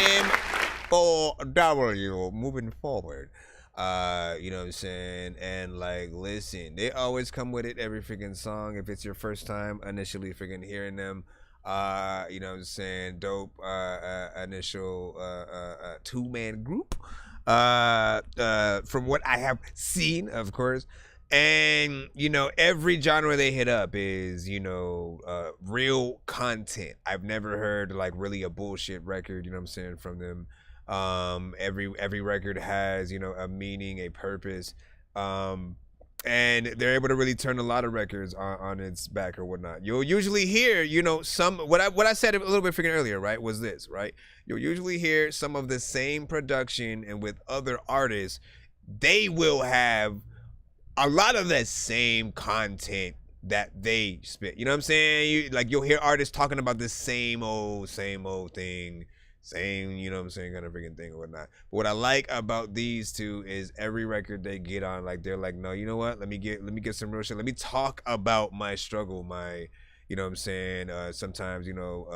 M4W, moving forward. You know what I'm saying? And like, listen, they always come with it every freaking song. If it's your first time initially freaking hearing them, you know what I'm saying? Dope initial two-man group. From what I have seen, of course. And, you know, every genre they hit up is, you know, real content. I've never heard like really a bullshit record, you know what I'm saying, from them. Every record has, you know, a meaning, a purpose, and they're able to really turn a lot of records on its back or whatnot. You'll usually hear, you know, what I said a little bit freaking earlier, right, was this, right? You'll usually hear some of the same production, and with other artists, they will have a lot of that same content that they spit. You know what I'm saying? You'll hear artists talking about the same old thing. Same, you know what I'm saying, kind of freaking thing or whatnot. But what I like about these two is every record they get on, like, they're like, no, you know what? Let me get some real shit. Let me talk about my struggle, my, you know what I'm saying? Sometimes, you know,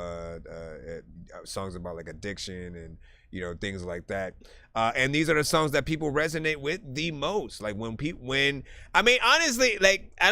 songs about like addiction and, you know, things like that. And these are the songs that people resonate with the most. Like I mean, honestly, like I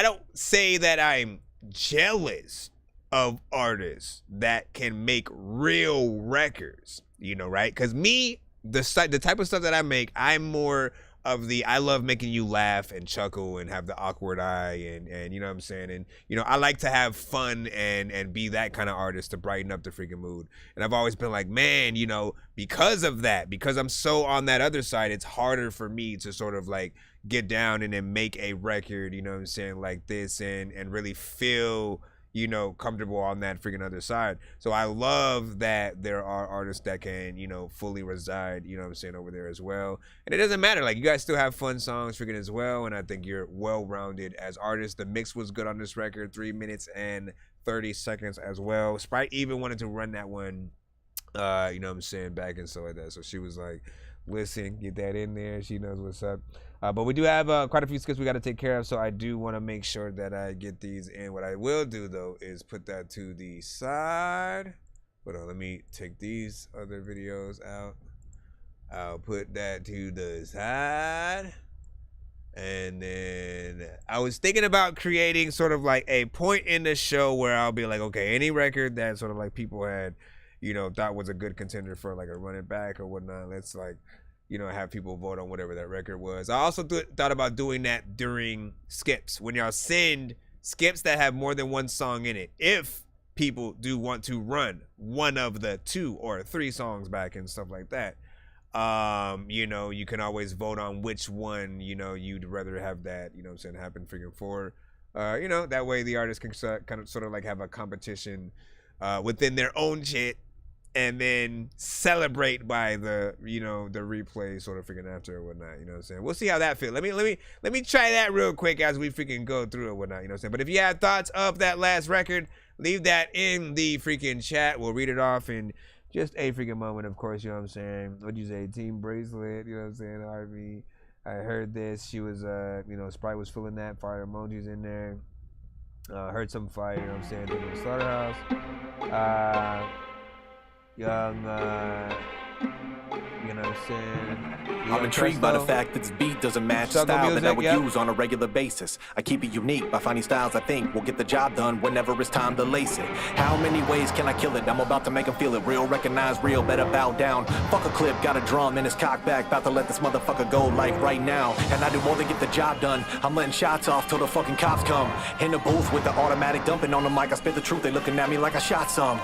don't say that I'm jealous of artists that can make real records, you know, right? Because me, the type of stuff that I make, I'm more of the, I love making you laugh and chuckle and have the awkward eye and you know what I'm saying? And, you know, I like to have fun and be that kind of artist to brighten up the freaking mood. And I've always been like, man, you know, because of that, because I'm so on that other side, it's harder for me to sort of like get down and then make a record, you know what I'm saying, like this and really feel, you know, comfortable on that freaking other side. So I love that there are artists that can, you know, fully reside, you know what I'm saying, over there as well. And it doesn't matter, like, you guys still have fun songs freaking as well, and I think you're well-rounded as artists. The mix was good on this record, 3 minutes and 30 seconds as well. Sprite even wanted to run that one, you know what I'm saying, back and stuff like that. So she was like, listen, get that in there. She knows what's up. But we do have quite a few skips we got to take care of, so I do want to make sure that I get these in. What I will do, though, is put that to the side. Hold on, let me take these other videos out. I'll put that to the side. And then I was thinking about creating sort of like a point in the show where I'll be like, okay, any record that sort of like people had, you know, thought was a good contender for like a run it back or whatnot, let's like, you know, have people vote on whatever that record was. I also thought about doing that during skips. When y'all send skips that have more than one song in it, if people do want to run one of the 2 or 3 songs back and stuff like that, you know, you can always vote on which one, you know, you'd rather have that, you know what I'm saying, happen freaking for. You know, that way the artist can kind of sort of like have a competition within their own shit, and then celebrate by the, you know, the replay sort of freaking after or whatnot, you know what I'm saying? We'll see how that feels. Let me try that real quick as we freaking go through it, whatnot, you know what I'm saying? But if you have thoughts of that last record, leave that in the freaking chat. We'll read it off in just a freaking moment, of course, you know what I'm saying? What'd you say? Team Bracelet, you know what I'm saying? RV. I heard this. She was, you know, Sprite was feeling that. Fire emojis in there. Heard some fire, you know what I'm saying? Did Slaughterhouse. Young, you know what I'm saying? I'm intrigued by the fact that this beat doesn't match style that I would use on a regular basis. I keep it unique by finding styles I think will get the job done whenever it's time to lace it. How many ways can I kill it? I'm about to make them feel it. Real, recognize real, better bow down. Fuck a clip, got a drum in his cock back, about to let this motherfucker go like right now. And I do more than get the job done. I'm letting shots off till the fucking cops come. In the booth with the automatic dumping on the mic, I spit the truth, they looking at me like I shot some.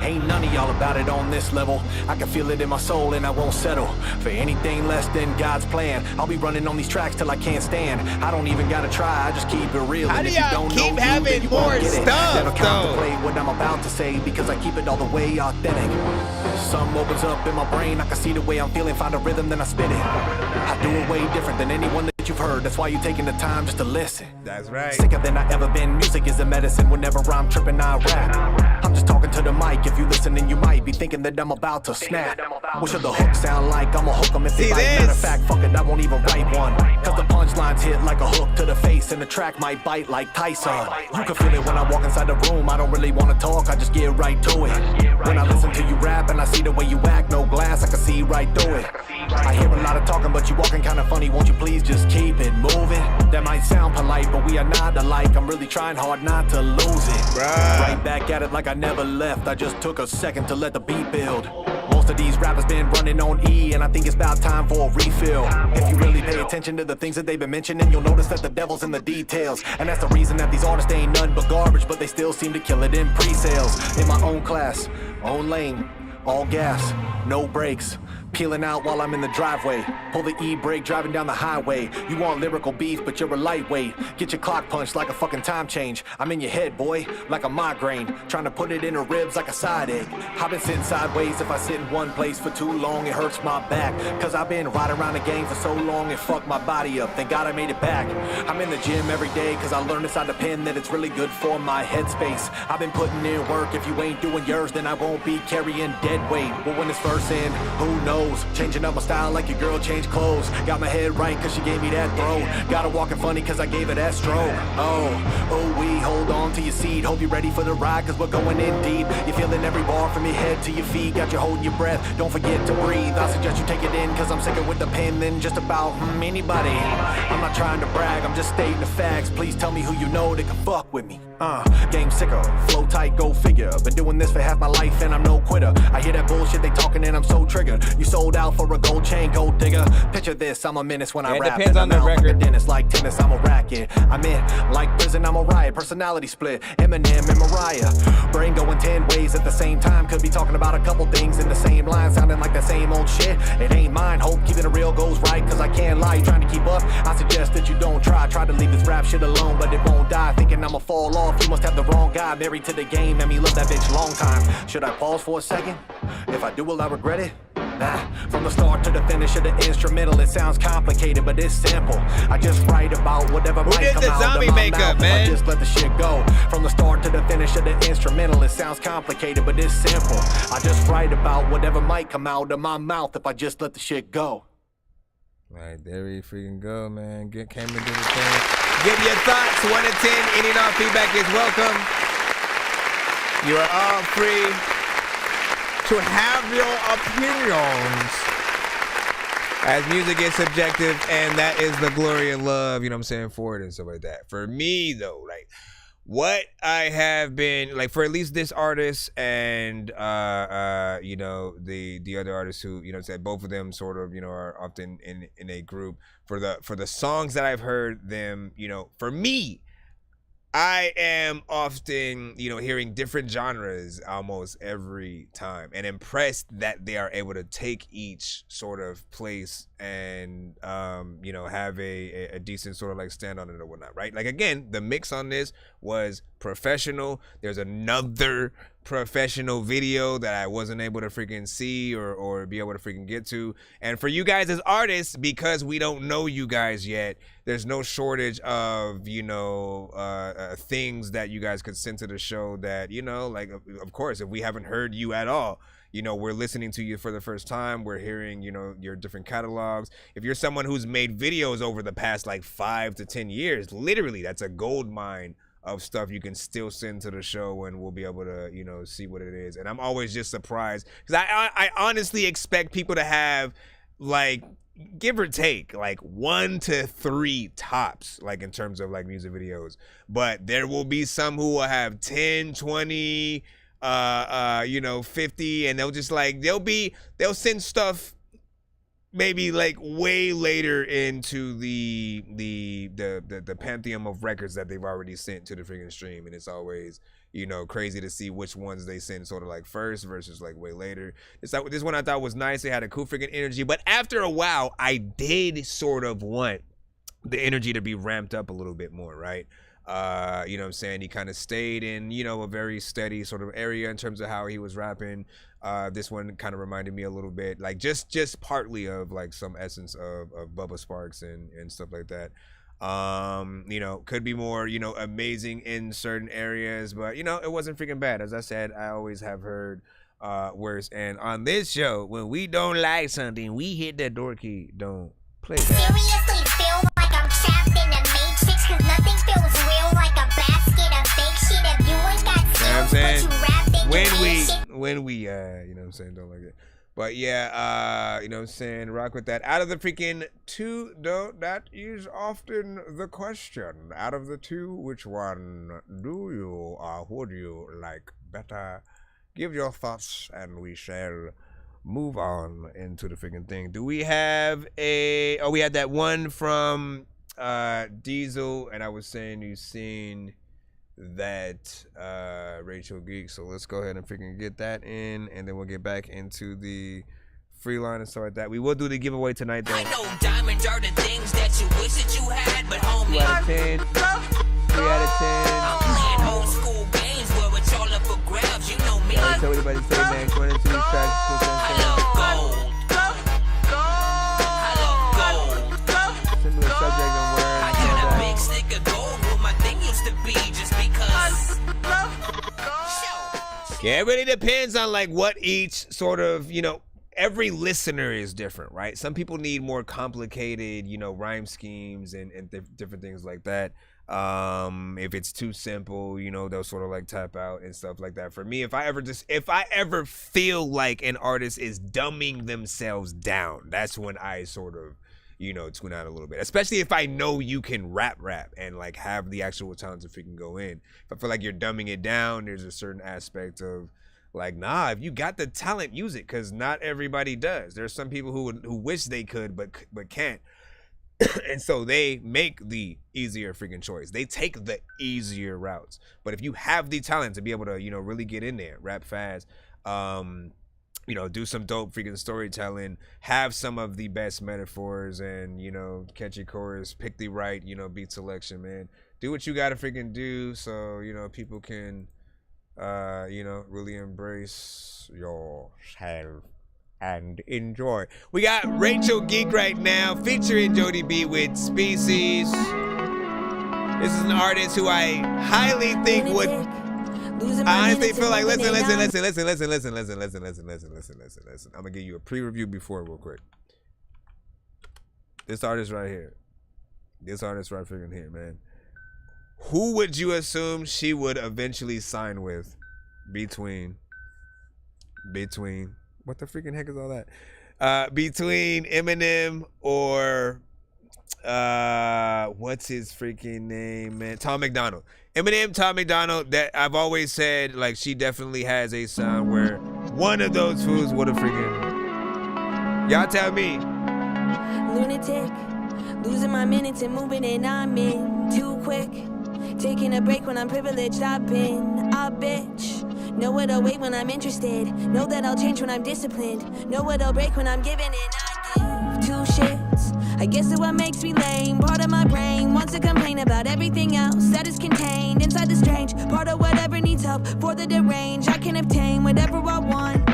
Ain't none of y'all about it on this level. I can feel it in my soul and I won't settle for anything less than God's plan. I'll be running on these tracks till I can't stand. I don't even gotta try, I just keep it real. How and do if you y'all don't keep know having you more won't get stuff, Never though? contemplate what I'm about to say because I keep it all the way authentic. Something opens up in my brain, I can see the way I'm feeling, find a rhythm, then I spit it. I do it way different than anyone that you've heard. That's why you're taking the time just to listen. That's right. Sicker than I ever been. Music is a medicine. Whenever I'm tripping, I rap. I'm just talking to the mic. If you listening, you might be thinking that I'm about to snap. What should the hook sound like? I'ma hook them if they bite. Matter of fact, fuck it, I won't even write one. Cause the punchlines hit like a hook to the face, and the track might bite like Tyson. You can feel it when I walk inside the room. I don't really wanna talk, I just get right to it. When I listen to you rap and I see the way you act, no glass, I can see right through it. I hear a lot of talking, but you walking kinda funny. Won't you please just keep it moving? That might sound polite, but we are not alike. I'm really trying hard not to lose it. Right back at it like I never left. I just took a second to let the beat build. Most of these rappers been running on E, and I think it's about time for a refill. If you really pay attention to the things that they've been mentioning, you'll notice that the devil's in the details. And that's the reason that these artists ain't nothing but garbage, but they still seem to kill it in pre-sales. In my own class, own lane, all gas, no brakes. Peeling out while I'm in the driveway. Pull the E-brake driving down the highway. You want lyrical beef, but you're a lightweight. Get your clock punched like a fucking time change. I'm in your head, boy, like a migraine. Trying to put it in her ribs like a side egg. I've been sitting sideways. If I sit in one place for too long, it hurts my back. Cause I've been riding around the game for so long, it fucked my body up. Thank God I made it back. I'm in the gym every day, cause I learned inside the pen that it's really good for my headspace. I've been putting in work. If you ain't doing yours, then I won't be carrying dead weight. But when it's first in, who knows? nose. Changing up my style like your girl changed clothes. Got my head right cause she gave me that throw. Got her walking funny cause I gave her that stroke. Oh, we hold on to your seat. Hope you're ready for the ride cause we're going in deep. You're feeling every bar from your head to your feet. Got you holding your breath, don't forget to breathe. I suggest you take it in cause I'm sicker with the pen than just about anybody. I'm not trying to brag, I'm just stating the facts. Please tell me who you know that can fuck with me. Game sicker, flow tight, go figure. Been doing this for half my life and I'm no quitter. I hear that bullshit they talking and I'm so triggered. You sold out for a gold chain, gold digger. Picture this, I'm a menace when I rap. Depends on the record. Dennis like tennis, I'm a racket. I'm in like prison, I'm a riot. Personality split, Eminem and Mariah. Brain going 10 ways at the same time. Could be talking about a couple things in the same line, sounding like the same old shit. It ain't mine, hope keeping it real goes right. Cause I can't lie, you trying to keep up. I suggest that you don't try. Try to leave this rap shit alone, but it won't die. Thinking I'ma fall off, you must have the wrong guy. Married to the game, and me love that bitch long time. Should I pause for a second? If I do, will I regret it? Nah. From the start to the finish of the instrumental, it sounds complicated, but it's simple. I just write about whatever might come out of my mouth. I just let the shit go. From the start to the finish of the instrumental, it sounds complicated, but it's simple. I just write about whatever might come out of my mouth if I just let the shit go. Right, there we freaking go, man. Came into the thing. Give your thoughts, 1 to 10. Any and all feedback is welcome. You are all free to have your opinions. As music is subjective, and that is the glory of love, you know what I'm saying, for it and stuff like that. For me, though, like, what I have been, like, for at least this artist and, you know, the other artists who, you know, said both of them sort of, you know, are often in a group. For the songs that I've heard them, you know, for me, I am often, you know, hearing different genres almost every time, and impressed that they are able to take each sort of place and, you know, have a decent sort of like stand on it or whatnot, right? Like, again, the mix on this was professional. There's another professional video that I wasn't able to freaking see or be able to freaking get to. And for you guys as artists, because we don't know you guys yet, there's no shortage of, you know, things that you guys could send to the show that, you know, like, of course, if we haven't heard you at all, you know, we're listening to you for the first time. We're hearing, you know, your different catalogs. If you're someone who's made videos over the past like 5 to 10 years, literally, that's a gold mine of stuff you can still send to the show, and we'll be able to, you know, see what it is. And I'm always just surprised because I honestly expect people to have, like, give or take, like 1 to 3 tops, like in terms of like music videos. But there will be some who will have 10, 20, you know, 50, and they'll just like they'll send stuff maybe like way later into the pantheon of records that they've already sent to the freaking stream. And it's always, you know, crazy to see which ones they send sort of like first versus like way later. This one I thought was nice. It had a cool freaking energy, but after a while I did sort of want the energy to be ramped up a little bit more, right? You know what I'm saying? He kind of stayed in, you know, a very steady sort of area in terms of how he was rapping. This one kind of reminded me a little bit, like just partly of like some essence of Bubba Sparks and stuff like that. You know, could be more, you know, amazing in certain areas, but you know, it wasn't freaking bad. As I said, I always have heard worse. And on this show, when we don't like something, we hit that Dorky don't play that. Seriously feel like I'm trapped in a matrix, cause nothing feels real like a basket of fake shit. If you ain't got skills, but you rap, then when we you know what I'm saying, don't like it. But yeah, you know what I'm saying, rock with that. Out of the freaking 2, though, that is often the question. Out of the 2, which one do you or would you like better? Give your thoughts and we shall move on into the freaking thing. Do we have we had that one from Diesel, and I was saying you've seen that Rachel Geek, so let's go ahead and freaking get that in, and then we'll get back into the free line and stuff like that. We will do the giveaway tonight though. I know diamonds are the things that you wish that you had, but homie, 2 out of 10, 3 out of 10. I'm playing old school games where it's all up for grabs. You know me. Yeah, tell everybody say, man, going into these tracks. I love gold. I love gold. Send me a subject and word. I got a big stick of gold where my thing used to be, just because. Yeah, it really depends on like what each sort of, you know, every listener is different, right? Some people need more complicated, you know, rhyme schemes and different things like that. If it's too simple, you know, they'll sort of like tap out and stuff like that. For me, if I ever feel like an artist is dumbing themselves down, that's when I sort of, you know, tune out a little bit. Especially if I know you can rap and like have the actual talent to freaking go in. If I feel like you're dumbing it down, there's a certain aspect of like, nah, if you got the talent, use it, because not everybody does. There's some people who wish they could but can't. And so they make the easier freaking choice. They take the easier routes. But if you have the talent to be able to, you know, really get in there, rap fast, you know, do some dope freaking storytelling, have some of the best metaphors and, you know, catchy chorus, pick the right, you know, beat selection, man. Do what you gotta freaking do so, you know, people can, you know, really embrace yourself and enjoy. We got Rachel Geek right now featuring Jody B with Species. This is an artist who I highly think would, I honestly feel like, listen. I'm gonna give you a pre-review before real quick. This artist right here. This artist right freaking here, man. Who would you assume she would eventually sign with between what the freaking heck is all that? Between Eminem or what's his freaking name, man? Tom McDonald. Eminem, Tom McDonald. That I've always said, like, she definitely has a sound where one of those fools would have freaking. Y'all tell me. Lunatic, losing my minutes and moving and I'm in too quick. Taking a break when I'm privileged, I've been a bitch. Know what'll wait when I'm interested. Know that I'll change when I'm disciplined. Know what'll break when I'm giving it. I give two shits. I guess it's what makes me lame. Part of my brain wants to complain about everything else that is contained inside the strange. Part of whatever needs help for the deranged. I can obtain whatever I want.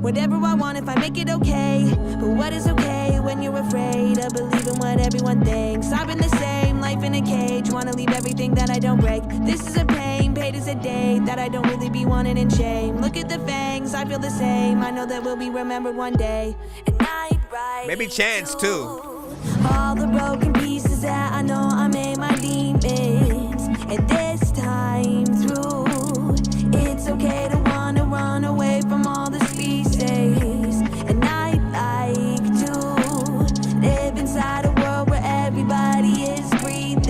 Whatever I want if I make it okay. But what is okay when you're afraid of believing what everyone thinks? I've been the same, life in a cage. Wanna leave everything that I don't break. This is a pain, paid as a day that I don't really be wanting in shame. Look at the fangs, I feel the same. I know that we'll be remembered one day. And I'd write maybe Chance too. all the broken pieces that I know I made my demons. And this time through, it's okay to wanna run away from all the species. And I'd like to live inside a world where everybody is breathing.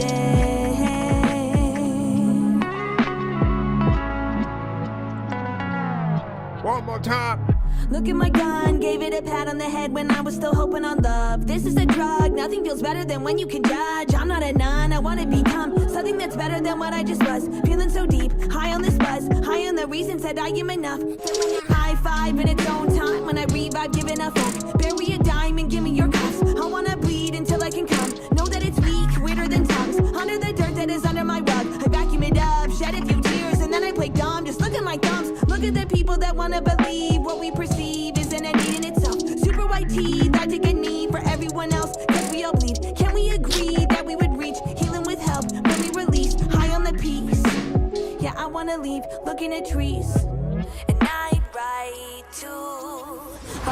One more time. Look at my gun, gave it a pat on the head when I was still hoping on love. This is a drug, nothing feels better than when you can judge. I'm not a nun, I wanna become something that's better than what I just was. Feeling so deep, high on this buzz, high on the reasons that I am enough. High five in its own time, when I revive, giving a fuck. Bury a diamond, give me your cuffs. I wanna bleed until I can come. Know that it's weak, weirder than tongues. Under the dirt that is under my rug, I vacuum it up, shed a few tears, and then I play dumb. Just look at my thumbs, look at the people that wanna believe what we perceive isn't a need in itself. Super white teeth, I take a knee for everyone else, cause we all bleed. Can we agree that we would reach healing with help when we release high on the peaks? Yeah, I wanna leave looking at trees. And I'd write to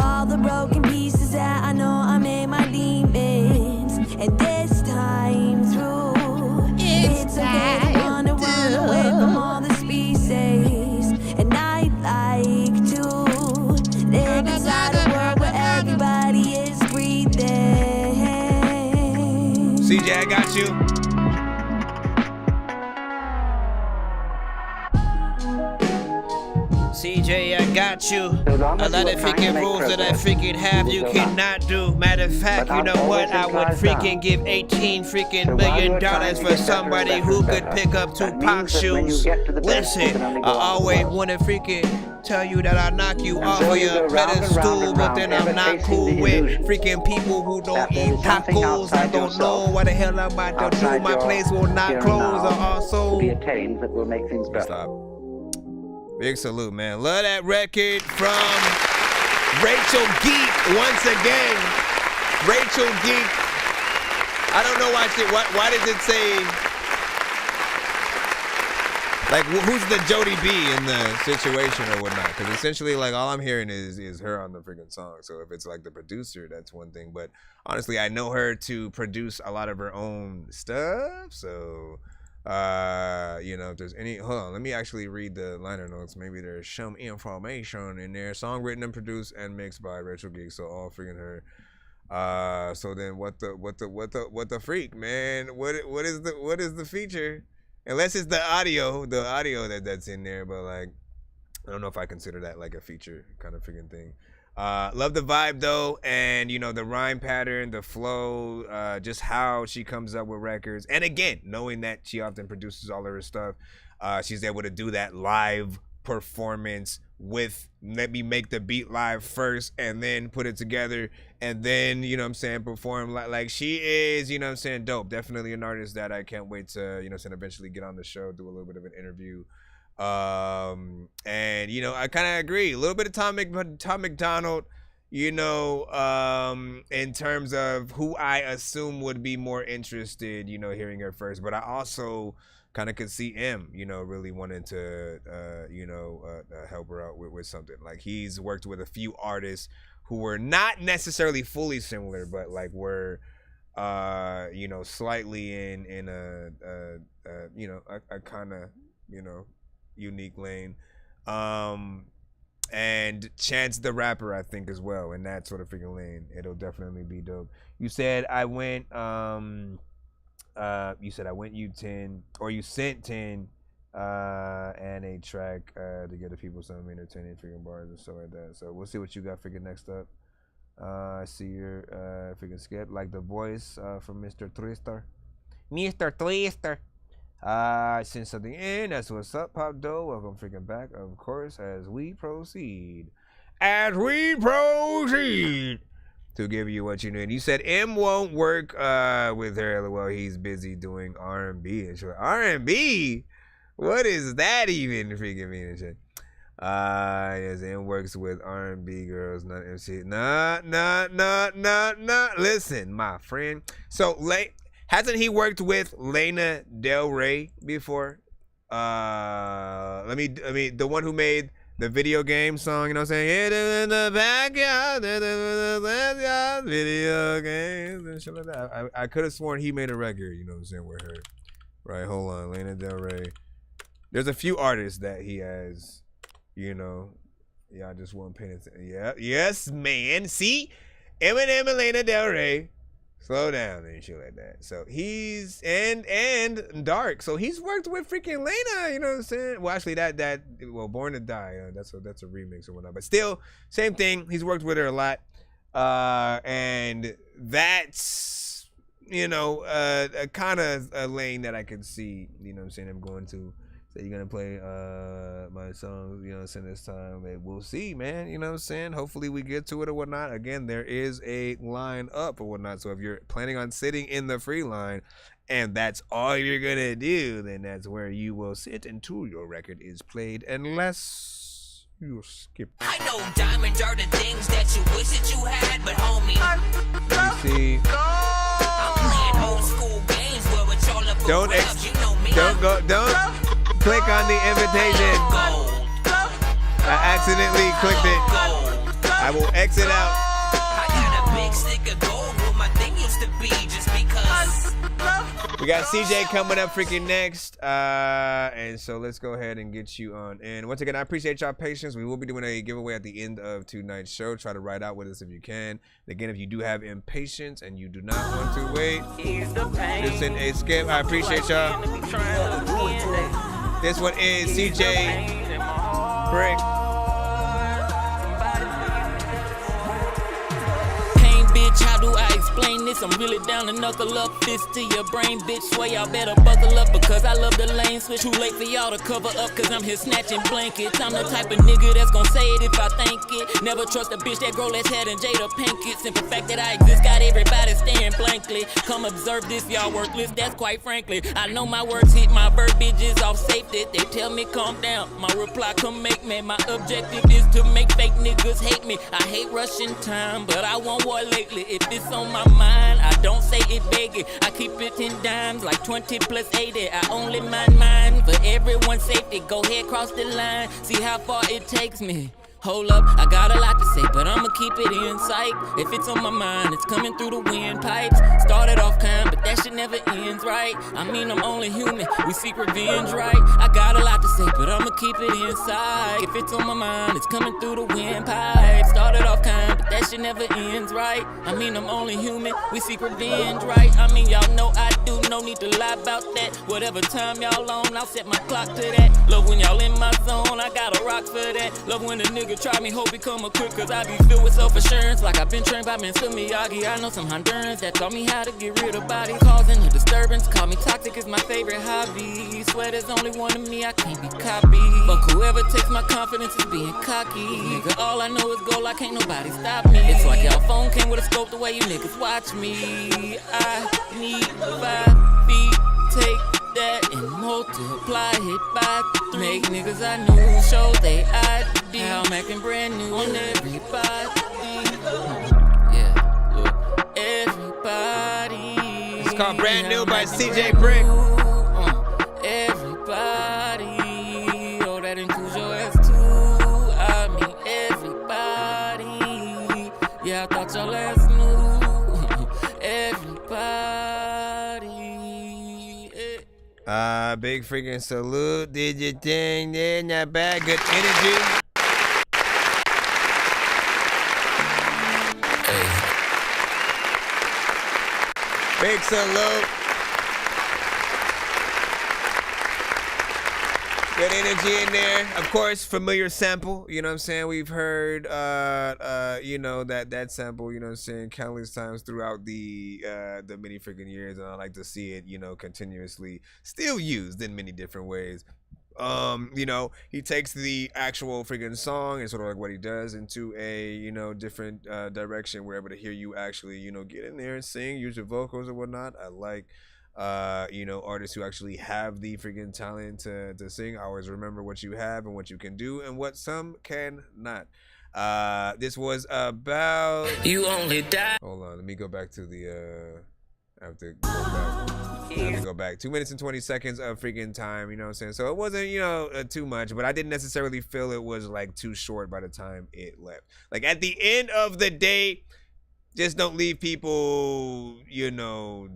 all the broken pieces that I know I made my demons. And this time through, it's okay to wanna run away from all the species. And I'd like to live inside a world where everybody is breathing. CJ, I got you. CJ, I got you. A lot of freaking rules that I freaking have you cannot do. Matter of fact, you know what? I would freaking give $18 freaking million for somebody who could pick up Tupac's shoes. Listen, I always wanna freaking tell you that I knock you off of your pedestal, but then I'm not cool with freaking people who don't eat tacos. I don't know what the hell I'm about to do. My place will not close or also be attained that will make things better. Stop. Big salute, man. Love that record from Rachel Geek once again. Rachel Geek. I don't know why does it say Like, who's the Jody B in the situation or whatnot? Because essentially, like, all I'm hearing is her on the freaking song. So if it's like the producer, that's one thing. But honestly, I know her to produce a lot of her own stuff. So, you know, if there's any, hold on, let me actually read the liner notes. Maybe there's some information in there. Song written and produced and mixed by Rachel Geek. So all freaking her. So then what the freak, man? What is the feature? Unless it's the audio that's in there, but like I don't know if I consider that like a feature kind of freaking thing. Love the vibe though, and you know the rhyme pattern, the flow, just how she comes up with records. And again, knowing that she often produces all of her stuff, she's able to do that live performance with let me make the beat live first and then put it together and then, you know what I'm saying, perform like she is, you know what I'm saying, dope. Definitely an artist that I can't wait to, you know what I'm saying, eventually get on the show, do a little bit of an interview. And you know, I kind of agree. A little bit of Tom McDonald, you know, in terms of who I assume would be more interested, you know, hearing her first. But I also kind of could see M, you know, really wanting to, you know, help her out with something. Like he's worked with a few artists who were not necessarily fully similar, but like were, you know, slightly in a you know, a kind of, you know, unique lane. And Chance the Rapper, I think, as well, in that sort of freaking lane. It'll definitely be dope. You said I went, you said I went you 10, or you sent 10, and a track to get the people some entertaining freaking bars and stuff like that. So we'll see what you got freaking next up. I see your freaking skip, like the voice from Mr. Twister. Mr. Twister. I sent something in. That's what's up, Pop Doe. Welcome freaking back, of course, as we proceed. To give you what you need. You said M won't work with her. Well, he's busy doing R&B and shit. R&B? What is that even freaking mean and shit? Yes, M works with R&B girls, not MC. Nah. Listen, my friend. So, hasn't he worked with Lana Del Rey before? Let me, the one who made the video game song, you know what I'm saying? Hit it in the backyard, video games and shit like that. I could have sworn he made a record, you know what I'm saying, with her. Right, hold on, Lana Del Rey. There's a few artists that he has, you know. Yeah, I just wasn't paying attention. Yeah, yes, man. See? Eminem and Lana Del Rey. Slow down and shit like that. So he's and Dark. So he's worked with freaking Lana, you know what I'm saying? Well, actually well, Born to Die, that's a remix or whatnot. But still, same thing. He's worked with her a lot. And that's, you know, a kind of a lane that I can see, you know what I'm saying, him going to. So you're gonna play my song, you know, this time. We'll see, man. You know what I'm saying? Hopefully we get to it or whatnot. Again, there is a line up or whatnot. So if you're planning on sitting in the free line and that's all you're gonna do, then that's where you will sit until your record is played, unless you skip. I know diamonds are the things that you wish that you had, but homie, let me see. I'm playing old school games where it's all about love. You know me. Don't click on the invitation. I accidentally clicked it. I will exit out. I got a big stick of gold where my thing used to be just because. We got CJ coming up freaking next. And so let's go ahead and get you on. And once again, I appreciate y'all patience. We will be doing a giveaway at the end of tonight's show. Try to ride out with us if you can. And again, if you do have impatience and you do not want to wait, listen, a skip. I appreciate y'all. This one is CJ Brick. Bitch, how do I explain this? I'm really down to knuckle up, fist to your brain, bitch. Swear y'all better buckle up because I love the lane switch. Too late for y'all to cover up cause I'm here snatching blankets. I'm the type of nigga that's gon' say it if I think it. Never trust a bitch that grow less head and Jada Pinkett. Simple fact that I exist got everybody staring blankly. Come observe this, y'all worthless, that's quite frankly. I know my words hit my verbiage is off safety. They tell me calm down, my reply come make me. My objective is to make fake niggas hate me. I hate rushing time, but I want war lately. If it's on my my mind. I don't say it vaguely. I keep it 10 dimes like 20 plus 80. I only mind mine for everyone's safety. Go ahead, cross the line, see how far it takes me. Hold up, I got a lot to say, but I'ma keep it in sight. If it's on my mind, it's coming through the windpipes. Started off kind, but that shit never ends right. I mean, I'm only human, we seek revenge, right? I got a lot to say, but I'ma keep it inside. If it's on my mind, it's coming through the windpipes. Started off kind, but that shit never ends right. I mean, I'm only human, we seek revenge, right? I mean, y'all know I do, no need to lie about that. Whatever time y'all on, I'll set my clock to that. Love when y'all in my zone, I got a rock for that. Love when a nigga try me, hope become a quick, cause I be filled with self-assurance. Like I've been trained by Mr. Miyagi. I know some Hondurans that taught me how to get rid of bodies causing a disturbance. Call me toxic, is my favorite hobby. Swear there's only one of me, I can't be copied. Fuck whoever takes my confidence is being cocky. Nigga, all I know is goal, I can't nobody stop me. It's like y'all phone came with a scope the way you niggas watch me. I need 5 feet, take that and multiply it by 3. Make niggas I knew show they ID. How I'm acting brand new on everybody. Yeah, look, everybody. It's called Brand New by CJ Brick. Everybody. Oh, that includes your ass too. I mean, everybody. Yeah, I thought y'all ass knew. Everybody. Big freaking salute. Did your thing there, not bad. Good energy. Big salute. Good energy in there. Of course, familiar sample. You know what I'm saying? We've heard, you know, that sample, you know what I'm saying, countless times throughout the many freaking years. And I like to see it, you know, continuously still used in many different ways. You know, he takes the actual freaking song and sort of like what he does into a, you know, different direction. We're able to hear you actually, you know, get in there and sing, use your vocals or whatnot. I like, you know, artists who actually have the freaking talent to sing. I always remember what you have and what you can do and what some cannot. This was about You Only Die. Hold on, let me go back to the I have to go back. 2 minutes and 20 seconds of freaking time, you know what I'm saying? So it wasn't, you know, too much, but I didn't necessarily feel it was like too short by the time it left. Like at the end of the day, just don't leave people, you know,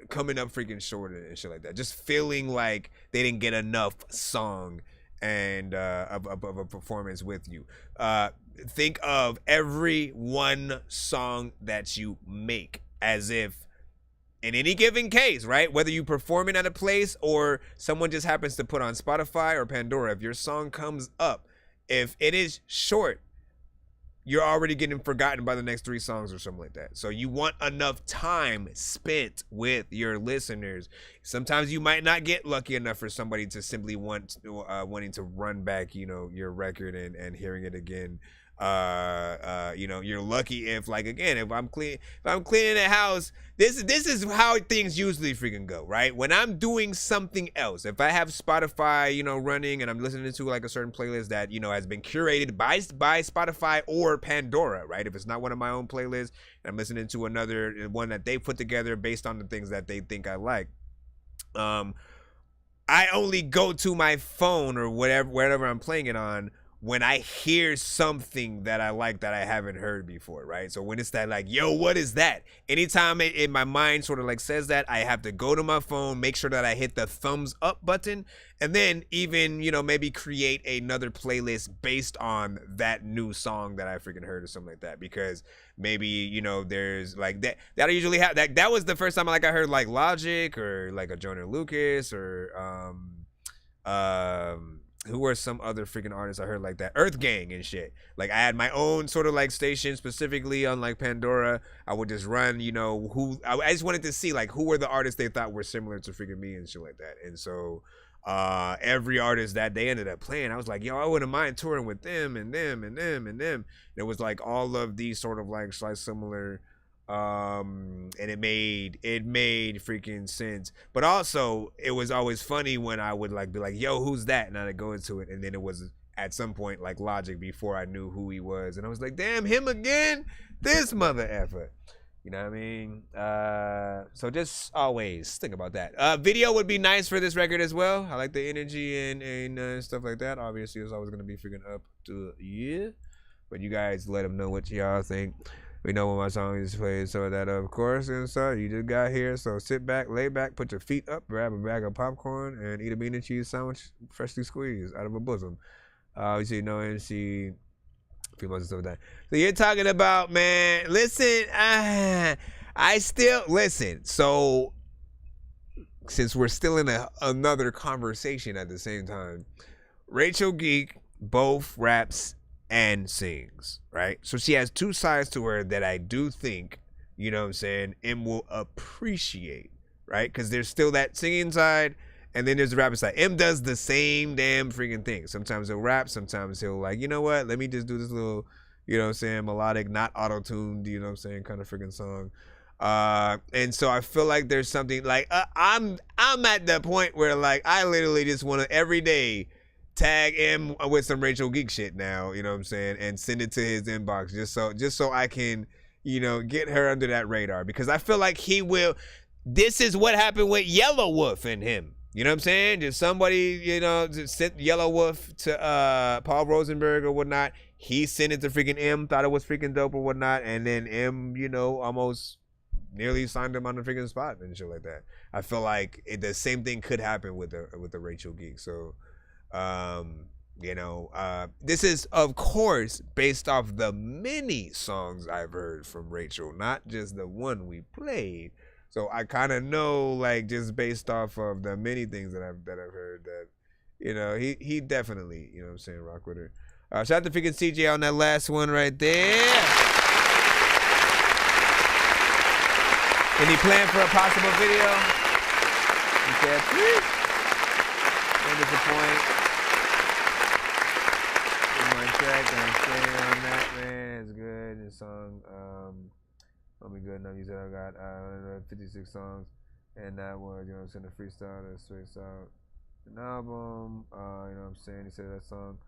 coming up freaking short and shit like that. Just feeling like they didn't get enough song and of a performance with you. Think of every one song that you make as if in any given case, right? Whether you perform it at a place or someone just happens to put on Spotify or Pandora, if your song comes up, if it is short, you're already getting forgotten by the next 3 songs or something like that. So you want enough time spent with your listeners. Sometimes you might not get lucky enough for somebody to simply wanting to run back, you know, your record and hearing it again. You know, you're lucky if, like, again, if I'm cleaning the house, this is how things usually freaking go, right? When I'm doing something else, if I have Spotify, you know, running and I'm listening to like a certain playlist that, you know, has been curated by Spotify or Pandora, right? If it's not one of my own playlists and I'm listening to another one that they put together based on the things that they think I like, I only go to my phone or wherever I'm playing it on when I hear something that I like that I haven't heard before, right? So when it's that like, yo, what is that? Anytime in my mind sort of like says that, I have to go to my phone, make sure that I hit the thumbs up button, and then even, you know, maybe create another playlist based on that new song that I freaking heard or something like that. Because maybe, you know, there's like that I usually have that was the first time like I heard like Logic or like a Joyner Lucas or who were some other freaking artists I heard like that? Earth Gang and shit. Like I had my own sort of like station specifically on like Pandora. I would just run, you know, I just wanted to see like who were the artists they thought were similar to freaking me and shit like that. And so every artist that they ended up playing, I was like, yo, I wouldn't mind touring with them and them and them and them. And it was like all of these sort of like similar and it made freaking sense. But also it was always funny when I would like be like, yo, who's that? And I'd go into it, and then it was at some point like Logic before I knew who he was, and I was like, damn, him again, this mother effer. You know what I mean? So just always think about that. Video would be nice for this record as well. I like the energy and stuff like that. Obviously, it's always gonna be freaking up to but you guys let them know what y'all think. We know when my song is played, so that of course, and so you just got here. So sit back, lay back, put your feet up, grab a bag of popcorn, and eat a bean and cheese sandwich, freshly squeezed out of a bosom. You see, no MC. Few months and stuff like that. So you're talking about, man, listen, I still listen. So since we're still in another conversation at the same time, Rachel Geek both raps and sings, right? So she has two sides to her that I do think, you know what I'm saying, M will appreciate, right? Because there's still that singing side, and then there's the rapping side. M does the same damn freaking thing. Sometimes he'll rap, sometimes he'll like, you know what, let me just do this little, you know what I'm saying, melodic, not auto-tuned, you know what I'm saying, kind of freaking song. And so I feel like there's something like, I'm at the point where like, I literally just want to every day tag M with some Rachel Geek shit now, you know what I'm saying, and send it to his inbox just so I can, you know, get her under that radar, because I feel like he will. This is what happened with Yellow Wolf and him. You know what I'm saying? Just somebody, you know, just sent Yellow Wolf to Paul Rosenberg or whatnot. He sent it to freaking M, thought it was freaking dope or whatnot, and then M, you know, almost nearly signed him on the freaking spot and shit like that. I feel like the same thing could happen with the Rachel Geek. So, you know, this is of course based off the many songs I've heard from Rachel, not just the one we played. So I kind of know, like, just based off of the many things that I've heard, that, you know, he definitely, you know what I'm saying, rock with her. Shout out to freaking CJ on that last one right there. Any plan for a possible video? He said, please. Don't disappoint. In my track, I'm staying on that, man. It's good. The song, I'll be good enough. You said I got 56 songs, and that was, you know what I'm saying, a freestyle that straight out an album. You know what I'm saying? He said that song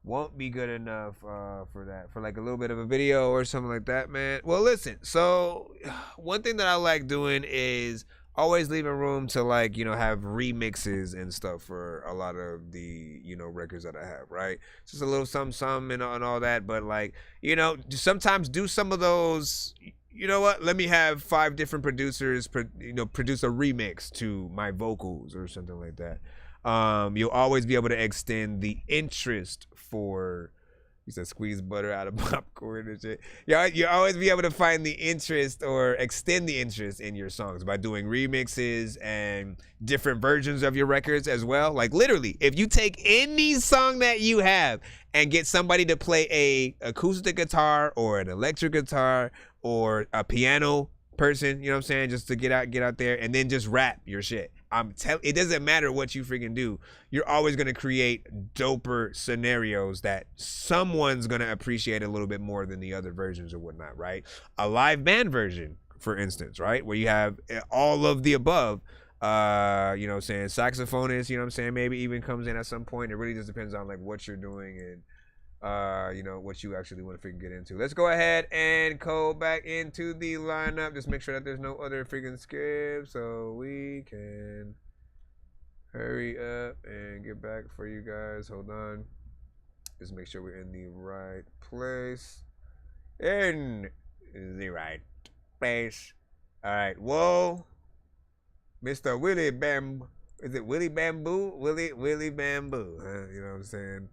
won't be good enough for that, for like a little bit of a video or something like that, man. Well, listen, so one thing that I like doing is always leaving room to, like, you know, have remixes and stuff for a lot of the, you know, records that I have, right? Just a little some and all that, but, like, you know, sometimes do some of those. You know what? Let me have 5 different producers, you know, produce a remix to my vocals or something like that. You'll always be able to extend the interest for, you said squeeze butter out of popcorn and shit. You'll always be able to find the interest or extend the interest in your songs by doing remixes and different versions of your records as well. Like, literally, if you take any song that you have and get somebody to play a acoustic guitar or an electric guitar or a piano person, you know what I'm saying, just to get out there and then just rap your shit. It doesn't matter what you freaking do. You're always going to create doper scenarios that someone's going to appreciate a little bit more than the other versions or whatnot, right? A live band version, for instance, right? Where you have all of the above, you know what I'm saying, saxophonist, you know what I'm saying, maybe even comes in at some point. It really just depends on, like, what you're doing and you know, what you actually want to freaking get into. Let's go ahead and go back into the lineup. Just make sure that there's no other freaking skips so we can hurry up and get back for you guys. Hold on. Just make sure we're in the right place. In the right place. All right. Whoa. Mr. Willie Bamboo. Is it Willie Bamboo? Willie Bamboo. Huh? You know what I'm saying?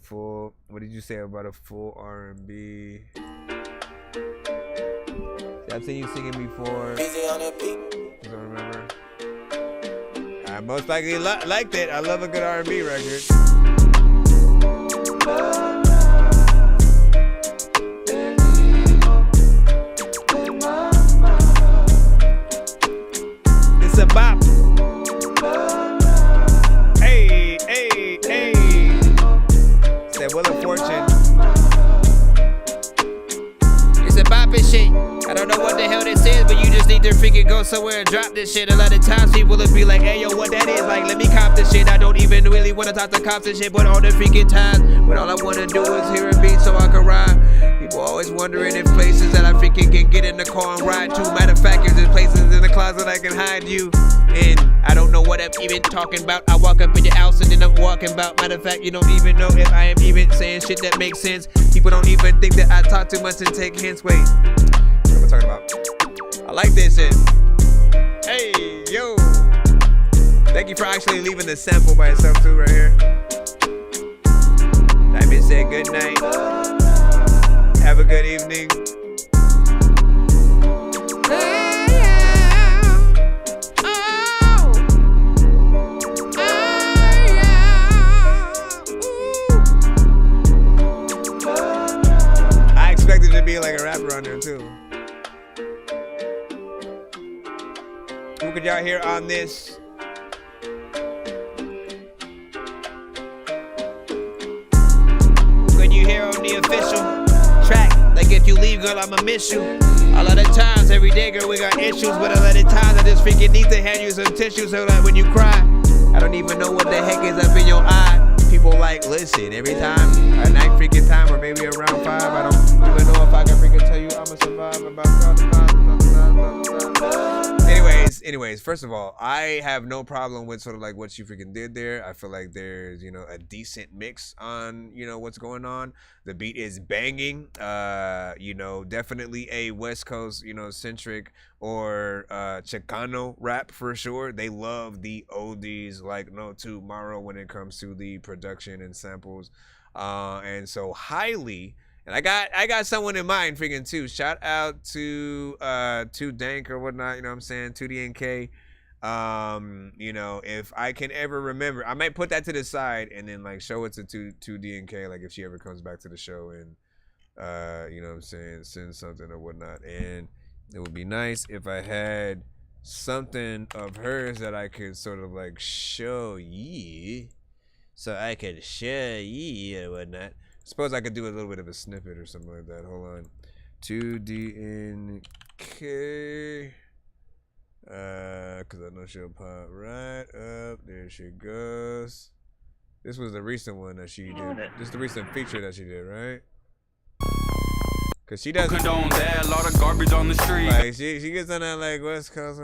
Full, what did you say about a full R&B? I've seen you singing before. You don't remember? I most likely liked it. I love a good R&B record. It's a bop. Wheel of Fortune. It's a bopping shit. I don't know what the hell this is, but you just need to freaking go somewhere and drop this shit. A lot of times people will be like, hey yo, what that is? Like, let me cop this shit. I don't even really want to talk to cops and shit, but all the freaking time, when all I want to do is hear a beat so I can rhyme. People always wondering if places that I freaking can get in the car and ride to. Matter of fact, there's places in the closet I can hide you. And I don't know what I'm even talking about. I walk up in your house and then I'm walking about. Matter of fact, you don't even know if I am even saying shit that makes sense. People don't even think that I talk too much and take hints. Wait, what am I talking about? I like this shit. Hey, yo. Thank you for actually leaving the sample by itself too right here. That being said, good night. Have a good evening. I expected to be like a rapper on there too. Who could y'all hear on this? You hear on the official track, like if you leave, girl, I'ma miss you. A lot of times, every day, girl, we got issues, but a lot of times I just freaking need to hand you some tissue so that when you cry, I don't even know what the heck is up in your eye. People like, listen, every time, at night freaking time, or maybe around 5, I don't even know if I can freaking tell you I'ma survive about all the time. Anyways, first of all, I have no problem with sort of like what you freaking did there. I feel like there's, you know, a decent mix on, you know, what's going on. The beat is banging, you know, definitely a West Coast, you know, centric or Chicano rap for sure. They love the oldies like no tomorrow when it comes to the production and samples. And so highly, and I got someone in mind freaking too. Shout out to Dank or whatnot, you know what I'm saying? 2DNK. You know, if I can ever remember, I might put that to the side and then like show it to 2DNK, like if she ever comes back to the show and you know what I'm saying, send something or whatnot. And it would be nice if I had something of hers that I could sort of like show ye. So I could show ye or whatnot. Suppose I could do a little bit of a snippet or something like that. Hold on. 2DNK. Because I know she'll pop right up. There she goes. This was the recent one that she did. This is the recent feature that she did, right? Because she doesn't condone that, a lot of garbage on the street. Like, she gets on that like West Coast.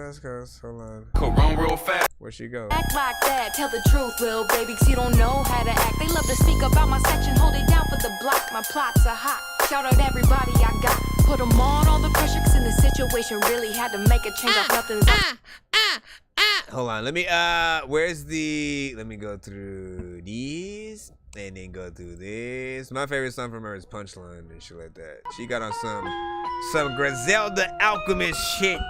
Hold on. Could run real fast. Where'd she go? Act like that, tell the truth, little baby, cause you don't know how to act. They love to speak about my section, hold it down for the block. My plots are hot. Shout out everybody I got. Put them on all the pressure, cause in the situation really had to make a change off nothing's Hold on, let me where's the, let me go through these and then go through this. My favorite song from her is Punchline and shit like that. She got on some Griselda Alchemist shit.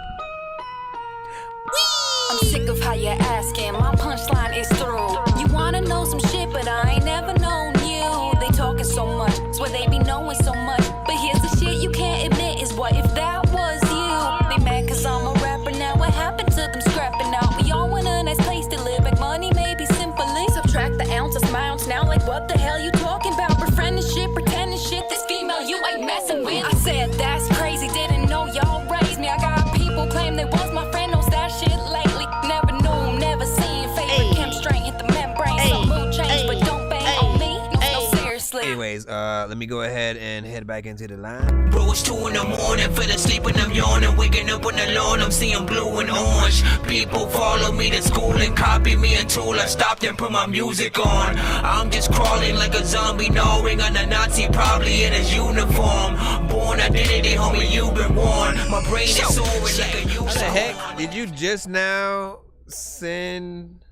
I'm sick of how you're asking, my punchline is through. You wanna know some shit, but I ain't never known you. They talking so much, swear they be knowing so much. But here's the shit you can't admit is what if that was you. They mad cause I'm a rapper now, what happened to them scrapping out? We all want a nice place to live, like money maybe simply. Subtract the ounces, my ounce now, like what the hell you talking about? Befriending shit, pretending shit, this female you ain't messing with. I said that's crazy, didn't know y'all raised me. I got people claim they was my friend, knows that shit lately. Never knew, never seen, favorite chem strain hit the membrane. Some mood change, but don't bang on me, no seriously. Anyways, let me go ahead and head back into the line. Bro, it's 2 in the morning, fell asleep and I'm yawning. Waking up on the lawn, I'm seeing blue and orange. People follow me to school and copy me until I stopped and put my music on. I'm just crawling like a zombie, gnawing on a Nazi, probably in his uniform. Born identity, homie, you've been warned. My brain is soaring like a How the heck did you just now send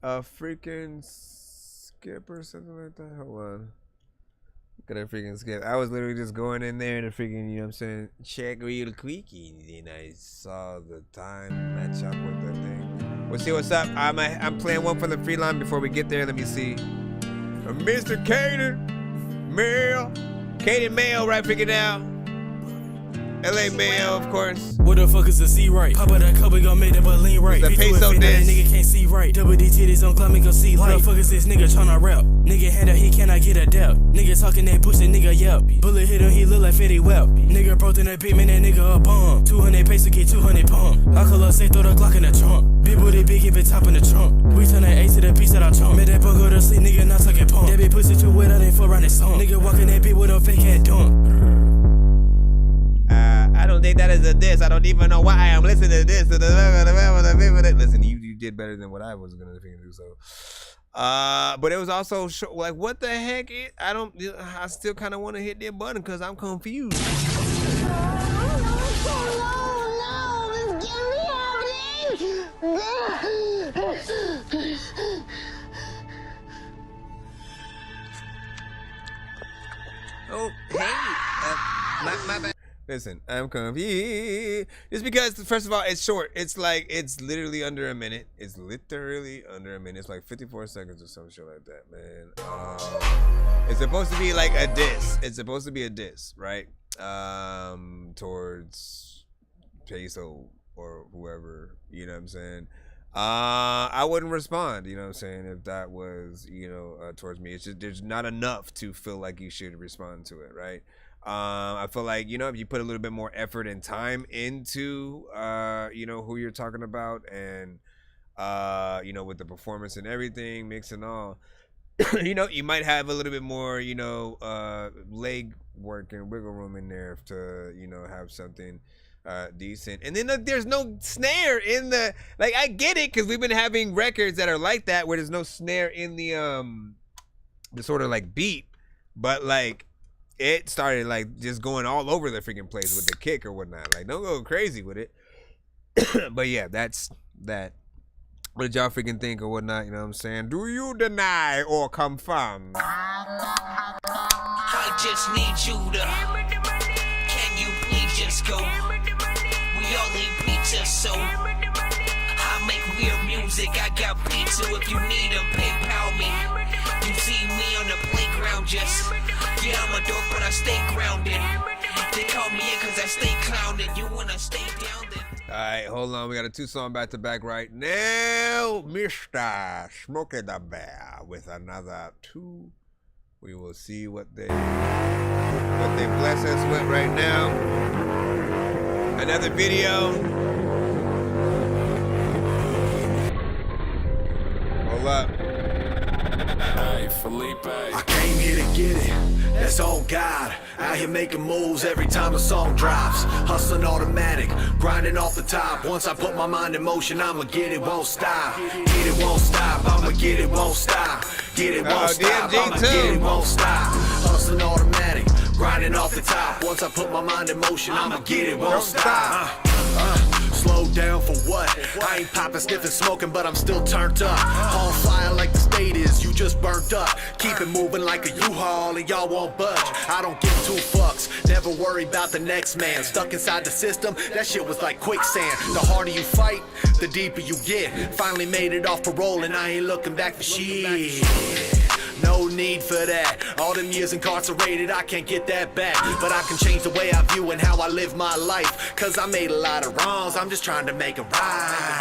a freaking skip or something like that? Hold on. Look at that freaking skip. I was literally just going in there to freaking, you know what I'm saying, check real quick, and I saw the time match up with the thing. We'll see what's up. I'm playing one for the free line before we get there. Let me see. Mr. Caden Mail. Caden Mail, right, freaking out. LA Mail, of course. What the fuck is a C right? Pop out that cup, we gon' make that lean right. The peso dance. Nigga can't see right. Double D titties on climb, go see light. What the fuck is this nigga tryna rap? Nigga hand up, he cannot get a depth. Nigga talking, they push the nigga yelp. Bullet hit him, he look like Fetty Wap. Nigga broke in that big man, that nigga a bomb. 200 pesos get 200 pump. I call up, say throw the Glock in the trunk. Big booty, big hip, it top in the trunk. We turn that A to the piece that I chunk. Made that bug go to sleep, nigga not sucking pump. That bitch pussy too wet, I didn't fuck around this song. Nigga walking that bitch with a fake head dunk. don't take that as a diss. I don't even know why I'm listening to this. Listen, you did better than what I was gonna do. So, but it was also like, what the heck? I still kind of want to hit that button because I'm confused. Oh, hey, my bad. Listen, I'm confused. Just because, first of all, it's short. It's like, it's literally under a minute. It's literally under a minute. It's like 54 seconds or some shit like that, man. It's supposed to be like a diss. It's supposed to be a diss, right? Towards Peso or whoever, you know what I'm saying? I wouldn't respond, you know what I'm saying, if that was, towards me. It's just, there's not enough to feel like you should respond to it, right? I feel like, if you put a little bit more effort and time into, who you're talking about and, with the performance and everything, mix and all, you might have a little bit more, leg work and wiggle room in there to, have something decent. And then there's no snare in the, like, I get it because we've been having records that are like that where there's no snare in the sort of like beat, but like it started like just going all over the freaking place with the kick or whatnot. Like, don't go crazy with it. But yeah, that's that. What did y'all freaking think or whatnot? You know what I'm saying? Do you deny or confirm? I just need you to. Can you please just go? We all need pizza, so I make weird music. I got pizza if you need them. PayPal me. You see me on the playground, just yeah, I'm a dork, but I stay grounded. They call me in cause I stay clowning. You wanna stay down then? Alright, hold on. We got a 2-song back to back right now. Mr. Smokey the Bear with another 2. We will see what they bless us with right now. Another video. Hold up. Hey, Felipe. I came here to get it. That's on God. Out here making moves every time a song drops. Hustling automatic, grinding off the top. Once I put my mind in motion, I'ma get it, won't stop. Get it, won't stop. I'ma get it, won't stop. Get it, won't stop. I'ma get it, won't stop. Hustling automatic, grinding off the top. Once I put my mind in motion, I'ma get it, won't stop. Slow down for what? I ain't popping, sniffing, smoking, but I'm still turned up. On fire like the state is, you just burnt up. Keep it moving like a U-Haul and y'all won't budge. I don't give 2 fucks, never worry about the next man. Stuck inside the system, that shit was like quicksand. The harder you fight, the deeper you get. Finally made it off parole and I ain't looking back for shit. No need for that. All them years incarcerated, I can't get that back. But I can change the way I view and how I live my life. Cause I made a lot of wrongs, I'm just trying to make it right.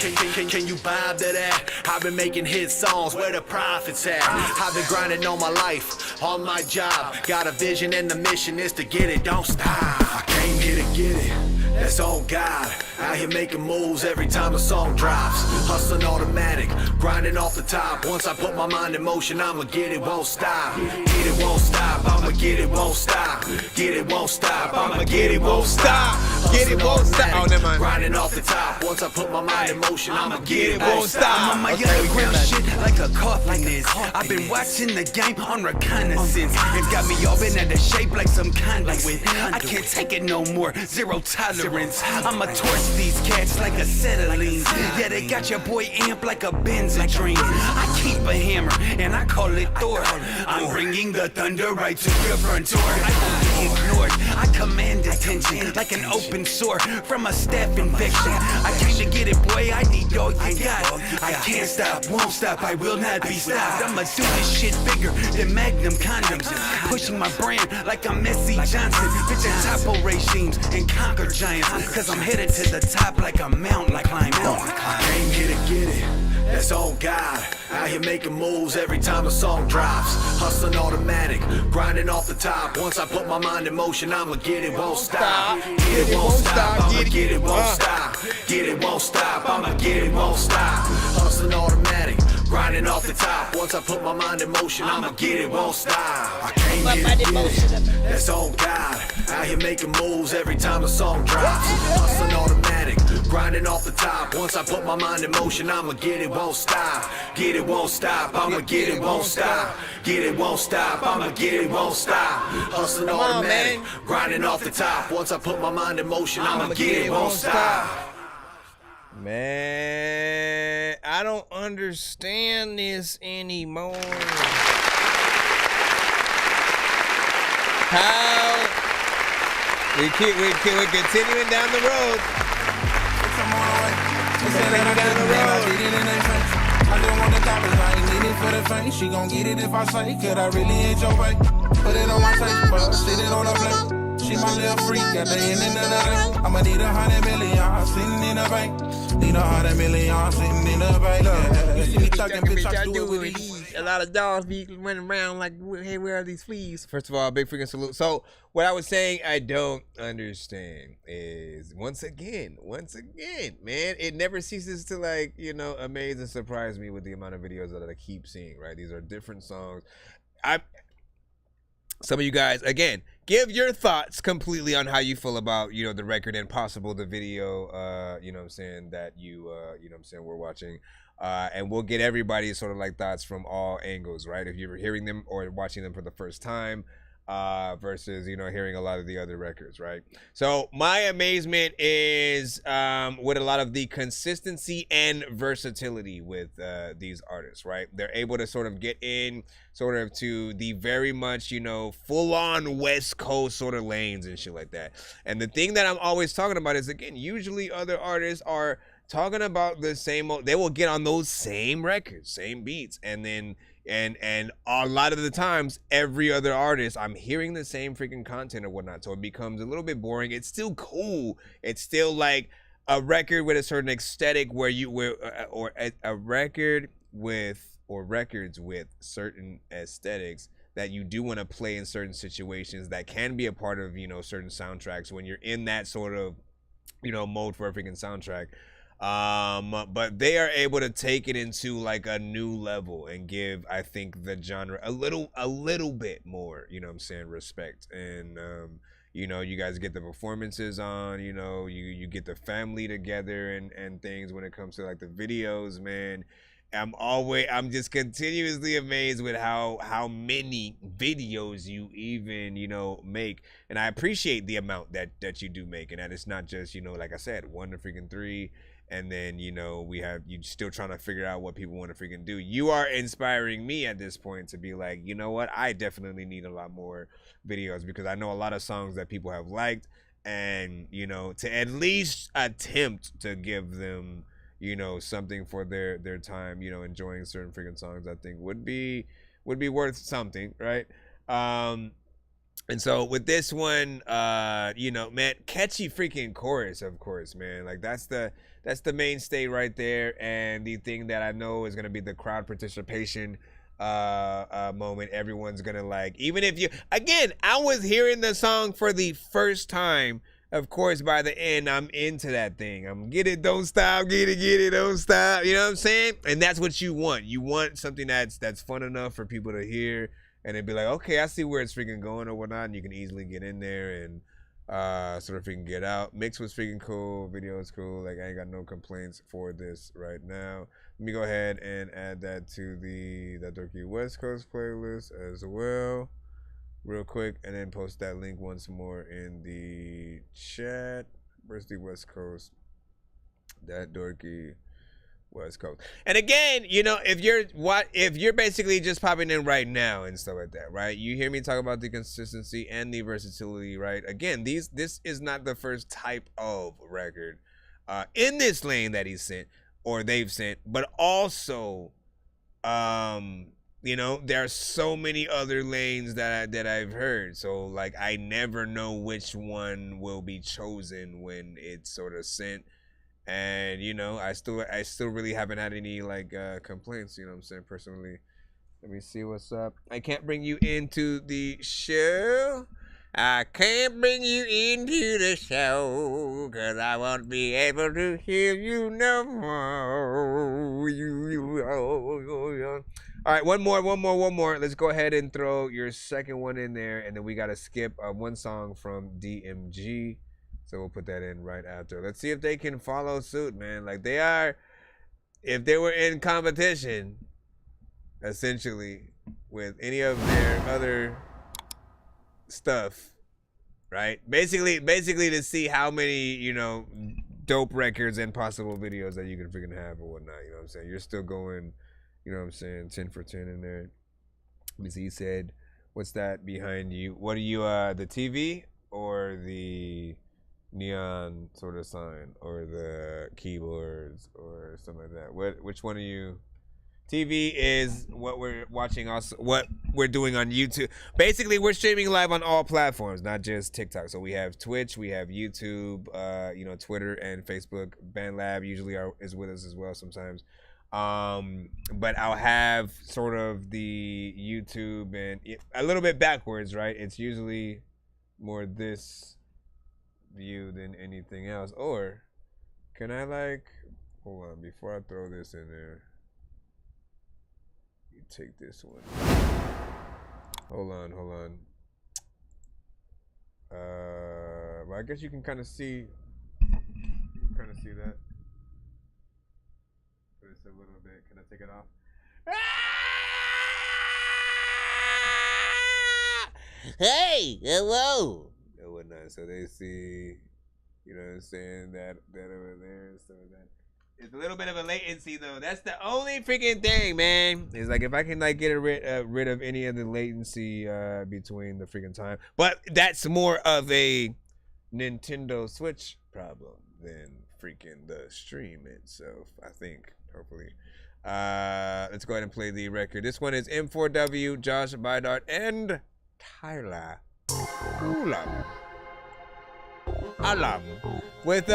Can you vibe to that? I've been making hit songs, where the profits at? I've been grinding all my life, on my job. Got a vision and the mission is to get it, don't stop. I came here to get it. That's on God. Out here making moves every time a song drops. Hustling automatic, grinding off the top. Once I put my mind in motion, I'ma get it, won't stop. Get it, won't stop. I'ma get it, won't stop. Get it, won't stop. I'ma get it, won't stop. Get it, won't stop. Oh, never mind. Grinding off the top. Once I put my mind in motion, I'ma get it, won't stop. I'm on my underground shit like a coffin is. I've been watching the game on reconnaissance. It got me all bent out of shape like some conduit. I can't take it no more, zero tolerance. I'ma torch these cats like acetylene. Yeah, they got your boy amp like a Benzedrine. I keep a hammer and I call it Thor. I'm bringing the thunder right to your front door. I won't be ignored. I command attention like an open sore from a staph infection. I came to get it, boy. I need all you got. I can't stop, won't stop. I will not be stopped. I'ma do this shit bigger than Magnum condoms. Pushing my brand like I'm Messi Johnson. Bitch, I topple regimes and conquer giants. Cause I'm headed to the top like a mountain climb. I came here to get it. That's on God. Out here making moves every time a song drops. Hustling automatic, grinding off the top. Once I put my mind in motion, I'ma get it, won't stop. Get it, won't stop. I'ma get it, won't stop. Get it, won't stop. I'ma get it, won't stop. Hustling automatic, grinding off the top. Once I put my mind in motion, I'ma get it, won't stop. I came here to get it. That's on God. Out here making moves every time a song drops. Hustling automatic, grinding off the top. Once I put my mind in motion, I'ma get it, won't stop. Get it, won't stop. I'ma get it, won't stop. Get it, won't stop. I'ma get it, won't stop. Hustling automatic, grinding off the top. Once I put my mind in motion, I'ma get it, won't stop. Man, I don't understand this anymore. How we're continuing down the road. Continuing down the road. I just want the dollars, I ain't need it for the fame. She gon' get it if I say, could I really ain't your way? Put it on my face, but sit it on her plate. She my little freak at the end of the day. I'ma need 100 million sitting in the bank. Need 100 million sitting in the bank. You see me thugging, bitch, I do it with ease. A lot of dogs be running around like, hey, where are these fleas? First of all, big freaking salute. So what I was saying I don't understand is, once again, man, it never ceases to, like, you know, amaze and surprise me with the amount of videos that I keep seeing, right? These are different songs. Some of you guys, again, give your thoughts completely on how you feel about, you know, the record and possible the video, you know what I'm saying, that you know what I'm saying, we're watching. And we'll get everybody's sort of like thoughts from all angles, right? If you're hearing them or watching them for the first time, versus, you know, hearing a lot of the other records, right? So my amazement is with a lot of the consistency and versatility with these artists, right? They're able to sort of get in sort of to the very much, you know, full-on West Coast sort of lanes and shit like that. And the thing that I'm always talking about is, again, usually other artists are talking about the same, they will get on those same records, same beats, and then and a lot of the times every other artist, I'm hearing the same freaking content or whatnot, so it becomes a little bit boring. It's still cool, it's still like a record with a certain aesthetic where or a record with, or records with certain aesthetics that you do want to play in certain situations that can be a part of, you know, certain soundtracks when you're in that sort of, you know, mode for a freaking soundtrack. But they are able to take it into like a new level and give, I think, the genre a little bit more, you know what I'm saying, respect. And you know, you guys get the performances on, you know, you get the family together and things when it comes to like the videos, man. I'm just continuously amazed with how many videos you even, you know, make. And I appreciate the amount that you do make, and that it's not just, you know, like I said, 1 to freaking 3. And then, you know, you still trying to figure out what people want to freaking do. You are inspiring me at this point to be like, you know what? I definitely need a lot more videos, because I know a lot of songs that people have liked, and, you know, to at least attempt to give them, you know, something for their time, you know, enjoying certain freaking songs, I think would be worth something, right? And so with this one, you know, man, catchy freaking chorus, of course, man. Like that's the mainstay right there, and the thing that I know is gonna be the crowd participation moment. Everyone's gonna like, even if you, again, I was hearing the song for the first time. Of course, by the end, I'm into that thing. I'm get it, don't stop, get it, don't stop. You know what I'm saying? And that's what you want. You want something that's fun enough for people to hear, and it'd be like, okay, I see where it's freaking going or whatnot, and you can easily get in there and sort of freaking get out. Mix was freaking cool. Video is cool. Like, I ain't got no complaints for this right now. Let me go ahead and add that to the Dorky West Coast playlist as well, real quick, and then post that link once more in the chat. Where's the West Coast? That Dorky West Coast. And again, you know, if you're basically just popping in right now and stuff like that, right? You hear me talk about the consistency and the versatility, right? Again, this is not the first type of record in this lane that he's sent or they've sent, but also you know, there are so many other lanes that I've heard. So like, I never know which one will be chosen when it's sort of sent. And, you know, I still really haven't had any like complaints, you know what I'm saying, personally. Let me see what's up. I can't bring you into the show. I can't bring you into the show, 'cause I won't be able to hear you no more. All right, one more. Let's go ahead and throw your second one in there, and then we gotta skip one song from DMG. So we'll put that in right after. Let's see if they can follow suit, man. Like they are, if they were in competition, essentially, with any of their other stuff, right? Basically to see how many, you know, dope records and possible videos that you can freaking have or whatnot. You know what I'm saying? You're still going, you know what I'm saying, 10 for 10 in there. Let me see. He said, what's that behind you? What are you, the TV or the neon sort of sign or the keyboards or something like that? Which one are you? TV is what we're watching, also what we're doing on YouTube. Basically, we're streaming live on all platforms, not just TikTok. So we have Twitch, we have YouTube, you know, Twitter and Facebook. BandLab usually is with us as well sometimes. But I'll have sort of the YouTube and a little bit backwards, right? It's usually more this view than anything else. Or can I like, hold on, before I throw this in there, you take this one. Hold on. Well, I guess you can kind of see, that. Just a little bit. Can I take it off? Hey, hello. And whatnot. So they see, you know what I'm saying, that over there. So that it's a little bit of a latency though. That's the only freaking thing, man. It's like if I can like get rid of any of the latency between the freaking time. But that's more of a Nintendo Switch problem than freaking the stream itself, I think. Hopefully. Let's go ahead and play the record. This one is M4W, Josh Bidart, and Tyler Alam. With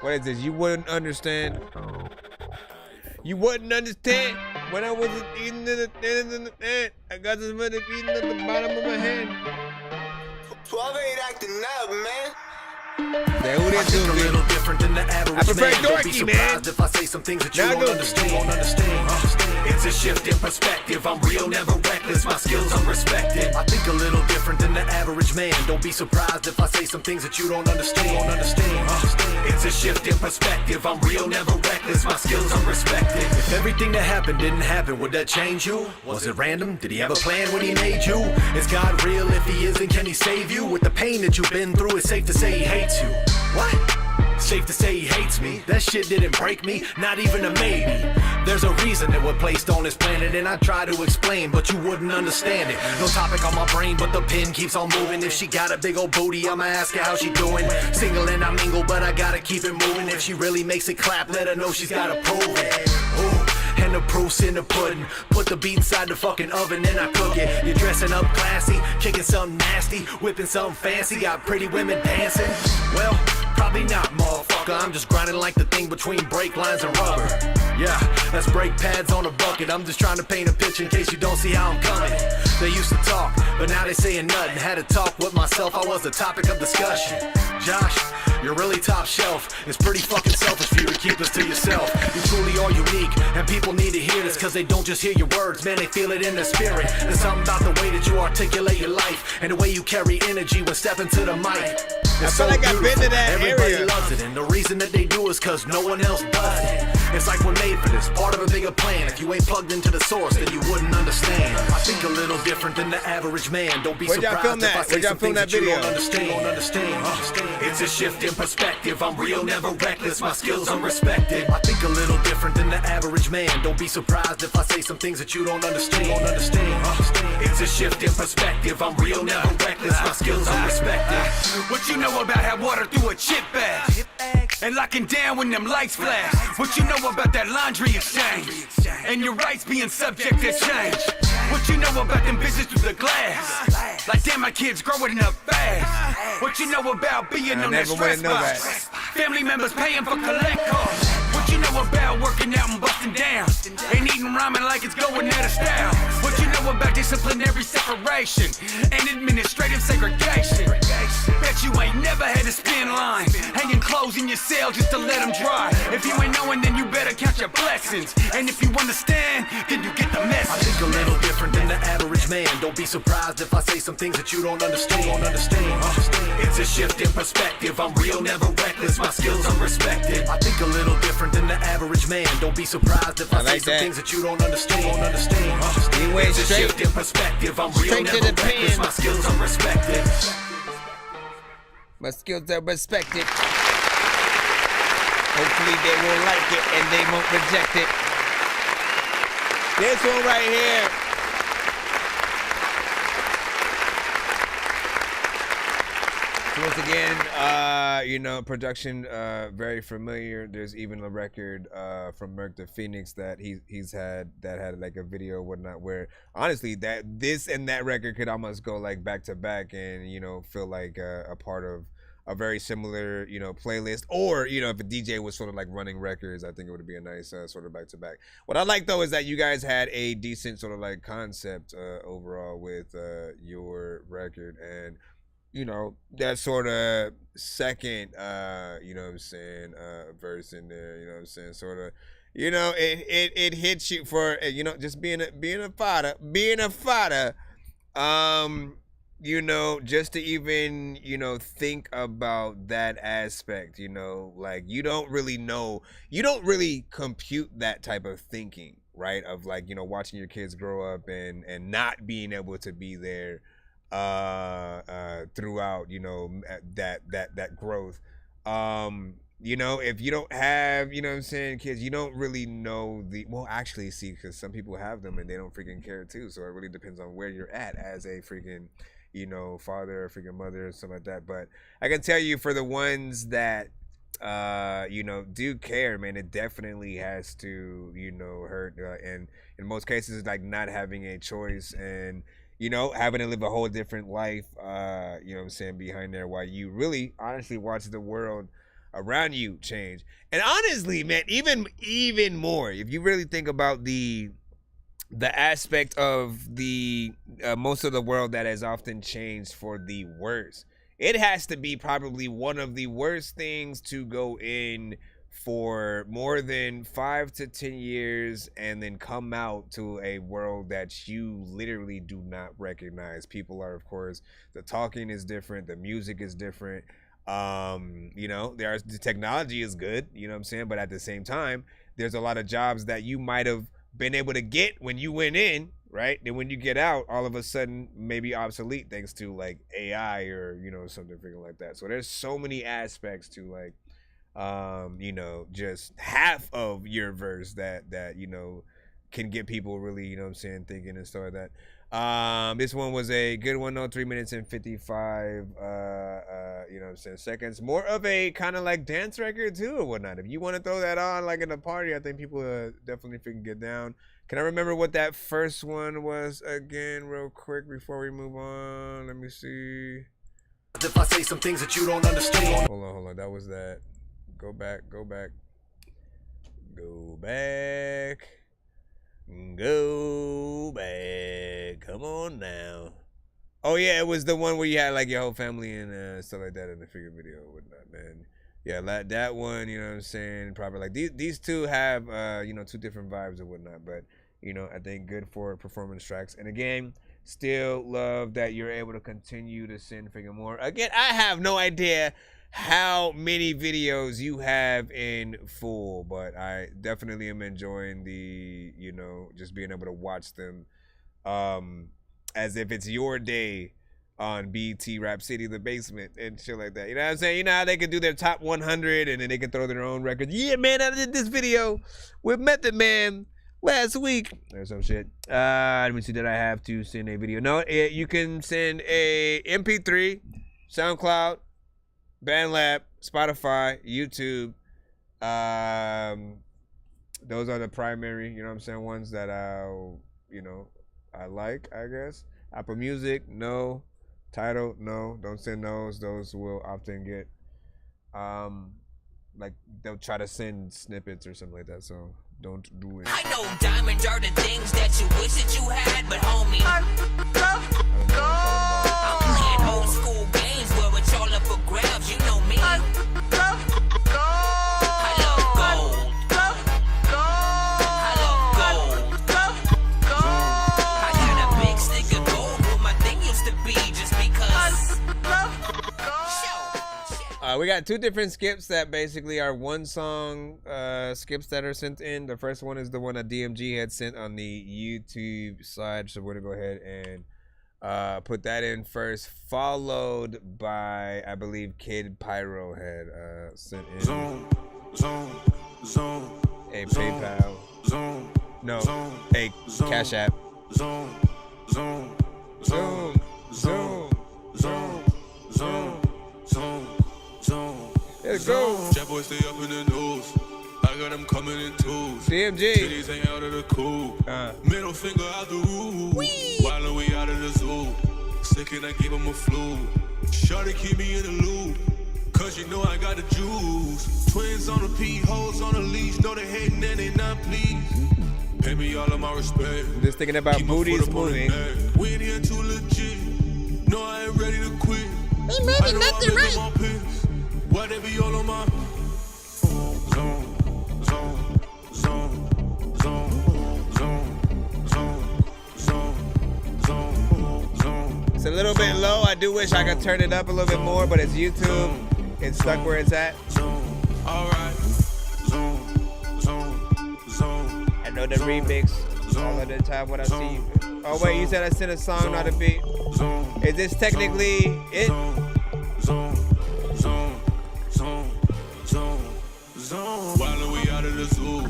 what is this? You wouldn't understand when I wasn't eating I got this money eating at the bottom of my hand. 12 ain't acting up, man. Yeah, who I think a little different than the average I prefer man. Don't be Dorky, man. surprised if I say some things that you don't understand. It's a shift in perspective. I'm real, never reckless. My skills are respected. I think a little different than the average man. Don't be surprised if I say some things that you don't understand. It's a shift in perspective. I'm real, never reckless. My skills are respected. If everything that happened didn't happen, would that change you? Was it random? Did he have a plan when he made you? Is God real? If he isn't, can he save you? With the pain that you've been through, it's safe to say he hates you. What? Safe to say he hates me. That shit didn't break me, not even a maybe. There's a reason that we're placed on this planet, and I try to explain, but you wouldn't understand it. No topic on my brain, but the pen keeps on moving. If she got a big old booty, I'ma ask her how she doing. Single and I mingle, but I gotta keep it moving. If she really makes it clap, let her know she's gotta prove it. Ooh. And the proof's in the pudding. Put the beat inside the fucking oven and I cook it. You're dressing up classy, kicking something nasty, whipping something fancy, got pretty women dancing. Well, probably not, motherfucker. I'm just grinding like the thing between brake lines and rubber. Yeah, that's brake pads on a bucket. I'm just trying to paint a picture in case you don't see how I'm coming. They used to talk, but now they saying nothing. Had to talk with myself, I was the topic of discussion. Josh, you're really top shelf. It's pretty fucking selfish for you to keep this to yourself. You truly are unique, and people need to hear this, cause they don't just hear your words, man, they feel it in their spirit. There's something about the way that you articulate your life, and the way you carry energy when stepping to the mic. It's so like I've been to that Everybody area. Loves it, and the reason that they do is cause no one else does it. It's like we're made for this, part of a bigger plan. If you ain't plugged into the source, then you wouldn't understand. I think a little different than the average man. Don't be surprised if I say some things that you don't understand. It's a shift in perspective. I'm real, never reckless. My skills are respected. I think a little different than the average man. Don't be surprised if I say some things that you don't understand. It's a shift in perspective. I'm real, never reckless. My skills are respected. What you know about how water through a chip bag and locking down when them lights flash? What you know about that laundry exchange and your rights being subject to change? What you know about them bitches through the glass? Like damn, my kids growing up fast. What you know about being on that stress bus? Family members paying for collect costs. What you know about working out and busting down and eating ramen like it's going out of style? What you know about disciplinary separation and administrative segregation? Bet you ain't never had a spin line hanging close clothes in your cell just to let them dry. If you ain't knowing, then you better count your blessings. And if you understand, then you get the message. I think a little different than the average man. Don't be surprised if I say some things that you don't understand. It's a shift in perspective. I'm real, never reckless. My skills are respected. I think a little different than the average man. Don't be surprised if I say some things that you don't understand. It's a shift in perspective. I'm real, never reckless. My skills are respected. My skills are respected. Hopefully they will like it and they won't reject it. This one right here. So once again, you know, production very familiar. There's even a record from Merc the Phoenix that he's had that had like a video or whatnot, where honestly that this and that record could almost go like back to back and, you know, feel like a part of a very similar, you know, playlist. Or, you know, if a DJ was sort of like running records, I think it would be a nice sort of back to back. What I like though is that you guys had a decent sort of like concept overall with your record, and you know, that sort of second, you know what I'm saying, verse in there, you know what I'm saying, sort of, you know, it hits you for, you know, just being a fodder, you know, just to even, you know, think about that aspect, you know, like you don't really compute that type of thinking, right? Of like, you know, watching your kids grow up and not being able to be there throughout, you know, that growth. You know, if you don't have, you know what I'm saying, kids, you don't really know well, actually, see, because some people have them and they don't freaking care too, so it really depends on where you're at as a freaking, you know, father or freaking mother or something like that. But I can tell you, for the ones that you know, do care, man, it definitely has to, you know, hurt, and in most cases it's like not having a choice and, you know, having to live a whole different life, you know what I'm saying, behind there, while you really honestly watch the world around you change. And honestly, man, even more, if you really think about the aspect of the most of the world that has often changed for the worse, it has to be probably one of the worst things to go in for more than 5 to 10 years and then come out to a world that you literally do not recognize. People are, of course, the talking is different, the music is different, you know, the technology is good, you know what I'm saying, but at the same time, there's a lot of jobs that you might have been able to get when you went in, right? Then when you get out, all of a sudden maybe obsolete thanks to like AI or, you know, something freaking like that. So there's so many aspects to like, you know, just half of your verse that you know, can get people really, you know what I'm saying, thinking and stuff like that. This one was a good one though, 3 minutes and 55 you know what I'm saying, seconds. More of a kind of like dance record too or whatnot. If you want to throw that on like in a party, I think people definitely freaking get down. Can I remember what that first one was again real quick before we move on? Let me see. If I say some things that you don't understand. Hold on, that was that. Go back. Go back. Come on now. Oh yeah, it was the one where you had like your whole family and stuff like that in the figure video and whatnot, man. Yeah, that one, you know what I'm saying, probably like these two have you know, two different vibes and whatnot, but you know, I think good for performance tracks. And again, still love that you're able to continue to send figure more. Again, I have no idea how many videos you have in full, but I definitely am enjoying the, you know, just being able to watch them as if it's your day on BT Rap City, The Basement, and shit like that. You know what I'm saying? You know how they can do their top 100 and then they can throw their own records. Yeah, man, I did this video with Method Man last week or some shit. Let me see, did I have to send a video? No, you can send a MP3, SoundCloud, BandLab, Spotify, YouTube. Those are the primary, you know what I'm saying, ones that you know, I like, I guess. Apple Music, no. Tidal, no. Don't send those. Those will often get like they'll try to send snippets or something like that, so don't do it. I know diamonds are the things that you wish that you had, but homie, I'm playing old school games where it's all up for grabs, you know me. We got two different skips that basically are one song skips that are sent in. The first one is the one that DMG had sent on the YouTube side. So we're going to go ahead and put that in first, followed by, I believe, Kid Pyro had sent in a PayPal. No, a Cash App. Zoom. Let's go. That boy stay up in the news. I got them coming in twos. DMG. Titties ain't out of the cool. Middle finger out the roof. While we out of the zoo. Sick and I gave him a flu. Shorty keep me in the loop. Cause you know I got the juice. Twins on the P, hoes on the leash. Know they hating and they not pleased. Pay me all of my respect. Just thinking about booties moving. We in here too legit. No, I ain't ready to quit. We moving left and right. Why they be all on my It's a little bit low. I do wish I could turn it up a little bit more, but it's YouTube. It's stuck where it's at. Alright. I know the remix all of the time when I see you. Oh wait, you said I sent a song, not a beat. Is this technically it? While we out of the zoo.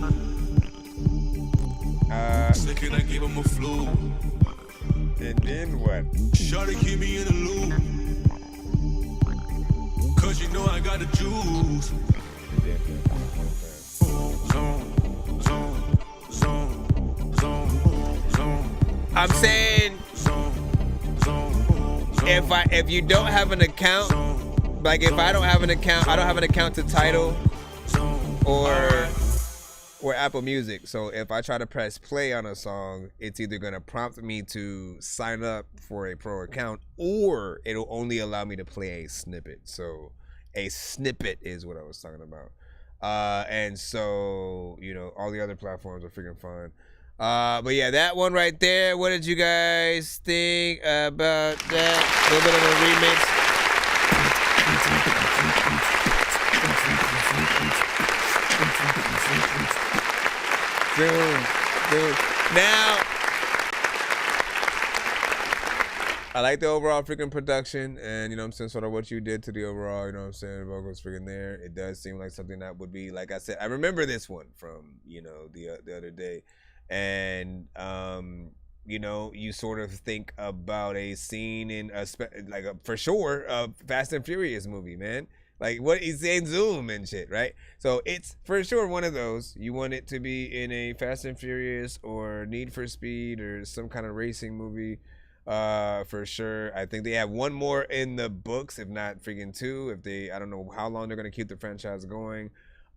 Sick and I gave him a flu. And then what? Shorty keep me in the loop. Cause you know I got the juice. I'm saying if you don't have an account, like if I don't have an account, I don't have an account to Tidal or Apple Music. So if I try to press play on a song, it's either gonna prompt me to sign up for a pro account or it'll only allow me to play a snippet. So a snippet is what I was talking about. And so, you know, all the other platforms are freaking fun. But yeah, that one right there, what did you guys think about that? A little bit of a remix. Now, I like the overall freaking production and, you know what I'm saying, sort of what you did to the overall, you know what I'm saying, vocals freaking there. It does seem like something that would be, like I said, I remember this one from, you know, the other day. And, you know, you sort of think about a scene in, for sure, a Fast and Furious movie, man. Like, what he's saying, Zoom and shit, right? So it's for sure one of those. You want it to be in a Fast and Furious or Need for Speed or some kind of racing movie, for sure. I think they have one more in the books, if not freaking two. If they, I don't know how long they're gonna keep the franchise going.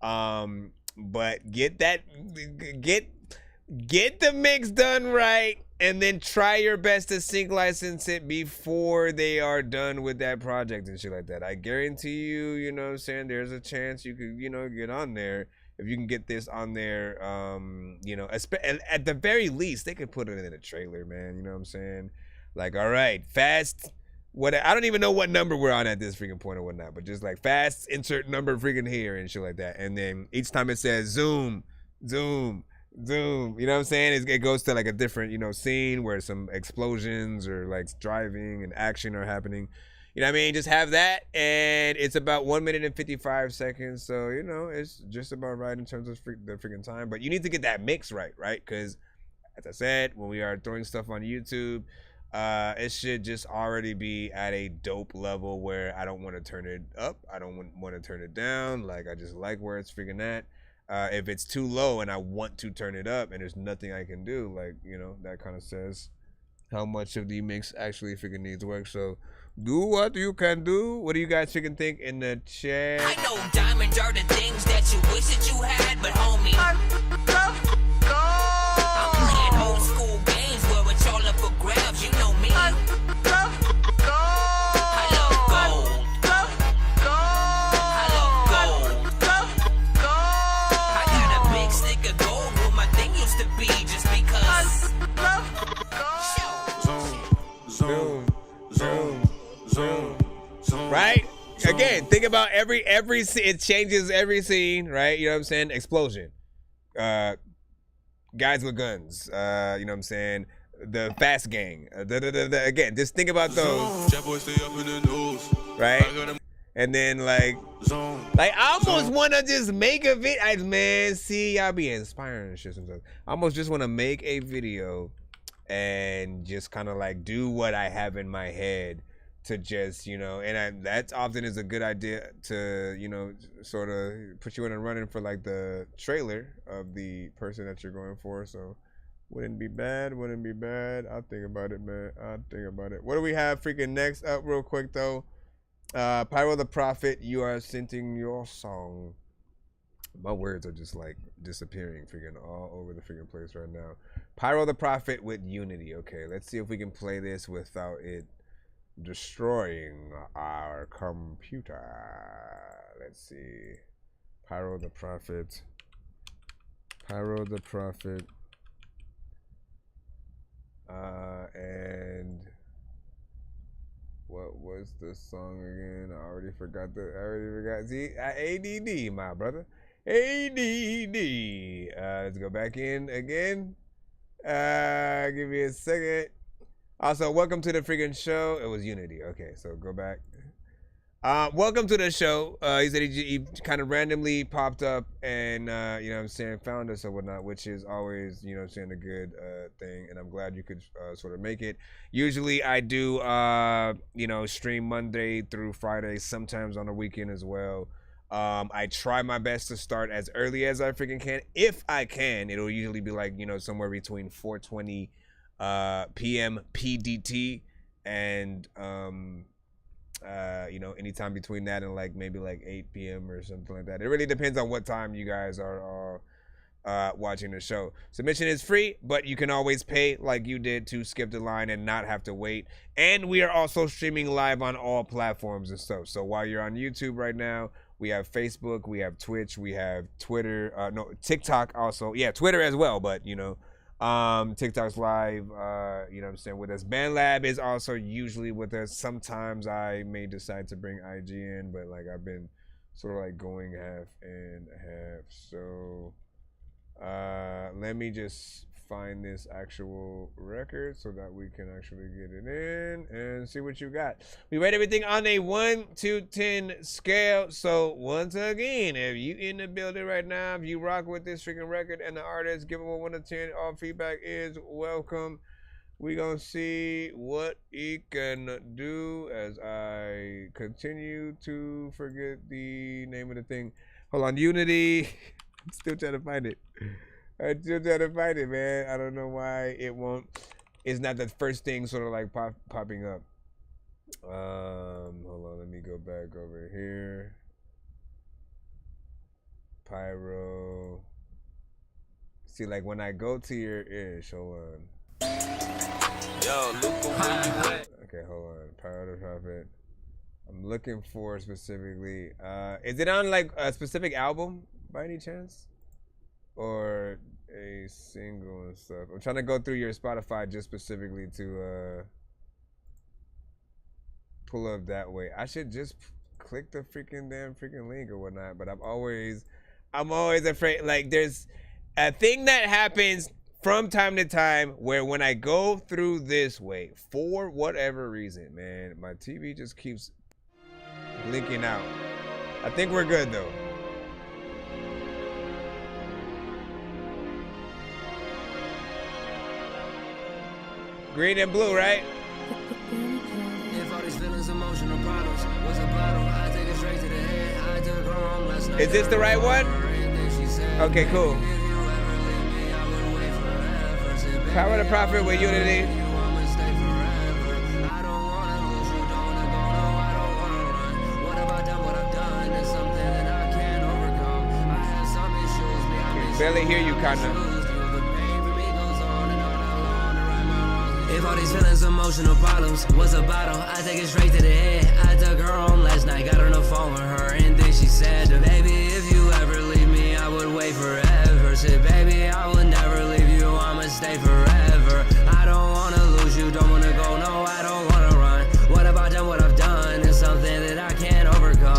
But get the mix done right, and then try your best to sync license it before they are done with that project and shit like that. I guarantee you, you know what I'm saying, there's a chance you could, you know, get on there. If you can get this on there, you know, at the very least, they could put it in a trailer, man. You know what I'm saying? Like, all right, fast. What, I don't even know what number we're on at this freaking point or whatnot, but just like fast, insert number freaking here and shit like that. And then each time it says zoom, zoom, zoom, you know what I'm saying? It goes to like a different, you know, scene where some explosions or like driving and action are happening. You know what I mean? Just have that, and it's about 1 minute and 55 seconds. So, you know, it's just about right in terms of the freaking time. But you need to get that mix right? Because, as I said, when we are throwing stuff on YouTube, it should just already be at a dope level where I don't want to turn it up. I don't want to turn it down. Like, I just like where it's freaking at. If it's too low and I want to turn it up and there's nothing I can do, like, you know, that kind of says how much of the mix actually freaking needs work. So do what you can do. What do you guys freaking think in the chat? I know diamonds are the things that you wish that you had, but homie, I'm playing old school games where it's all up for grabs. You know me. I love gold. I love gold. I got a big stick of gold where my thing used to be just because. Zoom. Right? Again, think about every it changes every scene, right? You know what I'm saying? Explosion. Guys with guns. You know what I'm saying? The fast gang. Again, just think about those. Right? And then like I almost want to just make a video. Man, see, y'all be inspiring and shit sometimes. I almost just want to make a video and just kind of like do what I have in my head to just, you know, and that often is a good idea to, you know, sort of put you in a running for like the trailer of the person that you're going for. So wouldn't be bad. I'll think about it, man. What do we have freaking next up real quick though? Pyro the Prophet, you are singing your song. My words are just like disappearing freaking all over the freaking place right now. Pyro the Prophet with Unity. Okay, let's see if we can play this without it destroying our computer. Let's see. Pyro the Prophet. And what was the song again? I already forgot. See, ADD, my brother. ADD. Let's go back in again. Give me a second. Also, welcome to the freaking show. It was Unity. Okay, so go back. Welcome to the show. He said he kind of randomly popped up and, you know what I'm saying, found us or whatnot, which is always, you know what I'm saying, a good thing. And I'm glad you could sort of make it. Usually I do, you know, stream Monday through Friday, sometimes on the weekend as well. I try my best to start as early as I freaking can. If I can, it'll usually be like, you know, somewhere between 4:20 p.m. PDT and, you know, anytime between that and like maybe like 8 p.m. or something like that. It really depends on what time you guys are watching the show. Submission is free, but you can always pay like you did to skip the line and not have to wait. And we are also streaming live on all platforms and stuff. So while you're on YouTube right now, we have Facebook, we have Twitch, we have Twitter, no, TikTok also. Yeah, Twitter as well, but you know, TikTok's live, you know what I'm saying, with us. BandLab is also usually with us. Sometimes I may decide to bring IG in, but like I've been sort of like going half and half. So let me just find this actual record so that we can actually get it in and see what you got. We rate everything on a 1 to 10 scale. So once again, if you in the building right now, if you rock with this freaking record and the artist, give them a 1 to 10. All feedback is welcome. We gonna see what he can do as I continue to forget the name of the thing. Hold on, Unity. I'm still trying to find it. I'm still trying to find it, man. I don't know why it won't. It's not the first thing sort of like popping up. Hold on, let me go back over here. Pyro. See, like when I go to your ish, hold on. Yo, Luca. Okay, hold on. Pyro the Prophet. I'm looking for specifically. Is it on like a specific album by any chance? Or a single and stuff? I'm trying to go through your Spotify just specifically to pull up that way. I should just click the freaking link or whatnot, but I'm always afraid. Like there's a thing that happens from time to time where when I go through this way, for whatever reason, man, my TV just keeps blinking out. I think we're good though. Green and blue, right? If all these feelings, emotional problems was a bottle, I take it straight to the head. I took her home last night. Is this the right one? Okay, cool. Power the Prophet with Unity. Barely hear you, kinda. If all these feelings, emotional problems was a bottle, I take it straight to the head. I took her home last night, got on the phone with her, and then she said, baby, if you ever leave me, I would wait forever. Said, baby, I would never leave you, I'ma stay forever. I don't wanna lose you, don't wanna go, no, I don't wanna run. What about done, what I've done is something that I can't overcome.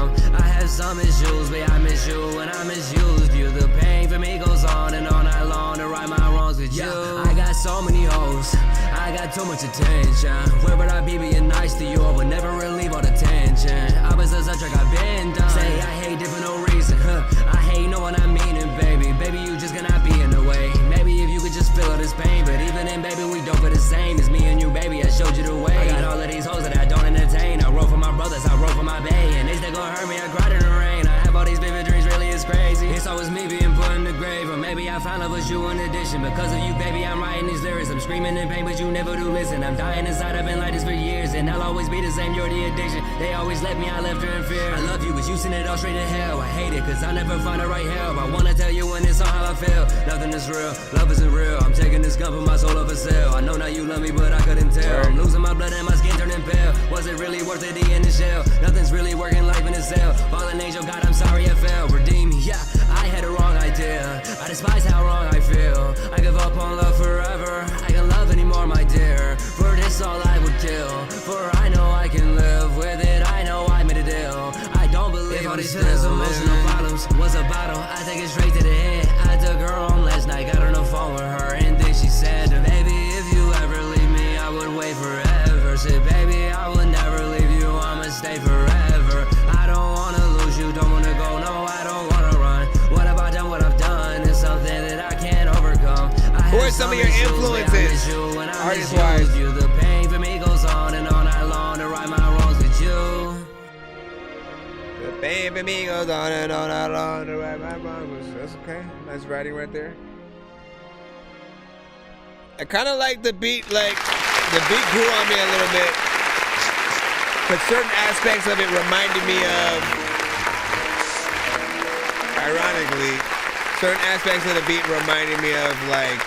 got too much attention. Where would I be being nice to you? I would never relieve all the tension. Opposites attract, I've been done. Say I hate it for no reason, I hate knowing I mean it, baby. Baby, you just cannot be in the way. Maybe if you could just feel all this pain. But even then, baby, we don't feel the same. It's me and you, baby, I showed you the way. I got all of these hoes that I don't entertain. I roll for my brothers, I roll for my bae. And they still gon' hurt me, I cried in the rain. I have all these vivid dreams, really it's crazy. It's always me being put in the grave. Or maybe I found love was you in addition. Because of you, baby, I'm writing these lyrics. I'm screaming in pain, but you never do listen. I'm dying inside, I've been like this for years. And I'll always be the same, you're the addiction. They always let me, I left her in fear. I love you, but you send it all straight to hell. I hate it, cause I never find the right help. I wanna tell you when it's on how I feel. Nothing is real, love isn't real. I'm taking this gun for my soul up for sale. I know now you love me, but I couldn't tell. I'm losing my blood and my skin turning pale. Was it really worth it in the shell? Nothing's really working, life in a cell. Fallen angel, God, I'm sorry I fell. Redeem me, yeah, I had a wrong idea. I despise how wrong I feel. I give up on love forever. I can't love anymore, my dear. For this all I would kill. For I know I can live with it. I know I made a deal. I don't believe all these feelings, emotional problems was a bottle. I take it straight to the head. I took her home last night, got on the phone with her, and then she said, baby, if you ever leave me, I would wait forever. Said, baby, I would never leave you, I'ma stay forever. I don't wanna lose you, don't wanna go, no, I don't wanna run. What have I done, what I've done is something that I can't overcome. Who are some of your influences, artist-wise? The pain for me goes on and on, I long to right my wrongs with you. The pain for me goes on and on, I long to right my wrongs. That's okay, nice writing right there. I kind of like the beat, like, the beat grew on me a little bit. But certain aspects of it reminded me of, ironically, certain aspects of the beat reminded me of, like,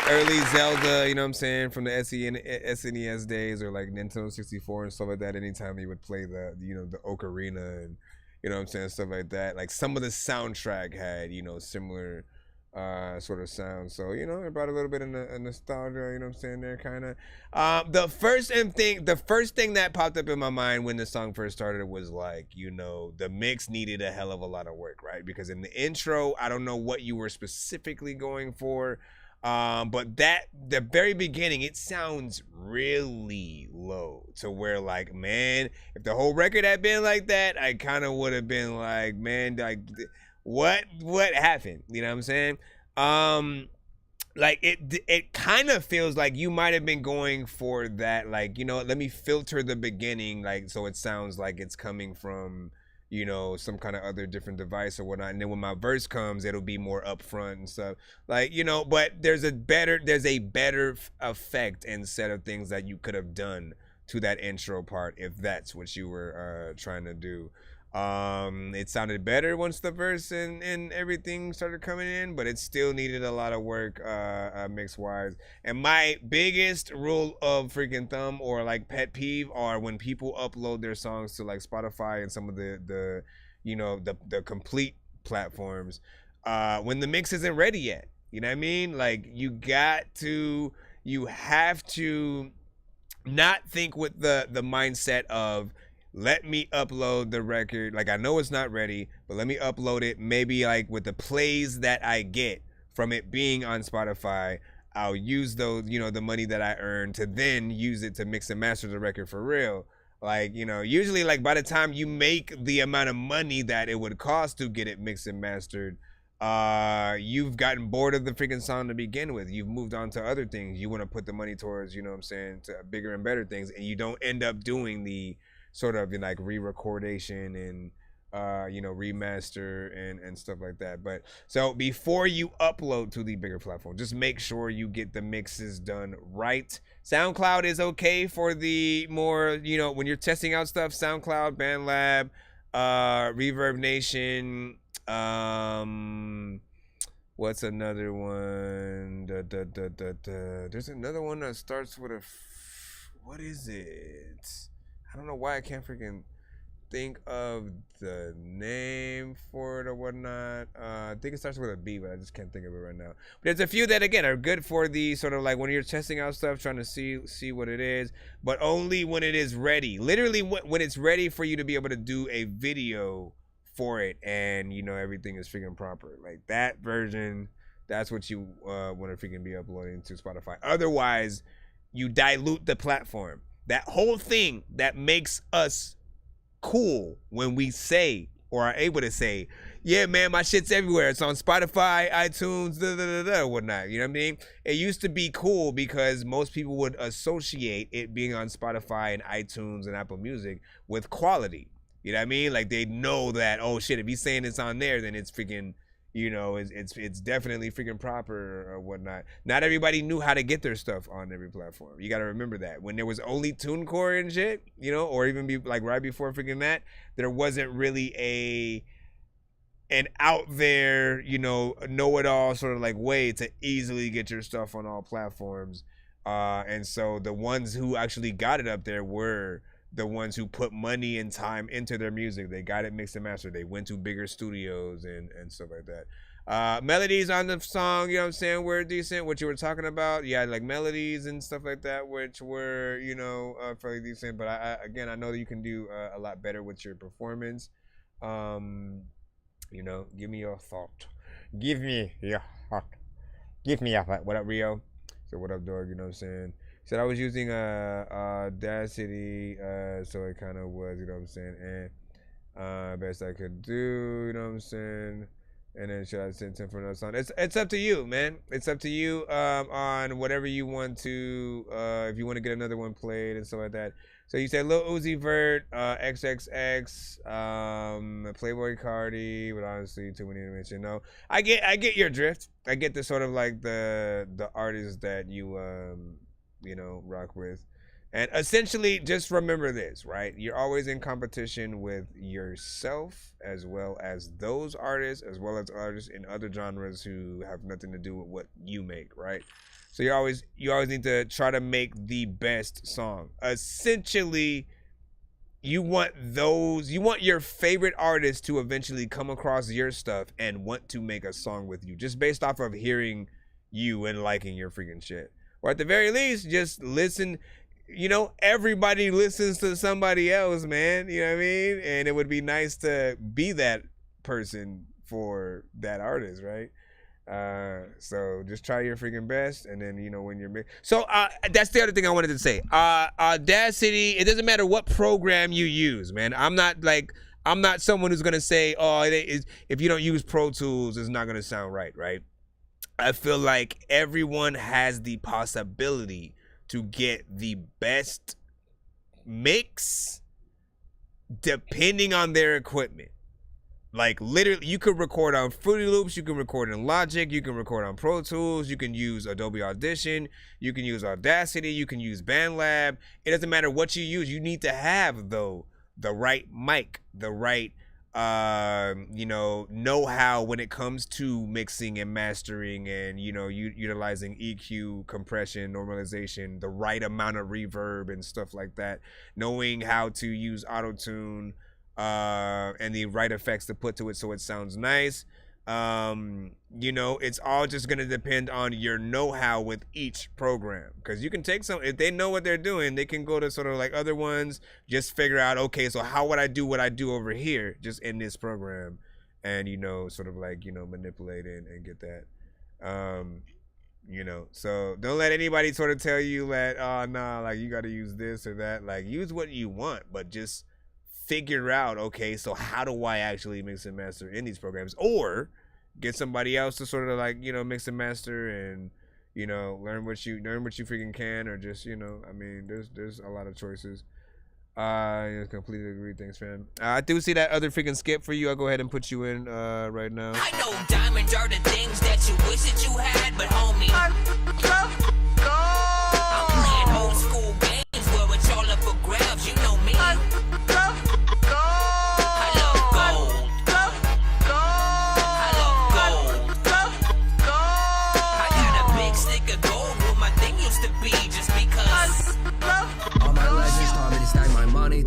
early Zelda, you know what I'm saying, from the SNES days, or like Nintendo 64 and stuff like that. Anytime he would play the, you know, the ocarina and, you know what I'm saying, stuff like that. Like some of the soundtrack had, you know, similar sort of sound. So, you know, it brought a little bit of nostalgia, you know what I'm saying, there kind of. The first thing that popped up in my mind when the song first started was like, you know, the mix needed a hell of a lot of work, right? Because in the intro, I don't know what you were specifically going for. But the very beginning, it sounds really low to where, like, man, if the whole record had been like that, I kind of would have been like, man, like, what happened? You know what I'm saying? Like it kind of feels like you might have been going for that, like, you know, let me filter the beginning, like, so it sounds like it's coming from, you know, some kind of other different device or whatnot. And then when my verse comes, it'll be more upfront and stuff. Like, you know, but there's a better effect and set of things that you could have done to that intro part if that's what you were trying to do. It sounded better once the verse and everything started coming in, but it still needed a lot of work mix wise. And my biggest rule of freaking thumb, or like pet peeve, are when people upload their songs to like Spotify and some of the you know, the complete platforms, when the mix isn't ready yet. You know what I mean? Like, you have to not think with the mindset of, let me upload the record, like, I know it's not ready, but let me upload it. Maybe like with the plays that I get from it being on Spotify, I'll use those, you know, the money that I earn to then use it to mix and master the record for real. Like, you know, usually like by the time you make the amount of money that it would cost to get it mixed and mastered, you've gotten bored of the freaking song to begin with. You've moved on to other things. You want to put the money towards, you know what I'm saying, to bigger and better things, and you don't end up doing the sort of like re-recordation and you know, remaster and stuff like that. But so before you upload to the bigger platform, just make sure you get the mixes done right. SoundCloud is okay for the more, you know, when you're testing out stuff. SoundCloud, BandLab, Reverb Nation, what's another one? There's another one that starts with a what is it? I don't know why I can't freaking think of the name for it or whatnot. I think it starts with a B, but I just can't think of it right now. But there's a few that, again, are good for the sort of like when you're testing out stuff, trying to see what it is, but only when it is ready. Literally when it's ready for you to be able to do a video for it, and, you know, everything is freaking proper. Like that version, that's what you want to freaking be uploading to Spotify. Otherwise, you dilute the platform. That whole thing that makes us cool when we say or are able to say, yeah, man, my shit's everywhere. It's on Spotify, iTunes, whatnot. You know what I mean? It used to be cool because most people would associate it being on Spotify and iTunes and Apple Music with quality. You know what I mean? Like they know that, oh shit, if he's saying it's on there, then it's freaking, you know, it's definitely freaking proper or whatnot. Not everybody knew how to get their stuff on every platform. You got to remember that. When there was only TuneCore and shit, you know, or even be like right before freaking that, there wasn't really an out there, you know, know-it-all sort of like way to easily get your stuff on all platforms. And so the ones who actually got it up there were the ones who put money and time into their music. They got it mixed and mastered. They went to bigger studios and stuff like that. Melodies on the song, you know what I'm saying, were decent. What you were talking about, yeah, like melodies and stuff like that, which were, you know, fairly decent. But I know that you can do a lot better with your performance. You know, give me your thought. Give me your heart. Give me your heart. What up, Rio? So what up, Dork? You know what I'm saying? Said I was using Audacity, so it kind of was, you know what I'm saying, and best I could do, you know what I'm saying. And then should I send 10 for another song? It's up to you, man. It's up to you on whatever you want to, if you want to get another one played and stuff like that. So you said Lil Uzi Vert, XXX, Playboy Cardi, but honestly, too many to mention. No, I get your drift. I get the sort of like the artists that you you know, rock with. And essentially, just remember this, right? You're always in competition with yourself, as well as those artists, as well as artists in other genres who have nothing to do with what you make, right? So you always need to try to make the best song. Essentially, you want your favorite artists to eventually come across your stuff and want to make a song with you, just based off of hearing you and liking your freaking shit. Or at the very least, just listen. You know, everybody listens to somebody else, man. You know what I mean? And it would be nice to be that person for that artist, right? So just try your freaking best, and then, you know, when you're so that's the other thing I wanted to say. Audacity, it doesn't matter what program you use, man. I'm not someone who's gonna say, oh, if you don't use Pro Tools, it's not gonna sound right, right? I feel like everyone has the possibility to get the best mix depending on their equipment. Like literally, you could record on Fruity Loops, you can record in Logic, you can record on Pro Tools, you can use Adobe Audition, you can use Audacity, you can use BandLab. It doesn't matter what you use. You need to have, though, the right mic, the right you know-how when it comes to mixing and mastering, and, you know, utilizing EQ, compression, normalization, the right amount of reverb and stuff like that, knowing how to use auto-tune and the right effects to put to it so it sounds nice. You know, it's all just going to depend on your know-how with each program, because you can take some, if they know what they're doing, they can go to sort of like other ones, just figure out, okay, so how would I do what I do over here just in this program, and, you know, sort of like, you know, manipulate it and get that. You know, so don't let anybody sort of tell you that, oh, nah, like you got to use this or that. Like, use what you want, but just figure out, okay, so how do I actually mix and master in these programs, or get somebody else to sort of like, you know, mix and master and, you know, learn what you freaking can, or just, you know, I mean, there's a lot of choices. I completely agree. Thanks, fam. I do see that other freaking skip for you. I'll go ahead and put you in right now. I know diamonds are the things that you wish that you had, but homie, I'm playing old school games where it's all up for grabs. You know me.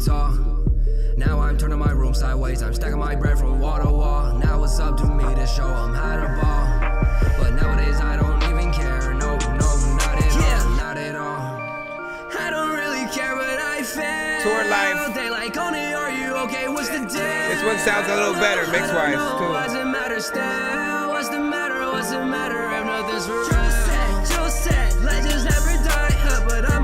Talk. Now I'm turning my room sideways. I'm stacking my bread from wall to wall. Now it's up to me to show them how to ball. But nowadays I don't even care. No, not at all. I don't really care what I feel. Tour life. They like, only are you okay? What's the deal? This one sounds a little better mix-wise too. Doesn't matter still. What's the matter? If nothing's for real? Just set, legends never die. But I'm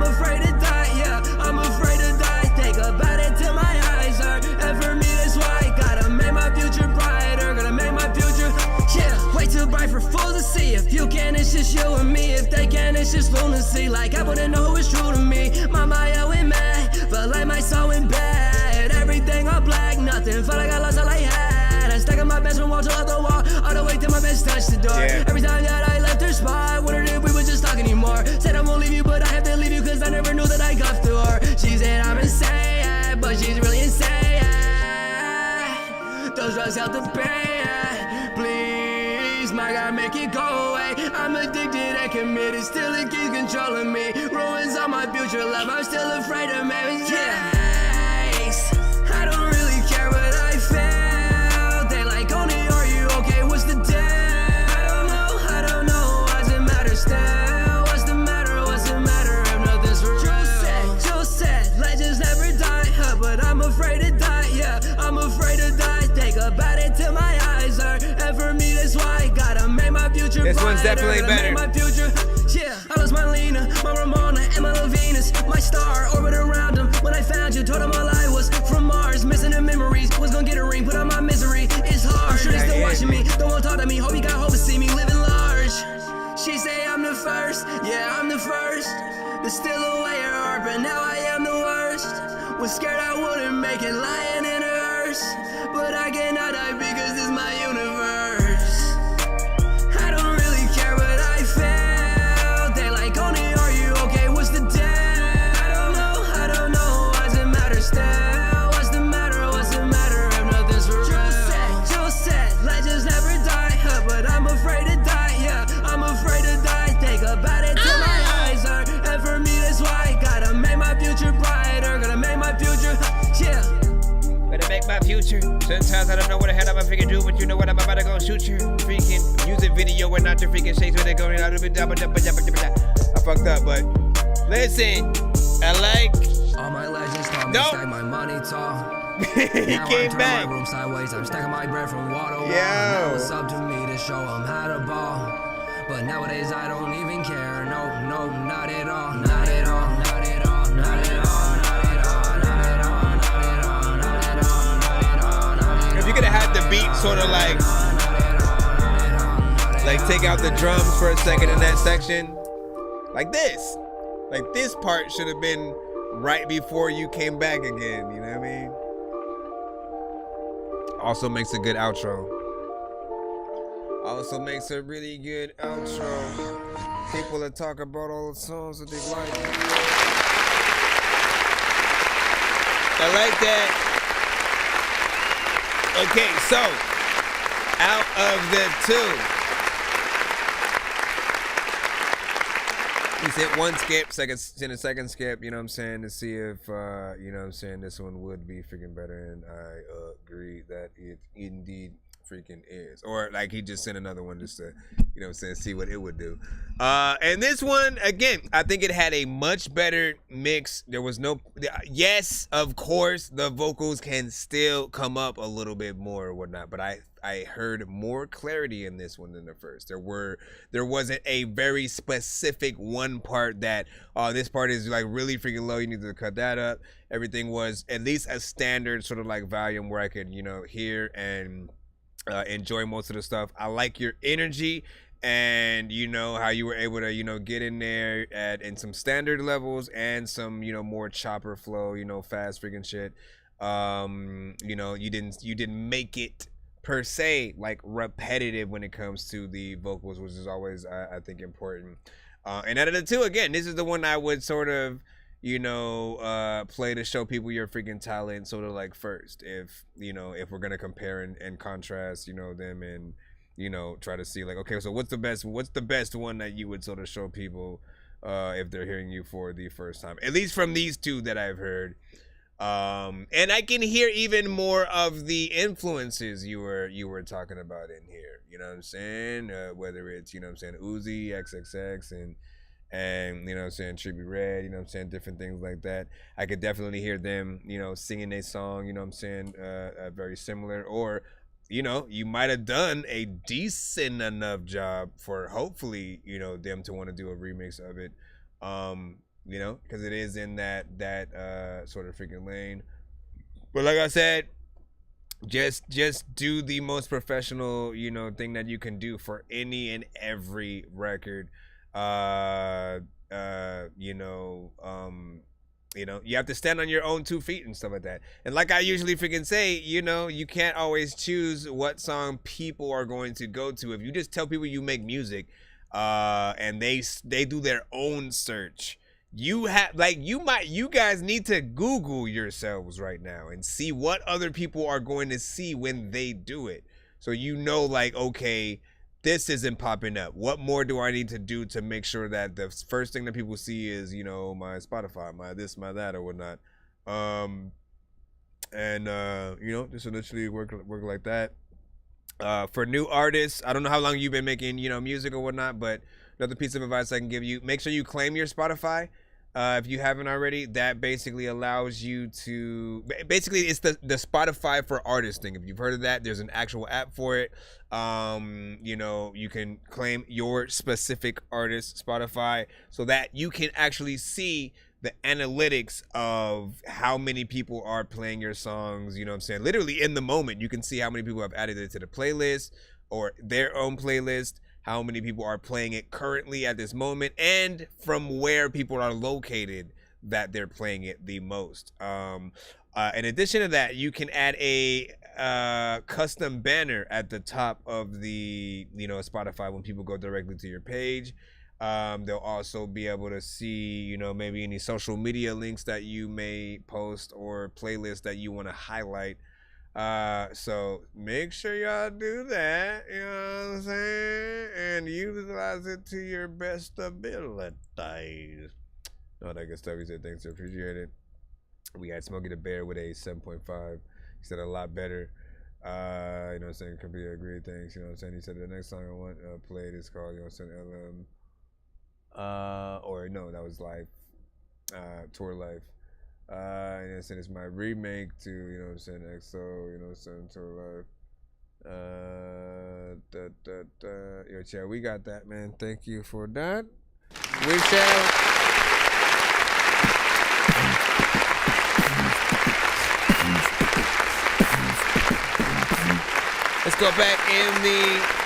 It's just lunacy, like I wouldn't know who was true to me. My Maya went mad, felt like my soul went bad. Everything all black, nothing, felt like I lost all I had. I stuck in my bedroom wall to other wall, all the way till my best touched the door. Every time that I left her spot, wondered if we would just talk anymore. Said I won't leave you, but I have to leave you, cause I never knew that I got through her. She said I'm insane, but she's really insane. Those drugs help the pain, please, my God, make it go away. I'm addicted and committed, still it keeps controlling me. Ruins all my future love, I'm still afraid of mistakes. I don't really care what I feel. They like, only are you okay, what's the deal? I don't know, why does it matter still? What's the matter if nothing's for real? Joe said, legends never die, but I'm afraid to die, yeah, I'm afraid to die. Think about it till my eyes hurt, and for me that's why I gotta make my future This one's brighter, definitely gotta better. make my future, yeah. I lost my Lena, my Ramona, and my little Venus. My star orbit around them. When I found you, told them all I was from Mars, missing the memories. Was gonna get a ring, put on my misery. It's hard. I'm sure they still watching me. Don't want to talk to me. Hope you got hope to see me living large. She say I'm the first, yeah, I'm the first. To steal away her heart, but now I am the worst. Was scared I wouldn't make it, lying in a hearse. But I cannot die because it's my universe. I don't really care what I feel. They like, only are you okay, what's the deal? I don't know, why does it matter still? What's the matter if nothing's for real? Joe said, legends never die, but I'm afraid to die, yeah, I'm afraid to die. Think about it till my eyes hurt, and for me that's why I gotta make my future brighter, gotta make my future, yeah. Better make my future. Sometimes I don't know what the hell I'm gonna freaking do, but you know what, I'm about to go shoot you. Freaking music video and not your freaking shakes when they're going out of it. I fucked up, but listen, I like. All my legends taught me stack my money tall. He now came I'm back. My room sideways. I'm stacking my bread from wall to wall. Now it's up to me to show 'em how to ball. But nowadays I don't even care. No, not at all. Not at all. Not at all. Not at all. If you could have had the beat sort of like take out the drums for a second in that section, like this part should have been right before you came back again. You know what I mean? Also makes a good outro. Also makes a really good outro. People that talk about all the songs that they like. I like that. Okay, so out of the two, he said one skip, second skip, you know what I'm saying, to see if, you know what I'm saying, this one would be freaking better, and I agree that it indeed freaking is. Or like he just sent another one just to, you know what I'm saying, see what it would do. And this one, again, I think it had a much better mix. There was no, yes, of course, the vocals can still come up a little bit more or whatnot, but I heard more clarity in this one than the first. There wasn't a very specific one part that, this part is like really freaking low, you need to cut that up. Everything was at least a standard sort of like volume where I could, you know, hear and enjoy most of the stuff. I like your energy and, you know, how you were able to, you know, get in there in some standard levels and some, you know, more chopper flow, you know, fast freaking shit. You know, you didn't make it per se like repetitive when it comes to the vocals, which is always I think important. And out of the two, again, this is the one I would sort of, you know, play to show people your freaking talent sort of like first, if, you know, if we're gonna compare and contrast, you know, them, and, you know, try to see like, okay, so what's the best one that you would sort of show people if they're hearing you for the first time, at least from these two that I've heard. And I can hear even more of the influences you were talking about in here, you know what I'm saying, whether it's, you know what I'm saying, Uzi, XXX, and you know what I'm saying, Trippie Redd, you know what I'm saying, different things like that. I could definitely hear them, you know, singing a song, you know what I'm saying, very similar, or, you know, you might have done a decent enough job for hopefully, you know, them to want to do a remix of it, you know, because it is in that sort of freaking lane. But like I said, just do the most professional, you know, thing that you can do for any and every record. You have to stand on your own 2 feet and stuff like that. And like I usually freaking say, you can't always choose what song people are going to go to. If you just tell people you make music, and they do their own search, you guys need to Google yourselves right now and see what other people are going to see when they do it. So okay, this isn't popping up. What more do I need to do to make sure that the first thing that people see is, my Spotify, my this, my that, or whatnot. Just literally work like that. For new artists, I don't know how long you've been making, music or whatnot, but another piece of advice I can give you, make sure you claim your Spotify. If you haven't already, that basically allows you to, it's the Spotify for artists thing. If you've heard of that, there's an actual app for it. You can claim your specific artist Spotify so that you can actually see the analytics of how many people are playing your songs. Literally in the moment, you can see how many people have added it to the playlist or their own playlist, how many people are playing it currently at this moment, and from where people are located that they're playing it the most. In addition to that, you can add a custom banner at the top of the Spotify when people go directly to your page. They'll also be able to see maybe any social media links that you may post or playlists that you want to highlight. So make sure y'all do that, you know what I'm saying, and utilize it to your best abilities. All that good stuff. He said thanks, appreciate it. We had Smokey the Bear with a 7.5. He said a lot better. Could be a great thing. He said the next song I want played is called, LM. That was live, tour life. It's my remake to, EXO, tour life. Yo, we got that, man. Thank you for that. We shall. Let's go back in the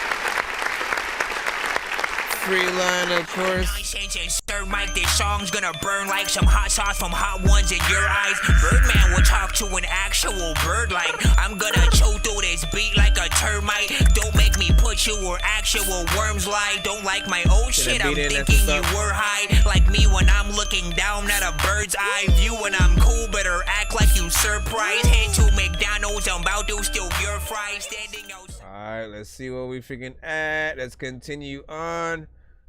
free line, of course. Nonsense and stir mic, this song's gonna burn like some hot sauce from hot ones in your eyes. Birdman will talk to an actual bird like I'm gonna chew through this beat like a termite. Don't make me put you where actual worms lie. Don't like my old shit, I'm thinking you were high. Like me when I'm looking down at a bird's eye view. When I'm cool, better act like you surprised. Head to McDonald's, I'm about to steal your fries. Standing outside. Alright, let's see what we freaking at. Let's continue on. I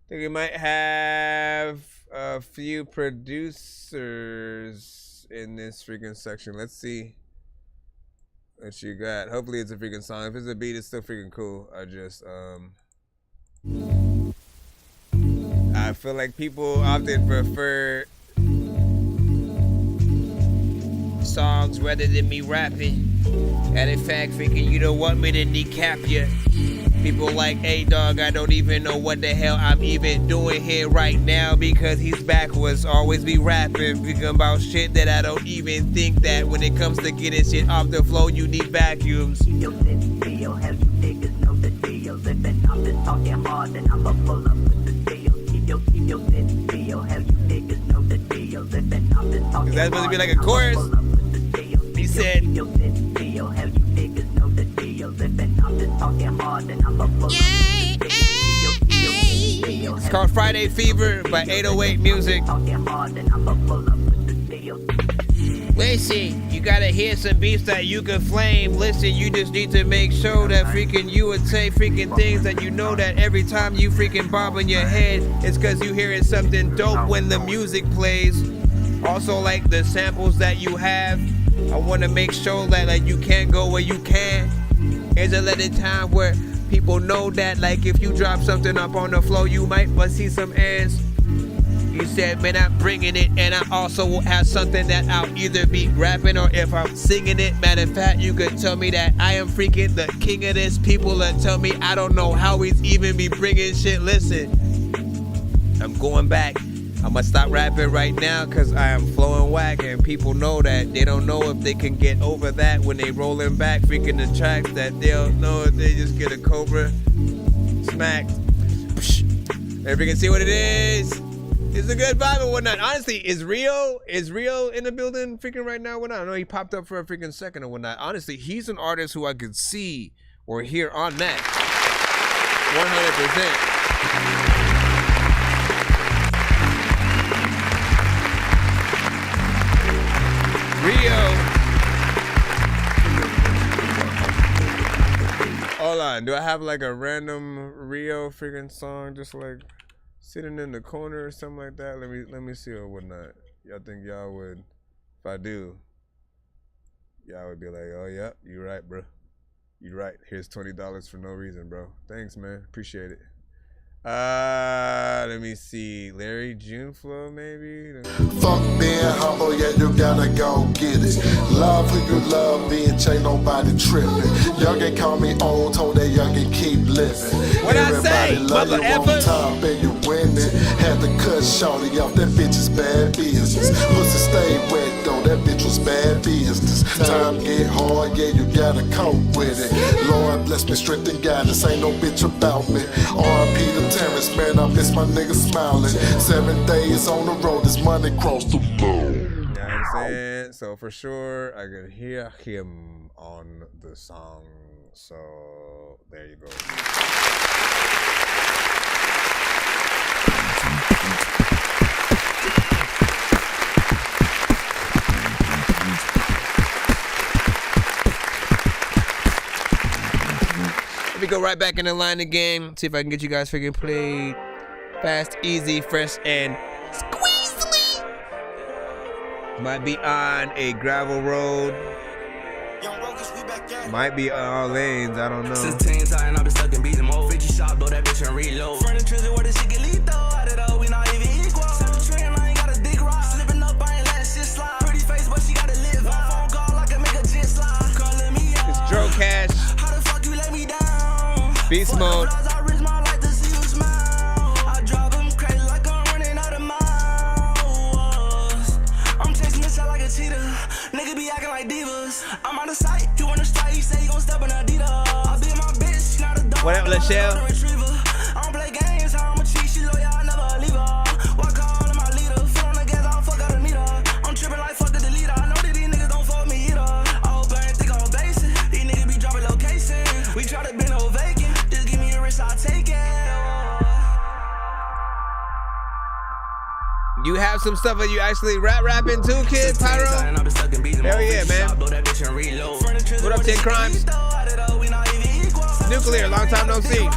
think we might have a few producers in this freaking section. Let's see what you got. Hopefully it's a freaking song. If it's a beat, it's still freaking cool. I feel like people often prefer songs rather than me rapping. And in fact, freaking, you don't want me to decap you. People like, hey dog, I don't even know what the hell I'm even doing here right now because he's backwards, always be rapping, thinking about shit that I don't even think that when it comes to getting shit off the floor, you need vacuums. That's supposed to be like a chorus. He said, it's called Friday Fever by 808 Music. Listen, you gotta hear some beats that you can flame. Listen, you just need to make sure that freaking you would say freaking things that you know that every time you freaking bob in your head, it's cause you hearing something dope when the music plays. Also, like the samples that you have, I wanna make sure that like you can't go where you can. Here's a little time where people know that like if you drop something up on the floor, you might see some ants. You said, man, I'm bringing it, and I also will have something that I'll either be rapping or if I'm singing it. Matter of fact, you could tell me that I am freaking the king of this. People that tell me I don't know how he's even be bringing shit. Listen, I'm going back. I'm gonna stop rapping right now because I am flowing whack, and people know that. They don't know if they can get over that when they rolling back, freaking the tracks, that they'll know if they just get a cobra smacked. If you can see what it is, it's a good vibe and whatnot. Honestly, is Rio in the building freaking right now? Whatnot? I know he popped up for a freaking second or whatnot. Honestly, he's an artist who I could see or hear on that 100%. Rio. Hold on, do I have like a random Rio freaking song just like sitting in the corner or something like that? Let me see or whatnot. Y'all think y'all would, if I do, y'all would be like, oh yeah, you right, bro. You right. Here's $20 for no reason, bro. Thanks, man. Appreciate it. Let me see. Larry June flow, maybe. Fuck being humble, yeah, you gotta go get it. Love who you love, bitch, ain't nobody tripping. Youngin' call me old, told that youngin' keep living. What I say, mother effer? Top and you winning. Had to cut shorty off, that bitch is bad business. Pussy stay wet though, that bitch was bad business. Time get hard, yeah, you gotta cope with it. Lord bless me, strength and guidance, ain't no bitch about me. R.I.P. to Terrence, man, I miss my nigga smiling. 7 days on the road, this money crossed the board. You know what I'm saying? So for sure, I could hear him on the song. So there you go. Let me go right back in the line again. See if I can get you guys freaking played fast, easy, fresh, and squeezely. Might be on a gravel road. Might be on all lanes. I don't know. Since 10 times I've been stuck in beats and more. 50 shot, blow that bitch and reload. Front of transit where the shit get leaked though. I did all, we not even equal. 7 train, I ain't got a dick rock. Slipping up, I ain't letting shit slide. Pretty face, but she gotta live. On phone call, I can make a jet slide. Calling me out. It's Dro Cash. How the fuck you let me down? Beast mode. Nigga be acting like divas. I'm out of sight. You wanna strike? He say he gon' step in Adidas. I be my bitch. She not a dog. What up, Lachelle? I don't play games. I'm a cheat. She loyal. I never leave her. Walk all in my leader. Foot on the gas. I'll fuck out a meter. I'm tripping like fuck the deleter. I know that these niggas don't fuck me either. I hope I ain't think I'm basic. These niggas be dropping location. We try to bend no vacant. Just give me a wrist. I'll take it. You have some stuff that you actually rapping too, kid, Pyro? Hell yeah, man. What up, 10 Crimes? Nuclear, long time no see.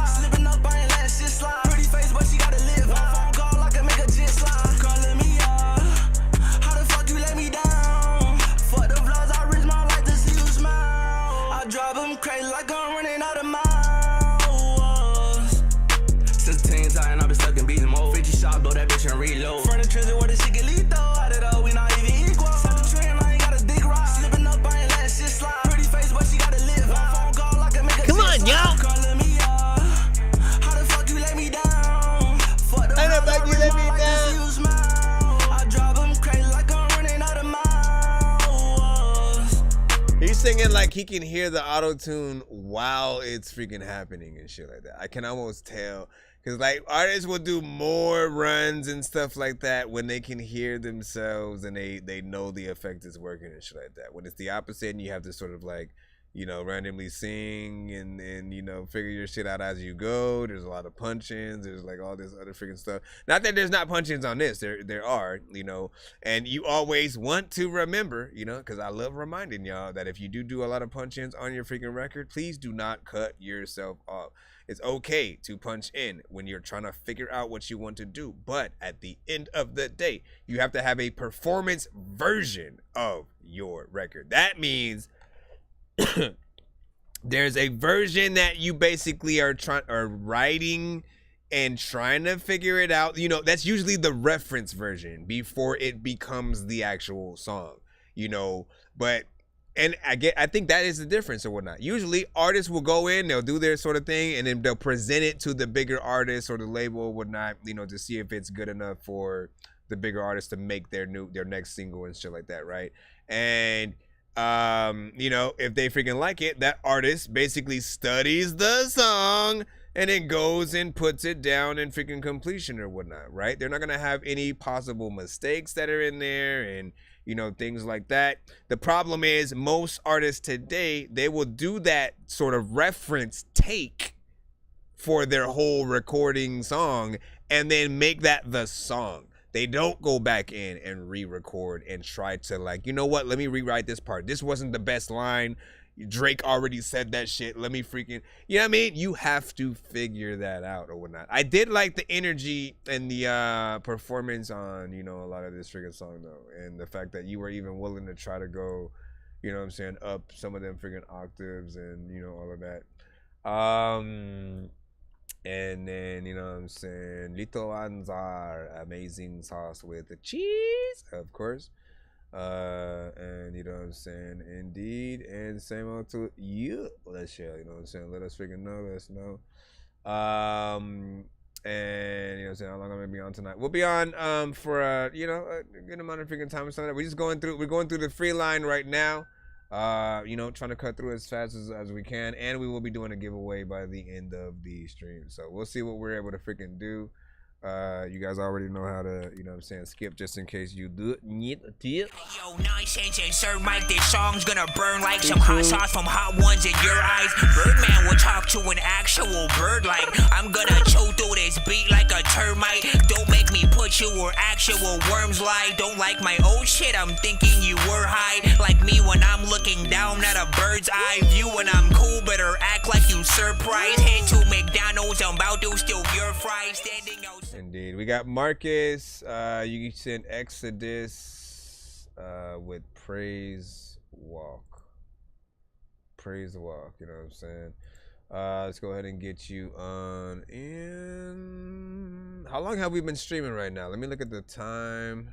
Blow that bitch and reload. Front of transit where the shit get leaked though. I did all, we not even equal. 7 train, I ain't got a dick rock. Slipping up, I ain't letting shit slide. Pretty face, but she gotta live. On phone call, I can make a come on, y'all. Calling me out. How the fuck you let me down? Fuck the how the fuck you let me down? I drive them crazy like I'm running out of miles. He's singing like he can hear the auto-tune while it's freaking happening and shit like that. I can almost tell. Because, like, artists will do more runs and stuff like that when they can hear themselves and they know the effect is working and shit like that. When it's the opposite and you have to sort of, like, you know, randomly sing and you know, figure your shit out as you go. There's a lot of punch-ins. There's, like, all this other freaking stuff. Not that there's not punch-ins on this. There are, you know. And you always want to remember, you know, because I love reminding y'all that if you do a lot of punch-ins on your freaking record, please do not cut yourself off. It's okay to punch in when you're trying to figure out what you want to do. But at the end of the day, you have to have a performance version of your record. That means there's a version that you basically are writing and trying to figure it out. You know, that's usually the reference version before it becomes the actual song, you know, but and I think that is the difference or whatnot. Usually artists will go in, they'll do their sort of thing, and then they'll present it to the bigger artists or the label or whatnot, you know, to see if it's good enough for the bigger artists to make their next single and shit like that, right? And you know, if they freaking like it, that artist basically studies the song and then goes and puts it down in freaking completion or whatnot, right? They're not gonna have any possible mistakes that are in there and, you know, things like that. The problem is most artists today, they will do that sort of reference take for their whole recording song and then make that the song. They don't go back in and re-record and try to like, you know what, let me rewrite this part. This wasn't the best line. Drake already said that shit. Let me freaking, you know what I mean? You have to figure that out or whatnot. I did like the energy and the performance on, you know, a lot of this freaking song though. And the fact that you were even willing to try to go, you know what I'm saying, up some of them freaking octaves and, you know, all of that. And then, you know what I'm saying, Little Anzar, amazing sauce with the cheese, of course. And you know what I'm saying, indeed, and same old to you. Let's share, you know what I'm saying, let us freaking know, let us know. And you know what I'm saying, how long I'm gonna be on tonight? We'll be on for you know, a good amount of freaking time or something. We're going through the free line right now. You know, trying to cut through as fast as we can, and we will be doing a giveaway by the end of the stream. So we'll see what we're able to freaking do. You guys already know how to, you know what I'm saying, skip just in case you do need a tip. Yo, Nonsenze and Sir Mike, this song's gonna burn like some hot sauce from hot ones in your eyes. Birdman will talk to an actual bird like I'm gonna chew through this beat like a termite. Don't make me put you where actual worms lie. Don't like my old shit, I'm thinking you were high. Like me when I'm looking down at a bird's eye view. When I'm cool, better act like you surprised. Head to McDonald's, I'm about to steal your fries. Standing outside. Indeed. We got Marcus. You sent Exodus with Praise Walk. Praise Walk, you know what I'm saying? Let's go ahead and get you on in. How long have we been streaming right now? Let me look at the time.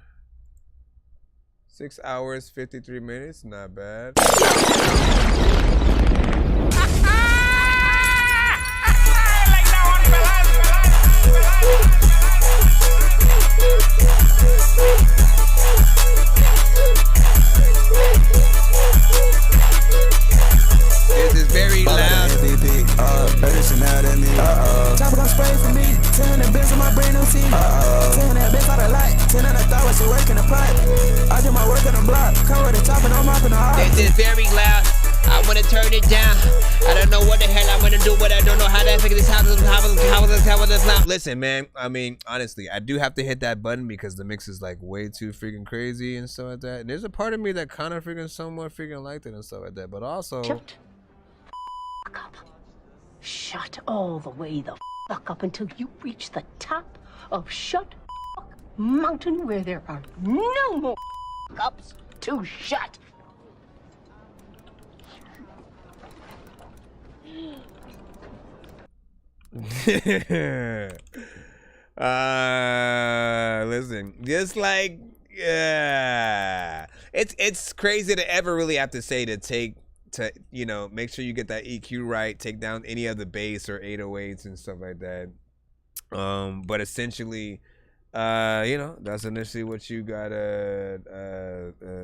6 hours, 53 minutes. Not bad. This is very loud. Top gon' spray for me. 10 that bitch on my brand new TV. 10 that bitch out of light. 10 on the thought when she work in the pot. I do my work on the block. Come with the top and I'm up in the heart. This is very loud. I wanna turn it down. I don't know what the hell I'm gonna do, but I don't know how to figure this out. How this loud. Listen, man. I mean, honestly, I do have to hit that button because the mix is like way too freaking crazy and stuff like that. And there's a part of me that kind of freaking somewhat freaking liked it and stuff like that. But also, Shut all the way the fuck up until you reach the top of Shut Mountain where there are no more ups to shut. listen, just like, it's crazy to ever really have to say to you know, make sure you get that EQ right, take down any of the bass or 808s and stuff like that. But essentially, you know, that's initially what you gotta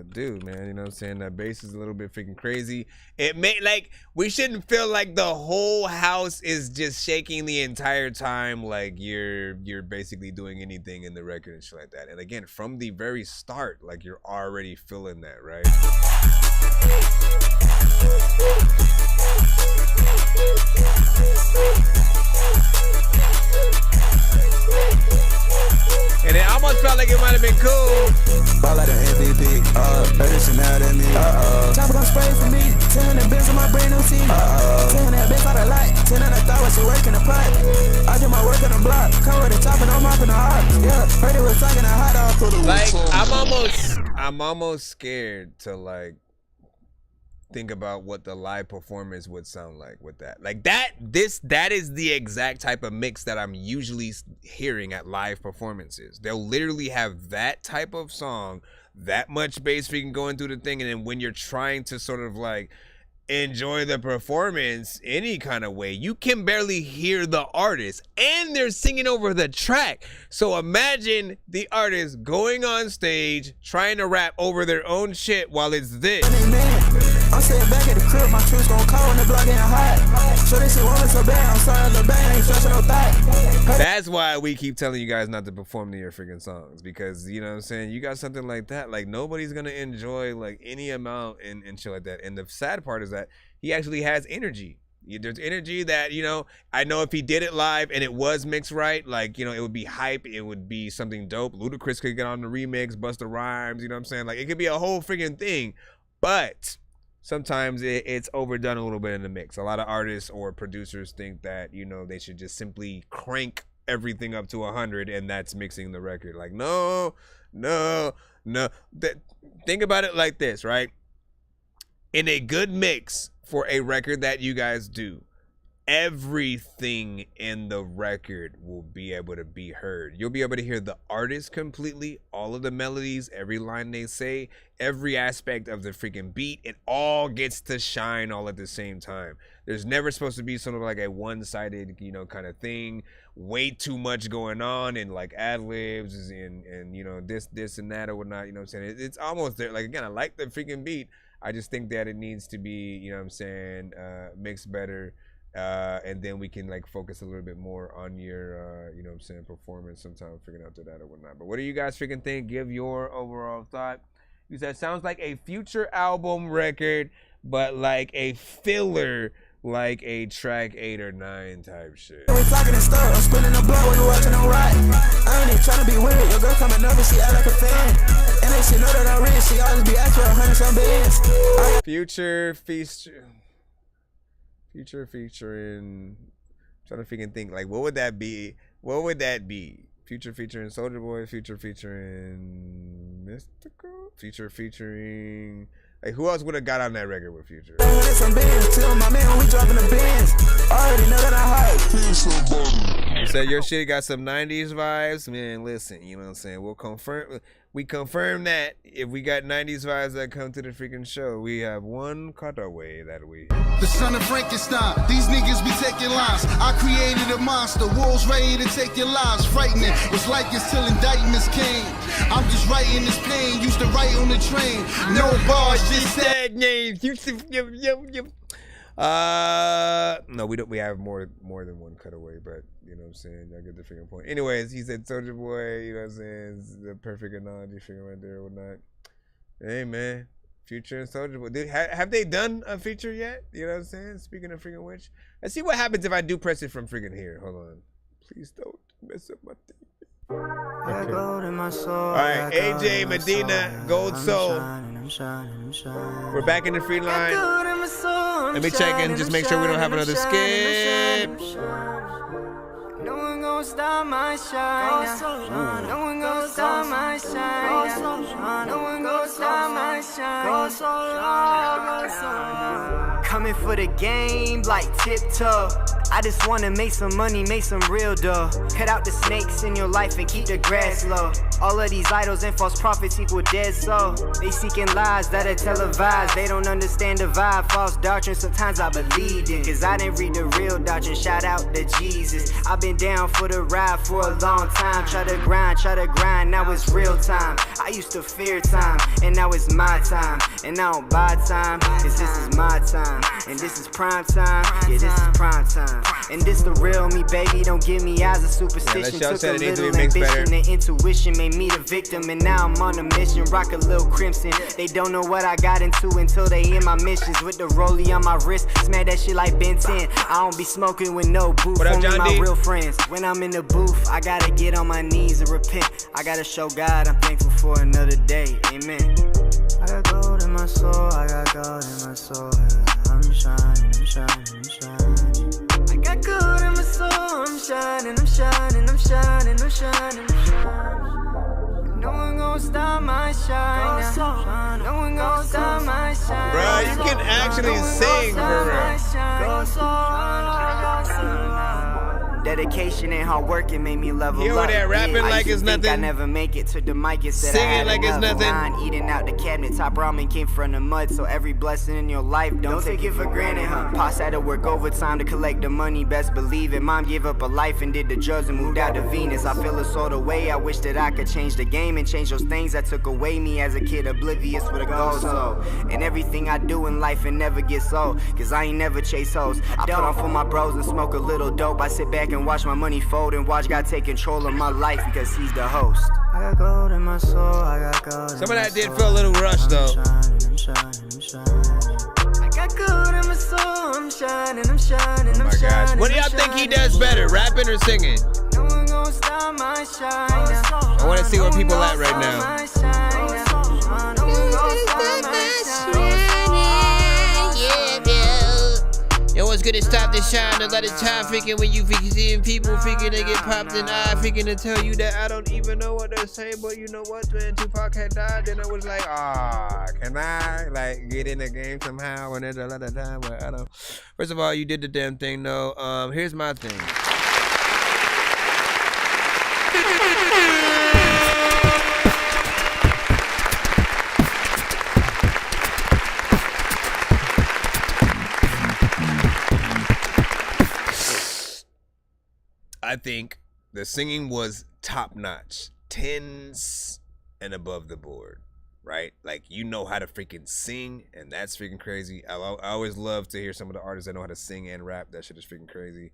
do, man. You know what I'm saying? That bass is a little bit freaking crazy. It may, like, we shouldn't feel like the whole house is just shaking the entire time, like you're basically doing anything in the record and shit like that. And again, from the very start, like, you're already feeling that, right? And it almost felt like it might have been cool. Ball like an MVP, Edison out at me. Top gon' spray for me. 10 that bitch on my brand new TV. 10 that bitch out of light. 10 on the thought when she work in the pot. I do my work on the block. Come with the top and I'm up in the heart. Yeah, heard it was talking a hot dog for the like, I'm almost scared to like think about what the live performance would sound like with that. Like that is the exact type of mix that I'm usually hearing at live performances. They'll literally have that type of song, that much bass freaking going through the thing, and then when you're trying to sort of like enjoy the performance any kind of way, you can barely hear the artist and they're singing over the track. So imagine the artist going on stage trying to rap over their own shit while it's this. I'm sitting back at the crib, my troops gon' call when the block getting hot. Sure this shit won't so bad. I'm sorry, little bang, ain't stretching no thigh. That's why we keep telling you guys not to perform to your freaking songs, because you know what I'm saying, you got something like that, like nobody's gonna enjoy like any amount and shit like that. And the sad part is that he actually has energy. There's energy that, you know, I know if he did it live and it was mixed right, like, you know, it would be hype, it would be something dope. Ludacris could get on the remix, Busta Rhymes, you know what I'm saying? Like, it could be a whole freaking thing, but sometimes it's overdone a little bit in the mix. A lot of artists or producers think that, you know, they should just simply crank everything up to 100 and that's mixing the record. Like, no. Think about it like this, right? In a good mix for a record that you guys do, everything in the record will be able to be heard. You'll be able to hear the artist completely, all of the melodies, every line they say, every aspect of the freaking beat. It all gets to shine all at the same time. There's never supposed to be sort of like a one-sided, you know, kind of thing. Way too much going on and like ad-libs and you know, this and that or whatnot, you know what I'm saying? It's almost there. Like, again, I like the freaking beat. I just think that it needs to be, you know what I'm saying, mixed better. And then we can like focus a little bit more on your, you know what I'm saying, performance sometime, figuring out that or whatnot. But what do you guys freaking think? Give your overall thought. You said sounds like a future album record, but like a filler, like a track 8 or 9 type shit. We talking and stuff, I'm spinning the blood when you watching them ride. I ain't even trying to be weird, your girl coming over, she act like a fan. And then she know that I'm rich, she always be asking for 100 some bands. Future featuring, I'm trying to freaking think, like, what would that be? What would that be? Future featuring Soulja Boy, future featuring Mystical, future featuring, like, who else would have got on that record with Future? Some bands, tell my man we dropping the bands. Already know that I hype. You said your shit got some 90s vibes? Man, listen, you know what I'm saying? We confirm that if we got 90s vibes that come to the freaking show, we have one cutaway that we. The son of Frankenstein, these niggas be taking lives. I created a monster, wolves ready to take your lives. Frightening, was like this till indictments came. I'm just writing this pain, used to write on the train. No bars, just sad names. No, we don't. We have more than one cutaway, but you know what I'm saying. I get the freaking point. Anyways, he said Soulja Boy. You know what I'm saying? It's the perfect analogy figure right there or whatnot. Hey man, Future and Soulja Boy. Have they done a feature yet? You know what I'm saying? Speaking of freaking which, let's see what happens if I do press it from freaking here. Hold on. Please don't mess up my thing. Okay. All right, AJ Medina, Gold Soul. We're back in the free line. Let me check in, just make sure we don't have another skip. No one gon' stop my shine. No one gon' stop my shine. No one gon' stop my shine. Coming for the game like tiptoe. I just wanna make some money, make some real dough. Cut out the snakes in your life and keep the grass low. All of these idols and false prophets equal dead soul. They seeking lies that are televised. They don't understand the vibe. False doctrine, sometimes I believed in. Cause I didn't read the real doctrine. Shout out to Jesus. I've been down for the ride for a long time. Try to grind, now it's real time. I used to fear time, and now it's my time. And I don't buy time, cause this is my time. And this is prime time, yeah, this is prime time. And this the real me, baby, don't give me eyes of superstition. Took a little ambition and intuition, made me the victim. And now I'm on a mission, rock a little crimson. They don't know what I got into until they in my missions. With the rollie on my wrist, smack that shit like Ben 10. I don't be smoking with no booth, only my real friends. When I'm in the booth, I gotta get on my knees and repent. I gotta show God I'm thankful for another day, amen. I got gold in my soul, I got gold in my soul. I'm shining, I'm shining, I'm shining. I got gold in my soul, I'm shining, I'm shining, I'm shining, I'm shining, I'm shining. No one gon' stop my shine. No one gon' stop my shine. Bro, you can actually sing for real. Dedication and hard working made me level You up. over there rapping I like used it's to think I nothing. never make it to the mic. Instead Singing I had like it's enough. nothing. Nine, eating out the cabinet. Top ramen came from the mud. So every blessing in your life, don't take it for granted, huh? Pops had to work overtime to collect the money. Best believe it. Mom gave up a life and did the drugs and moved out to Venus. I feel a sort of way. I wish that I could change the game and change those things that took away me as a kid, oblivious with a goal. So, and everything I do in life and never gets old. Cause I ain't never chase hoes. I put on for my bros and smoke a little dope. I sit back and watch my money fold and watch God take control of my life because he's the host. I got gold in my soul, I got gold. Some of that did feel a little rushed though. I got gold in my soul, I'm shining, I'm shining, Oh my gosh. What do y'all think he does better, rapping or singing? No one gonna stop my shine. I want to see where people at right now. Yo, what's gonna stop the shine? A lot of time freaking when you seeing people freaking they get popped in the eye, freaking to tell you that I don't even know what they're saying, but you know what, man, Tupac had died, then I was like, Can I like get in the game somehow when there's a lot of time where I don't. First of all, you did the damn thing though. Here's my thing. I think the singing was top notch, 10s and above the board, right? Like, you know how to freaking sing, and that's freaking crazy. I always love to hear some of the artists that know how to sing and rap. That shit is freaking crazy,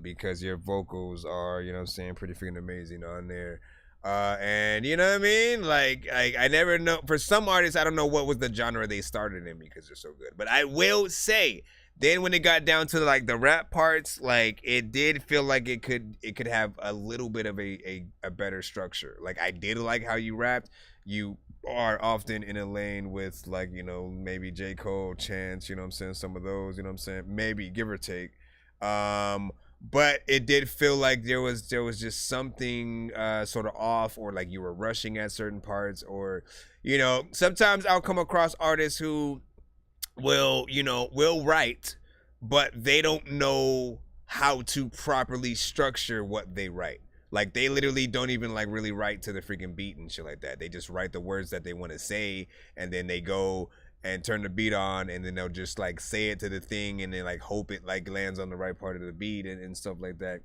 because your vocals are, you know what I'm saying, pretty freaking amazing on there. And you know what I mean? Like I never know. For some artists, I don't know what was the genre they started in because they're so good. But I will say, then when it got down to like the rap parts, like it did feel like it could have a little bit of a better structure. Like I did like how you rapped. You are often in a lane with like, you know, maybe J. Cole, Chance, you know what I'm saying, some of those, you know what I'm saying, maybe give or take. But it did feel like there was just something sort of off, or like you were rushing at certain parts, or, you know, sometimes I'll come across artists who will write, but they don't know how to properly structure what they write. Like they literally don't even like really write to the freaking beat and shit like that. They just write the words that they want to say, and then they go and turn the beat on, and then they'll just like say it to the thing, and then like hope it like lands on the right part of the beat and stuff like that.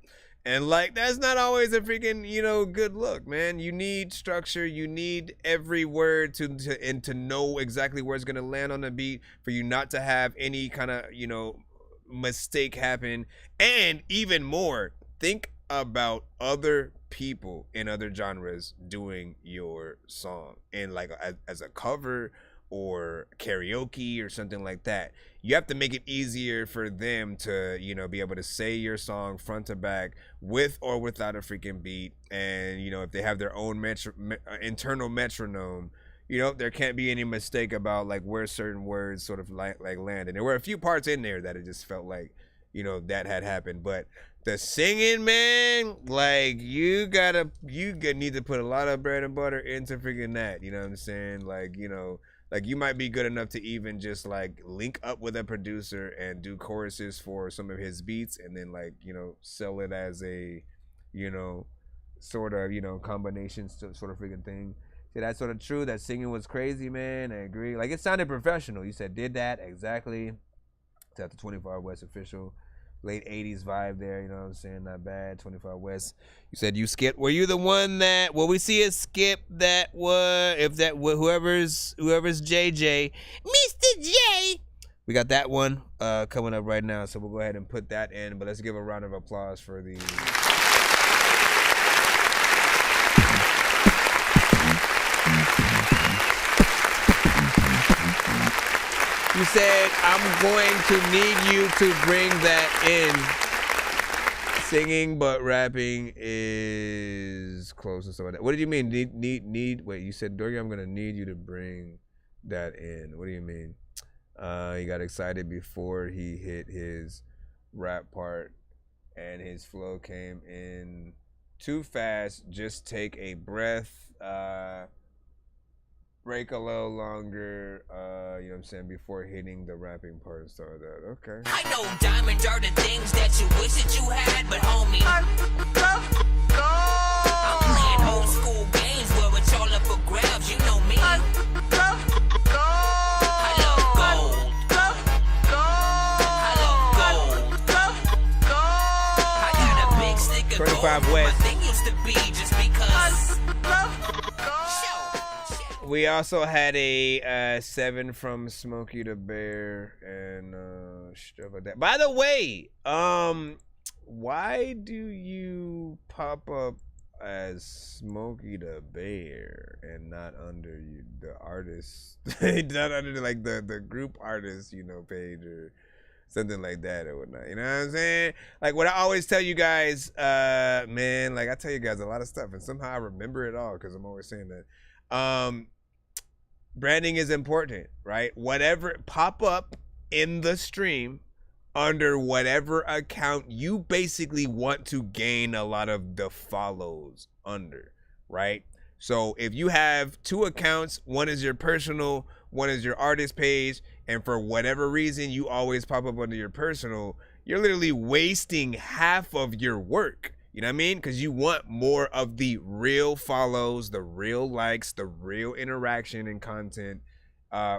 And like that's not always a freaking, you know, good look, man. You need structure. You need every word to know exactly where it's gonna land on the beat, for you not to have any kind of, you know, mistake happen. And even more, think about other people in other genres doing your song, and like as a cover or karaoke or something like that. You have to make it easier for them to, you know, be able to say your song front to back with or without a freaking beat. And, you know, if they have their own internal metronome, you know, there can't be any mistake about like where certain words sort of like land. And there were a few parts in there that it just felt like, you know, that had happened. But the singing, man, like you need to put a lot of bread and butter into freaking that. You know what I'm saying? Like, you know, like you might be good enough to even just like link up with a producer and do choruses for some of his beats, and then like, you know, sell it as a, you know, sort of, you know, combination sort of freaking thing. See, that's sort of true. That singing was crazy, man. I agree. Like it sounded professional. You said did that exactly. It's at the 24 West official. Late 80s vibe there, you know what I'm saying? Not bad. 25 West. You said you skipped. Were you the one that, well, we see a skip that was, if that, whoever's JJ, Mr. J. We got that one coming up right now, so we'll go ahead and put that in. But let's give a round of applause for the... You said, I'm going to need you to bring that in. Singing but rapping is close and stuff like that. What did you mean? Need? Wait, you said, Dorky, I'm going to need you to bring that in. What do you mean? He got excited before he hit his rap part, and his flow came in too fast. Just take a breath. break a little longer, you know what I'm saying, before hitting the rapping part and stuff like that. Okay. I know diamonds are the things that you wish that you had, but homie, I'm playing old school games where it's all up for grabs. You know me. I love gold. I got a big stick of 25 gold. West. My thing used to be just because. We also had a 7 from Smokey the Bear and stuff like that. By the way, why do you pop up as Smokey the Bear and not under the artist, not under like the group artist, you know, page or something like that or whatnot? You know what I'm saying? Like what I always tell you guys, man, like I tell you guys a lot of stuff and somehow I remember it all because I'm always saying that. Branding is important, right? Whatever, pop up in the stream under whatever account you basically want to gain a lot of the follows under, right? So if you have 2 accounts, one is your personal, one is your artist page, and for whatever reason you always pop up under your personal, you're literally wasting half of your work. You know what I mean? Because you want more of the real follows, the real likes, the real interaction and content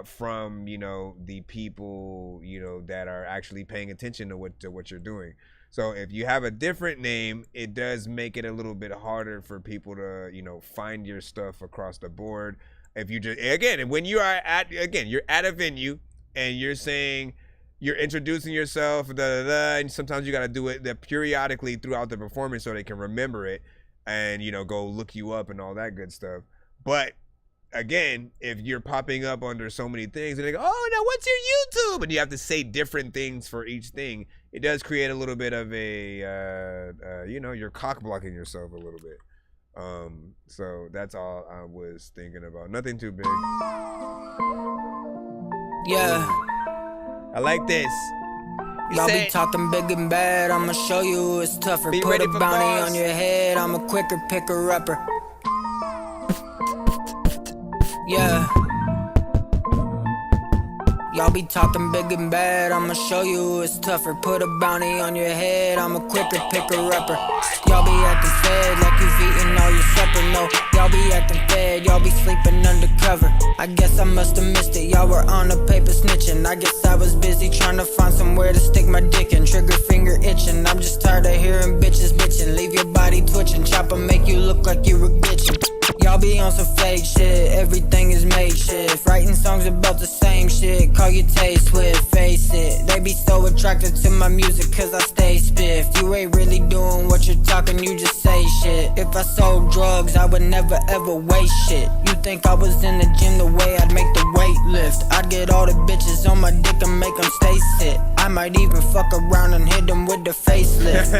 from, you know, the people, you know, that are actually paying attention to what you're doing. So if you have a different name, it does make it a little bit harder for people to, you know, find your stuff across the board. If you just, again, when you are you're at a venue and you're saying, you're introducing yourself, and sometimes you got to do it periodically throughout the performance so they can remember it and, you know, go look you up and all that good stuff. But again, if you're popping up under so many things and they go, oh, now what's your YouTube? And you have to say different things for each thing. It does create a little bit of a, you know, you're cock blocking yourself a little bit. So that's all I was thinking about. Nothing too big. Yeah. I like this. Y'all be talking big and bad, I'ma show you it's tougher. Put a bounty on your head, I'm a quicker picker upper. Yeah. Y'all be talking big and bad, I'ma show you it's tougher. Put a bounty on your head, I'm a quicker picker upper. Y'all be acting fed like you've eaten all your supper. No, y'all be acting fed, y'all be sleeping undercover. I guess I must have missed it, y'all were on the paper snitching. I guess I was busy trying to find somewhere to stick my dick in. Trigger finger itching, I'm just tired of hearing bitches bitching. Leave your body twitching, chopper make you look like you were glitching. Y'all be on some fake shit, everything is made shit. Writing songs about the same shit, call your taste with, face it. They be so attracted to my music cause I stay spiffed. You ain't really doing what you're talking, you just say shit. If I sold drugs, I would never ever waste shit. You think I was in the gym the way I'd make the weight lift? I'd get all the bitches on my dick and make them stay sit. I might even fuck around and hit them with the facelift.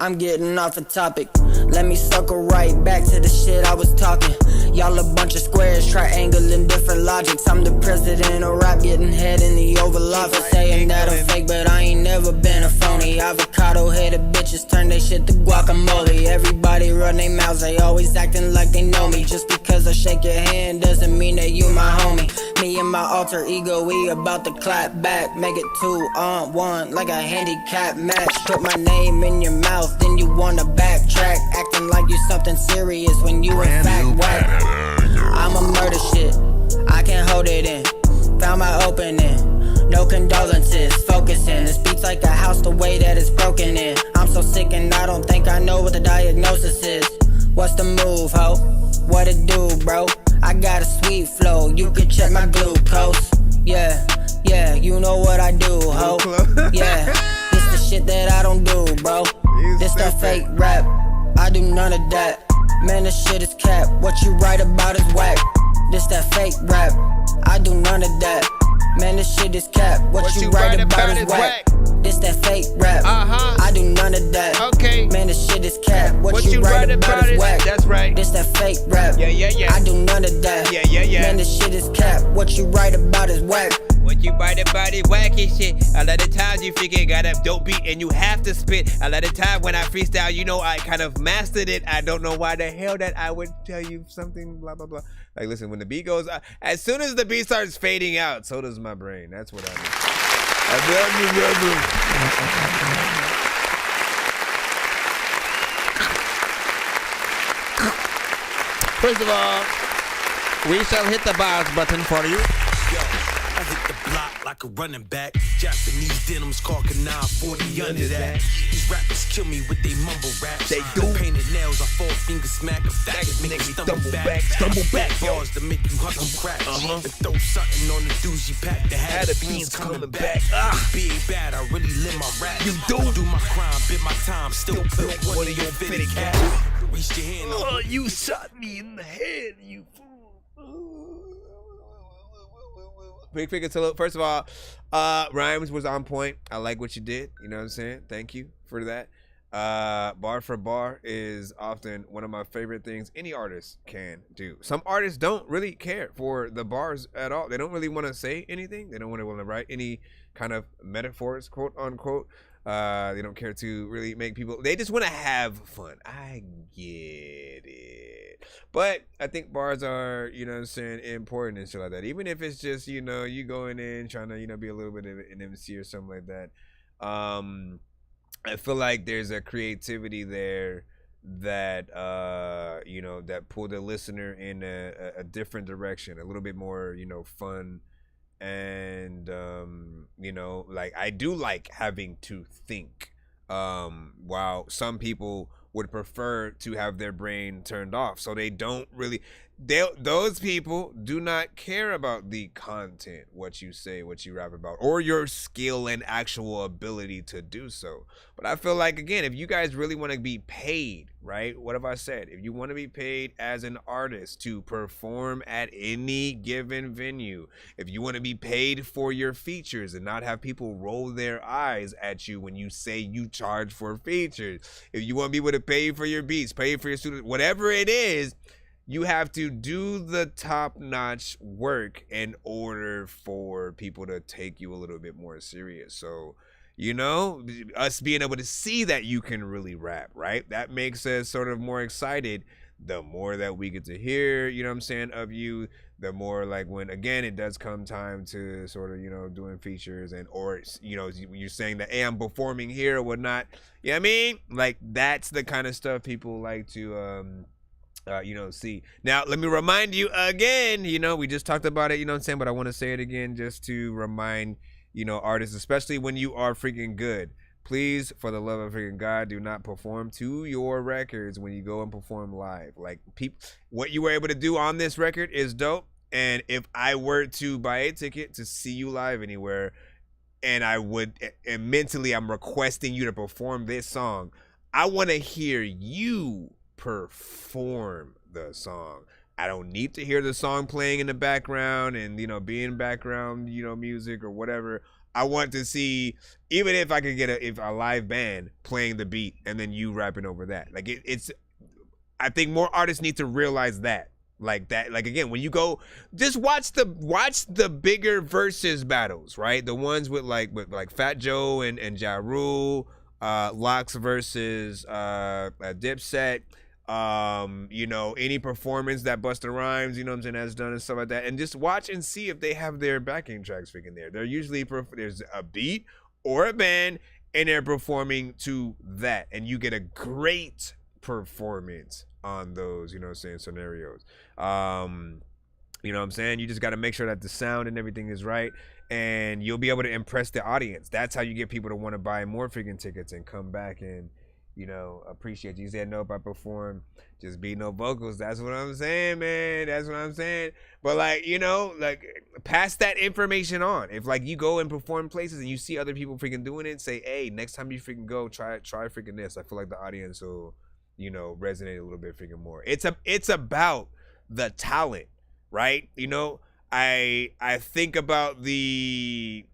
I'm getting off the topic, let me circle right back to the shit I was talking. Y'all a bunch of squares, triangle and different logics. I'm the president of rap, getting head in the Oval Office. Saying that I'm fake, but I ain't never been a phony. Avocado headed bitches turn they shit to guacamole. Everybody run their mouths, they always acting like they know me. Just because I shake your hand doesn't mean that you my homie. Me and my alter ego, we about to clap back. Make it 2 on 1 like a handicap match. Put my name in your mouth, then you wanna backtrack. Acting like you something serious when you in fact whack. I'm a murder shit, I can't hold it in. Found my opening, no condolences. Focusing, this beat's like a house the way that it's broken in. I'm so sick and I don't think I know what the diagnosis is. What's the move, ho? What it do, bro? I got a sweet flow, you can check my glucose. Yeah, yeah, you know what I do, ho. Yeah, this the shit that I don't do, bro. This that fake rap, I do none of that. Man, this shit is cap, what you write about is whack. This that fake rap, I do none of that. Man, this shit is cap, what you write about is whack. This that fake rap, I do none of that. Okay. Man, this shit is cap, what you write about is whack. That's right. This that fake rap, I do none of that. Man, this shit is cap, what you write about is whack. Once you bite the wacky shit, a lot of times you freaking got a dope beat and you have to spit. A lot of times when I freestyle, you know, I kind of mastered it. I don't know why the hell that I would tell you something, blah, blah, blah. Like, listen, when the beat goes, as soon as the beat starts fading out, so does my brain. That's what I mean. First of all, we shall hit the bars button for you. Yo, I hit the block like a running back. Japanese denims, Carca 940 under that. These rappers kill me with they mumble raps. They do. Painted nails, I four finger smack. A faggot make me stumble back. Stumble back, bars to make you hustle crack. And throw something on the doozy pack. The had the beans coming back. Big bad, I really live my rap. You do my crime, bit my time. Still put one of your fitted cats. Reach your hand. Oh, you shot me in the head, you fool. Big figure to look. First of all, rhymes was on point. I like what you did. You know what I'm saying? Thank you for that. Bar for bar is often one of my favorite things any artist can do. Some artists don't really care for the bars at all. They don't really want to say anything. They don't want to write any kind of metaphors, quote unquote. They don't care to really make people, they just want to have fun. I get it. But I think bars are, you know what I'm saying, important and shit like that. Even if it's just, you know, you going in trying to, you know, be a little bit of an MC or something like that. I feel like there's a creativity there that, you know, that pull the listener in a different direction, a little bit more, you know, fun. And you know, like I do like having to think, while some people would prefer to have their brain turned off, so they don't really, those people do not care about the content, what you say, what you rap about, or your skill and actual ability to do so. But I feel like, again, if you guys really want to be paid, right? What have I said? If you want to be paid as an artist to perform at any given venue, if you want to be paid for your features and not have people roll their eyes at you when you say you charge for features, if you want people to pay for your beats, pay for your students, whatever it is, you have to do the top-notch work in order for people to take you a little bit more serious. So, you know, us being able to see that you can really rap, right? That makes us sort of more excited. The more that we get to hear, you know what I'm saying, of you, the more like when, again, it does come time to sort of, you know, doing features and, or, you know, you're saying that, hey, I'm performing here or whatnot. You know what I mean? Like, that's the kind of stuff people like to, you know, see. Now, let me remind you again, you know, we just talked about it, you know what I'm saying, but I want to say it again just to remind, you know, artists, especially when you are freaking good, please, for the love of freaking God, do not perform to your records when you go and perform live. Like, what you were able to do on this record is dope, and if I were to buy a ticket to see you live anywhere, and I would, and mentally I'm requesting you to perform this song, I want to hear you perform the song. I don't need to hear the song playing in the background and, you know, being background, you know, music or whatever. I want to see, even if I could get a live band playing the beat and then you rapping over that. Like it's I think more artists need to realize that. Like that, like again, when you go, just watch the bigger versus battles, right? The ones with like Fat Joe and Ja Rule, Locks versus Dipset. You know, any performance that Busta Rhymes, you know what I'm saying, has done and stuff like that, and just watch and see if they have their backing tracks freaking there. They're usually there's a beat or a band and they're performing to that, and you get a great performance on those, you know what I'm saying, scenarios. You know what I'm saying? You just got to make sure that the sound and everything is right, and you'll be able to impress the audience. That's how you get people to want to buy more freaking tickets and come back and, you know, appreciate you. You said, nope, I perform, just be no vocals. That's what I'm saying, man. That's what I'm saying. But like, you know, like pass that information on. If like you go and perform places and you see other people freaking doing it, say, hey, next time you freaking go, try freaking this. I feel like the audience will, you know, resonate a little bit freaking more. It's about the talent, right? You know, I think about the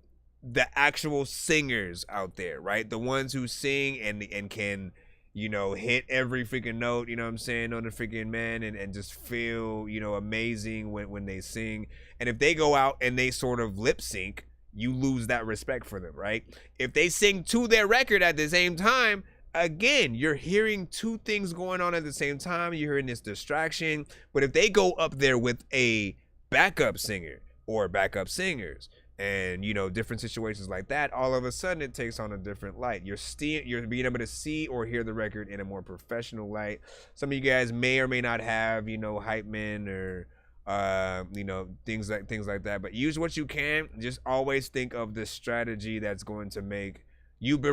actual singers out there, right? The ones who sing and can, you know, hit every freaking note, you know what I'm saying, on the freaking man, and just feel, you know, amazing when they sing. And if they go out and they sort of lip sync, you lose that respect for them, right? If they sing to their record at the same time, again, you're hearing two things going on at the same time. You're hearing this distraction. But if they go up there with a backup singer or backup singers, and, you know, different situations like that, all of a sudden it takes on a different light. You're being able to see or hear the record in a more professional light. Some of you guys may or may not have, you know, hype men or you know, things like that. But use what you can. Just always think of the strategy that's going to make you be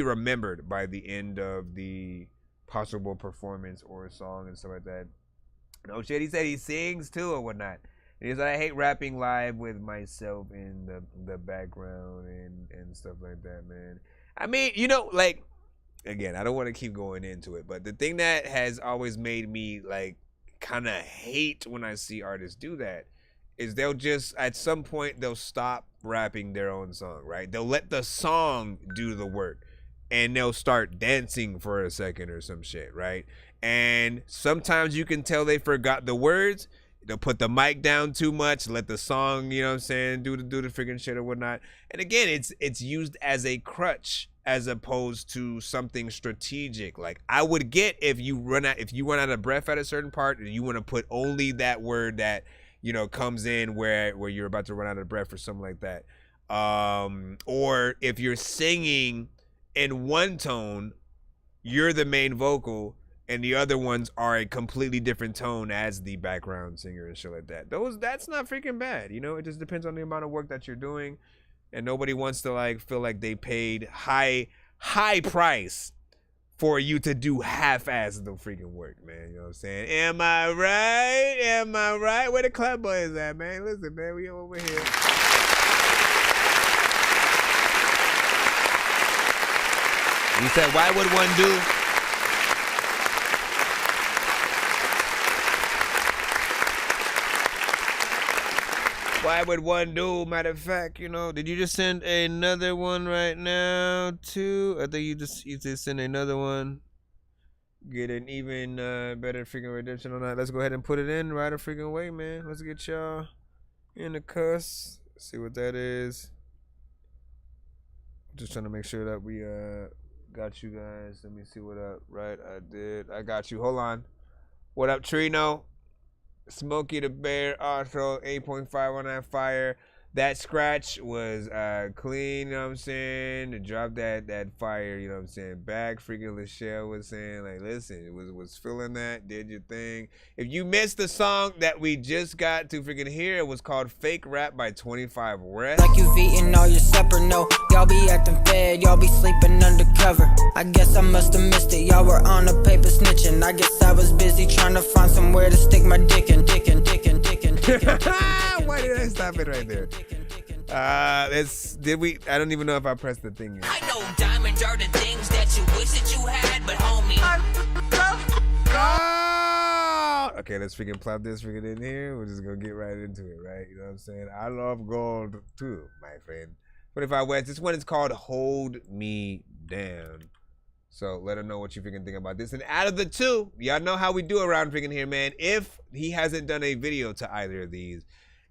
remembered by the end of the possible performance or a song and stuff like that. No shit, he said he sings too or whatnot. He said, I hate rapping live with myself in the background and stuff like that, man. I mean, you know, like, again, I don't want to keep going into it, but the thing that has always made me, like, kind of hate when I see artists do that is they'll just, at some point, they'll stop rapping their own song, right? They'll let the song do the work, and they'll start dancing for a second or some shit, right? And sometimes you can tell they forgot the words. They'll put the mic down too much, let the song, you know what I'm saying, do the freaking shit or whatnot. And again, it's used as a crutch as opposed to something strategic. Like, I would get if you run out of breath at a certain part and you want to put only that word that, you know, comes in where you're about to run out of breath or something like that. Or if you're singing in one tone, you're the main vocal, and the other ones are a completely different tone as the background singer and shit like that. That's not freaking bad, you know. It just depends on the amount of work that you're doing, and nobody wants to like feel like they paid high price for you to do half-ass the freaking work, man. You know what I'm saying? Am I right? Am I right? Where the club boys at, man? Listen, man, we over here. He said, why would one do? Why would one do? Matter of fact, you know, did you just send another one right now too? I think you just send another one. Get an even better freaking redemption on that. Let's go ahead and put it in right a freaking way, man. Let's get y'all in the cuss. See what that is. Just trying to make sure that we got you guys. Let me see what up. Right, I did. I got you. Hold on. What up, Trino? Smokey the Bear, also 8.5 on that fire. That scratch was clean, you know what I'm saying? To drop that fire, you know what I'm saying? Back, freaking Lachelle was saying, like, listen, it was feeling that, did your thing. If you missed the song that we just got to freaking hear, it was called Fake Rap by 25 West. Like you've eaten all your supper, no. Y'all be acting fed, y'all be sleeping undercover. I guess I must have missed it, y'all were on the paper snitching. I guess I was busy trying to find somewhere to stick my dick in. Why did I stop it right there? I don't even know if I pressed the thing yet. I know diamonds are the things that you wish that you had, but homie, okay, let's freaking plop this freaking in here. We're just gonna get right into it, right? You know what I'm saying? I love gold too, my friend. 25 West. This one is called Hold Me Down. So let him know what you freaking think about this. And out of the two, y'all know how we do around freaking here, man. If he hasn't done a video to either of these,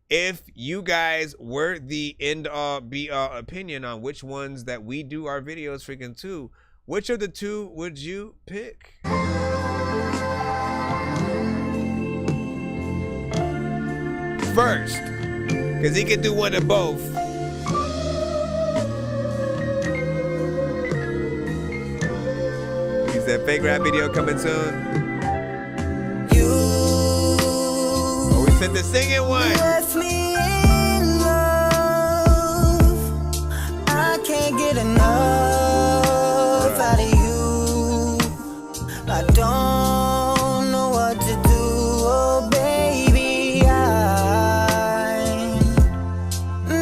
if you guys were the end-all be-all opinion on which ones that we do our videos freaking to, which of the two would you pick? First, because he can do one of both. He said fake rap video coming soon. Oh, we sent the singing one. Left me in love. I can't get enough out of you. I don't know what to do. Oh, baby, I'm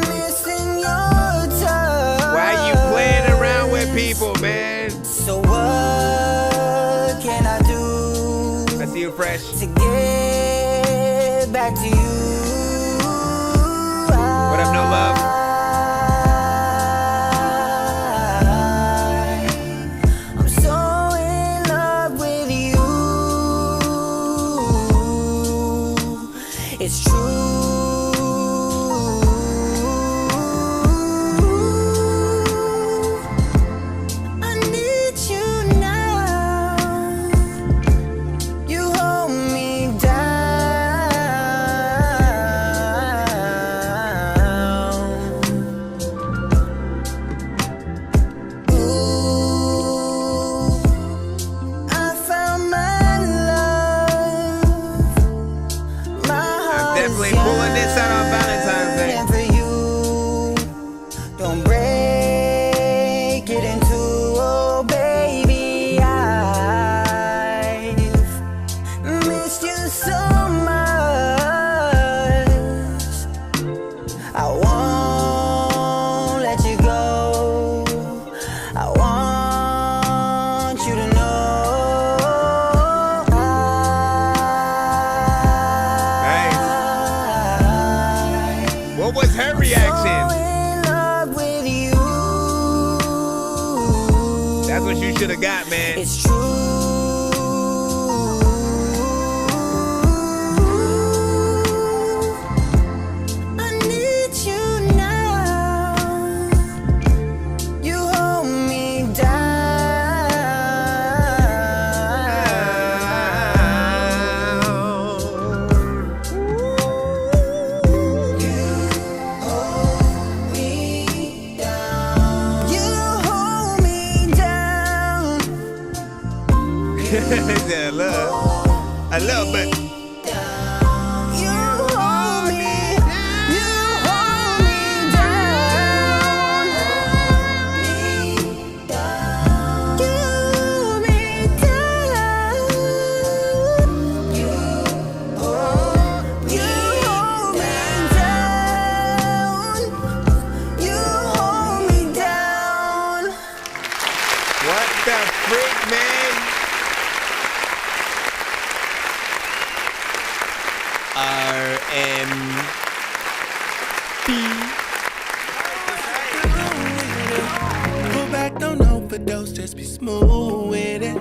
missing your touch. Why are you playing around with people, man? So what can I do? I see you fresh. To get back to you. much you should have got, man. It's true. Yeah, I love it. What the freak, man? Pull back, don't overdose, just be smooth with it.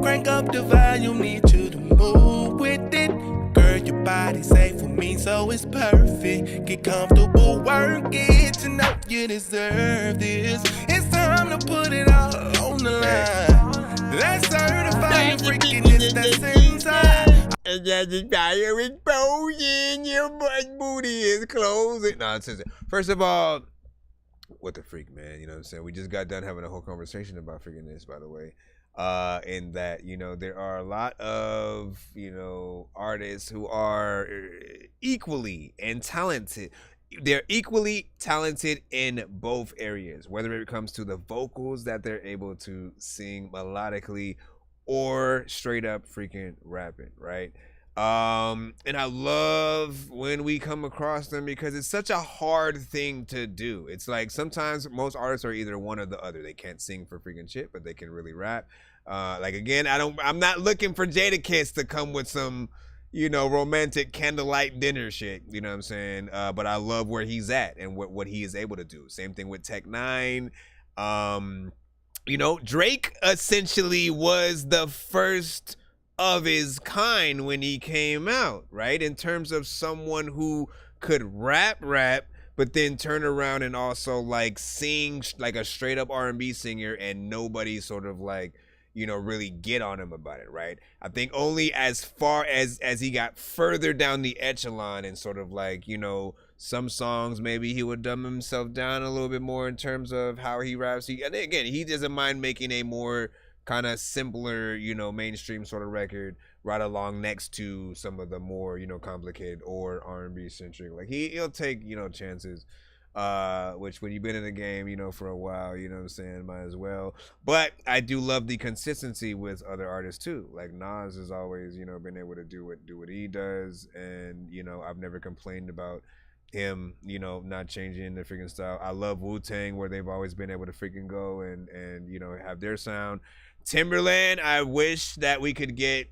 Crank up the volume, need you to move with it. Girl, your body's safe for me, so it's perfect. Get comfortable, work it, you know you deserve this. It's time to put it all on the line. That's certified freakiness that's inside. And then the fire is blowing, your booty is closing. Nonsense. First of all, what the freak, man? You know what I'm saying? We just got done having a whole conversation about freaking this, by the way. In that, you know, there are a lot of, you know, artists who are equally and talented. They're equally talented in both areas, whether it comes to the vocals that they're able to sing melodically or straight up freaking rapping, right? And I love when we come across them because it's such a hard thing to do. It's like sometimes most artists are either one or the other. They can't sing for freaking shit, but they can really rap. Like again, I'm not looking for Jadakiss to come with some, you know, romantic candlelight dinner shit, you know what I'm saying? But I love where he's at and what he is able to do. Same thing with Tech Nine. You know, Drake essentially was the first of his kind when he came out, right? In terms of someone who could rap, but then turn around and also like sing like a straight up R&B singer and nobody sort of like, you know, really get on him about it, right? I think only as far as he got further down the echelon and sort of like, you know, some songs maybe he would dumb himself down a little bit more in terms of how he raps. And again, he doesn't mind making a more kind of simpler, you know, mainstream sort of record right along next to some of the more, you know, complicated or R&B centric. Like he'll take, you know, chances. Which when you've been in the game, you know, for a while, you know what I'm saying, might as well. But I do love the consistency with other artists too. Like Nas has always, you know, been able to do what he does, and you know, I've never complained about him, you know, not changing the freaking style. I love Wu-Tang, where they've always been able to freaking go and you know, have their sound. Timberland, I wish that we could get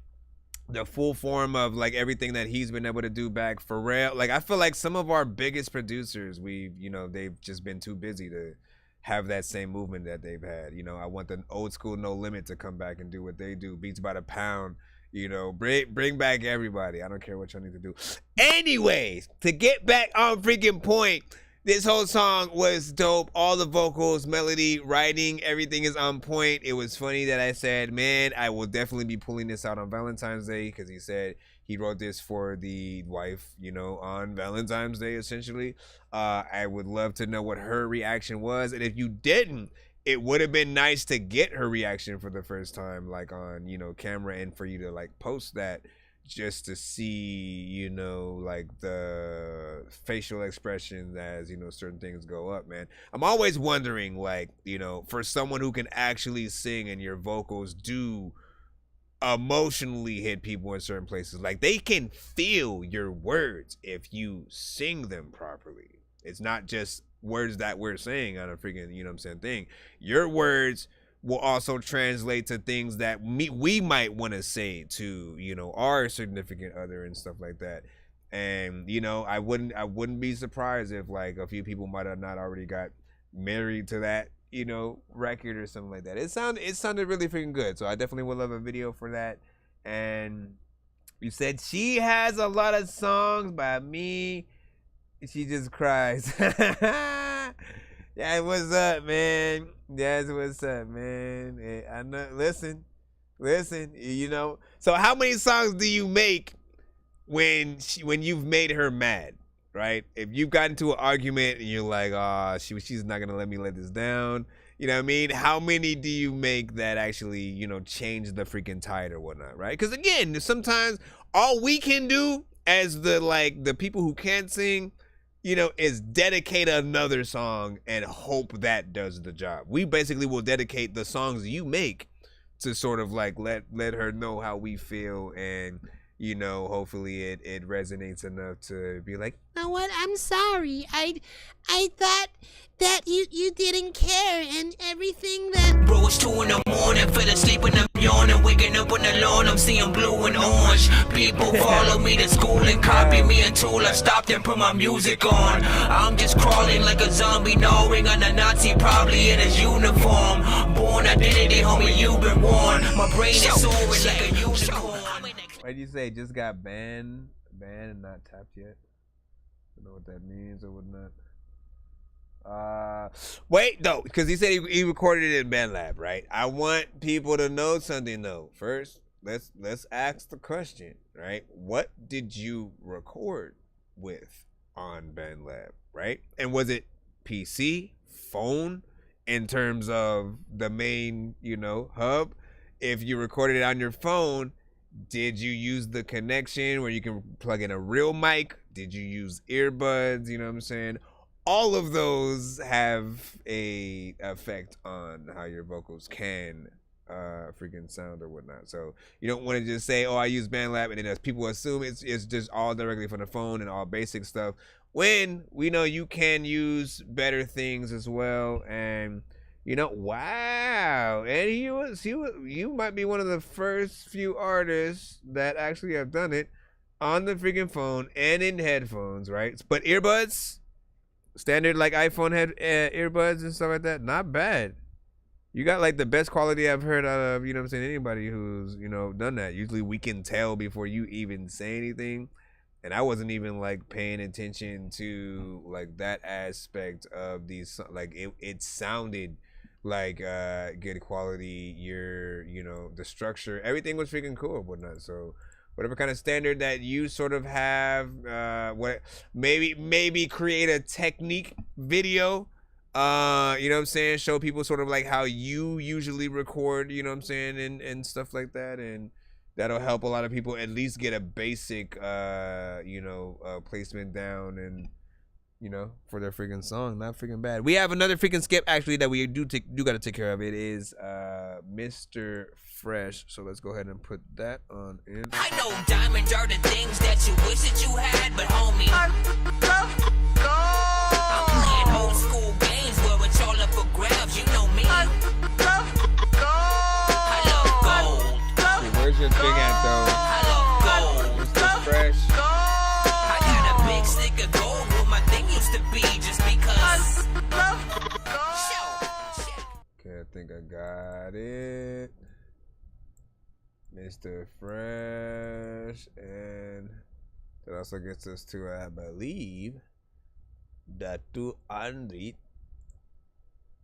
the full form of like everything that he's been able to do back. Pharrell, like I feel like some of our biggest producers, you know, they've just been too busy to have that same movement that they've had. You know, I want the old school No Limit to come back and do what they do. Beats by the pound, you know, bring back everybody. I don't care what y'all need to do. Anyways, to get back on freaking point, this whole song was dope. All the vocals, melody, writing, everything is on point. It was funny that I said, man, I will definitely be pulling this out on Valentine's Day, because he said he wrote this for the wife, you know, on Valentine's Day, essentially. I would love to know what her reaction was. And if you didn't, it would have been nice to get her reaction for the first time, like on, you know, camera, and for you to like post that just to see, you know, like the facial expressions as, you know, certain things go up, man. I'm always wondering, like, you know, for someone who can actually sing and your vocals do emotionally hit people in certain places, like they can feel your words if you sing them properly. It's not just words that we're saying on a freaking, you know what I'm saying, thing. Your words will also translate to things that we might want to say to, you know, our significant other and stuff like that. And, you know, I wouldn't be surprised if like a few people might have not already got married to that, you know, record or something like that. It sounded really freaking good. So I definitely would love a video for that. And you said she has a lot of songs by me. She just cries. Yeah, what's up, man? That's what's up, man. Hey, I know. Listen. You know. So how many songs do you make when you've made her mad, right? If you've gotten into an argument and you're like, oh, she's not gonna let me let this down. You know what I mean? How many do you make that actually, you know, change the freaking tide or whatnot, right? Because again, sometimes all we can do as the people who can't sing, you know, is dedicate another song and hope that does the job. We basically will dedicate the songs you make to sort of like let her know how we feel, and you know, hopefully it resonates enough to be like, You know what? I'm sorry. I thought that you didn't care and everything that. Bro, it's 2 in the morning, fell asleep and I'm yawning, waking up on the lawn, I'm seeing blue and orange. People follow me to school and copy me until I stopped and put my music on. I'm just crawling like a zombie, gnawing on a Nazi, probably in his uniform. Born identity, homie, you've been warned. My brain is soaring like a unicorn. Why'd you say just got banned and not tapped yet? I don't know what that means or whatnot. Wait, though, because he said he recorded it in BandLab, right? I want people to know something though. First, let's ask the question, right? What did you record with on BandLab, right? And was it PC, phone, in terms of the main, you know, hub? If you recorded it on your phone, did you use the connection where you can plug in a real mic? Did you use earbuds? You know what I'm saying? All of those have a effect on how your vocals can freaking sound or whatnot. So you don't want to just say, oh, I use BandLab, and then as people assume it's just all directly from the phone and all basic stuff, when we know you can use better things as well. And you know, wow, and you might be one of the first few artists that actually have done it on the freaking phone and in headphones, right? But earbuds, standard like iPhone head earbuds and stuff like that, not bad. You got like the best quality I've heard out of, you know what I'm saying, anybody who's, you know, done that. Usually we can tell before you even say anything. And I wasn't even like paying attention to like that aspect of these, like it sounded like good quality. You know, the structure, everything was freaking cool and whatnot. So whatever kind of standard that you sort of have, what maybe create a technique video, you know what I'm saying, show people sort of like how you usually record, you know what I'm saying, and stuff like that, and that'll help a lot of people at least get a basic you know, placement down, and you know, for their freaking song. Not freaking bad. We have another freaking skip actually that we do got to take care of. It is Mr. Fresh. So let's go ahead and put that on in. I know diamonds are the things that you wish that you had, but homie, I'm playing old school games where it's all up for grabs. You know me. I love gold. Hey, where's your thing at though? I love gold. Mr. Fresh. I got a big stick of gold where my thing used to be, just because. Okay, I think I got it. Mr. Fresh, and that also gets us to, I believe, the 200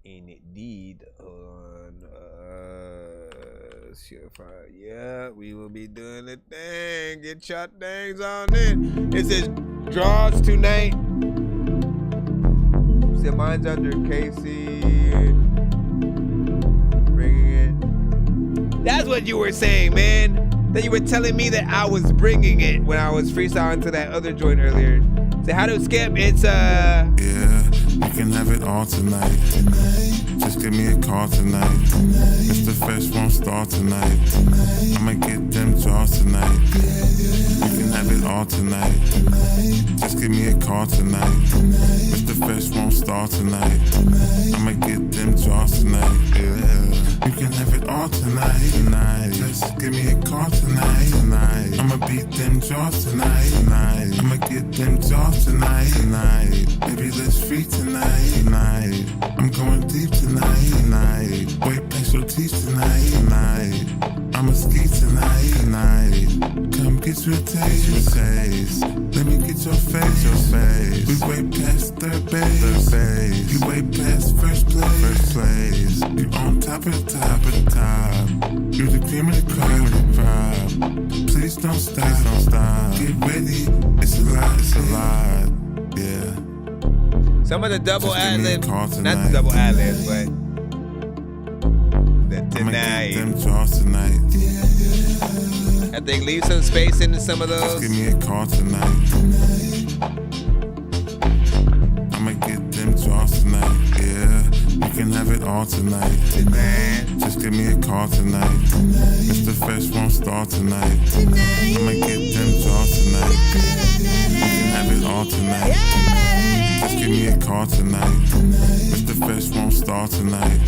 indeed. Hold on, yeah, we will be doing the thing. Get your things on in. It says draws tonight. So mine's under Casey. That's what you were saying, man. That you were telling me that I was bringing it when I was freestyling to that other joint earlier. So how to skip? It's Yeah, you can have it all tonight. Just give me a call tonight. Mr. Fresh won't start tonight. I'ma get them jaws tonight. You can have it all tonight. Just give me a call tonight. Mr. Fresh won't start tonight. I'ma get them jaws tonight. Yeah. You can have it all tonight. Just give me a call tonight. I'ma beat them jaws tonight. I'ma get them jaws tonight. Baby, let's free tonight. I'm going deep tonight. tonight. I'ma ski tonight. Come get your taste. Let me get your face. We way past third base. You way past first place. You on top of the top. You're the cream of the crop. Please don't stop. Get ready. It's a lot. Yeah. Some of the double ad-libs, not the double ad-libs, but the tonight. I think leave some space into some of those. Just give me a call tonight. I'ma get them jaws tonight. Yeah, we can have it all tonight. Man, just give me a call tonight. Mr. Fresh won't start tonight. I'ma get them jaws tonight. We can have it all tonight. Just give me a call tonight. Mr. Fresh won't start tonight.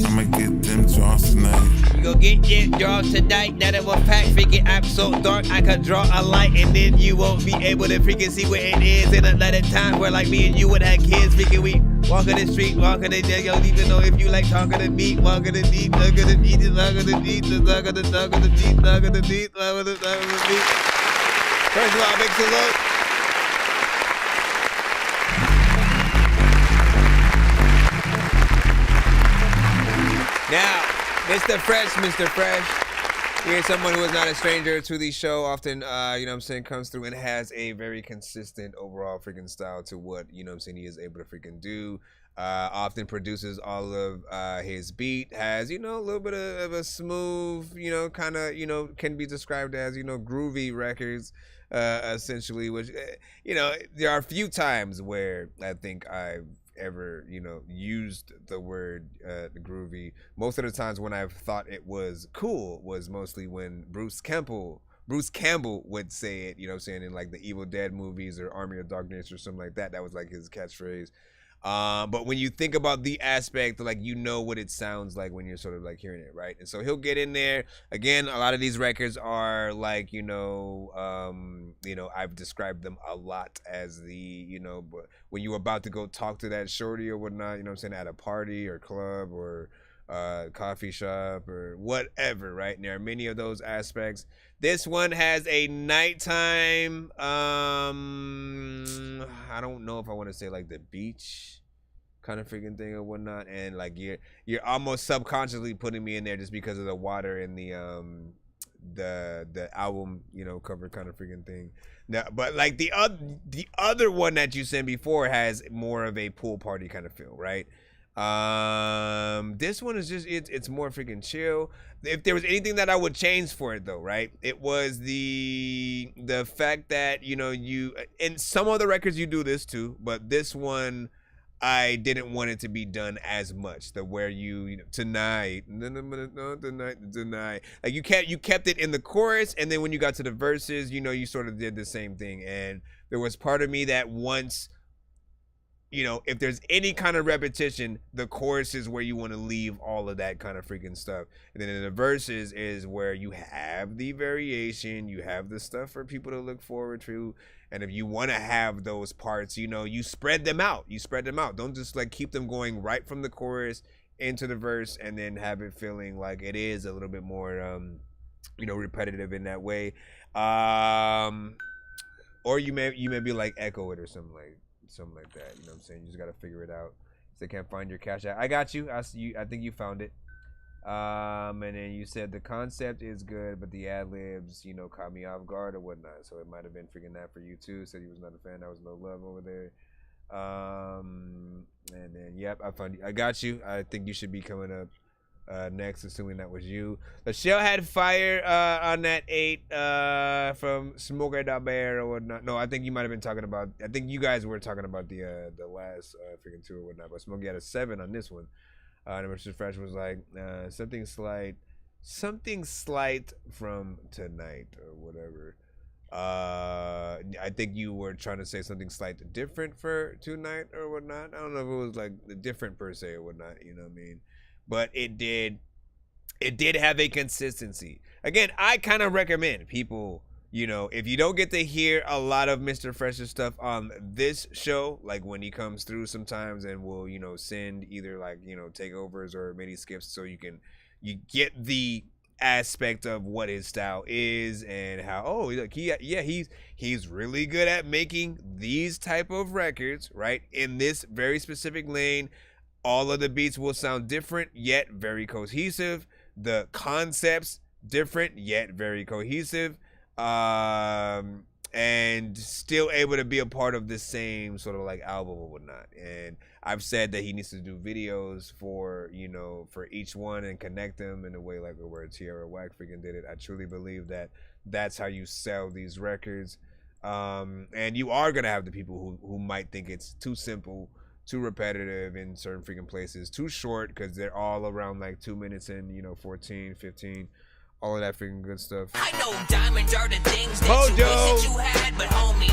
I'ma get them jaws tonight. You gon' get your jaws tonight. Now that we're packed, freaking I'm so dark, I could draw a light, and then you won't be able to freaking see what it is. In another time where like me and you would have kids, freaking we walking the street, walking the day, you don't even know if you like talking to me, walking the deep, talking the deep, talking the deep, talking the deep, talking the deep, talking the deep. First of all, big salute. Now, Mr. Fresh. Here's someone who is not a stranger to the show. Often, you know what I'm saying, comes through and has a very consistent overall freaking style to what, you know what I'm saying, he is able to freaking do. Often produces all of his beat, has, you know, a little bit of a smooth, you know, kind of, you know, can be described as, you know, groovy records, essentially, which, you know, there are a few times where I think I've ever, you know, used the word groovy. Most of the times when I've thought it was cool was mostly when Bruce Campbell would say it, you know what I'm saying, in like the Evil Dead movies or Army of Darkness or something like that. That was like his catchphrase. But when you think about the aspect, like, you know what it sounds like when you're sort of like hearing it, right? And so he'll get in there. Again, a lot of these records are like, you know, I've described them a lot as the, you know, but when you're about to go talk to that shorty or whatnot, you know what I'm saying, at a party or club or coffee shop or whatever, right? And there are many of those aspects. This one has a nighttime, I don't know if I want to say like the beach kind of freaking thing or whatnot, and like you're almost subconsciously putting me in there just because of the water and the album, you know, cover kind of freaking thing. Now, but like the other one that you sent before has more of a pool party kind of feel, right? This one is just it's more freaking chill. If there was anything that I would change for it though, right, it was the fact that, you know, you, in some other records you do this too, but this one I didn't want it to be done as much. The where you know, tonight, like you kept it in the chorus, and then when you got to the verses, you know, you sort of did the same thing. And there was part of me that wants, you know, if there's any kind of repetition, the chorus is where you want to leave all of that kind of freaking stuff. And then in the verses is where you have the variation, you have the stuff for people to look forward to. And if you want to have those parts, you know, you spread them out. Don't just like keep them going right from the chorus into the verse and then have it feeling like it is a little bit more, you know, repetitive in that way. Or you may be like echo it or something like that, you know what I'm saying? You just gotta figure it out. They can't find your cash out. I got you. I see you. I think you found it. And then you said the concept is good, but the ad libs, you know, caught me off guard or whatnot. So it might have been freaking that for you too. Said he was not a fan. That was no love over there. And then yep, I found you. I got you. I think you should be coming up next, assuming that was you. The show had fire on that 8 from Smoker da Bear or whatnot. No, I think you might have been talking about, I think you guys were talking about the last freaking 2 or whatnot, but Smokey had a 7 on this one. And Mr. Fresh was like something slight from tonight or whatever. I think you were trying to say something slight different for tonight or whatnot. I don't know if it was like different per se or whatnot, you know what I mean? But it did have a consistency. Again, I kind of recommend people, you know, if you don't get to hear a lot of Mr. Fresh's stuff on this show, like when he comes through sometimes and will, you know, send either like, you know, takeovers or mini skips so you can you get the aspect of what his style is and how look, he's really good at making these type of records, right? In this very specific lane, all of the beats will sound different yet very cohesive. The concepts different yet very cohesive, and still able to be a part of the same sort of like album or whatnot. And I've said that he needs to do videos for, you know, for each one and connect them in a way like where Tierra Whack freaking did it. I truly believe that that's how you sell these records. And you are gonna have the people who might think it's too simple, too repetitive in certain freaking places, too short because they're all around like 2 minutes and, you know, 14, 15, all of that freaking good stuff. I know diamonds are the things that you wish that you had, but homie,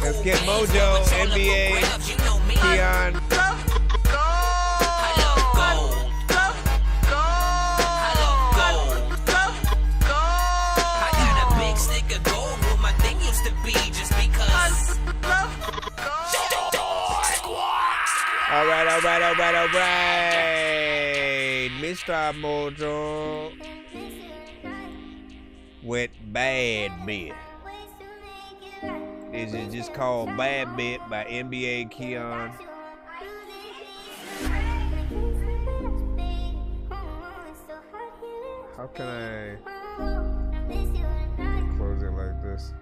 let's get Mojo, NBA, Keon. I got a big stick of gold where my thing used to be just because. All right. Mr. Mojo with Bad Bit. This is just called Bad Bit by NBA Keon. How can I close it like this?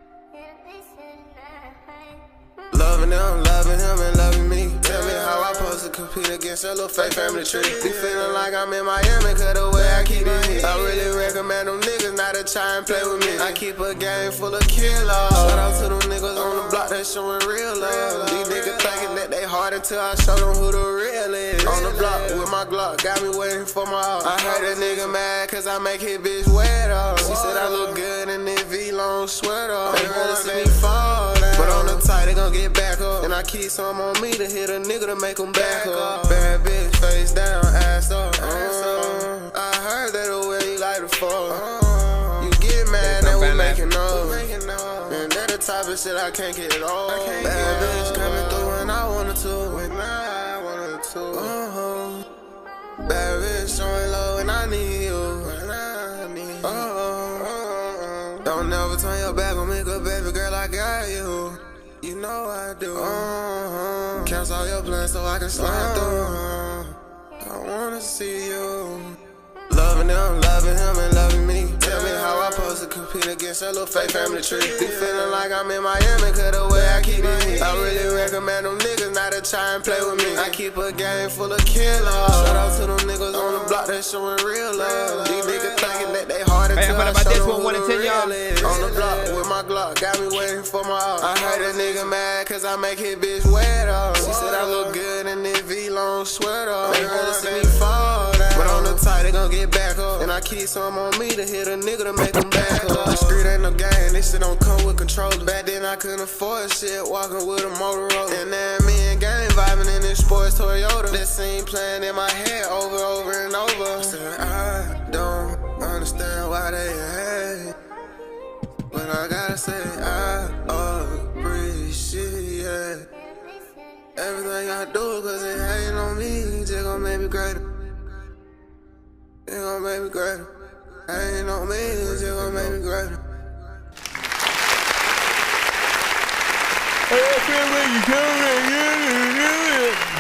Loving him and loving me. Tell me how I supposed to compete against a little fake family tree. Be feeling like I'm in Miami, cause the way I keep it heat. I really recommend them niggas not to try and play with me. I keep a game full of killers. Shout out to them niggas on the block that showing real love. These niggas thinking that they hard until I show them who the real is. On the block with my Glock, got me waiting for my heart. I heard a nigga mad cause I make his bitch wet up. She said I look good in this V-long sweater. They wanna see me fall down, but on the tight they gon' get back up. And I keep some on me to hit a nigga to make him back up. Bad bitch, face down, ass up. I heard that the way you like to fuck. You get mad that we making up. And that the type of shit I can't get it all. Bad bitch coming through when I wanted to. Bad bitch showing love when I need you. Don't never turn your back on me, cause baby girl, I got you. You know I do. Cancel all your plans so I can slide through. I wanna see you. Loving him and loving me. Tell me how I supposed to compete against a little fake family tree. Be feeling like I'm in Miami, cause the way I keep it heat. I really recommend them niggas not to try and play with me. I keep a game full of killers. Shout out to them niggas on the block that showing real love. These niggas thinking that they hard until I show them who the real is. On the block with my Glock, got me waiting for my heart. I heard a nigga mad cause I make his bitch wet up. She said I look good in this V-long sweater. They wanna see me fall down, but on the tight they gon' get back up. And I keep some on me to hit a nigga to make him back up. The street ain't no game, this shit don't come with controllers. Back then I couldn't afford shit, walking with a Motorola. And then me and gang vibing in this sports Toyota. That scene playing in my head over and over. Said I don't understand why they hate, but I gotta say I appreciate everything I do, cause it ain't on me, just gon' make me greater. It gon' make me greater. Ain't on me, it's just gon' make me greater.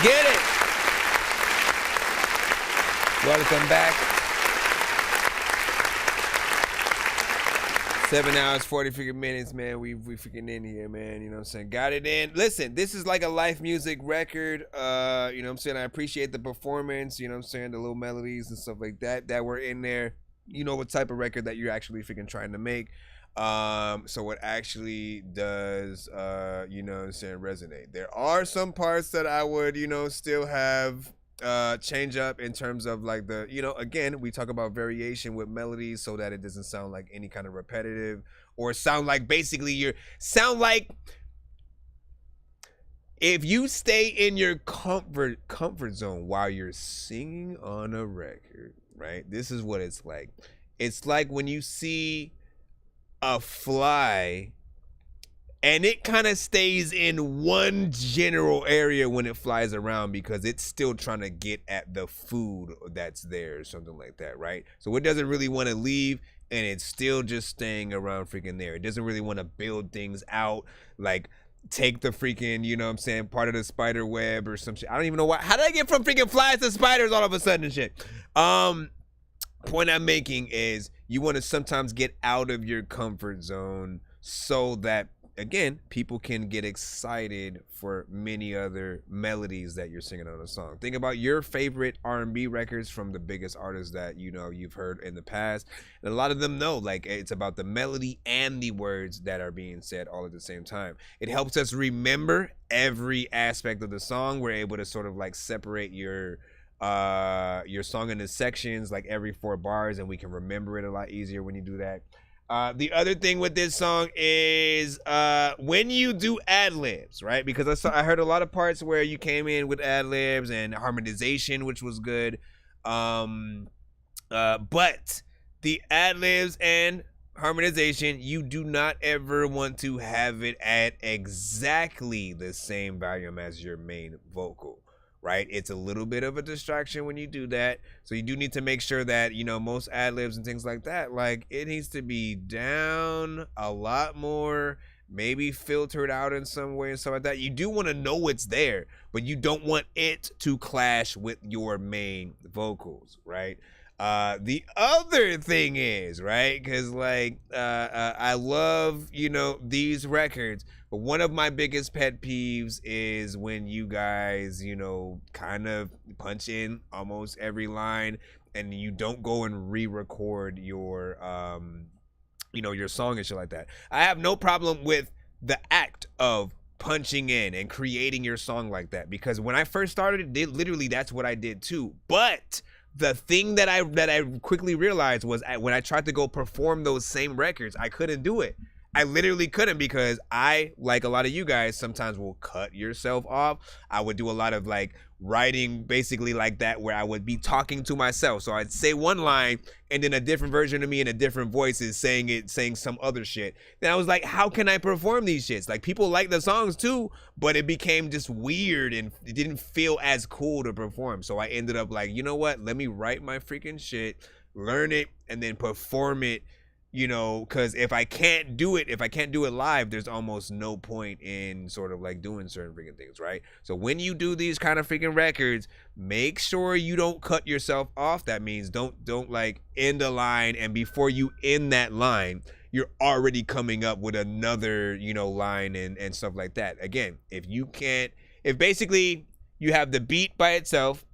Get it. Welcome back. 7 hours, 40 freaking minutes, man. We freaking in here, man. You know what I'm saying? Got it in. Listen, this is like a life music record. You know what I'm saying? I appreciate the performance, you know what I'm saying? The little melodies and stuff like that were in there. You know what type of record that you're actually freaking trying to make. So it actually does, you know what I'm saying, resonate. There are some parts that I would, you know, still have change up in terms of like the, you know, again, we talk about variation with melodies so that it doesn't sound like any kind of repetitive or sound like basically sound like if you stay in your comfort zone while you're singing on a record, right? This is what it's like. It's like when you see a fly And it kind of stays in one general area when it flies around because it's still trying to get at the food that's there or something like that, right? So it doesn't really want to leave, and it's still just staying around freaking there. It doesn't really want to build things out, like take the freaking, you know what I'm saying, part of the spider web or some shit. I don't even know why. How did I get from freaking flies to spiders all of a sudden and shit? Point I'm making is you want to sometimes get out of your comfort zone so that, again, people can get excited for many other melodies that you're singing on a song. Think about your favorite R&B records from the biggest artists that you know you've heard in the past. And a lot of them know, like, it's about the melody and the words that are being said all at the same time. It helps us remember every aspect of the song. We're able to sort of like separate your song into sections, like every 4 bars, and we can remember it a lot easier when you do that. The other thing with this song is when you do ad-libs, right? Because I heard a lot of parts where you came in with ad-libs and harmonization, which was good. But the ad-libs and harmonization, you do not ever want to have it at exactly the same volume as your main vocal. Right? It's a little bit of a distraction when you do that. So you do need to make sure that, you know, most ad-libs and things like that, like it needs to be down a lot more, maybe filtered out in some way and stuff like that. You do want to know it's there, but you don't want it to clash with your main vocals, right? The other thing is, right, because like I love, you know, these records, but one of my biggest pet peeves is when you guys, you know, kind of punch in almost every line and you don't go and re-record your you know, your song and shit like that. I have no problem with the act of punching in and creating your song like that, because when I first started, literally that's what I did too. But the thing that I quickly realized was when I tried to go perform those same records, I couldn't do it. I literally couldn't, because I, like a lot of you guys, sometimes will cut yourself off. I would do a lot of like writing basically like that, where I would be talking to myself. So I'd say one line and then a different version of me in a different voice is saying some other shit. Then I was like, how can I perform these shits? Like, people like the songs too, but it became just weird and it didn't feel as cool to perform. So I ended up like, you know what? Let me write my freaking shit, learn it, and then perform it. You know, because if I can't do it live, there's almost no point in sort of like doing certain freaking things, right? So when you do these kind of freaking records, make sure you don't cut yourself off. That means don't like end a line, and before you end that line, you're already coming up with another, you know, line and stuff like that. Again, if basically you have the beat by itself,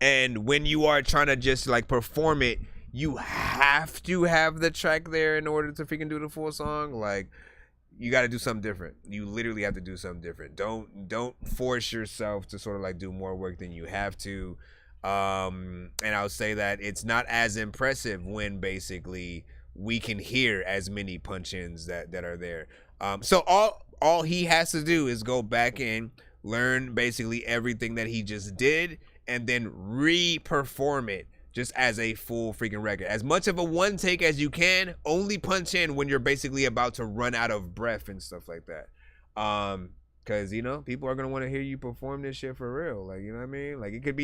and when you are trying to just like perform it, you have to have the track there in order to freaking do the full song. Like, you got to do something different. You literally have to do something different. Don't force yourself to sort of like do more work than you have to. And I'll say that it's not as impressive when basically we can hear as many punch-ins that are there. So all he has to do is go back in, learn basically everything that he just did, and then re-perform it just as a full freaking record. As much of a one take as you can. Only punch in when you're basically about to run out of breath and stuff like that. Cause you know, people are gonna want to hear you perform this shit for real. Like, you know what I mean? Like, it could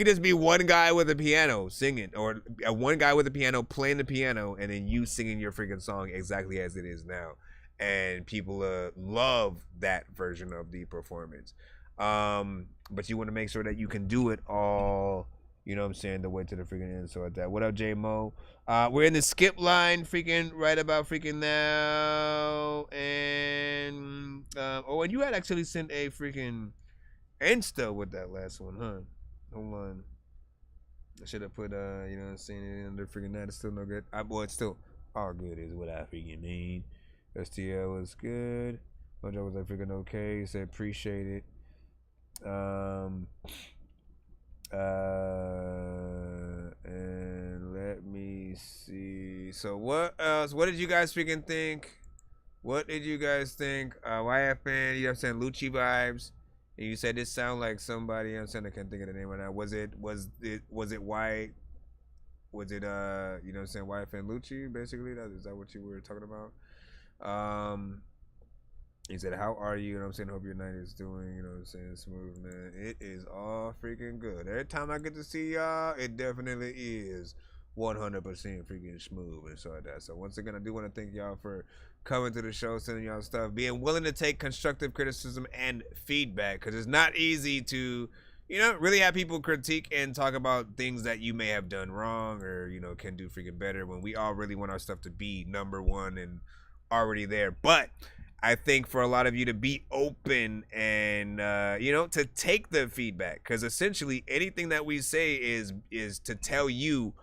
just be one guy with a piano singing, or one guy with a piano playing the piano, and then you singing your freaking song exactly as it is now. And people love that version of the performance. But you want to make sure that you can do it all, you know what I'm saying, the way to the freaking end. So like that. What up, J Mo? We're in the skip line freaking right about freaking now. And and you had actually sent a freaking Insta with that last one, huh? Hold on. I should have put you know what I'm saying, it under freaking that. It's still no good. Well, it's still all good is what I freaking mean. STL was good. Mojo was like freaking okay. He said appreciate it. And let me see. So what else? What did you guys freaking think? What did you guys think? YFN, you know what I'm saying, Lucci vibes. And you said this sound like somebody, you know what I'm saying, I can't think of the name right now. Was it white? Was it you know what I'm saying, YFN Lucci, basically? Is that what you were talking about? He said, how are you? You know what I'm saying? Hope your night is doing, you know what I'm saying, smooth, man. It is all freaking good. Every time I get to see y'all, it definitely is 100% freaking smooth and so like that. So once again, I do want to thank y'all for coming to the show, sending y'all stuff, being willing to take constructive criticism and feedback, because it's not easy to, you know, really have people critique and talk about things that you may have done wrong or, you know, can do freaking better, when we all really want our stuff to be number one and already there. But I think for a lot of you to be open and, you know, to take the feedback, because essentially anything that we say is to tell you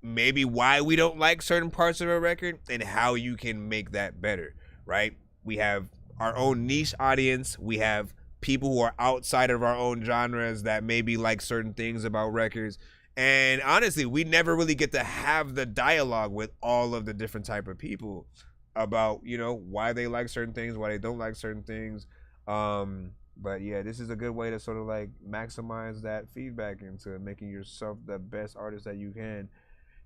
maybe why we don't like certain parts of a record and how you can make that better, right? We have our own niche audience. We have people who are outside of our own genres that maybe like certain things about records. And honestly, we never really get to have the dialogue with all of the different type of people about, you know, why they like certain things, why they don't like certain things. But yeah, this is a good way to sort of like maximize that feedback into making yourself the best artist that you can.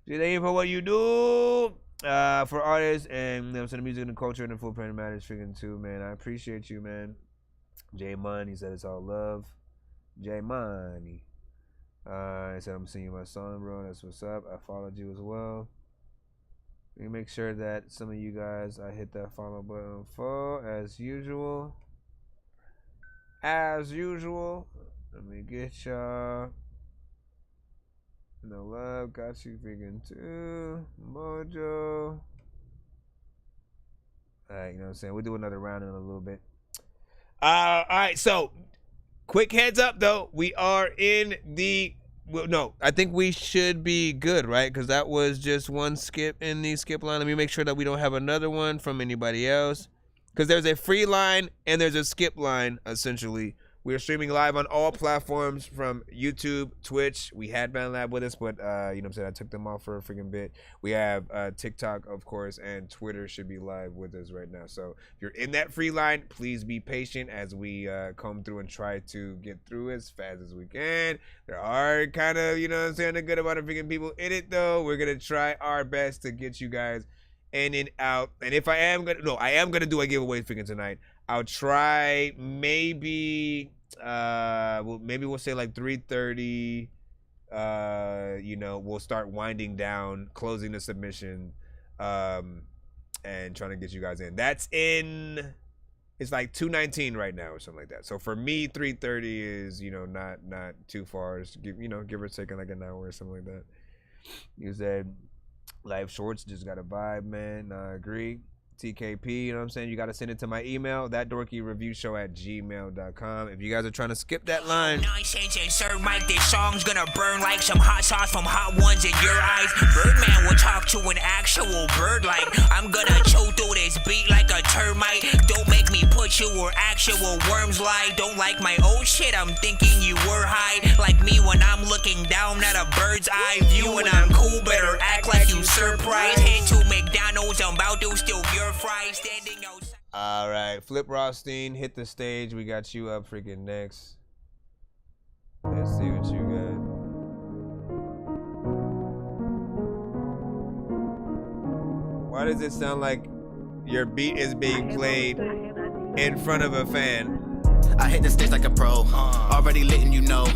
Thank you for what you do for artists and, you know, the music and the culture and the footprint matters freaking too, man. I appreciate you, man. J Money said it's all love. J Money. He said I'm seeing my son, bro. That's what's up. I followed you as well. Let me make sure that some of you guys, I hit that follow button for, as usual. As usual. Let me get y'all. No love, got you freaking too. Mojo. Alright, you know what I'm saying? We'll do another round in a little bit. Alright, so quick heads up though. We are in the, well, no, I think we should be good, right? Because that was just one skip in the skip line. Let me make sure that we don't have another one from anybody else. Because there's a free line and there's a skip line, essentially. We are streaming live on all platforms from YouTube, Twitch. We had BandLab with us, but, you know what I'm saying, I took them off for a freaking bit. We have TikTok, of course, and Twitter should be live with us right now. So if you're in that free line, please be patient as we come through and try to get through as fast as we can. There are kind of, you know what I'm saying, a good amount of freaking people in it, though. We're going to try our best to get you guys in and out. And if I am going to, no, I am going to do a giveaway freaking tonight. I'll try maybe, well, maybe we'll say like 3:30. You know, we'll start winding down, closing the submission, and trying to get you guys in. That's in, it's like 2:19 right now or something like that. So for me, 3:30 is, you know, not too far. Just give, you know, give or take like an hour or something like that. You said live shorts just got a vibe, man. I agree. TKP, you know what I'm saying? You got to send it to my email, thatdorkyreviewshow@gmail.com. If you guys are trying to skip that line. Nonsense and Sir Mike, this song's gonna burn like some hot sauce from hot ones in your eyes. Birdman will talk to an actual bird like I'm gonna chew through this beat like a termite. Don't make me put you where actual worms lie. Don't like my old shit, I'm thinking you were high. Like me when I'm looking down at a bird's eye view and I'm cool, better act like you surprised. Head to McDonald's, I'm about to steal your fries standing outside. All right, Flip Rothstein, hit the stage. We got you up freaking next. Let's see what you got. Why does it sound like your beat is being played in front of a fan? I hit the stage like a pro, already lit and you know.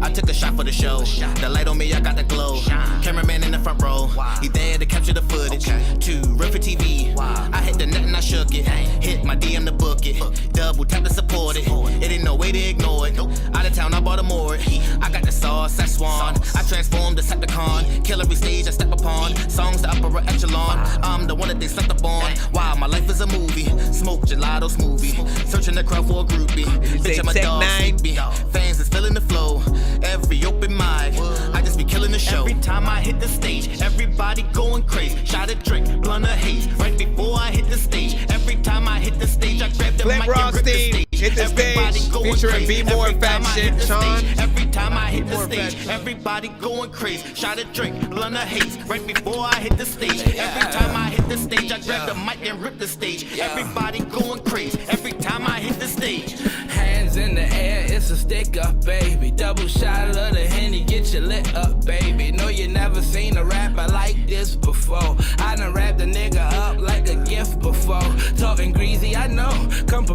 I took a shot for the show. The light on me, I got the glow. Cameraman in the front row, he there to capture the footage. Too real for TV. I hit the net and I shook it. Hit my DM to book it. Double tap to support it. It ain't no way to ignore it. Out of town, I bought a more. I got the sauce, I swan. I transformed Decepticon. Kill every stage I step upon. Songs the upper echelon. I'm the one that they slept upon. Wow, my life is a movie. Smoke gelato smoothie. Searching the crowd for a groupie. Bitch, I'm a dog, sleepy. Fans is feeling the flow. Every open mic, I just be killing the show. Every time I hit the stage, everybody going crazy. Shot a drink, blunt a haze. Right before I hit the stage, every time I hit the stage, I grab the mic and rip the stage. Hit the stage, featuring Be More Fat Shit, Sean. Every time I hit the stage, everybody going crazy. Shot a drink, blunt a haze. Right before I hit the stage, every time I hit the stage, I grab the mic and rip the stage. Everybody going crazy. Every time I hit the stage. Hands in the air, it's a stick up, baby. Double shot of the Henny, get you lit up, baby. No, you never seen a rapper like this before. I done wrapped a nigga up like a gift before. Talking greasy, I know. Come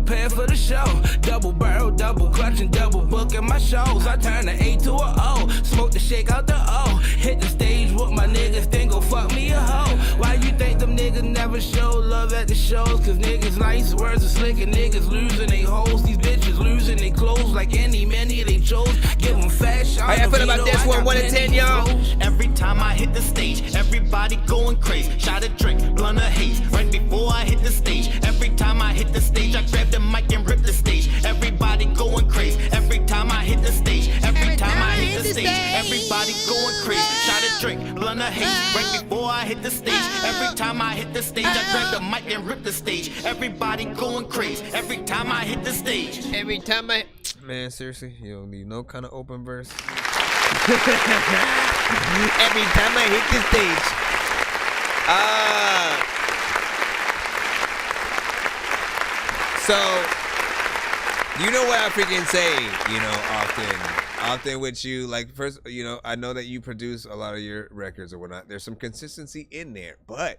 and double booking my shows. I turn the A to a O, smoke the shake out the O. Hit the stage with my niggas, then go fuck me a hoe. Why you think them niggas never show love at the shows? Cause niggas nice, words are slick, and niggas losing they hoes. These bitches losing they clothes like any many they chose. Give them fat shots. How y'all feel about this one? 1 to 10, y'all. Every time I hit the stage, everybody going crazy. Shot a drink, blunt a haze. Right before I hit the stage, every time I hit the stage, I grab the mic and rip the stage. Everybody going crazy. Every time I hit the stage, every time I hit the stage, everybody going crazy. Shot a drink, blunt a haze. Right before I hit the stage, every time I hit the stage, I grab the mic and rip the stage. Everybody going crazy. Every time I hit the stage, every time I. Man, seriously, you don't need no kind of open verse. Every time I hit the stage. So, you know what I freaking say, you know, often with you, like, first, you know, I know that you produce a lot of your records or whatnot. There's some consistency in there, but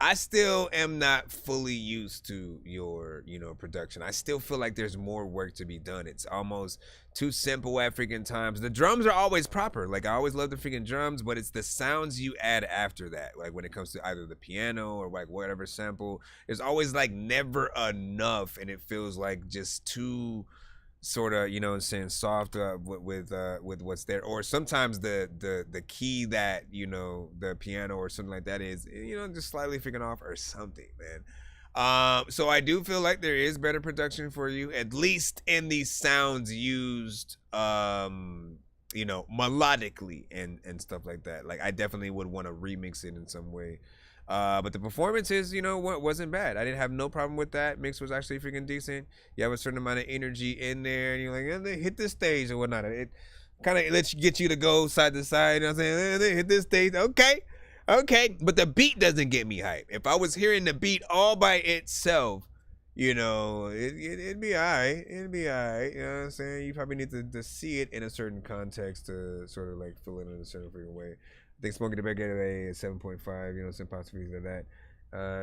I still am not fully used to your, you know, production. I still feel like there's more work to be done. It's almost too simple at freaking times. The drums are always proper. Like, I always love the freaking drums, but it's the sounds you add after that. Like, when it comes to either the piano or like whatever sample, there's always like never enough, and it feels like just too sort of, you know what I'm saying, soft with what's there. Or sometimes the key that, you know, the piano or something like that is, you know, just slightly freaking off or something, man. So I do feel like there is better production for you, at least in these sounds used, you know, melodically and stuff like that. Like, I definitely would want to remix it in some way. But the performances, you know, wasn't bad. I didn't have no problem with that. Mix was actually freaking decent. You have a certain amount of energy in there, and you're like, they hit the stage or whatnot. It kind of lets you get you to go side to side. You know what I'm saying? They hit this stage. Okay. But the beat doesn't get me hype. If I was hearing the beat all by itself, you know, it'd be all right. It'd be all right. You know what I'm saying? You probably need to see it in a certain context to sort of like feel it in a certain freaking way. I think Smoking the Bear Gatorade is 7.5, you know, some possibilities of that.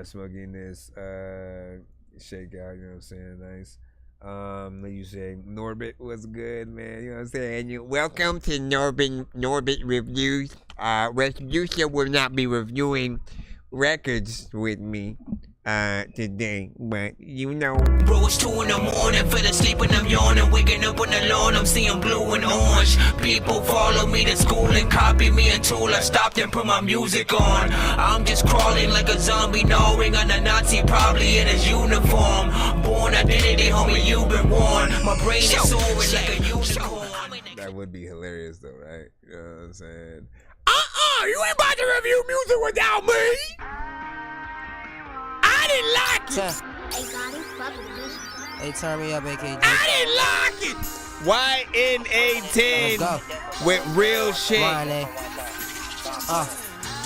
Smoking this shakeout, you know what I'm saying? Nice. Like you say, Norbit was good, man. You know what I'm saying? Welcome to Norbit Reviews. Retribution will not be reviewing records with me today, but you know. Bro, it's 2 in the morning, fell asleep and I'm yawning, waking up on the lawn, I'm seeing blue and orange. People follow me to school and copy me until I stopped and put my music on. I'm just crawling like a zombie, gnawing on a Nazi, probably in his uniform. Born identity, homie, you've been warned. My brain is soaring like a unicorn. That would be hilarious though, right? You know what I'm saying? You ain't about to review music without me. I didn't like it. Hey, turn me up, AKG. I didn't like it. YNA10 with real shit.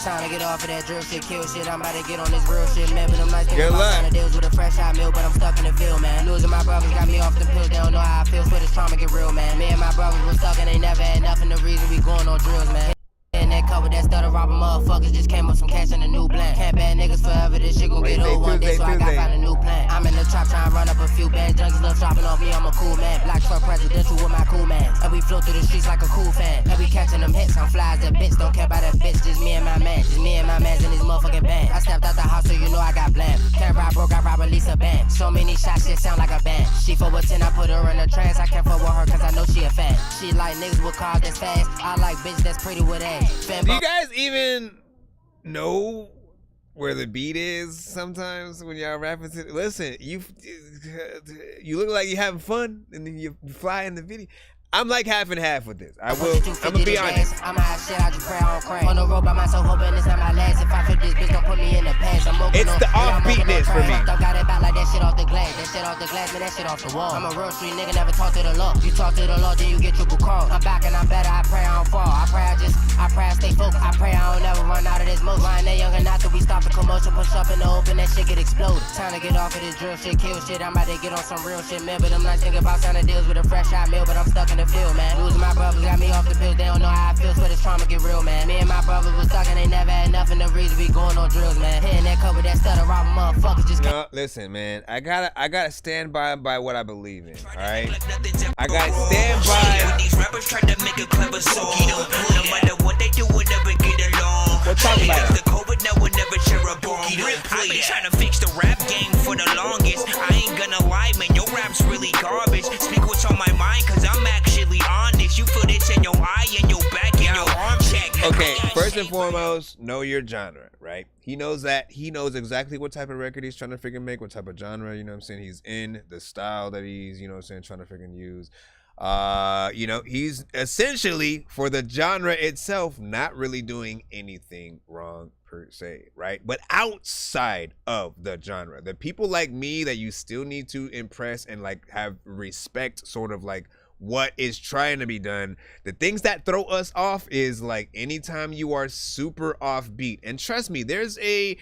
Time to get off of that drill shit, kill shit. I'm about to get on this real shit, man. But I'm nice to Good luck. Trying to deals with a fresh hot meal, but I'm stuck in the field, man. Losing my brothers got me off the pills. They don't know how I feel, so this trauma get real, man. Me and my brothers were stuck and they never had nothing. The reason we going on drills, man. And that cover, that stutter robber motherfuckers just came up some cash in a new blend. Can't bad niggas forever, this shit gon' get old one day, so I gotta find a new plan. I'm in the trap trying to run up a few bands. Junkies love shopping off me, I'm a cool man. Black truck presidential with my cool man. And we flow through the streets like a cool fan. And we catching them hits, I'm fly as that bitch. Don't care about that bitch, just me and my man. Just me and my mans in this motherfucking band. I stepped out the house, so you know I got bland. Can't ride broke, I rob release a band. So many shots, shit sound like a band. She 4 with 10, I put her in a trance. I can't fuck with her, cause I know she a fan. She like niggas with cars that's fast. I like bitch that's pretty with ass. Do you guys even know where the beat is sometimes when y'all rapping? Listen, you look like you having fun and then you fly in the video. I'm like half and half with this. I'm gonna be honest. I'm hot shit, I just pray I don't crack. On the road by myself, hoping it's not my last. If I flip this bitch, don't put me in the past. It's the offbeatness for me. Don't got it back like that shit off the glass. That shit off the glass, man, that shit off the wall. I'm a real street nigga, never talk to the law. You talk to the law, then you get triple call. I'm back and I'm better, I pray I don't fall. I pray I stay focused. I pray I don't never run out of this motion. Lying that young and not till we stop the commotion. Push up in the open, that shit get exploded. Time to get off of this drill shit, kill shit. I'm about to get on some real shit, man. But I'm not thinking about signing deals with a fresh hot meal. But I'm stuck in the field, man. Losing my my brothers got me off the pills, they don't know how I feel, so this trauma get real, man. Me and my brothers was talking, they never had enough, and the reason we going on drills, man. Hitting that cover, that stutter, robbing motherfuckers just No, listen, man. I gotta stand by what I believe in. All right. I gotta stand by. These rappers try to make a clever song. No matter what they do, we'll never get along. We'll talk about it. The COVID now will never share a bomb. I've been trying to fix the rap game for the longest. I ain't gonna lie, man, your rap's really garbage. Speak what's on my mind, cause I'm actually honest. You feel this in your eye, and your back, and your arm check. Okay, first and foremost, know your genre, right? He knows that. He knows exactly what type of record he's trying to freaking make, what type of genre, you know what I'm saying, he's in, the style that he's, you know what I'm saying, trying to freaking use. You know, he's essentially, for the genre itself, not really doing anything wrong per se, right? But outside of the genre, the people like me that you still need to impress and like have respect, sort of like what is trying to be done, the things that throw us off is like anytime you are super offbeat. And trust me, there's a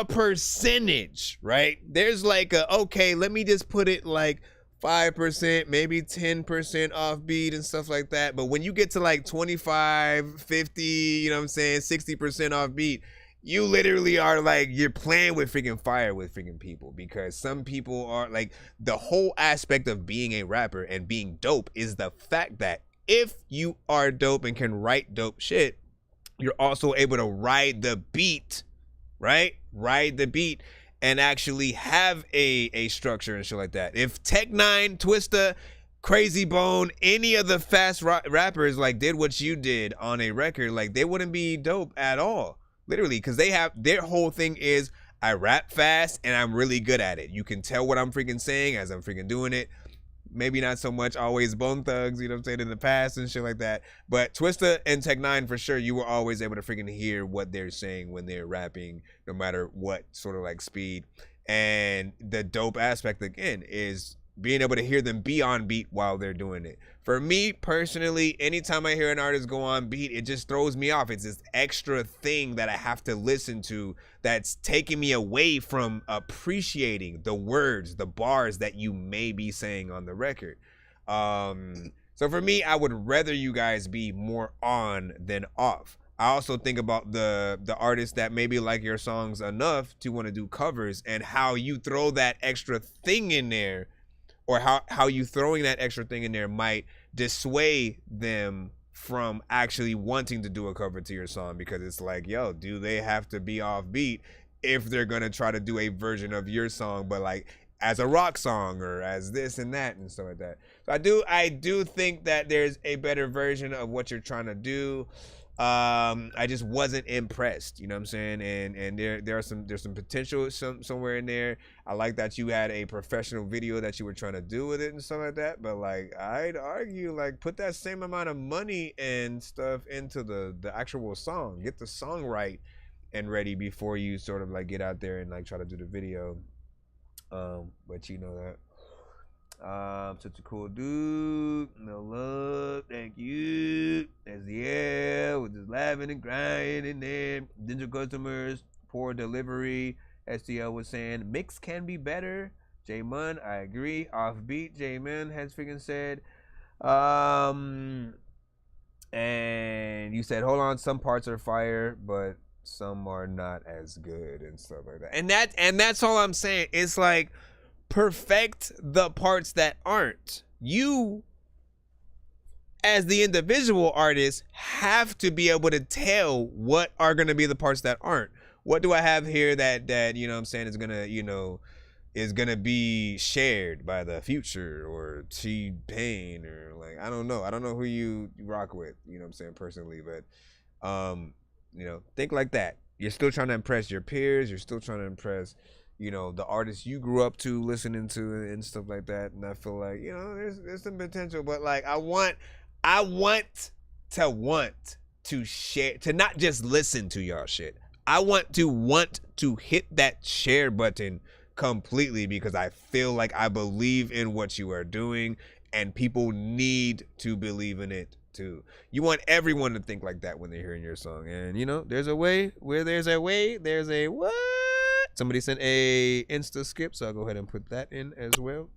percentage, right? There's like okay, let me just put it like 5%, maybe 10% offbeat and stuff like that. But when you get to like 25, 50, you know what I'm saying, 60% offbeat, you literally are like, you're playing with freaking fire with freaking people, because some people are like, the whole aspect of being a rapper and being dope is the fact that if you are dope and can write dope shit, you're also able to ride the beat, right? Ride the beat and actually have a structure and shit like that. If Tech Nine, Twista, Crazy Bone, any of the fast rappers like did what you did on a record, like they wouldn't be dope at all. Literally, because they have, their whole thing is, I rap fast and I'm really good at it. You can tell what I'm freaking saying as I'm freaking doing it. Maybe not so much always Bone Thugs, you know what I'm saying, in the past and shit like that. But Twista and Tech Nine, for sure, you were always able to freaking hear what they're saying when they're rapping, no matter what sort of like speed. And the dope aspect, again, is being able to hear them be on beat while they're doing it. For me personally, anytime I hear an artist go on beat, it just throws me off. It's this extra thing that I have to listen to that's taking me away from appreciating the words, the bars that you may be saying on the record. So for me, I would rather you guys be more on than off. I also think about the artists that maybe like your songs enough to want to do covers, and how you throw that extra thing in there, or how you throwing that extra thing in there might dissuade them from actually wanting to do a cover to your song, because it's like, yo, do they have to be offbeat if they're gonna try to do a version of your song, but like as a rock song or as this and that and stuff like that. So I do think that there's a better version of what you're trying to do. I just wasn't impressed, you know what I'm saying? And there's some potential somewhere in there. I like that you had a professional video that you were trying to do with it and stuff like that, but like I'd argue, like, put that same amount of money and stuff into the actual song. Get the song right and ready before you sort of like get out there and like try to do the video. But you know that. Such a cool dude. No love, thank you. That's the air. We're just laughing and crying in there. Digital customers, poor delivery. STL was saying mix can be better. J Mun, I agree. Offbeat, J Mun has freaking said. And you said, hold on, some parts are fire, but some are not as good and stuff like that. And that's all I'm saying. It's like, perfect the parts that aren't. You, as the individual artist, have to be able to tell what are going to be the parts that aren't. What do I have here that you know what I'm saying is going to, you know, is going to be shared by the Future or T-Pain, or like, I don't know who you rock with, you know what I'm saying, personally, but you know, think like that. You're still trying to impress your peers, you're still trying to impress, you know, the artists you grew up to listening to and stuff like that. And I feel like, you know, there's some potential, but like I want to share, to not just listen to y'all shit. I want to hit that share button completely, because I feel like I believe in what you are doing and people need to believe in it too. You want everyone to think like that when they're hearing your song. And you know, there's a way where there's a way, there's a what? Somebody sent a Insta skip, so I'll go ahead and put that in as well.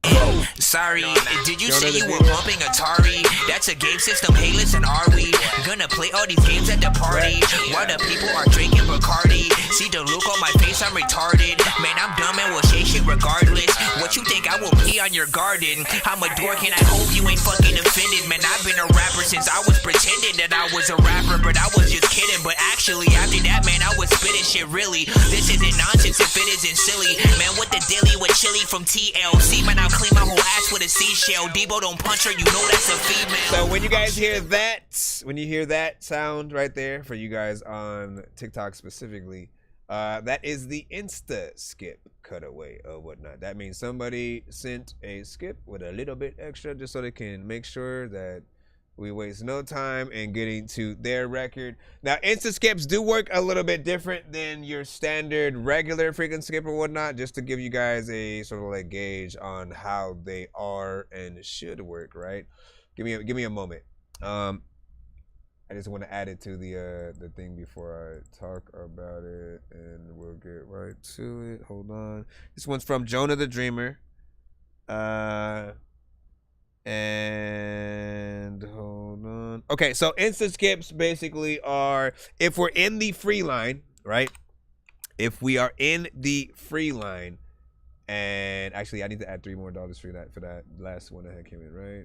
Sorry, did you say you were bumping Atari? That's a game system, hey listen, are we gonna play all these games at the party? While the people are drinking Bacardi. See the look on my face, I'm retarded. Man, I'm dumb and will say shit regardless. What you think I will pee on your garden? I'm a dork and I hope you ain't fucking offended. Man, I've been a rapper since I was pretending that I was a rapper, but I was just kidding. But actually, after that, man, I was spitting shit really. This isn't nonsense if it isn't silly. Man, with the dilly with chili from TLC, man, I'll clean my whole ass with a seashell. Debo don't punch her, you know that's a female. So when you guys hear that, when you hear that sound right there, for you guys on TikTok specifically, that is the Insta skip cutaway or whatnot. That means somebody sent a skip with a little bit extra just so they can make sure that we waste no time in getting to their record. Now, Insta skips do work a little bit different than your standard regular freaking skip or whatnot, just to give you guys a sort of like gauge on how they are and should work, right? Give me a moment. I just want to add it to the thing before I talk about it, and we'll get right to it. Hold on. This one's from Jonah the Dreamer. And hold on. Okay, so Insta skips basically are if we're in the free line, right? If we are in the free line, and actually I need to add $3 more for that last one that came in, right?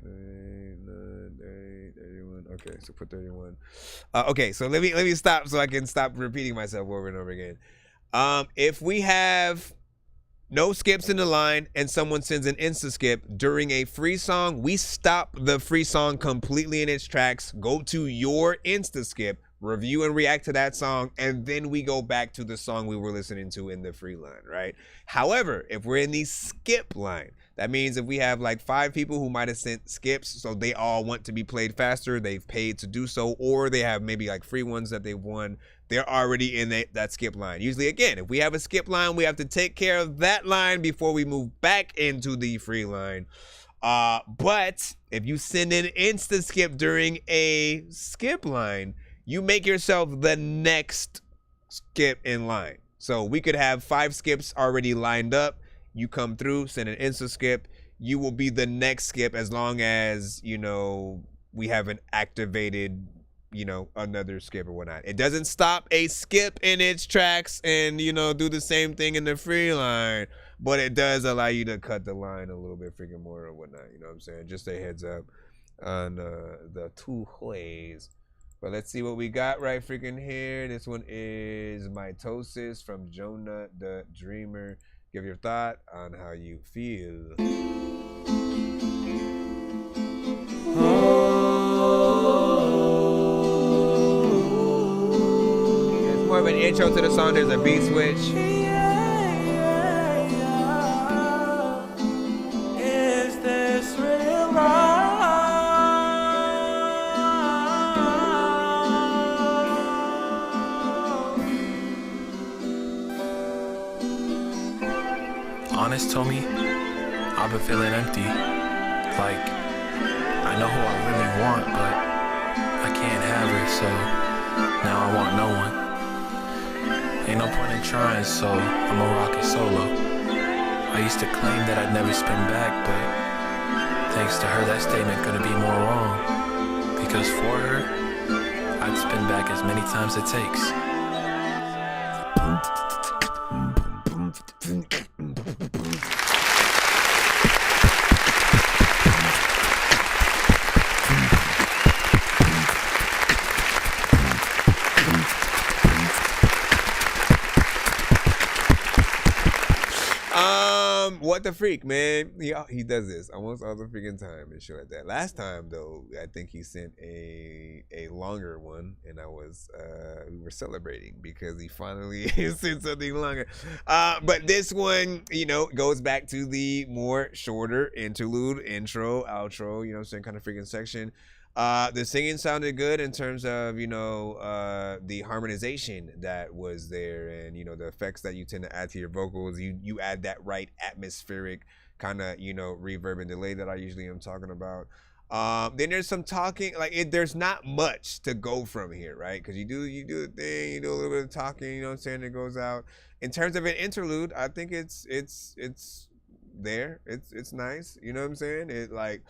31. Okay, so put 31. Okay, so let me stop so I can stop repeating myself over and over again. If we have no skips in the line and someone sends an Insta skip during a free song, we stop the free song completely in its tracks, go to your Insta skip, review and react to that song, and then we go back to the song we were listening to in the free line, right? However, if we're in the skip line, that means if we have like 5 people who might have sent skips, so they all want to be played faster, they've paid to do so, or they have maybe like free ones that they've won, they're already in that skip line. Usually, again, if we have a skip line, we have to take care of that line before we move back into the free line. But if you send an Insta skip during a skip line, you make yourself the next skip in line. So we could have 5 skips already lined up. You come through, send an Insta skip. You will be the next skip as long as, you know, we haven't activated, you know, another skip or whatnot. It doesn't stop a skip in its tracks and, you know, do the same thing in the free line. But it does allow you to cut the line a little bit freaking more or whatnot. You know what I'm saying? Just a heads up on the 2 ways. But let's see what we got right freaking here. This one is Mitosis from Jonah the Dreamer. Give your thought on how you feel. It's more of an intro to the song. There's a beat switch. Is this real love? Honest told me I've been feeling empty. Like, I know who I really want, but I can't have her, so now I want no one. Ain't no point in trying, so I'ma rock it solo. I used to claim that I'd never spin back, but thanks to her, that statement couldn't be more wrong. Because for her, I'd spin back as many times it takes. What the freak, man? He does this almost all the freaking time and shit like that. Last time though, I think he sent a longer one, and I was we were celebrating because he finally sent something longer. But this one, you know, goes back to the more shorter interlude, intro, outro, you know what I'm saying, kind of freaking section. The singing sounded good in terms of, you know, the harmonization that was there, and, you know, the effects that you tend to add to your vocals. You add that right atmospheric kind of, you know, reverb and delay that I usually am talking about. Then there's some talking, like there's not much to go from here, right? Because you do the thing, you do a little bit of talking, you know what I'm saying? It goes out. In terms of an interlude, I think it's there. It's nice, you know what I'm saying? It like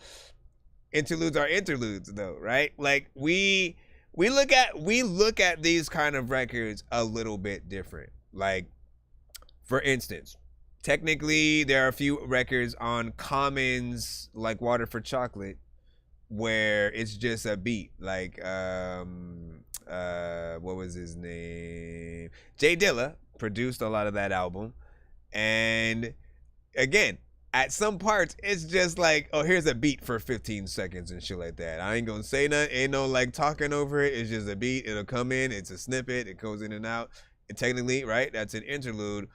interludes are interludes though, right? Like we look at these kind of records a little bit different. Like for instance, technically there are a few records on Common's like Water for Chocolate where it's just a beat, like what was his name? Jay Dilla produced a lot of that album, and again, at some parts it's just like, oh, here's a beat for 15 seconds and shit like that. I ain't gonna say nothing, ain't no like talking over it. It's just a beat. It'll come in, it's a snippet, it goes in and out. And technically, right, that's an interlude.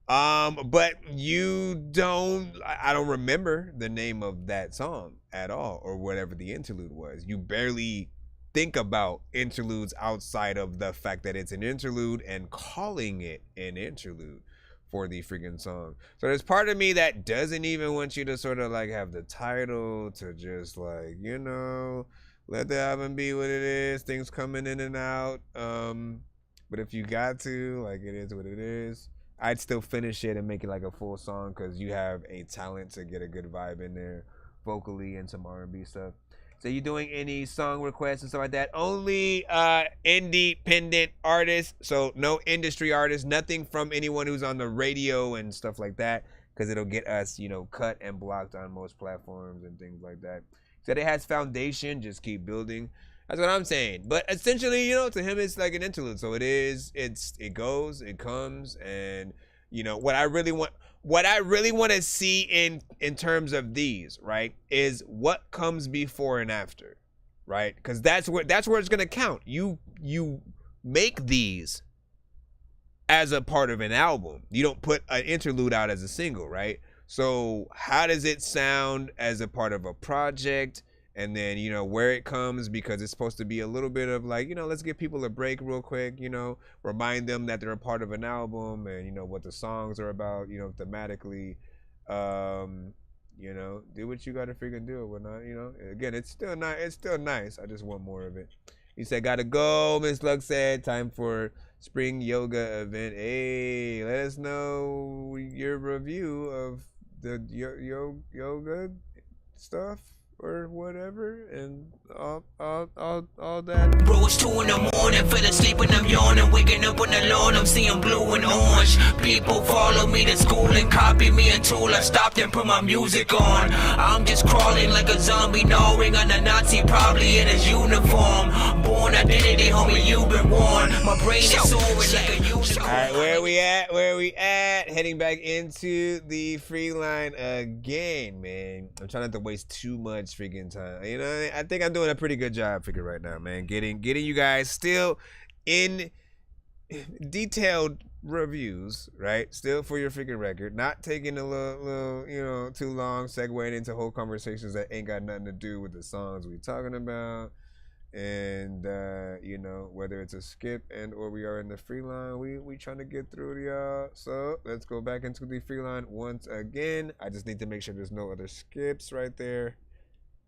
But I don't remember the name of that song at all, or whatever the interlude was. You barely think about interludes outside of the fact that it's an interlude and calling it an interlude for the freaking song. So there's part of me that doesn't even want you to sort of like have the title to just like, you know, let the album be what it is, things coming in and out. But if you got to, like, it is what it is. I'd still finish it and make it like a full song because you have a talent to get a good vibe in there vocally and some R&B stuff. So you doing any song requests and stuff like that? Only independent artists, so no industry artists, nothing from anyone who's on the radio and stuff like that, because it'll get us, you know, cut and blocked on most platforms and things like that. Said it has foundation, just keep building. That's what I'm saying. But essentially, you know, to him it's like an interlude. So it goes, it comes, and you know, what I really want to see in terms of these, right, is what comes before and after, right? Because that's where it's gonna count. You make these as a part of an album. You don't put an interlude out as a single, right? So how does it sound as a part of a project? And then, you know, where it comes, because it's supposed to be a little bit of like, you know, let's give people a break real quick, you know, remind them that they're a part of an album and, you know, what the songs are about, you know, thematically, you know, do what you got to freaking do or whatnot, you know. Again, it's still nice. I just want more of it. He said, gotta go. Miss Luck said, time for spring yoga event. Hey, let us know your review of the yoga stuff or whatever, and all that. Bro, it's 2 in the morning, fell asleep and I'm yawning, waking up on the lawn, I'm seeing blue and orange. People follow me to school and copy me until I stopped and put my music on. I'm just crawling like a zombie, gnawing on a Nazi, probably in his uniform. Born identity, homie, you've been warned. My brain is soaring like a unicorn. Alright, where we at? Heading back into the free line again, man. I'm trying not to waste too much freaking time. You know, I think I'm doing a pretty good job freaking right now, man. Getting you guys still in detailed reviews, right? Still for your freaking record. Not taking a little, you know, too long, segueing into whole conversations that ain't got nothing to do with the songs we talking about. And you know, whether it's a skip and or we are in the free line, we trying to get through to y'all. So let's go back into the free line once again. I just need to make sure there's no other skips right there.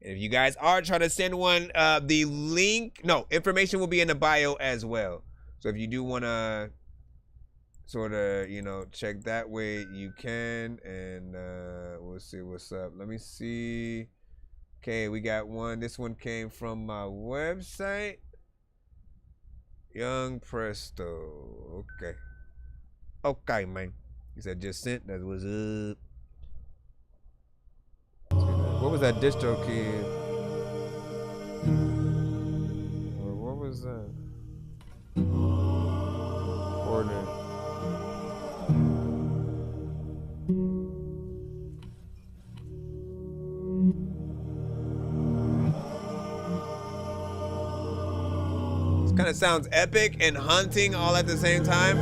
And if you guys are trying to send one, the link, information will be in the bio as well. So if you do want to sort of, you know, check that way, you can. And we'll see what's up. Let me see. Okay, we got one. This one came from my website. Young Presto. Okay. Okay, man. He said just sent. That was up. What was that distro kid? Or what was that? Order. This kind of sounds epic and haunting all at the same time.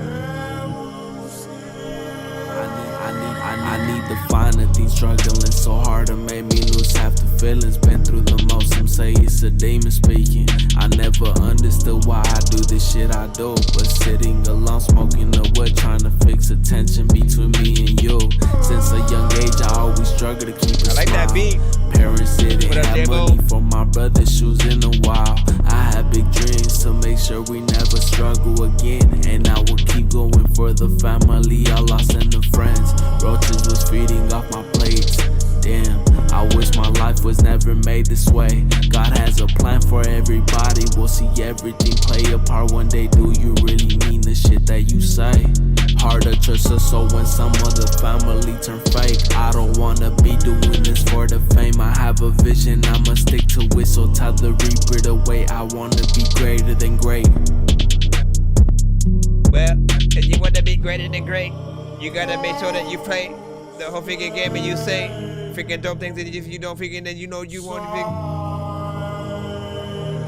I need the finer things, struggling so hard it made me lose half the feelings. Been through the most, some say it's a demon speaking. I never understood why I do the shit I do, but sitting alone, smoking the wood, trying to fix a tension between me and you. Since a young age, I always struggle to keep a I like smile. that beat. Parents didn't have money for my brother's shoes in a while. I had big dreams to make sure we never struggle again, and I will keep going for the family I lost and the friends. Roaches was feeding off my plates. Damn, I wish my life was never made this way. God has a plan for everybody. We'll see everything play a part one day. Do you really mean the shit that you say? Hard to trust us, so when some other family turn fake, I don't wanna be doing this for the fame. I have a vision, I'ma stick to it. So tell the reaper the way I wanna be greater than great. Well, if you want to be greater than great, you gotta make sure that you play the whole freaking game and you say freaking dope things. And if you don't freaking, then you know you want to be.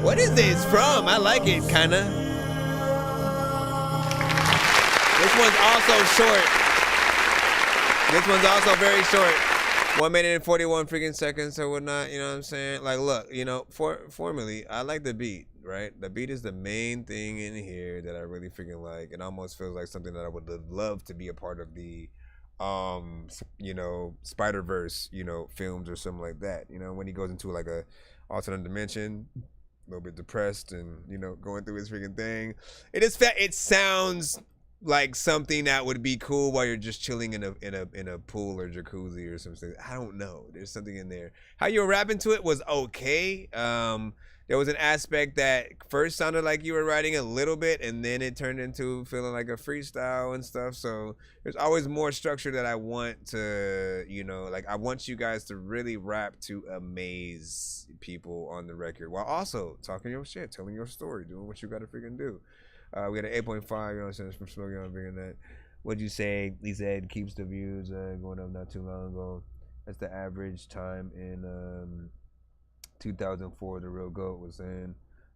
What is this from? I like it, kinda. This one's also short. This one's also very short. 1 minute and 41 freaking seconds or whatnot. You know what I'm saying? Like, look, you know, formally, I like the beat. Right, the beat is the main thing in here that I really freaking like. It almost feels like something that I would love to be a part of the, you know, Spider-Verse, you know, films or something like that. You know, when he goes into like a alternate dimension, a little bit depressed and, you know, going through his freaking thing. It sounds like something that would be cool while you're just chilling in a pool or jacuzzi or something. I don't know. There's something in there. How you were rapping to it was okay. There was an aspect that first sounded like you were writing a little bit, and then it turned into feeling like a freestyle and stuff. So there's always more structure that I want to, you know, like I want you guys to really rap to amaze people on the record while also talking your shit, telling your story, doing what you got to freaking do. We got an 8.5, you know what I'm saying, from Smoking on bringing that. What'd you say? He said keeps the views going up not too long ago. That's the average time in 2004, the real GOAT was saying.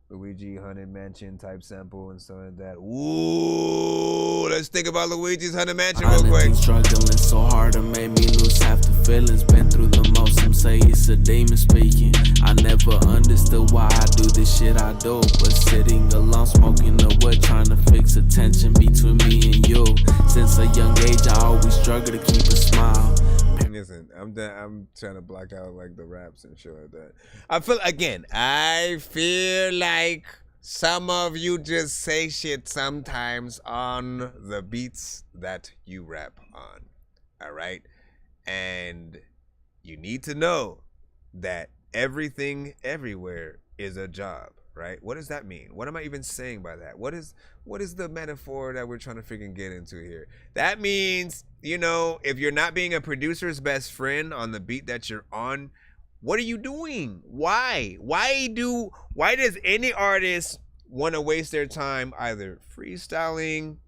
Luigi Haunted Mansion type sample and stuff like that. Ooh, let's think about Luigi's Haunted Mansion real quick. Struggling so hard it made me lose half the feelings. Been through the most, some say it's a demon speaking. I never understood why I do the shit I do, but sitting alone, smoking the wood, trying to fix a tension between me and you. Since a young age, I always struggle to keep a smile. Listen, I'm trying to block out like the raps and shit like that. I feel like some of you just say shit sometimes on the beats that you rap on. All right? And you need to know that everything everywhere is a job, right? What does that mean? What am I even saying by that? What is the metaphor that we're trying to freaking get into here? That means, you know, if you're not being a producer's best friend on the beat that you're on, what are you doing? Why? Why does any artist want to waste their time either freestyling,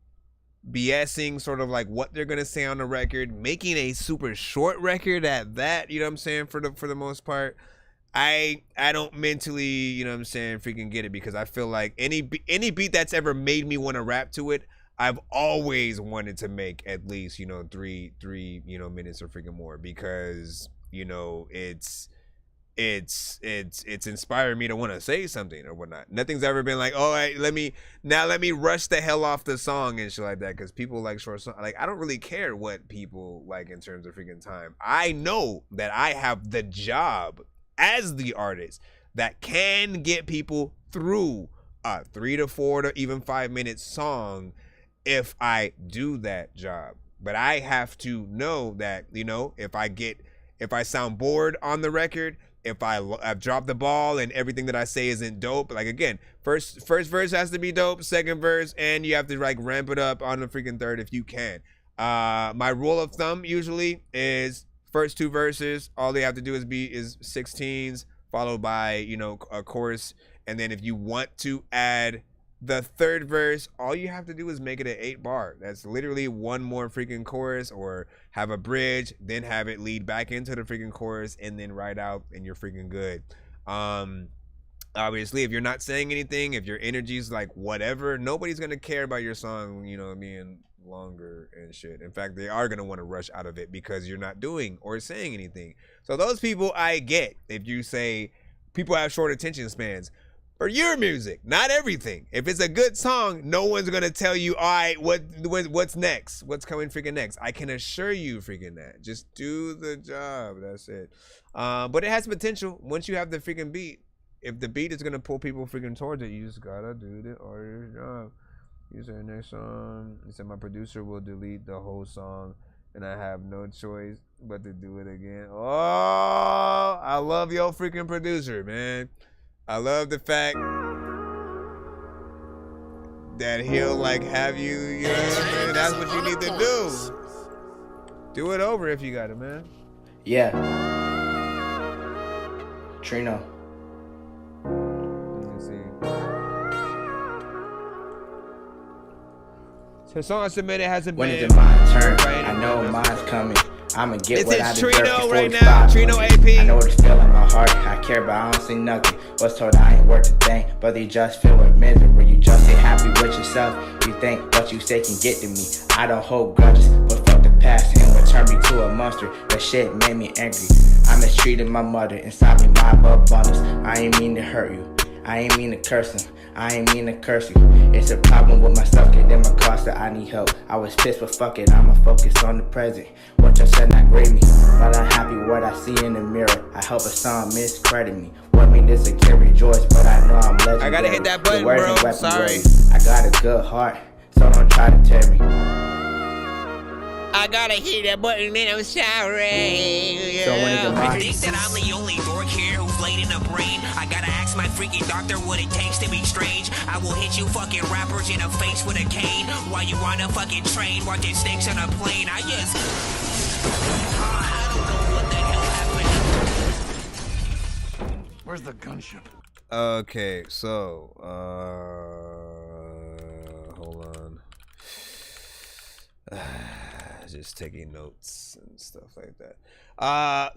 BSing sort of like what they're gonna say on the record, making a super short record at that, you know what I'm saying, for the most part? I don't mentally, you know what I'm saying, freaking get it, because I feel like any beat that's ever made me want to rap to it, I've always wanted to make at least, you know, three you know, minutes or freaking more, because, you know, it's inspired me to want to say something or whatnot. Nothing's ever been like, oh, let me rush the hell off the song and shit like that, because people like short songs. Like, I don't really care what people like in terms of freaking time. I know that I have the job as the artist that can get people through a 3 to 4 to even 5 minute song if I do that job. But I have to know that, you know, if I sound bored on the record, if I've dropped the ball and everything that I say isn't dope, like, again, first verse has to be dope, second verse, and you have to like ramp it up on the freaking third if you can. My rule of thumb usually is first 2 verses, all they have to do is 16s, followed by, you know, a chorus. And then if you want to add the third verse, all you have to do is make it an 8-bar. That's literally one more freaking chorus, or have a bridge, then have it lead back into the freaking chorus, and then ride out, and you're freaking good. Obviously, if you're not saying anything, if your energy's like whatever, nobody's gonna care about your song, you know, being longer and shit. In fact, they are gonna want to rush out of it because you're not doing or saying anything. So those people I get. If you say people have short attention spans for your music, not everything. If it's a good song, no one's gonna tell you, all right, what's next? What's coming freaking next? I can assure you freaking that. Just do the job. That's it. But it has potential once you have the freaking beat. If the beat is gonna pull people freaking towards it, you just gotta do the artist's job. You said next song. He said my producer will delete the whole song, and I have no choice but to do it again. Oh, I love your freaking producer, man. I love the fact that he'll like have you. You know what I'm saying? That's what you need to do. Do it over if you got it, man. Yeah. Trino. Let me see. So the song I submitted hasn't When been. is it my turn? I know mine's coming. I'ma get what I deserve. Trino right now. Trino AP. I know what it's feeling in my heart. I care, but I don't see nothing. Was told I ain't worth a thing, but you just feel with misery. You just ain't happy with yourself. You think what you say can get to me. I don't hold grudges, but fuck the past and what turned me to a monster. That shit made me angry. I mistreated my mother. Inside me, my abundance. I ain't mean to hurt you. I ain't mean to curse him. I ain't mean to curse you. It's a problem with myself, get in my cost that I need help. I was pissed, but fuck it, I'ma focus on the present. What you said not grade me, but I'm happy what I see in the mirror. I hope a song miscredit me. What made this a carry joys, but I know I'm legendary. I gotta hit that button, bro. Sorry. I got a good heart, so don't try to tear me. I gotta hit that button and I'm sorry. So when is it I mine? think that I'm the only dork here who's laid in the brain. I gotta ask my freaking doctor what it takes to be strange. I will hit you fucking rappers in the face with a cane while you on a fucking train watching snakes on a plane. I just... I don't know what the hell happened. Where's the gunship? Okay, so hold on. Just taking notes and stuff like that.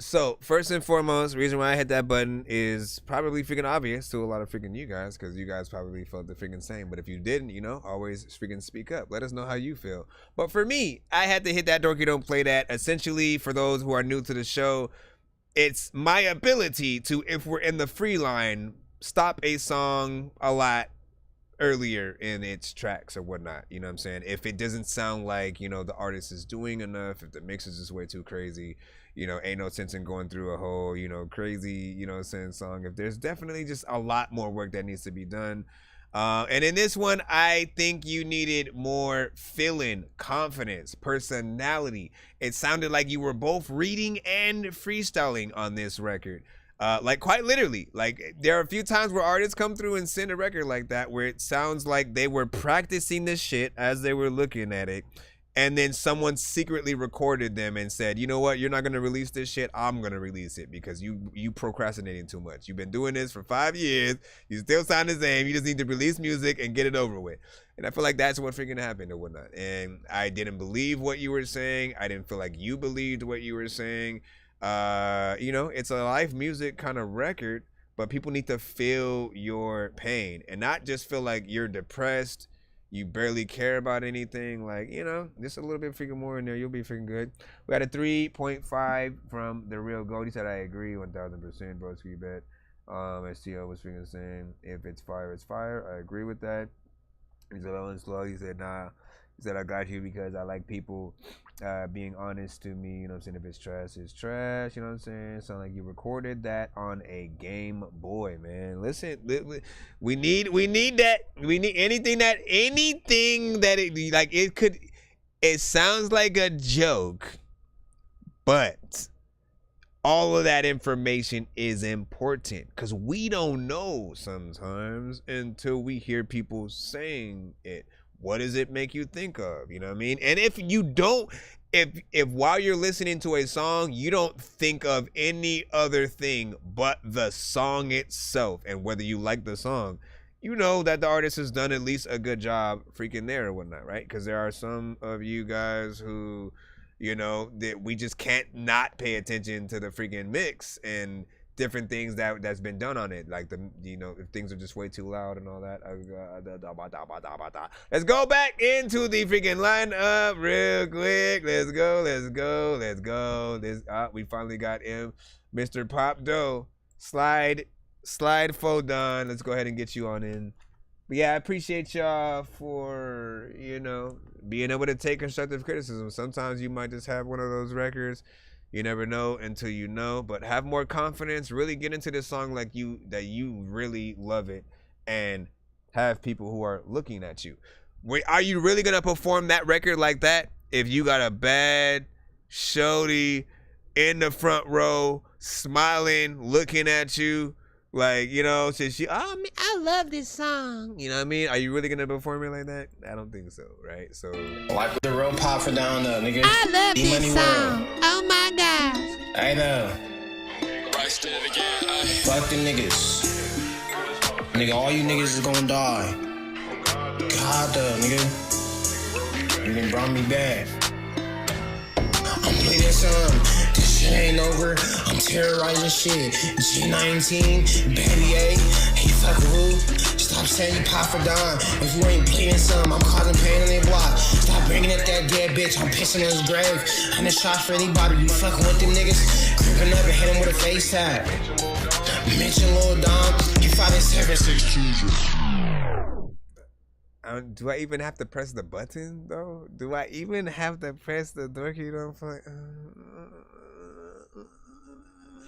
So first and foremost, reason why I hit that button is probably freaking obvious to a lot of freaking you guys, because you guys probably felt the freaking same. But if you didn't, you know, always freaking speak up. Let us know how you feel. But for me, I had to hit that Dorky Don't Play That. Essentially, for those who are new to the show, it's my ability to, if we're in the free line, stop a song a lot earlier in its tracks or whatnot. You know what I'm saying? If it doesn't sound like, you know, the artist is doing enough, if the mix is just way too crazy, you know, ain't no sense in going through a whole, you know, crazy, you know what I'm saying, song. If there's definitely just a lot more work that needs to be done. And in this one, I think you needed more feeling, confidence, personality. It sounded like you were both reading and freestyling on this record. Like quite literally, like there are a few times where artists come through and send a record like that where it sounds like they were practicing this shit as they were looking at it, and then someone secretly recorded them and said, you know what, you're not gonna release this shit, I'm gonna release it because you procrastinating too much. You've been doing this for 5 years, you still sound the same, you just need to release music and get it over with. And I feel like that's what freaking happened or whatnot. And I didn't believe what you were saying. I didn't feel like you believed what you were saying. You know, it's a live music kind of record, but people need to feel your pain and not just feel like you're depressed, you barely care about anything. Like, you know, just a little bit freaking more in there, you'll be freaking good. We got a 3.5 from The Real Gold. He said, I agree 1000%, bro. You bet. STO was freaking saying, if it's fire, it's fire. I agree with that. He said, low and slow. He said, nah. He said, I got you because I like people being honest to me. You know what I'm saying? If it's trash, it's trash. You know what I'm saying? Sound like you recorded that on a Game Boy, man. Listen, we need that. We need anything that it, like, it could, it sounds like a joke, but all of that information is important because we don't know sometimes until we hear people saying it. What does it make you think of? You know what I mean? And if you don't, if while you're listening to a song, you don't think of any other thing but the song itself and whether you like the song, you know that the artist has done at least a good job freaking there or whatnot, right? Because there are some of you guys who, you know, that we just can't not pay attention to the freaking mix and different things that's been done on it, like if things are just way too loud and all that. Let's go back into the freaking lineup real quick. Let's go. We finally got him, Mr. Pop Doe. Slide Fodon. Let's go ahead and get you on in. But yeah, I appreciate y'all for being able to take constructive criticism. Sometimes you might just have one of those records. You never know until you know, but have more confidence. Really get into this song that you really love it, and have people who are looking at you. Wait, are you really gonna perform that record like that if you got a bad shorty in the front row, smiling, looking at you? Like, says she, I love this song. You know what I mean? Are you really gonna perform it like that? I don't think so, right? So Wipe the real pop for down up, nigga. I love D-Money this World. song. Oh my gosh. I know. Fuck the niggas. Nigga, all you niggas is gonna die. God nigga. You done brought me back. I'm bleeding some. This shit ain't over. I'm terrorizing shit. G19, baby A. Hey, fuck who? Stop saying you pop for dime. If you ain't bleeding some, I'm causing pain on their block. Stop bringing up that dead bitch. I'm pissing in his grave. And a shot for anybody. You fucking with them niggas. Creeping up and hit him with a face tag. Mention Lil Dom. You 5'7" do I even have to press the button though? Do I even have to press the Dorky?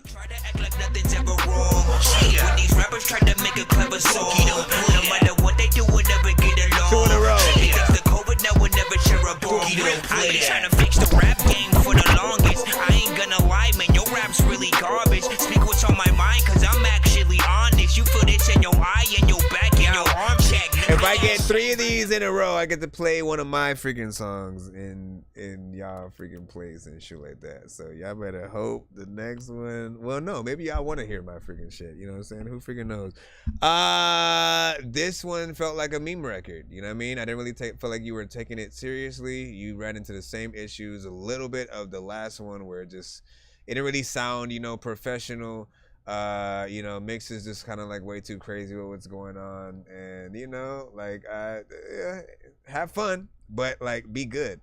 Try to act like nothing's ever wrong. Shit, when these rappers try to make a clever song, no matter what they do, we'll never get along. 2 in a row. They fix the COVID, now we'll never share a bone. I've been trying to fix the rap game for the longest. I ain't gonna lie, man, your rap's really garbage. Speak what's on my mind, cause I'm actually honest. You feel this in your eye, in your back, in your arm check. If I get 3 of these in a row, I get to play one of my freaking songs in y'all freaking place and shit like that. So y'all better hope the next one. Well, no, maybe y'all want to hear my freaking shit. You know what I'm saying? Who freaking knows? This one felt like a meme record. You know what I mean? I didn't really feel like you were taking it seriously. You ran into the same issues a little bit of the last one where it didn't really sound, professional. Mixes just kind of like way too crazy with what's going on, and have fun, but like be good,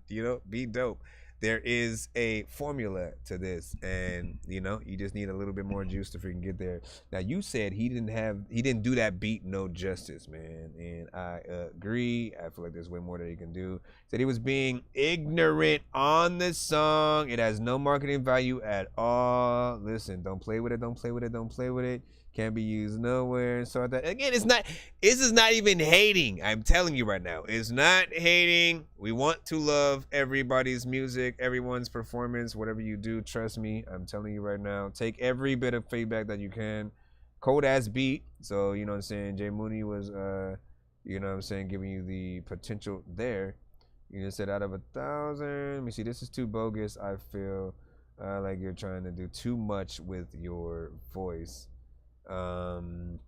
be dope. There is a formula to this, and you just need a little bit more juice to freaking get there. Now you said he didn't do that beat no justice, man, and I agree. I feel like there's way more that he can do. Said he was being ignorant on the song. It has no marketing value at all. Listen, don't play with it. Can't be used nowhere and so that. Again, this is not even hating. I'm telling you right now, it's not hating. We want to love everybody's music, everyone's performance, whatever you do. Trust me, I'm telling you right now. Take every bit of feedback that you can. Cold ass beat. So you know what I'm saying. Jay Mooney was, giving you the potential there. You just said out of 1,000. Let me see. This is too bogus. I feel like you're trying to do too much with your voice. And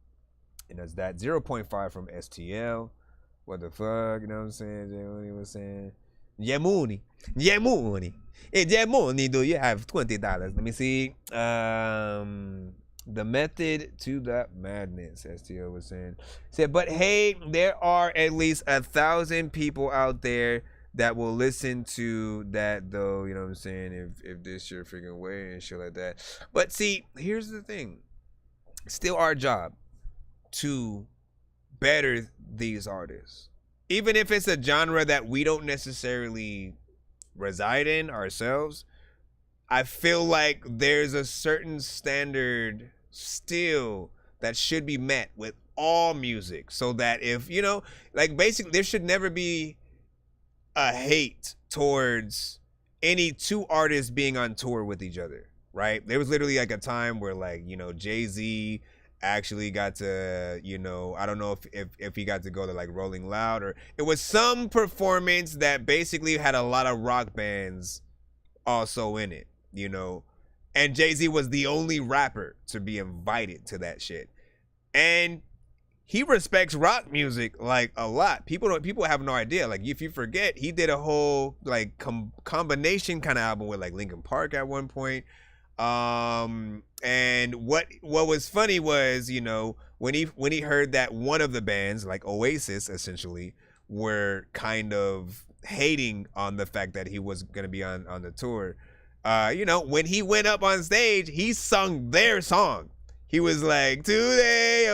that's that. 0.5 from STL. What the fuck? You know what I'm saying? Jay Mooney was saying, yeah, Mooney. Hey, Jay Mooney, do you have $20? Let me see. The method to that madness, STL was saying. Said, but hey, there are at least 1,000 people out there that will listen to that though, you know what I'm saying, if this your freaking way and shit like that. But see, here's the thing. Still our job to better these artists. Even if it's a genre that we don't necessarily reside in ourselves, I feel like there's a certain standard still that should be met with all music, so that if, basically there should never be a hate towards any two artists being on tour with each other, right? There was literally like a time where Jay-Z actually got to, I don't know if he got to go to like Rolling Loud, or it was some performance that basically had a lot of rock bands also in it, and Jay-Z was the only rapper to be invited to that shit. And he respects rock music like a lot. People have no idea. Like, if you forget, he did a whole like combination kind of album with like Linkin Park at one point. And And what was funny was, you know, when he heard that one of the bands, like Oasis, essentially, were kind of hating on the fact that he was gonna be on the tour. You know, when he went up on stage, he sung their song. He was like, "Today,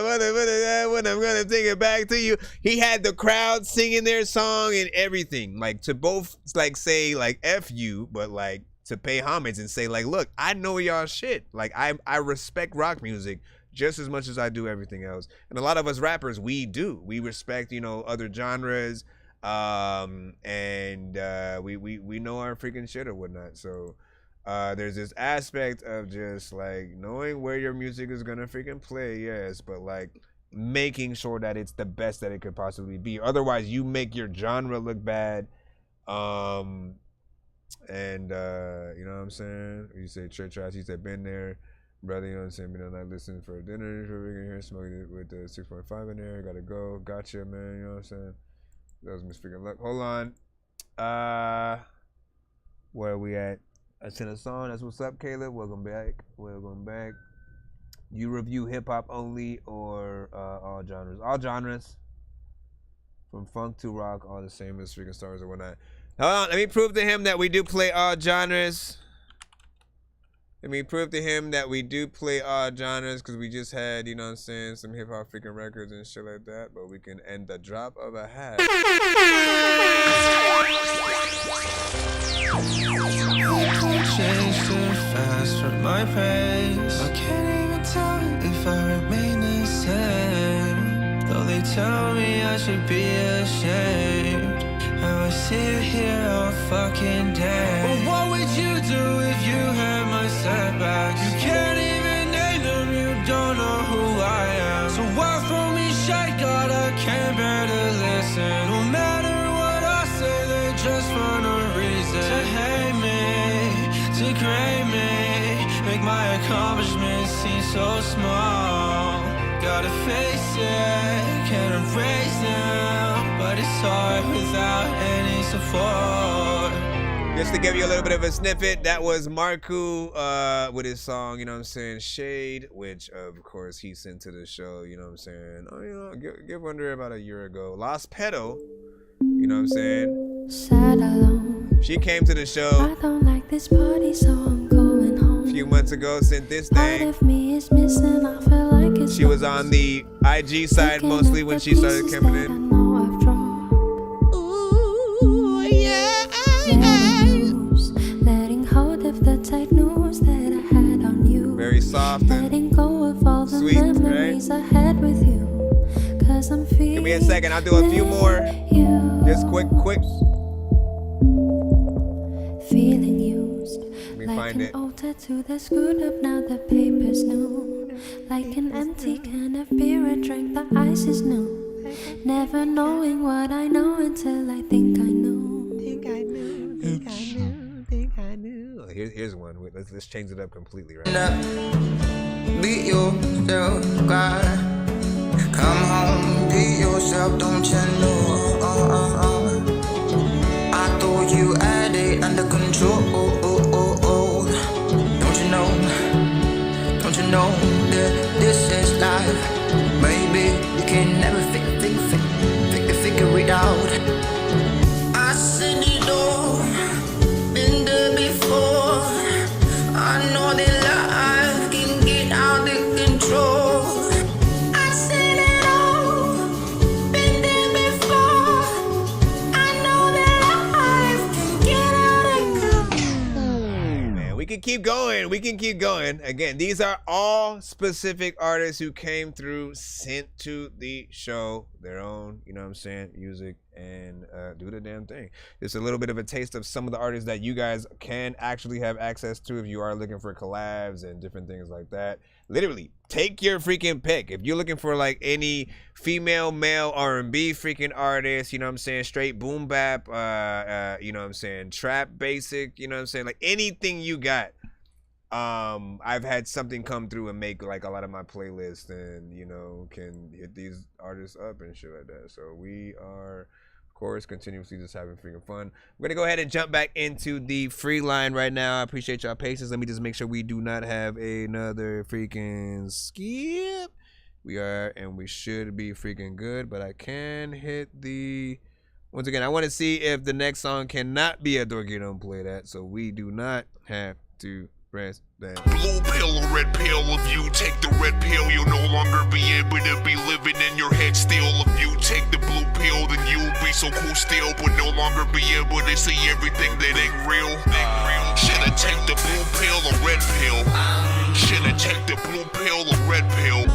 when I'm gonna take it back to you." He had the crowd singing their song and everything, like to both like say like "F you," but like to pay homage and say like, "Look, I know y'all shit. Like I respect rock music just as much as I do everything else." And a lot of us rappers, we do. We respect, you know, other genres, and we know our freaking shit or whatnot. So. There's this aspect of just like knowing where your music is gonna freaking play, yes, but like making sure that it's the best that it could possibly be. Otherwise, you make your genre look bad. You know what I'm saying? You say church house, he said been there, brother. You know what I'm saying? Been on night listening for dinner. We're here smoking it with the 6.5 in there. Gotta go. Gotcha, man. You know what I'm saying? That was Miss Freaking Luck. Hold on. Where are we at? I sent a song. That's what's up, Caleb. Welcome back. Welcome back. You review hip hop only or all genres? All genres. From funk to rock, all the same as freaking stars or whatnot. Hold on. Let me prove to him that we do play all genres. Let me prove to him that we do play all genres, because we just had, you know what I'm saying, some hip hop freaking records and shit like that. But we can end the drop of a hat. Change too fast for my pace. I can't even tell if I remain the same. Though they tell me I should be ashamed. How I sit here all fucking day. But what would you do if you had my setbacks? You can't even name them, you don't know who I am. So why throw me shit, God, I can't bear to listen. No matter what I say, they just find a reason to hate me, to grade me, make my accomplishments seem so small. Gotta face it, can't erase them, but it's hard without any support. Just to give you a little bit of a snippet, that was Marku with his song, you know what I'm saying, Shade, which of course he sent to the show, you know what I'm saying, oh, you know, give under about a year ago. Lost Pedo, you know what I'm saying, Sat alone. she came to the show I don't like this party, so I'm going home. a few months ago, sent this Part thing. of me is missing, I feel like it's She was on the IG side mostly when she started coming in. Ooh, yeah, letting hold of the tight news that I had on you. Very soft and letting go of all the sweet, memories I had with you. Cause I'm feeling give me a second, I'll do a few more. Just quick. Feeling used. Let me Like find an it. old tattoo that's screwed up, now the paper's new. Like an empty can of beer I drank, the ice is new. Never knowing what I know until I think I knew. Oh, here's one. Wait, let's change it up completely, right? Beat yourself, cry. Come home, beat yourself, don't you know? I thought you had it under control. Don't you know that this is life? Maybe you can never figure it out. I said it all, been there before. I know that life can get out of control. I said it all, been there before. I know that life can get out of control. Man, we can keep going. We can keep going. Again, these are all specific artists who came through, sent to the show their own, you know what I'm saying, music, and do the damn thing. Just a little bit of a taste of some of the artists that you guys can actually have access to if you are looking for collabs and different things like that. Literally, take your freaking pick. If you're looking for like any female, male R&B freaking artist, you know what I'm saying, straight boom bap, you know what I'm saying, trap basic, you know what I'm saying, like anything you got. I've had something come through and make like a lot of my playlists, and you know, can hit these artists up and shit like that. So we are, of course, continuously just having freaking fun. We're gonna go ahead and jump back into the free line right now. I appreciate y'all patience. Let me just make sure we do not have another freaking skip. We are, and we should be freaking good, but I can hit the, once again, I want to see if the next song cannot be a Dorky don't play that, so we do not have to press that. Blue pill or red pill, if you take the red pill, you'll no longer be able to be living in your head still. If you take the blue pill, then you'll be so cool still, but no longer be able to see everything that ain't real. Shoulda take the blue pill or red pill. Shoulda take the blue pill or red pill.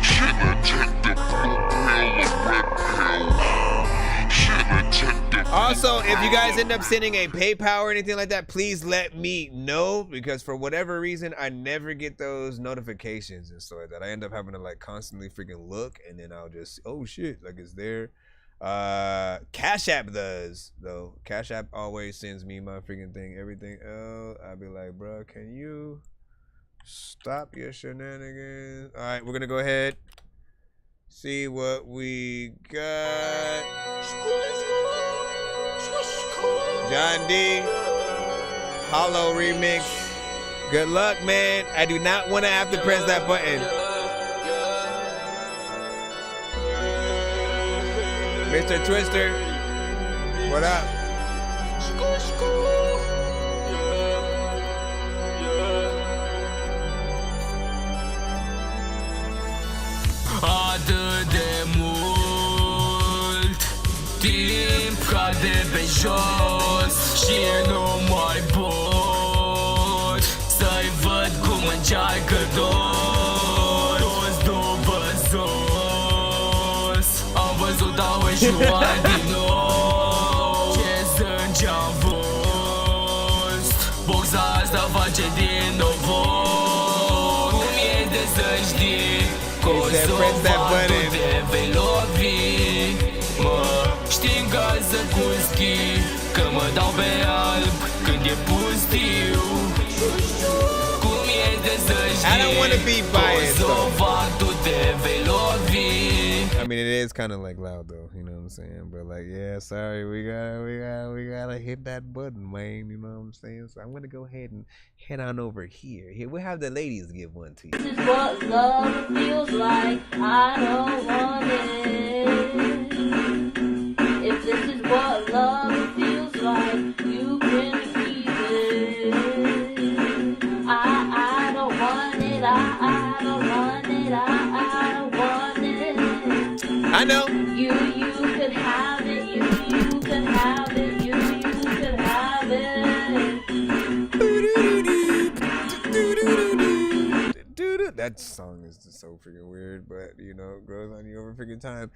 Shoulda take the blue pill or red pill. Shoulda take the. Also, if you guys end up sending a PayPal or anything like that, please let me know, because for whatever reason, I never get those notifications and stuff like that. I end up having to like constantly freaking look, and then I'll just, oh shit, like it's there. Cash App does though. Cash App always sends me my freaking thing. Everything else, I'll be like, bro, can you stop your shenanigans? All right, we're gonna go ahead, see what we got. John D, Hollow remix. Good luck, man. I do not want to have to press that button. Mr. Twister, what up? Atât de mult timp cade pe jos și nu mai pot să-i văd cum încearcă dor. Toți după sos am văzut au ieșuat din nou. Ce sânge am fost, boxa asta face din nou foc. Cum e de să știi că o să fac, tu te vei lovi. Mă știm ca să cuschi, că mă dau pe alb când e pustiu. Cum e de să știi că o să fac, tu te vei lovi. I mean, it is kind of like loud though, you know what I'm saying? But like, yeah, sorry, we gotta hit that button, man. You know what I'm saying? So I'm gonna go ahead and head on over here. Here, we'll have the ladies give one to you. This is what love feels like. I don't want it. If this is what love feels like, you can keep it. I don't want it. I don't want it. I don't want it. I know. You could have it. You could have it. You could have it. That song is just so freaking weird, but you know, it grows on you over freaking time.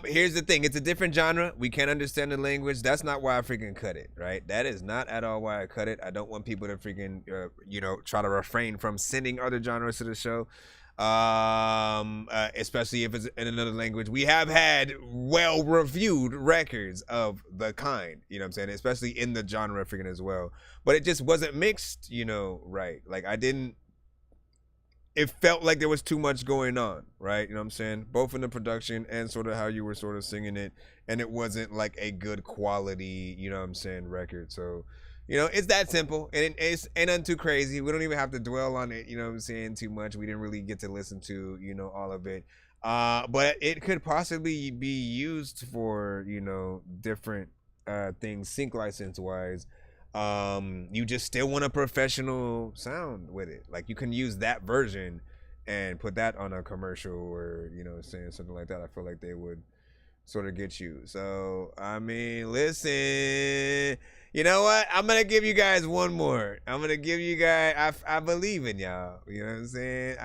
Here's the thing, it's a different genre. We can't understand the language. That's not why I freaking cut it, right? That is not at all why I cut it. I don't want people to freaking, you know, try to refrain from sending other genres to the show. Especially if it's in another language. We have had well-reviewed records of the kind, you know what I'm saying? Especially in the genre freaking as well. But it just wasn't mixed, you know, right. Like it felt like there was too much going on, right? You know what I'm saying? Both in the production and sort of how you were sort of singing it. And it wasn't like a good quality, you know what I'm saying, record. So, you know, it's that simple. And it's ain't nothing too crazy. We don't even have to dwell on it, you know what I'm saying, too much. We didn't really get to listen to, you know, all of it. But it could possibly be used for, you know, different things, sync license wise. You just still want a professional sound with it. Like you can use that version and put that on a commercial or, you know, saying something like that. I feel like they would sort of get you. So, I mean, listen, you know what? I'm going to give you guys one more. I'm going to give you guys, I believe in y'all. You know what I'm saying?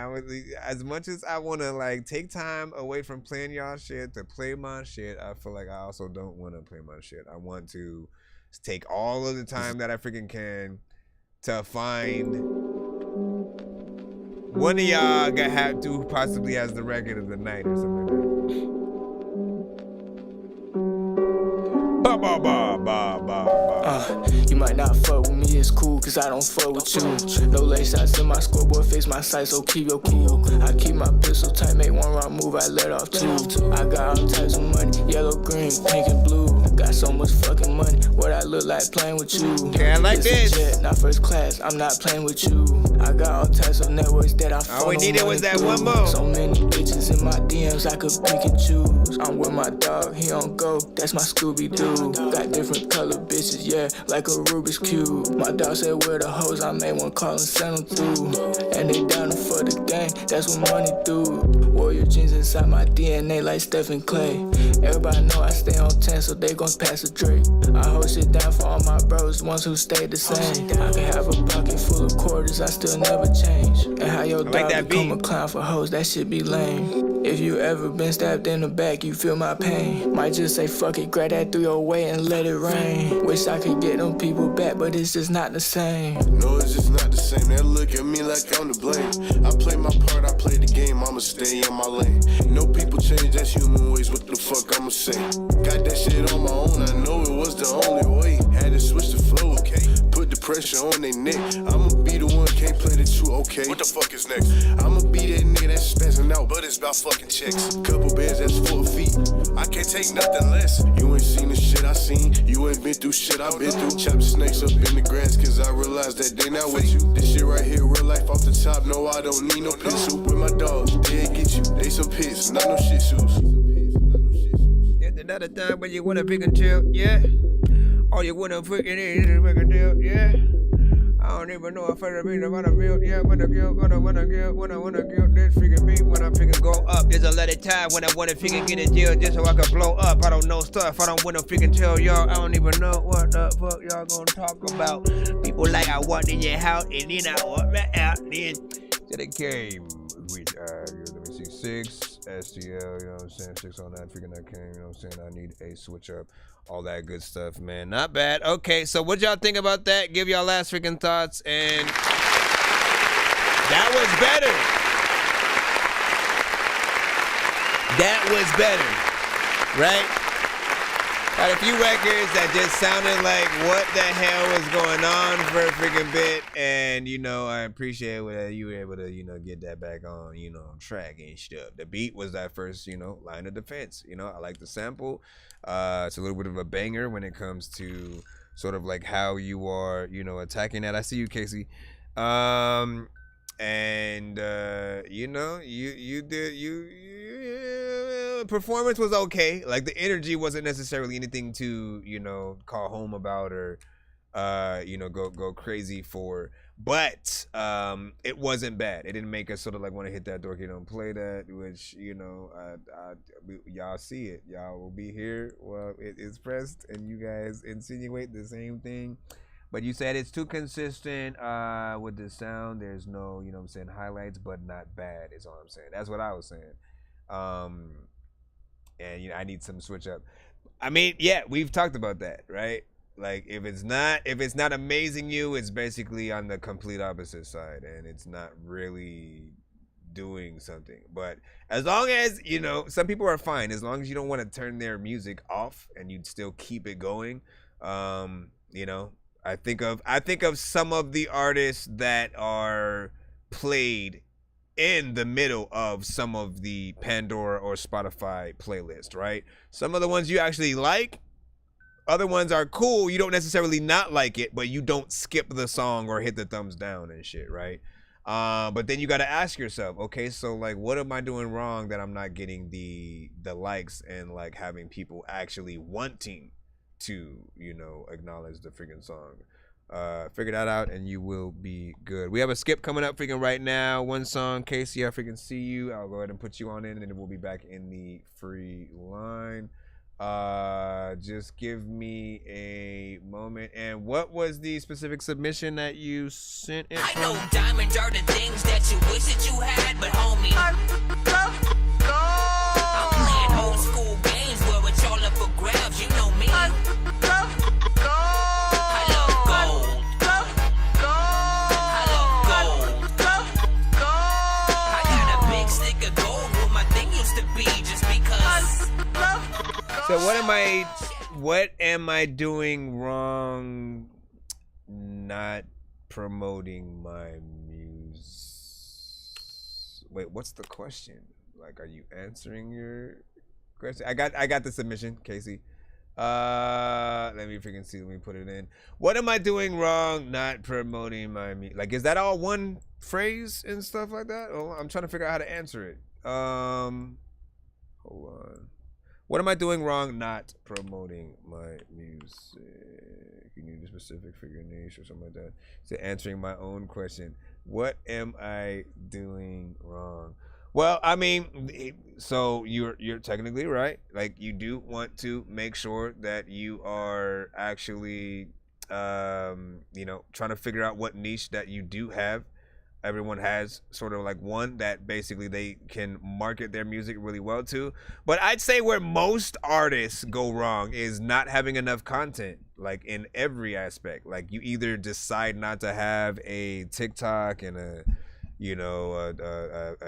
As much as I want to like take time away from playing y'all shit to play my shit, I feel like I also don't want to play my shit. I want to take all of the time that I freaking can to find one of y'all who possibly has the record of the night or something like that. You might not fuck with me, it's cool, cause I don't fuck with you. No late shots in my scoreboard, fix my sight, so keep your cool. I keep my pistol tight, make one wrong move, I let off two. I got all types of money, yellow, green, pink, and blue. Got so much fucking money, what I look like playing with you. Okay, I like this. Jet, not first class, I'm not playing with you. I got all types of networks that I follow. All we needed was that one more. So many bitches in my DMs, I could pick and choose. I'm with my dog, he on go, that's my Scooby-Doo. Got different color bitches, yeah, like a Rubik's Cube. My dog said where the hoes, I made one call and send them through. And they down for the game, that's what money do. Warrior jeans inside my DNA like Stephen Clay. Everybody know I stay on 10, so they gon' pass a Drake. I hold shit down for all my bros, ones who stayed the same. I can have a pocket full of quarters, I still never change. And how your dog become a clown for hoes, that shit be lame. If you ever been stabbed in the back, you feel my pain. Might just say fuck it, grab that 308 and let it rain. Wish I could get them people back, but it's just not the same. No, it's just not the same. They look at me like I'm to blame. I play my part, I play the game, I'ma stay in my lane. No people change, that's human ways, what the fuck I'ma say? Got that shit on my own, I know it was the only way. Had to switch the flow, okay? Put the pressure on their neck. I'ma be the one, can't play the two, okay? What the fuck is next? I'ma be that nigga that's spazzing out, but it's about fucking checks. Couple bands that's 4 feet, I can't take nothing less. You ain't seen the shit I seen, you ain't been through shit I've been through. Chop snakes up in the grass, cause I realized that they not with you. This shit right here, real life off the top, no I don't need no pencil. With my dogs, they get you, they some pits, not no shit shoes. Yet another time when you wanna pick and chill, yeah? All you wanna freaking is a record deal, yeah? I don't even know if I really wanna build, yeah, wanna kill this freaking beat when I'm freaking go up. There's a lot of time when I wanna freaking get a deal just so I can blow up. I don't know stuff, I don't wanna freaking tell y'all. I don't even know what the fuck y'all gonna talk about. People like I walked in your house and then I walked back out, then till it came with, let me see, 6 STL, you know what I'm saying, 6 on that freaking that came, you know what I'm saying, I need a switch up. All that good stuff, man. Not bad. Okay, so what y'all think about that? Give y'all last freaking thoughts. And that was better. That was better. Right? Got a few records that just sounded like what the hell was going on for a freaking bit. And, you know, I appreciate that you were able to, you know, get that back on, you know, track and stuff. The beat was that first, you know, line of defense. You know, I like the sample. It's a little bit of a banger when it comes to sort of like how you are, you know, attacking that. I see you, Casey. You know, you did performance was okay. Like the energy wasn't necessarily anything to, you know, call home about or you know, go crazy for. But it wasn't bad. It didn't make us sort of like want to hit that Dorky don't play that, which, you know, y'all see it. Y'all will be here while it is pressed and you guys insinuate the same thing. But you said it's too consistent with the sound. There's no, you know what I'm saying, highlights, but not bad is all I'm saying. That's what I was saying. And, you know, I need some switch up. I mean, yeah, we've talked about that, right? Like if it's not amazing you, it's basically on the complete opposite side and it's not really doing something. But as long as, you know, some people are fine as long as you don't want to turn their music off and you'd still keep it going. You know, I think of some of the artists that are played in the middle of some of the Pandora or Spotify playlist, right? Some of the ones you actually like, other ones are cool. You don't necessarily not like it, but you don't skip the song or hit the thumbs down and shit, right? But then you got to ask yourself, okay, so like, what am I doing wrong that I'm not getting the likes and like having people actually wanting to, you know, acknowledge the freaking song? Figure that out and you will be good. We have a skip coming up freaking right now. One song, Casey, I freaking see you. I'll go ahead and put you on in and then we'll be back in the free line. Just give me a moment. And what was the specific submission that you sent in? I know diamonds are the things that you wish that you had, but homie, I'm playing old school games where it's all up for grabs. You know me. I love gold. I got a big stick of gold where my thing used to be just because. So what am I doing wrong not promoting my music. Wait, what's the question? Like, are you answering your question? I got the submission, Casey. Let me freaking see. Let me put it in. What am I doing wrong? Not promoting my music. Like, is that all one phrase and stuff like that? Oh, I'm trying to figure out how to answer it. Hold on. What am I doing wrong? Not promoting my music. You need a specific for your niche or something like that. So answering my own question. What am I doing wrong? Well, I mean, so you're technically right. Like, you do want to make sure that you are actually, you know, trying to figure out what niche that you do have. Everyone has sort of like one that basically they can market their music really well to. But I'd say where most artists go wrong is not having enough content, like in every aspect. Like, you either decide not to have a TikTok and a, you know, a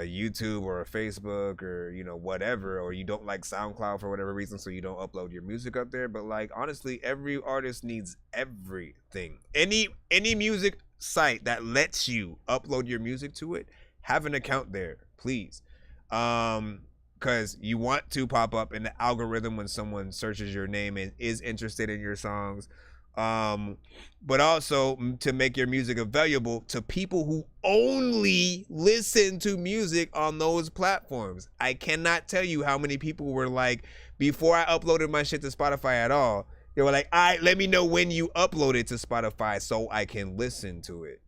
YouTube or a Facebook or, you know, whatever, or you don't like SoundCloud for whatever reason, so you don't upload your music up there. But like, honestly, every artist needs everything. Any music site that lets you upload your music to it, have an account there, please. Because you want to pop up in the algorithm when someone searches your name and is interested in your songs. But also to make your music available to people who only listen to music on those platforms. I cannot tell you how many people were like, before I uploaded my shit to Spotify at all, they were like, let me know when you upload it to Spotify so I can listen to it.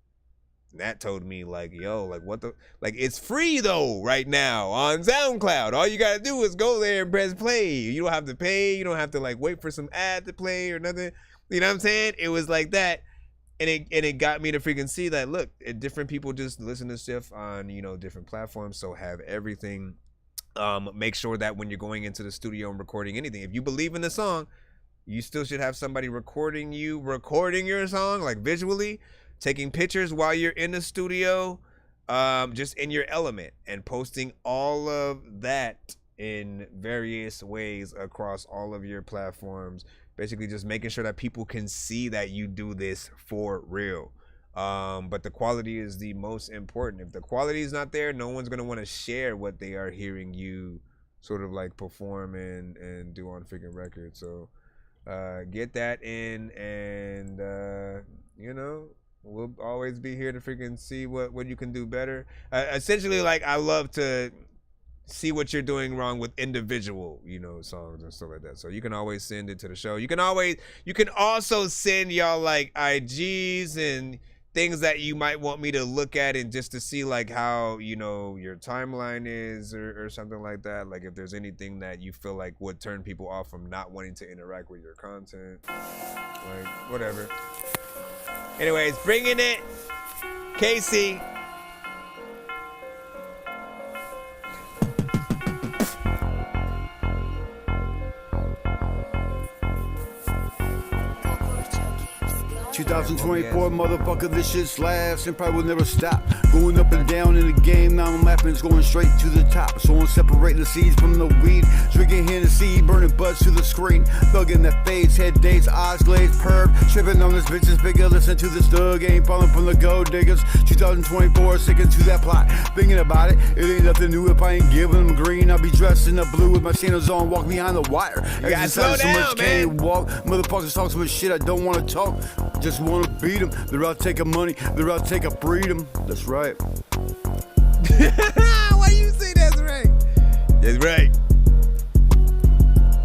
And that told me, like, yo, like, what the, like, it's free though right now on SoundCloud. All you gotta do is go there and press play. You don't have to pay. You don't have to like wait for some ad to play or nothing. You know what I'm saying? It was like that. And it got me to freaking see that, look, different people just listen to stuff on, you know, different platforms. So have everything. Make sure that when you're going into the studio and recording anything, if you believe in the song, you still should have somebody recording your song, like visually, taking pictures while you're in the studio, just in your element, and posting all of that in various ways across all of your platforms. Basically just making sure that people can see that you do this for real. But the quality is the most important. If the quality is not there, no one's going to want to share what they are hearing you sort of like perform and do on freaking records. So get that in, and you know, we'll always be here to freaking see what you can do better. Essentially, like, I love to see what you're doing wrong with individual, you know, songs and stuff like that. So you can always send it to the show. You can also send y'all like IGs and things that you might want me to look at, and just to see like how, you know, your timeline is or something like that. Like, if there's anything that you feel like would turn people off from not wanting to interact with your content, like whatever. Anyways, bringing it, Casey. $2024, motherfucker, this shit's last and probably will never stop. Going up and down in the game, now I'm laughing, it's going straight to the top. So I'm separating the seeds from the weed, drinking Hennessy, burning butts to the screen. Thugging that fades, head dates, eyes glazed, perv. Tripping on this bitch is bigger, listen to this thug, ain't falling from the gold diggers. 2024, sticking to that plot, thinking about it, it ain't nothing new if I ain't giving them green. I'll be dressed in the blue with my sandals on, walk behind the wire. You gotta slow down, so much, man. can't walk, motherfuckers talk so much shit I don't wanna talk. Just wanna beat them, they're out taking money, they're out taking freedom. That's right. Why you say that's right? That's right.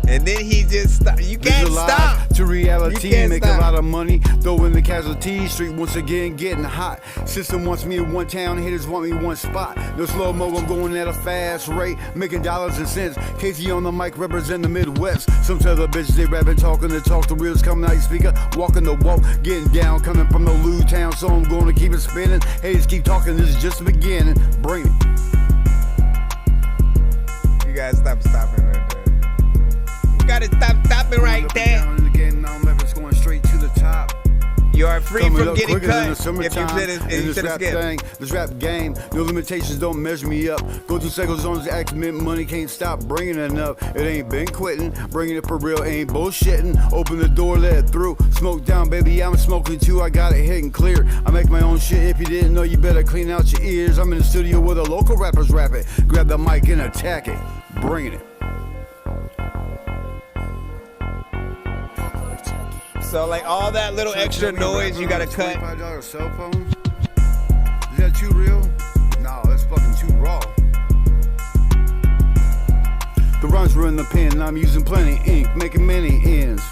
And then he just stopped. You can't stop. To reality, You can't make stop. a lot of money, throw in the casualty. Street once again getting hot. System wants me in one town, haters want me one spot. No slow mo, I'm going at a fast rate, making dollars and cents. Casey on the mic, represent the Midwest. Some tell the bitches they rapping, talking the talk, the reels coming out your speaker, walking the walk, getting down, coming from the Lou town. So I'm going to keep it spinning. Haters keep talking, this is just the beginning. Bring it. You gotta stop stopping right there. You gotta stop stopping right there. Down in the game, now I'm going straight to the top. You are free Coming from up getting quicker than cut the summertime. if you said it. In If you this said rap skip. thing, this rap game, no limitations don't measure me up. Go through cycles on this accident, money can't stop bringing enough. It ain't been quitting, bringing it for real, ain't bullshitting. Open the door, let it through. Smoke down, baby, I'm smoking too. I got it hitting clear. I make my own shit. If you didn't know, you better clean out your ears. I'm in the studio where the local rappers rap it. Grab the mic and attack it, bringing it. So like all that little extra noise you gotta cut. $25 cell phone? Is that too real? No, that's fucking too raw. The rhymes were in the pen, I'm using plenty ink, making many ends.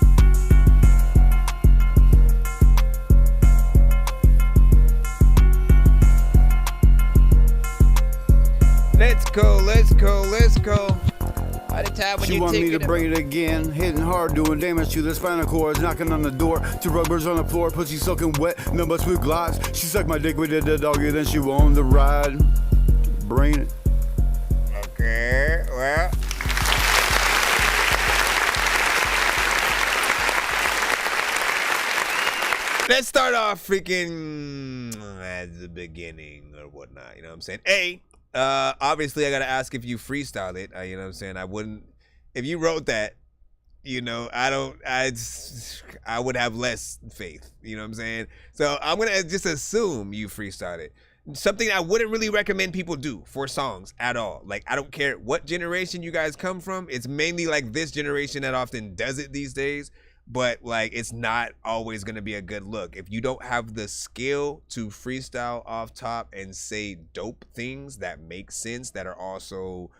Let's go, let's go, let's go. By the time when She you want take me to it bring it again, hitting hard, doing damage to the spinal cords, knocking on the door, two rubbers on the floor, pussy soaking wet, no but sweet glides. She sucked my dick with the doggy, then she won the ride. Bring it. Okay, well. Let's start off freaking at the beginning or whatnot, you know what I'm saying? Obviously I gotta ask if you freestyle it, you know what I'm saying? I wouldn't, if you wrote that, you know, I would have less faith, you know what I'm saying? So I'm gonna just assume you freestyled it. Something I wouldn't really recommend people do for songs at all. Like, I don't care what generation you guys come from. It's mainly like this generation that often does it these days. But like, it's not always gonna be a good look. If you don't have the skill to freestyle off top and say dope things that make sense, that are also,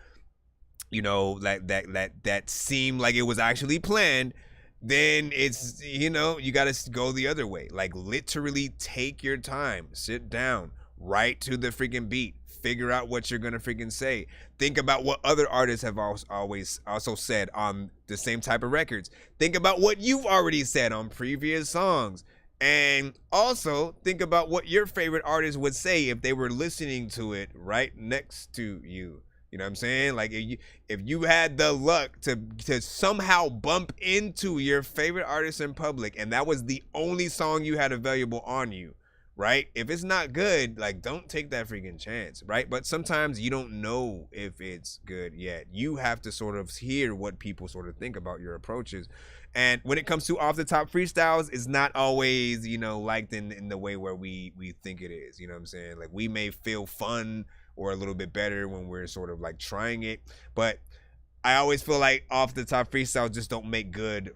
you know, that seem like it was actually planned, then it's, you know, you gotta go the other way. Like, literally take your time, sit down, write to the freaking beat, figure out what you're gonna freaking say. Think about what other artists have always also said on the same type of records. Think about what you've already said on previous songs. And also think about what your favorite artist would say if they were listening to it right next to you. You know what I'm saying? Like, if you had the luck to somehow bump into your favorite artist in public and that was the only song you had available on you, right? If it's not good, like, don't take that freaking chance, right? But sometimes you don't know if it's good yet. You have to sort of hear what people sort of think about your approaches. And when it comes to off the top freestyles, it's not always, you know, liked in the way where we think it is. You know what I'm saying? Like, we may feel fun or a little bit better when we're sort of like trying it, but I always feel like off the top freestyles just don't make good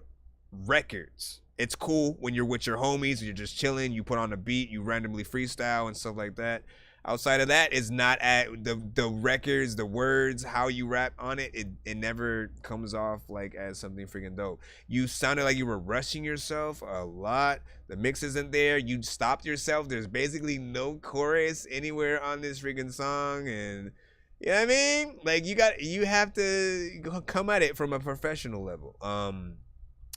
records. It's cool when you're with your homies, you're just chilling, you put on a beat, you randomly freestyle and stuff like that. Outside of that, it's not at the records, the words, how you rap on it, it never comes off like as something freaking dope. You sounded like you were rushing yourself a lot. The mix isn't there. You stopped yourself. There's basically no chorus anywhere on this freaking song, and you know what I mean? Like, you have to come at it from a professional level.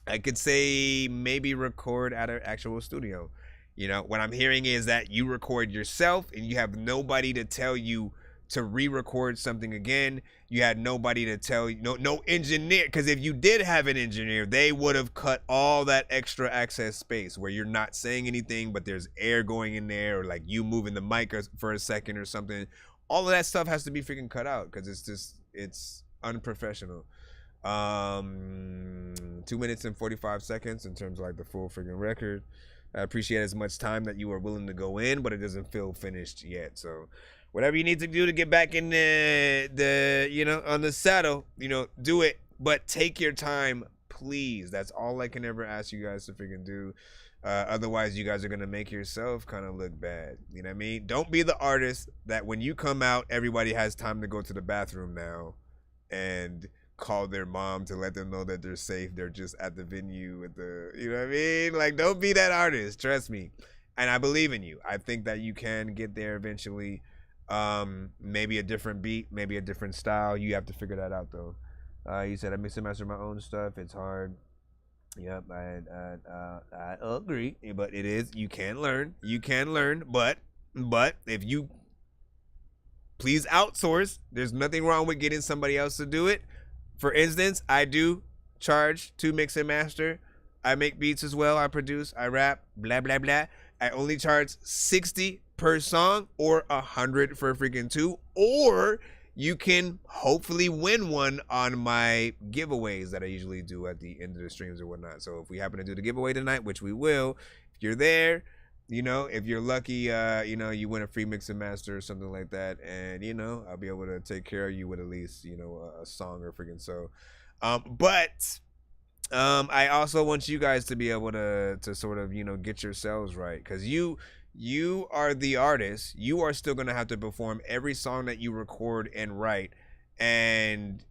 I could say maybe record at an actual studio. You know, what I'm hearing is that you record yourself and you have nobody to tell you to re-record something again. You had nobody to tell you, no engineer, because if you did have an engineer, they would have cut all that extra access space where you're not saying anything, but there's air going in there, or like you moving the mic for a second or something. All of that stuff has to be freaking cut out because it's unprofessional. 2 minutes and 45 seconds in terms of like the full freaking record. I appreciate as much time that you are willing to go in, but it doesn't feel finished yet. So whatever you need to do to get back in the you know, on the saddle, you know, do it, but take your time, please. That's all I can ever ask you guys to freaking do. Otherwise you guys are gonna make yourself kind of look bad. You know what I mean? Don't be the artist that when you come out, everybody has time to go to the bathroom now and call their mom to let them know that they're safe. They're just at the venue with the, you know what I mean? Like, don't be that artist, trust me. And I believe in you. I think that you can get there eventually. Maybe a different beat, maybe a different style. You have to figure that out though. You said I mix and master my own stuff. It's hard. Yep, I agree. But it is, you can learn. You can learn, but if you please outsource, there's nothing wrong with getting somebody else to do it. For instance, I do charge to mix and master I make beats as well. I produce, I rap, blah, blah, blah. I only charge 60 per song or 100 for freaking 2. Or you can hopefully win one on my giveaways that I usually do at the end of the streams or whatnot. So if we happen to do the giveaway tonight, which we will, if you're there, you know, if you're lucky, you know, you win a free mix and master or something like that. And, you know, I'll be able to take care of you with at least, you know, a song or freaking so. I also want you guys to be able to sort of, you know, get yourselves right, because you are the artist. You are still gonna have to perform every song that you record and write, and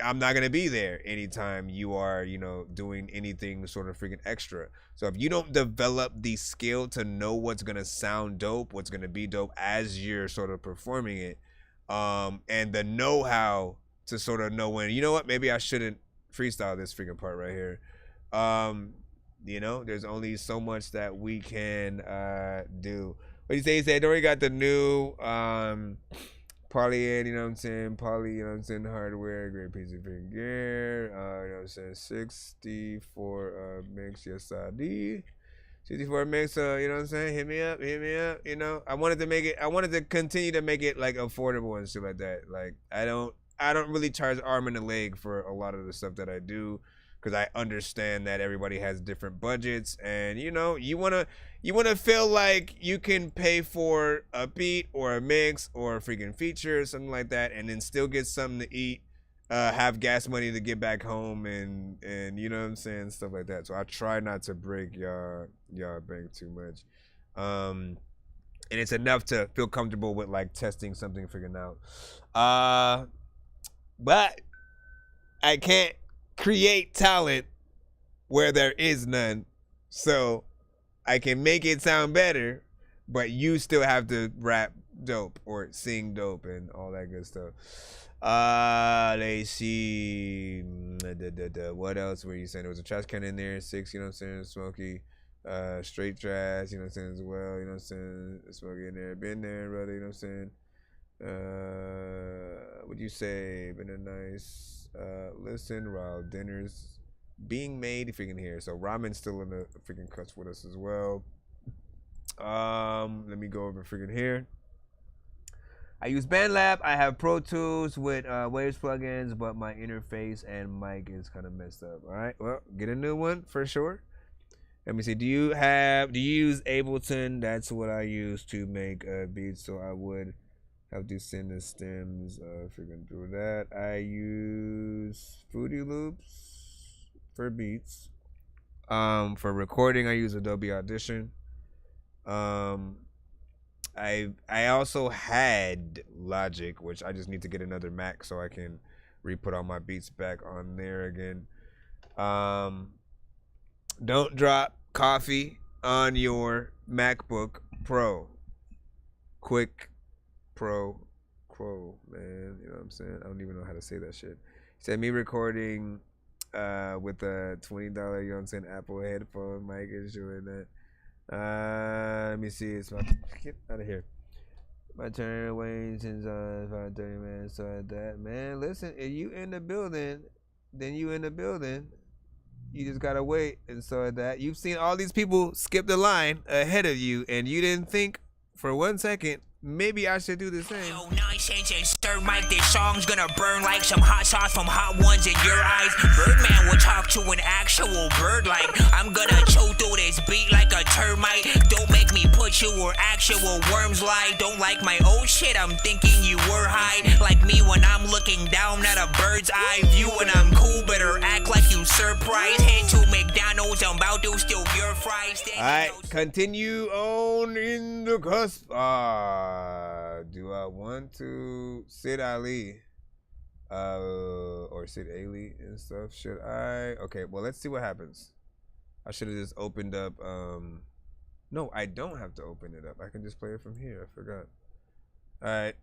I'm not gonna be there anytime you are, you know, doing anything sort of freaking extra. So if you don't develop the skill to know what's gonna sound dope, what's gonna be dope as you're sort of performing it, and the know-how to sort of know when, you know what, maybe I shouldn't freestyle this freaking part right here. You know, there's only so much that we can do. What do you say? He said Dorky got the new Poly, you know what I'm saying? Poly, you know what I'm saying? Hardware, great piece of freaking gear. You know what I'm saying? 64 mix, yes I did. 64 mix, you know what I'm saying? Hit me up, you know. I wanted to continue to make it like affordable and shit like that. Like I don't really charge arm and a leg for a lot of the stuff that I do, because I understand that everybody has different budgets, and you know, you wanna feel like you can pay for a beat or a mix or a freaking feature or something like that, and then still get something to eat, have gas money to get back home, and you know what I'm saying, stuff like that. So I try not to break y'all bank too much, and it's enough to feel comfortable with like testing something, figuring out. But I can't create talent where there is none. So I can make it sound better, but you still have to rap dope or sing dope and all that good stuff. Let's see. What else were you saying? There was a trash can in there, 6, you know what I'm saying, Smokey. Straight trash, you know what I'm saying, as well, you know what I'm saying, Smokey in there, been there, brother, you know what I'm saying. Would you say been a nice listen while dinner's being made, if you can hear. So Ramen's still in the freaking cuts with us as well. Let me go over freaking here. I use BandLab. I have Pro Tools with Waves plugins, but my interface and mic is kind of messed up. All right, well, get a new one for sure. Let me see. Do you use Ableton? That's what I use to make beats. So I would have to send the stems freaking through that. I use Fruity Loops for beats. For recording, I use Adobe Audition. I also had Logic, which I just need to get another Mac so I can re-put all my beats back on there again. Don't drop coffee on your MacBook Pro. Quick Pro, man, you know what I'm saying? I don't even know how to say that shit. He said me recording with a $20, you know what I'm saying, Apple headphone mic is doing that. Let me see. It's about to get out of here. My turn waiting since 5:30 minutes. So at that, man, listen, if you in the building, then you in the building. You just gotta wait. And so at that, you've seen all these people skip the line ahead of you, and you didn't think for 1 second maybe I should do the same. Yo, Nonsenze and stir mic, this song's gonna burn like some hot sauce from hot ones in your eyes. Birdman will talk to an actual bird like I'm gonna chew through this beat like a termite. Don't make me put you where actual worms lie. Don't like my old shit, I'm thinking you were high. Like me when I'm looking down at a bird's eye view, and I'm cool, better act like you surprised. Head to McDonald's, I'm about to steal your fries. Alright, continue on in the cusp. Do I want to Sid Ali or Sid Ali and stuff? Should I? Okay, well, let's see what happens. I should have just opened up. No, I don't have to open it up. I can just play it from here. I forgot. Alright,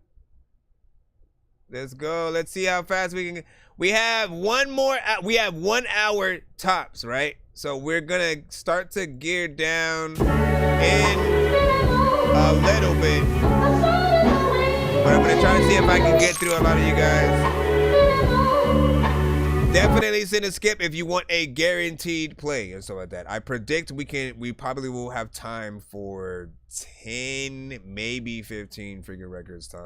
let's go. Let's see how fast we can. We have one more. We have 1 hour tops, right? So we're gonna start to gear down in a little bit, but I'm gonna try to see if I can get through a lot of you guys. definitely send a skip if you want a guaranteed play and stuff like that. I predict we probably will have time for 10, maybe 15 freaking records time.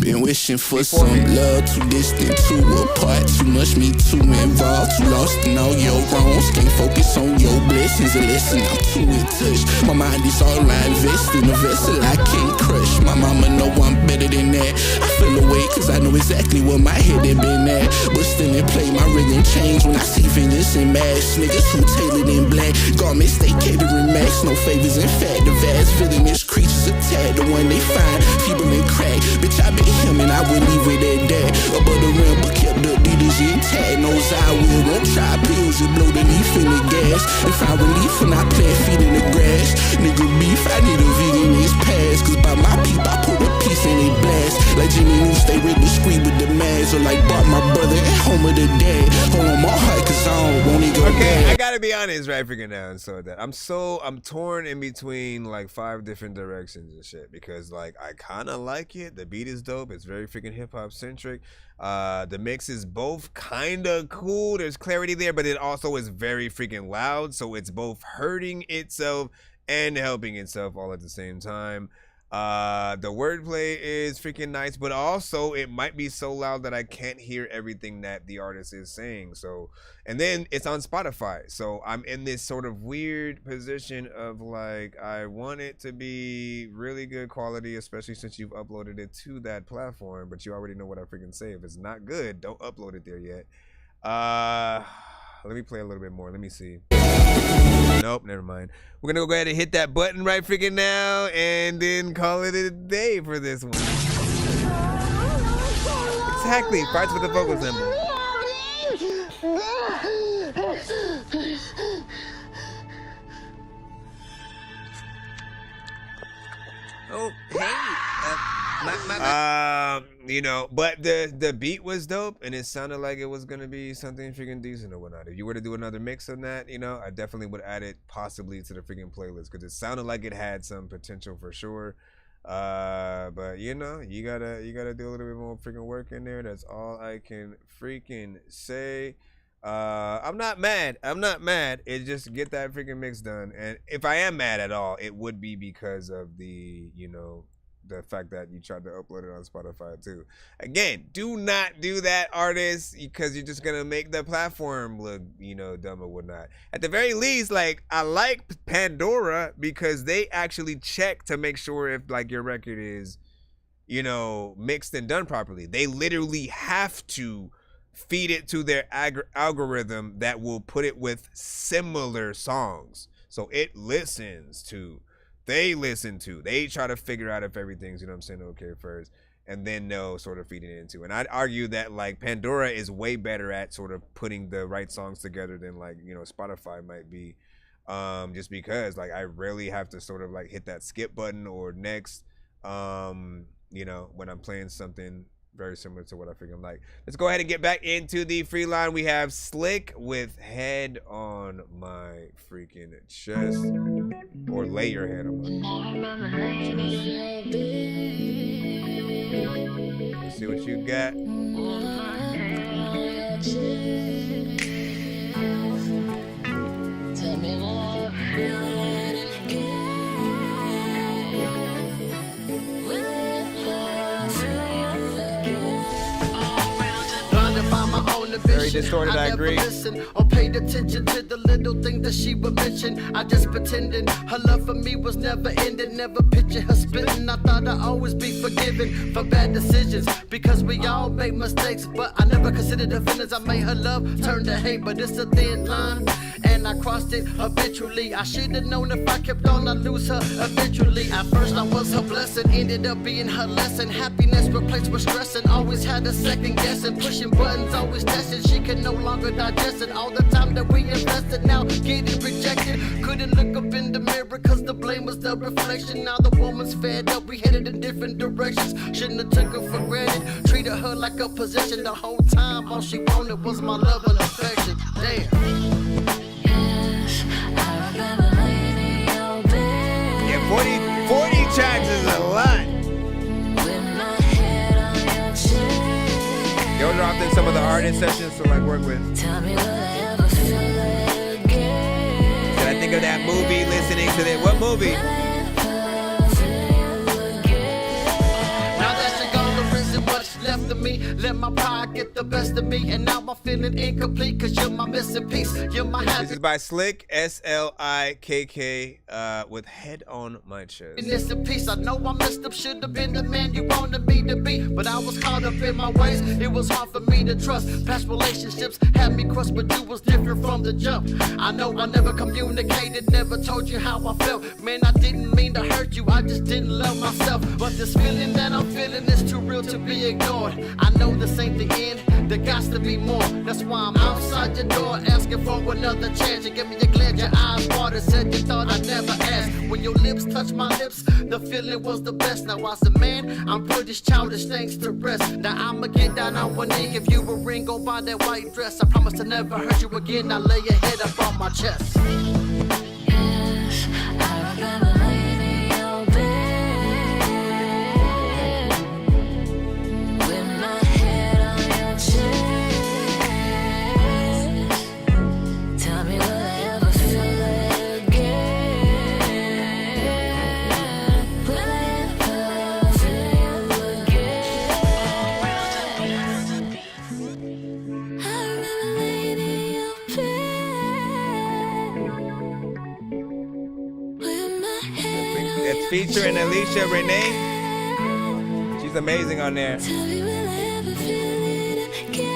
Been wishing for some love, too distant, too apart, too much me, too involved, too lost in all your wrongs. Can't focus on your blessings and listen, I'm too in touch. My mind is all I invest in a vessel I can't crush. My mama know I'm better than that. I feel away cause I know exactly where my head had been at. But still in play, my rhythm change when I see fingers and mash. Niggas who tailored in black, garments they catering max. No favors in fact, the vast villainous creatures attack. The one they find, feeble and crack. Bitch, I been him and I would leave it at that. Above the rim, but kept the Adidas intact. Knows I will, won't try pills and blow the leaf in the gas. And find relief when I plant feet in the grass. Nigga beef, I need a vegan in his past. Cause by my peep, I put a piece in a blast. Like Geniuz, stay real discreet with the mags. Or like brought my brother at home with the dad. Hold on my heart cause I don't want it go Okay, bad. I gotta be honest right freaking now and so that I'm torn in between like 5 different directions and shit because like I kinda like it. The beat is dope, it's very freaking hip-hop centric. The mix is both kinda cool, there's clarity there, but it also is very freaking loud, so it's both hurting itself and helping itself all at the same time. The wordplay is freaking nice, but also it might be so loud that I can't hear everything that the artist is saying. So, and then it's on Spotify. So I'm in this sort of weird position of like, I want it to be really good quality, especially since you've uploaded it to that platform, but you already know what I freaking say. If it's not good, don't upload it there yet. Let me play a little bit more. Let me see. Nope, never mind. We're gonna go ahead and hit that button right freaking now and then call it a day for this one. Exactly. Parts with the vocal symbol. Oh, hey. You know, but the beat was dope and it sounded like it was gonna be something freaking decent or whatnot. If you were to do another mix of that, you know, I definitely would add it possibly to the freaking playlist because it sounded like it had some potential for sure. But you know, you gotta do a little bit more freaking work in there. That's all I can freaking say. I'm not mad. It's just get that freaking mix done. And if I am mad at all, it would be because of the, you know, the fact that you tried to upload it on Spotify too. Again, do not do that, artists, because you're just gonna make the platform look, you know, dumb or whatnot. At the very least, like, I like Pandora because they actually check to make sure if like your record is, you know, mixed and done properly. They literally have to feed it to their algorithm that will put it with similar songs. So it listens to, they try to figure out if everything's, you know what I'm saying, okay first, and then they'll sort of feed it into. And I'd argue that like Pandora is way better at sort of putting the right songs together than like, you know, Spotify might be, just because like I rarely have to sort of like hit that skip button or next, you know, when I'm playing something very similar to what I freaking like. Let's go ahead and get back into the free line. We have Slick with Head on My Freaking Chest, or Lay Your Head on My Chest. Let's see what you got. Tell me more, Very distorted, I agree. Or paid attention to the little thing that she would mention. I just pretending her love for me was never ending. Never picture her spitting. I thought I'd always be forgiven for bad decisions, because we all make mistakes. But I never considered the feelings I made her love turn to hate. But it's a thin line, and I crossed it eventually. I should have known if I kept on, I'd lose her eventually. At first I was her blessing, ended up being her lesson. Happiness replaced with stressing. Always had a second guessing, pushing buttons, always testing. She could no longer digest it. All the time that we invested, now getting rejected. Couldn't look up in the mirror cause the blame was the reflection. Now the woman's fed up, we headed in different directions. Shouldn't have took her for granted, treated her like a possession. The whole time all she wanted was my love and affection. Damn. Yeah, 40 tracks is a lot. Yo, dropped in some of the artist sessions to like work with. Tell me will I ever feel it again? Did I think of that movie listening to it? What movie? Left of me, let my pride get the best of me, and now I'm feeling incomplete, cause you're my missing piece, you're my This is by Slick, S-L-I-K-K, with Head on My Chest. missing piece. I know I messed up, should have been the man you wanted me to be, but I was caught up in my ways, it was hard for me to trust. Past relationships had me crushed, but you was different from the jump. I know I never communicated, never told you how I felt. Man, I didn't mean to hurt you, I just didn't love myself. But this feeling that I'm feeling is too real to be ignored. I know this ain't the end, there got to be more. That's why I'm outside your door, asking for another chance. You give me a glance, your eyes watered, said you thought I'd never ask. When your lips touched my lips, the feeling was the best. Now as a man, I'm put these childish things to rest. Now I'ma get down on one knee, give you a ring, go buy that white dress. I promise to never hurt you again, now lay your head up on my chest. Yes, I remember laying in your bed with my head on your chest. Tell me will I ever feel it again? Will I ever feel again? I remember laying in your bed with my head on It's featuring Alicia Renee. She's amazing on there. Tell me will I ever feel it again?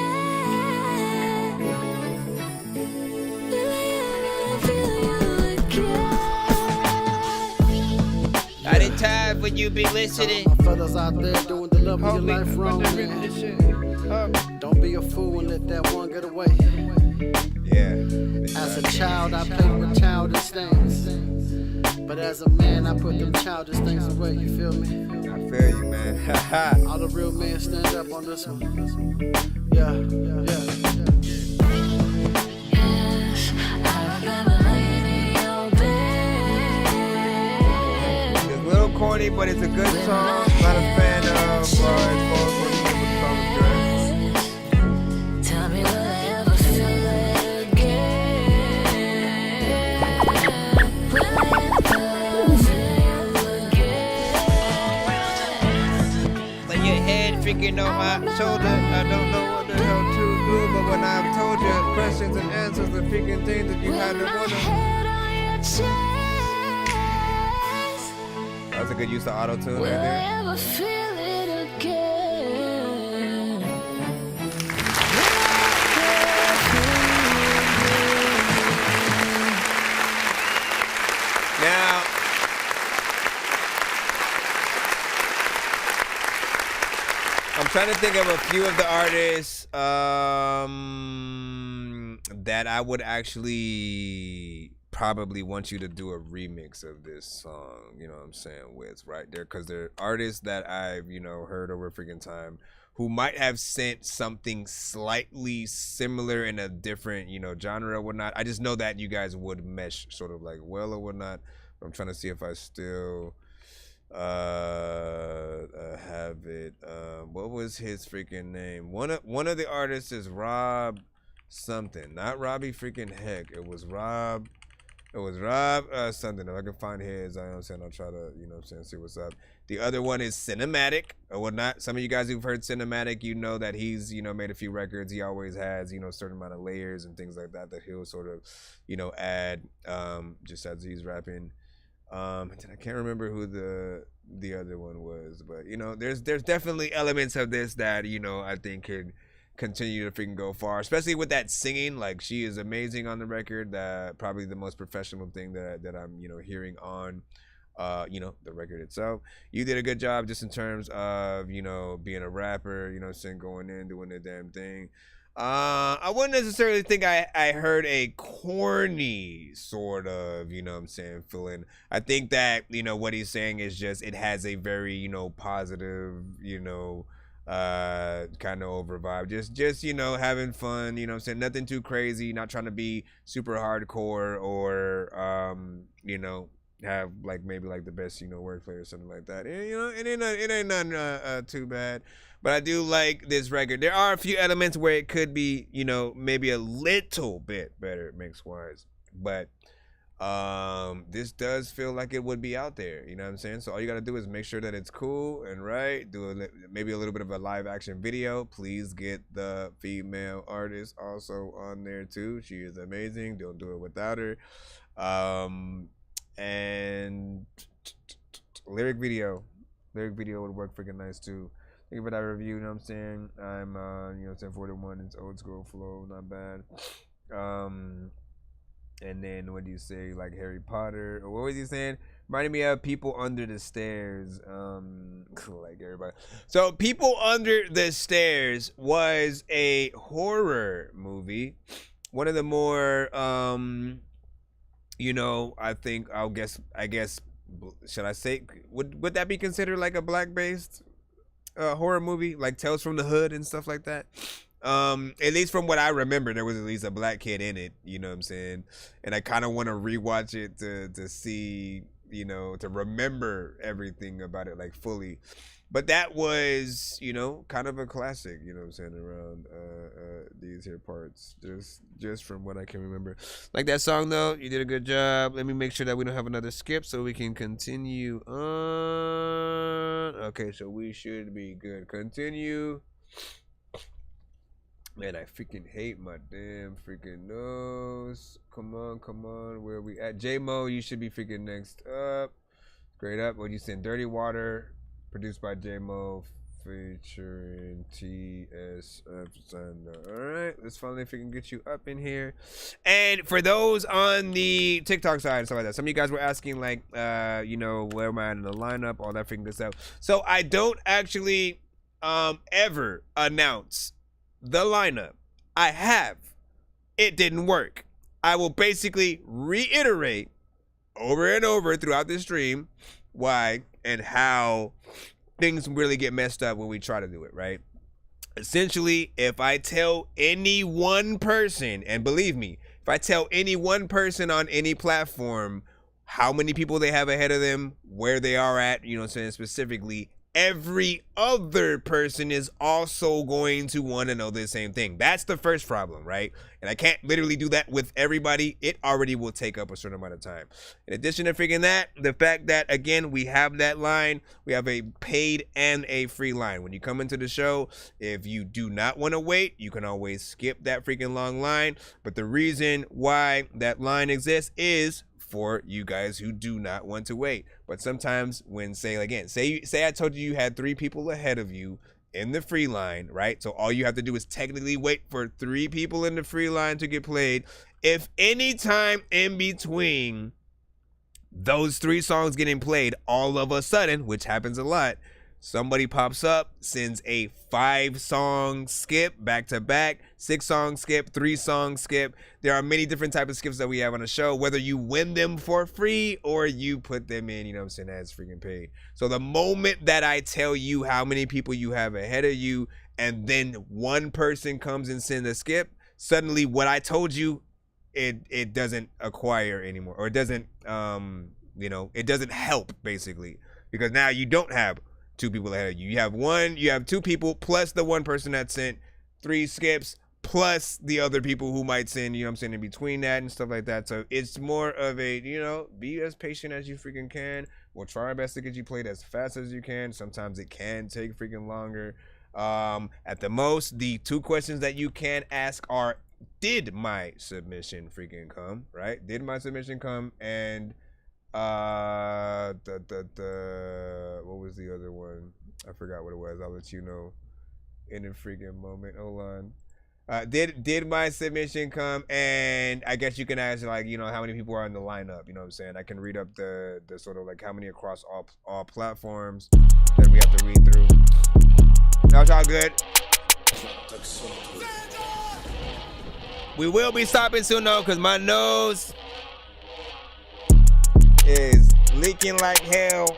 Will I ever feel you again? Anytime when you be listening. My fellas out there doing the love of your life wrong, man. Don't be a fool and let that one get away. Yeah. As a child, I played with childish things. But as a man, I put them childish things away, you feel me? I feel you, man. All the real men stand up on this one. Yeah, yeah. Yes, I remember laying in your bed. It's a little corny, but it's a good song. Not a fan of Tell me will I ever feel it again? Will I ever feel again? Lay your head freaking on my shoulder. I don't know what the hell to do, but when I've told you questions and answers, the freaking things that you had to wonder. Head on your chest. That's a good use of auto-tune Will right I there. ever feel it again? Now, I'm trying to think of a few of the artists that I would actually probably want you to do a remix of this song, you know what I'm saying, with right there, because they're artists that I've, you know, heard over a freaking time who might have sent something slightly similar in a different, you know, genre or whatnot. I just know that you guys would mesh sort of like well or whatnot. I'm trying to see if I still have it. What was his freaking name? One of the artists is Rob something, not Robbie freaking Heck. It was Rob something. If I can find his, I know what I'm saying, I'll try to, you know what I'm saying, see what's up. The other one is Cinematic or whatnot. Some of you guys who've heard Cinematic, you know that he's, you know, made a few records. He always has, you know, a certain amount of layers and things like that he'll sort of, you know, add just as he's rapping. I can't remember who the other one was, but you know, there's definitely elements of this that, you know, I think could continue to freaking go far, especially with that singing. Like, she is amazing on the record. That probably the most professional thing that I'm, you know, hearing on you know, the record itself. You did a good job just in terms of, you know, being a rapper, you know, saying, going in, doing the damn thing. I wouldn't necessarily think I heard a corny sort of, you know what I'm saying, feeling. I think that, you know, what he's saying is just, it has a very, you know, positive, you know, kind of over vibe. Just, you know, having fun, you know what I'm saying, nothing too crazy, not trying to be super hardcore or, you know, have like maybe like the best wordplay or something like that. And, it ain't nothing too bad. But I do like this record. There are a few elements where it could be maybe a little bit better mix wise, but this does feel like it would be out there. You know what I'm saying? So all you gotta do is make sure that it's cool and right. Do maybe a little bit of a live action video. Please get the female artist also on there too. She is amazing. Don't do it without her. And lyric video would work freaking nice too. Think about that review. You know what I'm saying? I'm 1041. It's old school flow, not bad. And then what do you say, like Harry Potter, or what was he saying? Reminded me of People Under the Stairs. Like everybody. So People Under the Stairs was a horror movie. One of the more I guess should I say, would that be considered like a black-based horror movie, like Tales from the Hood and stuff like that? At least from what I remember, there was at least a black kid in it, you know what I'm saying? And I kind of want to rewatch it to see, to remember everything about it like fully. But that was, kind of a classic, you know what I'm saying, around these here parts, just from what I can remember. Like that song though, you did a good job. Let me make sure that we don't have another skip so we can continue on. Okay, so we should be good. Continue. Man, I freaking hate my damn freaking nose. Come on. Where are we at? J-Mo, you should be freaking next up. Straight up. What you saying? Dirty Water, produced by J-Mo, featuring TSF Sanda. Alright, let's finally freaking get you up in here. And for those on the TikTok side and stuff like that, some of you guys were asking, like, where am I in the lineup, all that freaking good stuff. So I don't actually ever announce the lineup. I have. It didn't work. I will basically reiterate over and over throughout this stream why and how things really get messed up when we try to do it, right? Essentially, if I tell any one person, and believe me, if I tell any one person on any platform how many people they have ahead of them, where they are at, saying specifically, every other person is also going to want to know the same thing. That's the first problem, right? And I can't literally do that with everybody. It already will take up a certain amount of time. In addition to figuring that, the fact that, again, we have that line, we have a paid and a free line. When you come into the show, if you do not want to wait, you can always skip that freaking long line. But the reason why that line exists is for you guys who do not want to wait. But sometimes when, say I told you had 3 people ahead of you in the free line, right? So all you have to do is technically wait for 3 people in the free line to get played. If any time in between those 3 songs getting played, all of a sudden, which happens a lot, somebody pops up, sends a 5-song skip back to back, 6-song skip, 3-song skip. There are many different types of skips that we have on the show, whether you win them for free or you put them in, as freaking paid. So the moment that I tell you how many people you have ahead of you, and then one person comes and sends a skip, suddenly what I told you, it doesn't acquire anymore, or it doesn't, it doesn't help, basically, because now you don't have 2 people ahead of you. You have 2 people plus the one person that sent 3 skips plus the other people who might send, in between that and stuff like that. So it's more of a, be as patient as you freaking can. We'll try our best to get you played as fast as you can. Sometimes it can take freaking longer. At the most, the 2 questions that you can ask are, did my submission freaking come, right? Did my submission come? And what was the other one? I forgot what it was. I'll let you know in a freaking moment. Hold on. Did my submission come? And I guess you can ask, like, how many people are in the lineup, you know what I'm saying? I can read up the sort of like how many across all platforms that we have to read through. That was all good. We will be stopping soon though, because my nose is leaking like hell.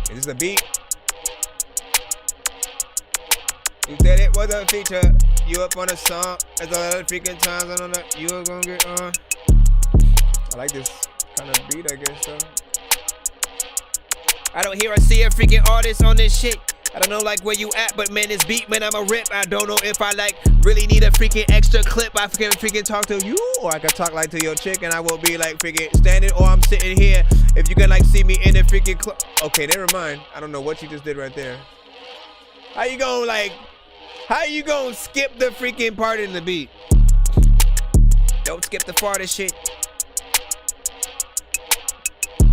Is this a beat? You said it was a feature. You up on a song. There's a lot of freaking times I don't know you were gonna get on. I like this kind of beat, I guess, though. I don't hear or see a freaking artist on this shit. I don't know like where you at, but man, this beat, man, I'm a rip. I don't know if I like really need a freaking extra clip. I can freaking talk to you, or I can talk like to your chick, and I will be like freaking standing, or I'm sitting here. If you can like see me in the freaking club. Okay, never mind. I don't know what you just did right there. How you gonna skip the freaking part in the beat? Don't skip the part of shit.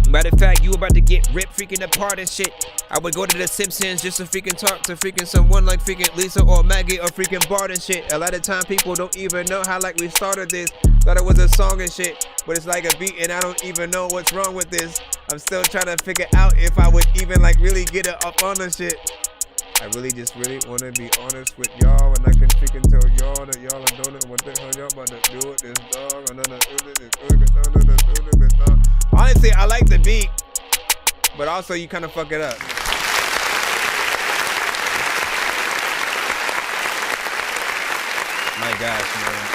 Matter of fact, you about to get ripped freaking apart and shit. I would go to the Simpsons just to freaking talk to freaking someone like freaking Lisa or Maggie or freaking Bart and shit. A lot of time people don't even know how like we started this. Thought it was a song and shit, but it's like a beat and I don't even know what's wrong with this. I'm still trying to figure out if I would even like really get it up on the shit. I really want to be honest with y'all, and I can freaking tell y'all that y'all are doing it. What the hell y'all about to do with this dog? Honestly, I like the beat, but also you kind of fuck it up. My gosh, man.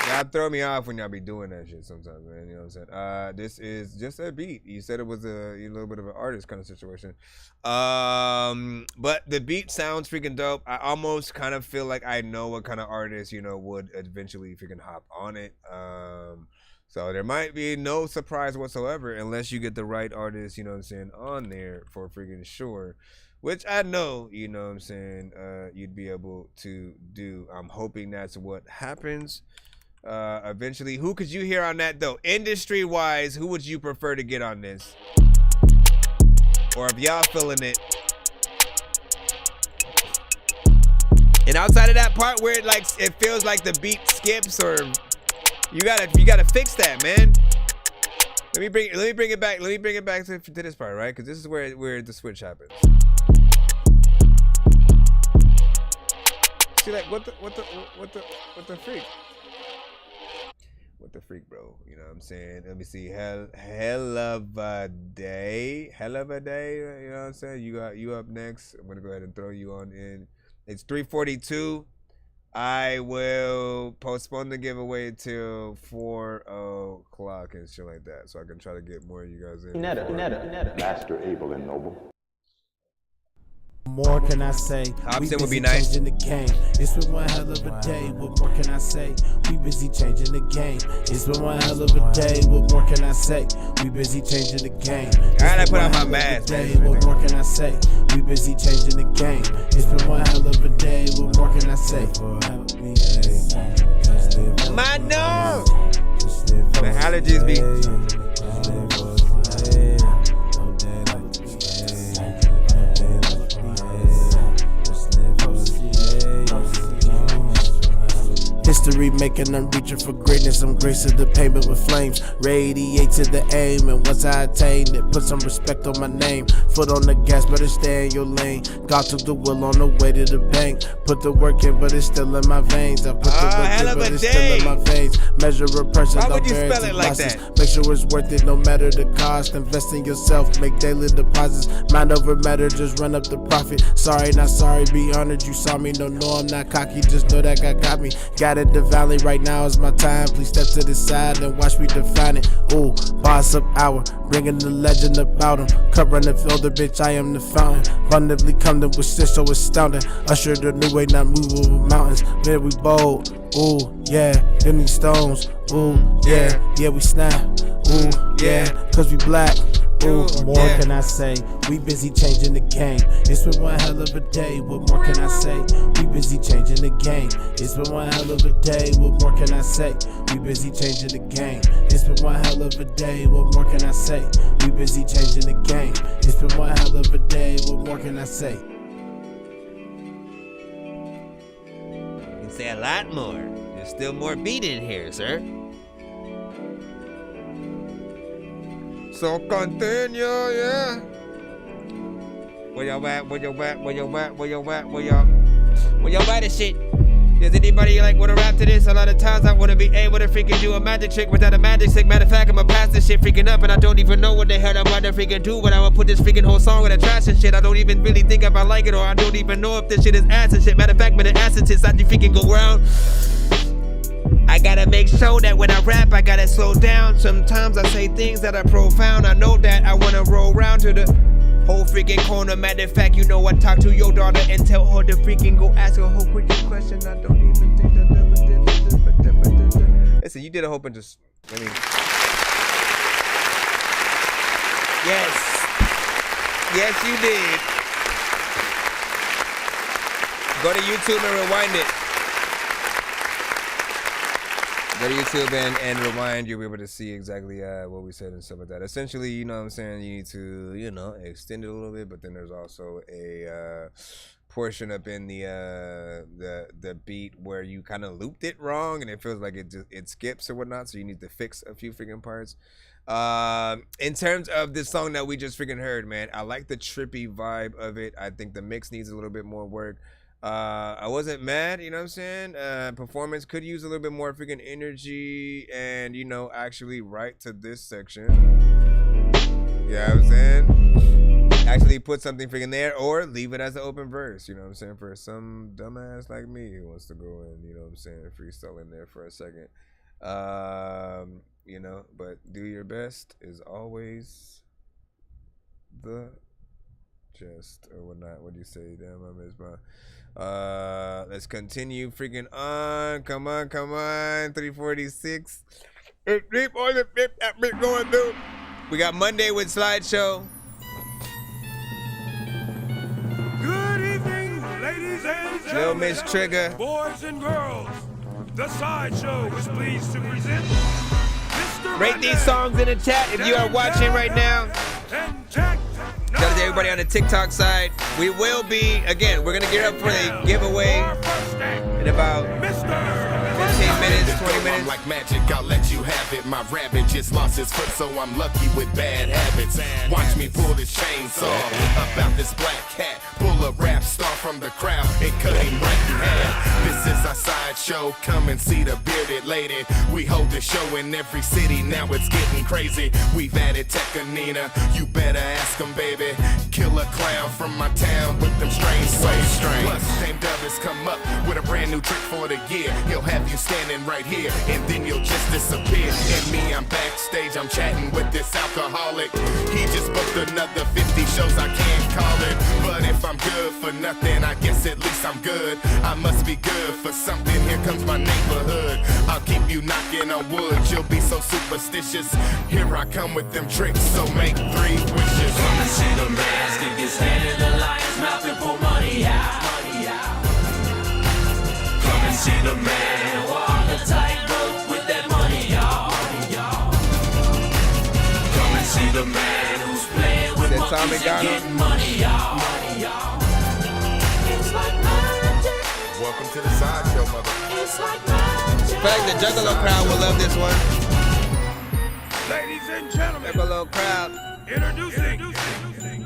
Y'all throw me off when y'all be doing that shit sometimes, man. You know what I'm saying? This is just a beat. You said it was a little bit of an artist kind of situation. But the beat sounds freaking dope. I almost kind of feel like I know what kind of artist, you know, would eventually freaking hop on it. So there might be no surprise whatsoever unless you get the right artist, you know what I'm saying, on there for freaking sure. Which I know, you know what I'm saying, you'd be able to do. I'm hoping that's what happens. Eventually. Who could you hear on that though? Industry wise, who would you prefer to get on this? Or if y'all feeling it. And outside of that part where it feels like the beat skips, or you gotta fix that, man. Let me bring it back to this part, right? Because this is where the switch happens. See, like what the freak? What the freak, bro? You know what I'm saying? Let me see. Hell of a day. You know what I'm saying? You up next. I'm gonna go ahead and throw you on in. It's 3:42. I will postpone the giveaway till 4 o'clock and shit like that, so I can try to get more of you guys in. Master, able, and noble. More can I say? Hobson would be nice. Changing the game. It's been one hell of a day. What more can I say? We busy changing the game. It's been one hell of a day. What more can I say? We busy changing the game. I gotta put on my mask. What more can I say? We busy changing the game. It's been one hell of a day. What more can I say? My nose. The allergies be. History making, I'm reaching for greatness. I'm gracing the payment with flames. Radiate to the aim, and once I attain it, put some respect on my name. Foot on the gas, better stay in your lane. God took the wheel on the way to the bank. Put the work in, but it's still in my veins. I put the work in, but it's still in my veins. Measure a person, why don't would you bear spell it like losses. that? Make sure it's worth it, no matter the cost. Invest in yourself, make daily deposits. Mind over matter, just run up the profit. Sorry, not sorry, be honored. You saw me, no, I'm not cocky. Just know that God got me. Got it. The valley right now is my time. Please step to the side and watch me define it. Ooh, boss up hour, bringing the legend about him. Covering the filter, bitch, I am the fountain. Abundantly coming with shit so astounding. Usher the new way, not movable mountains. Man, we bold. Ooh, yeah, in these stones. Ooh, yeah, we snap. Ooh, yeah, cause we black. Ooh, more can I say? We busy changing the game. It's been one hell of a day. What more can I say? We busy changing the game. It's been one hell of a day. What more can I say? We busy changing the game. It's been one hell of a day. What more can I say? We busy changing the game. It's been one hell of a day. What more can I say? You can say a lot more. There's still more beat in here, sir. So continue, yeah. Where y'all at? Where y'all at? Where y'all at? Where y'all at? Where y'all at? Where y'all at and shit? Does anybody like wanna rap to this? A lot of times I wanna be able to freaking do a magic trick without a magic stick. Matter of fact, I'ma pass this shit freaking up, and I don't even know what the hell I'm about to freaking do. But I'ma put this freaking whole song with a trash and shit. I don't even really think if I like it, or I don't even know if this shit is ass and shit. Matter of fact, when the ass is inside you freaking go round. I gotta make sure that when I rap, I gotta slow down. Sometimes I say things that are profound. I know that I wanna roll round to the whole freaking corner. Matter of fact, you know I talk to your daughter and tell her to freaking go ask her a whole quick question. I don't even think that. Listen, you did a whole bunch of. I mean, yes, you did. Go to YouTube and rewind it. Go to YouTube and rewind. You'll be able to see exactly what we said and stuff like that. Essentially, you know what I'm saying, you need to, you know, extend it a little bit, but then there's also a portion up in the beat where you kind of looped it wrong and it feels like it skips or whatnot, so you need to fix a few freaking parts. In terms of this song that we just freaking heard, man, I like the trippy vibe of it. I think the mix needs a little bit more work. I wasn't mad, you know what I'm saying? Performance could use a little bit more freaking energy and, you know, actually write to this section. You know what I'm saying? Actually put something freaking there or leave it as an open verse, you know what I'm saying? For some dumbass like me who wants to go in, you know what I'm saying, freestyle in there for a second. You know, but do your best is always the gist or whatnot. What do you say? Damn, I missed my. Let's continue freaking on. Come on. 346. Going through. We got Monday with slideshow. Good evening, ladies and gentlemen. Little Miss Trigger. Boys and girls. The sideshow is pleased to present Mr. Rate these songs in the chat if you are watching right now. Shout out to everybody on the TikTok side. We will be, again, we're going to gear up for the giveaway in about 15 minutes, 20 minutes. Like magic, I'll let you have it. My rabbit just lost his foot, so I'm lucky with bad habits. Watch me pull this chainsaw about this black cat. Pull a rap star from the crowd and cut him right in half. This is our sideshow. Come and see the bearded lady. We hold the show in every city. Now it's getting crazy. We've added Tekanina. You better ask him, baby. Kill a clown from my town with them strange ways. Plus, Dame Dub has come up with a brand new trick for the year. He'll have you standing right here, and then you'll just disappear. And me, I'm backstage. I'm chatting with this alcoholic. He just booked another 50 shows. I can't call it, but if I'm good for nothing, I guess at least I'm good. I must be good for something. Here comes my neighborhood. I'll keep you knocking on wood. You'll be so superstitious. Here I come with them tricks, so make 3 wishes. Come and see the man stick his hand in the lion's mouth and pull money out. Come and see the man walk the tightrope with that money, y'all. Come and see the man who's playing with monkeys and getting money, y'all. It's like magic. Welcome to the sideshow, mother. It's like magic. In fact, the Juggalo crowd will love this one. Ladies and gentlemen, Juggalo crowd. Introducing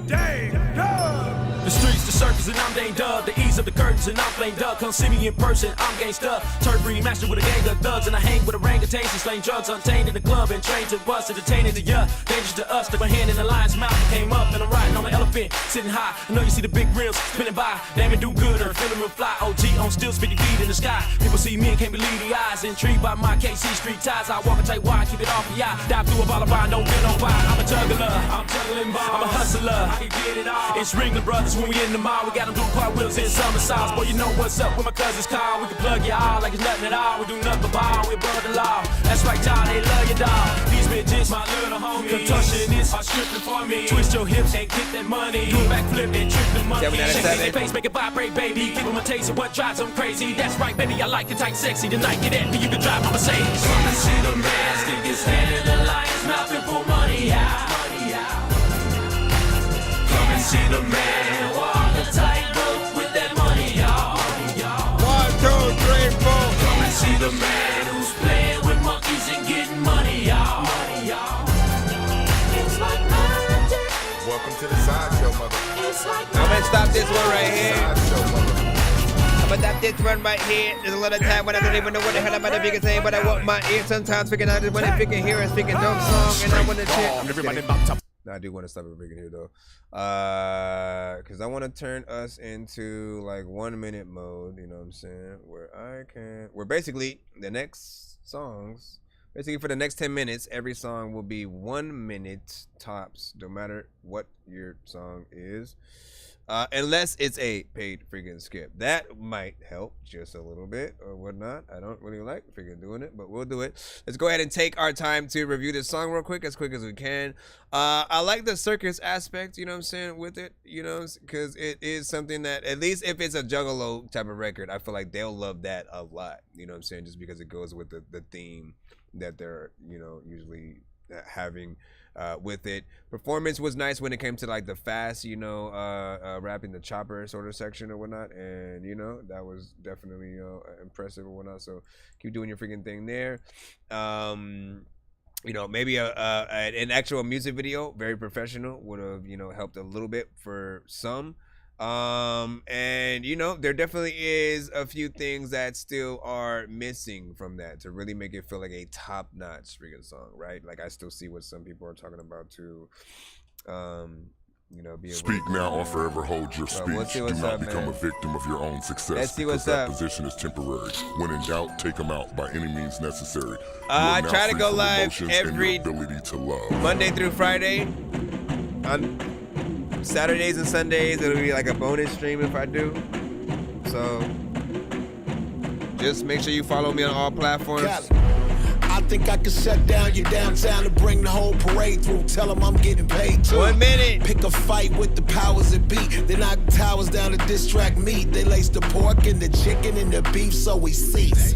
Dame Dub. The streets, the circus, and I'm Dame Dub. The ease of the curtains, and I'm Flame Dub. Come see me in person, I'm gangsta. Turd breed master with a gang of thugs, and I hang with orangutans and slang drugs. Untamed in the club and trained to bust, entertaining to ya. Dangerous to us, stuck my hand in the lion's mouth. Came up and I'm riding on an elephant, sitting high. I know you see the big rims spinning by. Damn it, do good or feeling real fly. OG on still spitting feet in the sky. People see me and can't believe the eyes. Intrigued by my KC street ties. I walk a tight wide, keep it off the eye. Dive through a ball of wine, don't feel no fire. I'm a juggler, I'm juggling balls. I'm a hustler, I can get it all. It's Ringling Brothers when we in the mall. We got them doing cartwheels in summer sauce. Boy, you know what's up when my cousins call. We can plug you all like it's nothing at all. We do nothing but ball, we above the law. That's right, y'all, they love your dog. These bitches, my little homies. Contortionists are stripping for me. Twist your hips and get that money. Do a backflip and trick the monkey. Shake their face, make it vibrate, baby. Give them a taste of what drives them crazy. That's right, baby, I like it tight, sexy. Tonight, get at me, you can drive my Mercedes. Come and see the man stick his hand in the lion's mouth and pull money out. Come and see the man walk the tightrope with that money, y'all. 1, 2, 3, 4. Come and see the man who's playing with monkeys and getting money, y'all. It's like magic. Welcome to the sideshow, mother. It's like I'm gonna stop this one right here. I'm gonna adapt this run right here. There's a lot of time when I don't even know what the hell I'm about to freaking say, but I want my ears sometimes freaking out just when I freaking hear a freaking dope song, and I want to check. Everybody about to. No, I do want to stop it freaking here though, because I want to turn us into like 1 minute mode. You know what I'm saying? Where basically the next songs. Basically, for the next 10 minutes, every song will be 1 minute tops, no matter what your song is. Unless it's a paid freaking skip. That might help just a little bit or whatnot. I don't really like freaking doing it, but we'll do it. Let's go ahead and take our time to review this song real quick as we can. I like the circus aspect, you know what I'm saying, with it, you know, because it is something that, at least if it's a Juggalo type of record, I feel like they'll love that a lot, you know what I'm saying, just because it goes with the theme that they're, you know, usually having with it. Performance was nice when it came to like the fast, you know, rapping the chopper sort of section or whatnot, and you know that was definitely, you know, impressive or whatnot. So keep doing your freaking thing there. You know, maybe an actual music video, very professional, would have, you know, helped a little bit for some. And you know, there definitely is a few things that still are missing from that to really make it feel like a top-notch freaking song, right? Like I still see what some people are talking about to you know, be able Speak to, now or forever hold your speech. Do not become a victim of your own success. Let's see what's that up. position is temporary. When in doubt, take them out by any means necessary. I try to go live every ability to love. Monday through Friday. On Saturdays and Sundays, it'll be like a bonus stream if I do. So just make sure you follow me on all platforms. I think I can shut down your downtown and bring the whole parade through. Tell them I'm getting paid too. 1 minute. Pick a fight with the powers that be. They knock towers down to distract me. They lace the pork and the chicken and the beef so we cease.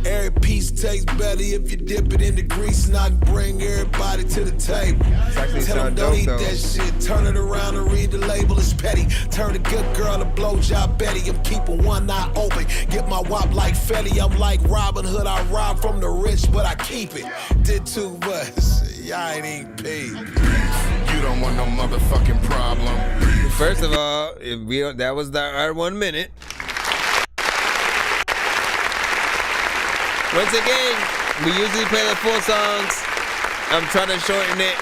Every piece tastes better if you dip it in the grease. And I can bring everybody to the table. Tell them don't eat that shit. Turn it around and read the label. It's petty. Turn a good girl to blowjob Betty. I'm keeping one eye open. Get my wop like Fetty. I'm like Robin Hood. I rob from the rich, but I keep it. Did too much. Y'all ain't paid. You don't want no motherfucking problem. First of all, that was our 1 minute. Once again, we usually play the full songs. I'm trying to shorten it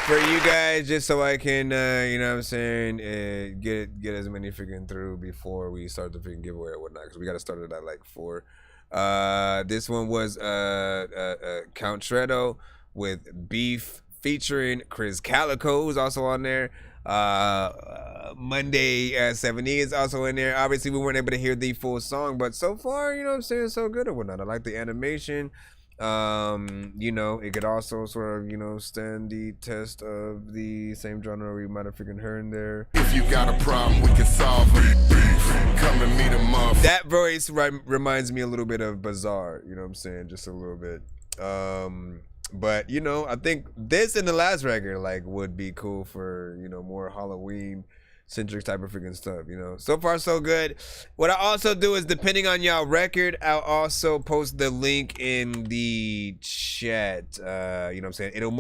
for you guys just so I can, you know what I'm saying, get as many freaking through before we start the freaking giveaway or whatnot, because we got to start it at like 4. This one was Count Shreddo with Beef featuring Chris Calico, who's also on there. Monday 70 is also in there. Obviously we weren't able to hear the full song, but so far, you know what I'm saying, so good or whatnot. I like the animation. You know, it could also sort of, you know, stand the test of the same genre we might have freaking heard in there. If you got a problem, we can solve it. Come and meet him up. That voice reminds me a little bit of Bizarre, you know what I'm saying, just a little bit. But you know, I think this and the last record like would be cool for, you know, more Halloween centric type of freaking stuff, you know. So far so good. What I also do is, depending on y'all record, I'll also post the link in the chat. You know what I'm saying? It'll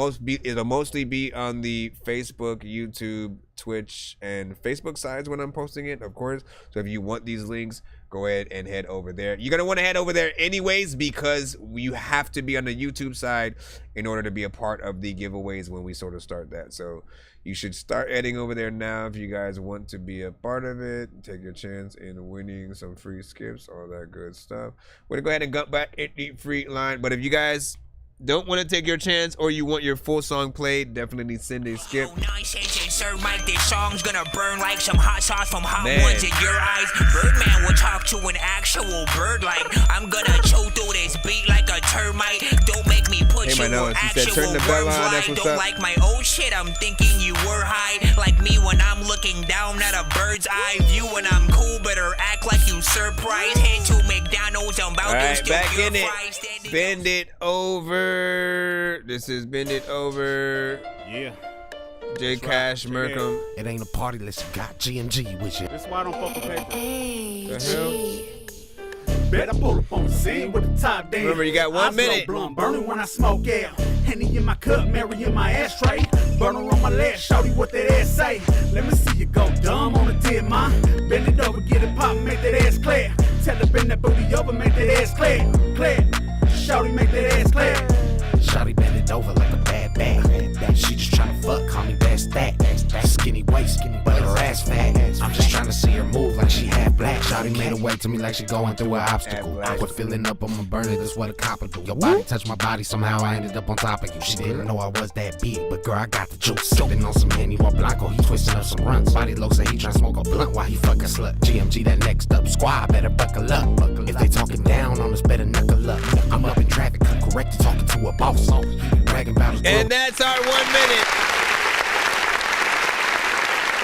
mostly be on the Facebook, YouTube, Twitch, and Facebook sides when I'm posting it, of course. So if you want these links, go ahead and head over there. You're gonna want to head over there anyways, because you have to be on the YouTube side in order to be a part of the giveaways when we sort of start that. So you should start heading over there now if you guys want to be a part of it. Take your chance in winning some free skips, all that good stuff. We're gonna go ahead and go back in the free line. But if you guys don't want to take your chance, or you want your full song played, definitely send a skip. Nonsense and Sir Mike, this song's gonna burn like some hot sauce from hot ones in your eyes. Birdman will talk to an actual bird like I'm gonna choke through this beat like a termite. Don't make me put you on actual words like. Don't like my old shit, I'm thinking you were high. Like me when I'm looking down at a bird's eye view. When I'm cool, better act like you surprised. Head to McDonald's, I'm about to steal back your in it. fries. Bend it over. This is Bend It Over. Yeah. J Cash Merkham. It ain't a party unless you got GMG with you. That's why I don't fuck with paper. The hell? Better pull up on the scene with the top down. Remember, you got 1 minute. Blunt, burning when I smoke out. Henny in my cup, Mary in my ashtray. Burner on my last, shawty what that ass say. Let me see you go dumb on the tip, ma. Bend it over, get a Bend that booty over, make that ass clear, clear. Shawty, make that ass clear. Shawty bend it over like a bad bag. She just tryna fuck, call me bad stack. Skinny waist, but her ass fat. I'm just tryna see her move like she half black. Shawty made her way to me like she going through an obstacle. I was filling up, I'ma burn it, that's what a copper do. Your body touched my body, somehow I ended up on top of you. She didn't know I was that big, but girl, I got the juice. Sipping on some Henny or Blanco, he twisting up some runs. Body low, say he tryna smoke a blunt while he fucking slut. GMG that next up, squad better buckle up. If they talking down on us, better knuckle up. I'm up in traffic, correct, talking to a boss. Bragging about his And that's our 1 minute.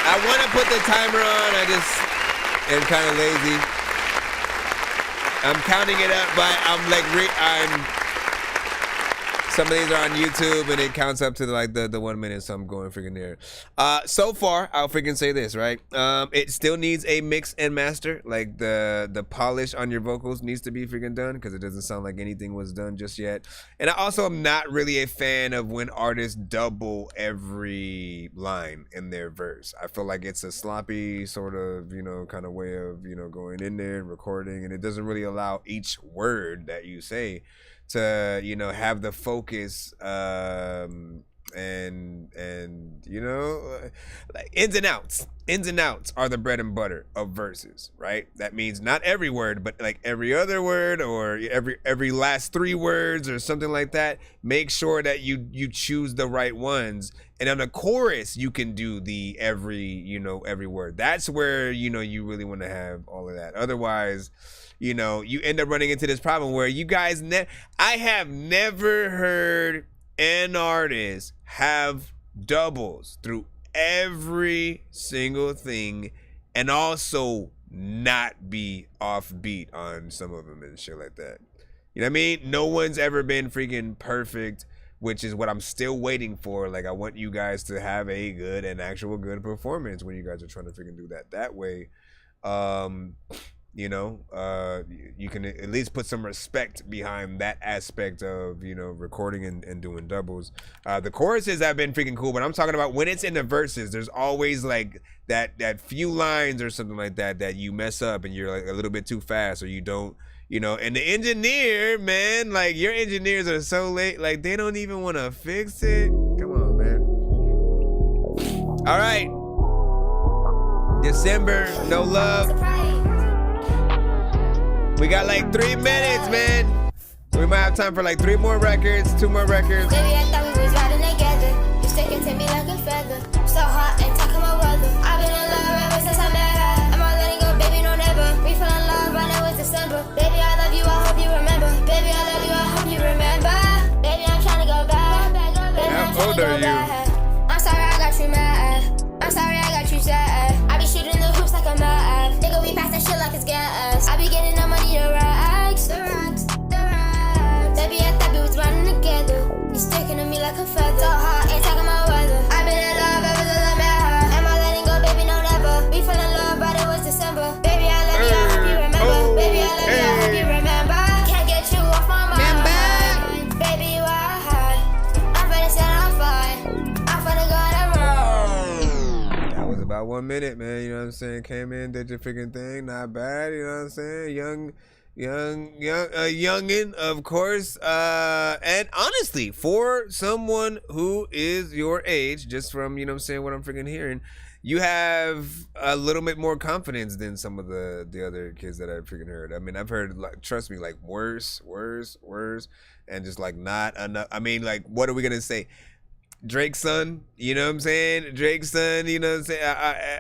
I want to put the timer on. I just am kind of lazy. I'm counting it up, but I'm like, some of these are on YouTube and it counts up to like the 1 minute, so I'm going freaking there. So far, I'll freaking say this, right? It still needs a mix and master. Like the polish on your vocals needs to be freaking done because it doesn't sound like anything was done just yet. And I also am not really a fan of when artists double every line in their verse. I feel like it's a sloppy sort of, kind of way of, going in there and recording, and it doesn't really allow each word that you say to have the focus and like ins and outs are the bread and butter of verses, right? That means not every word, but like every other word or every last 3 words or something like that. Make sure that you choose the right ones, and on the chorus you can do the every word. That's where you really want to have all of that. Otherwise, you end up running into this problem where you guys I have never heard an artist have doubles through every single thing and also not be offbeat on some of them and shit like that. You know what I mean? No one's ever been freaking perfect, which is what I'm still waiting for. Like, I want you guys to have a good and actual good performance when you guys are trying to freaking do that way. You can at least put some respect behind that aspect of, recording and doing doubles. The choruses have been freaking cool, but I'm talking about when it's in the verses, there's always like that few lines or something like that you mess up and you're like a little bit too fast, or you don't, and the engineer, man, like your engineers are so late, like they don't even want to fix it. Come on, man. All right. December, no love. We got like 3 minutes, man. We might have time for like 3 more records, 2 more records. Baby, I thought we was riding together. You sticking to me like a feather. So hot, ain't talking about weather. I've been in love ever since I met her. I'm all letting go, baby, no never. We fell in love, I know it's December. Baby, I love you, I hope you remember. Baby, I love you, I hope you remember. Baby, I'm trying to go back. Baby, How old are you? I'm sorry I got you mad. I'm sorry I got you sad. I be shooting the hoops like a mad. Nigga, we pass that shit like it's gas. I be getting the money to racks. The racks. Baby, I thought we was running together. You sticking to me like a feather. So hot, ain't talking about weather. I've been in love ever since I met her. Am I letting go, baby? No, never. We fell in love, but it was December. Baby, I love you, I hope you remember. Baby, I love you, I hope you remember. Can't get you off my mind. Baby, why? I'm finna set on fire. I'm finna go to Rome. That was about 1 minute, man. You know what I'm saying? Came in, did your freaking thing. Not bad. You know what I'm saying? Youngin, of course. And honestly, for someone who is your age, just from, what I'm saying, what I'm freaking hearing, you have a little bit more confidence than some of the other kids that I've freaking heard. I mean, I've heard, like, trust me, like worse, and just like not enough. I mean, like, what are we gonna say? Drake's son, you know what I'm saying? Drake's son, you know what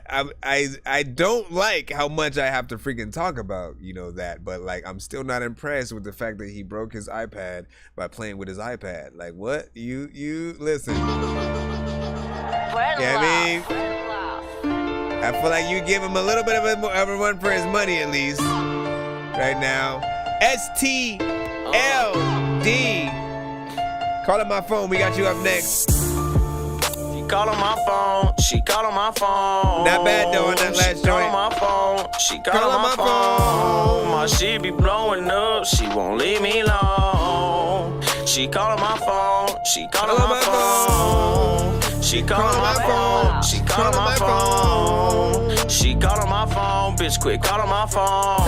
I'm saying? I don't like how much I have to freaking talk about, that, but like I'm still not impressed with the fact that he broke his iPad by playing with his iPad. Like, what? You listen. Yeah, I mean, I feel like you give him a little bit of a run for his money at least right now. STLD. Call up my phone. We got you up next. Call on my phone, she call on my phone. Not bad though on that last joint. Call on my phone, she call on my phone. My shit be blowing up, she won't leave me alone. She call on my phone, she call on my phone. She call on my phone, she call on my phone. She call on my my phone, bitch, quit calling my phone.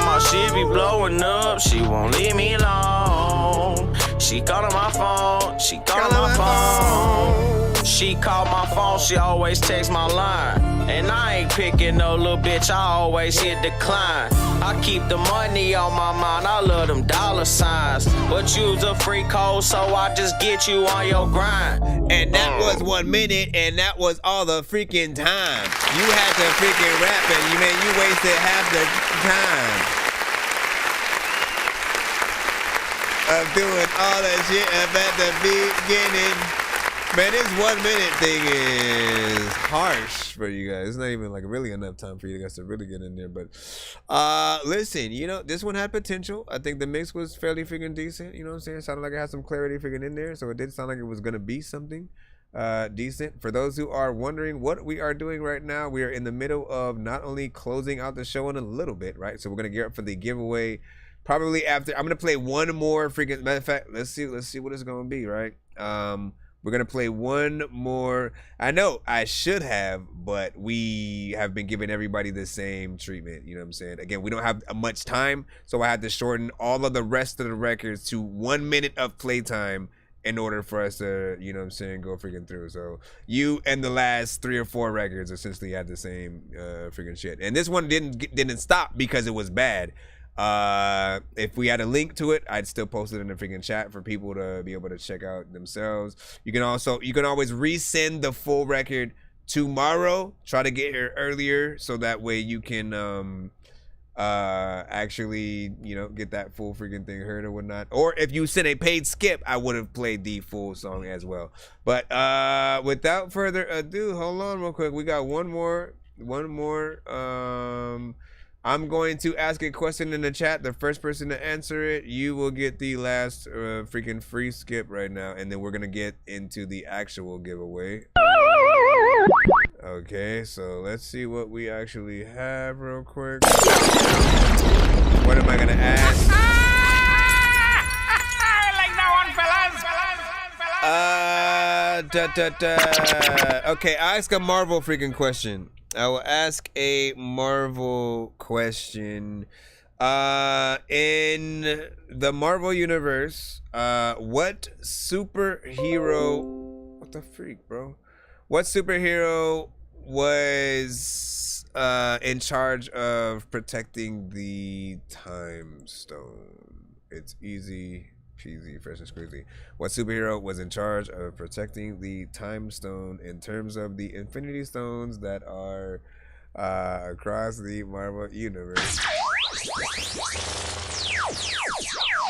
My shit be blowing up, she won't leave me alone. She calling my phone, she calling my phone. She call my phone, she always text my line. And I ain't picking no little bitch, I always hit decline. I keep the money on my mind, I love them dollar signs. But you's a freak hoe, so I just get you on your grind. And that was 1 minute, and that was all the freaking time. You had to freaking rap, and you wasted half the time of doing all that shit up at the beginning. Man, this 1 minute thing is harsh for you guys. It's not even like really enough time for you guys to really get in there. But listen, you know, this one had potential. I think the mix was fairly freaking decent. You know what I'm saying? It sounded like it had some clarity freaking in there. So it did sound like it was going to be something decent. For those who are wondering what we are doing right now, we are in the middle of not only closing out the show in a little bit, right? So we're going to gear up for the giveaway probably after. I'm going to play one more freaking, matter of fact, let's see what it's going to be, right? We're going to play one more. I know I should have, but we have been giving everybody the same treatment. You know what I'm saying? Again, we don't have much time, so I had to shorten all of the rest of the records to 1 minute of playtime in order for us to, you know what I'm saying, go freaking through. So you and the last 3 or 4 records essentially had the same freaking shit. And this one didn't stop because it was bad. If we had a link to it, I'd still post it in the freaking chat for people to be able to check out themselves. You can always resend the full record tomorrow. Try to get here earlier so that way you can actually, you know, get that full freaking thing heard or whatnot. Or if you sent a paid skip, I would have played the full song as well. But without further ado, hold on real quick. We got one more. I'm going to ask a question in the chat. The first person to answer it, you will get the last freaking free skip right now. And then we're going to get into the actual giveaway. Okay, so let's see what we actually have real quick. What am I going to ask? Like that one, fellas. Okay, ask a Marvel freaking question. I will ask a Marvel question. In the Marvel universe, what superhero? What the freak, bro? What superhero was in charge of protecting the Time Stone? It's easy peasy, fresh and squeezy. What superhero was in charge of protecting the Time Stone in terms of the Infinity Stones that are across the Marvel universe?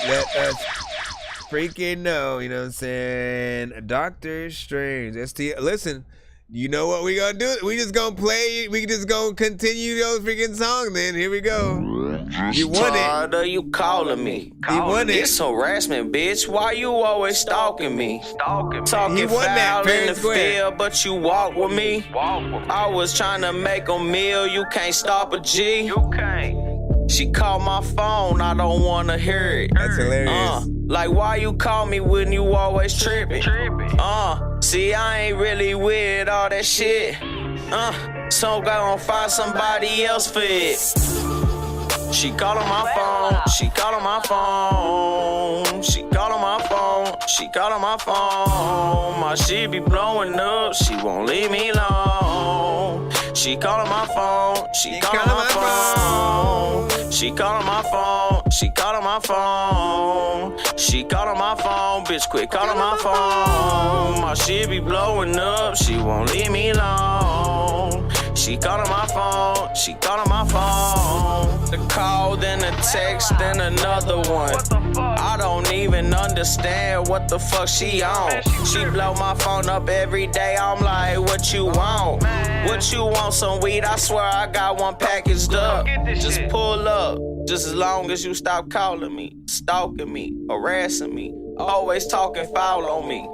Let us freaking know, you know what I'm saying? Doctor Strange. Listen, you know what we gonna do? We just gonna play, we just gonna continue those freaking songs then. Here we go. You want it. Are you calling me? You want it. It's harassment, bitch. Why you always stalking me? Talking foul in the field, but you walk with me. I was trying to make a meal, you can't stop a G. You can't. She called my phone, I don't wanna hear it. That's hilarious. Like why you call me when you always tripping? See, I ain't really with all that shit. So I'm gonna find somebody else for it. She calling my phone, she calling my phone, she calling my phone, she calling my phone. My shit be blowing up, she won't leave me alone. She calling my phone, she calling my phone, she calling my phone, she calling my phone, she calling my phone, bitch quit calling my phone. My shit be blowing up, she won't leave me alone. She calling my phone, she calling my phone. The call, then a text, then another one. I don't even understand what the fuck she on. She blow my phone up every day, I'm like, what you want? What you want, some weed? I swear I got one packaged up. Just pull up, just as long as you stop calling me, stalking me, harassing me, always talking foul on me.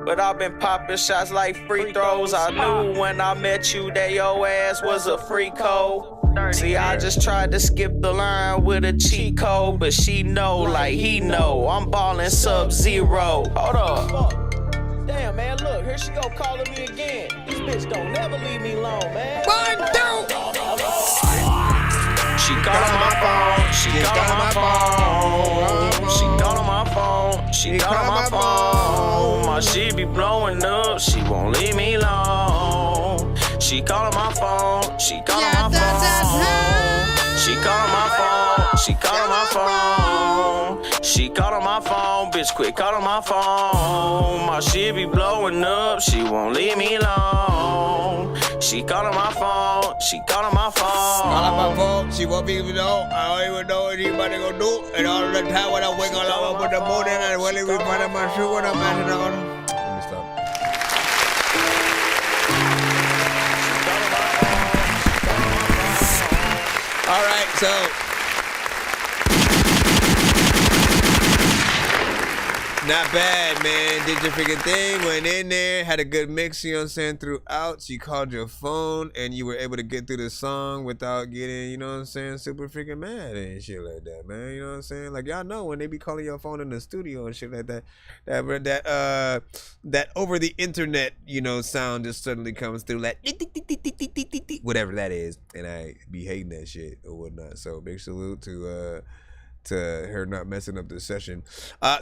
But I've been popping shots like free throws. I knew when I met you that your ass was a free code. See, I just tried to skip the line with a cheat code, but she know like he know. I'm ballin' sub-zero. Hold up. Damn, man, look, here she go calling me again. This bitch don't never leave me alone, man. 1, 2, called on my phone. She called on my phone. She called on my phone. She called on my phone. My shit be blowing up. She won't leave me alone. She called on my phone. She called on my phone. She called on my phone. She called on my phone. She called on my phone. Bitch, quit calling my phone. My shit be blowing up. She won't leave me alone. She called on my phone. She called on my phone. Call on my phone. She won't even know. I don't even know what anybody gonna do. And all the time when I wake up with the moon and I really be finding my shoe when I'm at it on. Let me stop. All right, so not bad, man. Did your freaking thing, went in there, had a good mix, you know what I'm saying, throughout. She called your phone and you were able to get through the song without getting, you know what I'm saying, super freaking mad and shit like that, man. You know what I'm saying? Like, y'all know when they be calling your phone in the studio and shit like that, that over the internet, you know, sound just suddenly comes through like whatever that is. And I be hating that shit or whatnot. So big salute to her not messing up the session.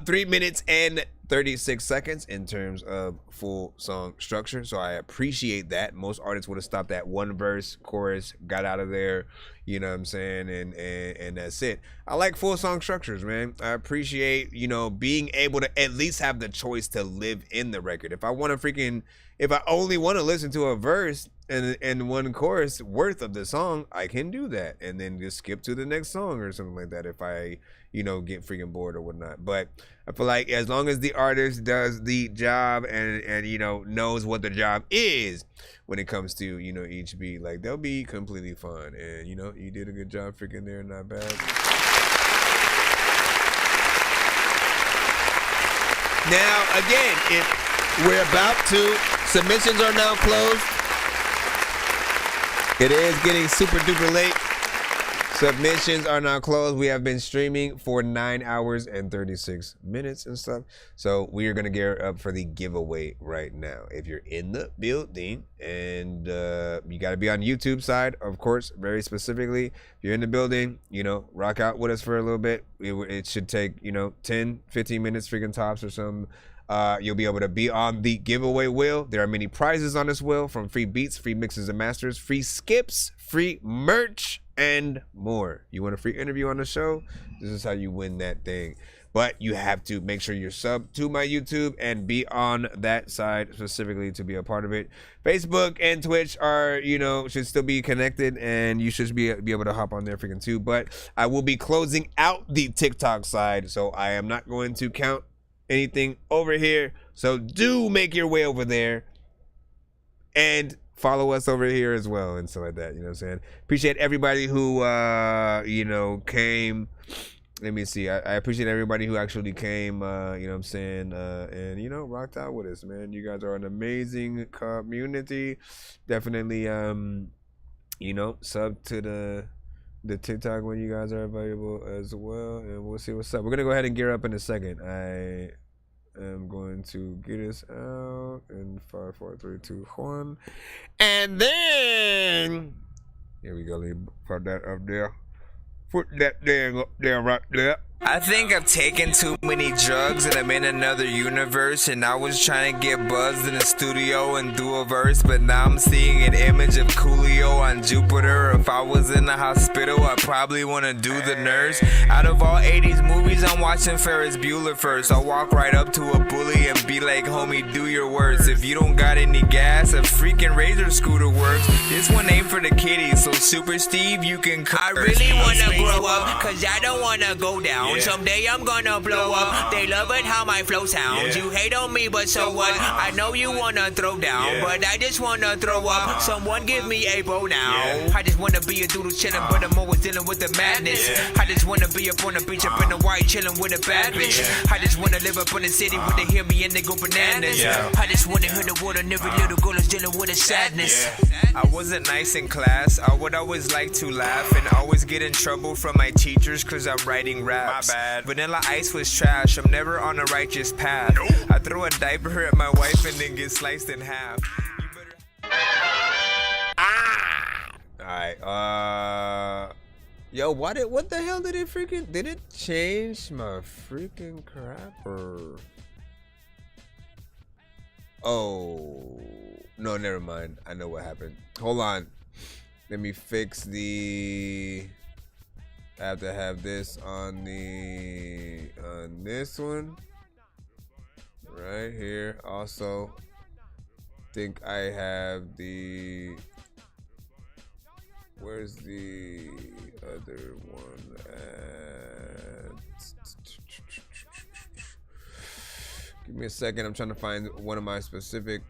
3 minutes and 36 seconds in terms of full song structure. So I appreciate that. Most artists would have stopped at one verse, chorus, got out of there, you know what I'm saying, and that's it. I like full song structures, man. I appreciate, you know, being able to at least have the choice to live in the record. If I only want to listen to a verse and one chorus worth of the song, I can do that and then just skip to the next song or something like that if I, you know, get freaking bored or whatnot. But I feel like as long as the artist does the job and you know, knows what the job is when it comes to, you know, each beat, like, they'll be completely fine. And, you know, you did a good job freaking there, not bad. Now, again, if we're about to, submissions are now closed. It is getting super duper late. Submissions are now closed. We have been streaming for 9 hours and 36 minutes and stuff. So we are going to gear up for the giveaway right now. If you're in the building and you got to be on YouTube side, of course, very specifically. If you're in the building, you know, rock out with us for a little bit. It should take, you know, 10, 15 minutes freaking tops or something. You'll be able to be on the giveaway wheel. There are many prizes on this wheel, from free beats, free mixes and masters, free skips, free merch, and more. You want a free interview on the show? This is how you win that thing. But you have to make sure you're sub to my YouTube and be on that side specifically to be a part of it. Facebook and Twitch are, you know, should still be connected, and you should be able to hop on there freaking too. But I will be closing out the TikTok side, so I am not going to count anything over here. So do make your way over there and follow us over here as well and stuff like that. You know what I'm saying? Appreciate everybody who you know, came. Let me see. I appreciate everybody who actually came, you know what I'm saying, and, you know, rocked out with us, man. You guys are an amazing community. Definitely, you know, sub to the TikTok when you guys are available as well, and we'll see what's up. We're gonna go ahead and gear up in a second. I am going to get us out in 5, 4, 3, 2, 1, and then here we go. Let me put that up there. Put that thing up there, right there. I think I've taken too many drugs and I'm in another universe, and I was trying to get buzzed in the studio and do a verse, but now I'm seeing an image of Coolio on Jupiter. If I was in the hospital, I'd probably want to do the nurse. Out of all 80s movies, I'm watching Ferris Bueller first. I'll walk right up to a bully and be like, homie, do your worst. If you don't got any gas, a freaking Razor scooter works. This one ain't for the kiddies, so Super Steve, you can curse. I really wanna grow up, cause I don't wanna go down. Someday I'm gonna blow up. They love it how my flow sounds. You hate on me, but so what? I know you wanna throw down, but I just wanna throw up. Someone give me a bow now. I just wanna be a doodle chillin', but I'm always dealing with the madness. I just wanna be up on the beach, up in the white, chillin' with a bad bitch. I just wanna live up in the city where they hear me and they go bananas. I just wanna hear the word, and every little girl is dealing with a sadness. I wasn't nice in class. I would always like to laugh and always get in trouble from my teachers cause I'm writing raps. Vanilla Ice was trash. I'm never on a righteous path. I throw a diaper at my wife and then get sliced in half. Alright, Yo, what the hell did it change my freaking crapper? Oh, no, never mind. I know what happened. Hold on. Let me fix the, I have to have this on this one right here. Also, think I have the, where's the other one at? Give me a second. I'm trying to find one of my specific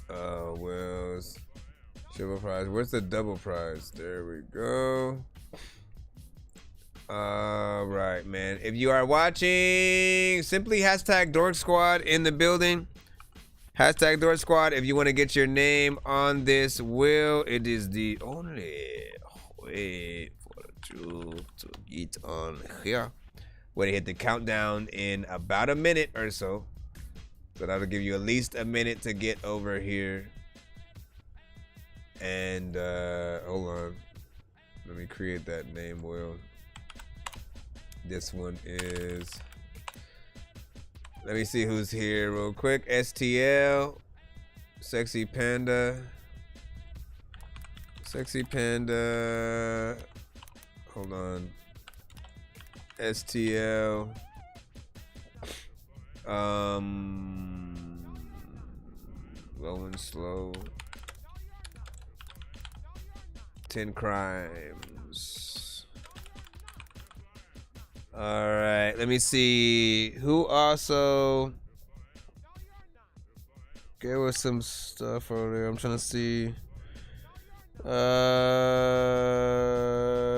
wills. Silver prize. Where's the double prize? There we go. All right, man. If you are watching, simply hashtag Dork Squad in the building. Hashtag Dork Squad if you want to get your name on this will. It is the only way for you to get on here. We're gonna hit the countdown in about a minute or so. So that'll give you at least a minute to get over here. And hold on. Let me create that name will. This one is, let me see who's here real quick. STL, Sexy Panda. Sexy Panda. Hold on. STL. Low and slow. 10 crimes. All right, let me see who also gave us some stuff over there. I'm trying to see.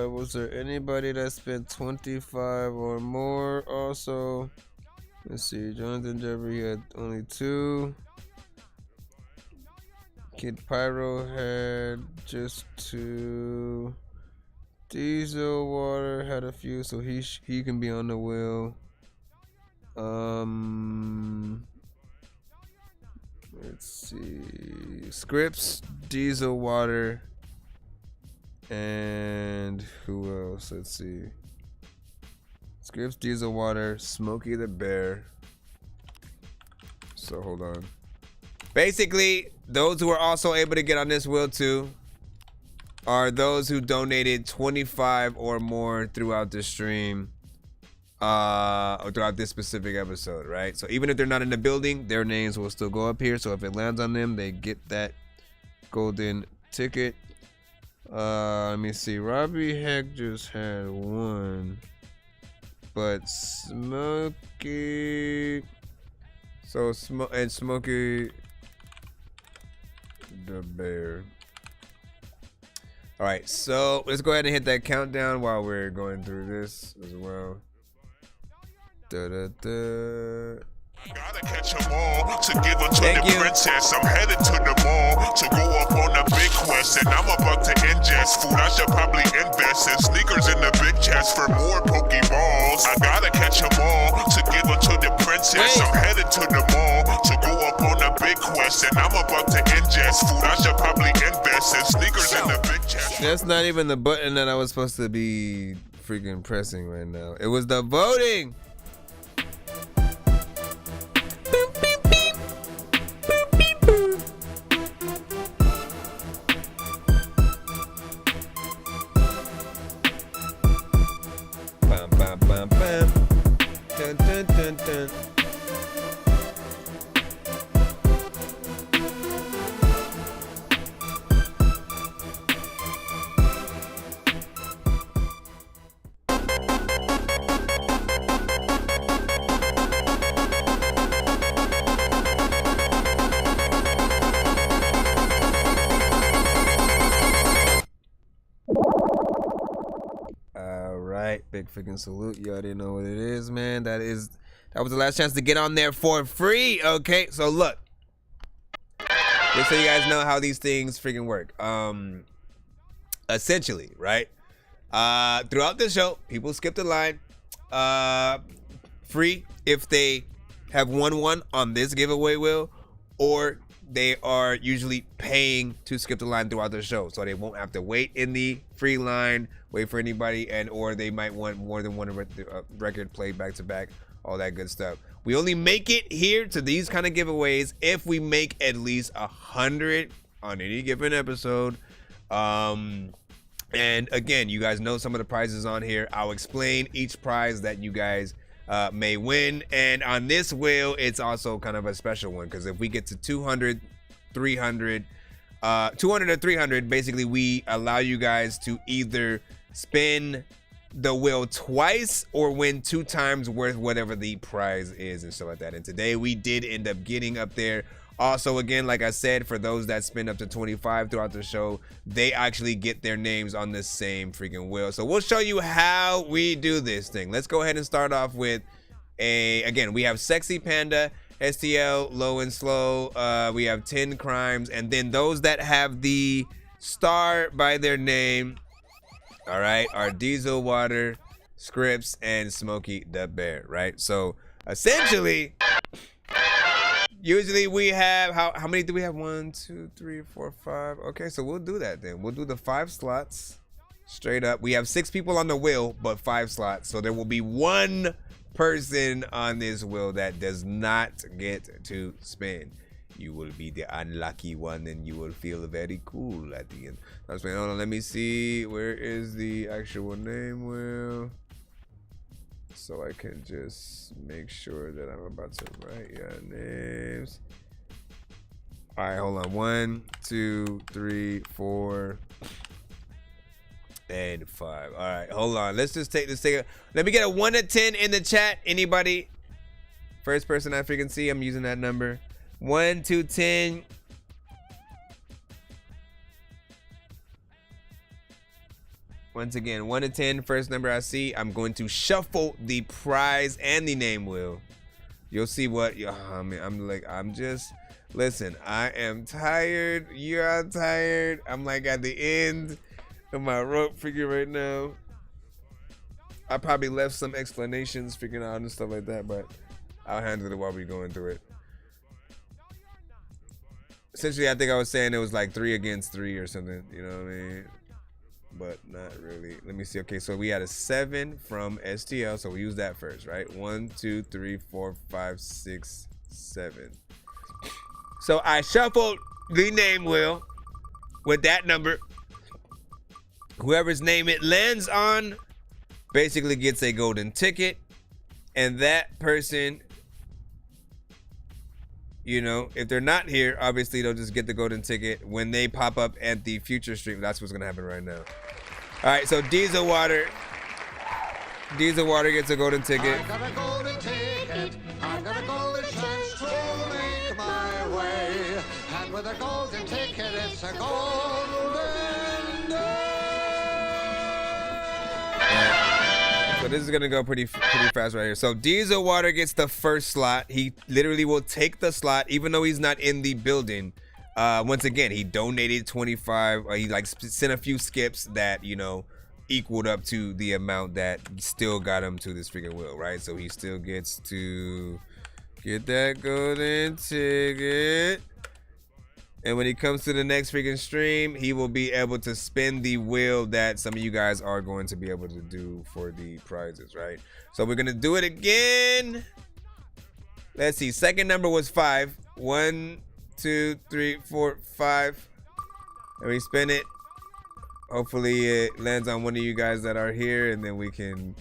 Was there anybody that spent 25 or more also? Let's see. Jonathan Jeffrey had only 2. Kid Pyro had just 2. Diesel Water had a few, so he can be on the wheel. Let's see. Scripts, Diesel Water, and who else? Let's see. Scripts, Diesel Water, Smokey the Bear. So hold on. Basically, those who are also able to get on this wheel too are those who donated 25 or more throughout the stream, or throughout this specific episode, right? So even if they're not in the building, their names will still go up here. So if it lands on them, they get that golden ticket. Let me see. Robbie Heck just had 1, but Smokey. So Smokey the Bear. All right, so let's go ahead and hit that countdown while we're going through this as well. Gotta catch them all to give them to the princess. I'm headed to the mall to go up on a big quest, and I'm about to ingest food. I should probably invest in sneakers in the big chest for more Pokeballs. I gotta catch them all to give them to the princess. I'm headed to the mall to go up on a big quest, and I'm about to ingest food. I should probably invest in sneakers in the big chest. That's not even the button that I was supposed to be freaking pressing right now. It was the voting. Bam, bam, bam, bam. Dun, dun, dun, dun. Big freaking salute. You already know what it is, man. That was the last chance to get on there for free. Okay, so look, just so you guys know how these things freaking work. Essentially, right? Throughout the show, people skip the line. Free if they have won one on this giveaway wheel, or they are usually paying to skip the line throughout the show, so they won't have to wait in the free line, wait for anybody, and or they might want more than one record played back to back, all that good stuff. We only make it here to these kind of giveaways if we make at least 100 on any given episode. And again, you guys know some of the prizes on here. I'll explain each prize that you guys may win. And on this wheel, it's also kind of a special one, because if we get to 200, 300, 200 or 300, basically we allow you guys to either spin the wheel twice or win 2 times worth whatever the prize is and stuff like that. And today we did end up getting up there. Also, again, like I said, for those that spin up to 25 throughout the show, they actually get their names on the same freaking wheel. So we'll show you how we do this thing. Let's go ahead and start off with again, we have Sexy Panda, STL, Low and Slow. We have 10 Crimes, and then those that have the star by their name, all right, are Diesel Water, Scripps, and Smokey the Bear, right? So essentially, usually we have, how many do we have? 1, 2, 3, 4, 5. Okay, so we'll do that then. We'll do the 5 slots straight up. We have 6 people on the wheel, but 5 slots. So there will be 1 person on this wheel that does not get to spin. You will be the unlucky one, and you will feel very cool at the end. I'm saying, hold on, let me see. Where is the actual name wheel? So I can just make sure that I'm about to write your names. All right, hold on. 1, 2, 3, 4, and 5. All right, hold on. Let's just take this thing. Let me get a 1 to 10 in the chat. Anybody? First person I freaking see, I'm using that number. 1 to 10. Once again, 1 to 10, first number I see. I'm going to shuffle the prize and the name wheel. You'll see what, listen, I am tired. You're tired. I'm like at the end of my rope figure right now. I probably left some explanations figuring out and stuff like that, but I'll handle it while we're going through it. Essentially, I think I was saying it was like 3 against 3 or something, you know what I mean? But not really. Let me see. Okay, so we had a 7 from STL, so we use that first, right? 1, 2, 3, 4, 5, 6, 7. So I shuffled the name wheel with that number. Whoever's name it lands on basically gets a golden ticket, and that person, you know, if they're not here, obviously they'll just get the golden ticket when they pop up at the future stream. That's what's gonna happen right now. All right, so Diesel Water gets a golden ticket. I got a golden ticket. I got a golden chance to make my way. And with a golden ticket, it's a golden day. So this is gonna go pretty fast right here. So Diesel Water gets the first slot. He literally will take the slot, even though he's not in the building. Once again, he donated 25. He like sent a few skips that, you know, equaled up to the amount that still got him to this freaking wheel, right? So he still gets to get that golden ticket. And when he comes to the next freaking stream, he will be able to spin the wheel that some of you guys are going to be able to do for the prizes, right? So we're gonna do it again. Let's see. Second number was 5. 1, 2, 3, 4, 5. And we spin it. Hopefully it lands on one of you guys that are here, and then we can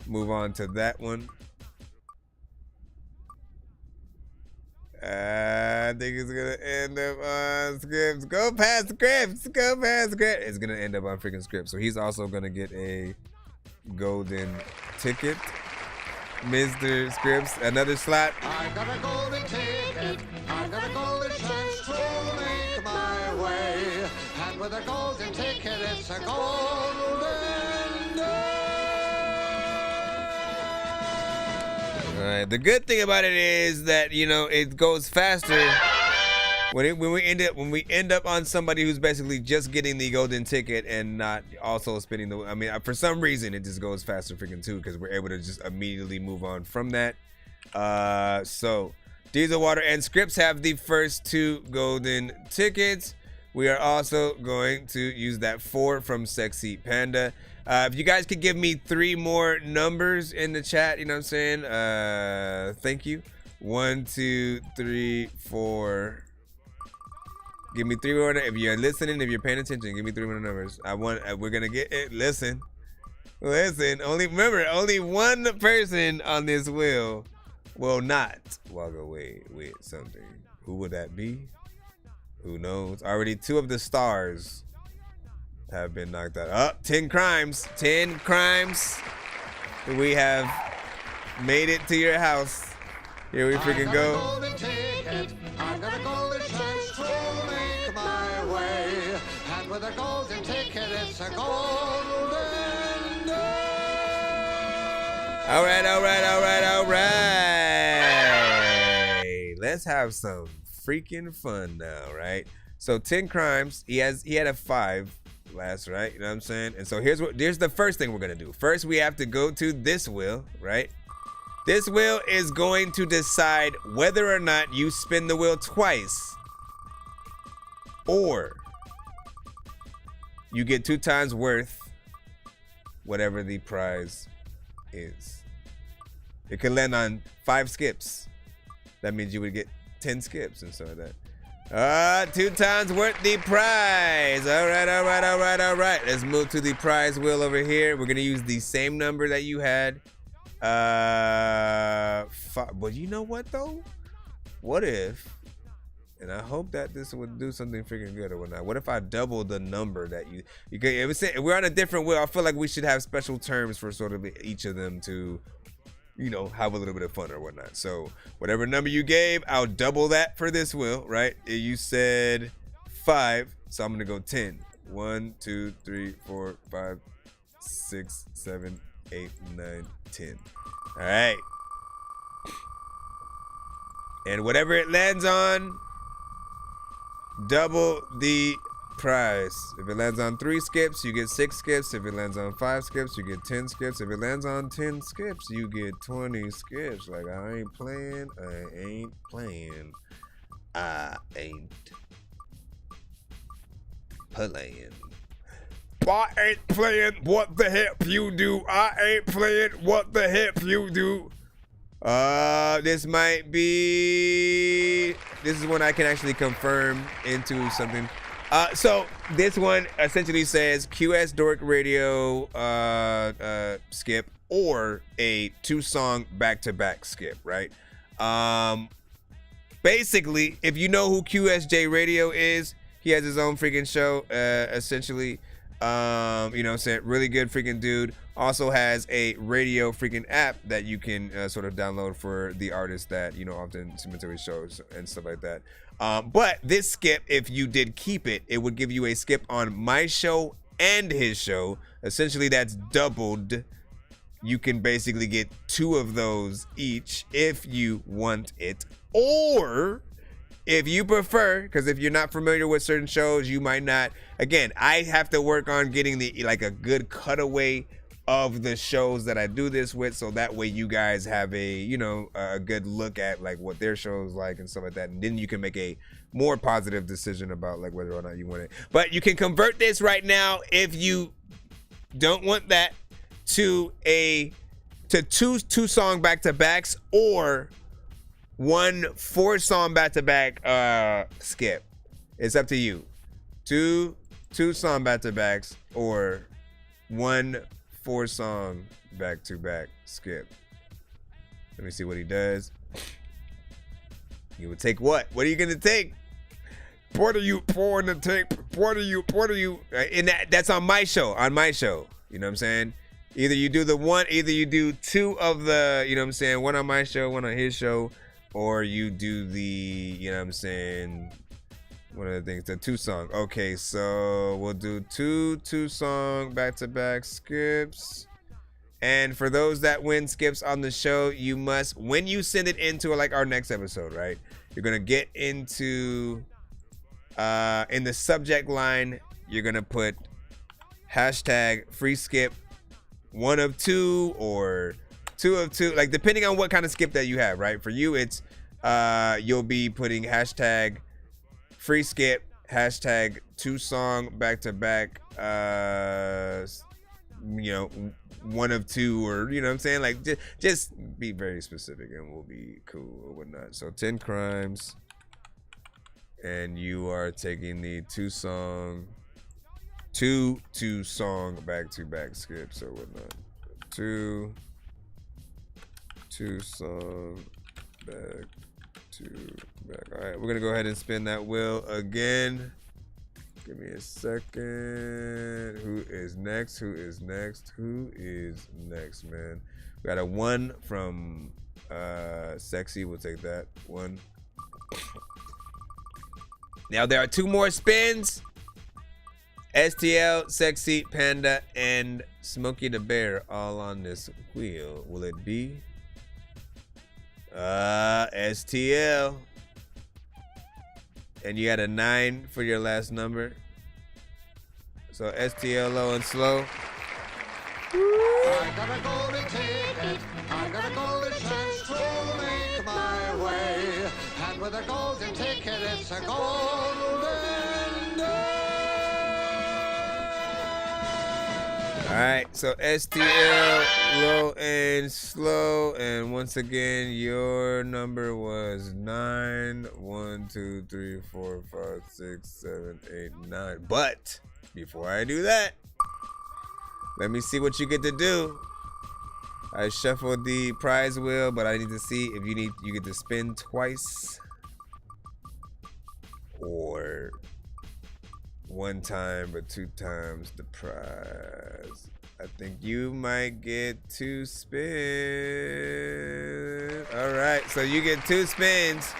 move on to that one. I think it's gonna end up on Scripps. Go past Scripps. Go past Scripps. It's gonna end up on freaking Scripps. So he's also gonna get a golden ticket. Mr. Scripps, another slot. I got a golden ticket. I got a golden chance to make my way. And with a golden ticket, it's a golden day. All right. The good thing about it is that, you know, it goes faster when we end up on somebody who's basically just getting the golden ticket and not also spinning the. I mean, for some reason it just goes faster freaking too, because we're able to just immediately move on from that. So Diesel Water and Scripps have the first 2 golden tickets. We are also going to use that 4 from Sexy Panda. If you guys could give me 3 more numbers in the chat, you know what I'm saying? Thank you. 1, 2, 3, 4. Give me 3 more. If you're listening, if you're paying attention, give me 3 more numbers. We're gonna get it. Listen. Only one person on this wheel will not walk away with something. Who would that be? Who knows? Already 2 of the stars have been knocked out. Oh, 10 crimes. 10 crimes. We have made it to your house. Here we freaking go. I got a golden chance to make my way. And with a golden ticket, it's a golden day. All right. Let's have some freaking fun now, right? So 10 crimes. He had a 5 last, right? You know what I'm saying? And so here's the first thing we're gonna do. First, we have to go to this wheel, right? This wheel is going to decide whether or not you spin the wheel twice or you get 2 times worth whatever the prize is. It can land on 5 skips. That means you would get 10 skips and so like that. 2 times worth the prize. All right. Let's move to the prize wheel over here. We're gonna use the same number that you had. But you know what though? What if, and I hope that this would do something freaking good or whatnot. What if I double the number that you could? If we're on a different wheel, I feel like we should have special terms for sort of each of them to, you know, have a little bit of fun or whatnot. So whatever number you gave, I'll double that for this wheel, right? You said 5, so I'm gonna go 10. 1, 2, 3, 4, 5, 6, 7, 8, 9, 10. All right. And whatever it lands on, double the prize. If it lands on 3 skips, you get 6 skips. If it lands on 5 skips, you get 10 skips. If it lands on 10 skips, you get 20 skips. Like, I ain't playing. I ain't playing. I ain't what the heck you do. I ain't playing what the heck you do. This is one I can actually confirm into something. So this one essentially says QS Dork Radio skip or a 2-song back-to-back skip, right? Basically, if you know who QSJ Radio is, he has his own freaking show, essentially. You know what I'm saying? Really good freaking dude. Also has a radio freaking app that you can sort of download for the artists that, you know, often submit to his shows and stuff like that. But this skip, if you did keep it, it would give you a skip on my show and his show. Essentially, that's doubled. You can basically get 2 of those each if you want it. Or if you prefer, because if you're not familiar with certain shows, you might not. Again, I have to work on getting a good cutaway of the shows that I do this with, so that way you guys have a good look at like what their shows like and stuff like that, and then you can make a more positive decision about like whether or not you want it. But you can convert this right now if you don't want that to 2-song back-to-backs or 1 4-song back-to-back skip. It's up to you. 2-song back-to-backs or 1 4-song back-to-back skip. Let me see what he does. You would take what? What are you gonna take? What are you pouring to take? What are you? And that's on my show. On my show. You know what I'm saying? Either you do either you do 2 of the, you know what I'm saying, 1 on my show, 1 on his show, or you do the, you know what I'm saying, one of the things, the 2-song. Okay, so we'll do 2-song back-to-back skips. And for those that win skips on the show, you must, when you send it into like our next episode, right? You're gonna get into in the subject line, you're gonna put hashtag free skip 1 of 2 or 2 of 2, like depending on what kind of skip that you have, right? For you, it's you'll be putting hashtag free skip, hashtag 2-song back-to-back, you know, 1 of 2, or you know what I'm saying? Like just be very specific and we'll be cool or whatnot. So 10 crimes, and you are taking the 2-song back-to-back skips or whatnot. 2-song back-to-back. All right, we're gonna go ahead and spin that wheel again. Give me a second. Who is next? Who is next? Who is next, man? We got a 1 from Sexy. We'll take that 1. Now there are 2 more spins. STL, Sexy, Panda, and Smokey the Bear all on this wheel. Will it be STL? And you got a 9 for your last number. So STL low and slow. I got a golden ticket, I got a golden chance to make my way. And with a golden ticket, it's a golden day. All right, so STL low and slow, and once again, your number was 9. 1, 2, 3, 4, 5, 6, 7, 8, 9. But before I do that, let me see what you get to do. I shuffled the prize wheel, but I need to see if you get to spin twice or 1 time, but 2 times the prize. I think you might get 2 spins. All right, so you get 2 spins,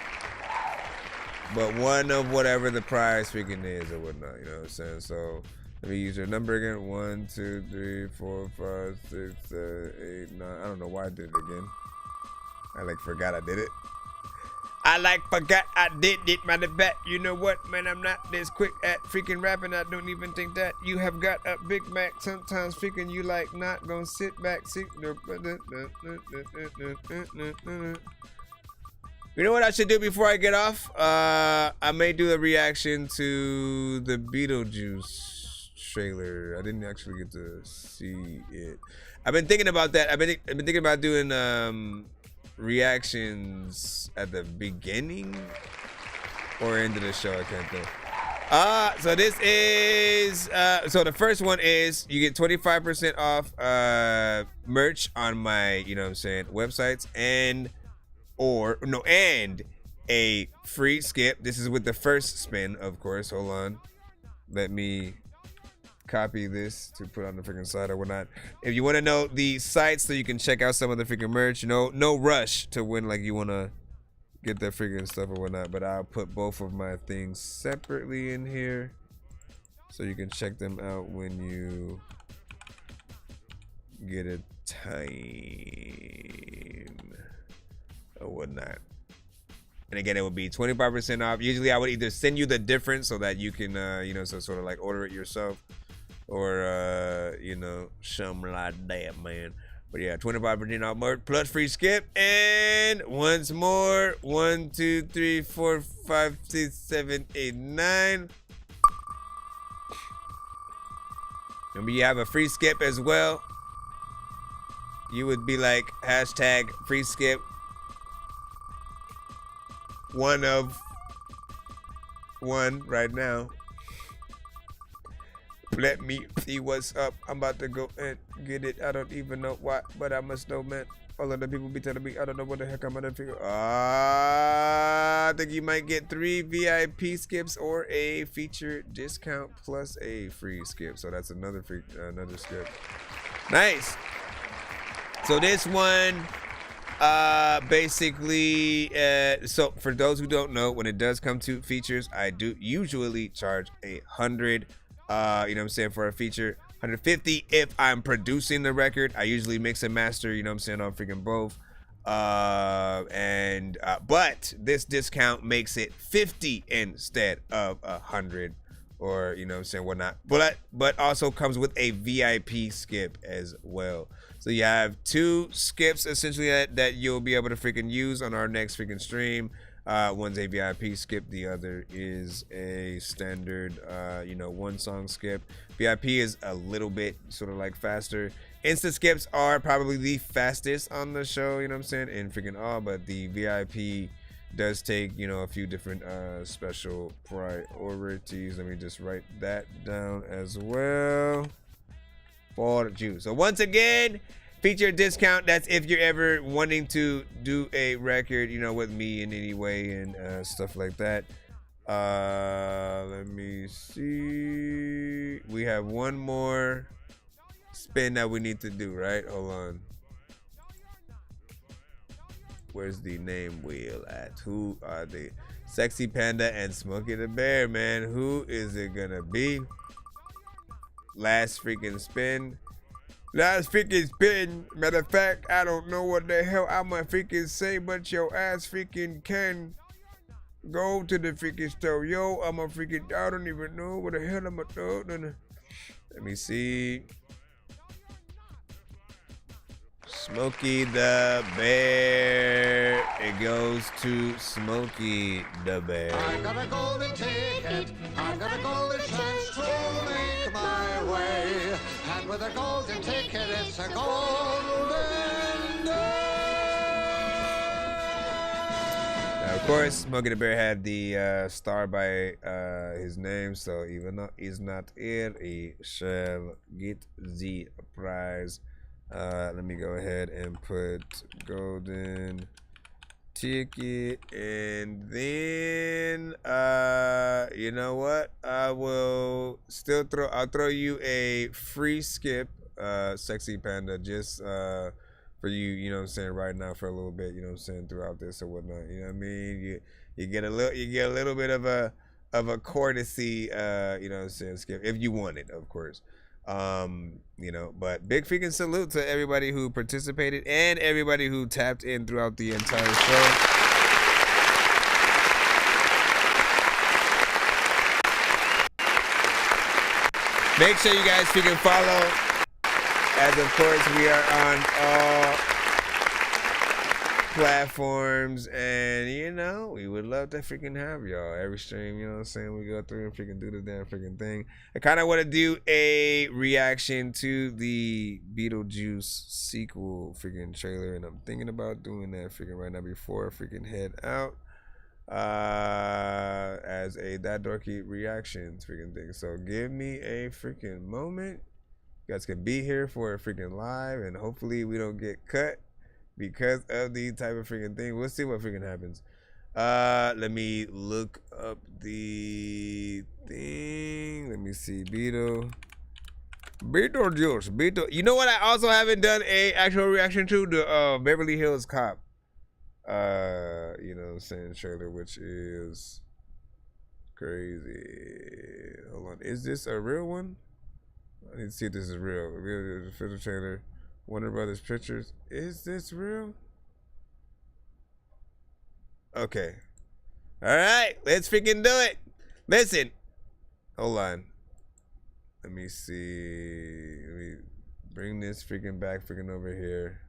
but 1 of whatever the prize freaking is or whatnot, you know what I'm saying? So let me use your number again. 1, 2, 3, 4, 5, 6, 7, 8, 9. I don't know why I did it again. I forgot I did it. I forgot I did it, matter of fact. You know what, man? I'm not this quick at freaking rapping. I don't even think that you have got a Big Mac. Sometimes freaking you not gonna sit back. You know what I should do before I get off? I may do a reaction to the Beetlejuice trailer. I didn't actually get to see it. I've been thinking about that. I've been thinking about doing reactions at the beginning or end of the show. I can't think. So this is so the first one is you get 25% off merch on my, you know what I'm saying, websites, and a free skip. This is with the first spin, of course. Hold on, let me copy this to put on the freaking site or whatnot. If you want to know the sites so you can check out some of the freaking merch, no rush to win, like you want to get that freaking stuff or whatnot, but I'll put both of my things separately in here so you can check them out when you get a time or whatnot. And again, it would be 25% off. Usually I would either send you the difference so that you can so sort of like order it yourself, or something like that, man. But yeah, 25% off merch plus free skip. And once more, 1, 2, 3, 4, 5, 6, 7, 8, 9. Remember, you have a free skip as well. You would be like hashtag free skip, 1 of 1 right now. Let me see what's up. I'm about to go and get it. I don't even know why, but I must know, man. All of the people be telling me, I don't know what the heck I'm gonna figure. I think you might get 3 VIP skips or a feature discount plus a free skip. So that's another skip. Nice. So this one, basically, so for those who don't know, when it does come to features, I do usually charge 100. You know what I'm saying, for a feature. 150 if I'm producing the record. I usually mix and master, you know what I'm saying, on freaking both. But this discount makes it 50 instead of 100, or you know what I'm saying, whatnot. But also comes with a VIP skip as well. So you have 2 skips essentially that you'll be able to freaking use on our next freaking stream. One's a VIP skip, the other is a standard, you know, 1 song skip. VIP is a little bit sort of like faster. Instant skips are probably the fastest on the show, you know what I'm saying, and freaking all, but the VIP does take, you know, a few different special priorities. Let me just write that down as well for the juice. So once again, feature discount. That's if you're ever wanting to do a record, you know, with me in any way and stuff like that. Let me see. We have one more spin that we need to do, right? Hold on. Where's the name wheel at? Who are they? Sexy Panda and Smokey the Bear, man. Who is it gonna be? Last freaking spin. Last freaking spin. Matter of fact, I don't know what the hell I'ma freaking say, but your ass freaking can go to the freaking store. Yo, I'ma freaking, I don't even know what the hell I'ma do. Let me see. Smokey the Bear. It goes to Smokey the Bear. I got a golden ticket. I got a golden chance to make my way. And with a golden ticket, it's a golden day. Now, of course, Smokey the Bear had the star by his name, so even though he's not here, he shall get the prize. Let me go ahead and put golden ticket, and then you know what, I will still I'll throw you a free skip, Sexy Panda, just for you, you know what I'm saying, right now for a little bit, you know what I'm saying, throughout this or whatnot, you know what I mean. You get a little bit of a courtesy, you know what I'm saying, skip if you want it, of course. You know, but big freaking salute to everybody who participated and everybody who tapped in throughout the entire show. Make sure you guys freaking follow, as of course we are on all platforms, and you know, we would love to freaking have y'all every stream, you know what I'm saying, we go through and freaking do the damn freaking thing. I kind of want to do a reaction to the Beetlejuice sequel freaking trailer, and I'm thinking about doing that freaking right now before I freaking head out, as a That Dorky reactions freaking thing. So give me a freaking moment. You guys can be here for a freaking live, and hopefully we don't get cut because of the type of freaking thing. We'll see what freaking happens. Let me look up the thing. Let me see. Beetlejuice. You know what I also haven't done a actual reaction to? The Beverly Hills Cop. You know what I'm saying, trailer, which is crazy. Hold on. Is this a real one? I need to see if this is real. Real official trailer. Warner Brothers Pictures. Is this real? Okay. All right. Let's freaking do it. Listen. Hold on. Let me see. Let me bring this freaking back freaking over here.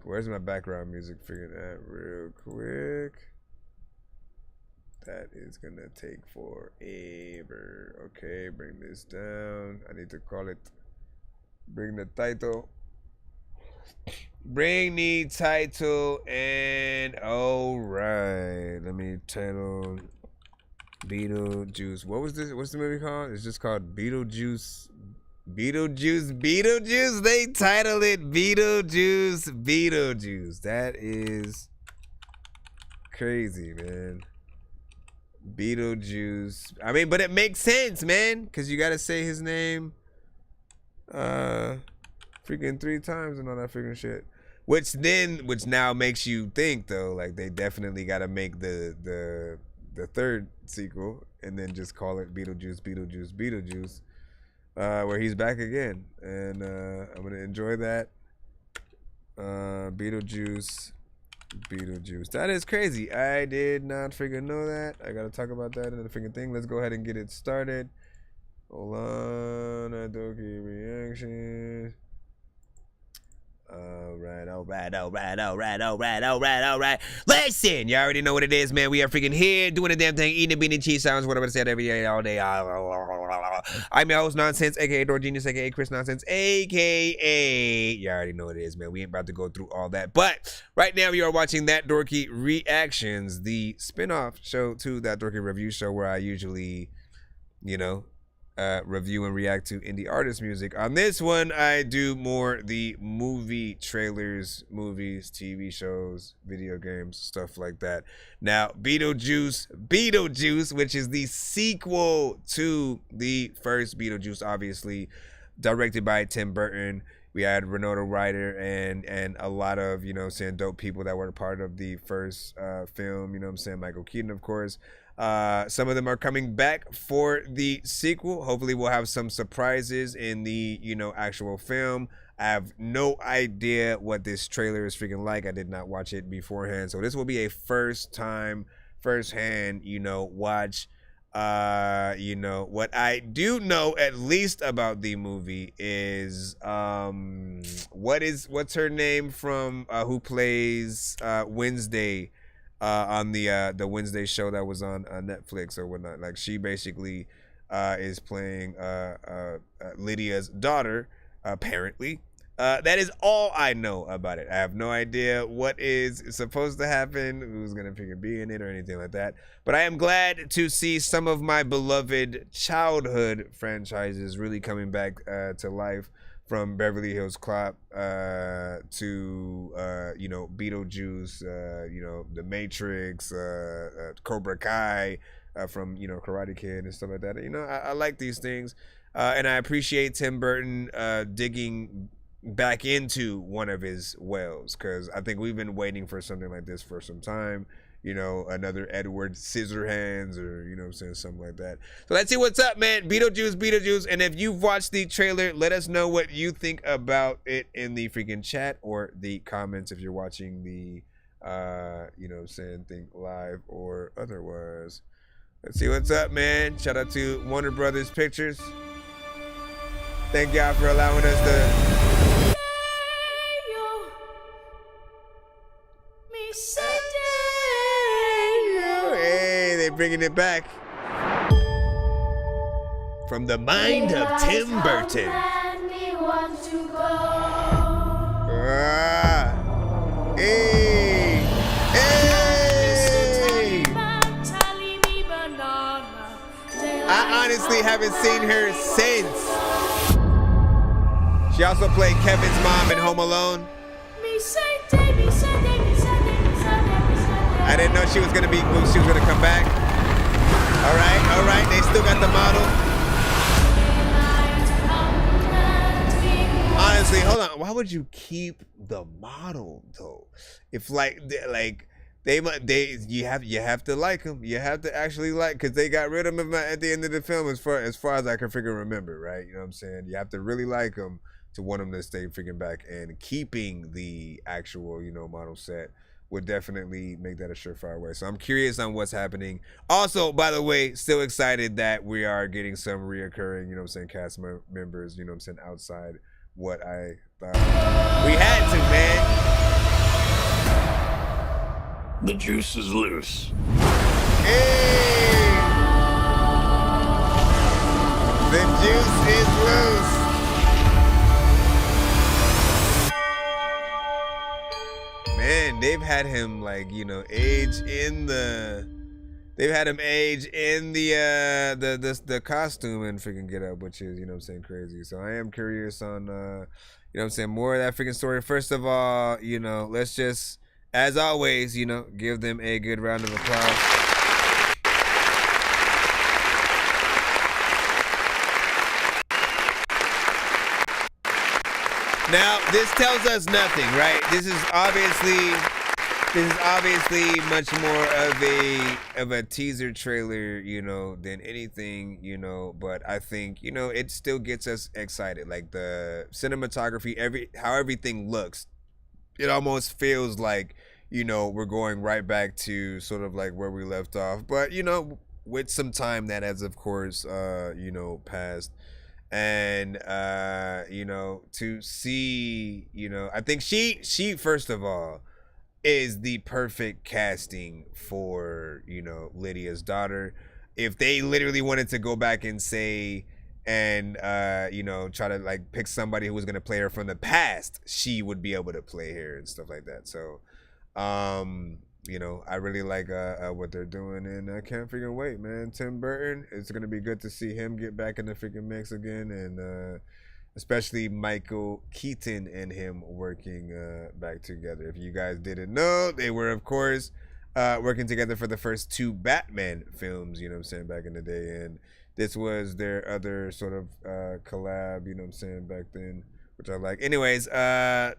Where's my background music? Freaking that real quick. That is gonna take forever. Okay, bring this down. I need to call it. Bring the title. Bring the title, and all right. Let me title Beetlejuice. What was this? What's the movie called? It's just called Beetlejuice. Beetlejuice. They titled it Beetlejuice. That is crazy, man. Beetlejuice. I mean, but it makes sense, man, because you gotta say his name freaking 3 times and all that freaking shit. Which now makes you think though, like they definitely gotta make the 3rd sequel and then just call it Beetlejuice. Where he's back again. And I'm gonna enjoy that. Beetlejuice. That is crazy. I did not freaking know that. I gotta talk about that in the freaking thing. Let's go ahead and get it started. Hold on. Dorky reaction. All right. Listen, you already know what it is, man. We are freaking here doing the damn thing, eating the beanie cheese sounds, what I'm gonna say every day, all day. I'm your host, Nonsenze, aka Dork Genius, aka Chris Nonsenze, aka you already know what it is, man. We ain't about to go through all that, but right now we are watching That Dorky Reactions, the spin-off show to That Dorky Review Show, where I usually, you know, review and react to indie artist music. On this one, I do more the movie trailers, movies, TV shows, video games, stuff like that. Now, Beetlejuice, which is the sequel to the first Beetlejuice, obviously, directed by Tim Burton. We had Winona Ryder and a lot of, you know, saying dope people that were part of the first film, you know what I'm saying, Michael Keaton, of course. Some of them are coming back for the sequel. Hopefully we'll have some surprises in the, you know, actual film. I have no idea what this trailer is freaking like. I did not watch it beforehand. So this will be a first-hand, you know, watch. You know, what I do know at least about the movie is what's her name from who plays Wednesday on the Wednesday show that was on Netflix or whatnot. Like, she basically is playing Lydia's daughter, apparently. That is all I know about it. I have no idea what is supposed to happen, who's gonna be in it or anything like that. But I am glad to see some of my beloved childhood franchises really coming back to life. From Beverly Hills Cop to you know, Beetlejuice, you know, The Matrix, Cobra Kai, from, you know, Karate Kid and stuff like that. You know, I like these things, and I appreciate Tim Burton digging back into one of his wells, because I think we've been waiting for something like this for some time. You know, another Edward Scissorhands, or, you know what I'm saying, something like that. So let's see what's up, man. Beetlejuice. And if you've watched the trailer, let us know what you think about it in the freaking chat or the comments if you're watching the, you know what I'm saying, thing live or otherwise. Let's see what's up, man. Shout out to Warner Brothers Pictures. Thank y'all for allowing us to... Hey, they're bringing it back. From the mind of Tim Burton. Hey. I honestly haven't seen her since. She also played Kevin's mom in Home Alone. I didn't know she was gonna come back. All right, they still got the model. Honestly, hold on. Why would you keep the model though? If you have to like them. You have to actually like, because they got rid of him at the end of the film, as far as I can freaking remember, right? You know what I'm saying? You have to really like them to want them to stay freaking back, and keeping the actual, you know, model set would definitely make that a surefire way. So I'm curious on what's happening. Also, by the way, still excited that we are getting some reoccurring, you know what I'm saying, cast members, you know what I'm saying, outside what I thought we had to, man. The juice is loose. Hey! The juice is loose. Man, they've had him, like, you know, age in the costume and freaking get up, which is, you know what I'm saying, crazy. So I am curious on you know what I'm saying, more of that freaking story. First of all, you know, let's just, as always, you know, give them a good round of applause. Now, this tells us nothing, right? This is obviously much more of a teaser trailer, you know, than anything, you know, but I think, you know, it still gets us excited. Like the cinematography, how everything looks, it almost feels like, you know, we're going right back to sort of like where we left off, but, you know, with some time that has, of course, you know, passed. And you know, to see, you know, I think she first of all is the perfect casting for, you know, Lydia's daughter. If they literally wanted to go back and say and you know, try to like pick somebody who was gonna play her from the past, she would be able to play her and stuff like that. So you know, I really like what they're doing, and I can't freaking wait, man. Tim Burton, it's gonna be good to see him get back in the freaking mix again, and especially Michael Keaton and him working back together. If you guys didn't know, they were of course working together for the first 2 Batman films, you know what I'm saying, back in the day, and this was their other sort of collab, you know what I'm saying, back then, which I like. Anyways,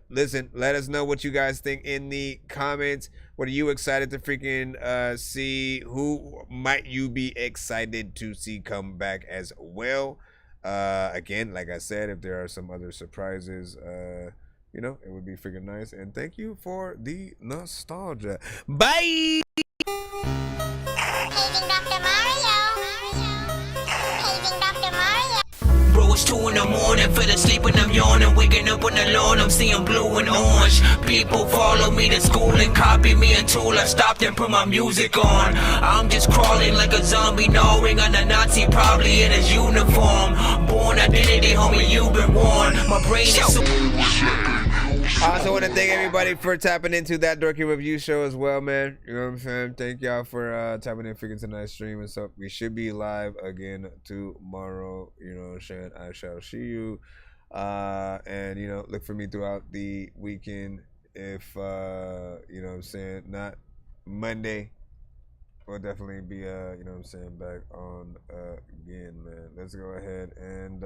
listen, let us know what you guys think in the comments. What are you excited to freaking see? Who might you be excited to see come back as well? Again, like I said, if there are some other surprises, you know, it would be freaking nice. And thank you for the nostalgia. Bye! Bro, it's 2 in the morning, fell asleep when I'm yawning, waking up on the lawn, I'm seeing blue and orange. People follow me to school and copy me until I stopped and put my music on. I'm just crawling like a zombie, gnawing on a Nazi, probably in his uniform. Born identity, homie, you've been warned. My brain is so... I also want to thank everybody for tapping into that Dorky review show as well, man. You know what I'm saying? Thank y'all for tapping in freaking tonight's stream and stuff. We should be live again tomorrow. You know what I'm saying? I shall see you. And, you know, look for me throughout the weekend. If, you know what I'm saying, not Monday, we'll definitely be, you know what I'm saying, back on again, man. Let's go ahead and